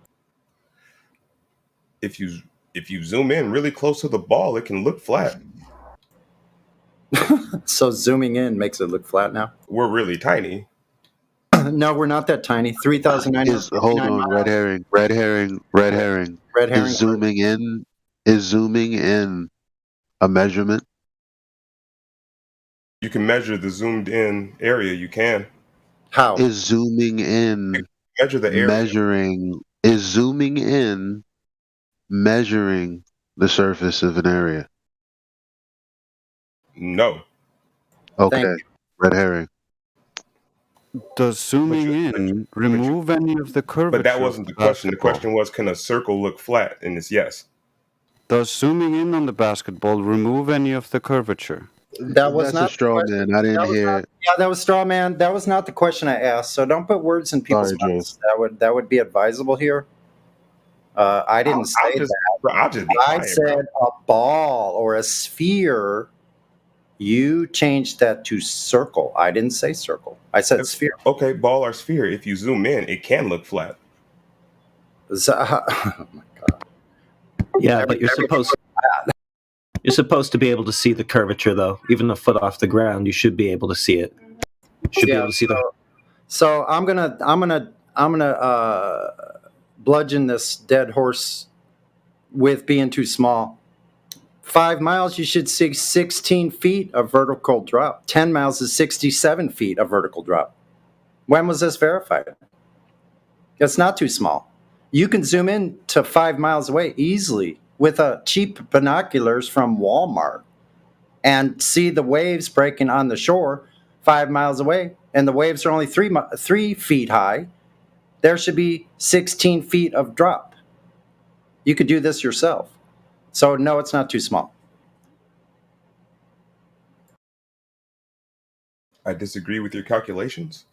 B: If you zoom in really close to the ball, it can look flat.
N: So zooming in makes it look flat now?
B: We're really tiny.
N: No, we're not that tiny. 3,959
I: Hold on,
N: miles.
I: red herring.
N: Red herring.
I: Is zooming in a measurement?
B: You can measure the zoomed in area. You can.
N: How?
I: Is zooming in
B: measure the area?
I: Is zooming in measuring the surface of an area?
B: No.
I: Okay. Red herring.
E: Does zooming in remove any of the curvature?
B: But that wasn't the question. The question was, can a circle look flat? And it's yes.
E: Does zooming in on the basketball remove any of the curvature?
N: That was
I: That's
N: not
I: a straw man. I didn't hear.
N: Yeah, that was straw man. That was not the question I asked. So don't put words in people's
I: Sorry,
N: mouths. That would be advisable here. I didn't say that.
B: I'll just be
N: I
B: quiet,
N: said a ball or a sphere. You changed that to circle. I didn't say circle. I said sphere.
B: Okay, ball or sphere. If you zoom in, it can look flat.
N: Oh my God.
W: Yeah, but you're supposed to be able to see the curvature, though. Even a foot off the ground, you should be able to see it. Should be able to see the.
N: So I'm gonna bludgeon this dead horse with being too small. 5 miles, you should see 16 feet of vertical drop. 10 miles is 67 feet of vertical drop. When was this verified? It's not too small. You can zoom in to 5 miles away easily with cheap binoculars from Walmart and see the waves breaking on the shore 5 miles away, and the waves are only 3 feet high. There should be 16 feet of drop. You could do this yourself. So no, it's not too small.
B: I disagree with your calculations.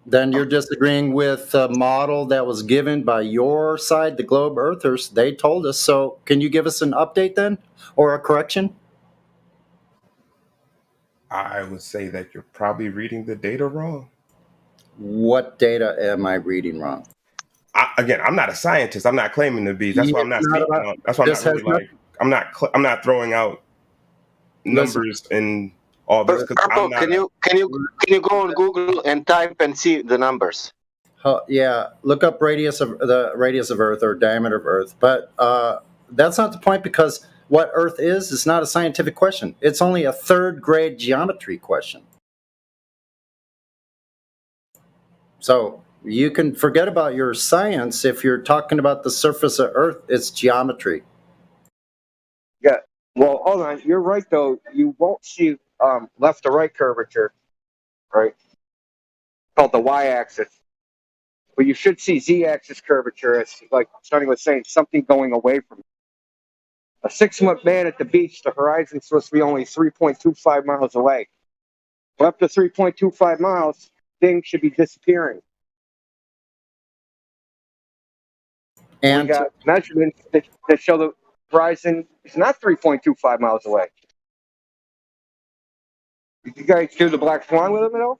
N: Then you're disagreeing with the model that was given by your side, the Globe Earthers. They told us. So can you give us an update then, or a correction?
B: I would say that you're probably reading the data wrong.
N: What data am I reading wrong?
B: Again, I'm not a scientist. I'm not claiming to be. That's why I'm not speaking on. That's why I'm not really like. I'm not throwing out numbers and all this.
U: Purple, can you go on Google and type and see the numbers?
N: Yeah, look up the radius of Earth or diameter of Earth. But that's not the point, because what Earth is not a scientific question. It's only a third grade geometry question. So you can forget about your science if you're talking about the surface of Earth. It's geometry.
C: Yeah. Well, hold on. You're right, though. You won't see left to right curvature, right? Called the y-axis. But you should see z-axis curvature. It's like Sonny was saying, something going away from you. A 6-foot man at the beach, the horizon's supposed to be only 3.25 miles away. Well, up to 3.25 miles, things should be disappearing.
N: And
C: we got measurements that show the horizon is not 3.25 miles away. Did you guys do the Black Swan with them at all?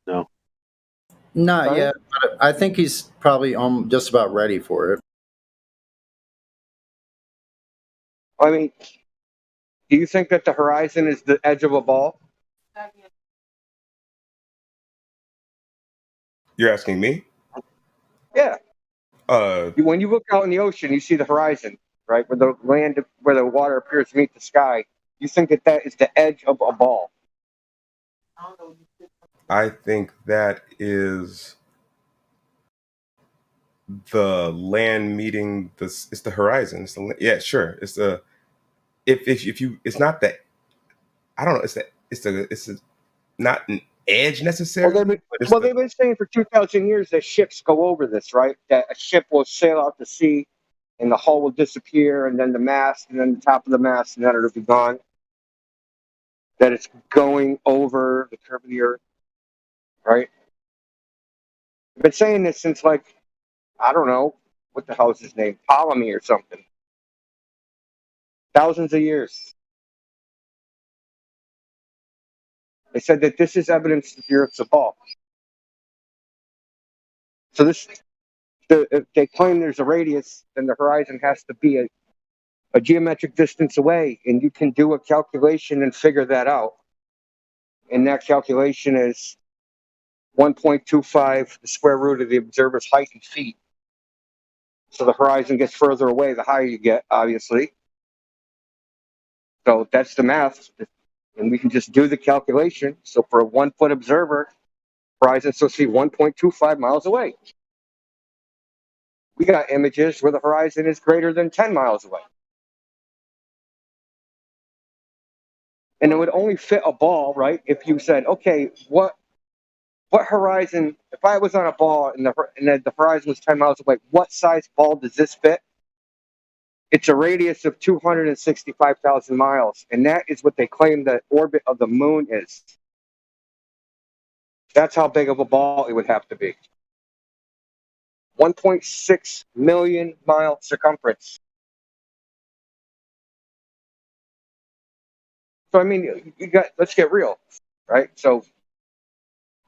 I: No.
N: Not yet, but I think he's probably just about ready for it.
C: I mean, do you think that the horizon is the edge of a ball?
B: You're asking me?
C: Yeah. When you look out in the ocean, you see the horizon, right? Where the water appears to meet the sky. You think that is the edge of a ball?
B: I think that is the land meeting it's the horizon. Yeah, sure. It's the if you it's not that, I don't know. It's not an edge necessarily.
C: They've been saying for 2,000 years that ships go over this, right? That a ship will sail out to sea, and the hull will disappear, and then the mast, and then the top of the mast, and then it'll be gone. That it's going over the curve of the Earth, right? I've been saying this since, like, I don't know, what the hell is his name? Ptolemy or something. Thousands of years. They said that this is evidence that the Earth's a ball. So if they claim there's a radius, then the horizon has to be a geometric distance away, and you can do a calculation and figure that out. And that calculation is 1.25 the square root of the observer's height in feet. So the horizon gets further away the higher you get, obviously. So that's the math. And we can just do the calculation. So for a 1-foot observer, horizon's supposed to be 1.25 miles away. We got images where the horizon is greater than 10 miles away. and it would only fit a ball, right? If you said, okay, what horizon? If I was on a ball and the horizon was 10 miles away, what size ball does this fit? It's a radius of 265,000 miles, and that is what they claim the orbit of the moon is. That's how big of a ball it would have to be. 1.6 million mile circumference. So I mean, let's get real, right? So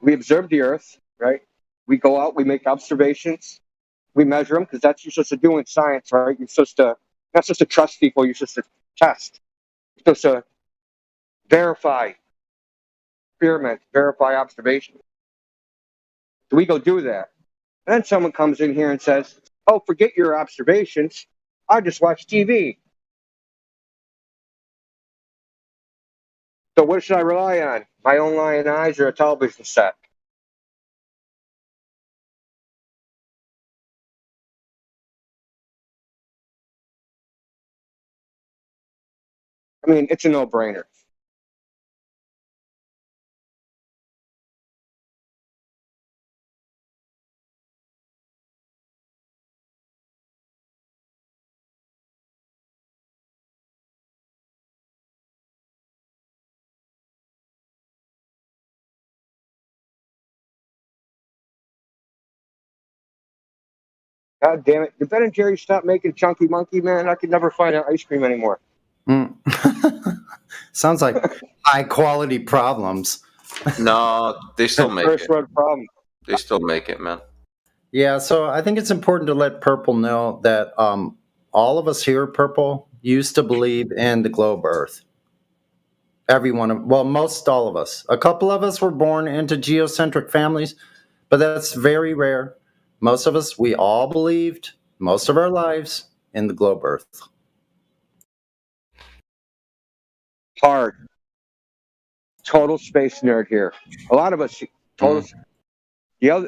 C: we observe the Earth, right? We go out, we make observations, we measure them because that's what you're supposed to do in science, right? You're supposed to not supposed to trust people, you're supposed to test. You're supposed to verify, experiment, verify observation. So we go do that. Then someone comes in here and says, "Oh, forget your observations. I just watch TV." So what should I rely on? My own lying eyes or a television set? I mean, it's a no-brainer. God damn it. Did Ben and Jerry stop making Chunky Monkey, man? I could never find an ice cream anymore.
N: Sounds like high quality problems.
G: No, they still make
C: First
G: it.
C: world problem.
G: They still make it, man.
N: Yeah, so I think it's important to let Purple know that all of us here at Purple used to believe in the globe Earth. Most all of us. A couple of us were born into geocentric families, but that's very rare. Most of us, we all believed most of our lives in the globe Earth.
C: Hard. Total space nerd here. A lot of us, total.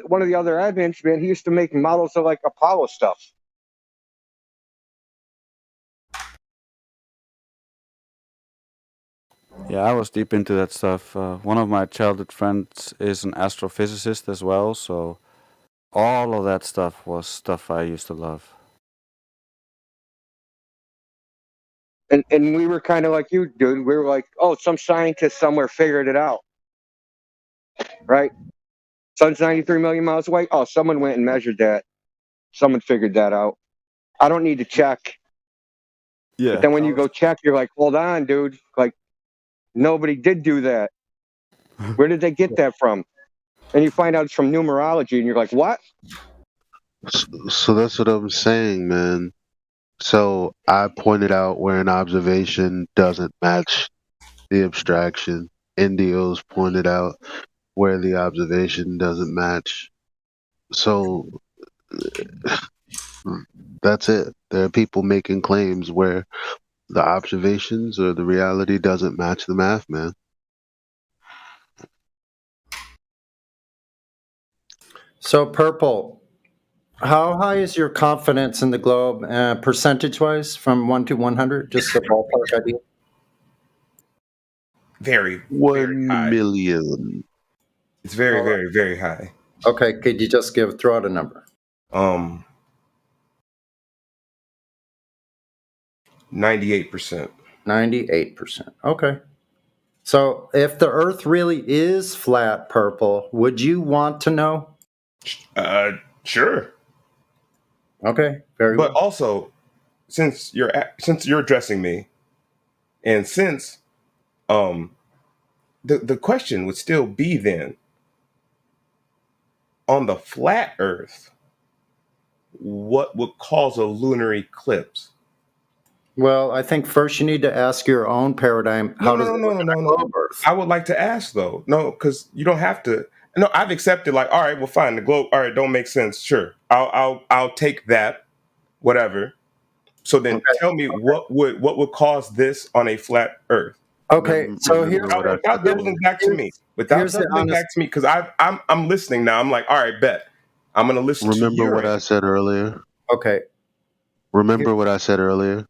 C: One of the other admins, man, he used to make models of like Apollo stuff.
E: Yeah, I was deep into that stuff. One of my childhood friends is an astrophysicist as well, so all of that stuff was stuff I used to love.
C: And we were kind of like you, dude. We were like, oh, some scientist somewhere figured it out. Right? Sun's 93 million miles away. Oh, someone went and measured that. Someone figured that out. I don't need to check.
E: Yeah.
C: But then when you go check, you're like, hold on, dude. Like, nobody did do that. Where did they get that from? And you find out it's from numerology, and you're like, what?
I: So that's what I'm saying, man. So I pointed out where an observation doesn't match the abstraction. Indio's pointed out where the observation doesn't match. So that's it. There are people making claims where the observations or the reality doesn't match the math, man.
N: So, Purple, how high is your confidence in the globe, percentage-wise, from 1 to 100? Just a ballpark idea.
B: Very,
I: 1
B: high.
I: million.
B: It's very, very, very high.
N: Okay, could you just throw out a number?
B: 98%.
N: 98%. Okay. So if the Earth really is flat, Purple, would you want to know?
B: Sure.
N: Okay, very
B: But
N: well.
B: also, since you're addressing me, and since the question would still be then, on the flat Earth, what would cause a lunar eclipse?
N: Well, I think first you need to ask your own paradigm. How does it look on
B: No.
N: globe Earth?
B: I would like to ask though. No, because you don't have to. No, I've accepted. Like, all right, well, fine. The globe. All right, don't make sense. Sure, I'll take that. Whatever. So then, tell me what would cause this on a flat Earth?
N: Okay, so here's
B: without doubling back to me. Without doubling back to me, because I'm listening now. I'm like, all right, bet. I'm gonna listen to
I: Remember
B: your
I: what I
B: answer.
I: said earlier?
N: Okay.
I: Remember what I said earlier?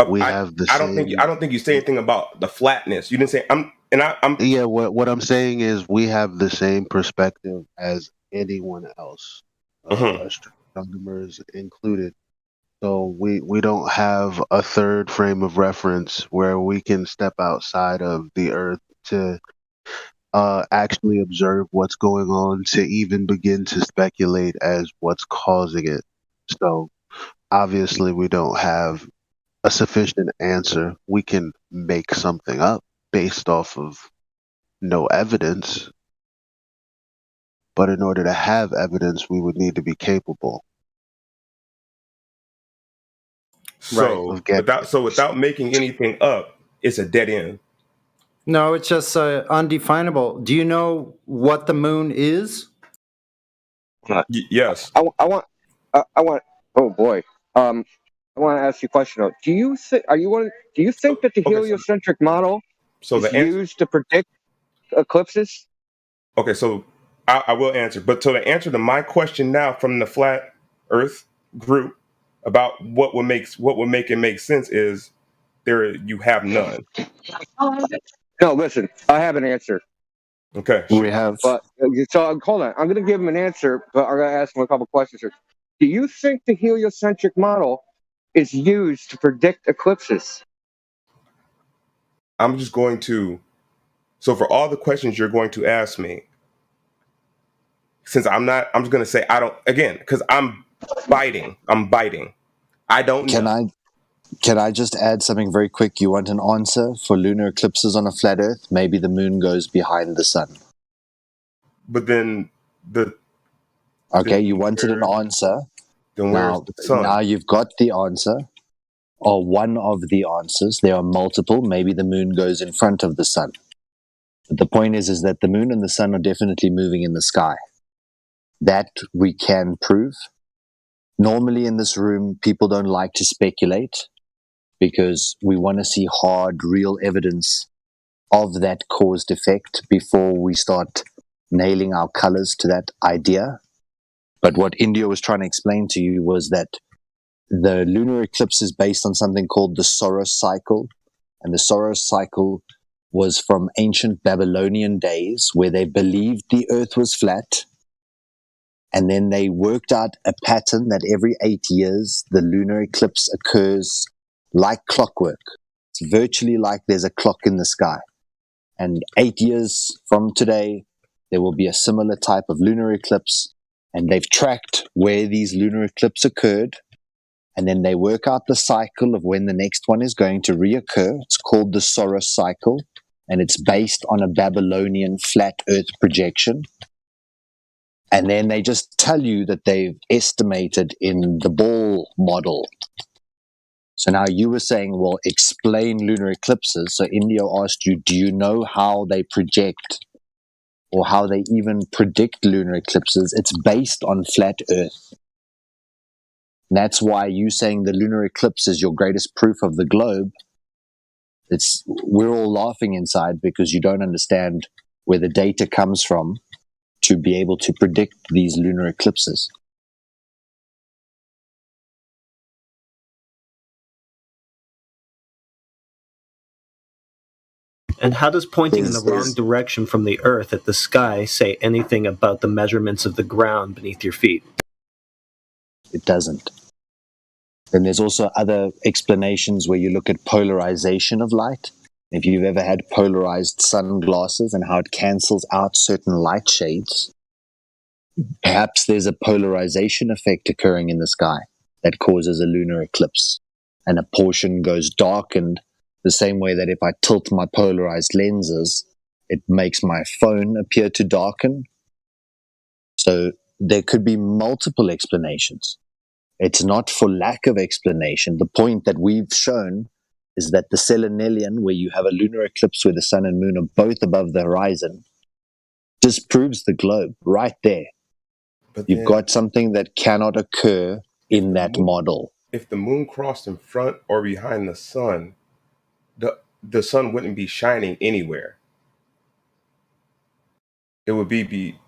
I: We have the
B: I
I: same.
B: don't think you say anything about the flatness. You didn't say I'm.
I: Yeah, what I'm saying is we have the same perspective as anyone else,
B: Mhm.
I: astronomers included. So we don't have a third frame of reference where we can step outside of the Earth to actually observe what's going on, to even begin to speculate as what's causing it. So obviously we don't have a sufficient answer. We can make something up based off of no evidence, but in order to have evidence, we would need to be capable
B: So
I: of getting it.
B: without making anything up, it's a dead end.
N: No, it's just undefinable. Do you know what the moon is?
B: Yes.
C: I want. I want. Oh boy. I want to ask you a question. Though. Do you think? Do you think that the heliocentric model
B: So
C: is
B: the answer.
C: used to predict eclipses?
B: Okay, so I will answer, but to the answer to my question now from the flat Earth group about what would make it make sense is there you have none.
C: No, listen. I have an answer.
B: Okay.
D: We have.
C: But so hold on. I'm going to give him an answer, but I'm going to ask him a couple questions here. Do you think the heliocentric model is used to predict eclipses?
B: I'm just going to. So for all the questions you're going to ask me, since I'm just going to say I don't again because I'm biting. I don't know.
D: Can I just add something very quick? You want an answer for lunar eclipses on a flat Earth? Maybe the moon goes behind the sun.
B: But then
D: you wanted an answer.
B: Then where's the sun?
D: Now you've got the answer, or one of the answers. There are multiple. Maybe the moon goes in front of the sun. But the point is that the moon and the sun are definitely moving in the sky. That we can prove. Normally in this room, people don't like to speculate because we want to see hard, real evidence of that caused effect before we start nailing our colors to that idea. But what India was trying to explain to you was that the lunar eclipse is based on something called the Saros cycle. And the Saros cycle was from ancient Babylonian days where they believed the earth was flat. And then they worked out a pattern that every 8 years, the lunar eclipse occurs like clockwork. It's virtually like there's a clock in the sky. And 8 years from today, there will be a similar type of lunar eclipse. And they've tracked where these lunar eclipses occurred. And then they work out the cycle of when the next one is going to reoccur. It's called the Saros cycle. And it's based on a Babylonian flat earth projection. And then they just tell you that they've estimated in the ball model. So now you were saying, well, explain lunar eclipses. So India asked you, do you know how they project or how they even predict lunar eclipses? It's based on flat Earth. And that's why you saying the lunar eclipse is your greatest proof of the globe. We're all laughing inside because you don't understand where the data comes from to be able to predict these lunar eclipses.
W: And how does pointing in the wrong direction from the Earth at the sky say anything about the measurements of the ground beneath your feet?
D: It doesn't. Then there's also other explanations where you look at polarization of light. If you've ever had polarized sunglasses and how it cancels out certain light shades, perhaps there's a polarization effect occurring in the sky that causes a lunar eclipse. And a portion goes darkened the same way that if I tilt my polarized lenses, it makes my phone appear to darken. So there could be multiple explanations. It's not for lack of explanation. The point that we've shown is that the selenelian, where you have a lunar eclipse where the sun and moon are both above the horizon, disproves the globe right there.
B: But
D: You've got something that cannot occur in that model.
B: If the moon crossed in front or behind the sun, the sun wouldn't be shining anywhere. It would be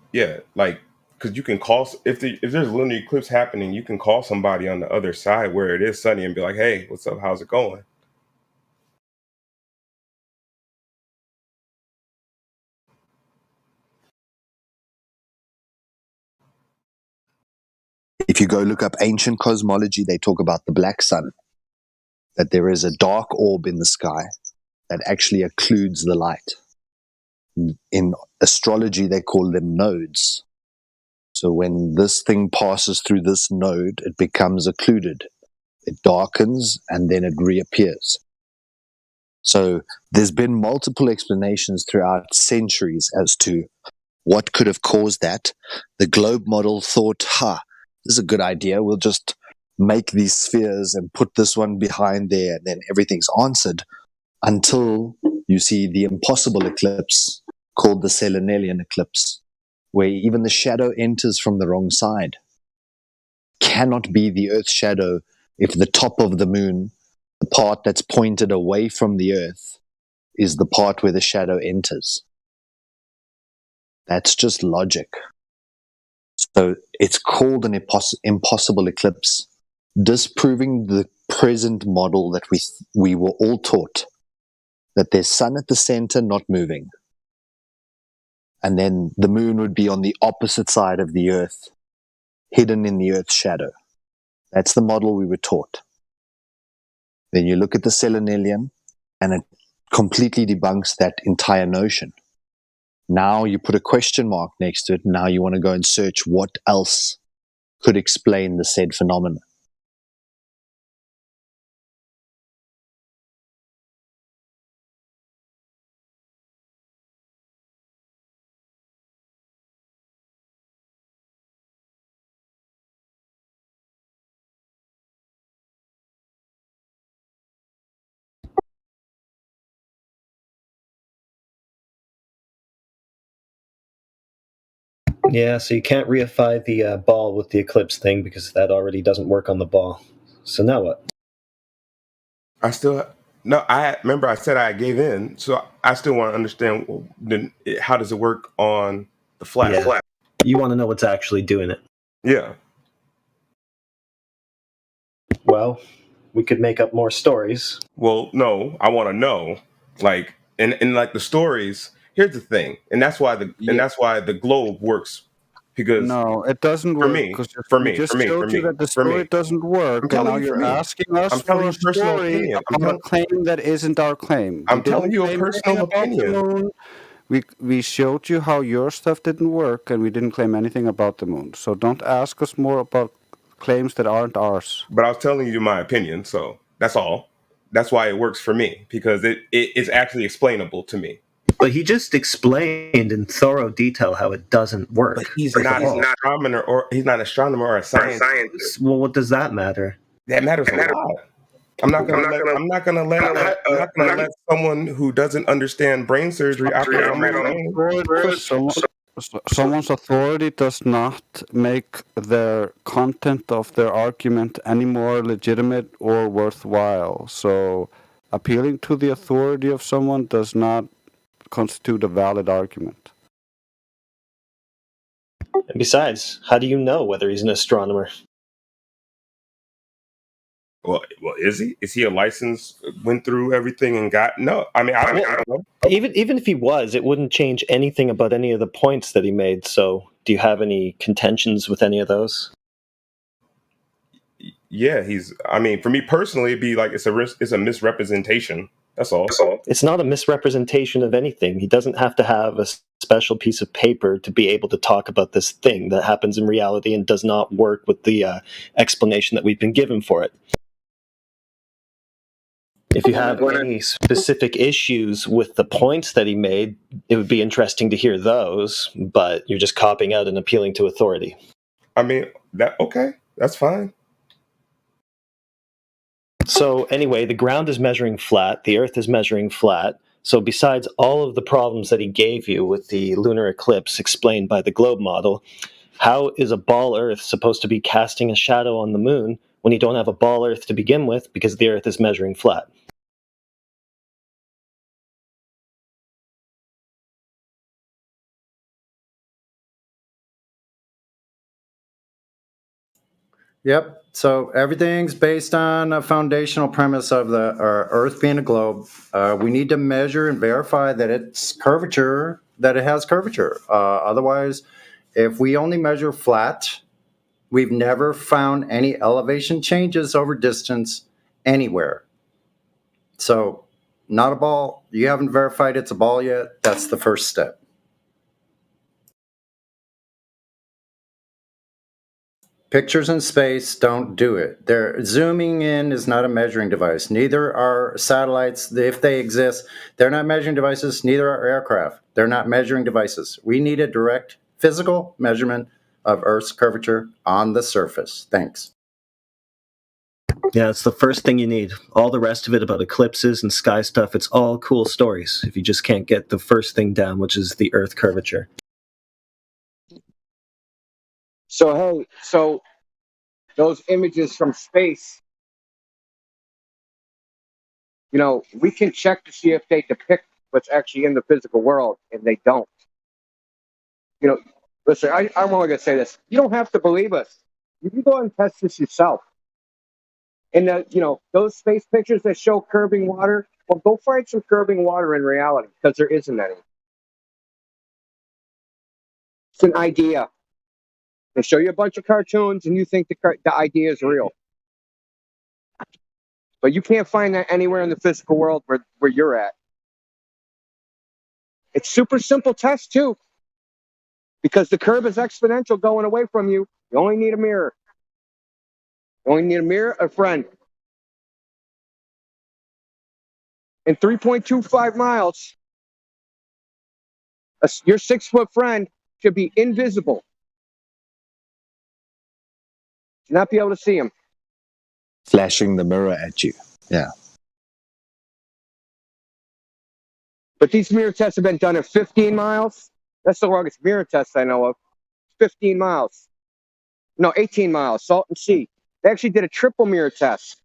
B: like because you can call if there's a lunar eclipse happening, you can call somebody on the other side where it is sunny and be like, "Hey, what's up? How's it going?"
D: go look up ancient cosmology, they talk about the black sun, that there is a dark orb in the sky that actually occludes the light. In astrology, they call them nodes. So when this thing passes through this node, it becomes occluded. It darkens and then it reappears. So there's been multiple explanations throughout centuries as to what could have caused that. The globe model thought, this is a good idea. We'll just make these spheres and put this one behind there, and then everything's answered, until you see the impossible eclipse called the Selenelian eclipse, where even the shadow enters from the wrong side. Cannot be the Earth's shadow if the top of the moon, the part that's pointed away from the Earth, is the part where the shadow enters. That's just logic. So it's called an impossible eclipse, disproving the present model that we were all taught, that there's sun at the center not moving, and then the moon would be on the opposite side of the Earth, hidden in the Earth's shadow. That's the model we were taught. Then you look at the Selenelian, and it completely debunks that entire notion. Now you put a question mark next to it. Now you want to go and search what else could explain the said phenomenon.
W: Yeah, so you can't reify the ball with the eclipse thing because that already doesn't work on the ball. So now what?
B: I remember I said I gave in, so I still want to understand how does it work on the flat?
W: Yeah. You want to know what's actually doing it.
B: Yeah.
W: Well, we could make up more stories.
B: Well, no, I want to know, like, and like the stories. Here's the thing, and that's why the globe works, because
E: no, it doesn't work. We just showed you that the story doesn't work, and now you're asking us for a story about a claim that isn't our claim.
B: I'm telling you a personal opinion.
E: We showed you how your stuff didn't work, and we didn't claim anything about the moon. So don't ask us more about claims that aren't ours.
B: But I was telling you my opinion, so that's all. That's why it works for me, because it is actually explainable to me.
W: But he just explained in thorough detail how it doesn't work.
B: But he's not an astronomer, or he's not an astronomer or a scientist.
W: Well, what does that matter?
B: That matters a lot. I'm not gonna let someone who doesn't understand brain surgery operate on my brain.
E: Someone's authority does not make the content of their argument any more legitimate or worthwhile. So appealing to the authority of someone does not constitute a valid argument.
W: And besides, how do you know whether he's an astronomer?
B: Well, is he? Is he a license? Went through everything and got no? I mean, I don't know.
W: Even if he was, it wouldn't change anything about any of the points that he made. So, do you have any contentions with any of those?
B: Yeah, I mean, for me personally, it'd be like it's a misrepresentation. That's all.
W: It's not a misrepresentation of anything. He doesn't have to have a special piece of paper to be able to talk about this thing that happens in reality and does not work with the explanation that we've been given for it. If you have any specific issues with the points that he made, it would be interesting to hear those, but you're just copying out and appealing to authority.
B: I mean, that's fine.
W: So anyway, the ground is measuring flat, the Earth is measuring flat. So besides all of the problems that he gave you with the lunar eclipse explained by the globe model, how is a ball Earth supposed to be casting a shadow on the moon when you don't have a ball Earth to begin with because the Earth is measuring flat?
N: Yep. So everything's based on a foundational premise of the Earth being a globe. We need to measure and verify that it's curvature, that it has curvature. Otherwise, if we only measure flat, We've never found any elevation changes over distance anywhere. So, not a ball. You haven't verified it's a ball yet. That's the first step. Pictures in space don't do it. Zooming in is not a measuring device. Neither are satellites. If they exist, they're not measuring devices. Neither are aircraft. They're not measuring devices. We need a direct physical measurement of Earth's curvature on the surface. Thanks.
W: Yeah, it's the first thing you need. All the rest of it about eclipses and sky stuff, it's all cool stories if you just can't get the first thing down, which is the Earth curvature.
C: So those images from space, we can check to see if they depict what's actually in the physical world, and they don't. Listen, I'm only going to say this. You don't have to believe us. You can go and test this yourself. And, those space pictures that show curving water, well, go find some curving water in reality, because there isn't any. It's an idea. They show you a bunch of cartoons, and you think the idea is real. But you can't find that anywhere in the physical world where you're at. It's super simple test, too. Because the curve is exponential going away from you. You only need a mirror. You only need a mirror, a friend. In 3.25 miles, your 6-foot friend should be invisible. Should not be able to see him.
D: Flashing the mirror at you. Yeah.
C: But these mirror tests have been done at 15 miles. That's the longest mirror test I know of. 15 miles. No, 18 miles, Salton Sea. They actually did a triple mirror test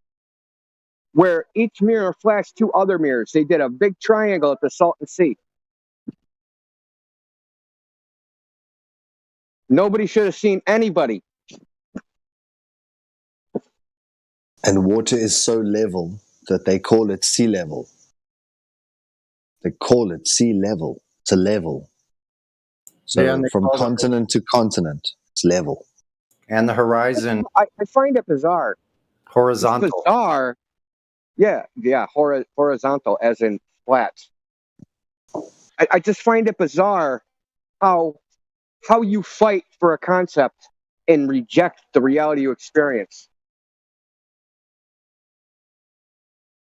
C: where each mirror flashed 2 other mirrors. They did a big triangle at the Salton Sea. Nobody should have seen anybody.
D: And water is so level that they call it sea level. They call it sea level. It's a level. So
N: Yeah,
D: from continent to continent, it's level.
N: And the horizon.
C: I find it bizarre.
N: Horizontal.
C: It's bizarre. Yeah, horizontal, as in flat. I just find it bizarre how you fight for a concept and reject the reality you experience.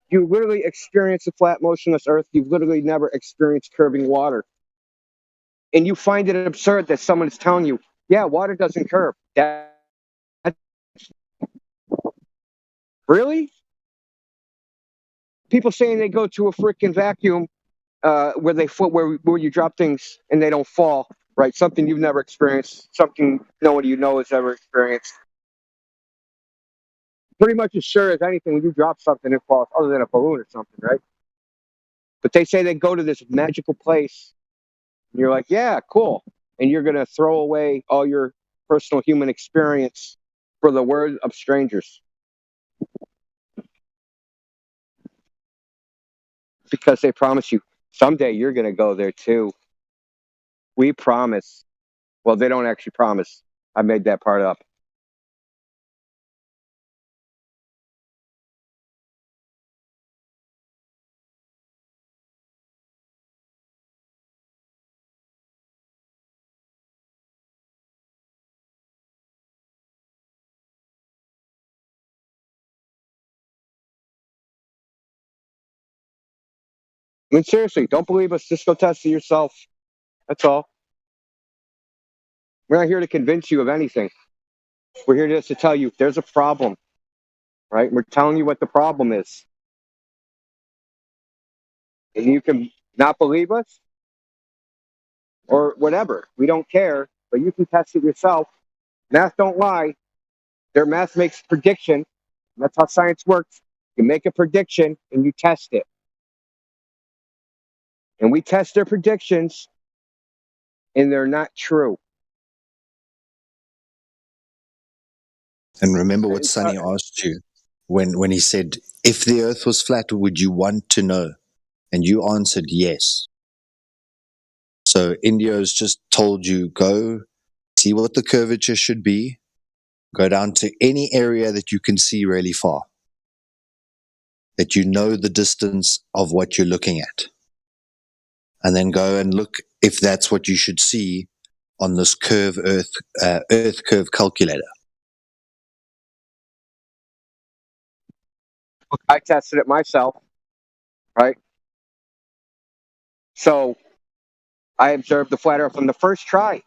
C: You literally experience a flat, motionless Earth. You've literally never experienced curving water. And you find it absurd that someone is telling you, yeah, water doesn't curve. Really? People saying they go to a freaking vacuum where you drop things and they don't fall, right? Something you've never experienced, something nobody you know has ever experienced. Pretty much as sure as anything, when you drop something, it falls, other than a balloon or something, right? But they say they go to this magical place, and you're like, yeah, cool. And you're going to throw away all your personal human experience for the word of strangers. Because they promise you, someday you're going to go there too. We promise. Well, they don't actually promise. I made that part up. I mean, seriously, don't believe us. Just go test it yourself. That's all. We're not here to convince you of anything. We're here just to tell you there's a problem, right? We're telling you what the problem is. And you can not believe us or whatever. We don't care, but you can test it yourself. Math don't lie. Their math makes prediction. That's how science works. You make a prediction and you test it. And we test their predictions and they're not true.
D: And remember what Sonny asked you when he said, if the earth was flat, would you want to know? And you answered yes. So Indio's just told you, go see what the curvature should be, Go down to any area that you can see really far, that you know the distance of what you're looking at. And then go and look if that's what you should see on this Earth curve calculator.
C: I tested it myself, right? So I observed the flat Earth on the first try.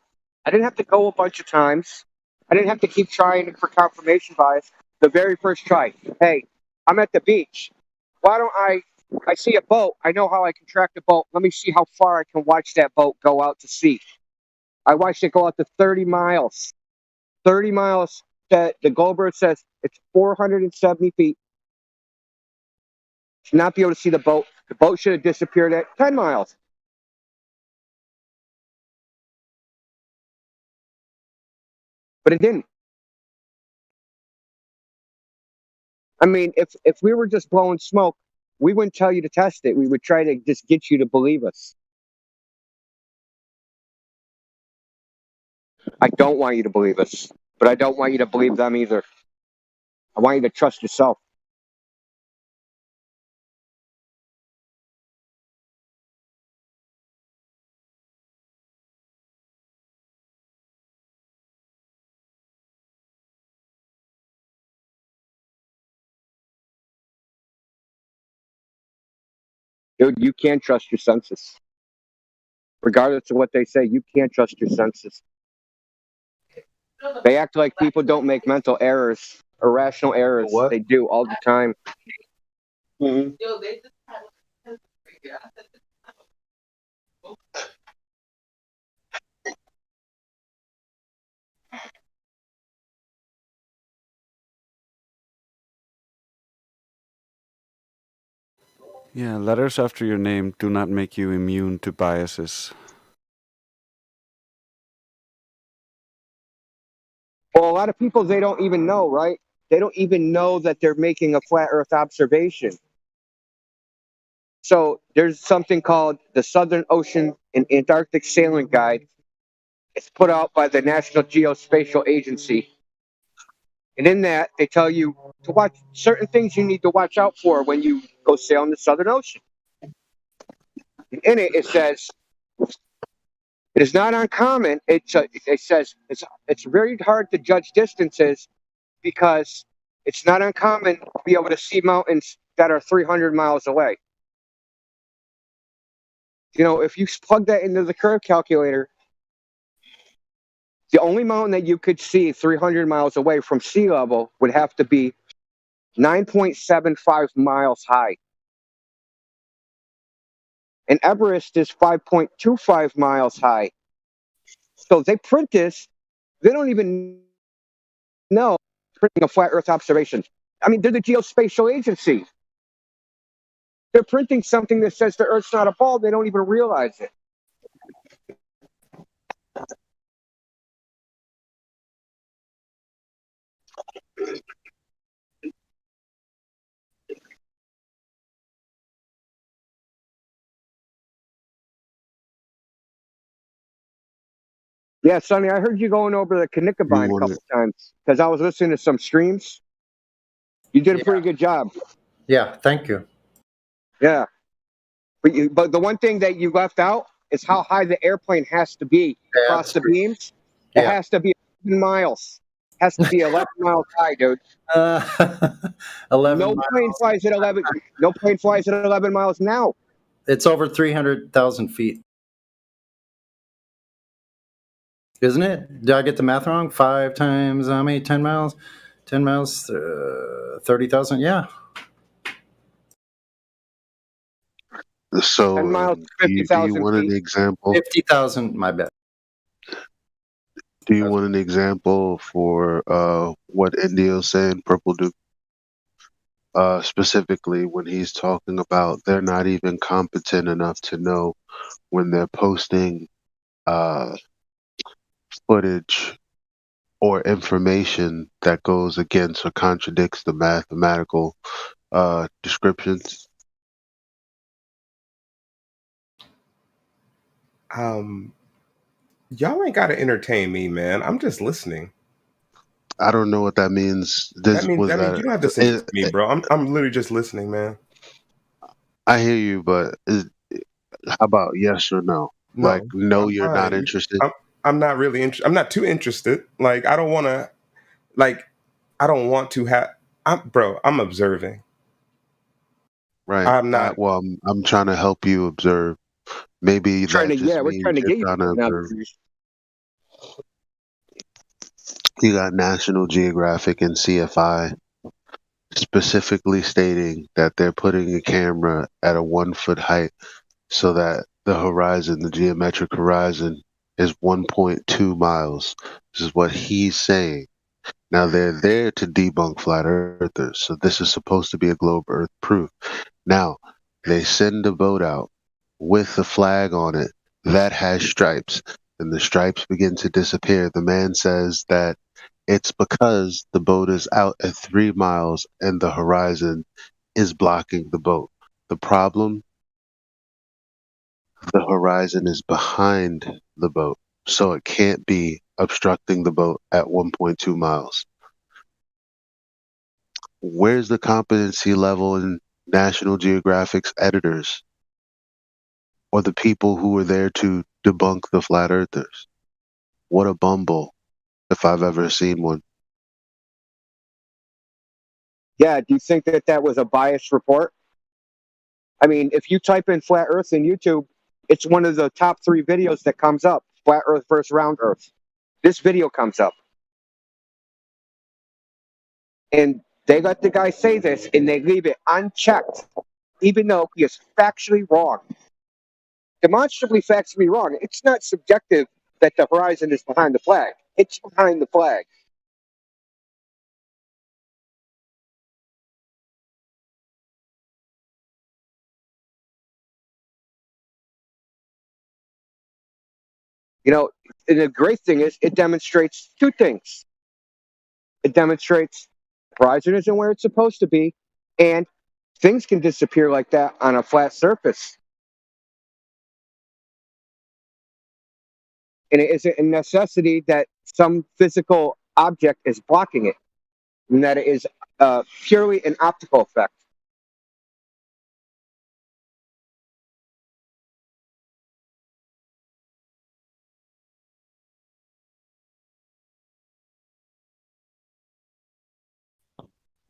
C: I didn't have to go a bunch of times. I didn't have to keep trying for confirmation bias. The very first try. Hey, I'm at the beach. Why don't I see a boat. I know how I can track the boat. Let me see how far I can watch that boat go out to sea. I watched it go out to 30 miles. 30 miles. That the Goldberg says it's 470 feet. Should not be able to see the boat. The boat should have disappeared at 10 miles. But it didn't. I mean, if we were just blowing smoke, we wouldn't tell you to test it. We would try to just get you to believe us. I don't want you to believe us, but I don't want you to believe them either. I want you to trust yourself. Dude, you can't trust your senses. Regardless of what they say, you can't trust your senses. They act like people don't make mental errors, irrational errors.
U: What?
C: They do all the time.
U: Mm-hmm.
E: Yeah, letters after your name do not make you immune to biases.
C: Well, a lot of people, they don't even know, right? They don't even know that they're making a flat Earth observation. So there's something called the Southern Ocean and Antarctic Sailing Guide. It's put out by the National Geospatial Agency. And in that, they tell you to watch certain things you need to watch out for when you go sail in the Southern Ocean. And in it, it says, it is not uncommon. It says it's very hard to judge distances because it's not uncommon to be able to see mountains that are 300 miles away. You know, if you plug that into the curve calculator, the only mountain that you could see 300 miles away from sea level would have to be 9.75 miles high. And Everest is 5.25 miles high. So they print this, they don't even know printing a flat Earth observation. I mean, they're the Geospatial Agency. They're printing something that says the Earth's not a ball. They don't even realize it. Yeah, Sonny, I heard you going over the
I: You
C: Kanikabine a
I: want
C: couple times because I was listening to some streams. You did a pretty good job.
N: Yeah, thank you.
C: Yeah. But the one thing that you left out is how high the airplane has to be across the beams. It
N: Yeah.
C: has to be 11 miles. Has to be 11 miles high, dude.
N: 11
C: No plane
N: miles.
C: flies at 11. No plane flies at 11 miles now.
N: It's over 300,000 feet. Isn't it? Did I get the math wrong? 5 times, how many? 10 miles? 10 miles, 30,000? Yeah.
I: So,
C: 10 miles,
I: do you
C: 50,000
I: want an
C: feet.
I: example?
N: 50,000, my bad.
I: Do you want an example for what Indio's saying, Purple Duke? Specifically, when he's talking about they're not even competent enough to know when they're posting footage or information that goes against or contradicts the mathematical descriptions.
B: Y'all ain't gotta entertain me, man. I'm just listening.
I: I don't know what that means.
B: That means you don't have to say it to me, bro. I'm literally just listening, man.
I: I hear you, but how about yes or no?
B: No,
I: Like, no,
B: I'm
I: you're not
B: fine.
I: interested.
B: I'm not really interested. I'm not too interested. Like, I don't want to. Like, I don't want to have. I'm observing.
I: Right.
B: I'm not.
I: Well, I'm trying to help you observe. Maybe that just
C: we're
I: means
C: trying to
I: you're
C: get you
I: trying to
C: now.
I: observe. You got National Geographic and CFI specifically stating that they're putting a camera at a 1 foot height so that the horizon, the geometric horizon, is 1.2 miles. This is what he's saying. Now, they're there to debunk flat earthers, so this is supposed to be a globe earth proof. Now, they send a boat out with the flag on it that has stripes, and the stripes begin to disappear. The man says that it's because the boat is out at 3 miles and the horizon is blocking the boat. The problem, the horizon is behind the boat, so it can't be obstructing the boat at 1.2 miles. Where's the competency level in National Geographic's editors or the people who were there to debunk the flat earthers? What a bumble, if I've ever seen one.
C: Yeah, do you think that that was a biased report? I mean, if you type in flat Earth in YouTube, it's one of the top 3 videos that comes up. Flat Earth versus round Earth. This video comes up. And they let the guy say this, and they leave it unchecked, even though he is factually wrong. Demonstrably factually wrong. It's not subjective that the horizon is behind the flag. It's behind the flag. You know, and the great thing is it demonstrates 2 things. It demonstrates the horizon isn't where it's supposed to be, and things can disappear like that on a flat surface. And it is a necessity that some physical object is blocking it, and that it is purely an optical effect.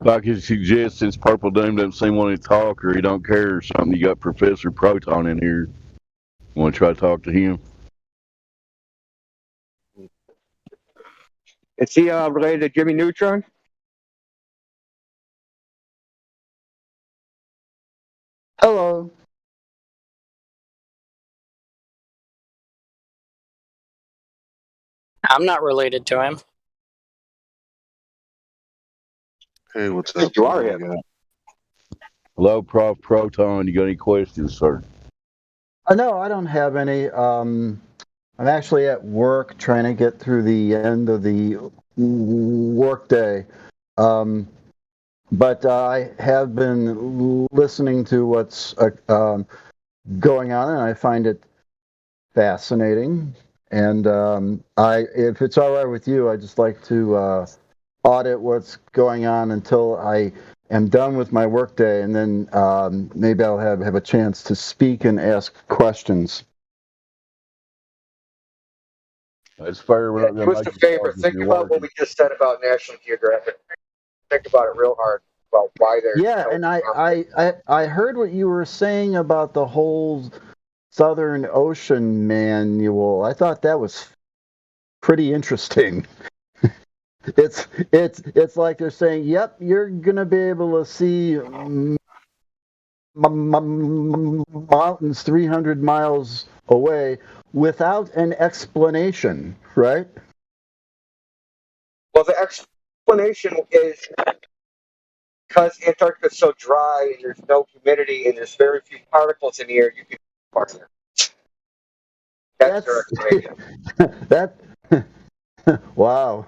H: If I could suggest, since Purple Doom doesn't seem want to talk or he don't care or something, you got Professor Proton in here. You want to try to talk to him?
C: Is he related to Jimmy Neutron?
R: Hello.
K: I'm not related to him.
I: Hey, what's up?
C: You are him.
H: Hello, Prof. Proton. You got any questions, sir?
R: No, I don't have any. I'm actually at work trying to get through the end of the workday. But I have been listening to what's going on, and I find it fascinating. And if it's all right with you, I'd just like to audit what's going on until I am done with my workday, and then maybe I'll have a chance to speak and ask questions.
H: It's fair. We're not
C: Do
H: going
C: us
H: to
C: a
H: make you
C: favor.
H: talk if
C: Think
H: you're
C: about what
H: working.
C: we just said about National Geographic. Think about it real hard about why they're.
R: Yeah, and I heard what you were saying about the whole Southern Ocean Manual. I thought that was pretty interesting. It's like they're saying, "Yep, you're gonna be able to see mountains 300 miles away without an explanation," right?
C: Well, the explanation is because Antarctica is so dry and there's no humidity and there's very few particles in the air, you can farther. That's their explanation.
R: That wow.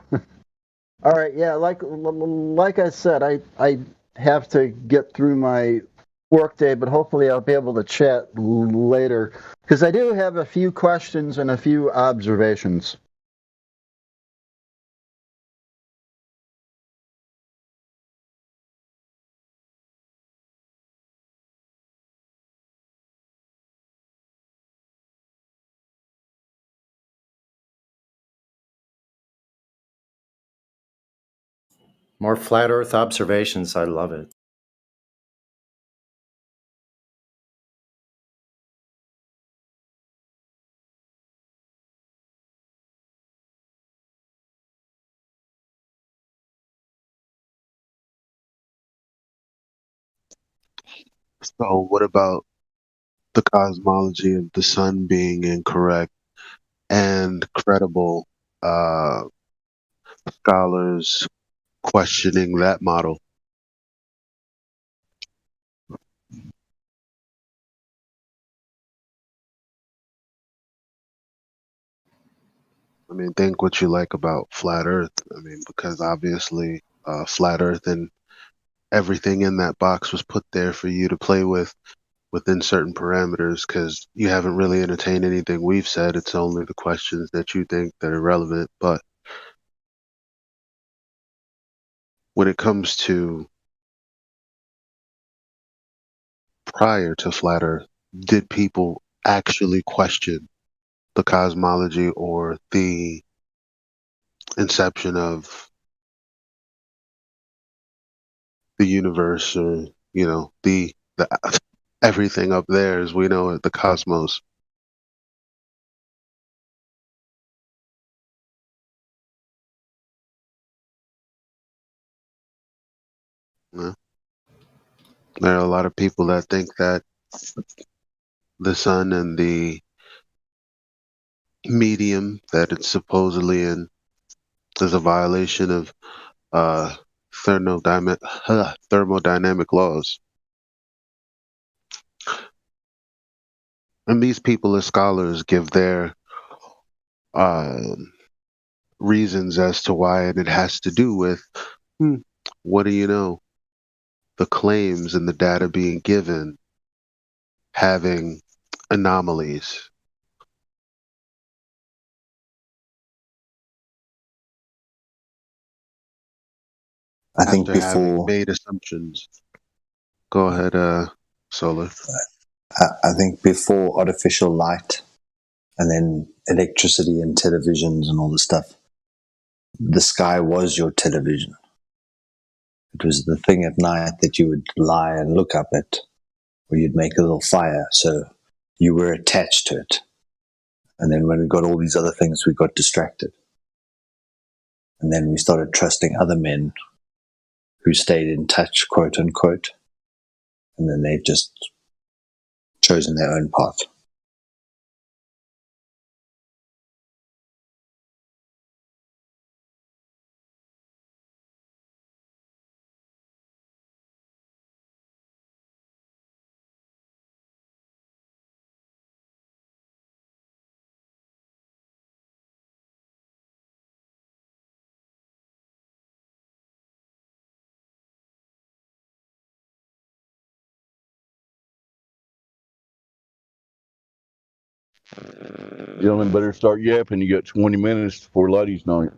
R: All right, yeah, like I said, I have to get through my workday, but hopefully I'll be able to chat later because I do have a few questions and a few observations.
N: More flat Earth observations. I love it.
I: So, what about the cosmology of the sun being incorrect and credible scholars questioning that model? I mean, think what you like about flat Earth. I mean, because obviously, flat Earth and everything in that box was put there for you to play with within certain parameters. Because you haven't really entertained anything we've said. It's only the questions that you think that are relevant. But when it comes to prior to flat Earth, did people actually question the cosmology or the inception of the universe, or the everything up there as we know it, the cosmos? Yeah. There are a lot of people that think that the sun and the medium that it's supposedly in is a violation of uh, thermodynamic laws. And these people as scholars give their uh, reasons as to why, and it has to do with, what do you know, the claims and the data being given having anomalies.
D: I think
I: After having
D: before
I: made assumptions. Go ahead, Solar.
D: I think before artificial light and then electricity and televisions and all this stuff, the sky was your television. It was the thing at night that you would lie and look up at, or you'd make a little fire, so you were attached to it. And then when we got all these other things, we got distracted. And then we started trusting other men who stayed in touch, quote unquote. And then they've just chosen their own path.
H: Gentlemen, better start yapping. You got 20 minutes before ladies' night.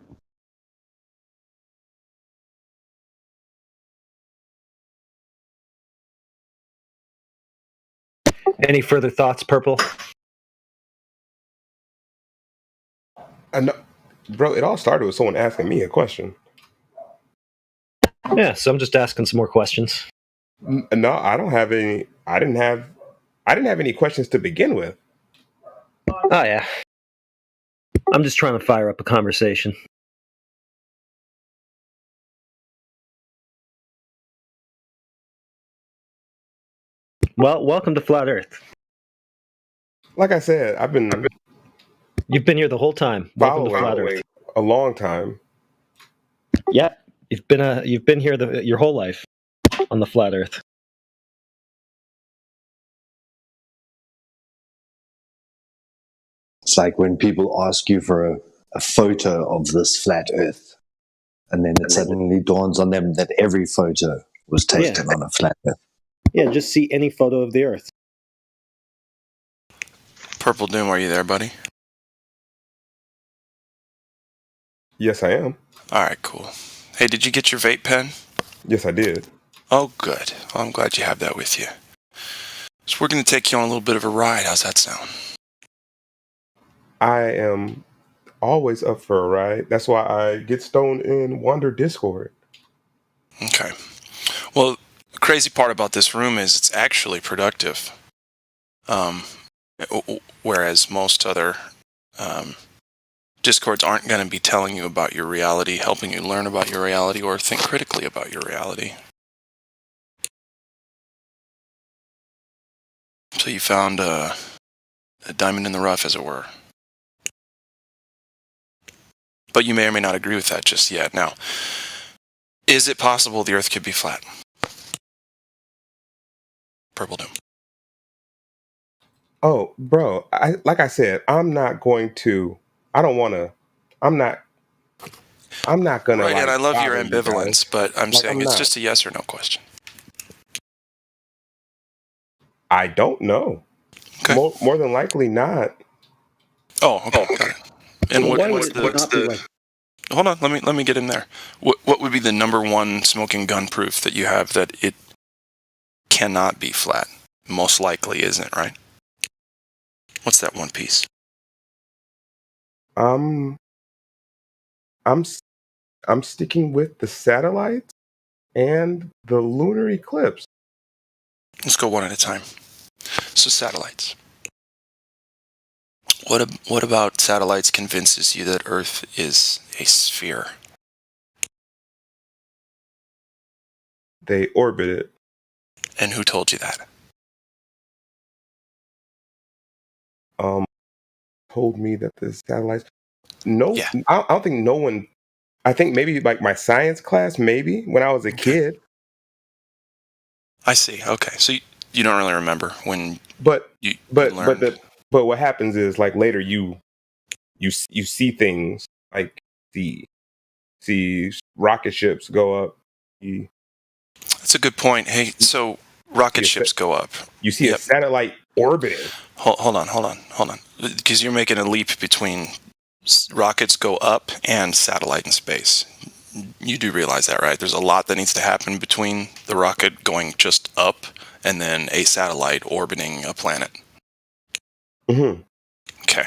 W: Any further thoughts, Purple?
B: I know, bro. It all started with someone asking me a question.
W: Yeah, so I'm just asking some more questions.
B: No, I don't have any. I didn't have any questions to begin with.
W: Oh, yeah. I'm just trying to fire up a conversation. Well, welcome to Flat Earth.
B: Like I said,
W: You've been here the whole time. Welcome to Flat Earth.
B: A long time.
W: Yeah, you've been here your whole life on the Flat Earth.
D: It's like when people ask you for a photo of this flat Earth, and then it suddenly dawns on them that every photo was taken on a flat Earth.
W: Yeah, just see any photo of the Earth.
Y: Purple Doom, are you there, buddy?
B: Yes, I am.
Y: All right, cool. Hey, did you get your vape pen?
B: Yes, I did.
Y: Oh, good. Well, I'm glad you have that with you. So we're going to take you on a little bit of a ride. How's that sound?
B: I am always up for a ride. That's why I get stoned in Wander Discord.
Y: Okay. Well, the crazy part about this room is it's actually productive. Whereas most other Discords aren't going to be telling you about your reality, helping you learn about your reality, or think critically about your reality. So you found a diamond in the rough, as it were. But you may or may not agree with that just yet. Now, is it possible the Earth could be flat? Purple Doom.
B: Oh, bro, like I said, I'm not going to. I don't want to. I'm not gonna.
Y: Right,
B: like,
Y: and I love your
B: bother you guys.
Y: ambivalence, but I'm
B: Like,
Y: saying
B: I'm
Y: it's
B: not.
Y: just a yes or no question.
B: I don't know.
Y: Okay.
B: More than likely not.
Y: Oh, okay, got it. And
W: Well, why
Y: what's
W: would it not be like?
Y: Hold on, let me get in there. What would be the number one smoking gun proof that you have that it cannot be flat? Most likely isn't, right? What's that one piece?
B: I'm sticking with the satellites and the lunar eclipse.
Y: Let's go one at a time. So satellites. What about satellites convinces you that Earth is a sphere?
B: They orbit it.
Y: And who told you that?
B: Told me that the satellites. No, yeah. I don't think no one. I think maybe like my science class, maybe when I was a kid.
Y: I see. Okay, so you don't really remember when.
B: But
Y: you
B: but what happens is like later you see things like see rocket ships go up.
Y: That's a good point. Hey, so rocket ships go up.
B: You see a satellite orbiting.
Y: Hold on. Because you're making a leap between rockets go up and satellite in space. You do realize that, right? There's a lot that needs to happen between the rocket going just up and then a satellite orbiting a planet.
B: Mm-hmm.
Y: Okay.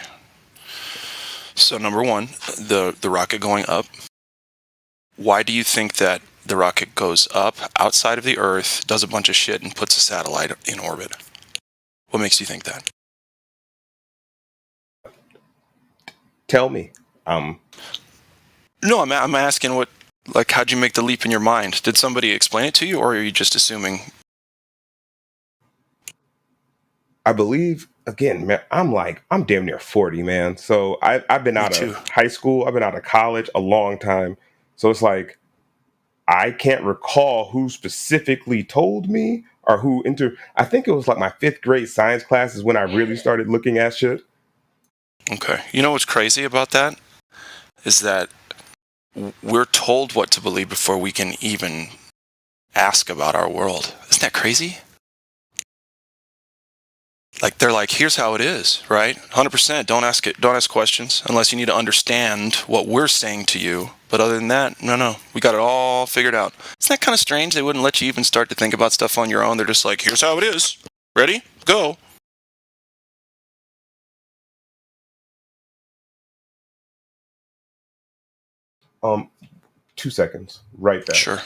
Y: So number one, the rocket going up. Why do you think that the rocket goes up outside of the Earth, does a bunch of shit, and puts a satellite in orbit? What makes you think that?
B: Tell me.
Y: No, I'm asking what, like, how'd you make the leap in your mind? Did somebody explain it to you, or are you just assuming?
B: I believe, again, man, I'm damn near 40, man. So I've been out of high school. I've been out of college a long time. So it's like, I can't recall who specifically told me or who I think it was like my 5th grade science class is when I really started looking at shit.
Y: Okay. You know what's crazy about that? Is that we're told what to believe before we can even ask about our world. Isn't that crazy? Like, they're like, here's how it is, right? 100%. Don't ask questions unless you need to understand what we're saying to you. But other than that, no. We got it all figured out. Isn't that kind of strange? They wouldn't let you even start to think about stuff on your own. They're just like, here's how it is. Ready? Go.
B: Um, 2 seconds. Right there.
Y: Sure.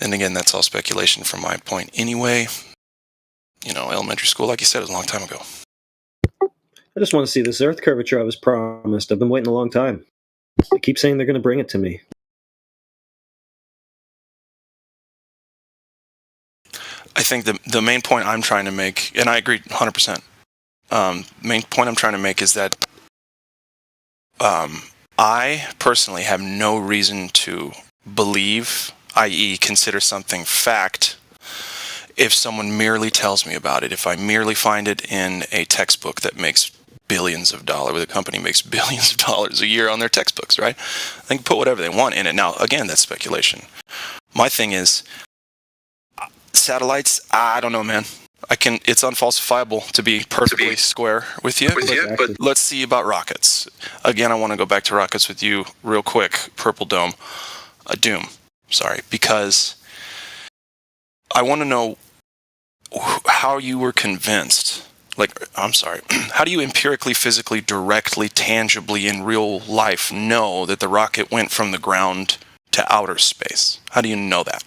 Y: And again, that's all speculation from my point anyway. You know, elementary school, like you said, was a long time ago.
W: I just want to see this Earth curvature I was promised. I've been waiting a long time. They keep saying they're going to bring it to me.
Y: I think the main point I'm trying to make, and I agree 100%, main point I'm trying to make is that I personally have no reason to believe, i.e. consider something fact, if someone merely tells me about it. If I merely find it in a textbook that makes billions of dollars, where the company makes billions of dollars a year on their textbooks, right? They can put whatever they want in it. Now, again, that's speculation. My thing is, satellites, I don't know, man. It's unfalsifiable, to be perfectly square with you. But let's see about rockets. Again, I want to go back to rockets with you real quick, Purple Doom. Because I want to know how you were convinced I'm sorry, how do you empirically, physically, directly, tangibly, in real life know that the rocket went from the ground to outer space? How do you know that?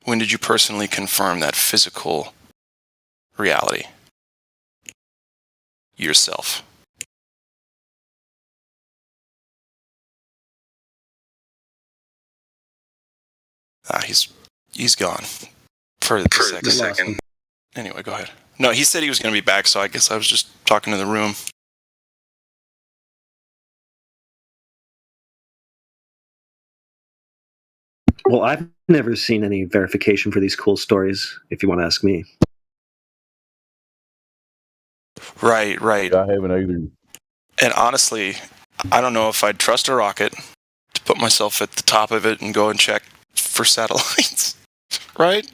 Y: When did you personally confirm that physical reality? Yourself. He's gone for the second. Anyway, go ahead. No, he said he was going to be back, so I guess I was just talking to the room.
W: Well, I've never seen any verification for these cool stories, if you want to ask me.
Y: Right.
H: I haven't either.
Y: And honestly, I don't know if I'd trust a rocket to put myself at the top of it and go and check for satellites. Right?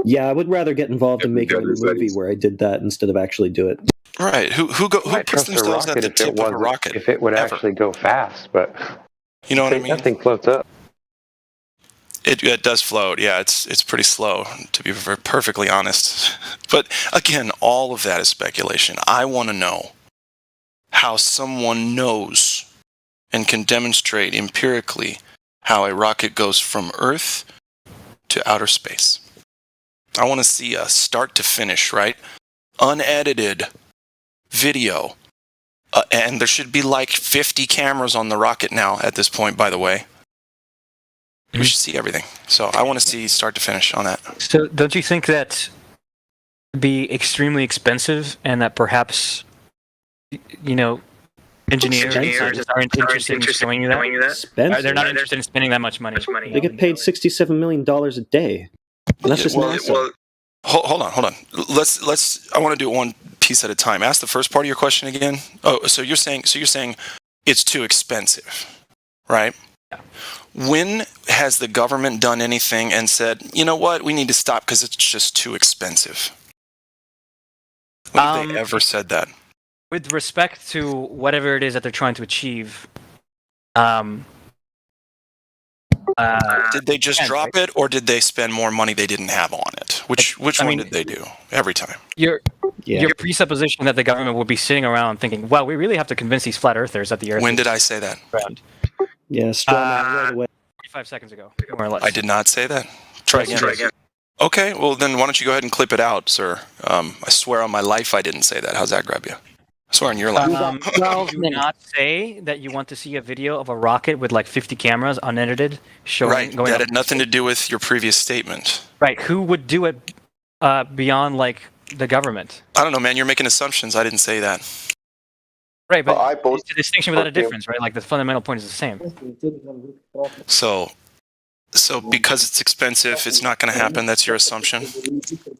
W: Yeah, I would rather get involved in making a movie where I did that instead of actually do it.
Y: Right. Who puts themselves at the tip of a rocket?
K: If it would actually go fast, but
Y: you know what I mean?
K: That thing floats up.
Y: It does float. Yeah, it's pretty slow, to be perfectly honest. But again, all of that is speculation. I want to know how someone knows and can demonstrate empirically how a rocket goes from Earth to outer space. I want to see a start to finish, right? Unedited video. And there should be like 50 cameras on the rocket now at this point, by the way. We should see everything. So I want to see start to finish on that.
O: So don't you think that would be extremely expensive and that perhaps, engineers and scientists aren't interested in showing you that? They're not interested in spending that much money.
W: They get paid $67 million a day. And that's just NASA.
Y: Hold on. I want to do it one piece at a time. Ask the first part of your question again. Oh, so you're saying it's too expensive, right?
O: Yeah.
Y: When has the government done anything and said, you know what, we need to stop because it's just too expensive? When have they ever said that?
O: With respect to whatever it is that they're trying to achieve,
Y: did they just drop it, or did they spend more money they didn't have on it? Which one did they do every time?
O: Your presupposition that the government would be sitting around thinking, "Well, we really have to convince these flat earthers that the Earth."
Y: When did I say that?
O: Round.
W: Yeah, right away.
O: 45 seconds ago, more or less.
Y: I did not say that. Try again. Okay, well then why don't you go ahead and clip it out, sir? I swear on my life I didn't say that. How's that grab you? I swear on your life.
O: You do not say that you want to see a video of a rocket with like 50 cameras unedited showing.
Y: Right, that had nothing to do with your previous statement.
O: Right, who would do it beyond like the government?
Y: I don't know, man. You're making assumptions. I didn't say that.
O: Right, but it's a distinction without a difference, right? Like the fundamental point is the same.
Y: So because it's expensive, it's not going to happen. That's your assumption?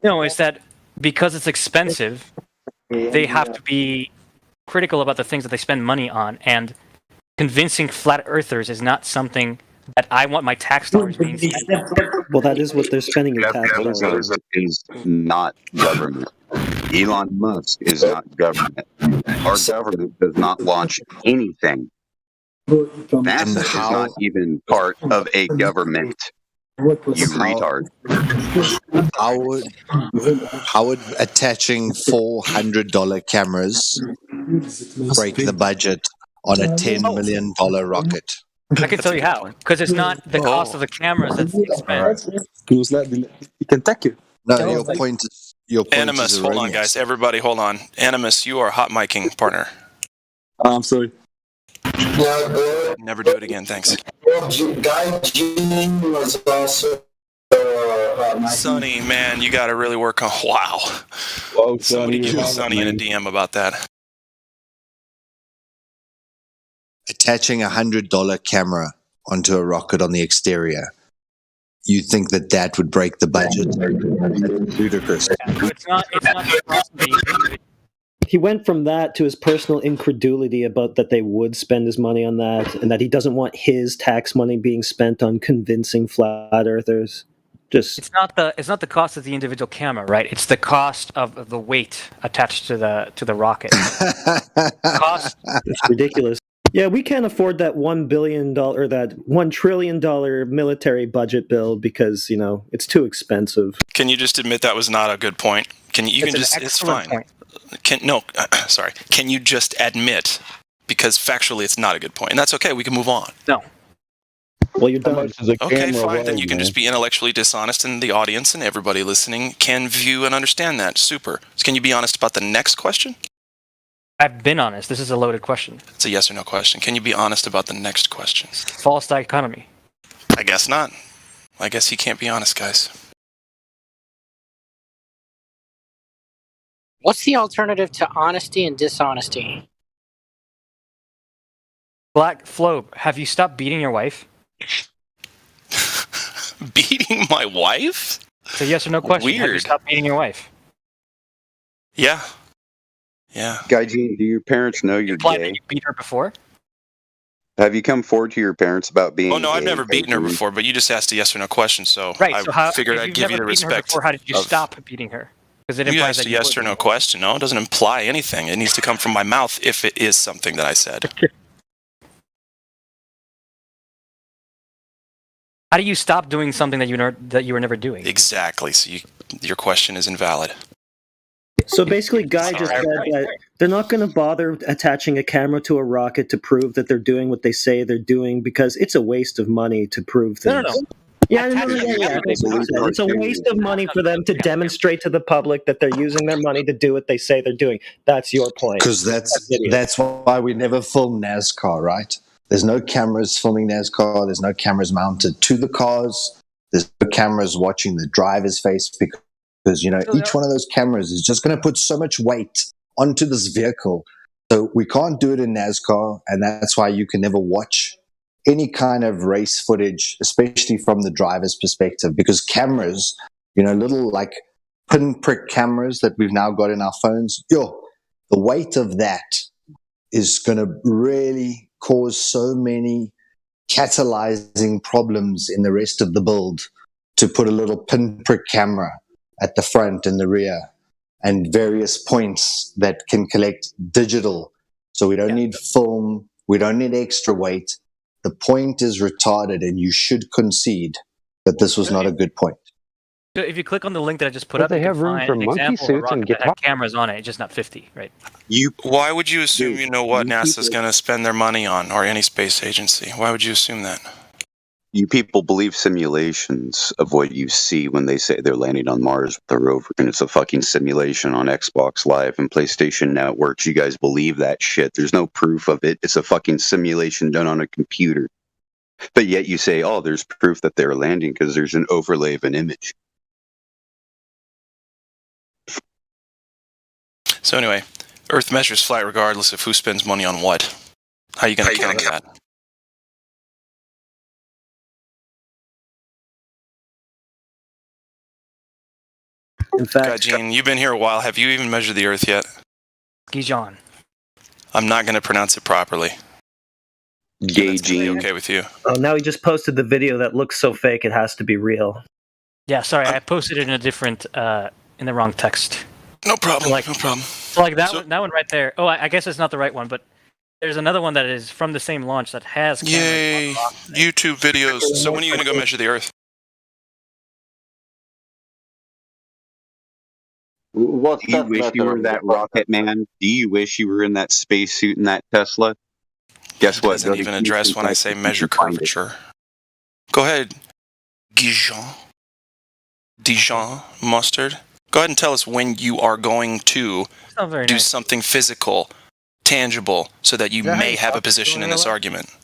O: No, it's that because it's expensive, they have to be critical about the things that they spend money on, and convincing flat earthers is not something that I want my tax dollars being spent on.
W: Well, that is what they're spending your tax dollars on.
J: Is not government. Elon Musk is not government. Our government does not launch anything. NASA is not even part of a government. You retard.
D: How would attaching $400 cameras break the budget on a $10 million rocket?
O: I can tell you how. Because it's not the cost of the cameras that's the expense.
D: No, your point is
Y: Animus, hold on, guys. Everybody, hold on. Animus, you are hot micing, partner.
P: I'm sorry.
Y: Never do it again, thanks.
P: Guy G was also
Y: Sonny, man, you got to really work on. Wow.
P: Whoa,
Y: Somebody give Sonny in a DM about that.
D: attaching $100 camera onto a rocket on the exterior. You think that would break the budget? That's ludicrous.
O: It's not
W: He went from that to his personal incredulity about that they would spend his money on that, and that he doesn't want his tax money being spent on convincing flat earthers.
O: It's not the cost of the individual camera, right? It's the cost of the weight attached to the rocket.
W: It's ridiculous. Yeah, we can't afford that $1 billion or that $1 trillion military budget bill because it's too expensive.
Y: Can you just admit that was not a good point? Can you?
O: It's an
Y: It's
O: excellent
Y: fine.
O: point.
Y: Sorry. Can you just admit, because factually it's not a good point, and that's okay. We can move on.
O: No.
W: Well, you're done.
Y: Okay, fine. Then you can just be intellectually dishonest, and the audience and everybody listening can view and understand that. Super. So can you be honest about the next question?
O: I've been honest. This is a loaded question.
Y: It's a yes or no question. Can you be honest about the next question?
O: False dichotomy.
Y: I guess not. I guess he can't be honest, guys.
F: What's the alternative to honesty and dishonesty?
O: Black Flobe, have you stopped beating your wife?
Y: Beating my wife?
O: It's a yes or no question. Have you
Y: Weird.
O: stopped beating your wife?
Y: Yeah. Yeah.
J: Guy Gene, do your parents know you're
O: Implied
J: gay?
O: that you beat her before?
J: Have you come forward to your parents about being
Y: Oh no, I've
J: gay,
Y: never beaten her
J: Guy Gene?
Y: before, but you just asked a yes or no question, so
O: Right.
Y: I
O: So how?
Y: figured
O: if
Y: I'd
O: you've
Y: give you
O: never
Y: the
O: beaten her
Y: respect.
O: before, how did you
Y: of-
O: stop beating her? Because it
Y: You
O: implies
Y: asked
O: that
Y: a yes or no question. No, it doesn't imply anything. It needs to come from my mouth if it is something that I said.
O: How do you stop doing something that you were never doing?
Y: Exactly. So your question is invalid.
W: So basically, Guy just said that they're not going to bother attaching a camera to a rocket to prove that they're doing what they say they're doing because it's a waste of money to prove things.
O: No.
W: Yeah. It's a waste of money for them to demonstrate to the public that they're using their money to do what they say they're doing. That's your point.
D: Because that's why we never film NASCAR, right? There's no cameras filming NASCAR. There's no cameras mounted to the cars. There's no cameras watching the driver's face because each one of those cameras is just going to put so much weight onto this vehicle. So we can't do it in NASCAR, and that's why you can never watch any kind of race footage, especially from the driver's perspective, because cameras, little like pinprick cameras that we've now got in our phones, the weight of that is going to really cause so many catalyzing problems in the rest of the build to put a little pinprick camera at the front and the rear and various points that can collect digital. So we don't need film. We don't need extra weight. The point is retarded, and you should concede that this was not a good point.
O: So if you click on the link that I just put
K: But
O: up,
K: they
O: you
K: have
O: can
K: room
O: find
K: for
O: an
K: monkey
O: example of a
K: suits and
O: rocket that had
K: guitar-
O: cameras on it, just not 50, right?
Y: Why would you assume you know what NASA's going to spend their money on, or any space agency? Why would you assume that?
J: You people believe simulations of what you see when they say they're landing on Mars with the rover, and it's a fucking simulation on Xbox Live and PlayStation Networks. You guys believe that shit. There's no proof of it. It's a fucking simulation done on a computer. But yet you say, oh, there's proof that they're landing because there's an overlay of an image.
Y: So anyway, Earth measures flat regardless of who spends money on what. How are you going to counter that?
W: In fact,
Y: Gene, you've been here a while. Have you even measured the Earth yet?
O: Gijon.
Y: I'm not going to pronounce it properly.
J: Gay Gene.
Y: Okay with you?
W: oh, now he just posted the video that looks so fake it has to be real.
O: Yeah, sorry, I posted it in a different, in the wrong text.
Y: No problem.
O: Like,
Y: no problem.
O: So like that one right there. Oh, I guess it's not the right one, but there's another one that is from the same launch that has cameras.
Y: Yay! YouTube videos. So when are you going to go measure the Earth?
U: What's
J: Do you
U: that
J: wish you
U: matter?
J: were that rocket man? Do you wish you were in that spacesuit in that Tesla? Guess what?
Y: Doesn't even address when I say measure curvature. Go ahead, Dijon mustard. Go ahead and tell us when you are going to
O: not very
Y: do
O: nice.
Y: something physical, tangible, so that you
B: Is that how
Y: may
B: you
Y: have a
B: talk to
Y: position in
B: someone
Y: this
B: else?
Y: argument.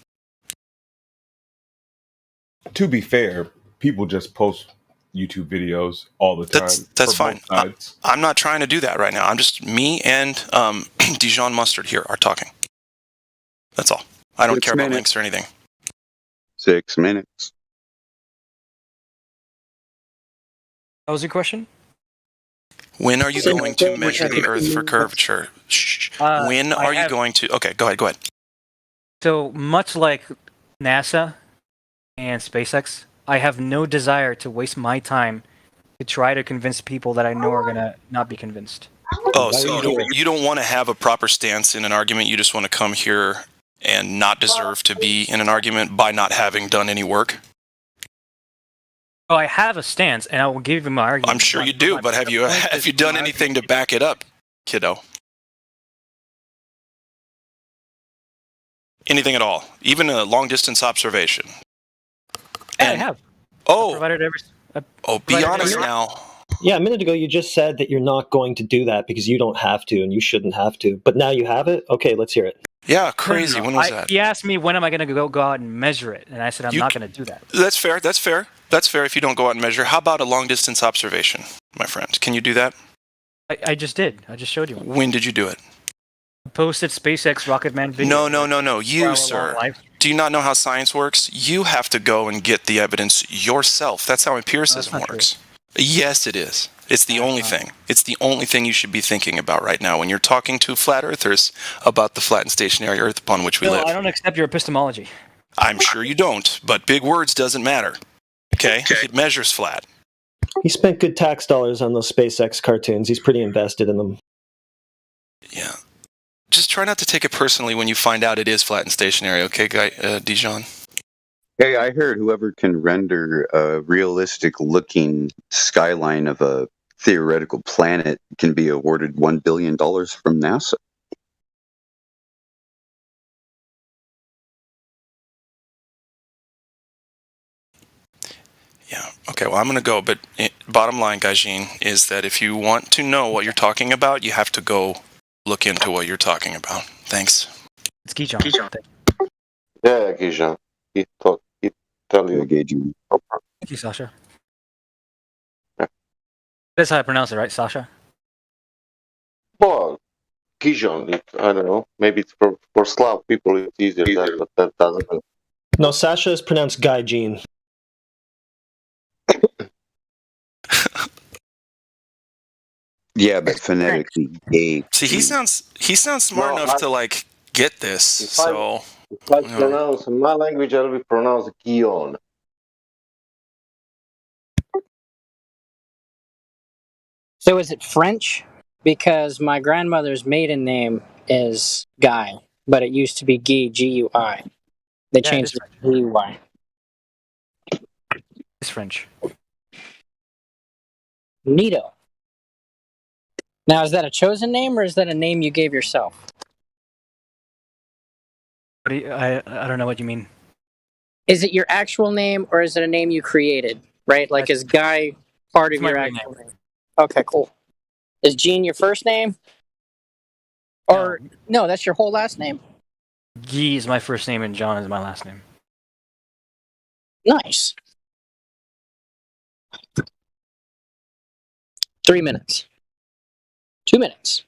B: To be fair, people just post YouTube videos all the time.
Y: That's
B: for
Y: fine.
B: both sides.
Y: I'm not trying to do that right now. I'm just me and Dijon mustard here are talking. That's all. I don't
J: 6
Y: care about
J: minutes.
Y: links or anything.
J: 6 minutes.
O: That was your question?
Y: When are you going to measure the Earth for curvature? Shh. When are you going to? Okay, go ahead.
O: So much like NASA and SpaceX, I have no desire to waste my time to try to convince people that I know are gonna not be convinced.
Y: Oh, so you don't want to have a proper stance in an argument. You just want to come here and not deserve to be in an argument by not having done any work?
O: Oh, I have a stance, and I will give you my argument.
Y: I'm sure you do, but have you done anything to back it up, kiddo? Anything at all? Even a long-distance observation?
O: Yeah, I have.
Y: Oh, be honest now.
W: Yeah, a minute ago you just said that you're not going to do that because you don't have to and you shouldn't have to. But now you have it? Okay, let's hear it.
Y: Yeah, crazy.
O: No.
Y: When was that?
O: He asked me when am I going to go out and measure it, and I said I'm not going to do that.
Y: That's fair. That's fair. That's fair if you don't go out and measure. How about a long-distance observation, my friend? Can you do that?
O: I just did. I just showed you one.
Y: When did you do it?
O: I posted SpaceX Rocket Man video.
Y: No. You, sir. Do you not know how science works? You have to go and get the evidence yourself. That's how empiricism works. Yes, it is. It's the only thing. It's the only thing you should be thinking about right now when you're talking to flat earthers about the flat and stationary Earth upon which we live.
O: I don't accept your epistemology.
Y: I'm sure you don't, but big words doesn't matter. Okay? It measures flat.
W: He spent good tax dollars on those SpaceX cartoons. He's pretty invested in them.
Y: Yeah. Just try not to take it personally when you find out it is flat and stationary, okay, Dijon?
J: Hey, I heard whoever can render a realistic-looking skyline of a theoretical planet can be awarded $1 billion from NASA.
Y: Yeah. Okay, well, I'm going to go, but bottom line, Gaijin, is that if you want to know what you're talking about, you have to go look into what you're talking about. Thanks.
O: It's Gijon.
U: Yeah, Gijon. He tell you.
O: Thank you, Sasha. That's how I pronounce it, right, Sasha?
U: Well, Gijon, I don't know. Maybe it's for Slav people it's easier, but that doesn't.
W: No, Sasha is pronounced Gaijin.
J: Yeah, but phonetically gay.
Y: See, he sounds smart enough to get this.
U: If I pronounce in my language, I'll be pronounced Gion.
F: So is it French? Because my grandmother's maiden name is Guy, but it used to be Guy, G-U-I. They changed it to G-U-Y.
O: It's French.
F: Neato. Now, is that a chosen name or is that a name you gave yourself?
O: I don't know what you mean.
F: Is it your actual name or is it a name you created? Right? Like, is Guy part of your actual name? Okay, cool. Is Gene your first name? Or, no, that's your whole last name?
O: Guy is my first name and John is my last name.
F: Nice. 3 minutes. 2 minutes.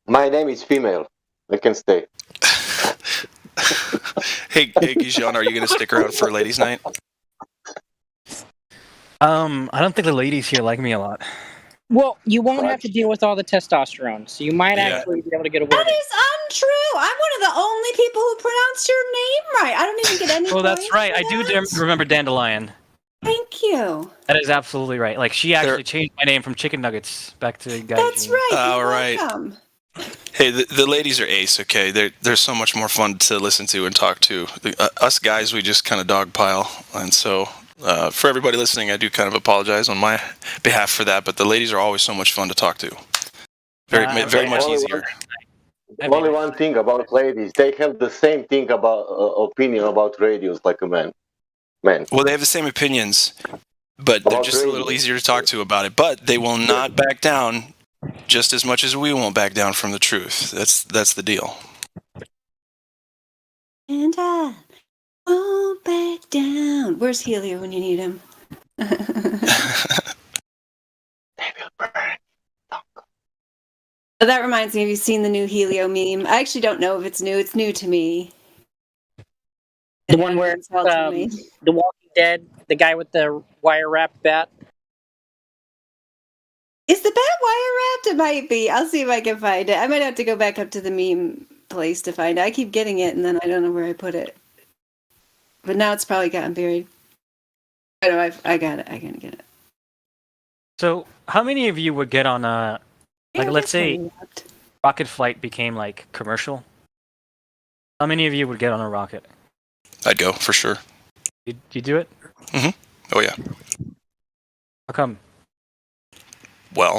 U: My name is female. I can stay.
Y: Hey, Gijon, are you going to stick around for ladies' night?
O: I don't think the ladies here like me a lot.
F: Well, you won't have to deal with all the testosterone, so you might actually be able to get away with
L: That
F: it.
L: is untrue. I'm one of the only people who pronounce your name right. I don't even get any
O: Oh, that's
L: points
O: right.
L: for
O: I do
L: that.
O: remember Dandelion.
L: Thank you.
O: That is absolutely right. Like, she actually changed my name from Chicken Nuggets back to Gaijin.
L: That's right.
Y: All
L: You're
Y: right.
L: welcome.
Y: Hey, the ladies are ace, okay? They're so much more fun to listen to and talk to. Us guys, we just kind of dogpile. And so, for everybody listening, I do kind of apologize on my behalf for that, but the ladies are always so much fun to talk to. Very much easier.
U: Only one thing about ladies, they have the same thing about opinion about radios like a man.
Y: Well, they have the same opinions, but they're just a little easier to talk to about it. But they will not back down just as much as we won't back down from the truth. That's the deal.
L: And I won't back down. Where's Helio when you need him? That reminds me, have you seen the new Helio meme? I actually don't know if it's new. It's new to me.
F: The one where The Walking Dead, the guy with the wire wrapped bat.
L: Is the bat wire wrapped? It might be. I'll see if I can find it. I might have to go back up to the meme place to find it. I keep getting it and then I don't know where I put it. But now it's probably gotten buried. I know, I got it. I gotta get it.
O: So, how many of you would get on a, like, let's say, rocket flight became like commercial, how many of you would get on a rocket?
Y: I'd go for sure.
O: You do it?
Y: Mm-hmm. Oh yeah.
O: How come?
Y: Well,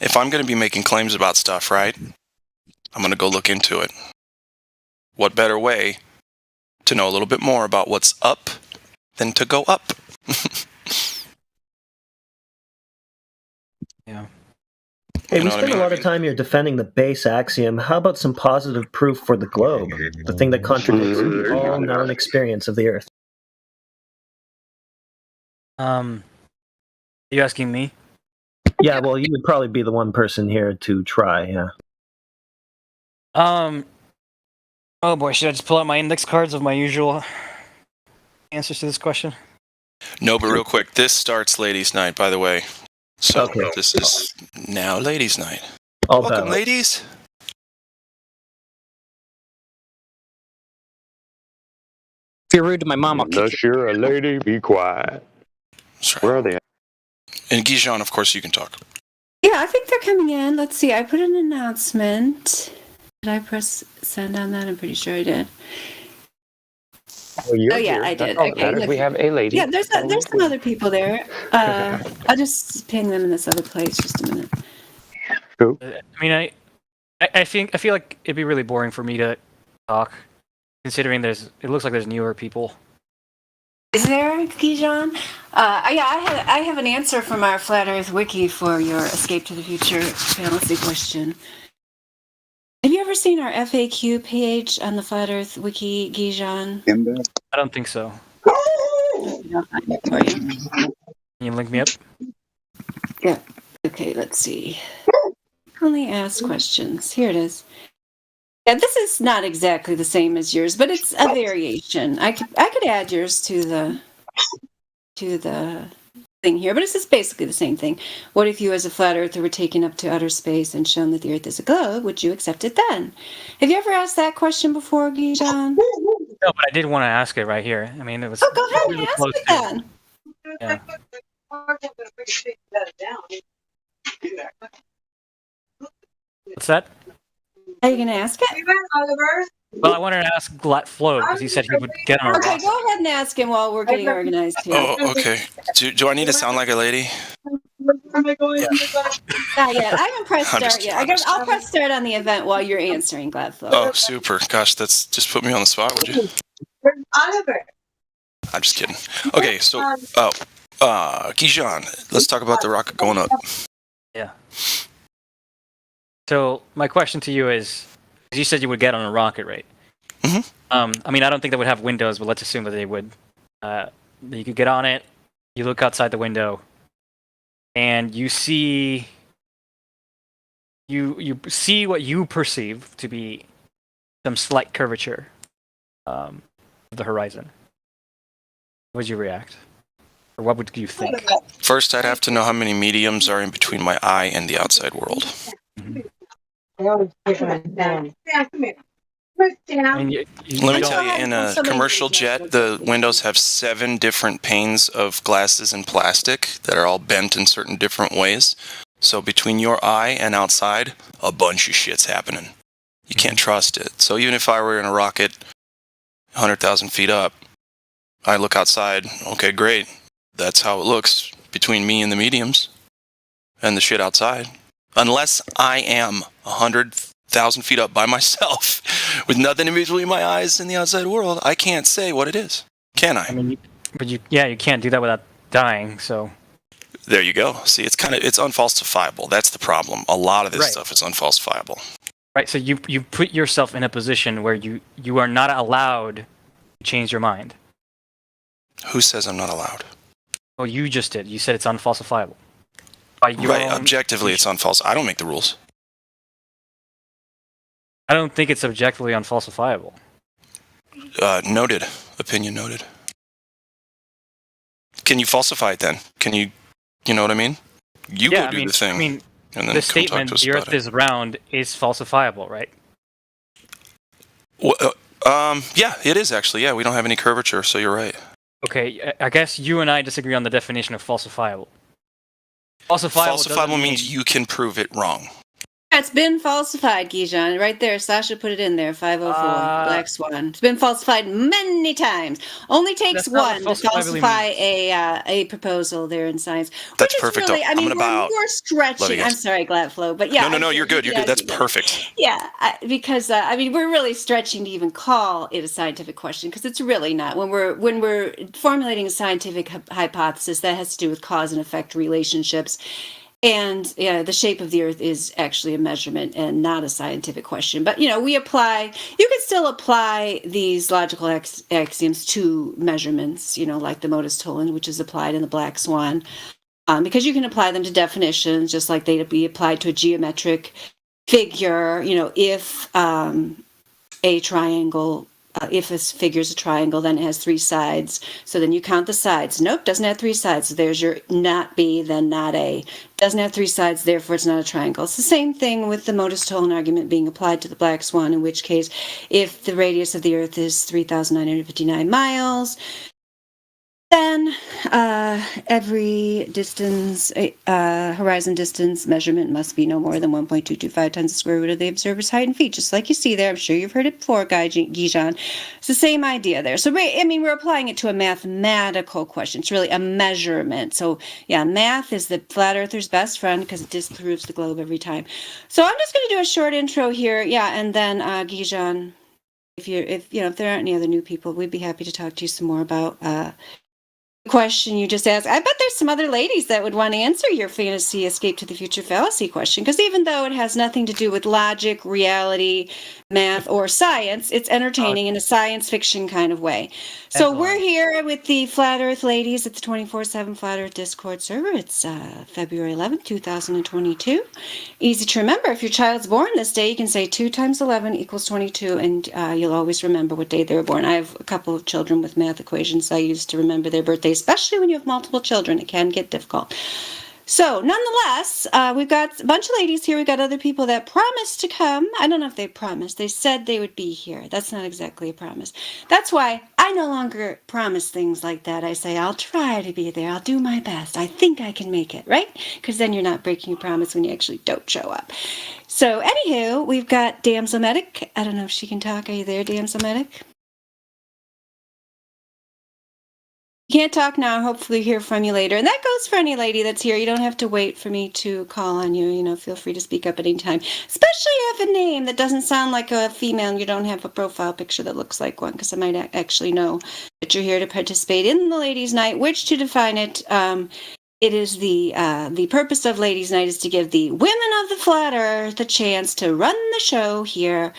Y: if I'm going to be making claims about stuff, right? I'm going to go look into it. What better way to know a little bit more about what's up than to go up?
O: Yeah.
W: Hey,
Y: You
W: we
Y: know what I
W: spend a
Y: mean?
W: lot of time here defending the base axiom. How about some positive proof for the globe? The thing that contradicts all known experience of the Earth.
O: Are you asking me?
W: Yeah, well, you would probably be the one person here to try, yeah.
O: Oh boy, should I just pull out my index cards of my usual answers to this question?
Y: No, but real quick, this starts ladies' night, by the way. So
W: Okay.
Y: this is now ladies' night.
W: All
Y: Welcome,
W: valid.
Y: ladies.
F: If you're rude to my mom, I'll kick you.
H: Unless you're a lady, be quiet.
Y: That's right.
H: Where are they at?
Y: And Gijon, of course, you can talk.
L: Yeah, I think they're coming in. Let's see. I put an announcement. Did I press send on that? I'm pretty sure I did.
K: Well, you're
L: Oh yeah,
K: here.
L: I did.
K: That's all that
L: Okay,
K: matters.
L: look.
K: We have a lady.
L: Yeah, there's some other people there. I'll just ping them in this other place. Just a minute.
K: Cool.
O: I mean, I feel like it'd be really boring for me to talk, considering it looks like there's newer people.
L: Is there, Gijon? Yeah, I have an answer from our Flat Earth Wiki for your Escape to the Future fallacy question. Have you ever seen our FAQ page on the Flat Earth Wiki, Gijon?
O: I don't think so.
L: I'll find it for you.
O: Can you link me up?
L: Yeah. Okay, let's see. Only ask questions. Here it is. Yeah, this is not exactly the same as yours, but it's a variation. I could add yours to the thing here, but it's just basically the same thing. What if you, as a flat earther, were taken up to outer space and shown that the Earth is a globe? Would you accept it then? Have you ever asked that question before, Gijon?
O: No, but I did want to ask it right here. I mean, it was.
L: Oh, go ahead
O: really
L: and ask
O: close
L: it
O: to-
L: then.
O: Yeah. What's that?
L: Are you going to ask it?
O: Well, I wanted to ask Glat Flo because he said he would get on a
L: Okay,
O: rocket.
L: go ahead and ask him while we're getting organized here.
Y: Oh, okay. Do I need to sound like a lady?
L: Not yet. I haven't pressed
Y: I'm
L: start
Y: just-
L: yet.
Y: I'm just-
L: I'll press start on the event while you're answering, Gladflow.
Y: Oh, super. Gosh, that's just put me on the spot, would you?
P: Oliver.
Y: I'm just kidding. Okay, so, Gijon, let's talk about the rocket going up.
O: Yeah. So my question to you is, you said you would get on a rocket, right?
Y: Mm-hmm.
O: I mean, I don't think that would have windows, but let's assume that they would. You could get on it. You look outside the window, and you see. You see what you perceive to be some slight curvature of the horizon. Would you react, or what would you think?
Y: First, I'd have to know how many mediums are in between my eye and the outside world.
O: I mean,
Y: Let me tell you, in a commercial jet, the windows have 7 different panes of glasses and plastic that are all bent in certain different ways. So between your eye and outside, a bunch of shit's happening. You can't trust it. So even if I were in a rocket 100,000 feet up, I look outside, okay, great. That's how it looks between me and the mediums and the shit outside. Unless I am 100,000 feet up by myself with nothing in between my eyes and the outside world, I can't say what it is, can I?
O: I mean, you can't do that without dying. So
Y: there you go. See, it's unfalsifiable. That's the problem. A lot of this
O: Right.
Y: stuff is unfalsifiable.
O: right. So you put yourself in a position where you are not allowed to change your mind.
Y: Who says I'm not allowed?
O: Well, you just did. You said it's unfalsifiable. By your
Y: Right,
O: own-
Y: objectively, it's unfalsifiable. I don't make the rules.
O: I don't think it's objectively unfalsifiable.
Y: Noted. Opinion noted. Can you falsify it then? Can you know what I mean? You
O: Yeah,
Y: go
O: I
Y: do
O: mean-
Y: the thing.
O: I mean,
Y: and then
O: the
Y: come talk
O: statement
Y: to us
O: "the
Y: about
O: Earth
Y: it.
O: is round" is falsifiable, right?
Y: Well, yeah, it is actually. Yeah, we don't have any curvature, so you're right.
O: Okay, I guess you and I disagree on the definition of falsifiable. Falsifiable
Y: Falsifiable means you can prove it wrong.
L: It's been falsified, Gijan. Right there. Sasha put it in there. 504. Black Swan. It's been falsified many times. Only takes
O: That's not what
L: one to
O: falsify really
L: falsify a proposal there in science.
Y: That's
L: Which is
Y: perfect,
L: really,
Y: though.
L: I
Y: I'm
L: mean,
Y: gonna bow out.
L: we're
Y: Love you
L: stretching. I'm
Y: guys.
L: sorry, Gladflow, but yeah.
Y: No, you're good. You're good. That's perfect.
L: Yeah, because I mean, we're really stretching to even call it a scientific question because it's really not. When we're formulating a scientific hypothesis that has to do with cause and effect relationships. And yeah, the shape of the Earth is actually a measurement and not a scientific question. But you can still apply these logical axioms to measurements, like the modus tollens, which is applied in the black swan, because you can apply them to definitions just like they'd be applied to a geometric figure. If a triangle, if a figure is a triangle, then it has three sides. So then you count the sides. Nope, doesn't have three sides. So there's your not B, then not A. Doesn't have three sides, therefore it's not a triangle. It's the same thing with the modus tollens argument being applied to the black swan, in which case, if the radius of the Earth is 3,959 miles, then every distance, horizon distance measurement must be no more than 1.225 times the square root of the observer's height in feet, just like you see there. I'm sure you've heard it before, Gijan. It's the same idea there. So, I mean, we're applying it to a mathematical question. It's really a measurement. So, yeah, math is the flat earther's best friend because it disproves the globe every time. So I'm just going to do a short intro here. Yeah, and then Gijan, if there aren't any other new people, we'd be happy to talk to you some more about question you just asked. I bet there's some other ladies that would want to answer your fantasy escape to the future fallacy question, because even though it has nothing to do with logic, reality, math, or science, it's entertaining in a science fiction kind of way. So we're here with the Flat Earth ladies at the 24/7 Flat Earth Discord server. It's February 11th, 2022. Easy to remember. If your child's born this day, you can say 2 times 11 equals 22, and you'll always remember what day they were born. I have a couple of children with math equations I use to remember their birthdays, especially when you have multiple children. It can get difficult. So, nonetheless, we've got a bunch of ladies here. We've got other people that promised to come. I don't know if they promised. They said they would be here. That's not exactly a promise. That's why I no longer promise things like that. I say, I'll try to be there. I'll do my best. I think I can make it, right? Because then you're not breaking your promise when you actually don't show up. So, anywho, we've got Damsel Medic. I don't know if she can talk. Are you there, Damsel Medic? Can't talk now. Hopefully hear from you later. And that goes for any lady that's here. You don't have to wait for me to call on you. Feel free to speak up at any time. Especially if you have a name that doesn't sound like a female and you don't have a profile picture that looks like one, because I might actually know that you're here to participate in the ladies' night, which, to define it, it is the purpose of ladies' night is to give the women of the flat earth a chance to run the show here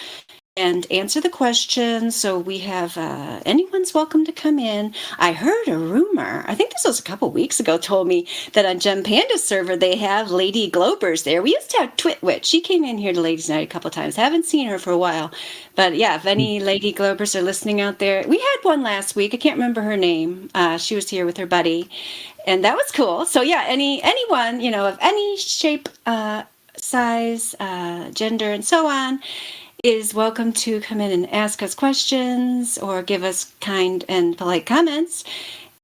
L: and answer the questions. So we have anyone's welcome to come in. I heard a rumor, I think this was a couple weeks ago, told me that on Gem Panda's server they have Lady Globers there. We used to have Twitwit. She came in here to Ladies Night a couple times. Haven't seen her for a while. But yeah, if any Lady Globers are listening out there, we had one last week. I can't remember her name. She was here with her buddy, and that was cool. So yeah, anyone, of any shape, size, gender, and so on, is welcome to come in and ask us questions or give us kind and polite comments.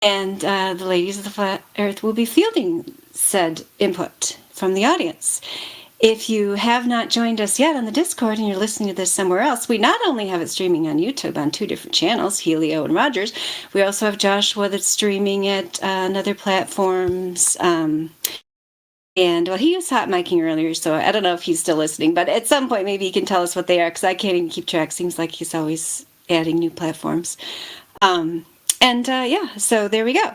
L: And the ladies of the Flat Earth will be fielding said input from the audience. If you have not joined us yet on the Discord and you're listening to this somewhere else, we not only have it streaming on YouTube on 2 different channels, Helio and Rogers, we also have Joshua that's streaming at other platforms. And he was hot micing earlier, so I don't know if he's still listening, but at some point maybe he can tell us what they are, because I can't even keep track. Seems like he's always adding new platforms. So there we go.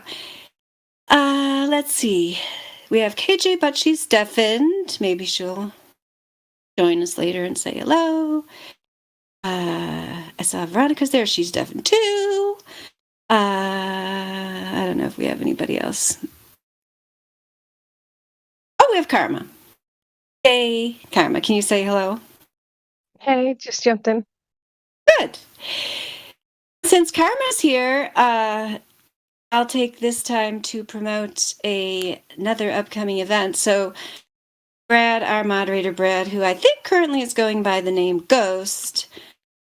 L: Let's see. We have KJ, but she's deafened. Maybe she'll join us later and say hello. I saw Veronica's there. She's deafened too. I don't know if we have anybody else. Oh, we have Karma. Hey, Karma, can you say hello?
A: Hey, just jumped in.
L: Good. Since Karma's here, I'll take this time to promote another upcoming event. So Brad, our moderator Brad, who I think currently is going by the name Ghost,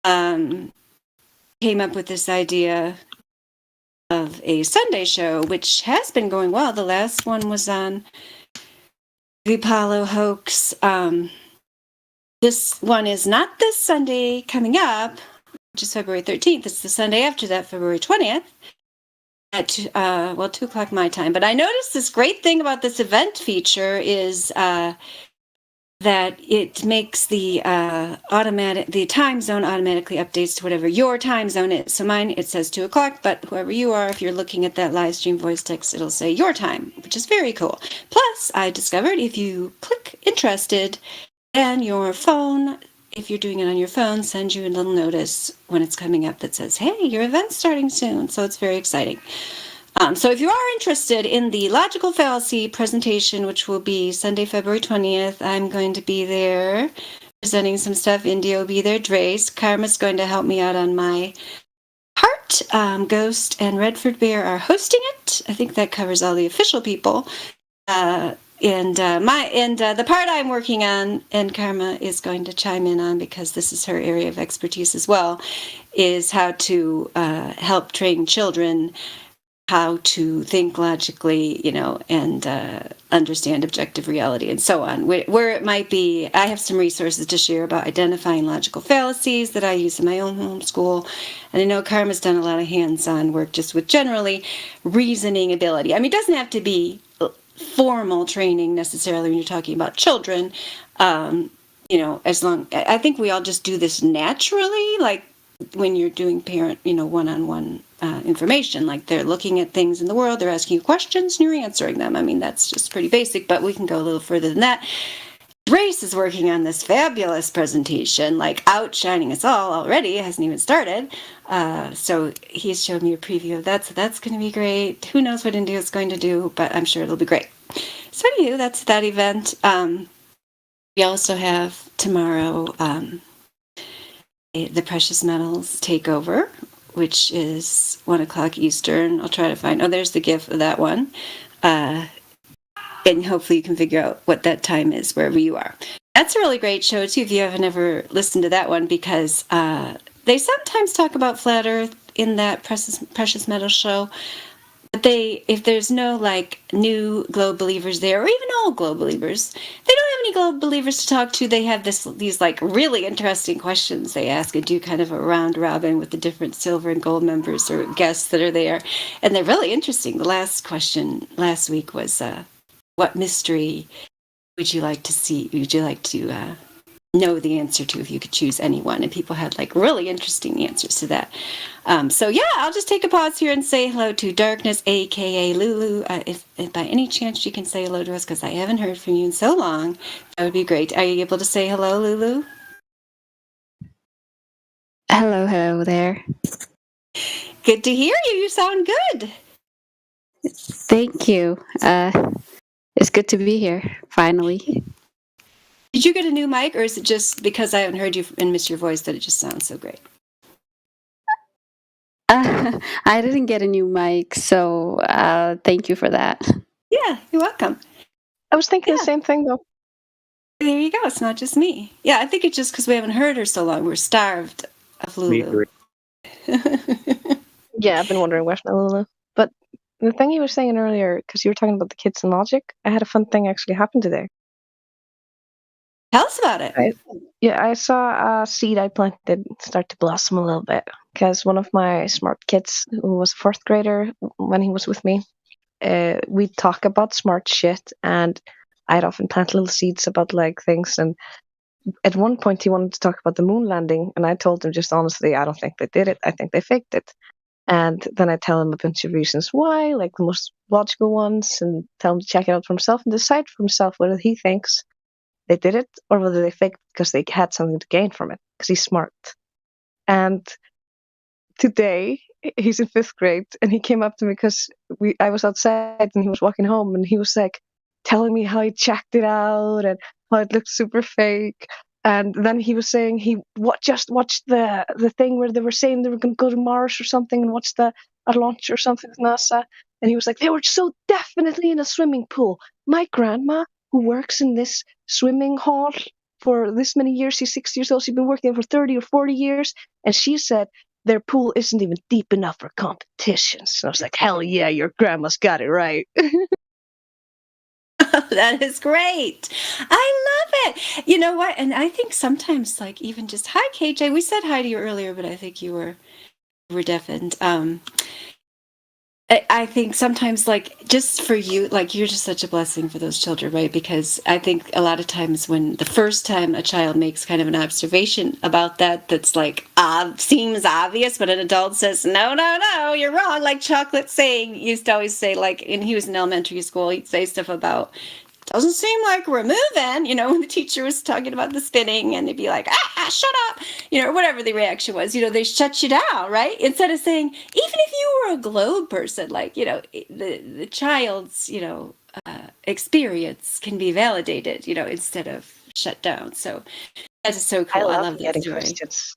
L: came up with this idea of a Sunday show, which has been going well. The last one was on the Apollo hoax. This one is not this Sunday coming up, which is February 13th. It's the Sunday after that, February 20th. At 2 o'clock my time. But I noticed this great thing about this event feature is that it makes the time zone automatically updates to whatever your time zone is. So mine, it says 2 o'clock, but whoever you are, if you're looking at that live stream voice text, it'll say your time, which is very cool. Plus, I discovered if you click interested, then your phone, if you're doing it on your phone, sends you a little notice when it's coming up that says, hey, your event's starting soon. So it's very exciting. So if you are interested in the logical fallacy presentation, which will be Sunday, February 20th, I'm going to be there presenting some stuff. India will be there. Drace. Karma's going to help me out on my part. Ghost and Redford Bear are hosting it. I think that covers all the official people. The part I'm working on, and Karma is going to chime in on because this is her area of expertise as well, is how to help train children how to think logically, and understand objective reality and so on. Where it might be, I have some resources to share about identifying logical fallacies that I use in my own homeschool. And I know Karma's done a lot of hands-on work just with generally reasoning ability. I mean, it doesn't have to be formal training necessarily when you're talking about children. I think we all just do this naturally, like when you're doing parent, one-on-one information, like they're looking at things in the world, they're asking you questions and you're answering them. I mean, that's just pretty basic, but we can go a little further than that. Grace is working on this fabulous presentation, like outshining us all already. It hasn't even started. So he's showed me a preview of that, so that's going to be great. Who knows what India is going to do, but I'm sure it'll be great. So anyway, that's that event. We also have tomorrow the Precious Metals Takeover, which is 1 o'clock Eastern. I'll try to find, there's the GIF of that one. And hopefully you can figure out what that time is wherever you are. That's a really great show, too, if you haven't ever listened to that one, because they sometimes talk about Flat Earth in that Precious Metals show. But if there's no new globe believers there, or even old globe believers, they don't have any globe believers to talk to. They have these really interesting questions they ask and do kind of a round robin with the different silver and gold members or guests that are there, and they're really interesting. The last question last week was, what mystery would you like to see? Would you like to know the answer to if you could choose anyone? And people had really interesting answers to that. So yeah, I'll just take a pause here and say hello to Darkness, aka Lulu. If by any chance you can say hello to us, because I haven't heard from you in so long, that would be great. Are you able to say hello, Lulu?
M: Hello there.
L: Good to hear you. You sound good.
M: Thank you. It's good to be here, finally.
L: Did you get a new mic, or is it just because I haven't heard you and missed your voice that it just sounds so great?
M: I didn't get a new mic, so thank you for that.
L: Yeah, you're welcome.
A: I was thinking the same thing, though.
L: There you go. It's not just me. Yeah, I think it's just because we haven't heard her so long. We're starved of Lulu.
A: Yeah, I've been wondering where's my Lulu. But the thing you were saying earlier, because you were talking about the kids and logic, I had a fun thing actually happen today.
L: Tell us about it.
A: I saw a seed I planted start to blossom a little bit, because one of my smart kids, who was a 4th grader when he was with me, we'd talk about smart shit, and I'd often plant little seeds about things. And at one point, he wanted to talk about the moon landing, and I told him just honestly, I don't think they did it. I think they faked it. And then I tell him a bunch of reasons why, the most logical ones, and tell him to check it out for himself and decide for himself whether he thinks they did it or whether they faked it because they had something to gain from it, because he's smart. And today, he's in 5th grade, and he came up to me because I was outside and he was walking home, and he was telling me how he checked it out and how it looked super fake. And then he was saying he just watched the thing where they were saying they were going to go to Mars or something, and watched a launch or something with NASA. And he was like, they were so definitely in a swimming pool. My grandma, who works in this swimming hall for this many years, she's 6 years old, she's been working there for 30 or 40 years, and she said their pool isn't even deep enough for competitions. And I was like, hell yeah, your grandma's got it right.
L: That is great. I love it. You know what? And I think sometimes, like, even just hi, KJ. We said hi to you earlier, but I think you were deafened. I think sometimes, like, just for you, like, you're just such a blessing for those children, right? Because I think a lot of times when the first time a child makes kind of an observation about that's like, seems obvious, but an adult says, no, no, no, you're wrong. Like Chocolate saying, used to always say, like, and he was in elementary school, he'd say stuff about, doesn't seem like we're moving, when the teacher was talking about the spinning, and they'd be like, shut up, or whatever the reaction was, they shut you down, right? Instead of saying, even if you were a globe person, like, the child's, experience can be validated, instead of shut down. So that is so cool. I love that
A: getting
L: story.
A: questions.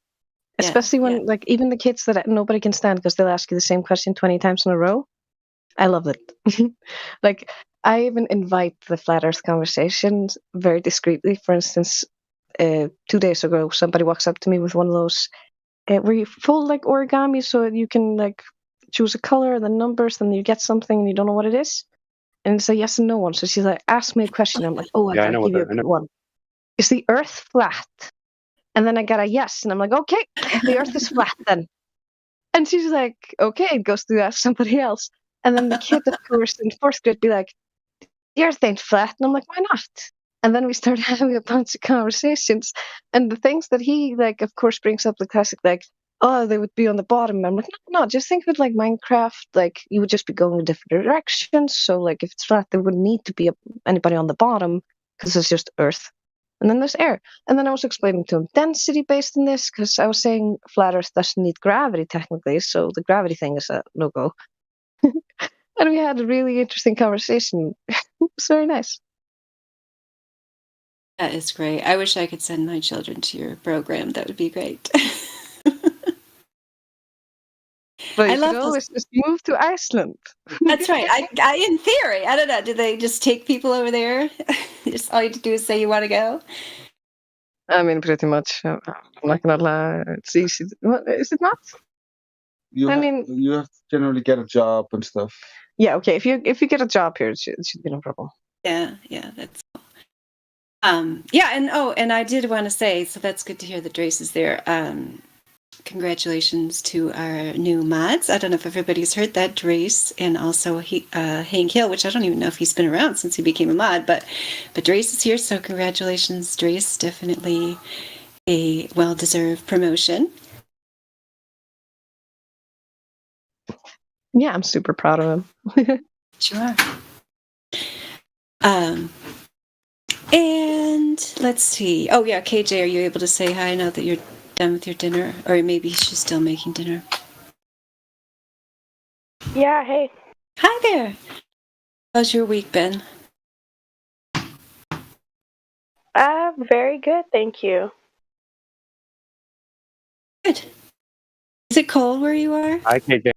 A: Especially when, like, even the kids that nobody can stand because they'll ask you the same question 20 times in a row. I love it. Like, I even invite the flat earth conversations very discreetly. For instance, 2 days ago, somebody walks up to me with one of those where you fold like origami so you can, like, choose a color and the numbers, and you get something and you don't know what it is. And it's a yes and no one. So she's like, ask me a question. I'm like, oh, I gotta give you a good one. Is the earth flat? And then I got a yes. And I'm like, okay, the earth is flat then. And she's like, okay, goes to ask somebody else. And then the kid, of course, in fourth grade be like, the earth ain't flat. And I'm like, why not? And then we start having a bunch of conversations. And the things that he, like, of course, brings up the classic, like, oh, they would be on the bottom. I'm like, no, just think of it like Minecraft. Like, you would just be going in different directions. So, like, if it's flat, there wouldn't need to be anybody on the bottom because it's just earth. And then there's air. And then I was explaining to him density based on this because I was saying flat earth doesn't need gravity technically. So the gravity thing is a no-go. And we had a really interesting conversation. It was very nice.
L: That is great. I wish I could send my children to your program. That would be great.
A: But you could always just move to Iceland.
L: That's right. I in theory, I don't know. Do they just take people over there? Just all you have to do is say you want to go.
A: I mean, pretty much. I'm not gonna lie. It's easy. Is it not?
Q: You have to generally get a job and stuff.
A: Yeah. Okay. If you get a job here, it should be no problem.
L: Yeah. That's. Yeah, and I did want to say, so that's good to hear that Drace is there. Congratulations to our new mods. I don't know if everybody's heard that, Drace, and also Hank Hill, which I don't even know if he's been around since he became a mod, but Drace is here, so congratulations, Drace. Definitely a well-deserved promotion.
A: Yeah, I'm super proud of him.
L: Sure. And let's see. Oh yeah, KJ, are you able to say hi now that you're done with your dinner? Or maybe she's still making dinner.
S: Yeah, hey.
L: Hi there. How's your week been?
S: Very good, thank you.
L: Good. Is it cold where you are?
C: Hi, KJ.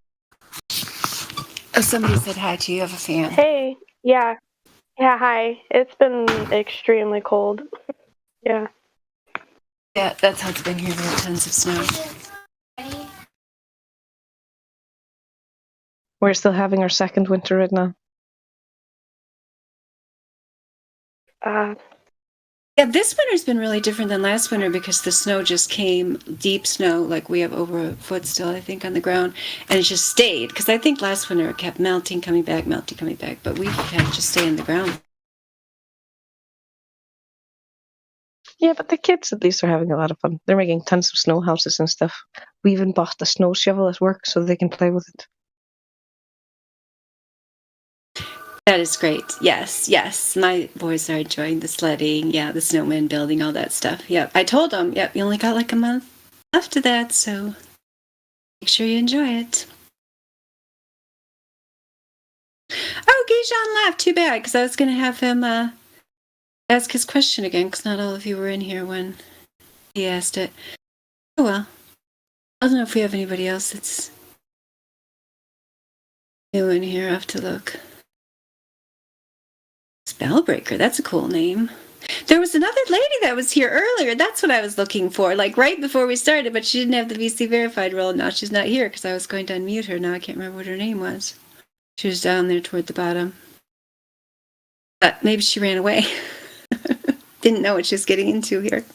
L: Oh, somebody said hi to you. You have a fan.
S: Hey, yeah. Yeah, hi. It's been extremely cold. Yeah.
L: Yeah, that's how it's been here. We have tons of snow.
A: We're still having our second winter right now.
L: Yeah, this winter's been really different than last winter because the snow just came, deep snow, like we have over a foot still, I think, on the ground, and it just stayed. Because I think last winter it kept melting, coming back, but we've had to just stay on the ground.
A: Yeah, but the kids at least are having a lot of fun. They're making tons of snow houses and stuff. We even bought a snow shovel at work so they can play with it.
L: That is great. Yes. My boys are enjoying the sledding, the snowman building, all that stuff. Yep. I told them, you only got like a month left of that, so make sure you enjoy it. Oh, Gijan left. Too bad, because I was going to have him ask his question again, because not all of you were in here when he asked it. Oh, well. I don't know if we have anybody else that's new in here. I have to look. Spellbreaker, that's a cool name. There was another lady that was here earlier. That's what I was looking for, like right before we started, but she didn't have the VC verified role. Now she's not here because I was going to unmute her. Now I can't remember what her name was. She was down there toward the bottom. But maybe she ran away. Didn't know what she was getting into here.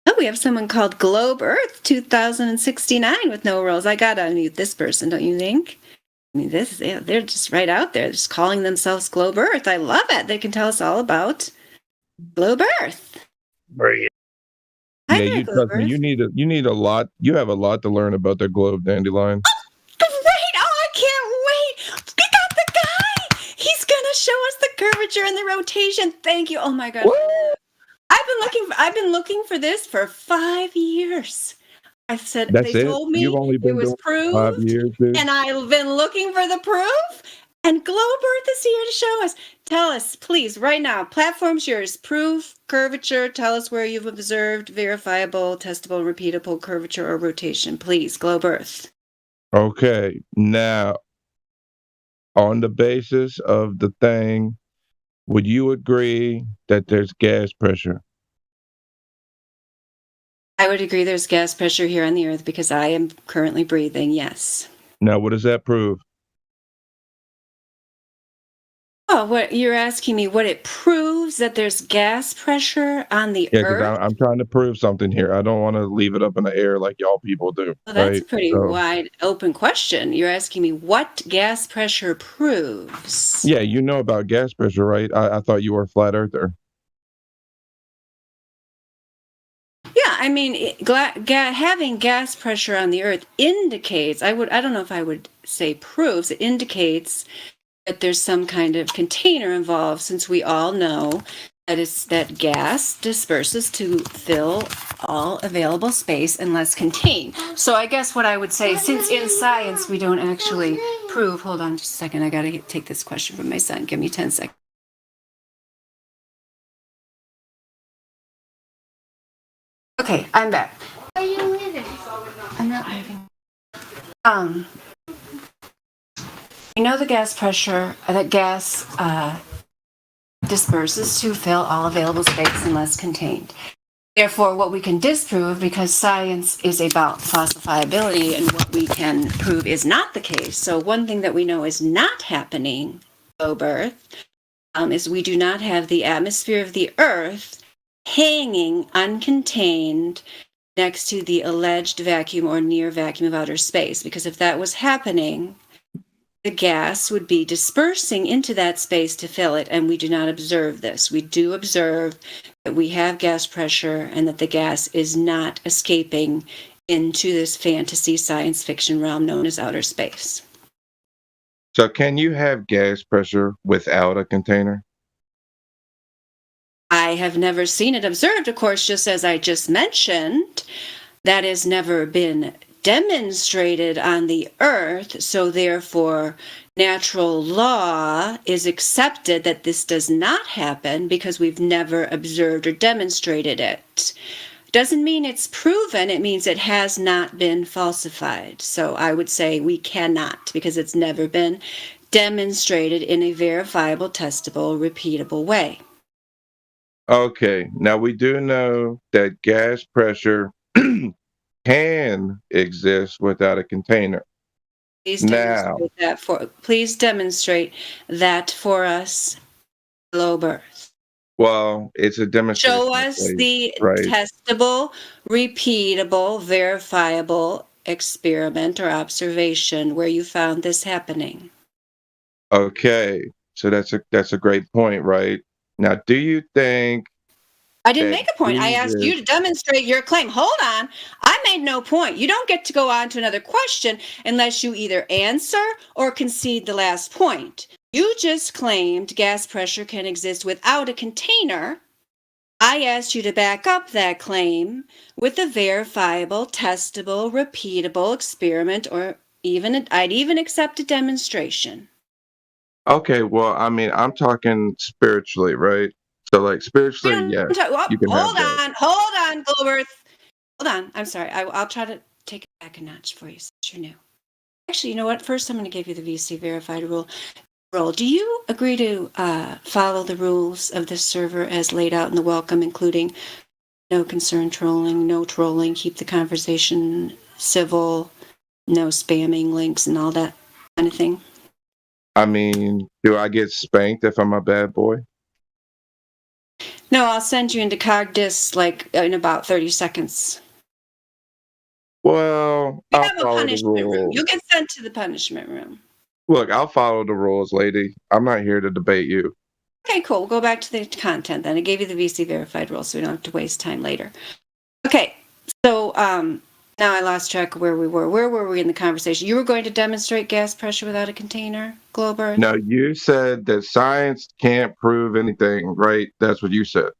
L: Oh, we have someone called Globe Earth 2069 with no rules. I gotta unmute this person, don't you think? I mean, they're just right out there, just calling themselves Globe Earth. I love it. They can tell us all about Globe Earth.
E: Yeah, you trust me. You need a lot. You have a lot to learn about the globe, Dandelion.
L: Great! Oh, I can't wait! We got the guy! He's gonna show us the curvature and the rotation. Thank you. Oh my god. I've been looking for this for 5 years. I said
E: That's
L: they
E: it.
L: told me
E: You've only been
L: it was
E: doing it for 5
L: proved,
E: years, dude.
L: and I've been looking for the proof. And Globe Earth is here to show us. Tell us, please, right now. Platform's yours. Proof, curvature. Tell us where you've observed verifiable, testable, repeatable curvature or rotation. Please, Globe Earth.
E: Okay, now on the basis of the thing, would you agree that there's gas pressure?
L: I would agree there's gas pressure here on the Earth because I am currently breathing, yes.
E: Now, what does that prove?
L: Oh, what you're asking me, what it proves that there's gas pressure on the
E: Yeah, because
L: Earth?
E: I'm trying to prove something here. I don't want to leave it up in the air like y'all people do.
L: Well, that's
E: right?
L: a pretty
E: So,
L: wide open question. You're asking me what gas pressure proves.
E: yeah, you know about gas pressure, right? I thought you were a flat earther.
L: Yeah, I mean, having gas pressure on the Earth indicates, I don't know if I would say proves, it indicates that there's some kind of container involved, since we all know that gas disperses to fill all available space unless contained. So I guess what I would say, since in science we don't actually prove, hold on just a second, I gotta take this question from my son, give me 10 seconds. Okay, I'm back.
G: Are you leaving?
L: I'm not leaving. You know the gas pressure, that gas disperses to fill all available space unless contained. Therefore, what we can disprove, because science is about falsifiability, and what we can prove is not the case. So one thing that we know is not happening, Globe Earth, is we do not have the atmosphere of the Earth hanging uncontained next to the alleged vacuum or near vacuum of outer space. Because if that was happening, the gas would be dispersing into that space to fill it, and we do not observe this. We do observe that we have gas pressure and that the gas is not escaping into this fantasy science fiction realm known as outer space.
E: So, can you have gas pressure without a container?
L: I have never seen it observed, of course, just as I just mentioned. That has never been demonstrated on the Earth, so therefore natural law is accepted that this does not happen because we've never observed or demonstrated it. Doesn't mean it's proven, it means it has not been falsified. So I would say we cannot, because it's never been demonstrated in a verifiable, testable, repeatable way.
E: Okay, now we do know that gas pressure can exist without a container.
L: Please demonstrate that for us, Globe Earth.
E: Well, it's a demonstration.
L: Show us the
E: right?
L: testable, repeatable, verifiable experiment or observation where you found this happening.
E: Okay, so that's a great point, right? Now, do you think
L: I didn't make a point. I asked you to demonstrate your claim. Hold on. I made no point. You don't get to go on to another question unless you either answer or concede the last point. You just claimed gas pressure can exist without a container. I asked you to back up that claim with a verifiable, testable, repeatable experiment, or I'd even accept a demonstration.
E: Okay, well, I mean, I'm talking spiritually, right? So, like, spiritually, yes, you can have that.
L: Hold on, Gilbert. Hold on. I'm sorry. I'll try to take it back a notch for you since you're new. Actually, you know what? First, I'm going to give you the VC verified rule. Do you agree to follow the rules of this server as laid out in the welcome, including no concern trolling, no trolling, keep the conversation civil, no spamming links, and all that kind of thing.
E: I mean, do I get spanked if I'm a bad boy?
L: No, I'll send you into Cogdis like in about 30 seconds.
E: Well,
L: We
E: I'll
L: have a
E: follow the
L: punishment room.
E: rules.
L: You'll get sent to the punishment room.
E: Look, I'll follow the rules, lady. I'm not here to debate you.
L: Okay, cool. We'll go back to the content then. I gave you the VC verified rule, so we don't have to waste time later. Okay, so now I lost track of where we were. Where were we in the conversation? You were going to demonstrate gas pressure without a container, globe Earth?
E: No, you said that science can't prove anything, right? That's what you said.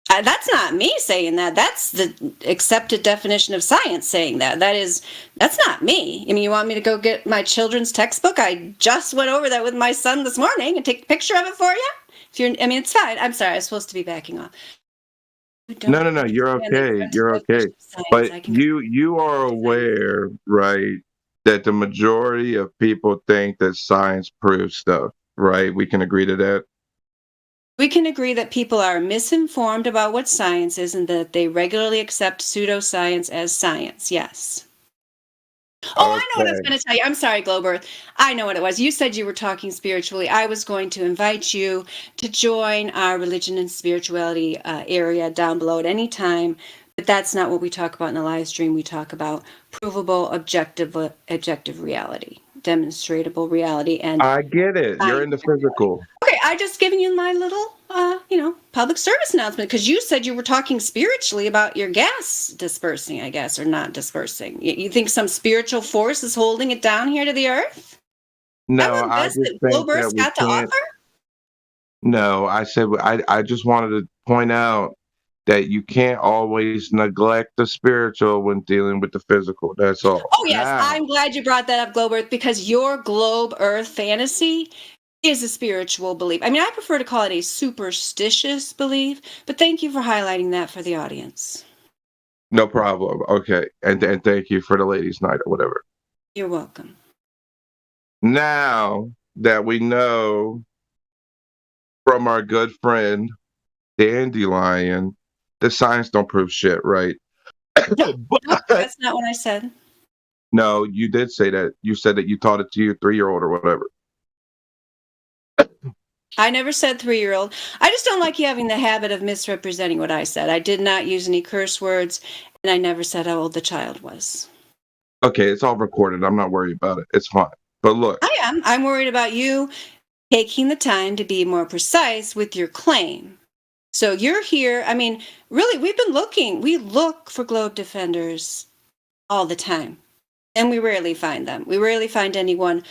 L: That's not me saying that. That's the accepted definition of science saying that. That's not me. I mean, you want me to go get my children's textbook? I just went over that with my son this morning and take a picture of it for you. It's fine. I'm sorry. I was supposed to be backing off.
E: No, you're okay. You're okay. But you are aware, right, that the majority of people think that science proves stuff, right? We can agree to that.
L: We can agree that people are misinformed about what science is and that they regularly accept pseudoscience as science. Yes. Oh, I know what I was going to tell you. I'm sorry, Globe Earth. I know what it was. You said you were talking spiritually. I was going to invite you to join our religion and spirituality area down below at any time. But that's not what we talk about in the live stream. We talk about provable, objective reality, demonstratable reality, and
E: I get it. You're in the physical.
L: Okay, I just given you my little, public service announcement because you said you were talking spiritually about your gas dispersing, I guess, or not dispersing. You think some spiritual force is holding it down here to the Earth?
E: No, I just think
L: Globe
E: that
L: Earth's
E: we
L: got to
E: can't.
L: offer?
E: No, I said I just wanted to point out that you can't always neglect the spiritual when dealing with the physical. That's all.
L: Oh, yes, I'm glad you brought that up, Globe Earth, because your Globe Earth fantasy is a spiritual belief. I mean, I prefer to call it a superstitious belief, but thank you for highlighting that for the audience.
E: No problem. Okay. And thank you for the ladies' night or whatever.
L: You're welcome.
E: Now that we know from our good friend Dandelion, the science don't prove shit, right?
L: No, that's not what I said.
E: No, you did say that. You said that you taught it to your 3-year-old or whatever.
L: I never said 3-year-old. I just don't like you having the habit of misrepresenting what I said. I did not use any curse words, and I never said how old the child was.
E: Okay, it's all recorded. I'm not worried about it. It's fine. But look.
L: I am. I'm worried about you taking the time to be more precise with your claim. So you're here. I mean, really, we've been looking. We look for globe defenders all the time, and we rarely find them. We rarely find anyone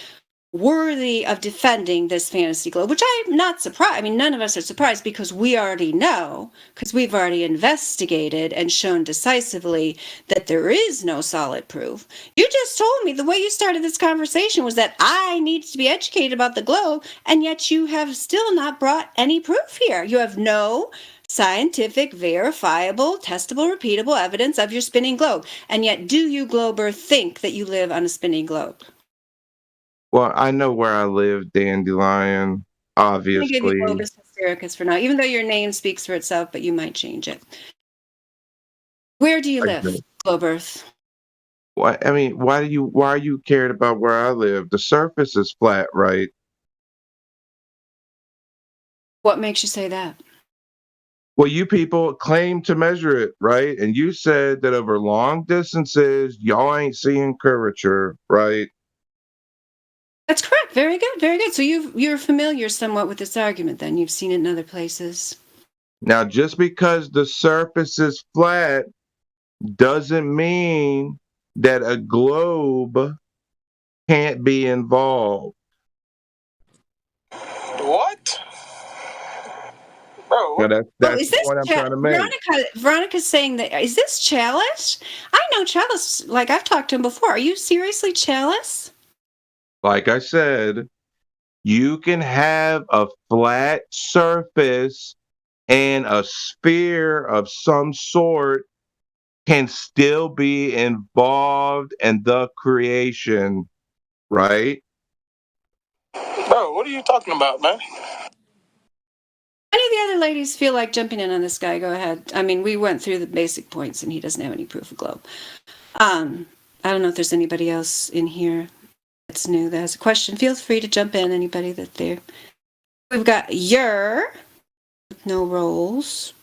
L: worthy of defending this fantasy globe, which I'm not surprised. I mean, none of us are surprised because we already know, because we've already investigated and shown decisively that there is no solid proof. You just told me the way you started this conversation was that I need to be educated about the globe, and yet you have still not brought any proof here. You have no scientific, verifiable, testable, repeatable evidence of your spinning globe. And yet, do you, Glober, think that you live on a spinning globe?
E: Well, I know where I live, Dandelion, obviously.
L: I'm going to give you Globus Hystericus for now, even though your name speaks for itself, but you might change it. Where do you live, Globearth?
E: Why are you cared about where I live? The surface is flat, right?
L: What makes you say that?
E: Well, you people claim to measure it, right? And you said that over long distances, y'all ain't seeing curvature, right?
L: That's correct. Very good. Very good. So you're familiar somewhat with this argument then. You've seen it in other places.
E: Now, just because the surface is flat doesn't mean that a globe can't be involved.
G: What? Bro,
E: Now, that's the point I'm trying to make.
L: Veronica's saying that, is this Chalice? I know Chalice, like I've talked to him before. Are you seriously Chalice?
E: Like I said, you can have a flat surface and a sphere of some sort can still be involved in the creation, right?
G: Bro, what are you talking about, man?
L: Any of the other ladies feel like jumping in on this guy? Go ahead. I mean, we went through the basic points and he doesn't have any proof of globe. I don't know if there's anybody else in here. that's new that has a question, feel free to jump in. Anybody that there. We've got with no roles.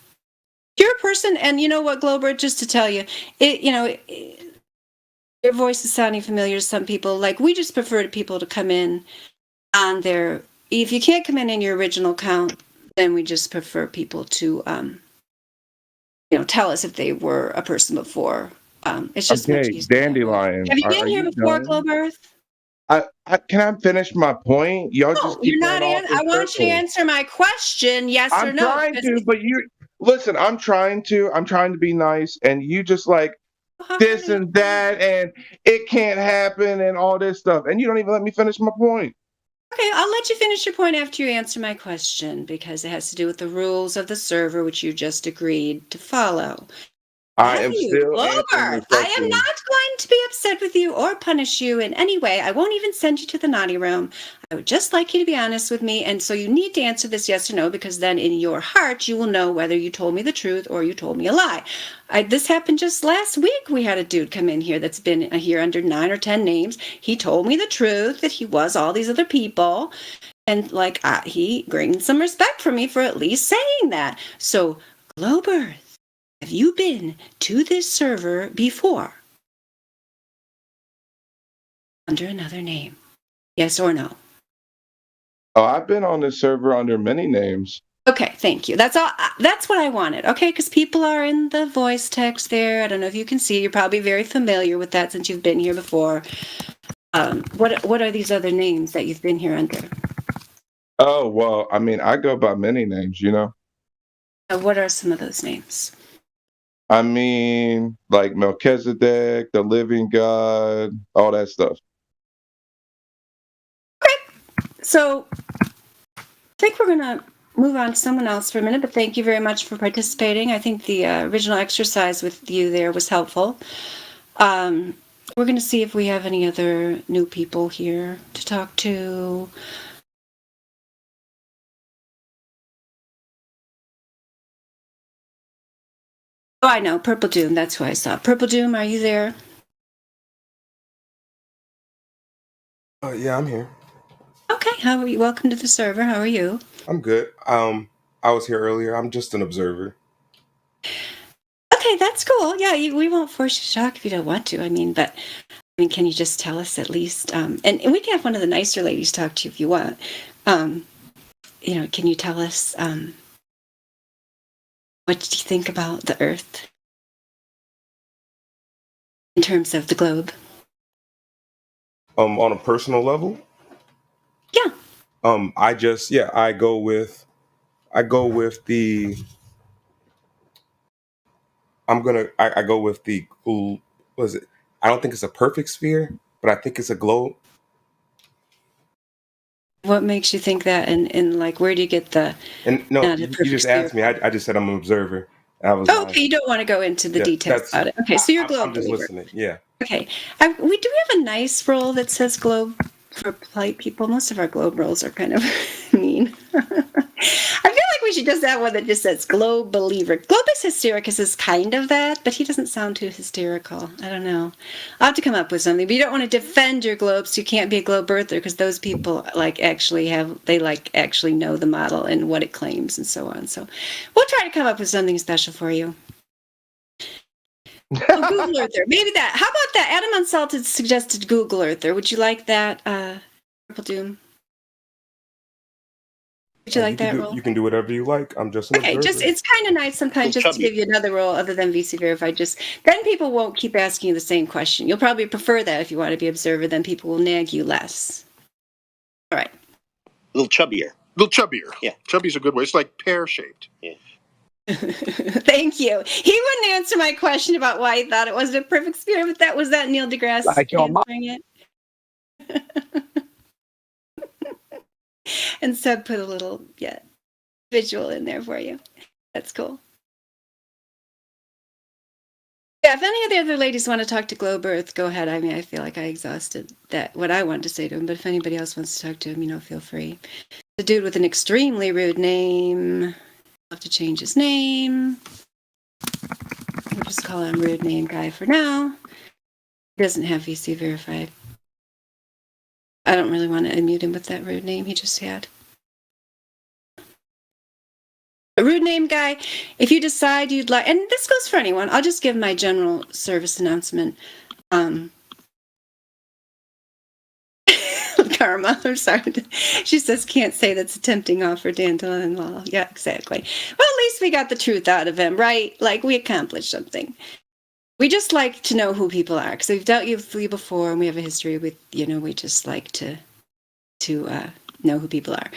L: You're a person, and you know what, Glober, just to tell you, your voice is sounding familiar to some people. Like, we just prefer people to come in on their, if you can't come in your original count, then we just prefer people to, tell us if they were a person before. It's just much
E: Okay,
L: easier.
E: Dandelion.
L: Have you been
E: Are
L: here
E: you
L: before,
E: done?
L: Glober?
E: Can I finish my point? Y'all
L: No,
E: just keep
L: you're
E: going
L: not
E: off
L: in.
E: in
L: I want you to
E: circles.
L: answer my question, yes or
E: I'm
L: no.
E: trying to, but you listen. I'm trying to be nice, and you just like this and that, and it can't happen, and all this stuff, and you don't even let me finish my point.
L: Okay, I'll let you finish your point after you answer my question, because it has to do with the rules of the server, which you just agreed to follow.
E: I am still
L: Glober,
E: answering the
L: I am
E: question.
L: not going to be upset with you or punish you in any way. I won't even send you to the naughty room. I would just like you to be honest with me. And so you need to answer this yes or no, because then in your heart, you will know whether you told me the truth or you told me a lie. This happened just last week. We had a dude come in here that's been here under 9 or 10 names. He told me the truth, that he was all these other people. And he gained some respect for me for at least saying that. So, Glober, have you been to this server before? Under another name? Yes or no?
E: Oh, I've been on this server under many names.
L: Okay, thank you. That's all. That's what I wanted. Okay, because people are in the voice text there. I don't know if you can see. You're probably very familiar with that since you've been here before. What are these other names that you've been here under?
E: Oh, well, I mean, I go by many names, you know?
L: What are some of those names?
E: I mean, like Melchizedek, the living God, all that stuff.
L: Okay, so I think we're going to move on to someone else for a minute, but thank you very much for participating. I think the original exercise with you there was helpful. We're going to see if we have any other new people here to talk to. Oh, I know. Purple Doom. That's who I saw. Purple Doom, are you there?
B: Yeah, I'm here.
L: Okay. How are you? Welcome to the server. How are you?
B: I'm good. I was here earlier. I'm just an observer.
L: Okay, that's cool. Yeah, we won't force you to talk if you don't want to. Can you just tell us at least? And we can have one of the nicer ladies talk to you if you want. Can you tell us what do you think about the Earth in terms of the globe?
B: On a personal level?
L: Yeah.
B: I go with the I go with the what is it? I don't think it's a perfect sphere, but I think it's a globe.
L: What makes you think that? And where do you get the?
B: And no,
L: The
B: you
L: perfect
B: just
L: sphere
B: asked me. I just said I'm an observer. That was
L: okay, you don't want to go into the details about it. Okay, so you're a globe
B: I'm just
L: believer.
B: listening. Yeah.
L: Okay, we do have a nice role that says globe for polite people. Most of our globe roles are kind of mean. I feel like we should just have one that just says globe believer. Globus hystericus is kind of that, but he doesn't sound too hysterical. I don't know. I'll have to come up with something. But you don't want to defend your globe, so you can't be a globe birther, because those people actually know the model and what it claims and so on. So we'll try to come up with something special for you. Google Earther. Maybe that. How about that? Adam Unsalted suggested Google Earther. Would you like that, Purple Doom? Would you like that role?
B: You can do whatever you like. I'm just an observer.
L: It's kind of nice sometimes just to give you another role other than VC Verified. Then people won't keep asking you the same question. You'll probably prefer that if you want to be observer. Then people will nag you less. All right.
G: A little chubbier. Yeah, chubby's a good way. It's like pear-shaped. Yeah.
L: Thank you. He wouldn't answer my question about why he thought it wasn't a perfect sphere, but that was Neil deGrasse answering it. And Seb put a little visual in there for you. That's cool. Yeah, if any of the other ladies want to talk to Globe Earth, go ahead. I mean, I feel like I exhausted what I wanted to say to him, but if anybody else wants to talk to him, feel free. The dude with an extremely rude name. I'll have to change his name. We'll just call him Rude Name Guy for now. He doesn't have VC Verified. I don't really want to unmute him with that rude name he just had. A rude name guy, if you decide you'd like, and this goes for anyone, I'll just give my general service announcement. Karma, I'm sorry. She says, can't say that's a tempting offer, Dandelion. Yeah, exactly. Well, at least we got the truth out of him, right? Like, we accomplished something. We just like to know who people are, because we've dealt with you before, and we have a history with, we just like to know who people are.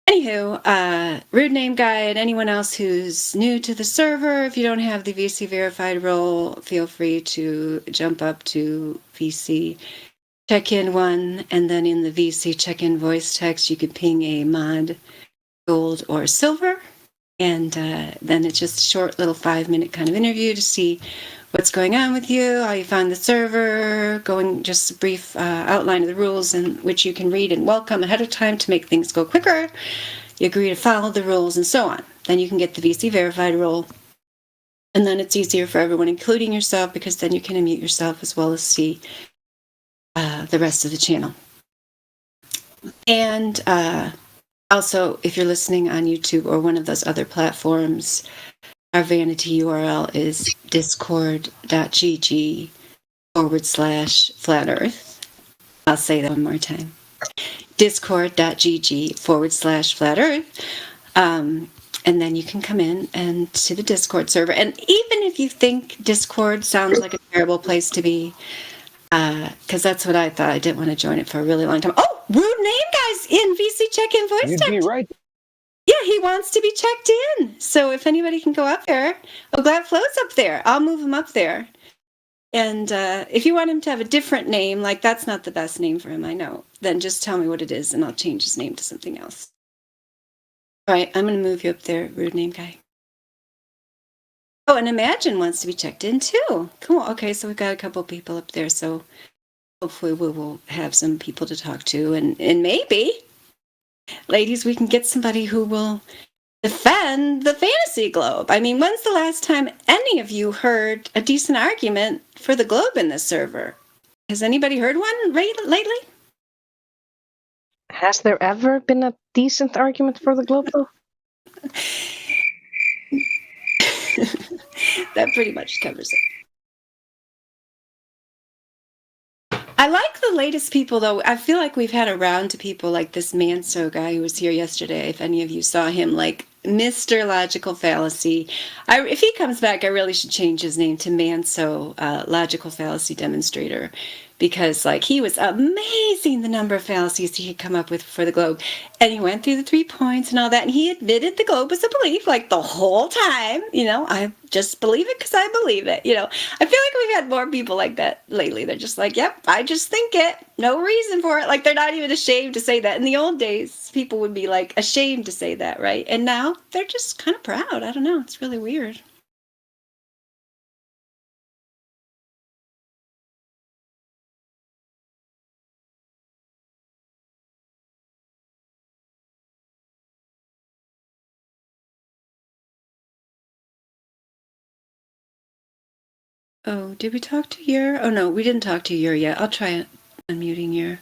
L: Anywho, rude name guy and anyone else who's new to the server, if you don't have the VC verified role, feel free to jump up to VC check-in 1, and then in the VC check-in voice text, you can ping a mod, gold or silver, and then it's just a short little 5-minute kind of interview to see what's going on with you, how you find the server, going just a brief outline of the rules in which you can read and welcome ahead of time to make things go quicker. You agree to follow the rules and so on. Then you can get the VC verified role, and then it's easier for everyone, including yourself, because then you can unmute yourself as well as see the rest of the channel. And also, if you're listening on YouTube or one of those other platforms, our vanity URL is discord.gg/flat earth. I'll say that one more time. discord.gg/flat earth. And then you can come in and to the Discord server. And even if you think Discord sounds like a terrible place to be, because that's what I thought. I didn't want to join it for a really long time. Oh, rude name guys in VC check-in voice
N: You'd
L: text.
N: be right.
L: Yeah, he wants to be checked in. So if anybody can go up there, Glad Flow's up there. I'll move him up there. And if you want him to have a different name, like that's not the best name for him, I know, then just tell me what it is and I'll change his name to something else. All right, I'm going to move you up there, rude name guy. Oh, and Imagine wants to be checked in too. Cool. Okay, so we've got a couple people up there, so hopefully we will have some people to talk to, and maybe, ladies, we can get somebody who will defend the fantasy globe. I mean, when's the last time any of you heard a decent argument for the globe in this server? Has anybody heard one lately?
A: Has there ever been a decent argument for the globe, though?
L: That pretty much covers it. I like the latest people, though. I feel like we've had a round to people like this Manso guy who was here yesterday. If any of you saw him, like Mr. Logical Fallacy. If he comes back, I really should change his name to Manso Logical Fallacy Demonstrator, because like he was amazing the number of fallacies he could come up with for the globe. And he went through the 3 points and all that, and he admitted the globe was a belief like the whole time. I just believe it because I believe it. I feel like we've had more people like that lately. They're just like, yep, I just think it. No reason for it. Like they're not even ashamed to say that. In the old days, people would be like ashamed to say that, right? And now they're just kind of proud. I don't know. It's really weird. Oh, did we talk to Yer? Oh, no, we didn't talk to Yer yet. I'll try unmuting Yer.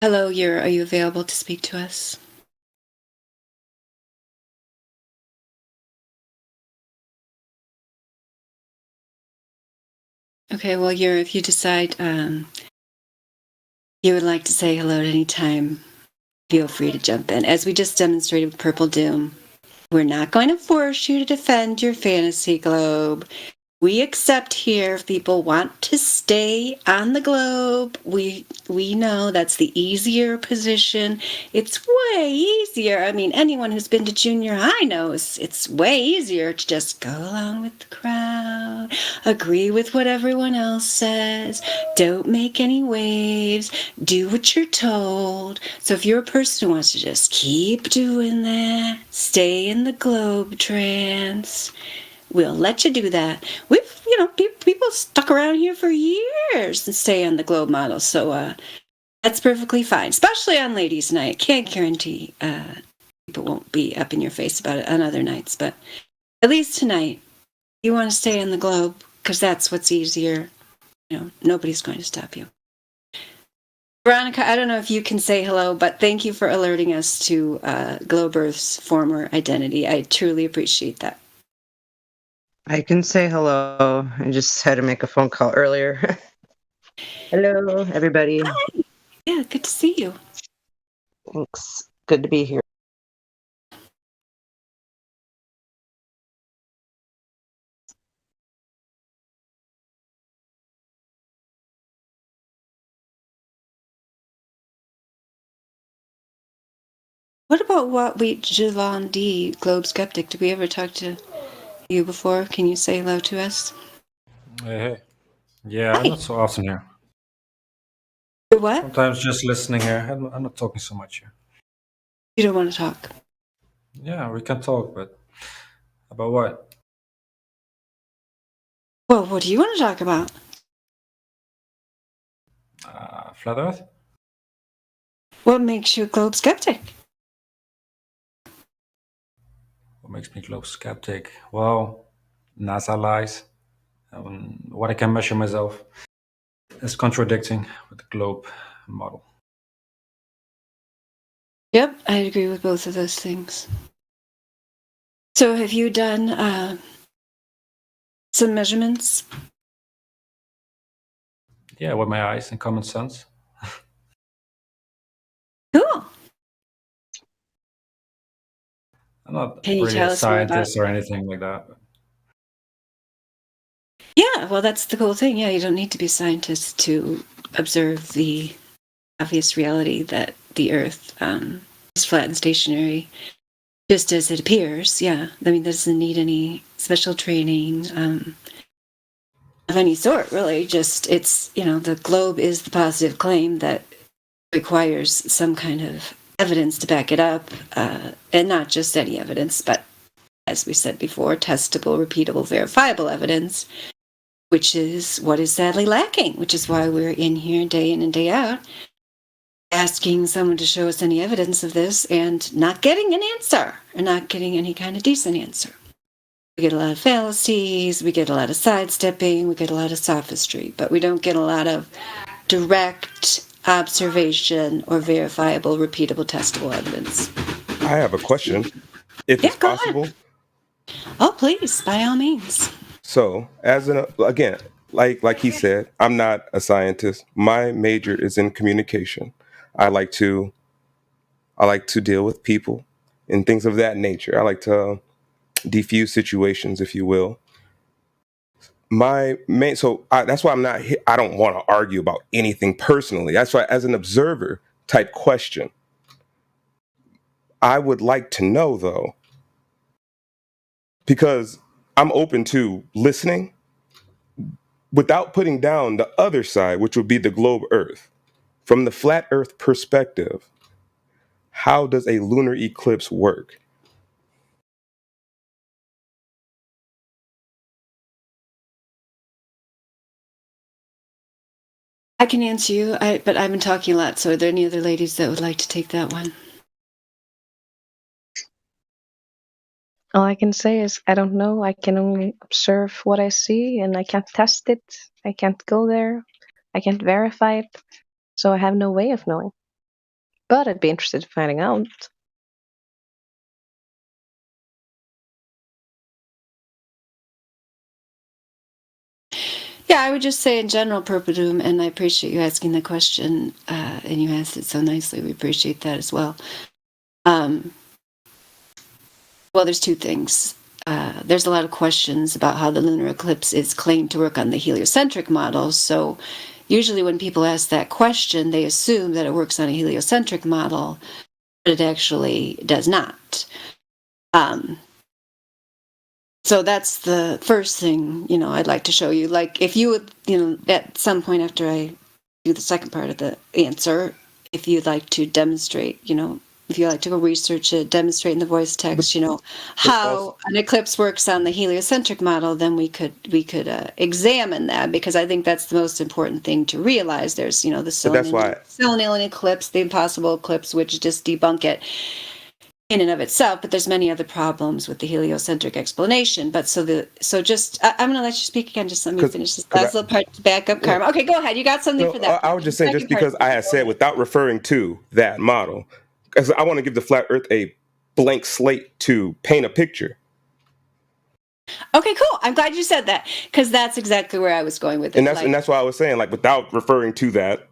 L: Hello, Yer. Are you available to speak to us? Okay, well, Yer, if you decide you would like to say hello at any time, feel free to jump in. As we just demonstrated with Purple Doom, we're not going to force you to defend your fantasy globe. We accept here if people want to stay on the globe. We know that's the easier position. It's way easier. I mean, anyone who's been to junior high knows it's way easier to just go along with the crowd, agree with what everyone else says, don't make any waves, do what you're told. So if you're a person who wants to just keep doing that, stay in the globe trance, we'll let you do that. We've, people stuck around here for years and stay on the globe model. So that's perfectly fine, especially on ladies' night. Can't guarantee people won't be up in your face about it on other nights. But at least tonight, you want to stay on the globe because that's what's easier. Nobody's going to stop you. Veronica, I don't know if you can say hello, but thank you for alerting us to Globe Earth's former identity. I truly appreciate that.
N: I can say hello. I just had to make a phone call earlier. Hello, everybody.
L: Hi. Yeah, good to see you.
N: Thanks. Good to be here.
L: What about Javon D, Globe Skeptic? Did we ever talk to you before? Can you say hello to us?
R: Hey. Yeah, I'm not so often here.
L: What?
R: Sometimes just listening here. I'm not talking so much here.
L: You don't want to talk?
R: Yeah, we can talk, but about what?
L: Well, what do you want to talk about?
R: Flat Earth?
L: What makes you a Globe Skeptic?
R: What makes me Globe Skeptic? Well, NASA lies. What I can measure myself is contradicting with the Globe model.
L: Yep, I agree with both of those things. So have you done some measurements?
R: Yeah, with my eyes and common sense.
L: Cool.
R: I'm not
L: Can you
R: really
L: tell
R: a
L: us more about
R: scientist or anything like that.
L: Yeah, well, that's the cool thing. Yeah, you don't need to be a scientist to observe the obvious reality that the Earth is flat and stationary, just as it appears. Yeah, I mean, doesn't need any special training of any sort, really. Just it's the globe is the positive claim that requires some kind of evidence to back it up, and not just any evidence, but as we said before, testable, repeatable, verifiable evidence. Which is what is sadly lacking, which is why we're in here day in and day out asking someone to show us any evidence of this and not getting an answer, or not getting any kind of decent answer. We get a lot of fallacies, we get a lot of sidestepping, we get a lot of sophistry, but we don't get a lot of direct observation or verifiable, repeatable, testable evidence.
B: I have a question, if it's possible.
L: Oh, please, by all means.
B: So, again, like he said, I'm not a scientist. My major is in communication. I like to deal with people and things of that nature. I like to defuse situations, if you will. That's why I don't want to argue about anything personally. That's why, as an observer type question, I would like to know, though, because I'm open to listening without putting down the other side, which would be the globe Earth. From the flat Earth perspective, how does a lunar eclipse work?
L: I can answer you, but I've been talking a lot, so are there any other ladies that would like to take that one?
A: All I can say is I don't know. I can only observe what I see, and I can't test it. I can't go there. I can't verify it. So I have no way of knowing. But I'd be interested in finding out.
L: Yeah, I would just say in general, Perpetuum, and I appreciate you asking the question, and you asked it so nicely. We appreciate that as well. Well, there's two things. There's a lot of questions about how the lunar eclipse is claimed to work on the heliocentric model. So usually when people ask that question, they assume that it works on a heliocentric model, but it actually does not. So that's the first thing, I'd like to show you. Like, if you would, at some point after I do the second part of the answer, if you'd like to demonstrate, if you like to go research it, demonstrate in the voice text, how an eclipse works on the heliocentric model, then we could examine that, because I think that's the most important thing to realize. There's, the Selenian eclipse, the impossible eclipse, which just debunk it. in and of itself, but there's many other problems with the heliocentric explanation. But I'm going to let you speak again. Just let me finish this last little part to back up Karma. Okay, go ahead. You got something for that.
B: I was just saying, just because I had said without referring to that model, because I want to give the flat Earth a blank slate to paint a picture.
L: Okay, cool. I'm glad you said that, because that's exactly where I was going with it.
B: And that's why I was saying, like, without referring to that.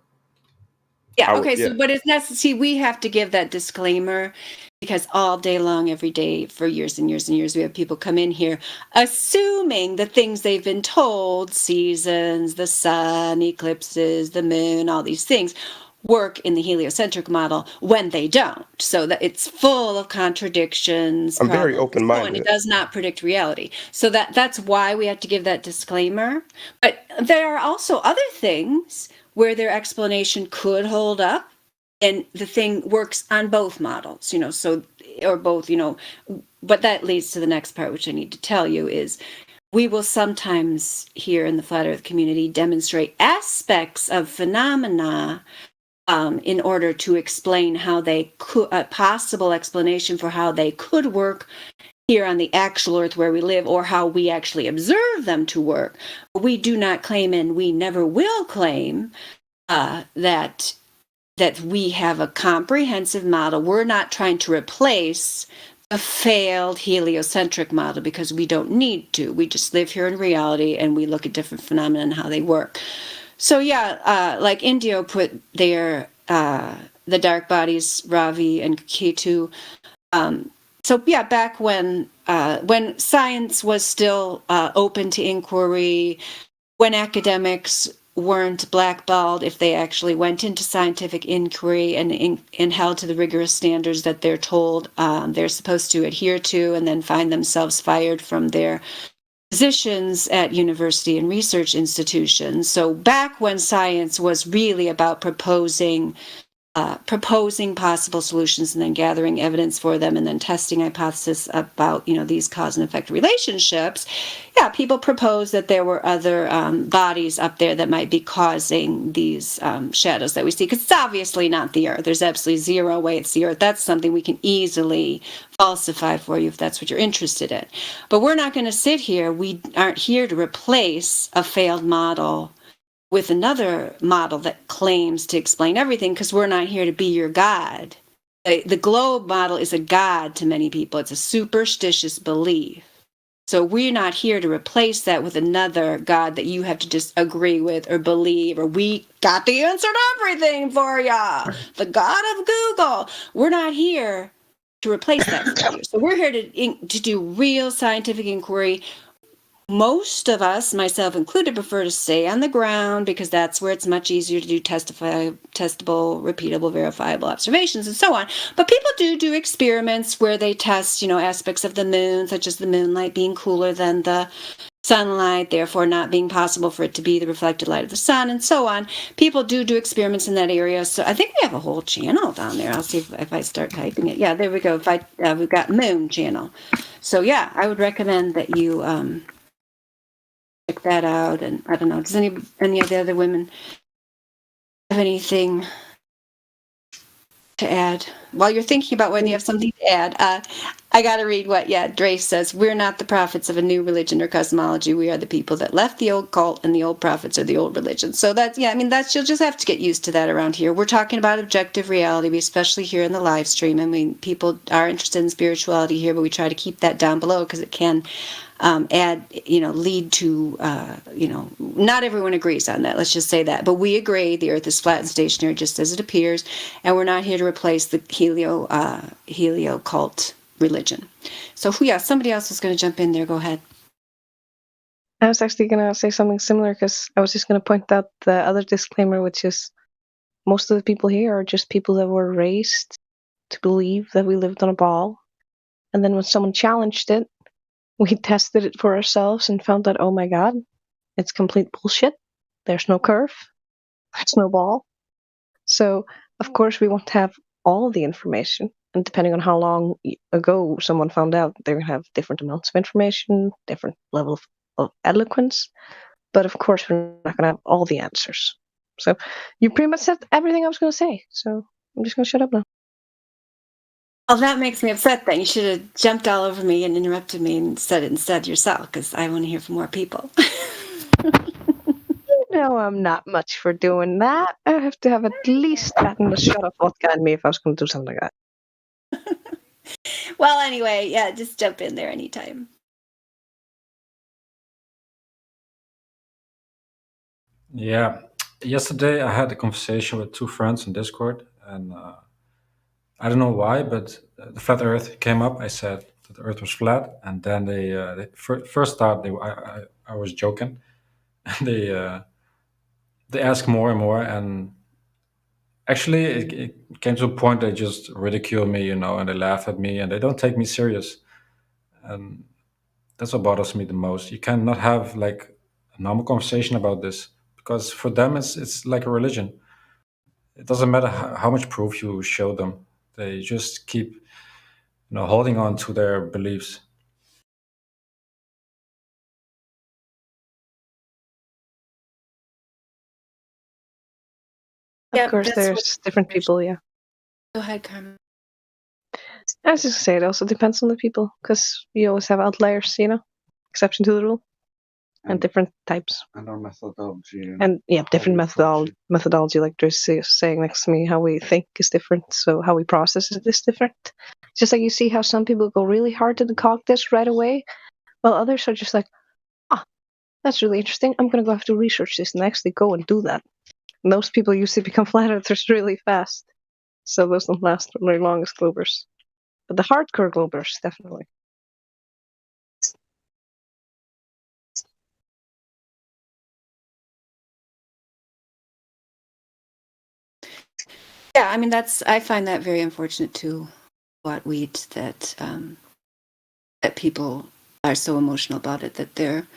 L: Yeah. Okay. So, but it's necessary. We have to give that disclaimer because all day long, every day, for years and years and years, we have people come in here assuming the things they've been told, seasons, the sun, eclipses, the moon, all these things, work in the heliocentric model when they don't. So that it's full of contradictions.
B: I'm very open-minded.
L: It does not predict reality. So that's why we have to give that disclaimer. But there are also other things where their explanation could hold up, and the thing works on both models, or both, but that leads to the next part, which I need to tell you is we will sometimes here in the flat earth community demonstrate aspects of phenomena in order to explain how they could, a possible explanation for how they could work here on the actual earth where we live, or how we actually observe them to work. We do not claim, and we never will claim, that we have a comprehensive model. We're not trying to replace a failed heliocentric model, because we don't need to. We just live here in reality and we look at different phenomena and how they work. So like Indio put there, the dark bodies, Ravi and Ketu. So yeah, back when science was still open to inquiry, when academics weren't blackballed if they actually went into scientific inquiry and held to the rigorous standards that they're told they're supposed to adhere to, and then find themselves fired from their positions at university and research institutions. So back when science was really about proposing possible solutions and then gathering evidence for them and then testing hypotheses about, these cause and effect relationships. Yeah, people proposed that there were other bodies up there that might be causing these shadows that we see, because it's obviously not the Earth. There's absolutely zero way it's the Earth. That's something we can easily falsify for you if that's what you're interested in. But we're not going to sit here. We aren't here to replace a failed model with another model that claims to explain everything, because we're not here to be your God. The globe model is a god to many people. It's a superstitious belief. So we're not here to replace that with another god that you have to just agree with or believe, or we got the answer to everything for ya, the god of Google. We're not here to replace that for you. So we're here to do real scientific inquiry. Most of us, myself included, prefer to stay on the ground because that's where it's much easier to do testable, repeatable, verifiable observations and so on. But people do experiments where they test, aspects of the moon, such as the moonlight being cooler than the sunlight, therefore not being possible for it to be the reflected light of the sun, and so on. People do experiments in that area. So I think we have a whole channel down there. I'll see if I start typing it. Yeah, there we go. We've got moon channel. So yeah, I would recommend that you check that out. And I don't know, does any of the other women have anything to add while you're thinking about whether you have something to add? I got to read what Dre says. We're not the prophets of a new religion or cosmology. We are the people that left the old cult, and the old prophets are the old religion. So that's you'll just have to get used to that around here. We're talking about objective reality, especially here in the live stream. I mean, people are interested in spirituality here, but we try to keep that down below because it can lead to, not everyone agrees on that. Let's just say that. But we agree the Earth is flat and stationary just as it appears, and we're not here to replace the helio cult religion. So, somebody else is going to jump in there. Go ahead.
A: I was actually going to say something similar, because I was just going to point out the other disclaimer, which is most of the people here are just people that were raised to believe that we lived on a ball. And then when someone challenged it, we tested it for ourselves and found that, oh my God, it's complete bullshit. There's no curve. There's no ball. So, of course, we want to have all the information. And depending on how long ago someone found out, they're going to have different amounts of information, different level of eloquence. But of course, we're not going to have all the answers. So you pretty much said everything I was going to say. So I'm just going to shut up now.
L: Oh, that makes me upset then. You should have jumped all over me and interrupted me and said it instead yourself, because I want to hear from more people.
A: No, I'm not much for doing that. I have to have at least gotten a shot of vodka in me if I was going to do something like that.
L: Well, anyway, yeah, just jump in there anytime.
R: Yeah. Yesterday, I had a conversation with two friends on Discord, and I don't know why, but the flat Earth came up. I said that the Earth was flat, and then they first thought I was joking. They asked more and more, and actually, it came to a point they just ridicule me, and they laugh at me, and they don't take me serious, and that's what bothers me the most. You cannot have like a normal conversation about this because for them it's like a religion. It doesn't matter how much proof you show them; they just keep holding on to their beliefs.
A: Of course, there's different people, yeah.
L: Go ahead, Carmen.
A: I was just going to say, it also depends on the people, because you always have outliers, exception to the rule, and different types.
Q: And our methodology.
A: And yeah, different methodology, like Joyce is saying next to me, how we think is different, so how we process it is different. Just like you see how some people go really hard to deconstruct this right away, while others are just like, that's really interesting, I'm going to go have to research this and actually go and do that. And those people usually become flat earthers really fast, so those don't last very long as Globers. But the hardcore Globers, definitely.
L: Yeah, I mean I find that very unfortunate too. What that that people are so emotional about it that they're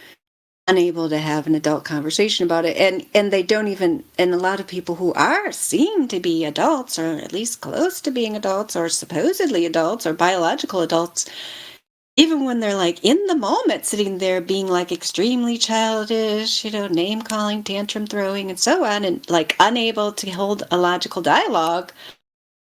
L: unable to have an adult conversation about it, and they don't even. And a lot of people who seem to be adults, or at least close to being adults, or supposedly adults, or biological adults, even when they're like in the moment, sitting there being like extremely childish, name calling, tantrum throwing, and so on, and like unable to hold a logical dialogue,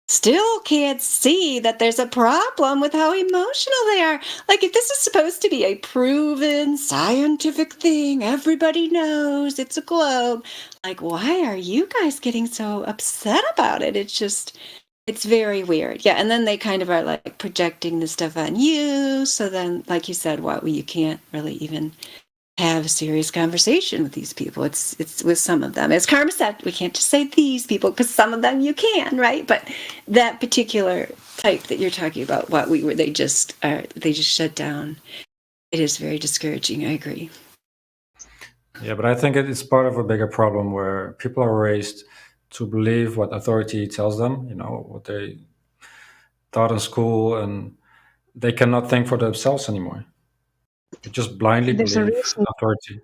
L: still can't see that there's a problem with how emotional they are. Like, if this is supposed to be a proven scientific thing, everybody knows it's a globe. Like, why are you guys getting so upset about it? It's very weird. Yeah. And then they kind of are like projecting the stuff on you. So then, like you said, you can't really even have a serious conversation with these people. It's with some of them. As Karma said, we can't just say these people because some of them you can, right? But that particular type that you're talking about, they just shut down. It is very discouraging. I agree.
R: Yeah, but I think it's part of a bigger problem where people are raised to believe what authority tells them, what they taught in school, and they cannot think for themselves anymore. They just blindly
A: There's a
R: believe
A: reason.
R: authority.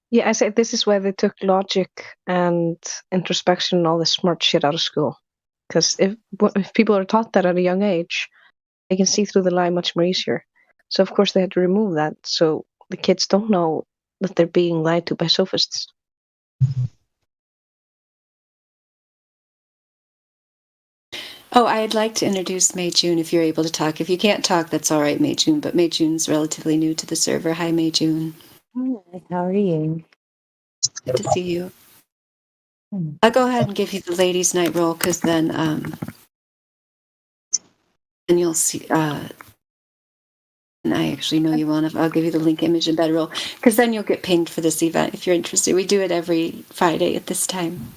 A: Yeah, I say this is why they took logic and introspection and all this smart shit out of school. Because if people are taught that at a young age, they can see through the lie much more easier. So of course they had to remove that, so the kids don't know that they're being lied to by sophists.
L: Oh, I'd like to introduce Mei June if you're able to talk. If you can't talk, that's all right, Mei June. But Mei June's relatively new to the server. Hi, Mei June.
D: Hi, how are you?
L: Good to see you. I'll go ahead and give you the ladies' night roll because then and you'll see. And I actually know you want to. I'll give you the link, image, and bedroll because then you'll get pinged for this event if you're interested. We do it every Friday at this time.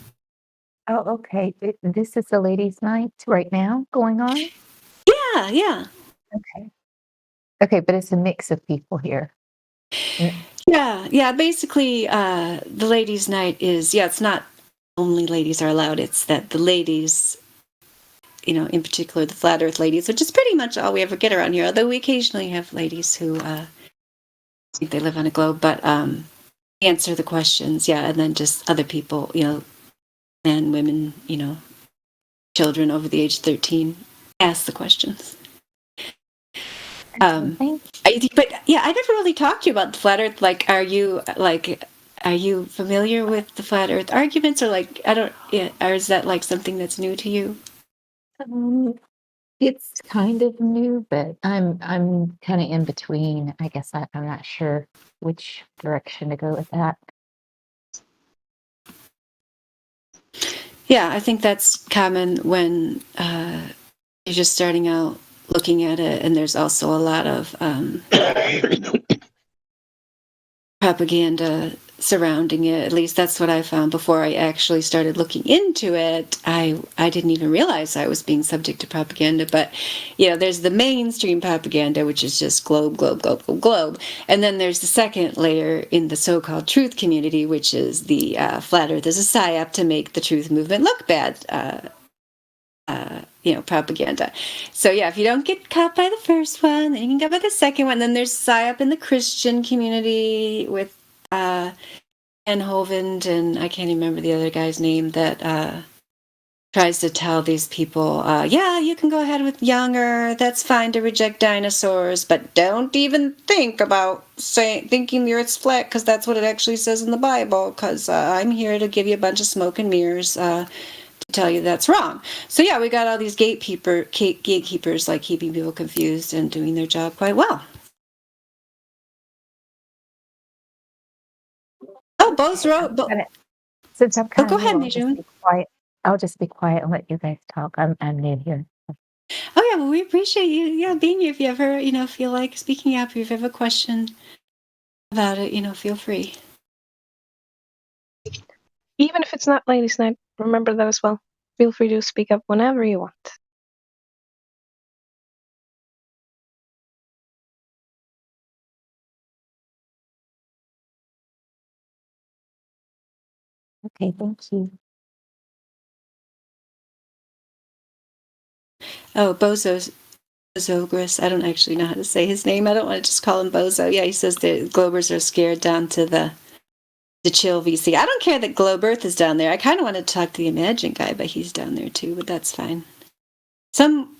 D: Oh, okay. This is the ladies' night right now going on?
L: Yeah.
D: Okay. Okay, but it's a mix of people here.
L: Yeah. Basically, the ladies' night is, it's not only ladies are allowed, it's that the ladies, in particular the flat earth ladies, which is pretty much all we ever get around here, although we occasionally have ladies who think they live on a globe, but answer the questions, and then just other people, men, women, children over the age of 13, ask the questions. But I never really talked to you about the flat earth. Like, are you familiar with the flat earth arguments, or or is that like something that's new to you?
D: It's kind of new, but I'm kind of in between. I guess I'm not sure which direction to go with that.
L: Yeah, I think that's common when you're just starting out looking at it, and there's also a lot of propaganda surrounding it. At least that's what I found before I actually started looking into it. I didn't even realize I was being subject to propaganda. But there's the mainstream propaganda, which is just globe, globe, globe, globe, globe, and then there's the second layer in the so-called truth community, which is the flat Earth is a psyop to make the truth movement look bad. Propaganda. So if you don't get caught by the first one, then you can get by the second one. Then there's psyop in the Christian community with Hovind, and I can't even remember the other guy's name that tries to tell these people, you can go ahead with younger. That's fine to reject dinosaurs, but don't even think about thinking the Earth's flat because that's what it actually says in the Bible. Because I'm here to give you a bunch of smoke and mirrors. To tell you that's wrong. So we got all these gatekeepers like keeping people confused and doing their job quite well. Oh, Bo's wrote.
D: Since I'm kind
L: go
D: of
L: ahead,
D: new, I'll just be quiet and let you guys talk. I'm new here.
L: Oh yeah, well we appreciate you being here. If you ever feel like speaking up, if you have a question about it, feel free.
A: Even if it's not Ladies' Night, remember that as well. Feel free to speak up whenever you want.
D: Okay, thank you.
L: Oh, Bozogris. I don't actually know how to say his name. I don't want to just call him Bozo. Yeah, he says the Globers are scared down to the chill VC. I don't care that Globe Earth is down there. I kind of want to talk to the Imagine guy, but he's down there too. But that's fine. Some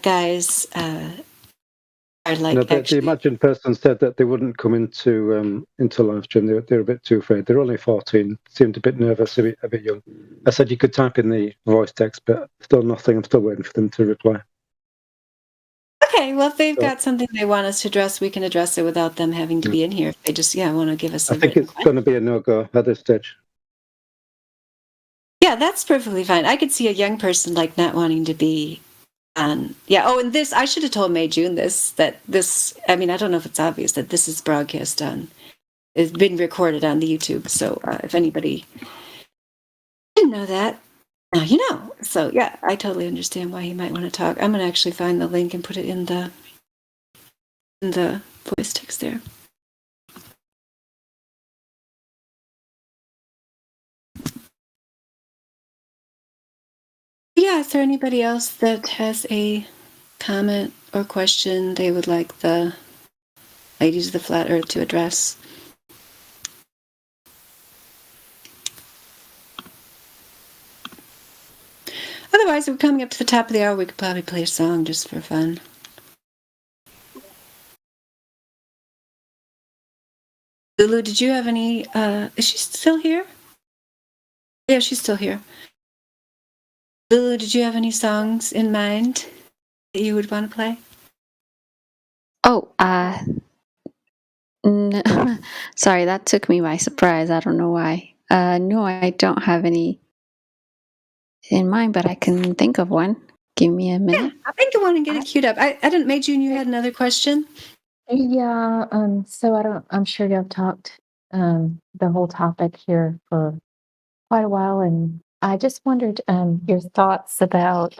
L: guys are like
I: the Imagine person said that they wouldn't come into live stream. They're a bit too afraid. They're only 14. Seemed a bit nervous, a bit young. I said you could type in the voice text, but still nothing. I'm still waiting for them to reply.
L: Okay, well, if they've got something they want us to address, we can address it without them having to be in here. If they just want to give us.
I: I think it's going to be a no-go at this stage.
L: Yeah, that's perfectly fine. I could see a young person like not wanting to be on. Yeah. Oh, and this I should have told May June that this. I mean, I don't know if it's obvious that this is broadcast on. It's been recorded on the YouTube. So if anybody didn't know that, now you know. So I totally understand why he might want to talk. I'm going to actually find the link and put it in the voice text there. Yeah, is there anybody else that has a comment or question they would like the ladies of the Flat Earth to address? Otherwise, we're coming up to the top of the hour. We could probably play a song just for fun. Lulu, did you have any? Is she still here? Yeah, she's still here. Lulu, did you have any songs in mind that you would want to play?
M: Oh, no, sorry, that took me by surprise. I don't know why. No, I don't have any in mind, but I can think of one. Give me a minute.
L: Yeah, I think I want to get it queued up. I didn't. May June, you had another question?
D: Yeah. So I'm sure y'all talked the whole topic here for quite a while, and I just wondered your thoughts about.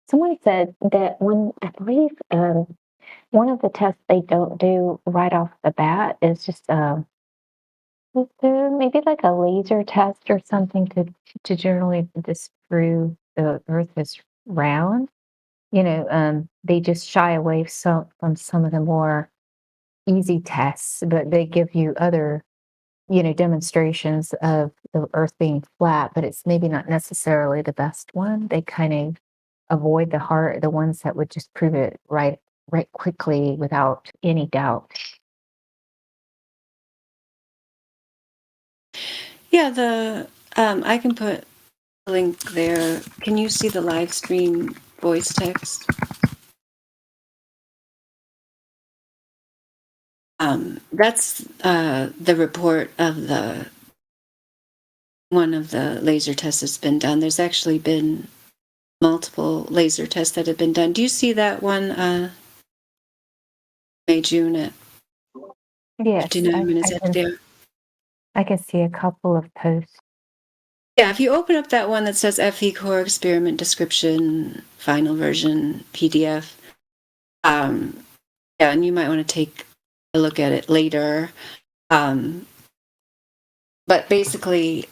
D: Someone said that I believe one of the tests they don't do right off the bat is just is there maybe like a laser test or something to generally disprove the Earth is round? They just shy away from some of the more easy tests, but they give you other, demonstrations of the Earth being flat, but it's maybe not necessarily the best one. They kind of avoid the ones that would just prove it right quickly without any doubt.
L: Yeah, I can put a link there. Can you see the live stream voice text? That's the report of one of the laser tests that's been done. There's actually been multiple laser tests that have been done. Do you see that one, May June at
D: Yes,
L: 59 minutes after there?
D: I can see a couple of posts.
L: Yeah, if you open up that one that says FE core experiment description, final version, PDF, yeah, and you might want to take a look at it later. But basically,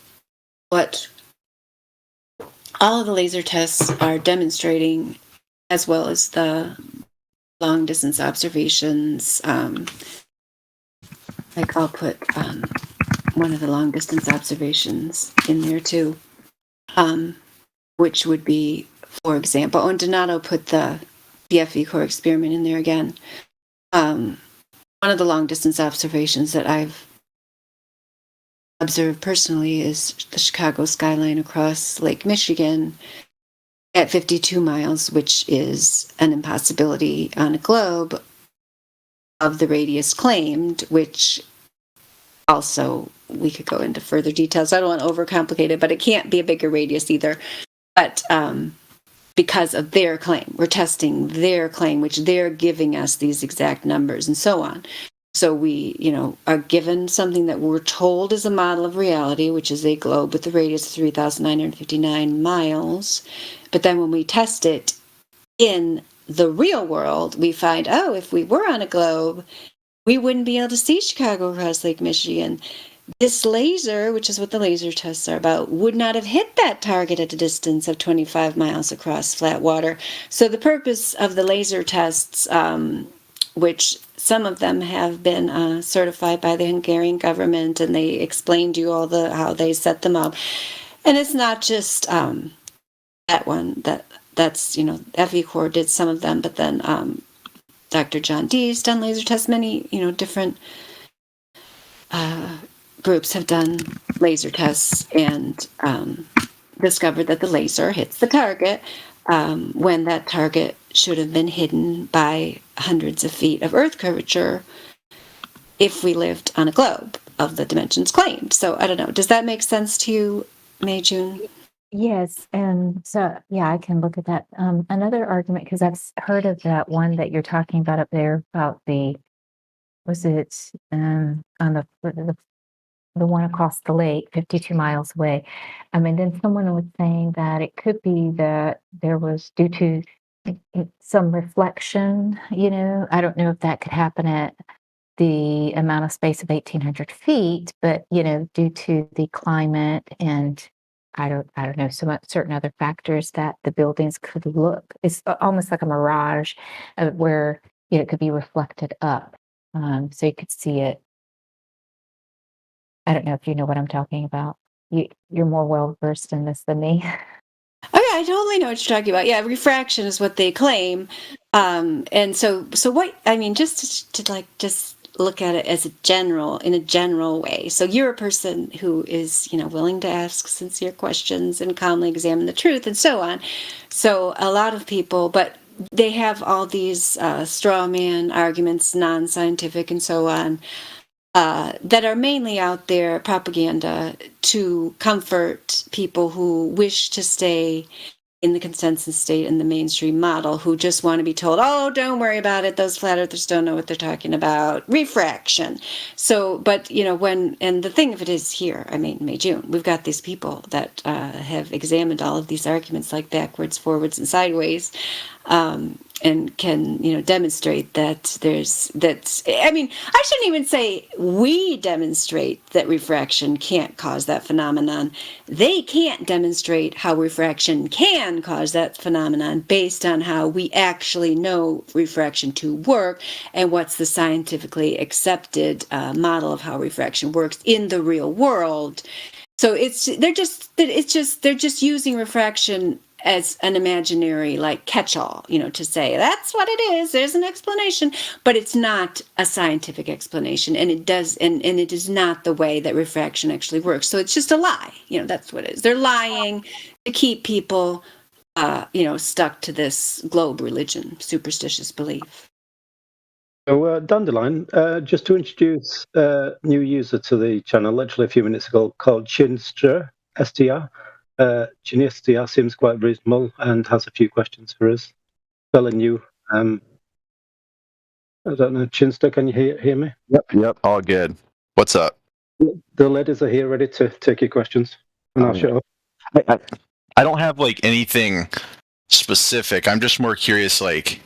L: what all of the laser tests are demonstrating, as well as the long distance observations, like I'll put one of the long distance observations in there too, which would be, for example, and Donato put the FE core experiment in there again. One of the long distance observations that I've observed personally is the Chicago skyline across Lake Michigan at 52 miles, which is an impossibility on a globe of the radius claimed, which also we could go into further details. I don't want to overcomplicate it, but it can't be a bigger radius either. But because of their claim, we're testing their claim, which they're giving us these exact numbers and so on. So we, are given something that we're told is a model of reality, which is a globe with a radius of 3,959 miles. But then when we test it in the real world, we find, if we were on a globe, we wouldn't be able to see Chicago across Lake Michigan. This laser, which is what the laser tests are about, would not have hit that target at a distance of 25 miles across flat water. So the purpose of the laser tests, which some of them have been certified by the Hungarian government, and they explain to you how they set them up. And it's not just that one. That's FE Core did some of them, but then Dr. John Dee's done laser tests. Many different groups have done laser tests and discovered that the laser hits the target when that target should have been hidden by hundreds of feet of Earth curvature if we lived on a globe of the dimensions claimed. So I don't know. Does that make sense to you, May June?
D: Yes, and so I can look at that. Another argument, because I've heard of that one that you're talking about up there about was it on the one across the lake, 52 miles away. Then someone was saying that it could be that there was due to some reflection, I don't know if that could happen at the amount of space of 1,800 feet, but, due to the climate and I don't know, some certain other factors that the buildings could look, it's almost like a mirage where, it could be reflected up. So you could see it. I don't know if you know what I'm talking about. You're more well-versed in this than me.
L: Oh yeah, I totally know what you're talking about. Yeah, refraction is what they claim. And so what, just to just look at it as in a general way. So you're a person who is, willing to ask sincere questions and calmly examine the truth and so on. So a lot of people, but they have all these straw man arguments, non-scientific and so on, that are mainly out there propaganda to comfort people who wish to stay in the consensus state and the mainstream model, who just want to be told, oh, don't worry about it, those flat earthers don't know what they're talking about, refraction. So, but and the thing of it is here, May June, we've got these people that have examined all of these arguments like backwards, forwards, and sideways, and can demonstrate that I shouldn't even say we demonstrate that refraction can't cause that phenomenon. They can't demonstrate how refraction can cause that phenomenon based on how we actually know refraction to work and what's the scientifically accepted model of how refraction works in the real world. So they're just using refraction as an imaginary catch-all, to say that's what it is. There's an explanation, but it's not a scientific explanation, and it is not the way that refraction actually works. So it's just a lie. That's what it is. They're lying to keep people, stuck to this globe religion, superstitious belief.
I: So, Dandelion, just to introduce a new user to the channel, literally a few minutes ago, called Chinster, STR. Chinster seems quite reasonable and has a few questions for us. Fairly new. I don't know, Chinster, can you hear me?
J: Yep, all good. What's up?
I: The ladies are here ready to take your questions, and I'll shut up.
J: I don't have like anything specific. I'm just more curious, like,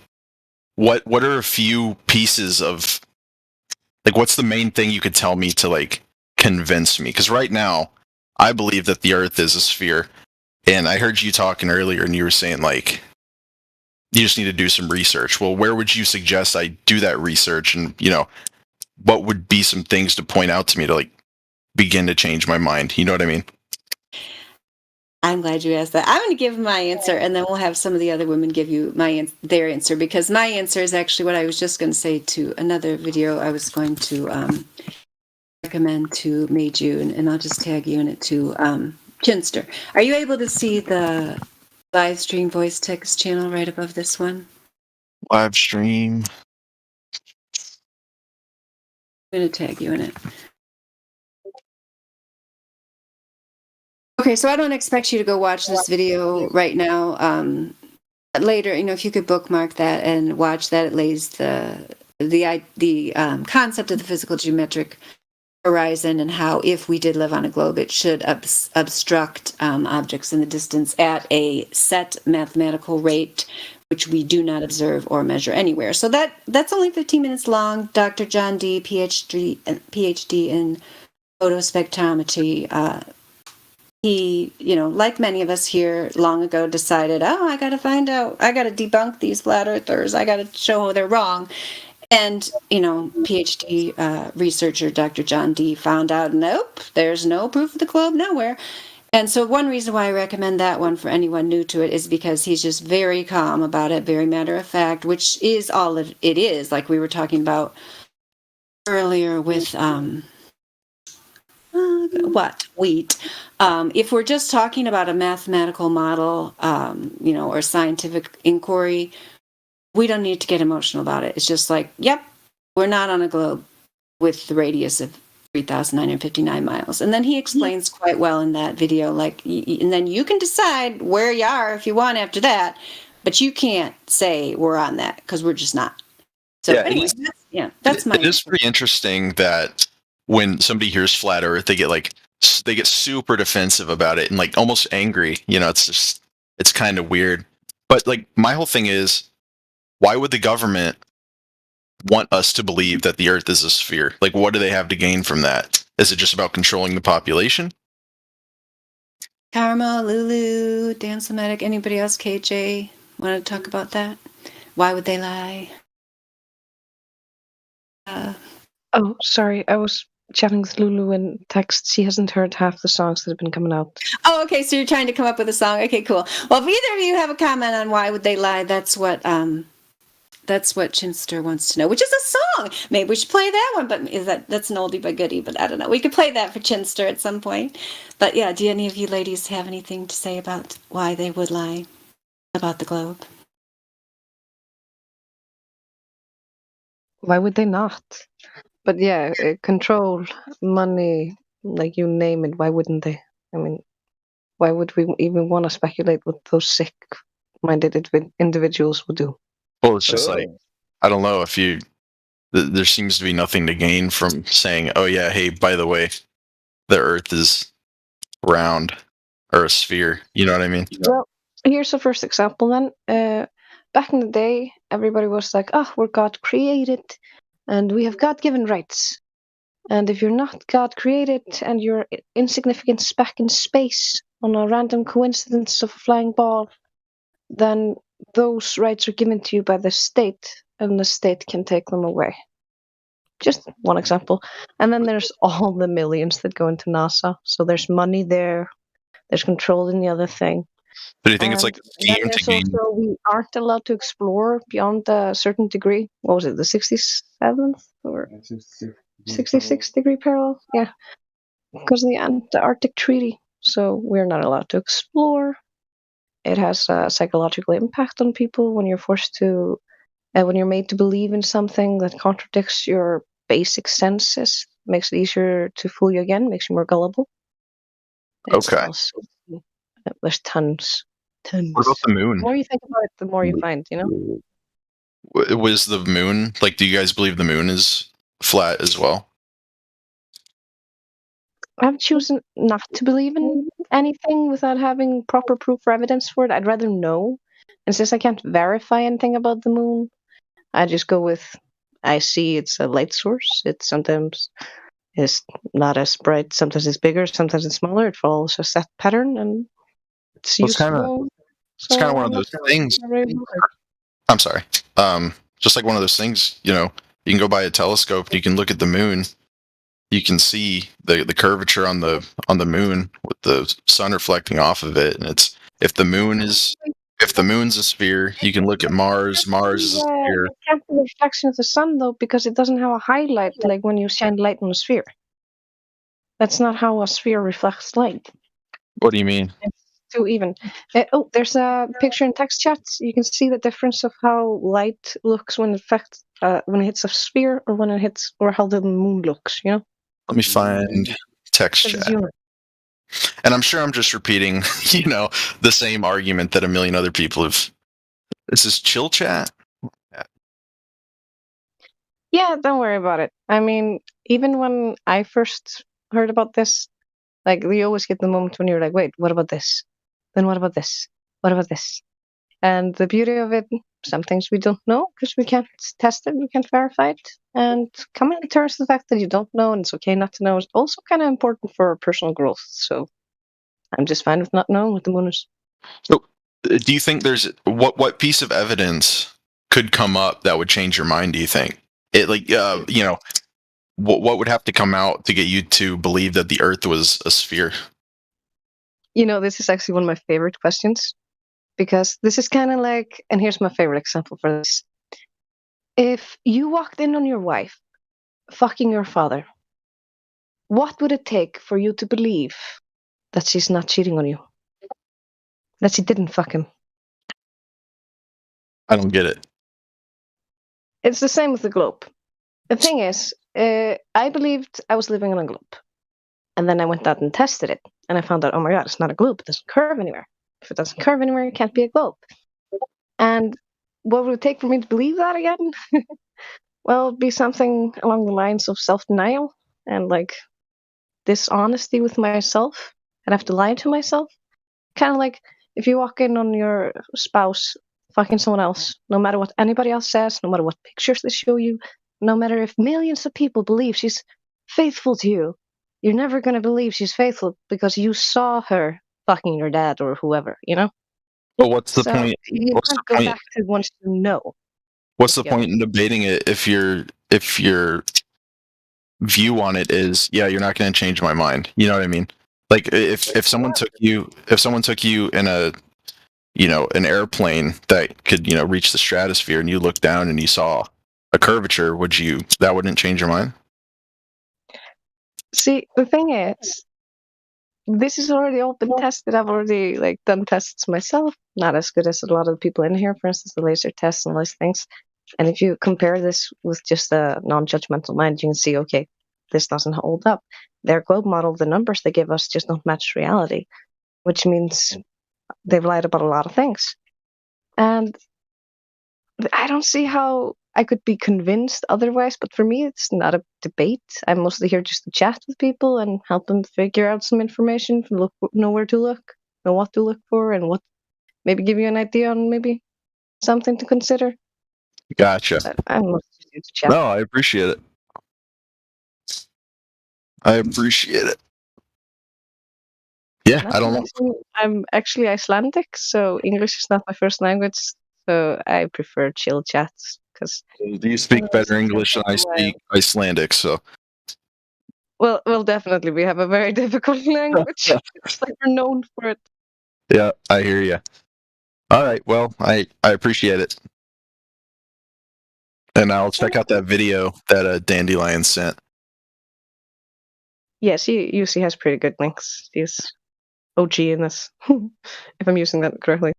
J: what are a few pieces of, like, what's the main thing you could tell me to like convince me? Because right now, I believe that the Earth is a sphere, and I heard you talking earlier, and you were saying like you just need to do some research. Well, where would you suggest I do that research, and what would be some things to point out to me to like begin to change my mind? You know what I mean?
L: I'm glad you asked that. I'm going to give my answer, and then we'll have some of the other women give you their answer, because my answer is actually what I was just going to say to another video I was going to recommend to Meiju, and I'll just tag you in it to Chinster. Are you able to see the live stream voice text channel right above this one?
J: Live stream.
L: I'm going to tag you in it. Okay, so I don't expect you to go watch this video right now. Later, if you could bookmark that and watch that, it lays the concept of the physical geometric horizon and how, if we did live on a globe, it should obstruct objects in the distance at a set mathematical rate, which we do not observe or measure anywhere. So that's only 15 minutes long. Dr. John D, PhD in photospectrometry. He, like many of us here long ago, decided, I got to find out, I got to debunk these flat earthers, I got to show they're wrong. And, PhD researcher Dr. John D found out, nope, there's no proof of the globe nowhere. And so one reason why I recommend that one for anyone new to it is because he's just very calm about it, very matter of fact, which is all it is, like we were talking about earlier with wheat. If we're just talking about a mathematical model, or scientific inquiry, we don't need to get emotional about it. It's just like, yep, we're not on a globe with the radius of 3,959 miles. And then he explains quite well in that video, and then you can decide where you are if you want after that, but you can't say we're on that because we're just not. So anyway, that's my.
J: It is pretty interesting that when somebody hears flat Earth, they get super defensive about it and like almost angry. It's kind of weird. But like my whole thing is, why would the government want us to believe that the Earth is a sphere? Like, what do they have to gain from that? Is it just about controlling the population?
L: Karma, Lulu, Dan Semitic, anybody else? KJ, want to talk about that? Why would they lie?
A: Oh, sorry. I was chatting with Lulu in text. She hasn't heard half the songs that have been coming out.
L: Oh, okay. So you're trying to come up with a song. Okay, cool. Well, if either of you have a comment on why would they lie, that's what Chinster wants to know, which is a song. Maybe we should play that one, but that's an oldie but goodie, but I don't know. We could play that for Chinster at some point. But yeah, do any of you ladies have anything to say about why they would lie about the globe?
A: Why would they not? But yeah, control, money, like you name it, why wouldn't they? I mean, why would we even want to speculate what those sick-minded individuals would do?
J: Well, it's just like, I don't know if there seems to be nothing to gain from saying, oh yeah, hey, by the way, the Earth is round or a sphere. You know what I mean?
A: Well, here's the first example then. Back in the day, everybody was like, we're God created and we have God-given rights. And if you're not God created and you're an insignificant speck in space on a random coincidence of a flying ball, then those rights are given to you by the state and the state can take them away. Just one example. And then there's all the millions that go into NASA. So there's money there. There's control in the other thing.
J: Do you think it's like a scheme to gain?
A: Also, we aren't allowed to explore beyond a certain degree. What was it, the 67th or 66th degree parallel? Yeah, because of the Antarctic Treaty. So we're not allowed to explore. It has a psychological impact on people when you're forced to when you're made to believe in something that contradicts your basic senses, makes it easier to fool you again, makes you more gullible.
J: Okay.
A: There's tons.
J: What about the moon?
A: The more you think about it, the more you find,
J: Was the moon, like, do you guys believe the moon is flat as well?
A: I've chosen not to believe in anything without having proper proof or evidence for it. I'd rather know. And since I can't verify anything about the moon, I just go with I see it's a light source. It sometimes is not as bright, sometimes it's bigger, sometimes it's smaller. It follows a set pattern, and it's useful.
J: It's kind of one of those things. I'm sorry. Just like one of those things, you can go by a telescope and you can look at the moon. You can see the curvature on the moon with the sun reflecting off of it, and it's if the moon's a sphere, you can look at Mars. Mars is a sphere.
A: It can't be a reflection of the sun though, because it doesn't have a highlight like when you shine light on a sphere. That's not how a sphere reflects light.
J: What do you mean?
A: It's too even. There's a picture in text chats. You can see the difference of how light looks when it hits a sphere or when it hits, or how the moon looks.
J: Let me find text chat. And I'm sure I'm just repeating, the same argument that a million other people have. This is chill chat.
A: Yeah, don't worry about it. I mean, even when I first heard about this, like, you always get the moment when you're like, wait, what about this? Then what about this? What about this? And the beauty of it, some things we don't know because we can't test it, we can't verify it. And coming to terms with the fact that you don't know and it's okay not to know is also kind of important for personal growth. So I'm just fine with not knowing what the moon is.
J: So, do you think there's what piece of evidence could come up that would change your mind? Do you think what would have to come out to get you to believe that the Earth was a sphere?
A: This is actually one of my favorite questions, because this is kind of like, and here's my favorite example for this. If you walked in on your wife fucking your father, what would it take for you to believe that she's not cheating on you? That she didn't fuck him?
J: I don't get it.
A: It's the same with the globe. The thing is, I believed I was living on a globe. And then I went out and tested it. And I found out, oh my God, it's not a globe. It doesn't curve anywhere. If it doesn't curve anywhere, it can't be a globe. And what would it take for me to believe that again? Well, it'd be something along the lines of self-denial and like dishonesty with myself. I'd have to lie to myself. Kind of like if you walk in on your spouse fucking someone else, no matter what anybody else says, no matter what pictures they show you, no matter if millions of people believe she's faithful to you, you're never going to believe she's faithful because you saw her fucking your dad or whoever,
J: Well, what's the point?
A: You can't go back to once you know.
J: What's the point in debating it if your view on it is, yeah, you're not going to change my mind? You know what I mean? Like if someone took you in an airplane that could reach the stratosphere, and you looked down and you saw a curvature, that wouldn't change your mind?
A: See, the thing is, this is already all been tested. I've already done tests myself. Not as good as a lot of the people in here, for instance, the laser tests and all these things. And if you compare this with just a non-judgmental mind, you can see, okay, this doesn't hold up. Their globe model, the numbers they give us just don't match reality, which means they've lied about a lot of things. And I don't see how I could be convinced otherwise, but for me, it's not a debate. I'm mostly here just to chat with people and help them figure out some information, know where to look, know what to look for, and maybe give you an idea on maybe something to consider.
J: Gotcha.
A: But I'm mostly here to chat.
J: No, I appreciate it. Yeah, I don't know.
A: I'm actually Icelandic, so English is not my first language, so I prefer chill chats.
J: Do you speak better English than I speak Icelandic? So,
A: well, definitely, we have a very difficult language. It's like we're known for it.
J: Yeah, I hear you. All right, well, I appreciate it, and I'll check out that video that Dandelion sent.
A: Yeah, she usually has pretty good links. She's OG in this, if I'm using that correctly.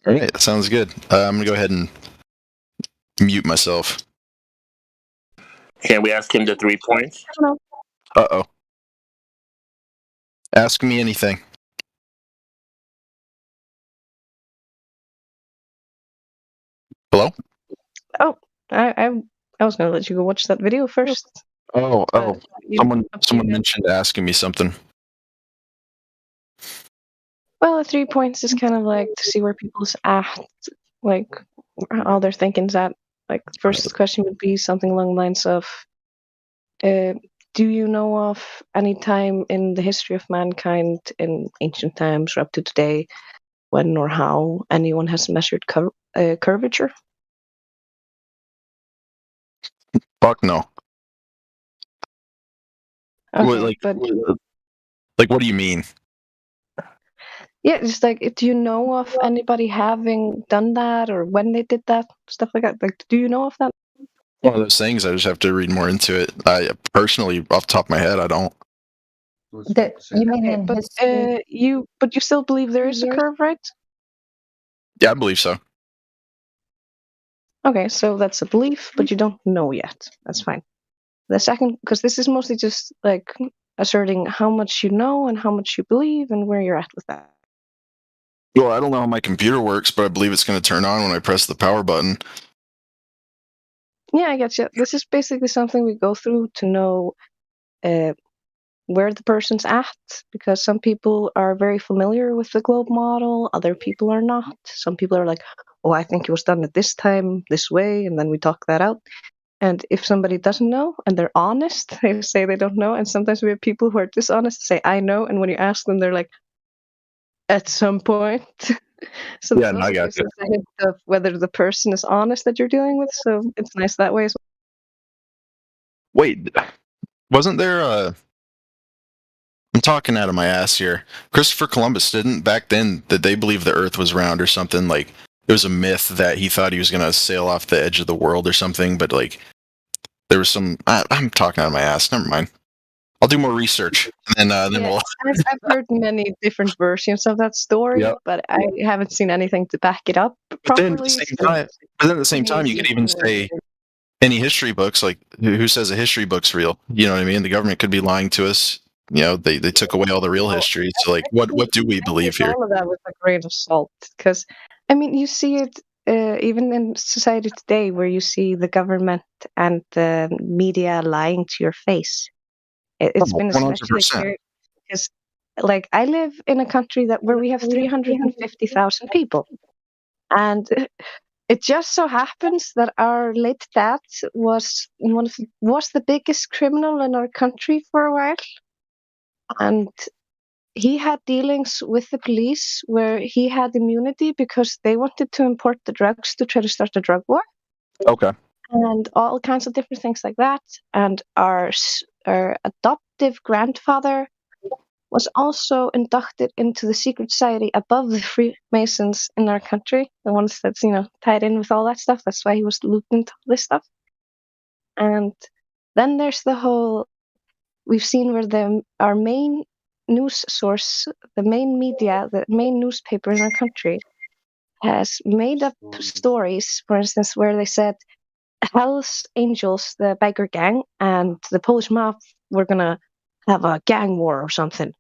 J: All right, sounds good. I'm gonna go ahead and mute myself.
T: Can we ask him the 3 points?
J: Uh-oh. Ask me anything. Hello?
A: Oh, I was gonna let you go watch that video first.
J: Oh. Someone
A: again.
J: mentioned asking me something.
A: Well, the 3 points is kind of like to see where people's at, like how their thinking's at. Like the first question would be something along the lines of, do you know of any time in the history of mankind, in ancient times or up to today, when or how anyone has measured curvature?
J: Fuck no.
A: Okay, but
J: like, what do you mean?
A: yeah, just like, do you know of anybody having done that or when they did that, stuff like that? Like, do you know of that?
J: One of those things. I just have to read more into it. I personally, off the top of my head, I don't.
D: You mean in history?
A: You still believe there is a curve, right?
J: Yeah, I believe so.
A: Okay, so that's a belief, but you don't know yet. That's fine. The second, because this is mostly just like asserting how much you know and how much you believe and where you're at with that.
J: Well, I don't know how my computer works, but I believe it's going to turn on when I press the power button.
A: Yeah, I get you. This is basically something we go through to know where the person's at, because some people are very familiar with the globe model, other people are not. Some people are like, oh, I think it was done at this time, this way, and then we talk that out. And if somebody doesn't know and they're honest, they say they don't know. And sometimes we have people who are dishonest, say, I know. And when you ask them, they're like, at some point. So
J: yeah,
A: that
J: I got
A: gives us a hint of whether the person is honest that you're dealing with. So it's nice that way as well.
J: Wait, wasn't there a... I'm talking out of my ass here. Christopher Columbus didn't back then, that they believed the Earth was round or something. Like, it was a myth that he thought he was going to sail off the edge of the world or something. But like, there was some... I'm talking out of my ass. Never mind. I'll do more research, and then we'll...
A: I've heard many different versions of that story,
J: Yep.
A: but I haven't seen anything to back it up properly.
J: But then at the same time, you could even say any history books, like who says a history book's real? You know what I mean? The government could be lying to us. You know, they took away all the real history. So like, what do we believe here?
A: All of that with a grain of salt, because I mean, you see it even in society today, where you see the government and the media lying to your face. It's been especially clear because, like, I live in a country where we have 350,000 people, and it just so happens that our late dad was the biggest criminal in our country for a while, and he had dealings with the police where he had immunity because they wanted to import the drugs to try to start a drug war.
J: Okay.
A: And all kinds of different things like that. And our adoptive grandfather was also inducted into the secret society above the Freemasons in our country, the ones that's, tied in with all that stuff. That's why he was looped into all this stuff. And then there's the whole, we've seen where our main news source, the main media, the main newspaper in our country has made up stories, for instance, where they said Hell's Angels, the biker gang, and the Polish mob were gonna have a gang war or something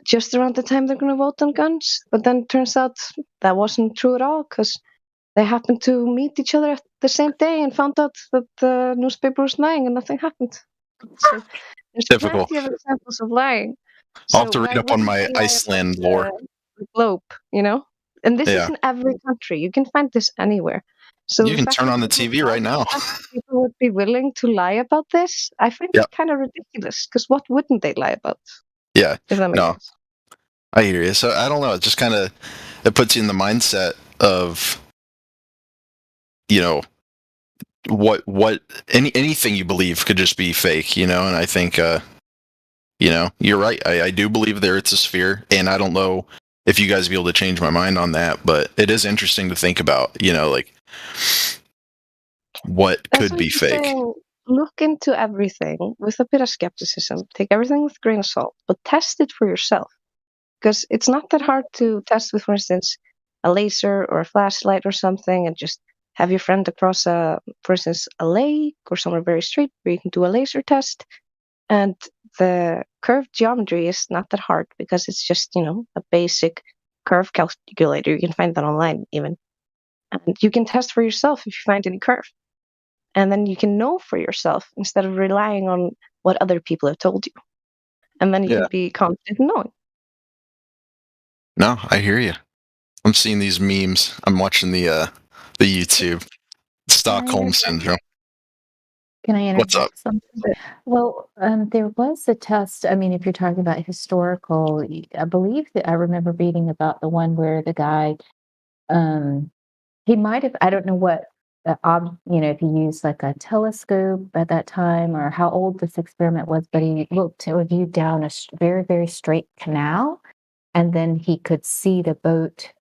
A: just around the time they're gonna vote on guns. But then it turns out that wasn't true at all, because they happened to meet each other at the same day and found out that the newspaper was lying and nothing happened. So there's
J: Difficult.
A: plenty of examples of lying.
J: I'll have to read up on my Iceland lore.
A: The globe, and this is
J: Yeah.
A: in every country. You can find this anywhere. So
J: You can turn on the TV right now.
A: People would be willing to lie about this. I find it kind of ridiculous, because what wouldn't they lie about?
J: Yeah.
A: If that makes sense.
J: I hear you. So I don't know. It just kind of, it puts you in the mindset of, what anything you believe could just be fake, and I think, you're right. I do believe there it's a sphere, and I don't know if you guys will be able to change my mind on that, but it is interesting to think about, like, what could be fake.
A: Saying, look into everything with a bit of skepticism. Take everything with a grain of salt, but test it for yourself. Because it's not that hard to test with, for instance, a laser or a flashlight or something, and just have your friend across for instance, a lake or somewhere very straight where you can do a laser test. And the curve geometry is not that hard because it's just, a basic curve calculator. You can find that online even. And you can test for yourself if you find any curve. And then you can know for yourself instead of relying on what other people have told you. And then you can be confident in knowing.
J: No, I hear you. I'm seeing these memes. I'm watching the YouTube. Stockholm syndrome.
D: Can I interject
J: What's up?
D: something? Well, there was a test. I mean, if you're talking about historical, I believe that I remember reading about the one where the guy, he might have, I don't know what, if he used like a telescope at that time or how old this experiment was, but he looked to a view down a very, very straight canal. And then he could see the boat,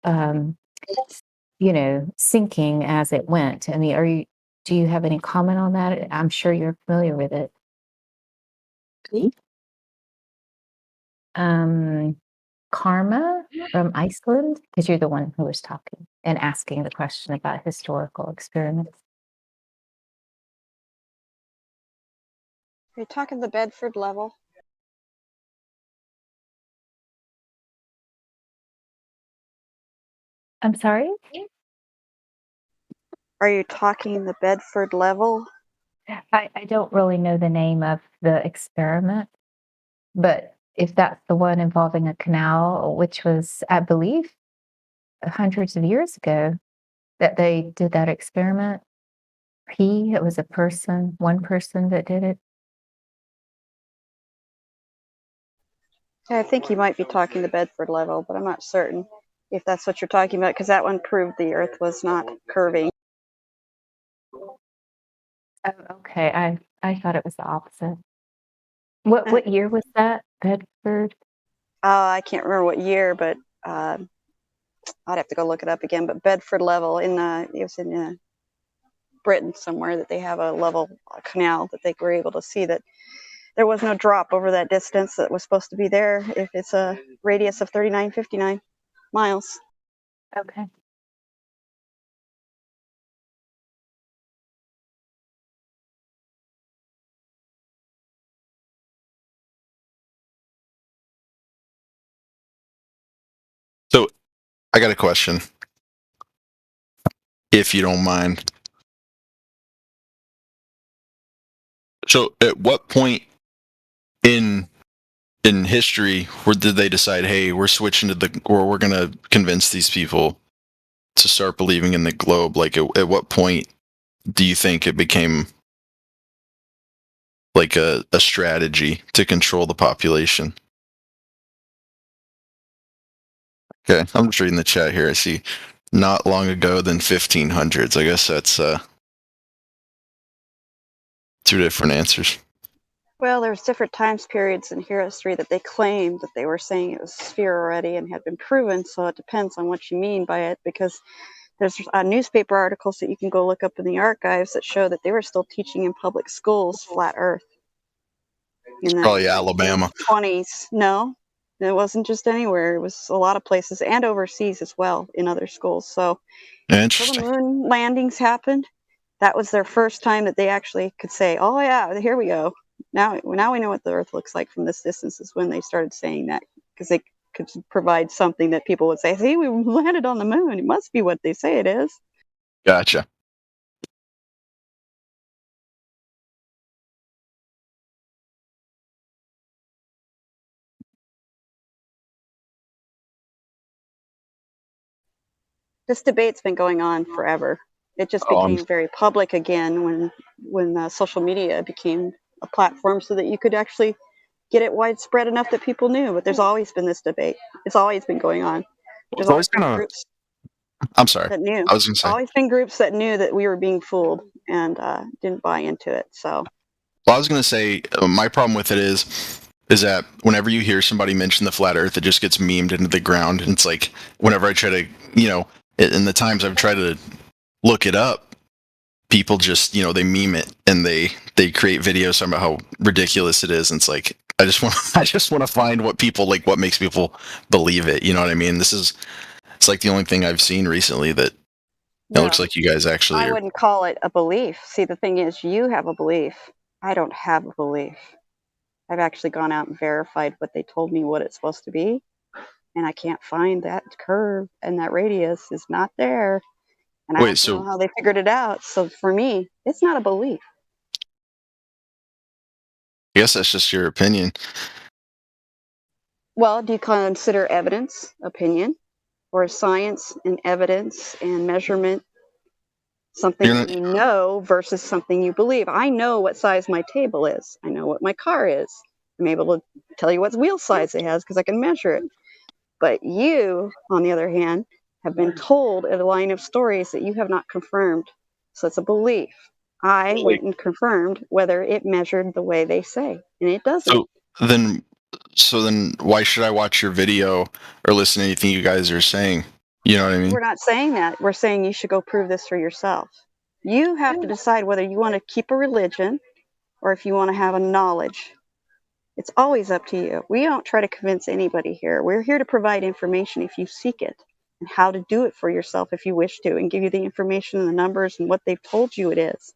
D: sinking as it went. I mean, do you have any comment on that? I'm sure you're familiar with it. Karma from Iceland, because you're the one who was talking and asking the question about historical experiments.
F: Are you talking the Bedford level?
D: I'm sorry?
F: Are you talking the Bedford level?
D: I don't really know the name of the experiment, but if that's the one involving a canal, which was, I believe, hundreds of years ago that they did that experiment. It was one person that did it.
F: I think you might be talking the Bedford level, but I'm not certain if that's what you're talking about, because that one proved the Earth was not curving.
D: Oh, okay. I thought it was the opposite. What year was that, Bedford?
F: I can't remember what year, but I'd have to go look it up again. But Bedford level it was in Britain somewhere that they have a canal that they were able to see that there was no drop over that distance that was supposed to be there if it's a radius of 3959 miles.
D: Okay.
J: So, I got a question, if you don't mind. So, at what point in history did they decide, hey, we're switching or we're going to convince these people to start believing in the globe? Like, at what point do you think it became like a strategy to control the population? Okay, I'm just reading the chat here. I see not long ago than 1500s. I guess that's two different answers.
F: Well, there's different times periods in history that they claimed that they were saying it was a sphere already and had been proven, so it depends on what you mean by it, because there's newspaper articles that you can go look up in the archives that show that they were still teaching in public schools flat Earth.
J: Probably Alabama.
F: 1920s. No, it wasn't just anywhere. It was a lot of places and overseas as well in other schools. So
J: interesting.
F: until the moon landings happened, that was their first time that they actually could say, oh yeah, here we go. Now we know what the Earth looks like from this distance, is when they started saying that, because they could provide something that people would say, see, we landed on the moon. It must be what they say it is.
J: Gotcha.
F: This debate's been going on forever. It just became very public again when social media became a platform so that you could actually get it widespread enough that people knew. But there's always been this debate. It's always been going on. There's always been groups.
J: I'm sorry.
F: That knew.
J: I was going to say.
F: Always been groups that knew that we were being fooled and didn't buy into it. So.
J: Well, I was going to say my problem with it is that whenever you hear somebody mention the flat Earth, it just gets memed into the ground. And it's like whenever I try to, in the times I've tried to look it up, people just, they meme it and they create videos about how ridiculous it is. And it's like, I just want to find what people like, what makes people believe it. You know what I mean? It's like the only thing I've seen recently that It looks like you guys actually
F: I
J: are.
F: wouldn't call it a belief. See, the thing is, you have a belief. I don't have a belief. I've actually gone out and verified what they told me what it's supposed to be, and I can't find that curve, and that radius is not there. And I
J: Wait,
F: don't know
J: so
F: how they figured it out. So for me, it's not a belief.
J: I guess that's just your opinion.
F: Well, do you consider evidence opinion, or science and evidence and measurement something
J: You're
F: that you know versus something you believe? I know what size my table is. I know what my car is. I'm able to tell you what wheel size it has because I can measure it. But you, on the other hand, have been told a line of stories that you have not confirmed. So it's a belief. I went and confirmed whether it measured the way they say, and it doesn't.
J: So then why should I watch your video or listen to anything you guys are saying? You know what I mean?
F: We're not saying that. We're saying you should go prove this for yourself. You have to decide whether you want to keep a religion or if you want to have a knowledge. It's always up to you. We don't try to convince anybody here. We're here to provide information if you seek it, and how to do it for yourself if you wish to, and give you the information and the numbers and what they've told you it is.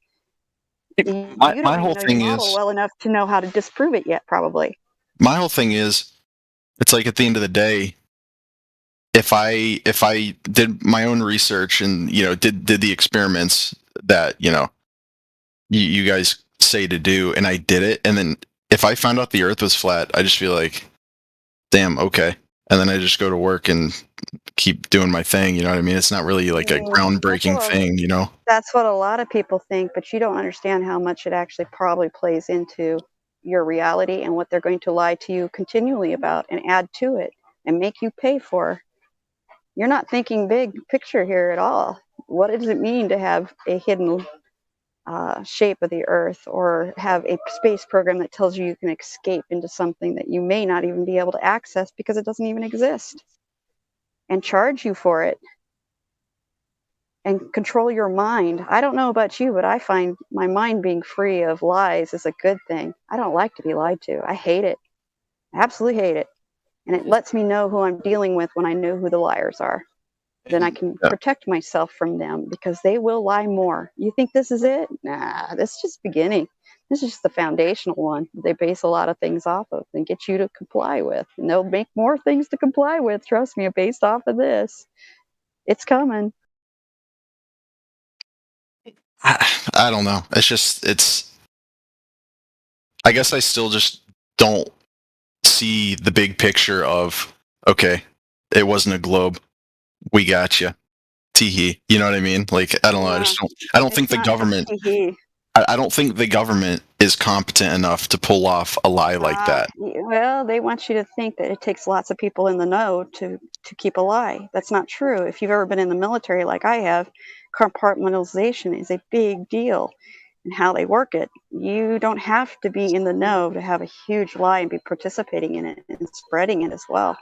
F: You
J: My
F: don't even
J: whole
F: know your
J: thing
F: model
J: is
F: well enough to know how to disprove it yet, probably.
J: my whole thing is it's like at the end of the day, if I did my own research and did the experiments that you guys say to do, and I did it, and then if I found out the Earth was flat, I just feel like, damn, okay, and then I just go to work and keep doing my thing. You know what I mean? It's not really like a groundbreaking thing,
F: That's what a lot of people think, but you don't understand how much it actually probably plays into your reality and what they're going to lie to you continually about and add to it and make you pay for. You're not thinking big picture here at all. What does it mean to have a hidden shape of the Earth, or have a space program that tells you can escape into something that you may not even be able to access because it doesn't even exist, and charge you for it and control your mind? I don't know about you, but I find my mind being free of lies is a good thing. I don't like to be lied to. I hate it. I absolutely hate it. And it lets me know who I'm dealing with when I know who the liars are. Then I can protect myself from them, because they will lie more. You think this is it? Nah, this is just beginning. This is just the foundational one. They base a lot of things off of and get you to comply with. And they'll make more things to comply with, trust me, based off of this. It's coming.
J: I don't know. I guess I still just don't see the big picture of, okay, it wasn't a globe. We got you. Teehee. You know what I mean? Like, I don't know. I don't think the government, I don't think the government is competent enough to pull off a lie like that.
F: Well, they want you to think that it takes lots of people in the know to keep a lie. That's not true. If you've ever been in the military like I have, compartmentalization is a big deal and how they work it. You don't have to be in the know to have a huge lie and be participating in it and spreading it as well.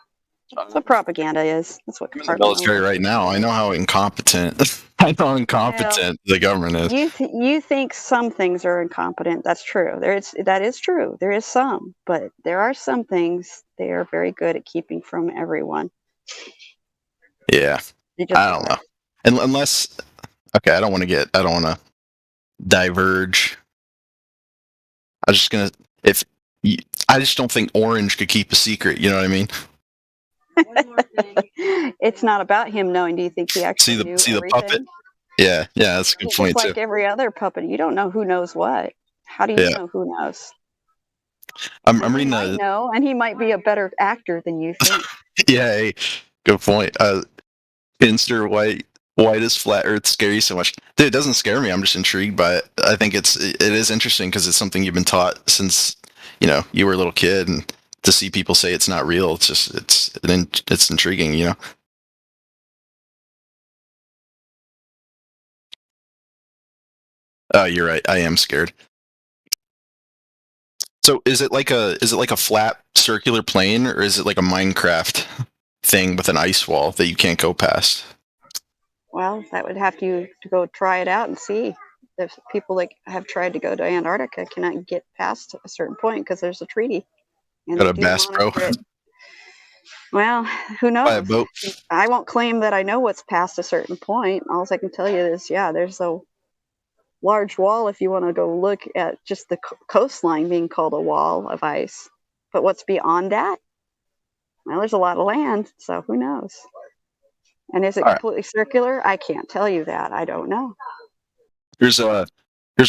F: That's what propaganda is. That's what
J: I'm in the military right now. I know how incompetent the government is.
F: You think some things are incompetent. That's true. That is true. There is some, but there are some things they are very good at keeping from everyone.
J: Yeah, I don't know. And unless, okay, I don't want to diverge. I just don't think Orange could keep a secret. You know what I mean?
F: It's not about him knowing. Do you think he actually knew
J: see
F: everything?
J: the puppet? Yeah, that's a good
F: He's
J: point
F: just like
J: too.
F: every other puppet. You don't know who knows what. How do you know who knows?
J: I'm reading
F: he might know, and he might be a better actor than you think.
J: Yeah, hey, good point. Finster white is flat Earth scary so much? Dude, it doesn't scare me. I'm just intrigued by it. I think it is interesting because it's something you've been taught since you were a little kid, and to see people say it's not real, it's intriguing. Oh, you're right. I am scared. So is it like a flat circular plane, or is it like a Minecraft thing with an ice wall that you can't go past?
F: Well, that would have to go try it out and see. If people that have tried to go to Antarctica cannot get past a certain point because there's a treaty. And
J: Got a Bass Pro.
F: Well, who
J: By a
F: knows?
J: boat.
F: I won't claim that I know what's past a certain point. All I can tell you is, yeah, there's a large wall if you want to go look at just the coastline being called a wall of ice. But what's beyond that? Well, there's a lot of land, so who knows? And is it completely circular? I can't tell you that. I don't know.
J: Here's a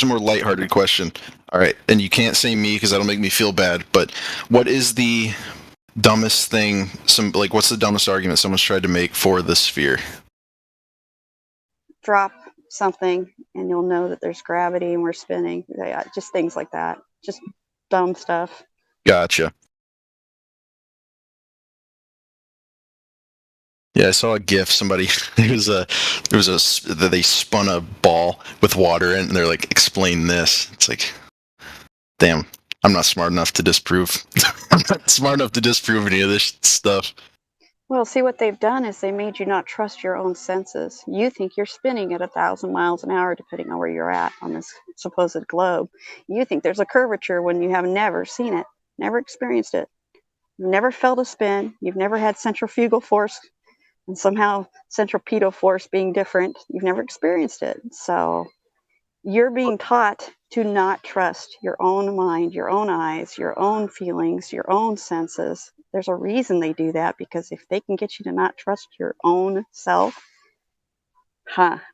J: more lighthearted question. All right, and you can't say me because that'll make me feel bad. But what is the dumbest thing? What's the dumbest argument someone's tried to make for the sphere?
F: Drop something, and you'll know that there's gravity and we're spinning. Yeah, just things like that. Just dumb stuff.
J: Gotcha. Yeah, I saw a GIF. Somebody there was they spun a ball with water in, and they're like, "Explain this." It's like, damn, I'm not smart enough to disprove. I'm not smart enough to disprove any of this stuff.
F: Well, see, what they've done is they made you not trust your own senses. You think you're spinning at 1,000 miles an hour, depending on where you're at on this supposed globe. You think there's a curvature when you have never seen it, never experienced it. You've never felt a spin. You've never had centrifugal force and somehow centripetal force being different. You've never experienced it. So you're being taught to not trust your own mind, your own eyes, your own feelings, your own senses. There's a reason they do that, because if they can get you to not trust your own self,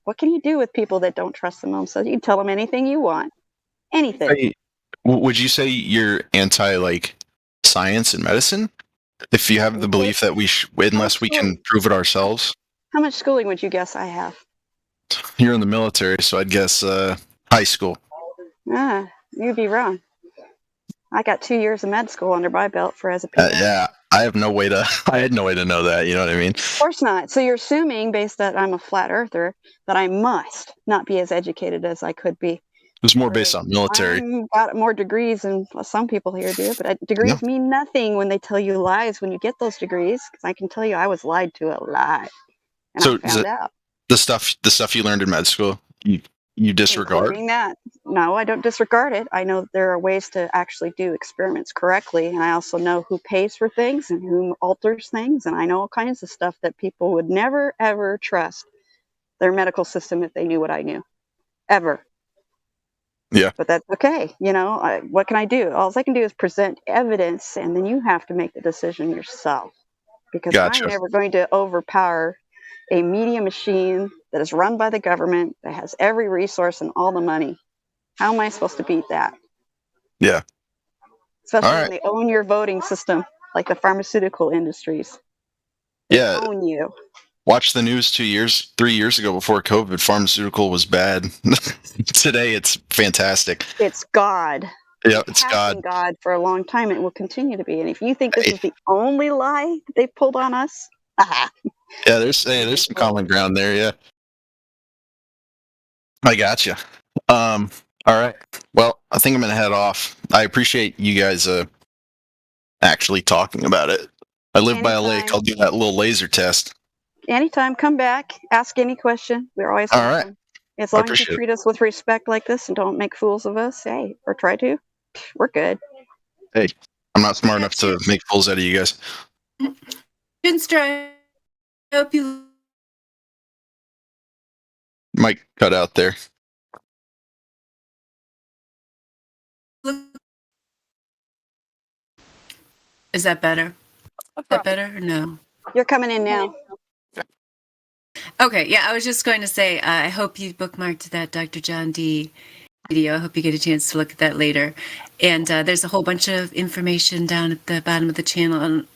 F: what can you do with people that don't trust their own self? You can tell them anything you want. Anything.
J: Would you say you're anti science and medicine? If you have the belief that unless we can prove it ourselves?
F: How much schooling would you guess I have?
J: You're in the military, so I'd guess high school.
F: You'd be wrong. I got 2 years of med school under my belt as a PA.
J: Yeah, I had no way to know that. You know what I mean?
F: Of course not. So you're assuming, based that I'm a flat earther, that I must not be as educated as I could be.
J: It was more based on military.
F: I've got more degrees than some people here do, but degrees mean nothing when they tell you lies when you get those degrees. Because I can tell you I was lied to a lot, and I found out.
J: The stuff you learned in med school, you disregard?
F: Including that. No, I don't disregard it. I know there are ways to actually do experiments correctly, and I also know who pays for things and who alters things, and I know all kinds of stuff that people would never, ever trust their medical system if they knew what I knew. Ever.
J: Yeah.
F: But that's okay. What can I do? All I can do is present evidence, and then you have to make the decision yourself. Because I'm never going to overpower a media machine that is run by the government, that has every resource and all the money. How am I supposed to beat that?
J: Yeah.
F: Especially when they own your voting system, like the pharmaceutical industries. They own you.
J: Watch the news 3 years ago before COVID. Pharmaceutical was bad. Today it's fantastic.
F: It's God.
J: Yeah, it's God.
F: God for a long time. It will continue to be. And if you think this is the only lie they pulled on us,
J: yeah, there's some common ground there. Yeah, I gotcha. All right. Well, I think I'm gonna head off. I appreciate you guys actually talking about it. I live by a lake. I'll do that little laser test.
F: Anytime, come back, ask any question. We're always welcome.
J: All right.
F: As long as you treat us with respect like this and don't make fools of us, or try to, we're good.
J: Hey, I'm not smart enough to make fools out of you guys.
L: Pinster, I hope you
J: Might cut out there.
L: Is that better? Is that better or no?
F: You're coming in now.
L: Okay, yeah, I was just going to say, I hope you bookmarked that Dr. John D. video. I hope you get a chance to look at that later. And there's a whole bunch of information down at the bottom of the channel on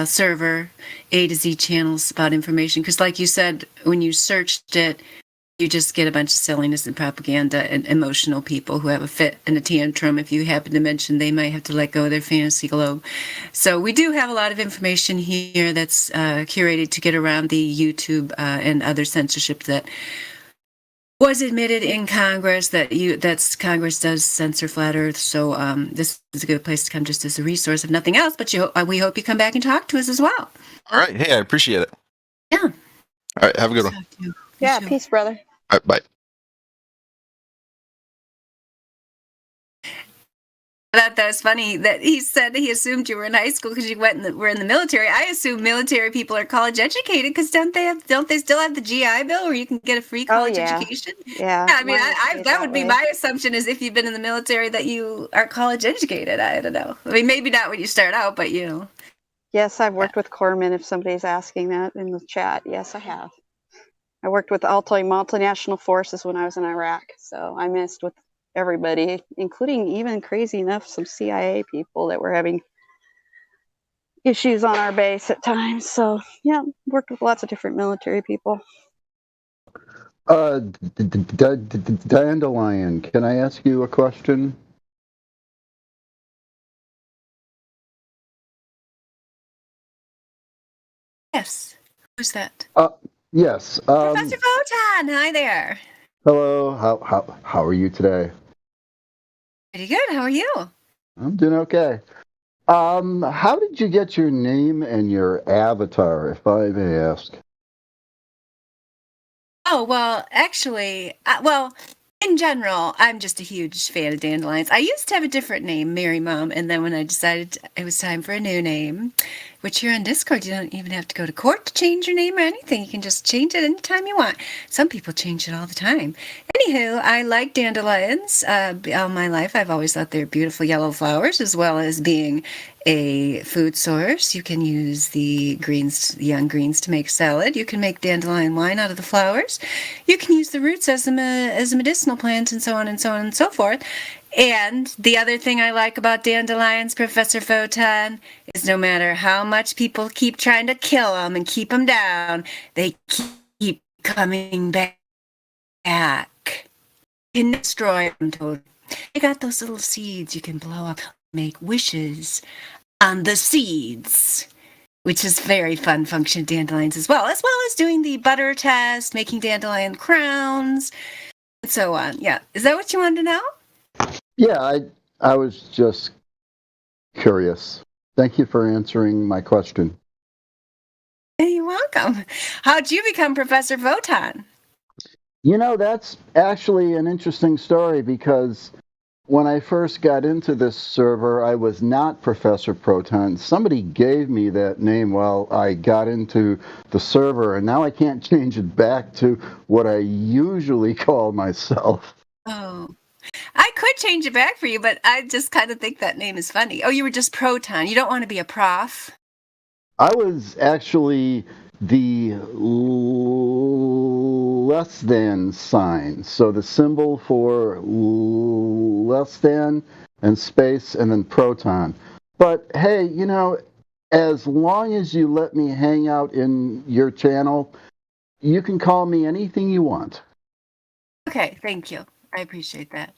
L: server, A to Z channels about information. Because like you said, when you searched it, you just get a bunch of silliness and propaganda and emotional people who have a fit and a tantrum. If you happen to mention they might have to let go of their fantasy globe. So we do have a lot of information here that's curated to get around the YouTube and other censorship that was admitted in Congress, that Congress does censor flat Earth. So this is a good place to come just as a resource, if nothing else. But we hope you come back and talk to us as well.
J: All right. Hey, I appreciate it.
L: Yeah.
J: All right. Have a good one.
F: Yeah. Peace, brother.
J: All right. Bye.
L: I thought that was funny that he said he assumed you were in high school because you were in the military. I assume military people are college educated because don't they still have the GI Bill where you can get a free college education?
F: Yeah.
L: I mean, that would be my assumption is if you've been in the military that you are college educated. I don't know. I mean, maybe not when you start out, but you know.
F: Yes, I've worked with corpsmen. If somebody's asking that in the chat, yes, I have. I worked with multinational forces when I was in Iraq, so I messed with everybody, including even crazy enough some CIA people that were having issues on our base at times. So yeah, worked with lots of different military people.
H: Dandelion, can I ask you a question?
L: Yes. Who's that?
H: Yes.
L: Professor Photon. Hi there.
H: Hello. How are you today?
L: Pretty good. How are you?
H: I'm doing okay. How did you get your name and your avatar, if I may ask?
L: Oh, well, actually, in general, I'm just a huge fan of dandelions. I used to have a different name, Mary Mom, and then when I decided it was time for a new name, which here on Discord, you don't even have to go to court to change your name or anything. You can just change it anytime you want. Some people change it all the time. Anywho, I like dandelions. All my life, I've always thought they're beautiful yellow flowers, as well as being a food source. You can use the young greens to make salad. You can make dandelion wine out of the flowers. You can use the roots as a medicinal plant, and so on and so on and so forth. And the other thing I like about dandelions, Professor Photon, is no matter how much people keep trying to kill them and keep them down, they keep coming back. You can destroy them totally. They got those little seeds you can blow up, make wishes on the seeds, which is very fun function dandelions as well as doing the butter test, making dandelion crowns, and so on. Yeah. Is that what you wanted to know?
H: Yeah, I was just curious. Thank you for answering my question.
L: You're welcome. How'd you become Professor Photon?
H: You know, that's actually an interesting story because when I first got into this server, I was not Professor Proton. Somebody gave me that name while I got into the server, and now I can't change it back to what I usually call myself.
L: Oh. I could change it back for you, but I just kind of think that name is funny. Oh, you were just Proton. You don't want to be a prof.
H: I was actually the less than sign. So the symbol for less than and space and then proton. But hey, you know, as long as you let me hang out in your channel, you can call me anything you want.
L: Okay, thank you. I appreciate that.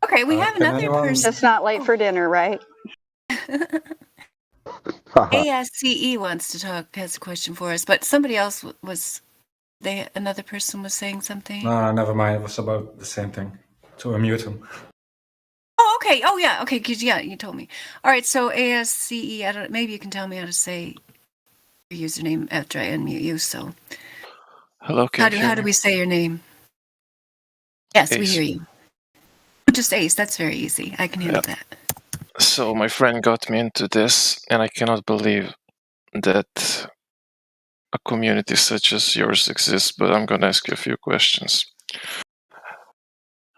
L: Okay, we have another person.
F: It's not late for dinner, right?
L: ASCE wants to talk, has a question for us, but somebody else another person was saying something.
R: No, never mind. It was about the same thing. To unmute him.
L: Oh, okay. Oh, yeah. Okay, because you told me. All right. So ASCE. Maybe you can tell me how to say your username after I unmute you. So,
U: hello.
L: How do we say your name? Yes,
U: Ace.
L: We hear you. Just Ace. That's very easy. I can handle that.
U: So my friend got me into this, and I cannot believe that a community such as yours exists. But I'm gonna ask you a few questions.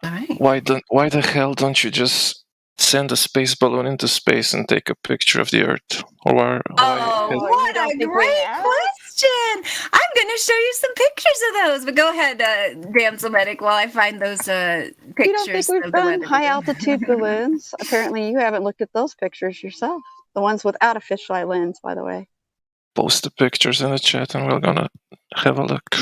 L: All right.
U: Why the hell don't you just send a space balloon into space and take a picture of the Earth? Or what
L: a great question! I'm going to show you some pictures of those. But go ahead, Damsel Medic, while I find those pictures.
F: You don't think we've done high altitude balloons? Apparently, you haven't looked at those pictures yourself. The ones without a fisheye lens, by the way.
U: Post the pictures in the chat, and we're gonna have a look.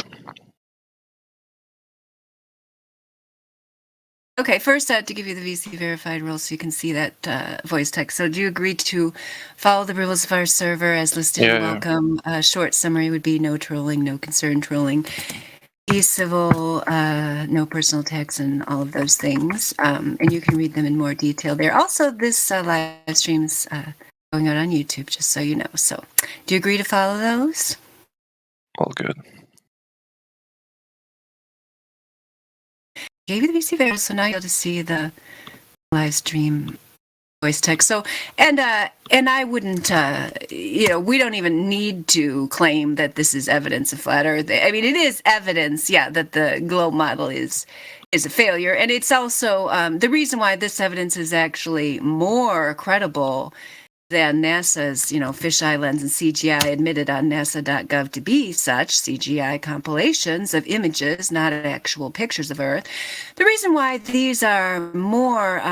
L: Okay, first I have to give you the VC verified rules so you can see that voice text. So do you agree to follow the rules of our server as listed in welcome? Short summary would be no trolling, no concern trolling, be civil, no personal attacks, and all of those things. And you can read them in more detail there. Also, this live stream's going out on YouTube, just so you know. So do you agree to follow those?
U: All good.
L: Gave you the VC verified, so now you'll just see the live stream voice text. So, and I wouldn't, we don't even need to claim that this is evidence of flat Earth. I mean, it is evidence, that the globe model is a failure, and it's also the reason why this evidence is actually more credible than NASA's, fisheye lens and CGI admitted on NASA.gov to be such CGI compilations of images, not actual pictures of Earth. The reason why these are more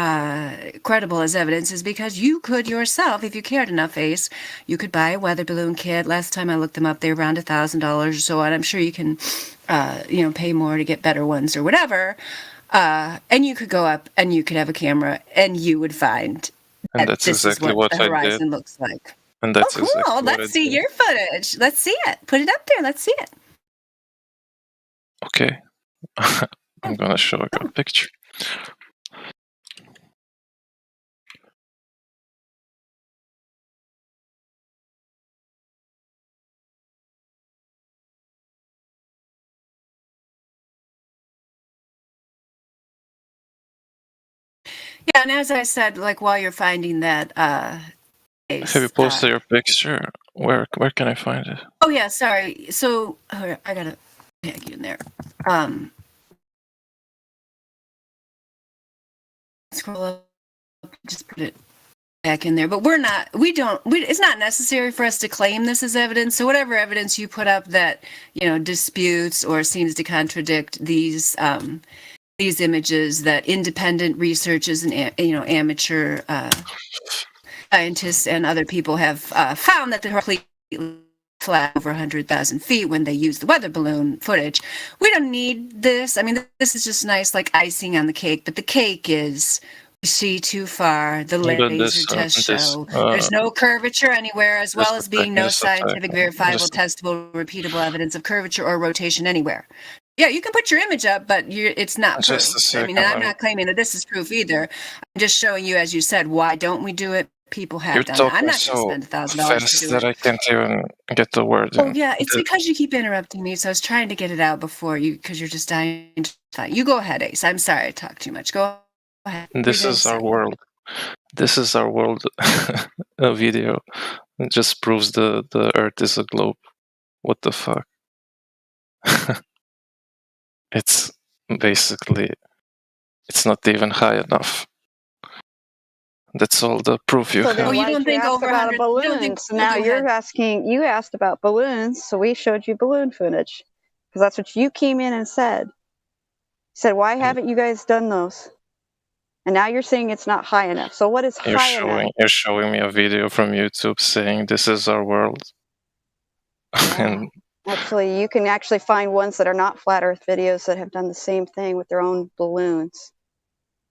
L: credible as evidence is because you could yourself, if you cared enough, Ace, you could buy a weather balloon kit. Last time I looked them up, they were around $1,000 or so, and I'm sure you can, pay more to get better ones or whatever. And you could go up and you could have a camera and you would find
U: and that's
L: this
U: exactly
L: is what the
U: I
L: horizon
U: did.
L: looks like.
U: And that's
L: cool.
U: exactly
L: Let's see your footage. Let's see it. Put it up there. Let's see it.
U: Okay. I'm going to show you a picture.
L: Yeah, and as I said, like while you're finding that Ace,
U: have you posted your picture? Where can I find it?
L: Oh yeah, sorry. So I gotta tag you in there. Scroll up, just put it back in there. But it's not necessary for us to claim this as evidence. So whatever evidence you put up that disputes or seems to contradict these images that independent researchers and amateur scientists and other people have found that they're completely flat over 100,000 feet when they use the weather balloon footage. We don't need this. I mean, this is just nice, like icing on the cake. But the cake is we see too far. The laser tests show there's no curvature anywhere, as well as being no scientific, verifiable, testable, repeatable evidence of curvature or rotation anywhere. Yeah, you can put your image up, but it's not proof. I mean, I'm not claiming that this is proof either. I'm just showing you, as you said, why don't we do it? People have done it. I'm not going to spend $1,000 to do
U: that I can't even get the word in.
L: Oh, yeah, it's because you keep interrupting me, so I was trying to get it out before you, because you're just dying to fight. You go ahead, Ace. I'm sorry I talked too much. Go ahead.
U: This is our world. This is our world video. It just proves the Earth is a globe. What the fuck? It's basically, it's not even high enough. That's all the proof you have.
F: You don't think over about balloons? Now you asked about balloons, so we showed you balloon footage because that's what you came in and said. You said, why haven't you guys done those? And now you're saying it's not high enough. So what is high enough?
U: You're showing me a video from YouTube saying this is our world.
F: Yeah. And actually, you can actually find ones that are not flat Earth videos that have done the same thing with their own balloons.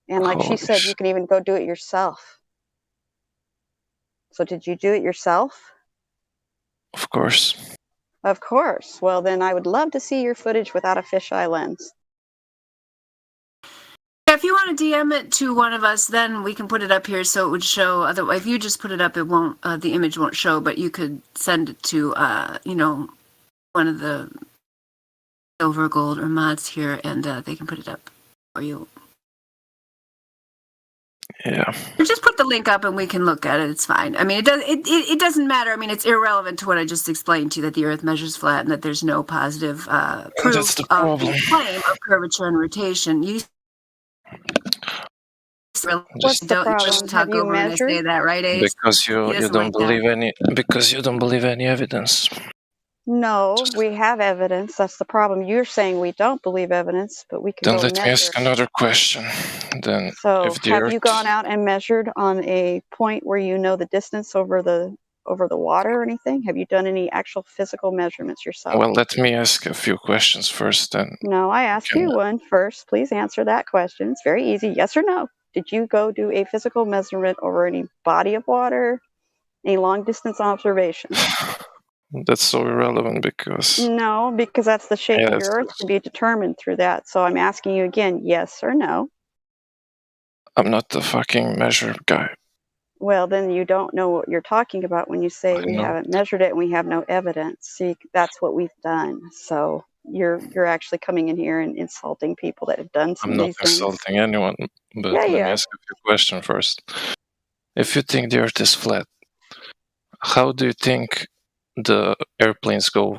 F: And like she said, you can even go do it yourself. So did you do it yourself?
U: Of course.
F: Of course. Well, then I would love to see your footage without a fisheye lens.
L: If you want to DM it to one of us, then we can put it up here so it would show. Otherwise, if you just put it up, it won't. The image won't show. But you could send it to, one of the silver, gold, or mods here, and they can put it up for you.
U: Yeah.
L: Or just put the link up and we can look at it. It's fine. I mean, it doesn't matter. I mean, it's irrelevant to what I just explained to you, that the Earth measures flat and that there's no positive proof of the claim of curvature and rotation.
F: What's the problem? Have you measured?
L: Say that, right, Ace?
U: Because you don't believe any. Because you don't believe any evidence.
F: No, we have evidence. That's the problem. You're saying we don't believe evidence, but we can
U: then
F: go
U: let
F: measure.
U: me ask another question. Then,
F: so have you gone out and measured on a point where you know the distance over the water or anything? Have you done any actual physical measurements yourself?
U: Well, let me ask a few questions first. Then.
F: No, I asked you one first. Please answer that question. It's very easy. Yes or no? Did you go do a physical measurement over any body of water, any long distance observation?
U: That's so irrelevant because...
F: No, because that's the shape of your Earth to be determined through that. So I'm asking you again, yes or no?
U: I'm not the fucking measure guy.
F: Well, then you don't know what you're talking about when you say we haven't measured it and we have no evidence. See, that's what we've done. So you're actually coming in here and insulting people that have done some of these things.
U: I'm not insulting anyone, but let me ask a few questions first. if you think the Earth is flat, how do you think the airplanes go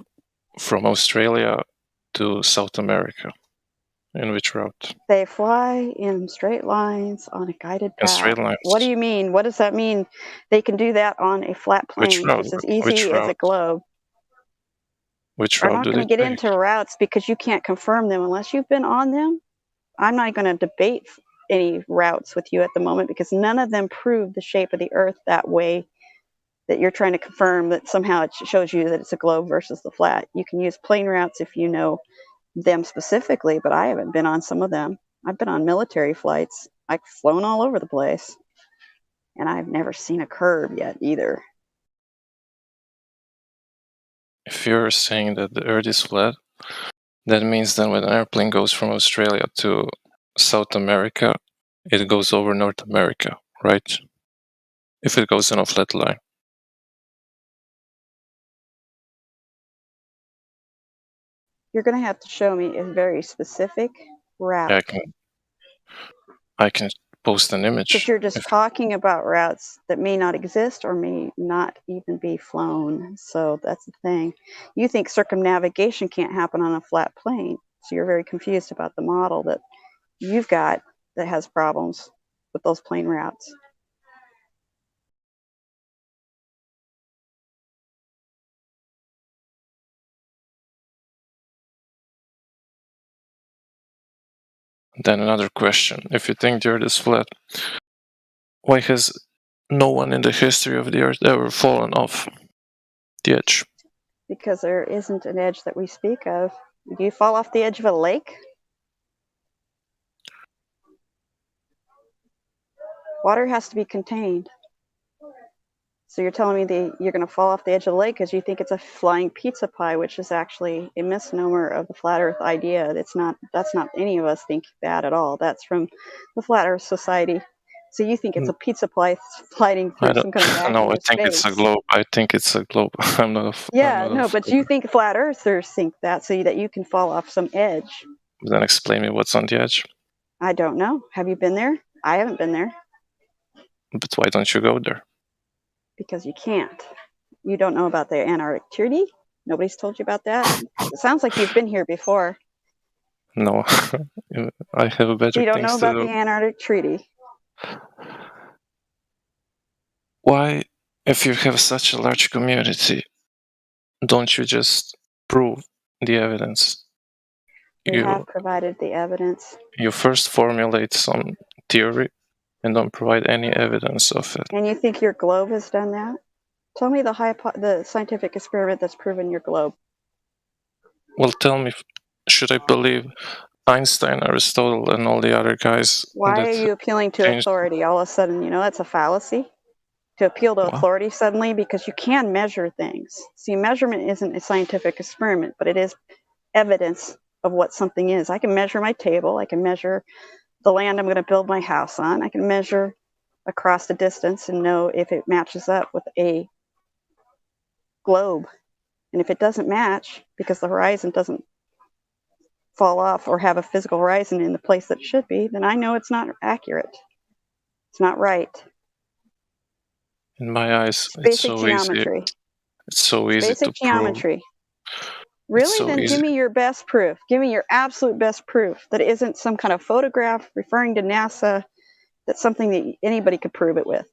U: from Australia to South America? In which route?
F: They fly in straight lines on a guided
U: In
F: path.
U: straight lines.
F: What do you mean? What does that mean? They can do that on a flat
U: Which
F: plane
U: route?
F: just as
U: Which
F: easy as a
U: route?
F: globe.
U: Which
F: We're
U: route
F: not
U: do
F: going
U: they
F: to get
U: take?
F: into routes because you can't confirm them unless you've been on them. I'm not going to debate any routes with you at the moment because none of them prove the shape of the Earth that way that you're trying to confirm that somehow it shows you that it's a globe versus the flat. You can use plane routes if you know them specifically, but I haven't been on some of them. I've been on military flights. I've flown all over the place. And I've never seen a curve yet either.
U: If you're saying that the Earth is flat, that means that when an airplane goes from Australia to South America, it goes over North America, right? If it goes in a flat line.
F: You're going to have to show me a very specific route.
U: Yeah, I can post an image.
F: Because you're just talking about routes that may not exist or may not even be flown. So that's the thing. You think circumnavigation can't happen on a flat plane. So you're very confused about the model that you've got that has problems with those plane routes.
U: Then another question. If you think the Earth is flat, why has no one in the history of the Earth ever fallen off the edge?
F: Because there isn't an edge that we speak of. Do you fall off the edge of a lake? Water has to be contained. So you're telling me you're going to fall off the edge of the lake because you think it's a flying pizza pie, which is actually a misnomer of the flat Earth idea. That's not any of us think that at all. That's from the Flat Earth Society. So you think it's a pizza pie sliding through some kind of vacuum
U: No, I
F: of
U: think
F: space.
U: it's a globe. I think it's a globe. I'm not.
F: But you think flat earthers think that so that you can fall off some edge.
U: Then explain me what's on the edge.
F: I don't know. Have you been there? I haven't been there.
U: But why don't you go there?
F: Because you can't. You don't know about the Antarctic Treaty? Nobody's told you about that? It sounds like you've been here before.
U: No, I have a better
F: You don't
U: things
F: know
U: to
F: about
U: do.
F: the Antarctic Treaty?
U: Why, if you have such a large community, don't you just prove the evidence?
F: You have provided the evidence.
U: You first formulate some theory and don't provide any evidence of it.
F: And you think your globe has done that? Tell me the scientific experiment that's proven your globe.
U: Well, tell me, should I believe Einstein, Aristotle, and all the other guys?
F: Why are you appealing to authority all of a sudden? You know, that's a fallacy. To appeal to authority suddenly because you can measure things. See, measurement isn't a scientific experiment, but it is evidence of what something is. I can measure my table. I can measure the land I'm going to build my house on. I can measure across the distance and know if it matches up with a globe. And if it doesn't match because the horizon doesn't fall off or have a physical horizon in the place that it should be, then I know it's not accurate. It's not right.
U: In my eyes,
F: it's so geometry.
U: Easy. It's so easy
F: basic
U: to
F: geometry. Really?
U: So
F: then
U: easy.
F: Give me your best proof. Give me your absolute best proof that it isn't some kind of photograph referring to NASA. That's something that anybody could prove it with.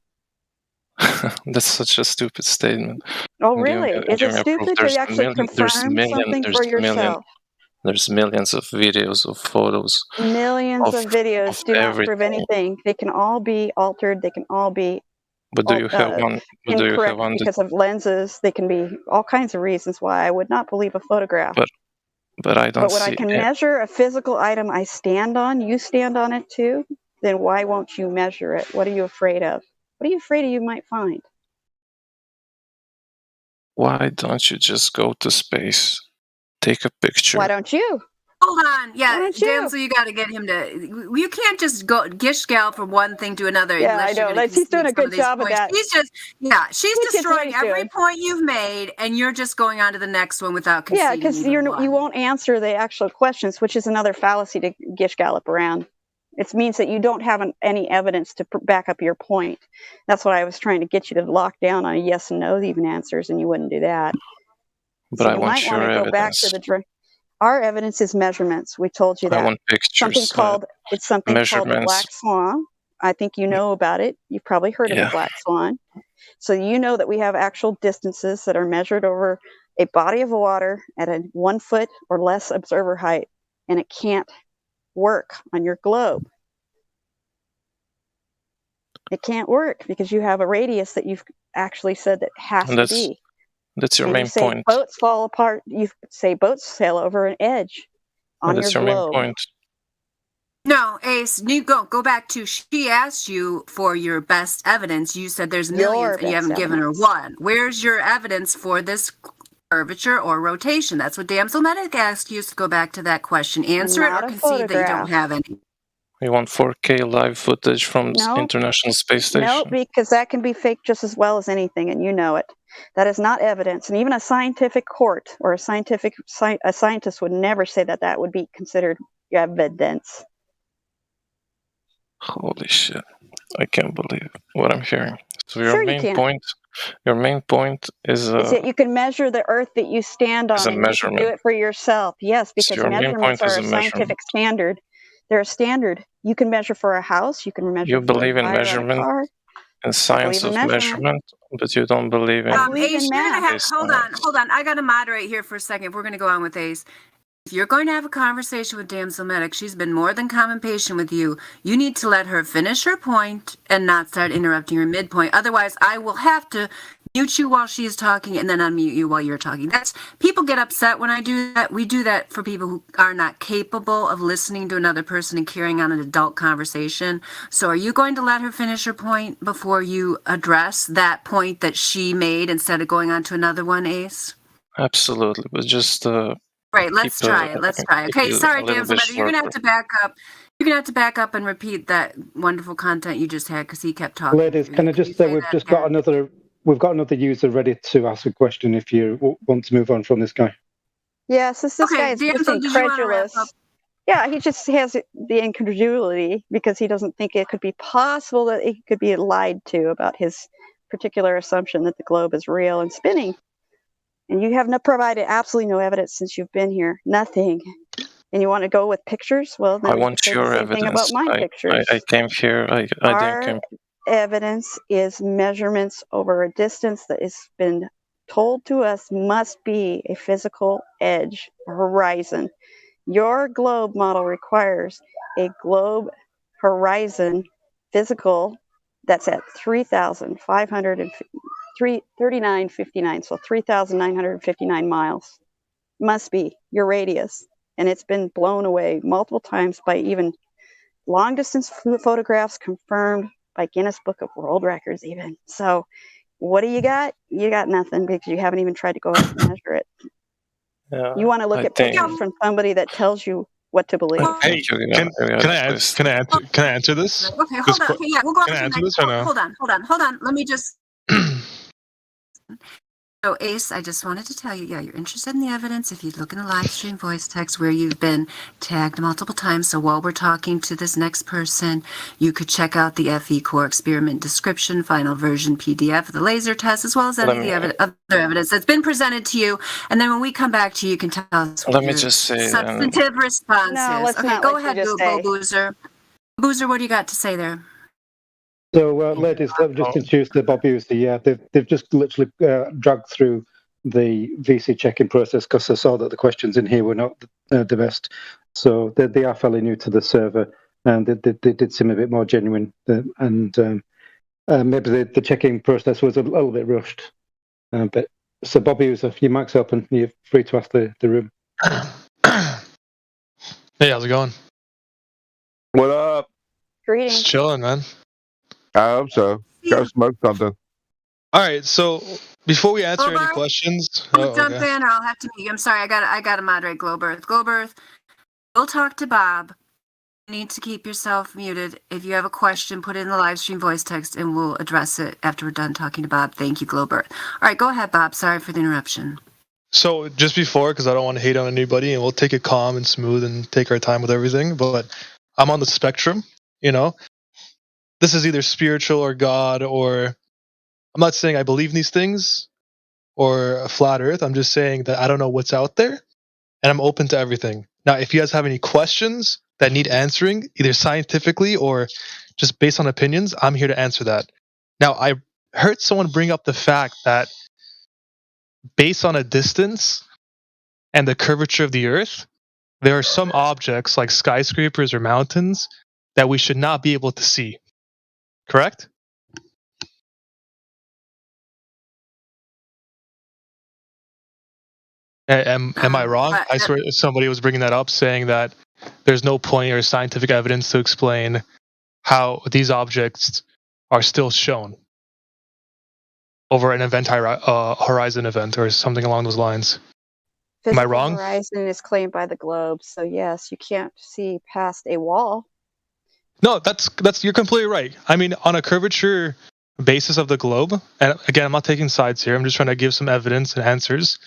U: That's such a stupid statement.
F: Oh, really? Is it stupid to actually confirm something for yourself?
U: There's millions of videos, of photos.
F: Millions of videos do not prove
U: everything.
F: anything. They can all be altered. They can all be
U: But do you have one?
F: Incorrect because of lenses. They can be all kinds of reasons why I would not believe a photograph.
U: But I don't
F: But when I can measure a physical item I stand on, you stand on it too, then why won't you measure it? What are you afraid of? What are you afraid of you might find?
U: Why don't you just go to space? Take a picture.
F: Why don't you?
K: Hold on. Yeah, Damsel, you got to get him to. You can't just go gish gal from one thing to another.
F: Yeah, I know. He's doing a good job of that.
K: He's just, she's destroying every point you've made, and you're just going on to the next one without conceding.
F: Yeah, because you won't answer the actual questions, which is another fallacy to gish gallop around. It means that you don't have any evidence to back up your point. That's what I was trying to get you to lock down on a yes and no even answers, and you wouldn't do that.
U: But
F: so
U: I
F: you
U: want
F: might want
U: your
F: to go back
U: evidence.
F: to our evidence is measurements. We told you
U: I
F: that.
U: want pictures.
F: Something called called the
U: measurements.
F: black swan. I think you know about it. You've probably heard of the black swan. So you know that we have actual distances that are measured over a body of water at a 1 foot or less observer height, and it can't work on your globe. It can't work because you have a radius that you've actually said that has to be.
U: That's your
F: and
U: main
F: you say
U: point.
F: boats fall apart. You say boats sail over an edge on
U: That's
F: your
U: your
F: globe.
U: main point.
K: No, Ace, you go back to, she asked you for your best evidence. You said there's millions and you haven't given her one. Where's your evidence for this curvature or rotation? That's what Damsel Medic asked you to go back to that question. Answer it or concede that you don't have any.
U: We want 4K live footage from the International Space Station.
F: No, because that can be fake just as well as anything, and you know it. That is not evidence. And even a scientific court or a scientist would never say that that would be considered evidence.
U: Holy shit. I can't believe what I'm hearing. So
F: Sure you can.
U: your main point is
F: that you can measure the earth that you stand on and you can do it for yourself. Yes, because measurements are a scientific standard. They're a standard. You can measure for a house, you can measure
U: you
F: for
U: believe
F: a
U: in
F: tire
U: measurement
F: on a car.
U: and science of measurement, but you don't believe in
K: Ace, hold on. I got to moderate here for a second. We're going to go on with Ace. If you're going to have a conversation with Damsel Medic, she's been more than common patient with you. You need to let her finish her point and not start interrupting her midpoint. Otherwise, I will have to mute you while she's talking and then unmute you while you're talking. People get upset when I do that. We do that for people who are not capable of listening to another person and carrying on an adult conversation. So are you going to let her finish her point before you address that point that she made instead of going on to another one, Ace?
U: Absolutely, but just
K: Right, let's try it. Okay, sorry, Damsel, but you're gonna have to back up. You're gonna have to back up and repeat that wonderful content you just had because he kept talking.
I: Ladies, can I just say we've got another user ready to ask a question if you want to move on from this guy.
F: Yes, this guy is just incredulous. Yeah, he just has the incredulity because he doesn't think it could be possible that he could be lied to about his particular assumption that the globe is real and spinning. And you have provided absolutely no evidence since you've been here. Nothing. And you want to go with pictures? Well, then
U: I want your
F: the same
U: evidence.
F: thing about my pictures.
U: I came here.
F: Our evidence is measurements over a distance that has been told to us must be a physical edge, a horizon. Your globe model requires a globe horizon physical that's at 3959, so 3,959 miles. Must be your radius. And it's been blown away multiple times by even long distance photographs confirmed by Guinness Book of World Records even. So what do you got? You got nothing because you haven't even tried to go ahead and measure it. You want to look at pictures from somebody that tells you what to believe.
O: Hey, can I answer this?
K: Okay, hold on. Okay, yeah, we'll go on.
O: Can I answer this or no?
K: Hold on. Let me just. So, Ace, I just wanted to tell you, you're interested in the evidence. If you look in the live stream voice text where you've been tagged multiple times, so while we're talking to this next person, you could check out the FE core experiment description, final version PDF of the laser test, as well as any of the other evidence that's been presented to you. And then when we come back to you, you can tell us what your substantive response is. Okay, go ahead, Go Boozer. Boozer, what do you got to say there?
I: So, ladies, let me just introduce the Bob User. Yeah, they've just literally dragged through the VC check-in process because they saw that the questions in here were not the best. So they are fairly new to the server, and they did seem a bit more genuine. And maybe the check-in process was a little bit rushed. But so, Bob User, your mic's open. You're free to ask the room.
O: Hey, how's it going?
E: What up?
F: Greetings.
O: Just chilling, man.
E: I hope so. Go smoke something.
O: All right, so before we answer any questions,
K: Jump in, or I'll have to meet you. I'm sorry, I gotta moderate Glowbirth. Glowbirth, we'll talk to Bob. You need to keep yourself muted. If you have a question, put it in the live stream voice text, and we'll address it after we're done talking to Bob. Thank you, Glowbirth. All right, go ahead, Bob. Sorry for the interruption.
O: So just before, because I don't want to hate on anybody, and we'll take it calm and smooth and take our time with everything, but I'm on the spectrum, you know. This is either spiritual or God, or I'm not saying I believe in these things or a flat earth. I'm just saying that I don't know what's out there, and I'm open to everything. Now, if you guys have any questions that need answering, either scientifically or just based on opinions, I'm here to answer that. Now, I heard someone bring up the fact that based on a distance and the curvature of the Earth, there are some objects like skyscrapers or mountains that we should not be able to see. Correct? Am I wrong? I swear somebody was bringing that up, saying that there's no point or scientific evidence to explain how these objects are still shown over an event horizon event or something along those lines. Am I
F: Physical
O: wrong?
F: horizon is claimed by the globe, so yes, you can't see past a wall.
O: No, that's you're completely right. I mean, on a curvature basis of the globe, and again, I'm not taking sides here. I'm just trying to give some evidence and answers.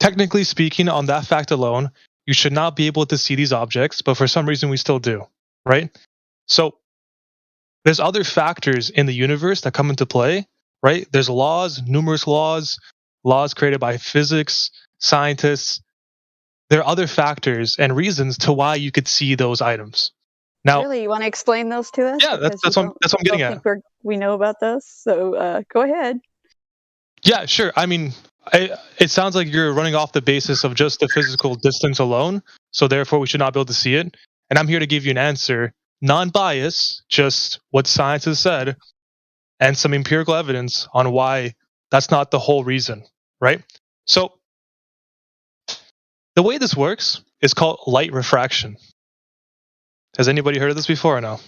O: Technically speaking, on that fact alone, you should not be able to see these objects, but for some reason we still do, right? So there's other factors in the universe that come into play, right? There's laws, numerous laws created by physics, scientists. There are other factors and reasons to why you could see those items. Now,
F: Really, you want to explain those to us?
O: Yeah, that's what I'm getting at.
F: We know about those, so go ahead.
O: Yeah, sure. I mean, it sounds like you're running off the basis of just the physical distance alone, so therefore we should not be able to see it. And I'm here to give you an answer, non-biased, just what science has said, and some empirical evidence on why that's not the whole reason, right? So the way this works is called light refraction. Has anybody heard of this before or no?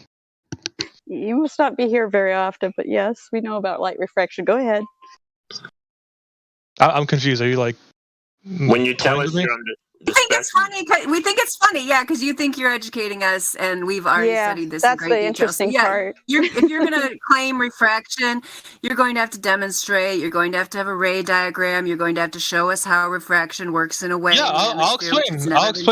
F: You must not be here very often, but yes, we know about light refraction. Go ahead.
O: I'm confused. Are you like
T: when you tell us you're on
K: I think it's funny. We think it's funny, yeah, because you think you're educating us, and we've already studied this in great detail.
F: That's the interesting part.
K: If you're going to claim refraction, you're going to have to demonstrate. You're going to have a ray diagram. You're going to have to show us how refraction works in a way.
O: Yeah, I'll explain.
F: It gets worse.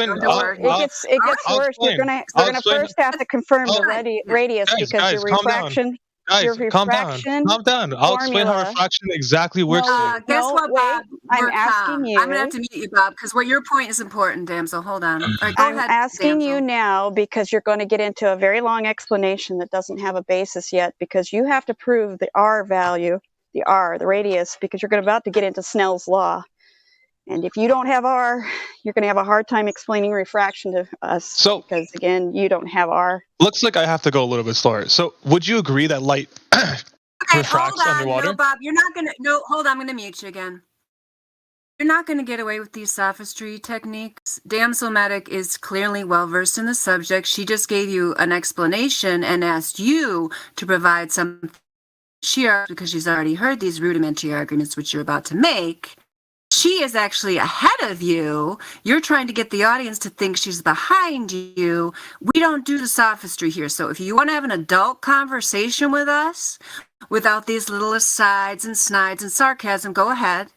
F: They're going to first have to confirm the radius because your refraction.
O: Guys, calm down. I'll explain how refraction exactly works.
K: Guess what, Bob?
F: I'm asking you.
K: I'm going to have to mute you, Bob, because your point is important, damsel. Hold on. Right,
F: I'm asking you now because you're going to get into a very long explanation that doesn't have a basis yet, because you have to prove the R value, the radius, because you're about to get into Snell's law. And if you don't have R, you're going to have a hard time explaining refraction to us. Because again, you don't have R.
O: Looks like I have to go a little bit slower. So, would you agree that light refracts underwater?
K: No, Bob, you're not going to. No, hold on. I'm going to mute you again. You're not going to get away with these sophistry techniques. Damsel Medic is clearly well versed in the subject. She just gave you an explanation and asked you to provide some. Because she's already heard these rudimentary arguments which you're about to make. She is actually ahead of you. You're trying to get the audience to think she's behind you. We don't do the sophistry here. So if you want to have an adult conversation with us without these little asides and snides and sarcasm, go ahead.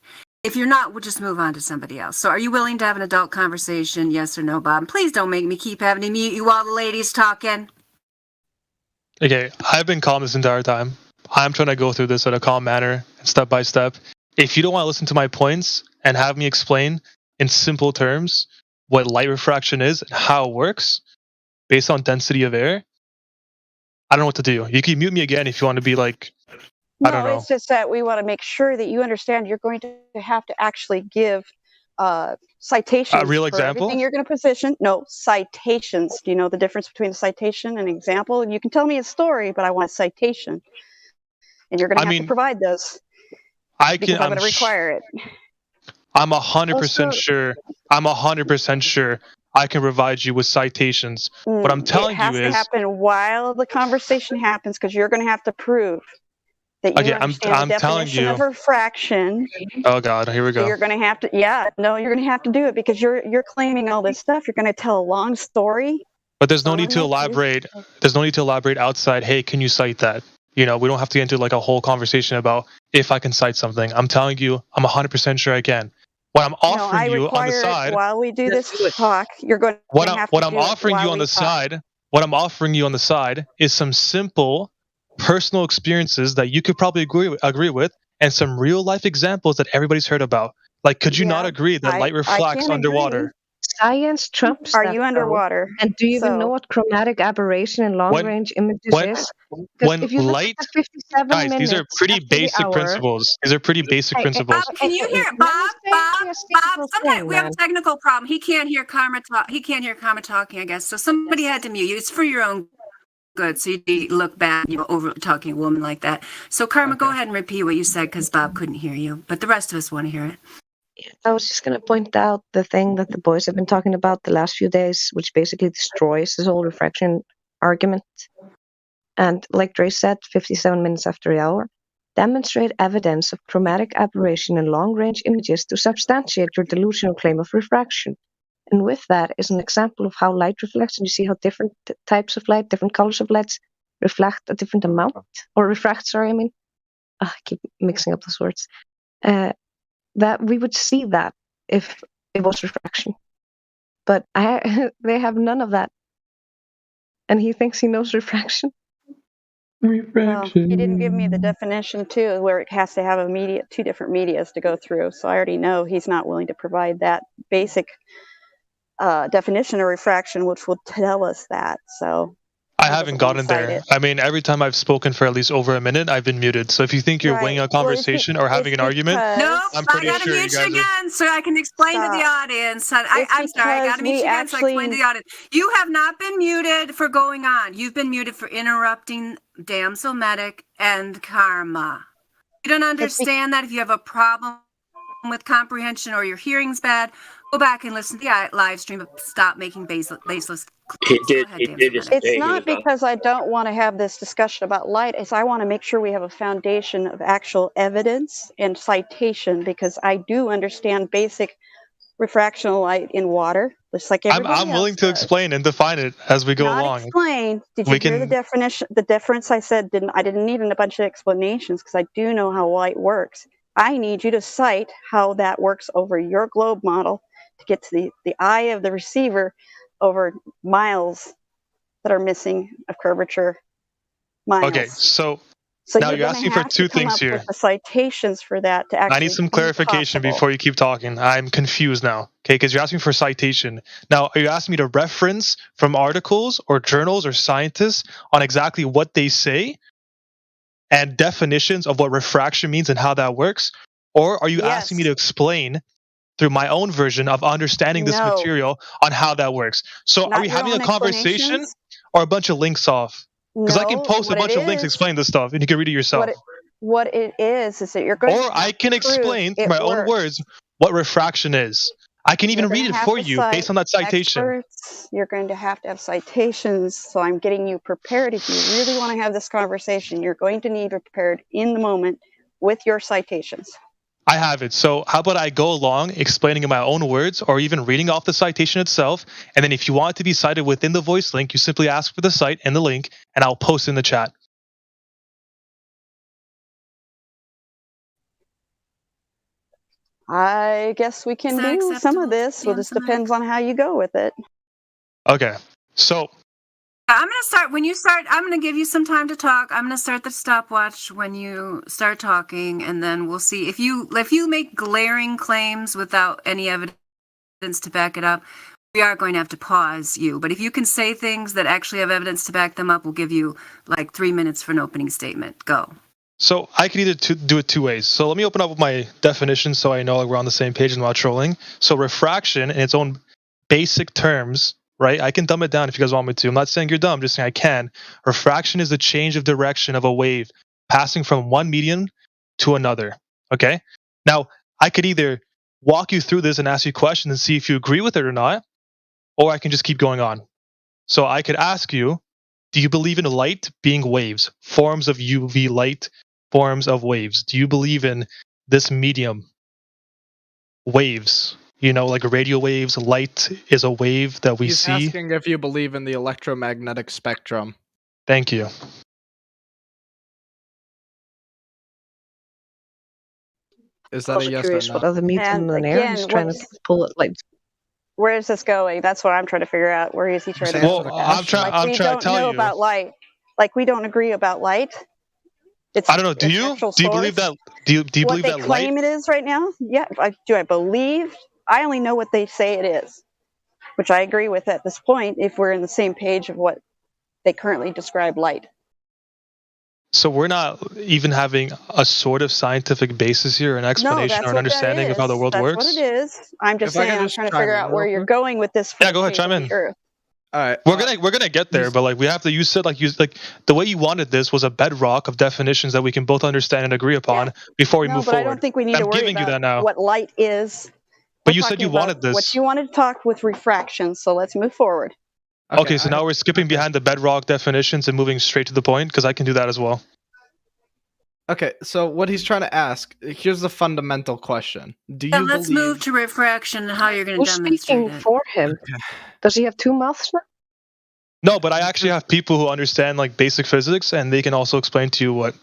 K: If you're not, we'll just move on to somebody else. So are you willing to have an adult conversation? Yes or no, Bob? Please don't make me keep having to mute you while the ladies talking.
O: Okay, I've been calm this entire time. I'm trying to go through this in a calm manner, step by step. If you don't want to listen to my points and have me explain in simple terms what light refraction is and how it works based on density of air, I don't know what to do. You can mute me again if you want to be like, I don't know.
F: No, it's just that we want to make sure that you understand you're going to have to actually give citations.
O: A real
F: for
O: example?
F: everything you're going to position. No, citations. Do you know the difference between a citation and an example? You can tell me a story, but I want a citation. And you're going to have to provide those. I'm going to require it.
O: I'm 100% sure. I'm 100% sure I can provide you with citations. What I'm telling you is,
F: it has to happen while the conversation happens, because you're going to have to prove that you understand the definition of refraction.
O: Oh God, here we go.
F: So you're going to have to, you're going to have to do it because you're claiming all this stuff. You're going to tell a long story.
O: But there's no need to elaborate. There's no need to elaborate outside. Hey, can you cite that? You know, we don't have to get into like a whole conversation about if I can cite something. I'm telling you, I'm 100% sure I can. What I'm offering you on the side,
F: while we do this talk, you're going to have to
O: what I'm offering you on the side, What I'm offering you on the side is some simple personal experiences that you could probably agree with, and some real life examples that everybody's heard about. Like, could you not agree that light
F: I
O: reflects
F: can agree.
O: underwater?
A: Science trumps
F: Are
A: that,
F: you
A: though.
F: underwater?
A: And do you even know
F: So
A: what chromatic aberration in long-range images is? Because
O: When
A: if you look at
O: light,
A: the 57
O: guys, these are
A: minutes
O: pretty
A: after the
O: basic
A: hour,
O: principles. These are pretty basic principles.
K: Bob, can you hear
A: let me
K: Bob?
A: say
K: Bob?
A: a
K: Bob?
A: simple
K: Sometimes
A: thing,
K: we have a
A: man.
K: technical problem. He can't hear Karma talk. He can't hear Karma talking, I guess. So somebody had to mute you. It's for your own good. So you look bad, over talking a woman like that. So Karma, go ahead and repeat what you said because Bob couldn't hear you, but the rest of us want to hear it.
A: I was just going to point out the thing that the boys have been talking about the last few days, which basically destroys this whole refraction argument. And like Dre said, 57 minutes after the hour, demonstrate evidence of chromatic aberration in long-range images to substantiate your delusional claim of refraction. And with that is an example of how light reflects, and you see how different types of light, different colors of lights reflect a different amount, or refract, sorry, I mean. I keep mixing up those words. That we would see that if it was refraction. But they have none of that. And he thinks he knows refraction.
F: well, he didn't give me the definition too, where it has to have two different medias to go through. So I already know he's not willing to provide that basic definition of refraction, which will tell us that. So
O: I haven't gotten there. I mean, every time I've spoken for at least over a minute, I've been muted. So if you think you're winning a conversation or having an argument, I'm pretty
K: I gotta
O: sure you
K: mute you
O: guys are.
K: again so I can explain to the audience. I'm sorry, I gotta mute you again so I explain to the audience. You have not been muted for going on. You've been muted for interrupting Damsel Medic and Karma. You don't understand that. If you have a problem with comprehension or your hearing's bad, go back and listen to the live stream, but stop making baseless
T: He
K: claims.
T: did.
K: Go ahead,
T: He
K: Damsel
T: did just
K: Medic.
F: It's
T: say he
F: not
T: was on.
F: because I don't want to have this discussion about light. It's I want to make sure we have a foundation of actual evidence and citation, because I do understand basic refractional light in water, just like everybody
O: I'm willing
F: else
O: to
F: does.
O: explain and define it as we go
F: Not
O: along.
F: explain. Did you
O: We
F: hear the
O: can.
F: definition? The difference I said I didn't need a bunch of explanations because I do know how light works. I need you to cite how that works over your globe model to get to the eye of the receiver over miles that are missing of curvature miles.
O: Okay, so now
F: you're
O: you're
F: going to
O: asking for
F: have
O: two
F: to come
O: things
F: up
O: here.
F: with the citations for that to actually
O: I need some
F: be
O: clarification
F: possible.
O: before you keep talking. I'm confused now, okay? Because you're asking for citation. Now, are you asking me to reference from articles or journals or scientists on exactly what they say and definitions of what refraction means and how that works? Or are you asking me to explain through my own version of understanding this material on how that works? So are
F: Not
O: we
F: your
O: having a
F: own
O: conversation
F: explanations.
O: or a bunch of links off? Because I can
F: No,
O: post a
F: what it
O: bunch of links
F: is,
O: explaining this stuff and you can read it yourself.
F: what it is that you're going
O: Or
F: to have
O: I can
F: to prove
O: explain through
F: it
O: my own
F: works.
O: words what refraction is. I can even
F: You're going
O: read
F: to
O: it
F: have
O: for
F: to
O: you
F: cite
O: based on that citation.
F: experts. You're going to have citations. So I'm getting you prepared. If you really want to have this conversation, you're going to need to be prepared in the moment with your citations.
O: I have it. So how about I go along explaining in my own words or even reading off the citation itself. And then if you want it to be cited within the voice link, you simply ask for the site and the link and I'll post in the chat.
F: I guess we can do some of this. Well, just depends on how you go with it.
O: Okay. So
K: I'm going to start when you start. I'm going to give you some time to talk. I'm going to start the stopwatch when you start talking, and then we'll see if you make glaring claims without any evidence to back it up. We are going to have to pause you. But if you can say things that actually have evidence to back them up, we'll give you like 3 minutes for an opening statement. Go.
O: So I can either do it two ways. So let me open up with my definition so I know we're on the same page and not trolling. So refraction in its own basic terms, right? I can dumb it down if you guys want me to. I'm not saying you're dumb, I'm just saying I can. Refraction is the change of direction of a wave passing from one medium to another. Okay? Now, I could either walk you through this and ask you questions and see if you agree with it or not, or I can just keep going on. So I could ask you, do you believe in light being waves, forms of UV light, forms of waves? Do you believe in this medium, waves? You know, like radio waves, light is a wave that we
P: He's
O: see.
P: asking if you believe in the electromagnetic spectrum.
O: Thank you.
P: Is that a yes or
A: Curious
P: no?
A: what other medium in the air he's trying to pull it like.
F: Where is this going? That's what I'm trying to figure out. Where is he trying to go?
O: Well, I'm trying to tell
F: know
O: you.
F: about light. Like we don't agree about light. It's
O: I don't know. Do you? Do you believe that? Do you believe that light?
F: What they claim it is right now? Yeah. Do I believe? I only know what they say it is, which I agree with at this point. If we're in the same page of what they currently describe light.
O: So we're not even having a sort of scientific basis here, an explanation or an understanding of how the world works.
F: That's what it is. I'm just saying. I'm trying to figure out where you're going with this.
O: Yeah, go ahead, chime in.
F: Earth.
P: All right,
O: we're gonna get there, but like we have to use it like the way you wanted this was a bedrock of definitions that we can both understand and agree upon before we move forward.
F: I don't think we need to worry about what light is.
O: But you said you wanted this.
F: What you wanted to talk with refraction, so let's move forward.
O: Okay, so now we're skipping behind the bedrock definitions and moving straight to the point because I can do that as well.
P: Okay, so what he's trying to ask, here's the fundamental question. Do you
K: let's move to refraction and how you're going to demonstrate
A: speaking
K: it.
A: for him? Does he have two mouths now?
O: No, but I actually have people who understand like basic physics, and they can also explain to you what.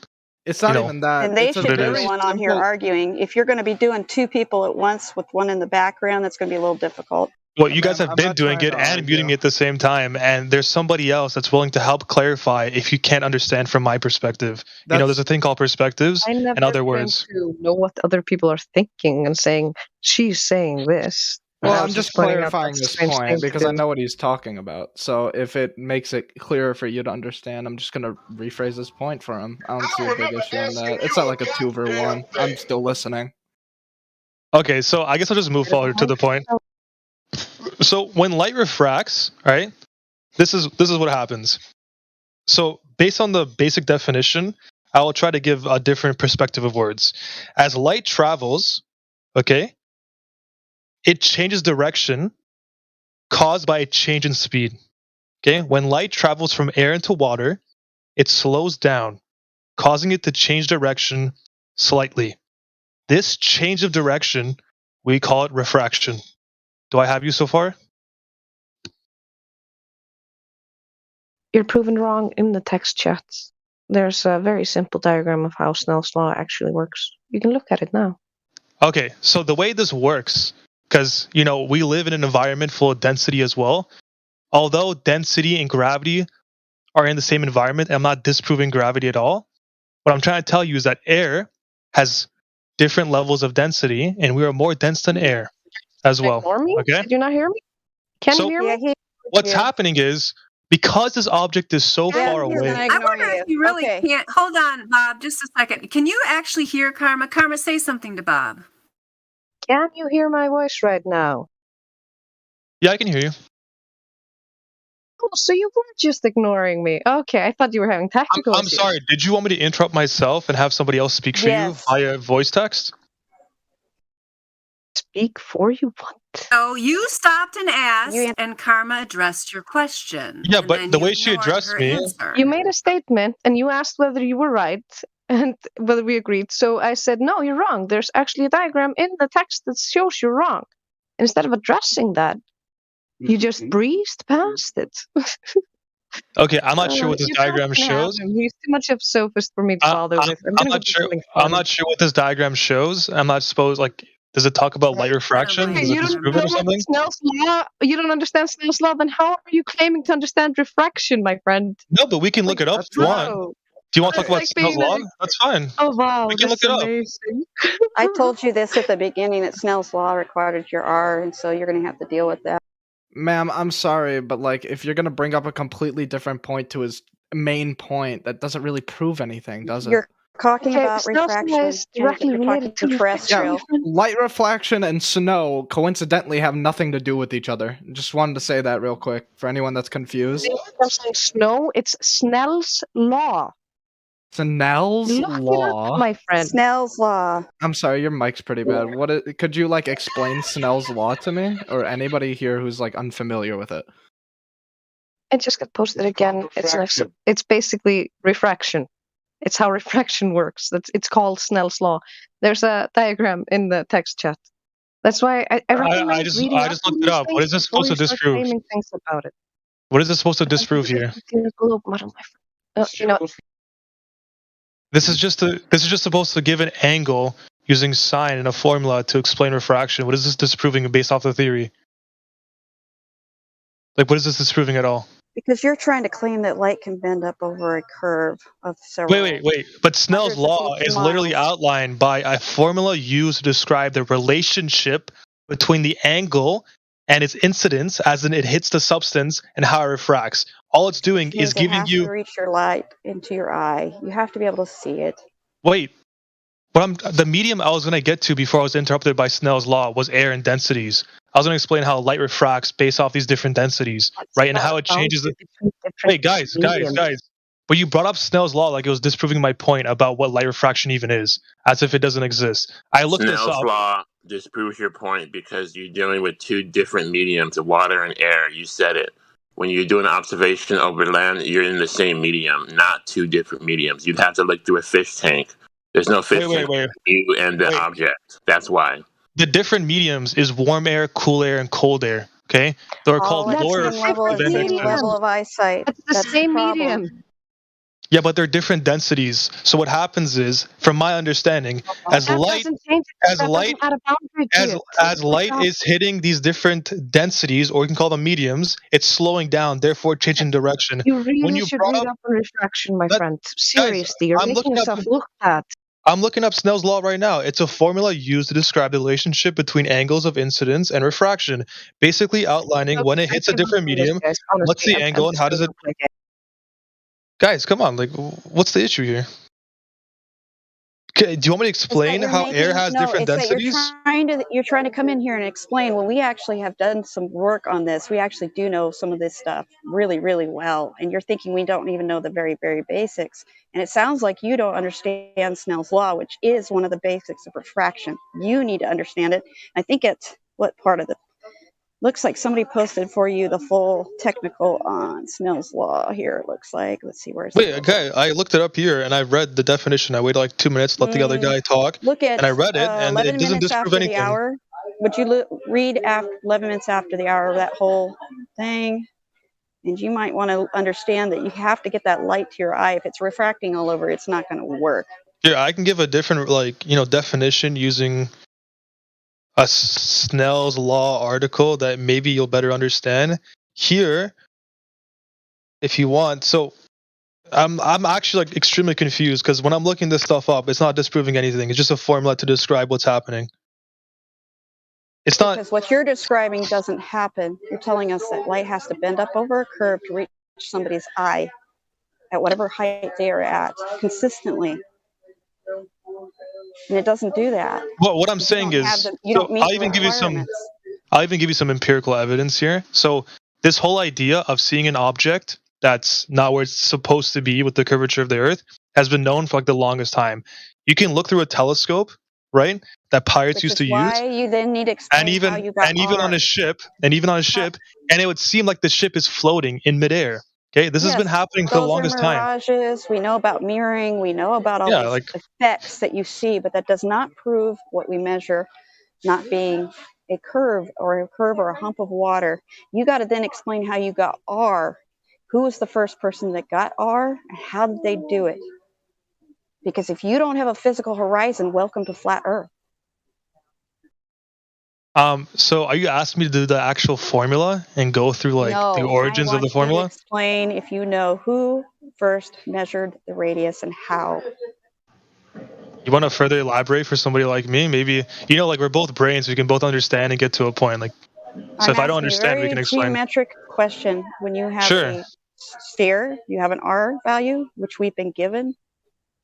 P: It's not even that.
F: And they should be the one on here arguing. If you're going to be doing two people at once with one in the background, that's going to be a little difficult.
O: Well, you guys have been doing it and muting me at the same time, and there's somebody else that's willing to help clarify if you can't understand from my perspective. There's a thing called perspectives. In other words,
A: to know what other people are thinking and saying she's saying this.
P: Well, I'm just clarifying this point because I know what he's talking about. So if it makes it clearer for you to understand, I'm just going to rephrase this point for him. I don't see a big issue in that. It's not like a 2-for-1. I'm still listening.
O: Okay, so I guess I'll just move forward to the point. So when light refracts, right, this is what happens. So based on the basic definition, I will try to give a different perspective of words. As light travels, okay, it changes direction caused by a change in speed. Okay, when light travels from air into water, it slows down, causing it to change direction slightly. This change of direction, we call it refraction. Do I have you so far?
A: You're proven wrong in the text chats. There's a very simple diagram of how Snell's law actually works. You can look at it now.
O: Okay, so the way this works, because, we live in an environment full of density as well. Although density and gravity are in the same environment, I'm not disproving gravity at all. What I'm trying to tell you is that air has different levels of density, and we are more dense than air as well.
A: Ignore me?
O: Okay?
A: Did you not hear me? Can you hear me?
O: What's happening is, because this object is so far away.
K: I wonder if you really can't. Hold on, Bob, just a second. Can you actually hear Karma? Karma, say something to Bob.
A: Can you hear my voice right now?
O: Yeah, I can hear you.
A: Oh, so you were just ignoring me. Okay, I thought you were having technical
O: I'm sorry. Did you want me to interrupt myself and have somebody else speak for you via voice text?
A: Speak for you? What?
K: So you stopped and asked, and Karma addressed your question.
O: Yeah, but the way she addressed me...
A: You made a statement, and you asked whether you were right, and whether we agreed. So I said, no, you're wrong. There's actually a diagram in the text that shows you're wrong. And instead of addressing that, you just breezed past it.
O: Okay, I'm not sure what this diagram shows.
A: He's too much of a sophist for me to bother with.
O: I'm not sure what this diagram shows. I'm not supposed, does it talk about light refraction? Does it disprove it or something?
A: Snell's law? You don't understand Snell's law? Then how are you claiming to understand refraction, my friend?
O: No, but we can look it up if you want. Do you want to talk about Snell's law? That's fine.
A: Oh, wow.
O: We can look it up.
F: I told you this at the beginning, that Snell's law required your R, and so you're going to have to deal with that.
P: Ma'am, I'm sorry, but if you're going to bring up a completely different point to his main point, that doesn't really prove anything, does it?
F: You're talking about refraction.
A: Directly related to
F: terrestrial.
P: Yeah, light refraction and snow coincidentally have nothing to do with each other. Just wanted to say that real quick for anyone that's confused.
A: Snow, it's Snell's law.
P: Snell's law,
A: my friend.
F: Snell's law.
P: I'm sorry, your mic's pretty bad. Could you explain Snell's law to me, or anybody here who's unfamiliar with it?
A: It just got posted again. It's basically refraction. It's how refraction works. It's called Snell's law. There's a diagram in the text chat. That's why I
O: just looked it up. What is this supposed to disprove?
A: Things about it.
O: What is this supposed to disprove here? This is just supposed to give an angle using sine and a formula to explain refraction. What is this disproving based off the theory? Like, what is this disproving at all?
F: Because you're trying to claim that light can bend up over a curve of several.
O: Wait. But Snell's
F: hundreds of
O: law
F: feet to
O: is literally
F: miles.
O: outlined by a formula used to describe the relationship between the angle and its incidence, as in it hits the substance, and how it refracts. All it's doing is
F: It
O: giving
F: has
O: you.
F: to reach your light into your eye. You have to be able to see it.
O: Wait. The medium I was going to get to before I was interrupted by Snell's law was air and densities. I was going to explain how light refracts based off these different densities, right? And how it changes. Wait, guys. But you brought up Snell's law like it was disproving my point about what light refraction even is, as if it doesn't exist. I looked this
T: Snell's
O: up.
T: law disproves your point because you're dealing with two different mediums, water and air. You said it. When you do an observation over land, you're in the same medium, not two different mediums. You'd have to look through a fish tank. There's no fish tank between you and the object. That's why.
O: The different mediums is warm air, cool air, and cold air. Okay, they're called lower refractive and
F: same level of eyesight.
A: That's the same medium.
O: Yeah, but they're different densities. So what happens is, from my understanding, as light is hitting these different densities, or you can call them mediums, it's slowing down, therefore changing direction.
A: You really should read up on refraction, my friend. Seriously, you're making yourself look bad.
O: I'm looking up Snell's law right now. It's a formula used to describe the relationship between angles of incidence and refraction, basically outlining when it hits a different medium, what's the angle, and how does it... Guys, come on, like, what's the issue here? Okay, do you want me to explain how air has different densities?
F: You're trying to come in here and explain when we actually have done some work on this. We actually do know some of this stuff really, really well. And you're thinking we don't even know the very, very basics. And it sounds like you don't understand Snell's law, which is one of the basics of refraction. You need to understand it. I think it's what part of the... Looks like somebody posted for you the full technical on Snell's law here, it looks like. Let's see, where's
O: Wait, okay, I looked it up here, and I read the definition. I waited like 2 minutes, let the other guy talk, and I read it, and it doesn't disprove anything.
F: The hour. Would you read after 11 minutes after the hour that whole thing? And you might want to understand that you have to get that light to your eye. If it's refracting all over, it's not going to work.
O: Here, I can give a different, definition using a Snell's law article that maybe you'll better understand here if you want. So I'm actually like extremely confused because when I'm looking this stuff up, it's not disproving anything. It's just a formula to describe what's happening. It's not,
F: because what you're describing doesn't happen. You're telling us that light has to bend up over a curve to reach somebody's eye at whatever height they are at consistently. And it doesn't do that.
O: Well, what I'm saying is, I'll even give you some empirical evidence here. So this whole idea of seeing an object that's not where it's supposed to be with the curvature of the Earth has been known for like the longest time. You can look through a telescope, right? That pirates used to use.
F: Why you then need to explain how you got
O: even on a ship, and it would seem like the ship is floating in midair. Okay, this has been happening for the longest time.
F: We know about mirroring. We know about all these effects that you see, but that does not prove what we measure not being a curve or a hump of water. You got to then explain how you got R. Who was the first person that got R, and how did they do it? Because if you don't have a physical horizon, welcome to flat Earth.
O: So are you asking me to do the actual formula and go through the origins of the formula?
F: Explain if you know who first measured the radius and how.
O: You want to further elaborate for somebody like me? Maybe, we're both brains, we can both understand and get to a point. So if I don't understand, we can explain.
F: Geometric question. When you have a sphere, you have an R value, which we've been given.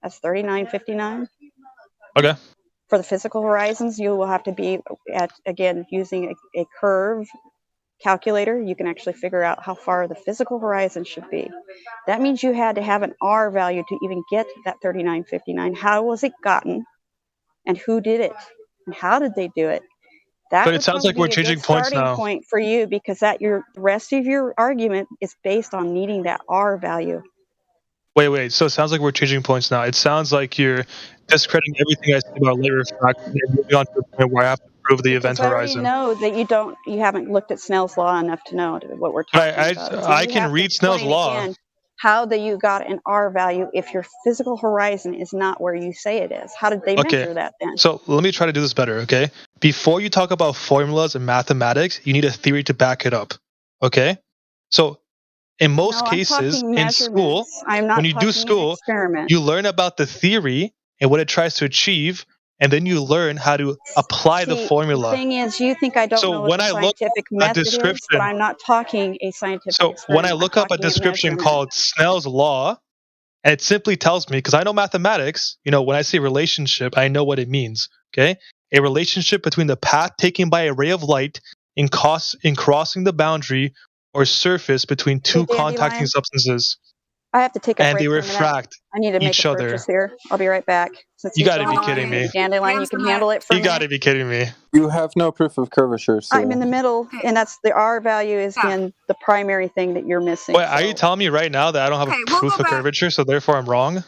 F: That's 3959.
O: Okay.
F: For the physical horizons, you will have to be using a curve calculator. You can actually figure out how far the physical horizon should be. That means you had to have an R value to even get that 3959. How was it gotten, and who did it, and how did they do it?
O: But it sounds like we're changing points now.
F: Starting point for you, because the rest of your argument is based on needing that R value.
O: Wait. So it sounds like we're changing points now. It sounds like you're discrediting everything I said about light refraction and moving on to the point where I have to prove the event horizon.
F: I already know that you haven't looked at Snell's law enough to know what we're talking about. So
O: I can read Snell's law.
F: Again, how you got an R value if your physical horizon is not where you say it is? How did they measure that then?
O: So let me try to do this better, okay? Before you talk about formulas and mathematics, you need a theory to back it up, okay? So in most
F: No, I'm
O: cases
F: talking
O: in school,
F: measurements. I'm not
O: when you do
F: talking
O: school,
F: experiments.
O: you learn about the theory and what it tries to achieve, and then you learn how to apply the
F: See, the
O: formula.
F: thing is, you think I don't
O: So
F: know what
O: when
F: the
O: I look
F: scientific
O: at a
F: method is, but
O: description,
F: I'm not talking a scientific
O: so when I
F: experiment.
O: look
F: I'm
O: up a
F: talking
O: description
F: measurement.
O: called Snell's law, and it simply tells me, because I know mathematics, when I say relationship, I know what it means. Okay, a relationship between the path taken by a ray of light in crossing the boundary or surface between two contacting substances,
F: I have to take a
O: and they
F: break for a minute.
O: refract
F: I need to make
O: each
F: a
O: other.
F: purchase here. I'll be right back. Since
O: You
F: he's
O: got to
F: going
O: be
F: on
O: kidding
F: with
O: me.
F: the dandelion, you can handle it for a
O: You got
F: minute.
O: to be kidding me.
Q: You have no proof of curvature, so
F: I'm in the middle, and that's the R value has been the primary thing that you're missing.
O: Wait, are you telling me right now that I don't have a proof of curvature, so therefore I'm wrong?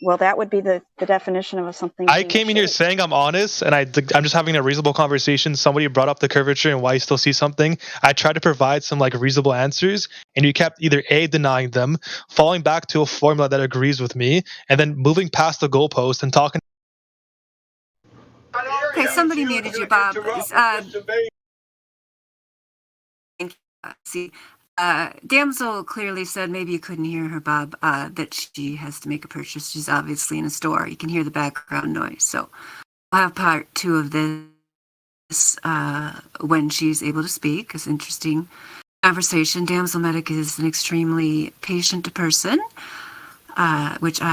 F: Well, that would be the definition of something.
O: I came in here saying I'm honest, and I'm just having a reasonable conversation. Somebody brought up the curvature and why you still see something. I tried to provide some reasonable answers, and you kept either A, denying them, falling back to a formula that agrees with me, and then moving past the goalpost and talking.
K: Okay, somebody muted you, Bob. See, Damsel clearly said, maybe you couldn't hear her, Bob, that she has to make a purchase. She's obviously in a store. You can hear the background noise. So I'll have part 2 of this when she's able to speak. It's an interesting conversation. Damsel Medic is an extremely patient person, which I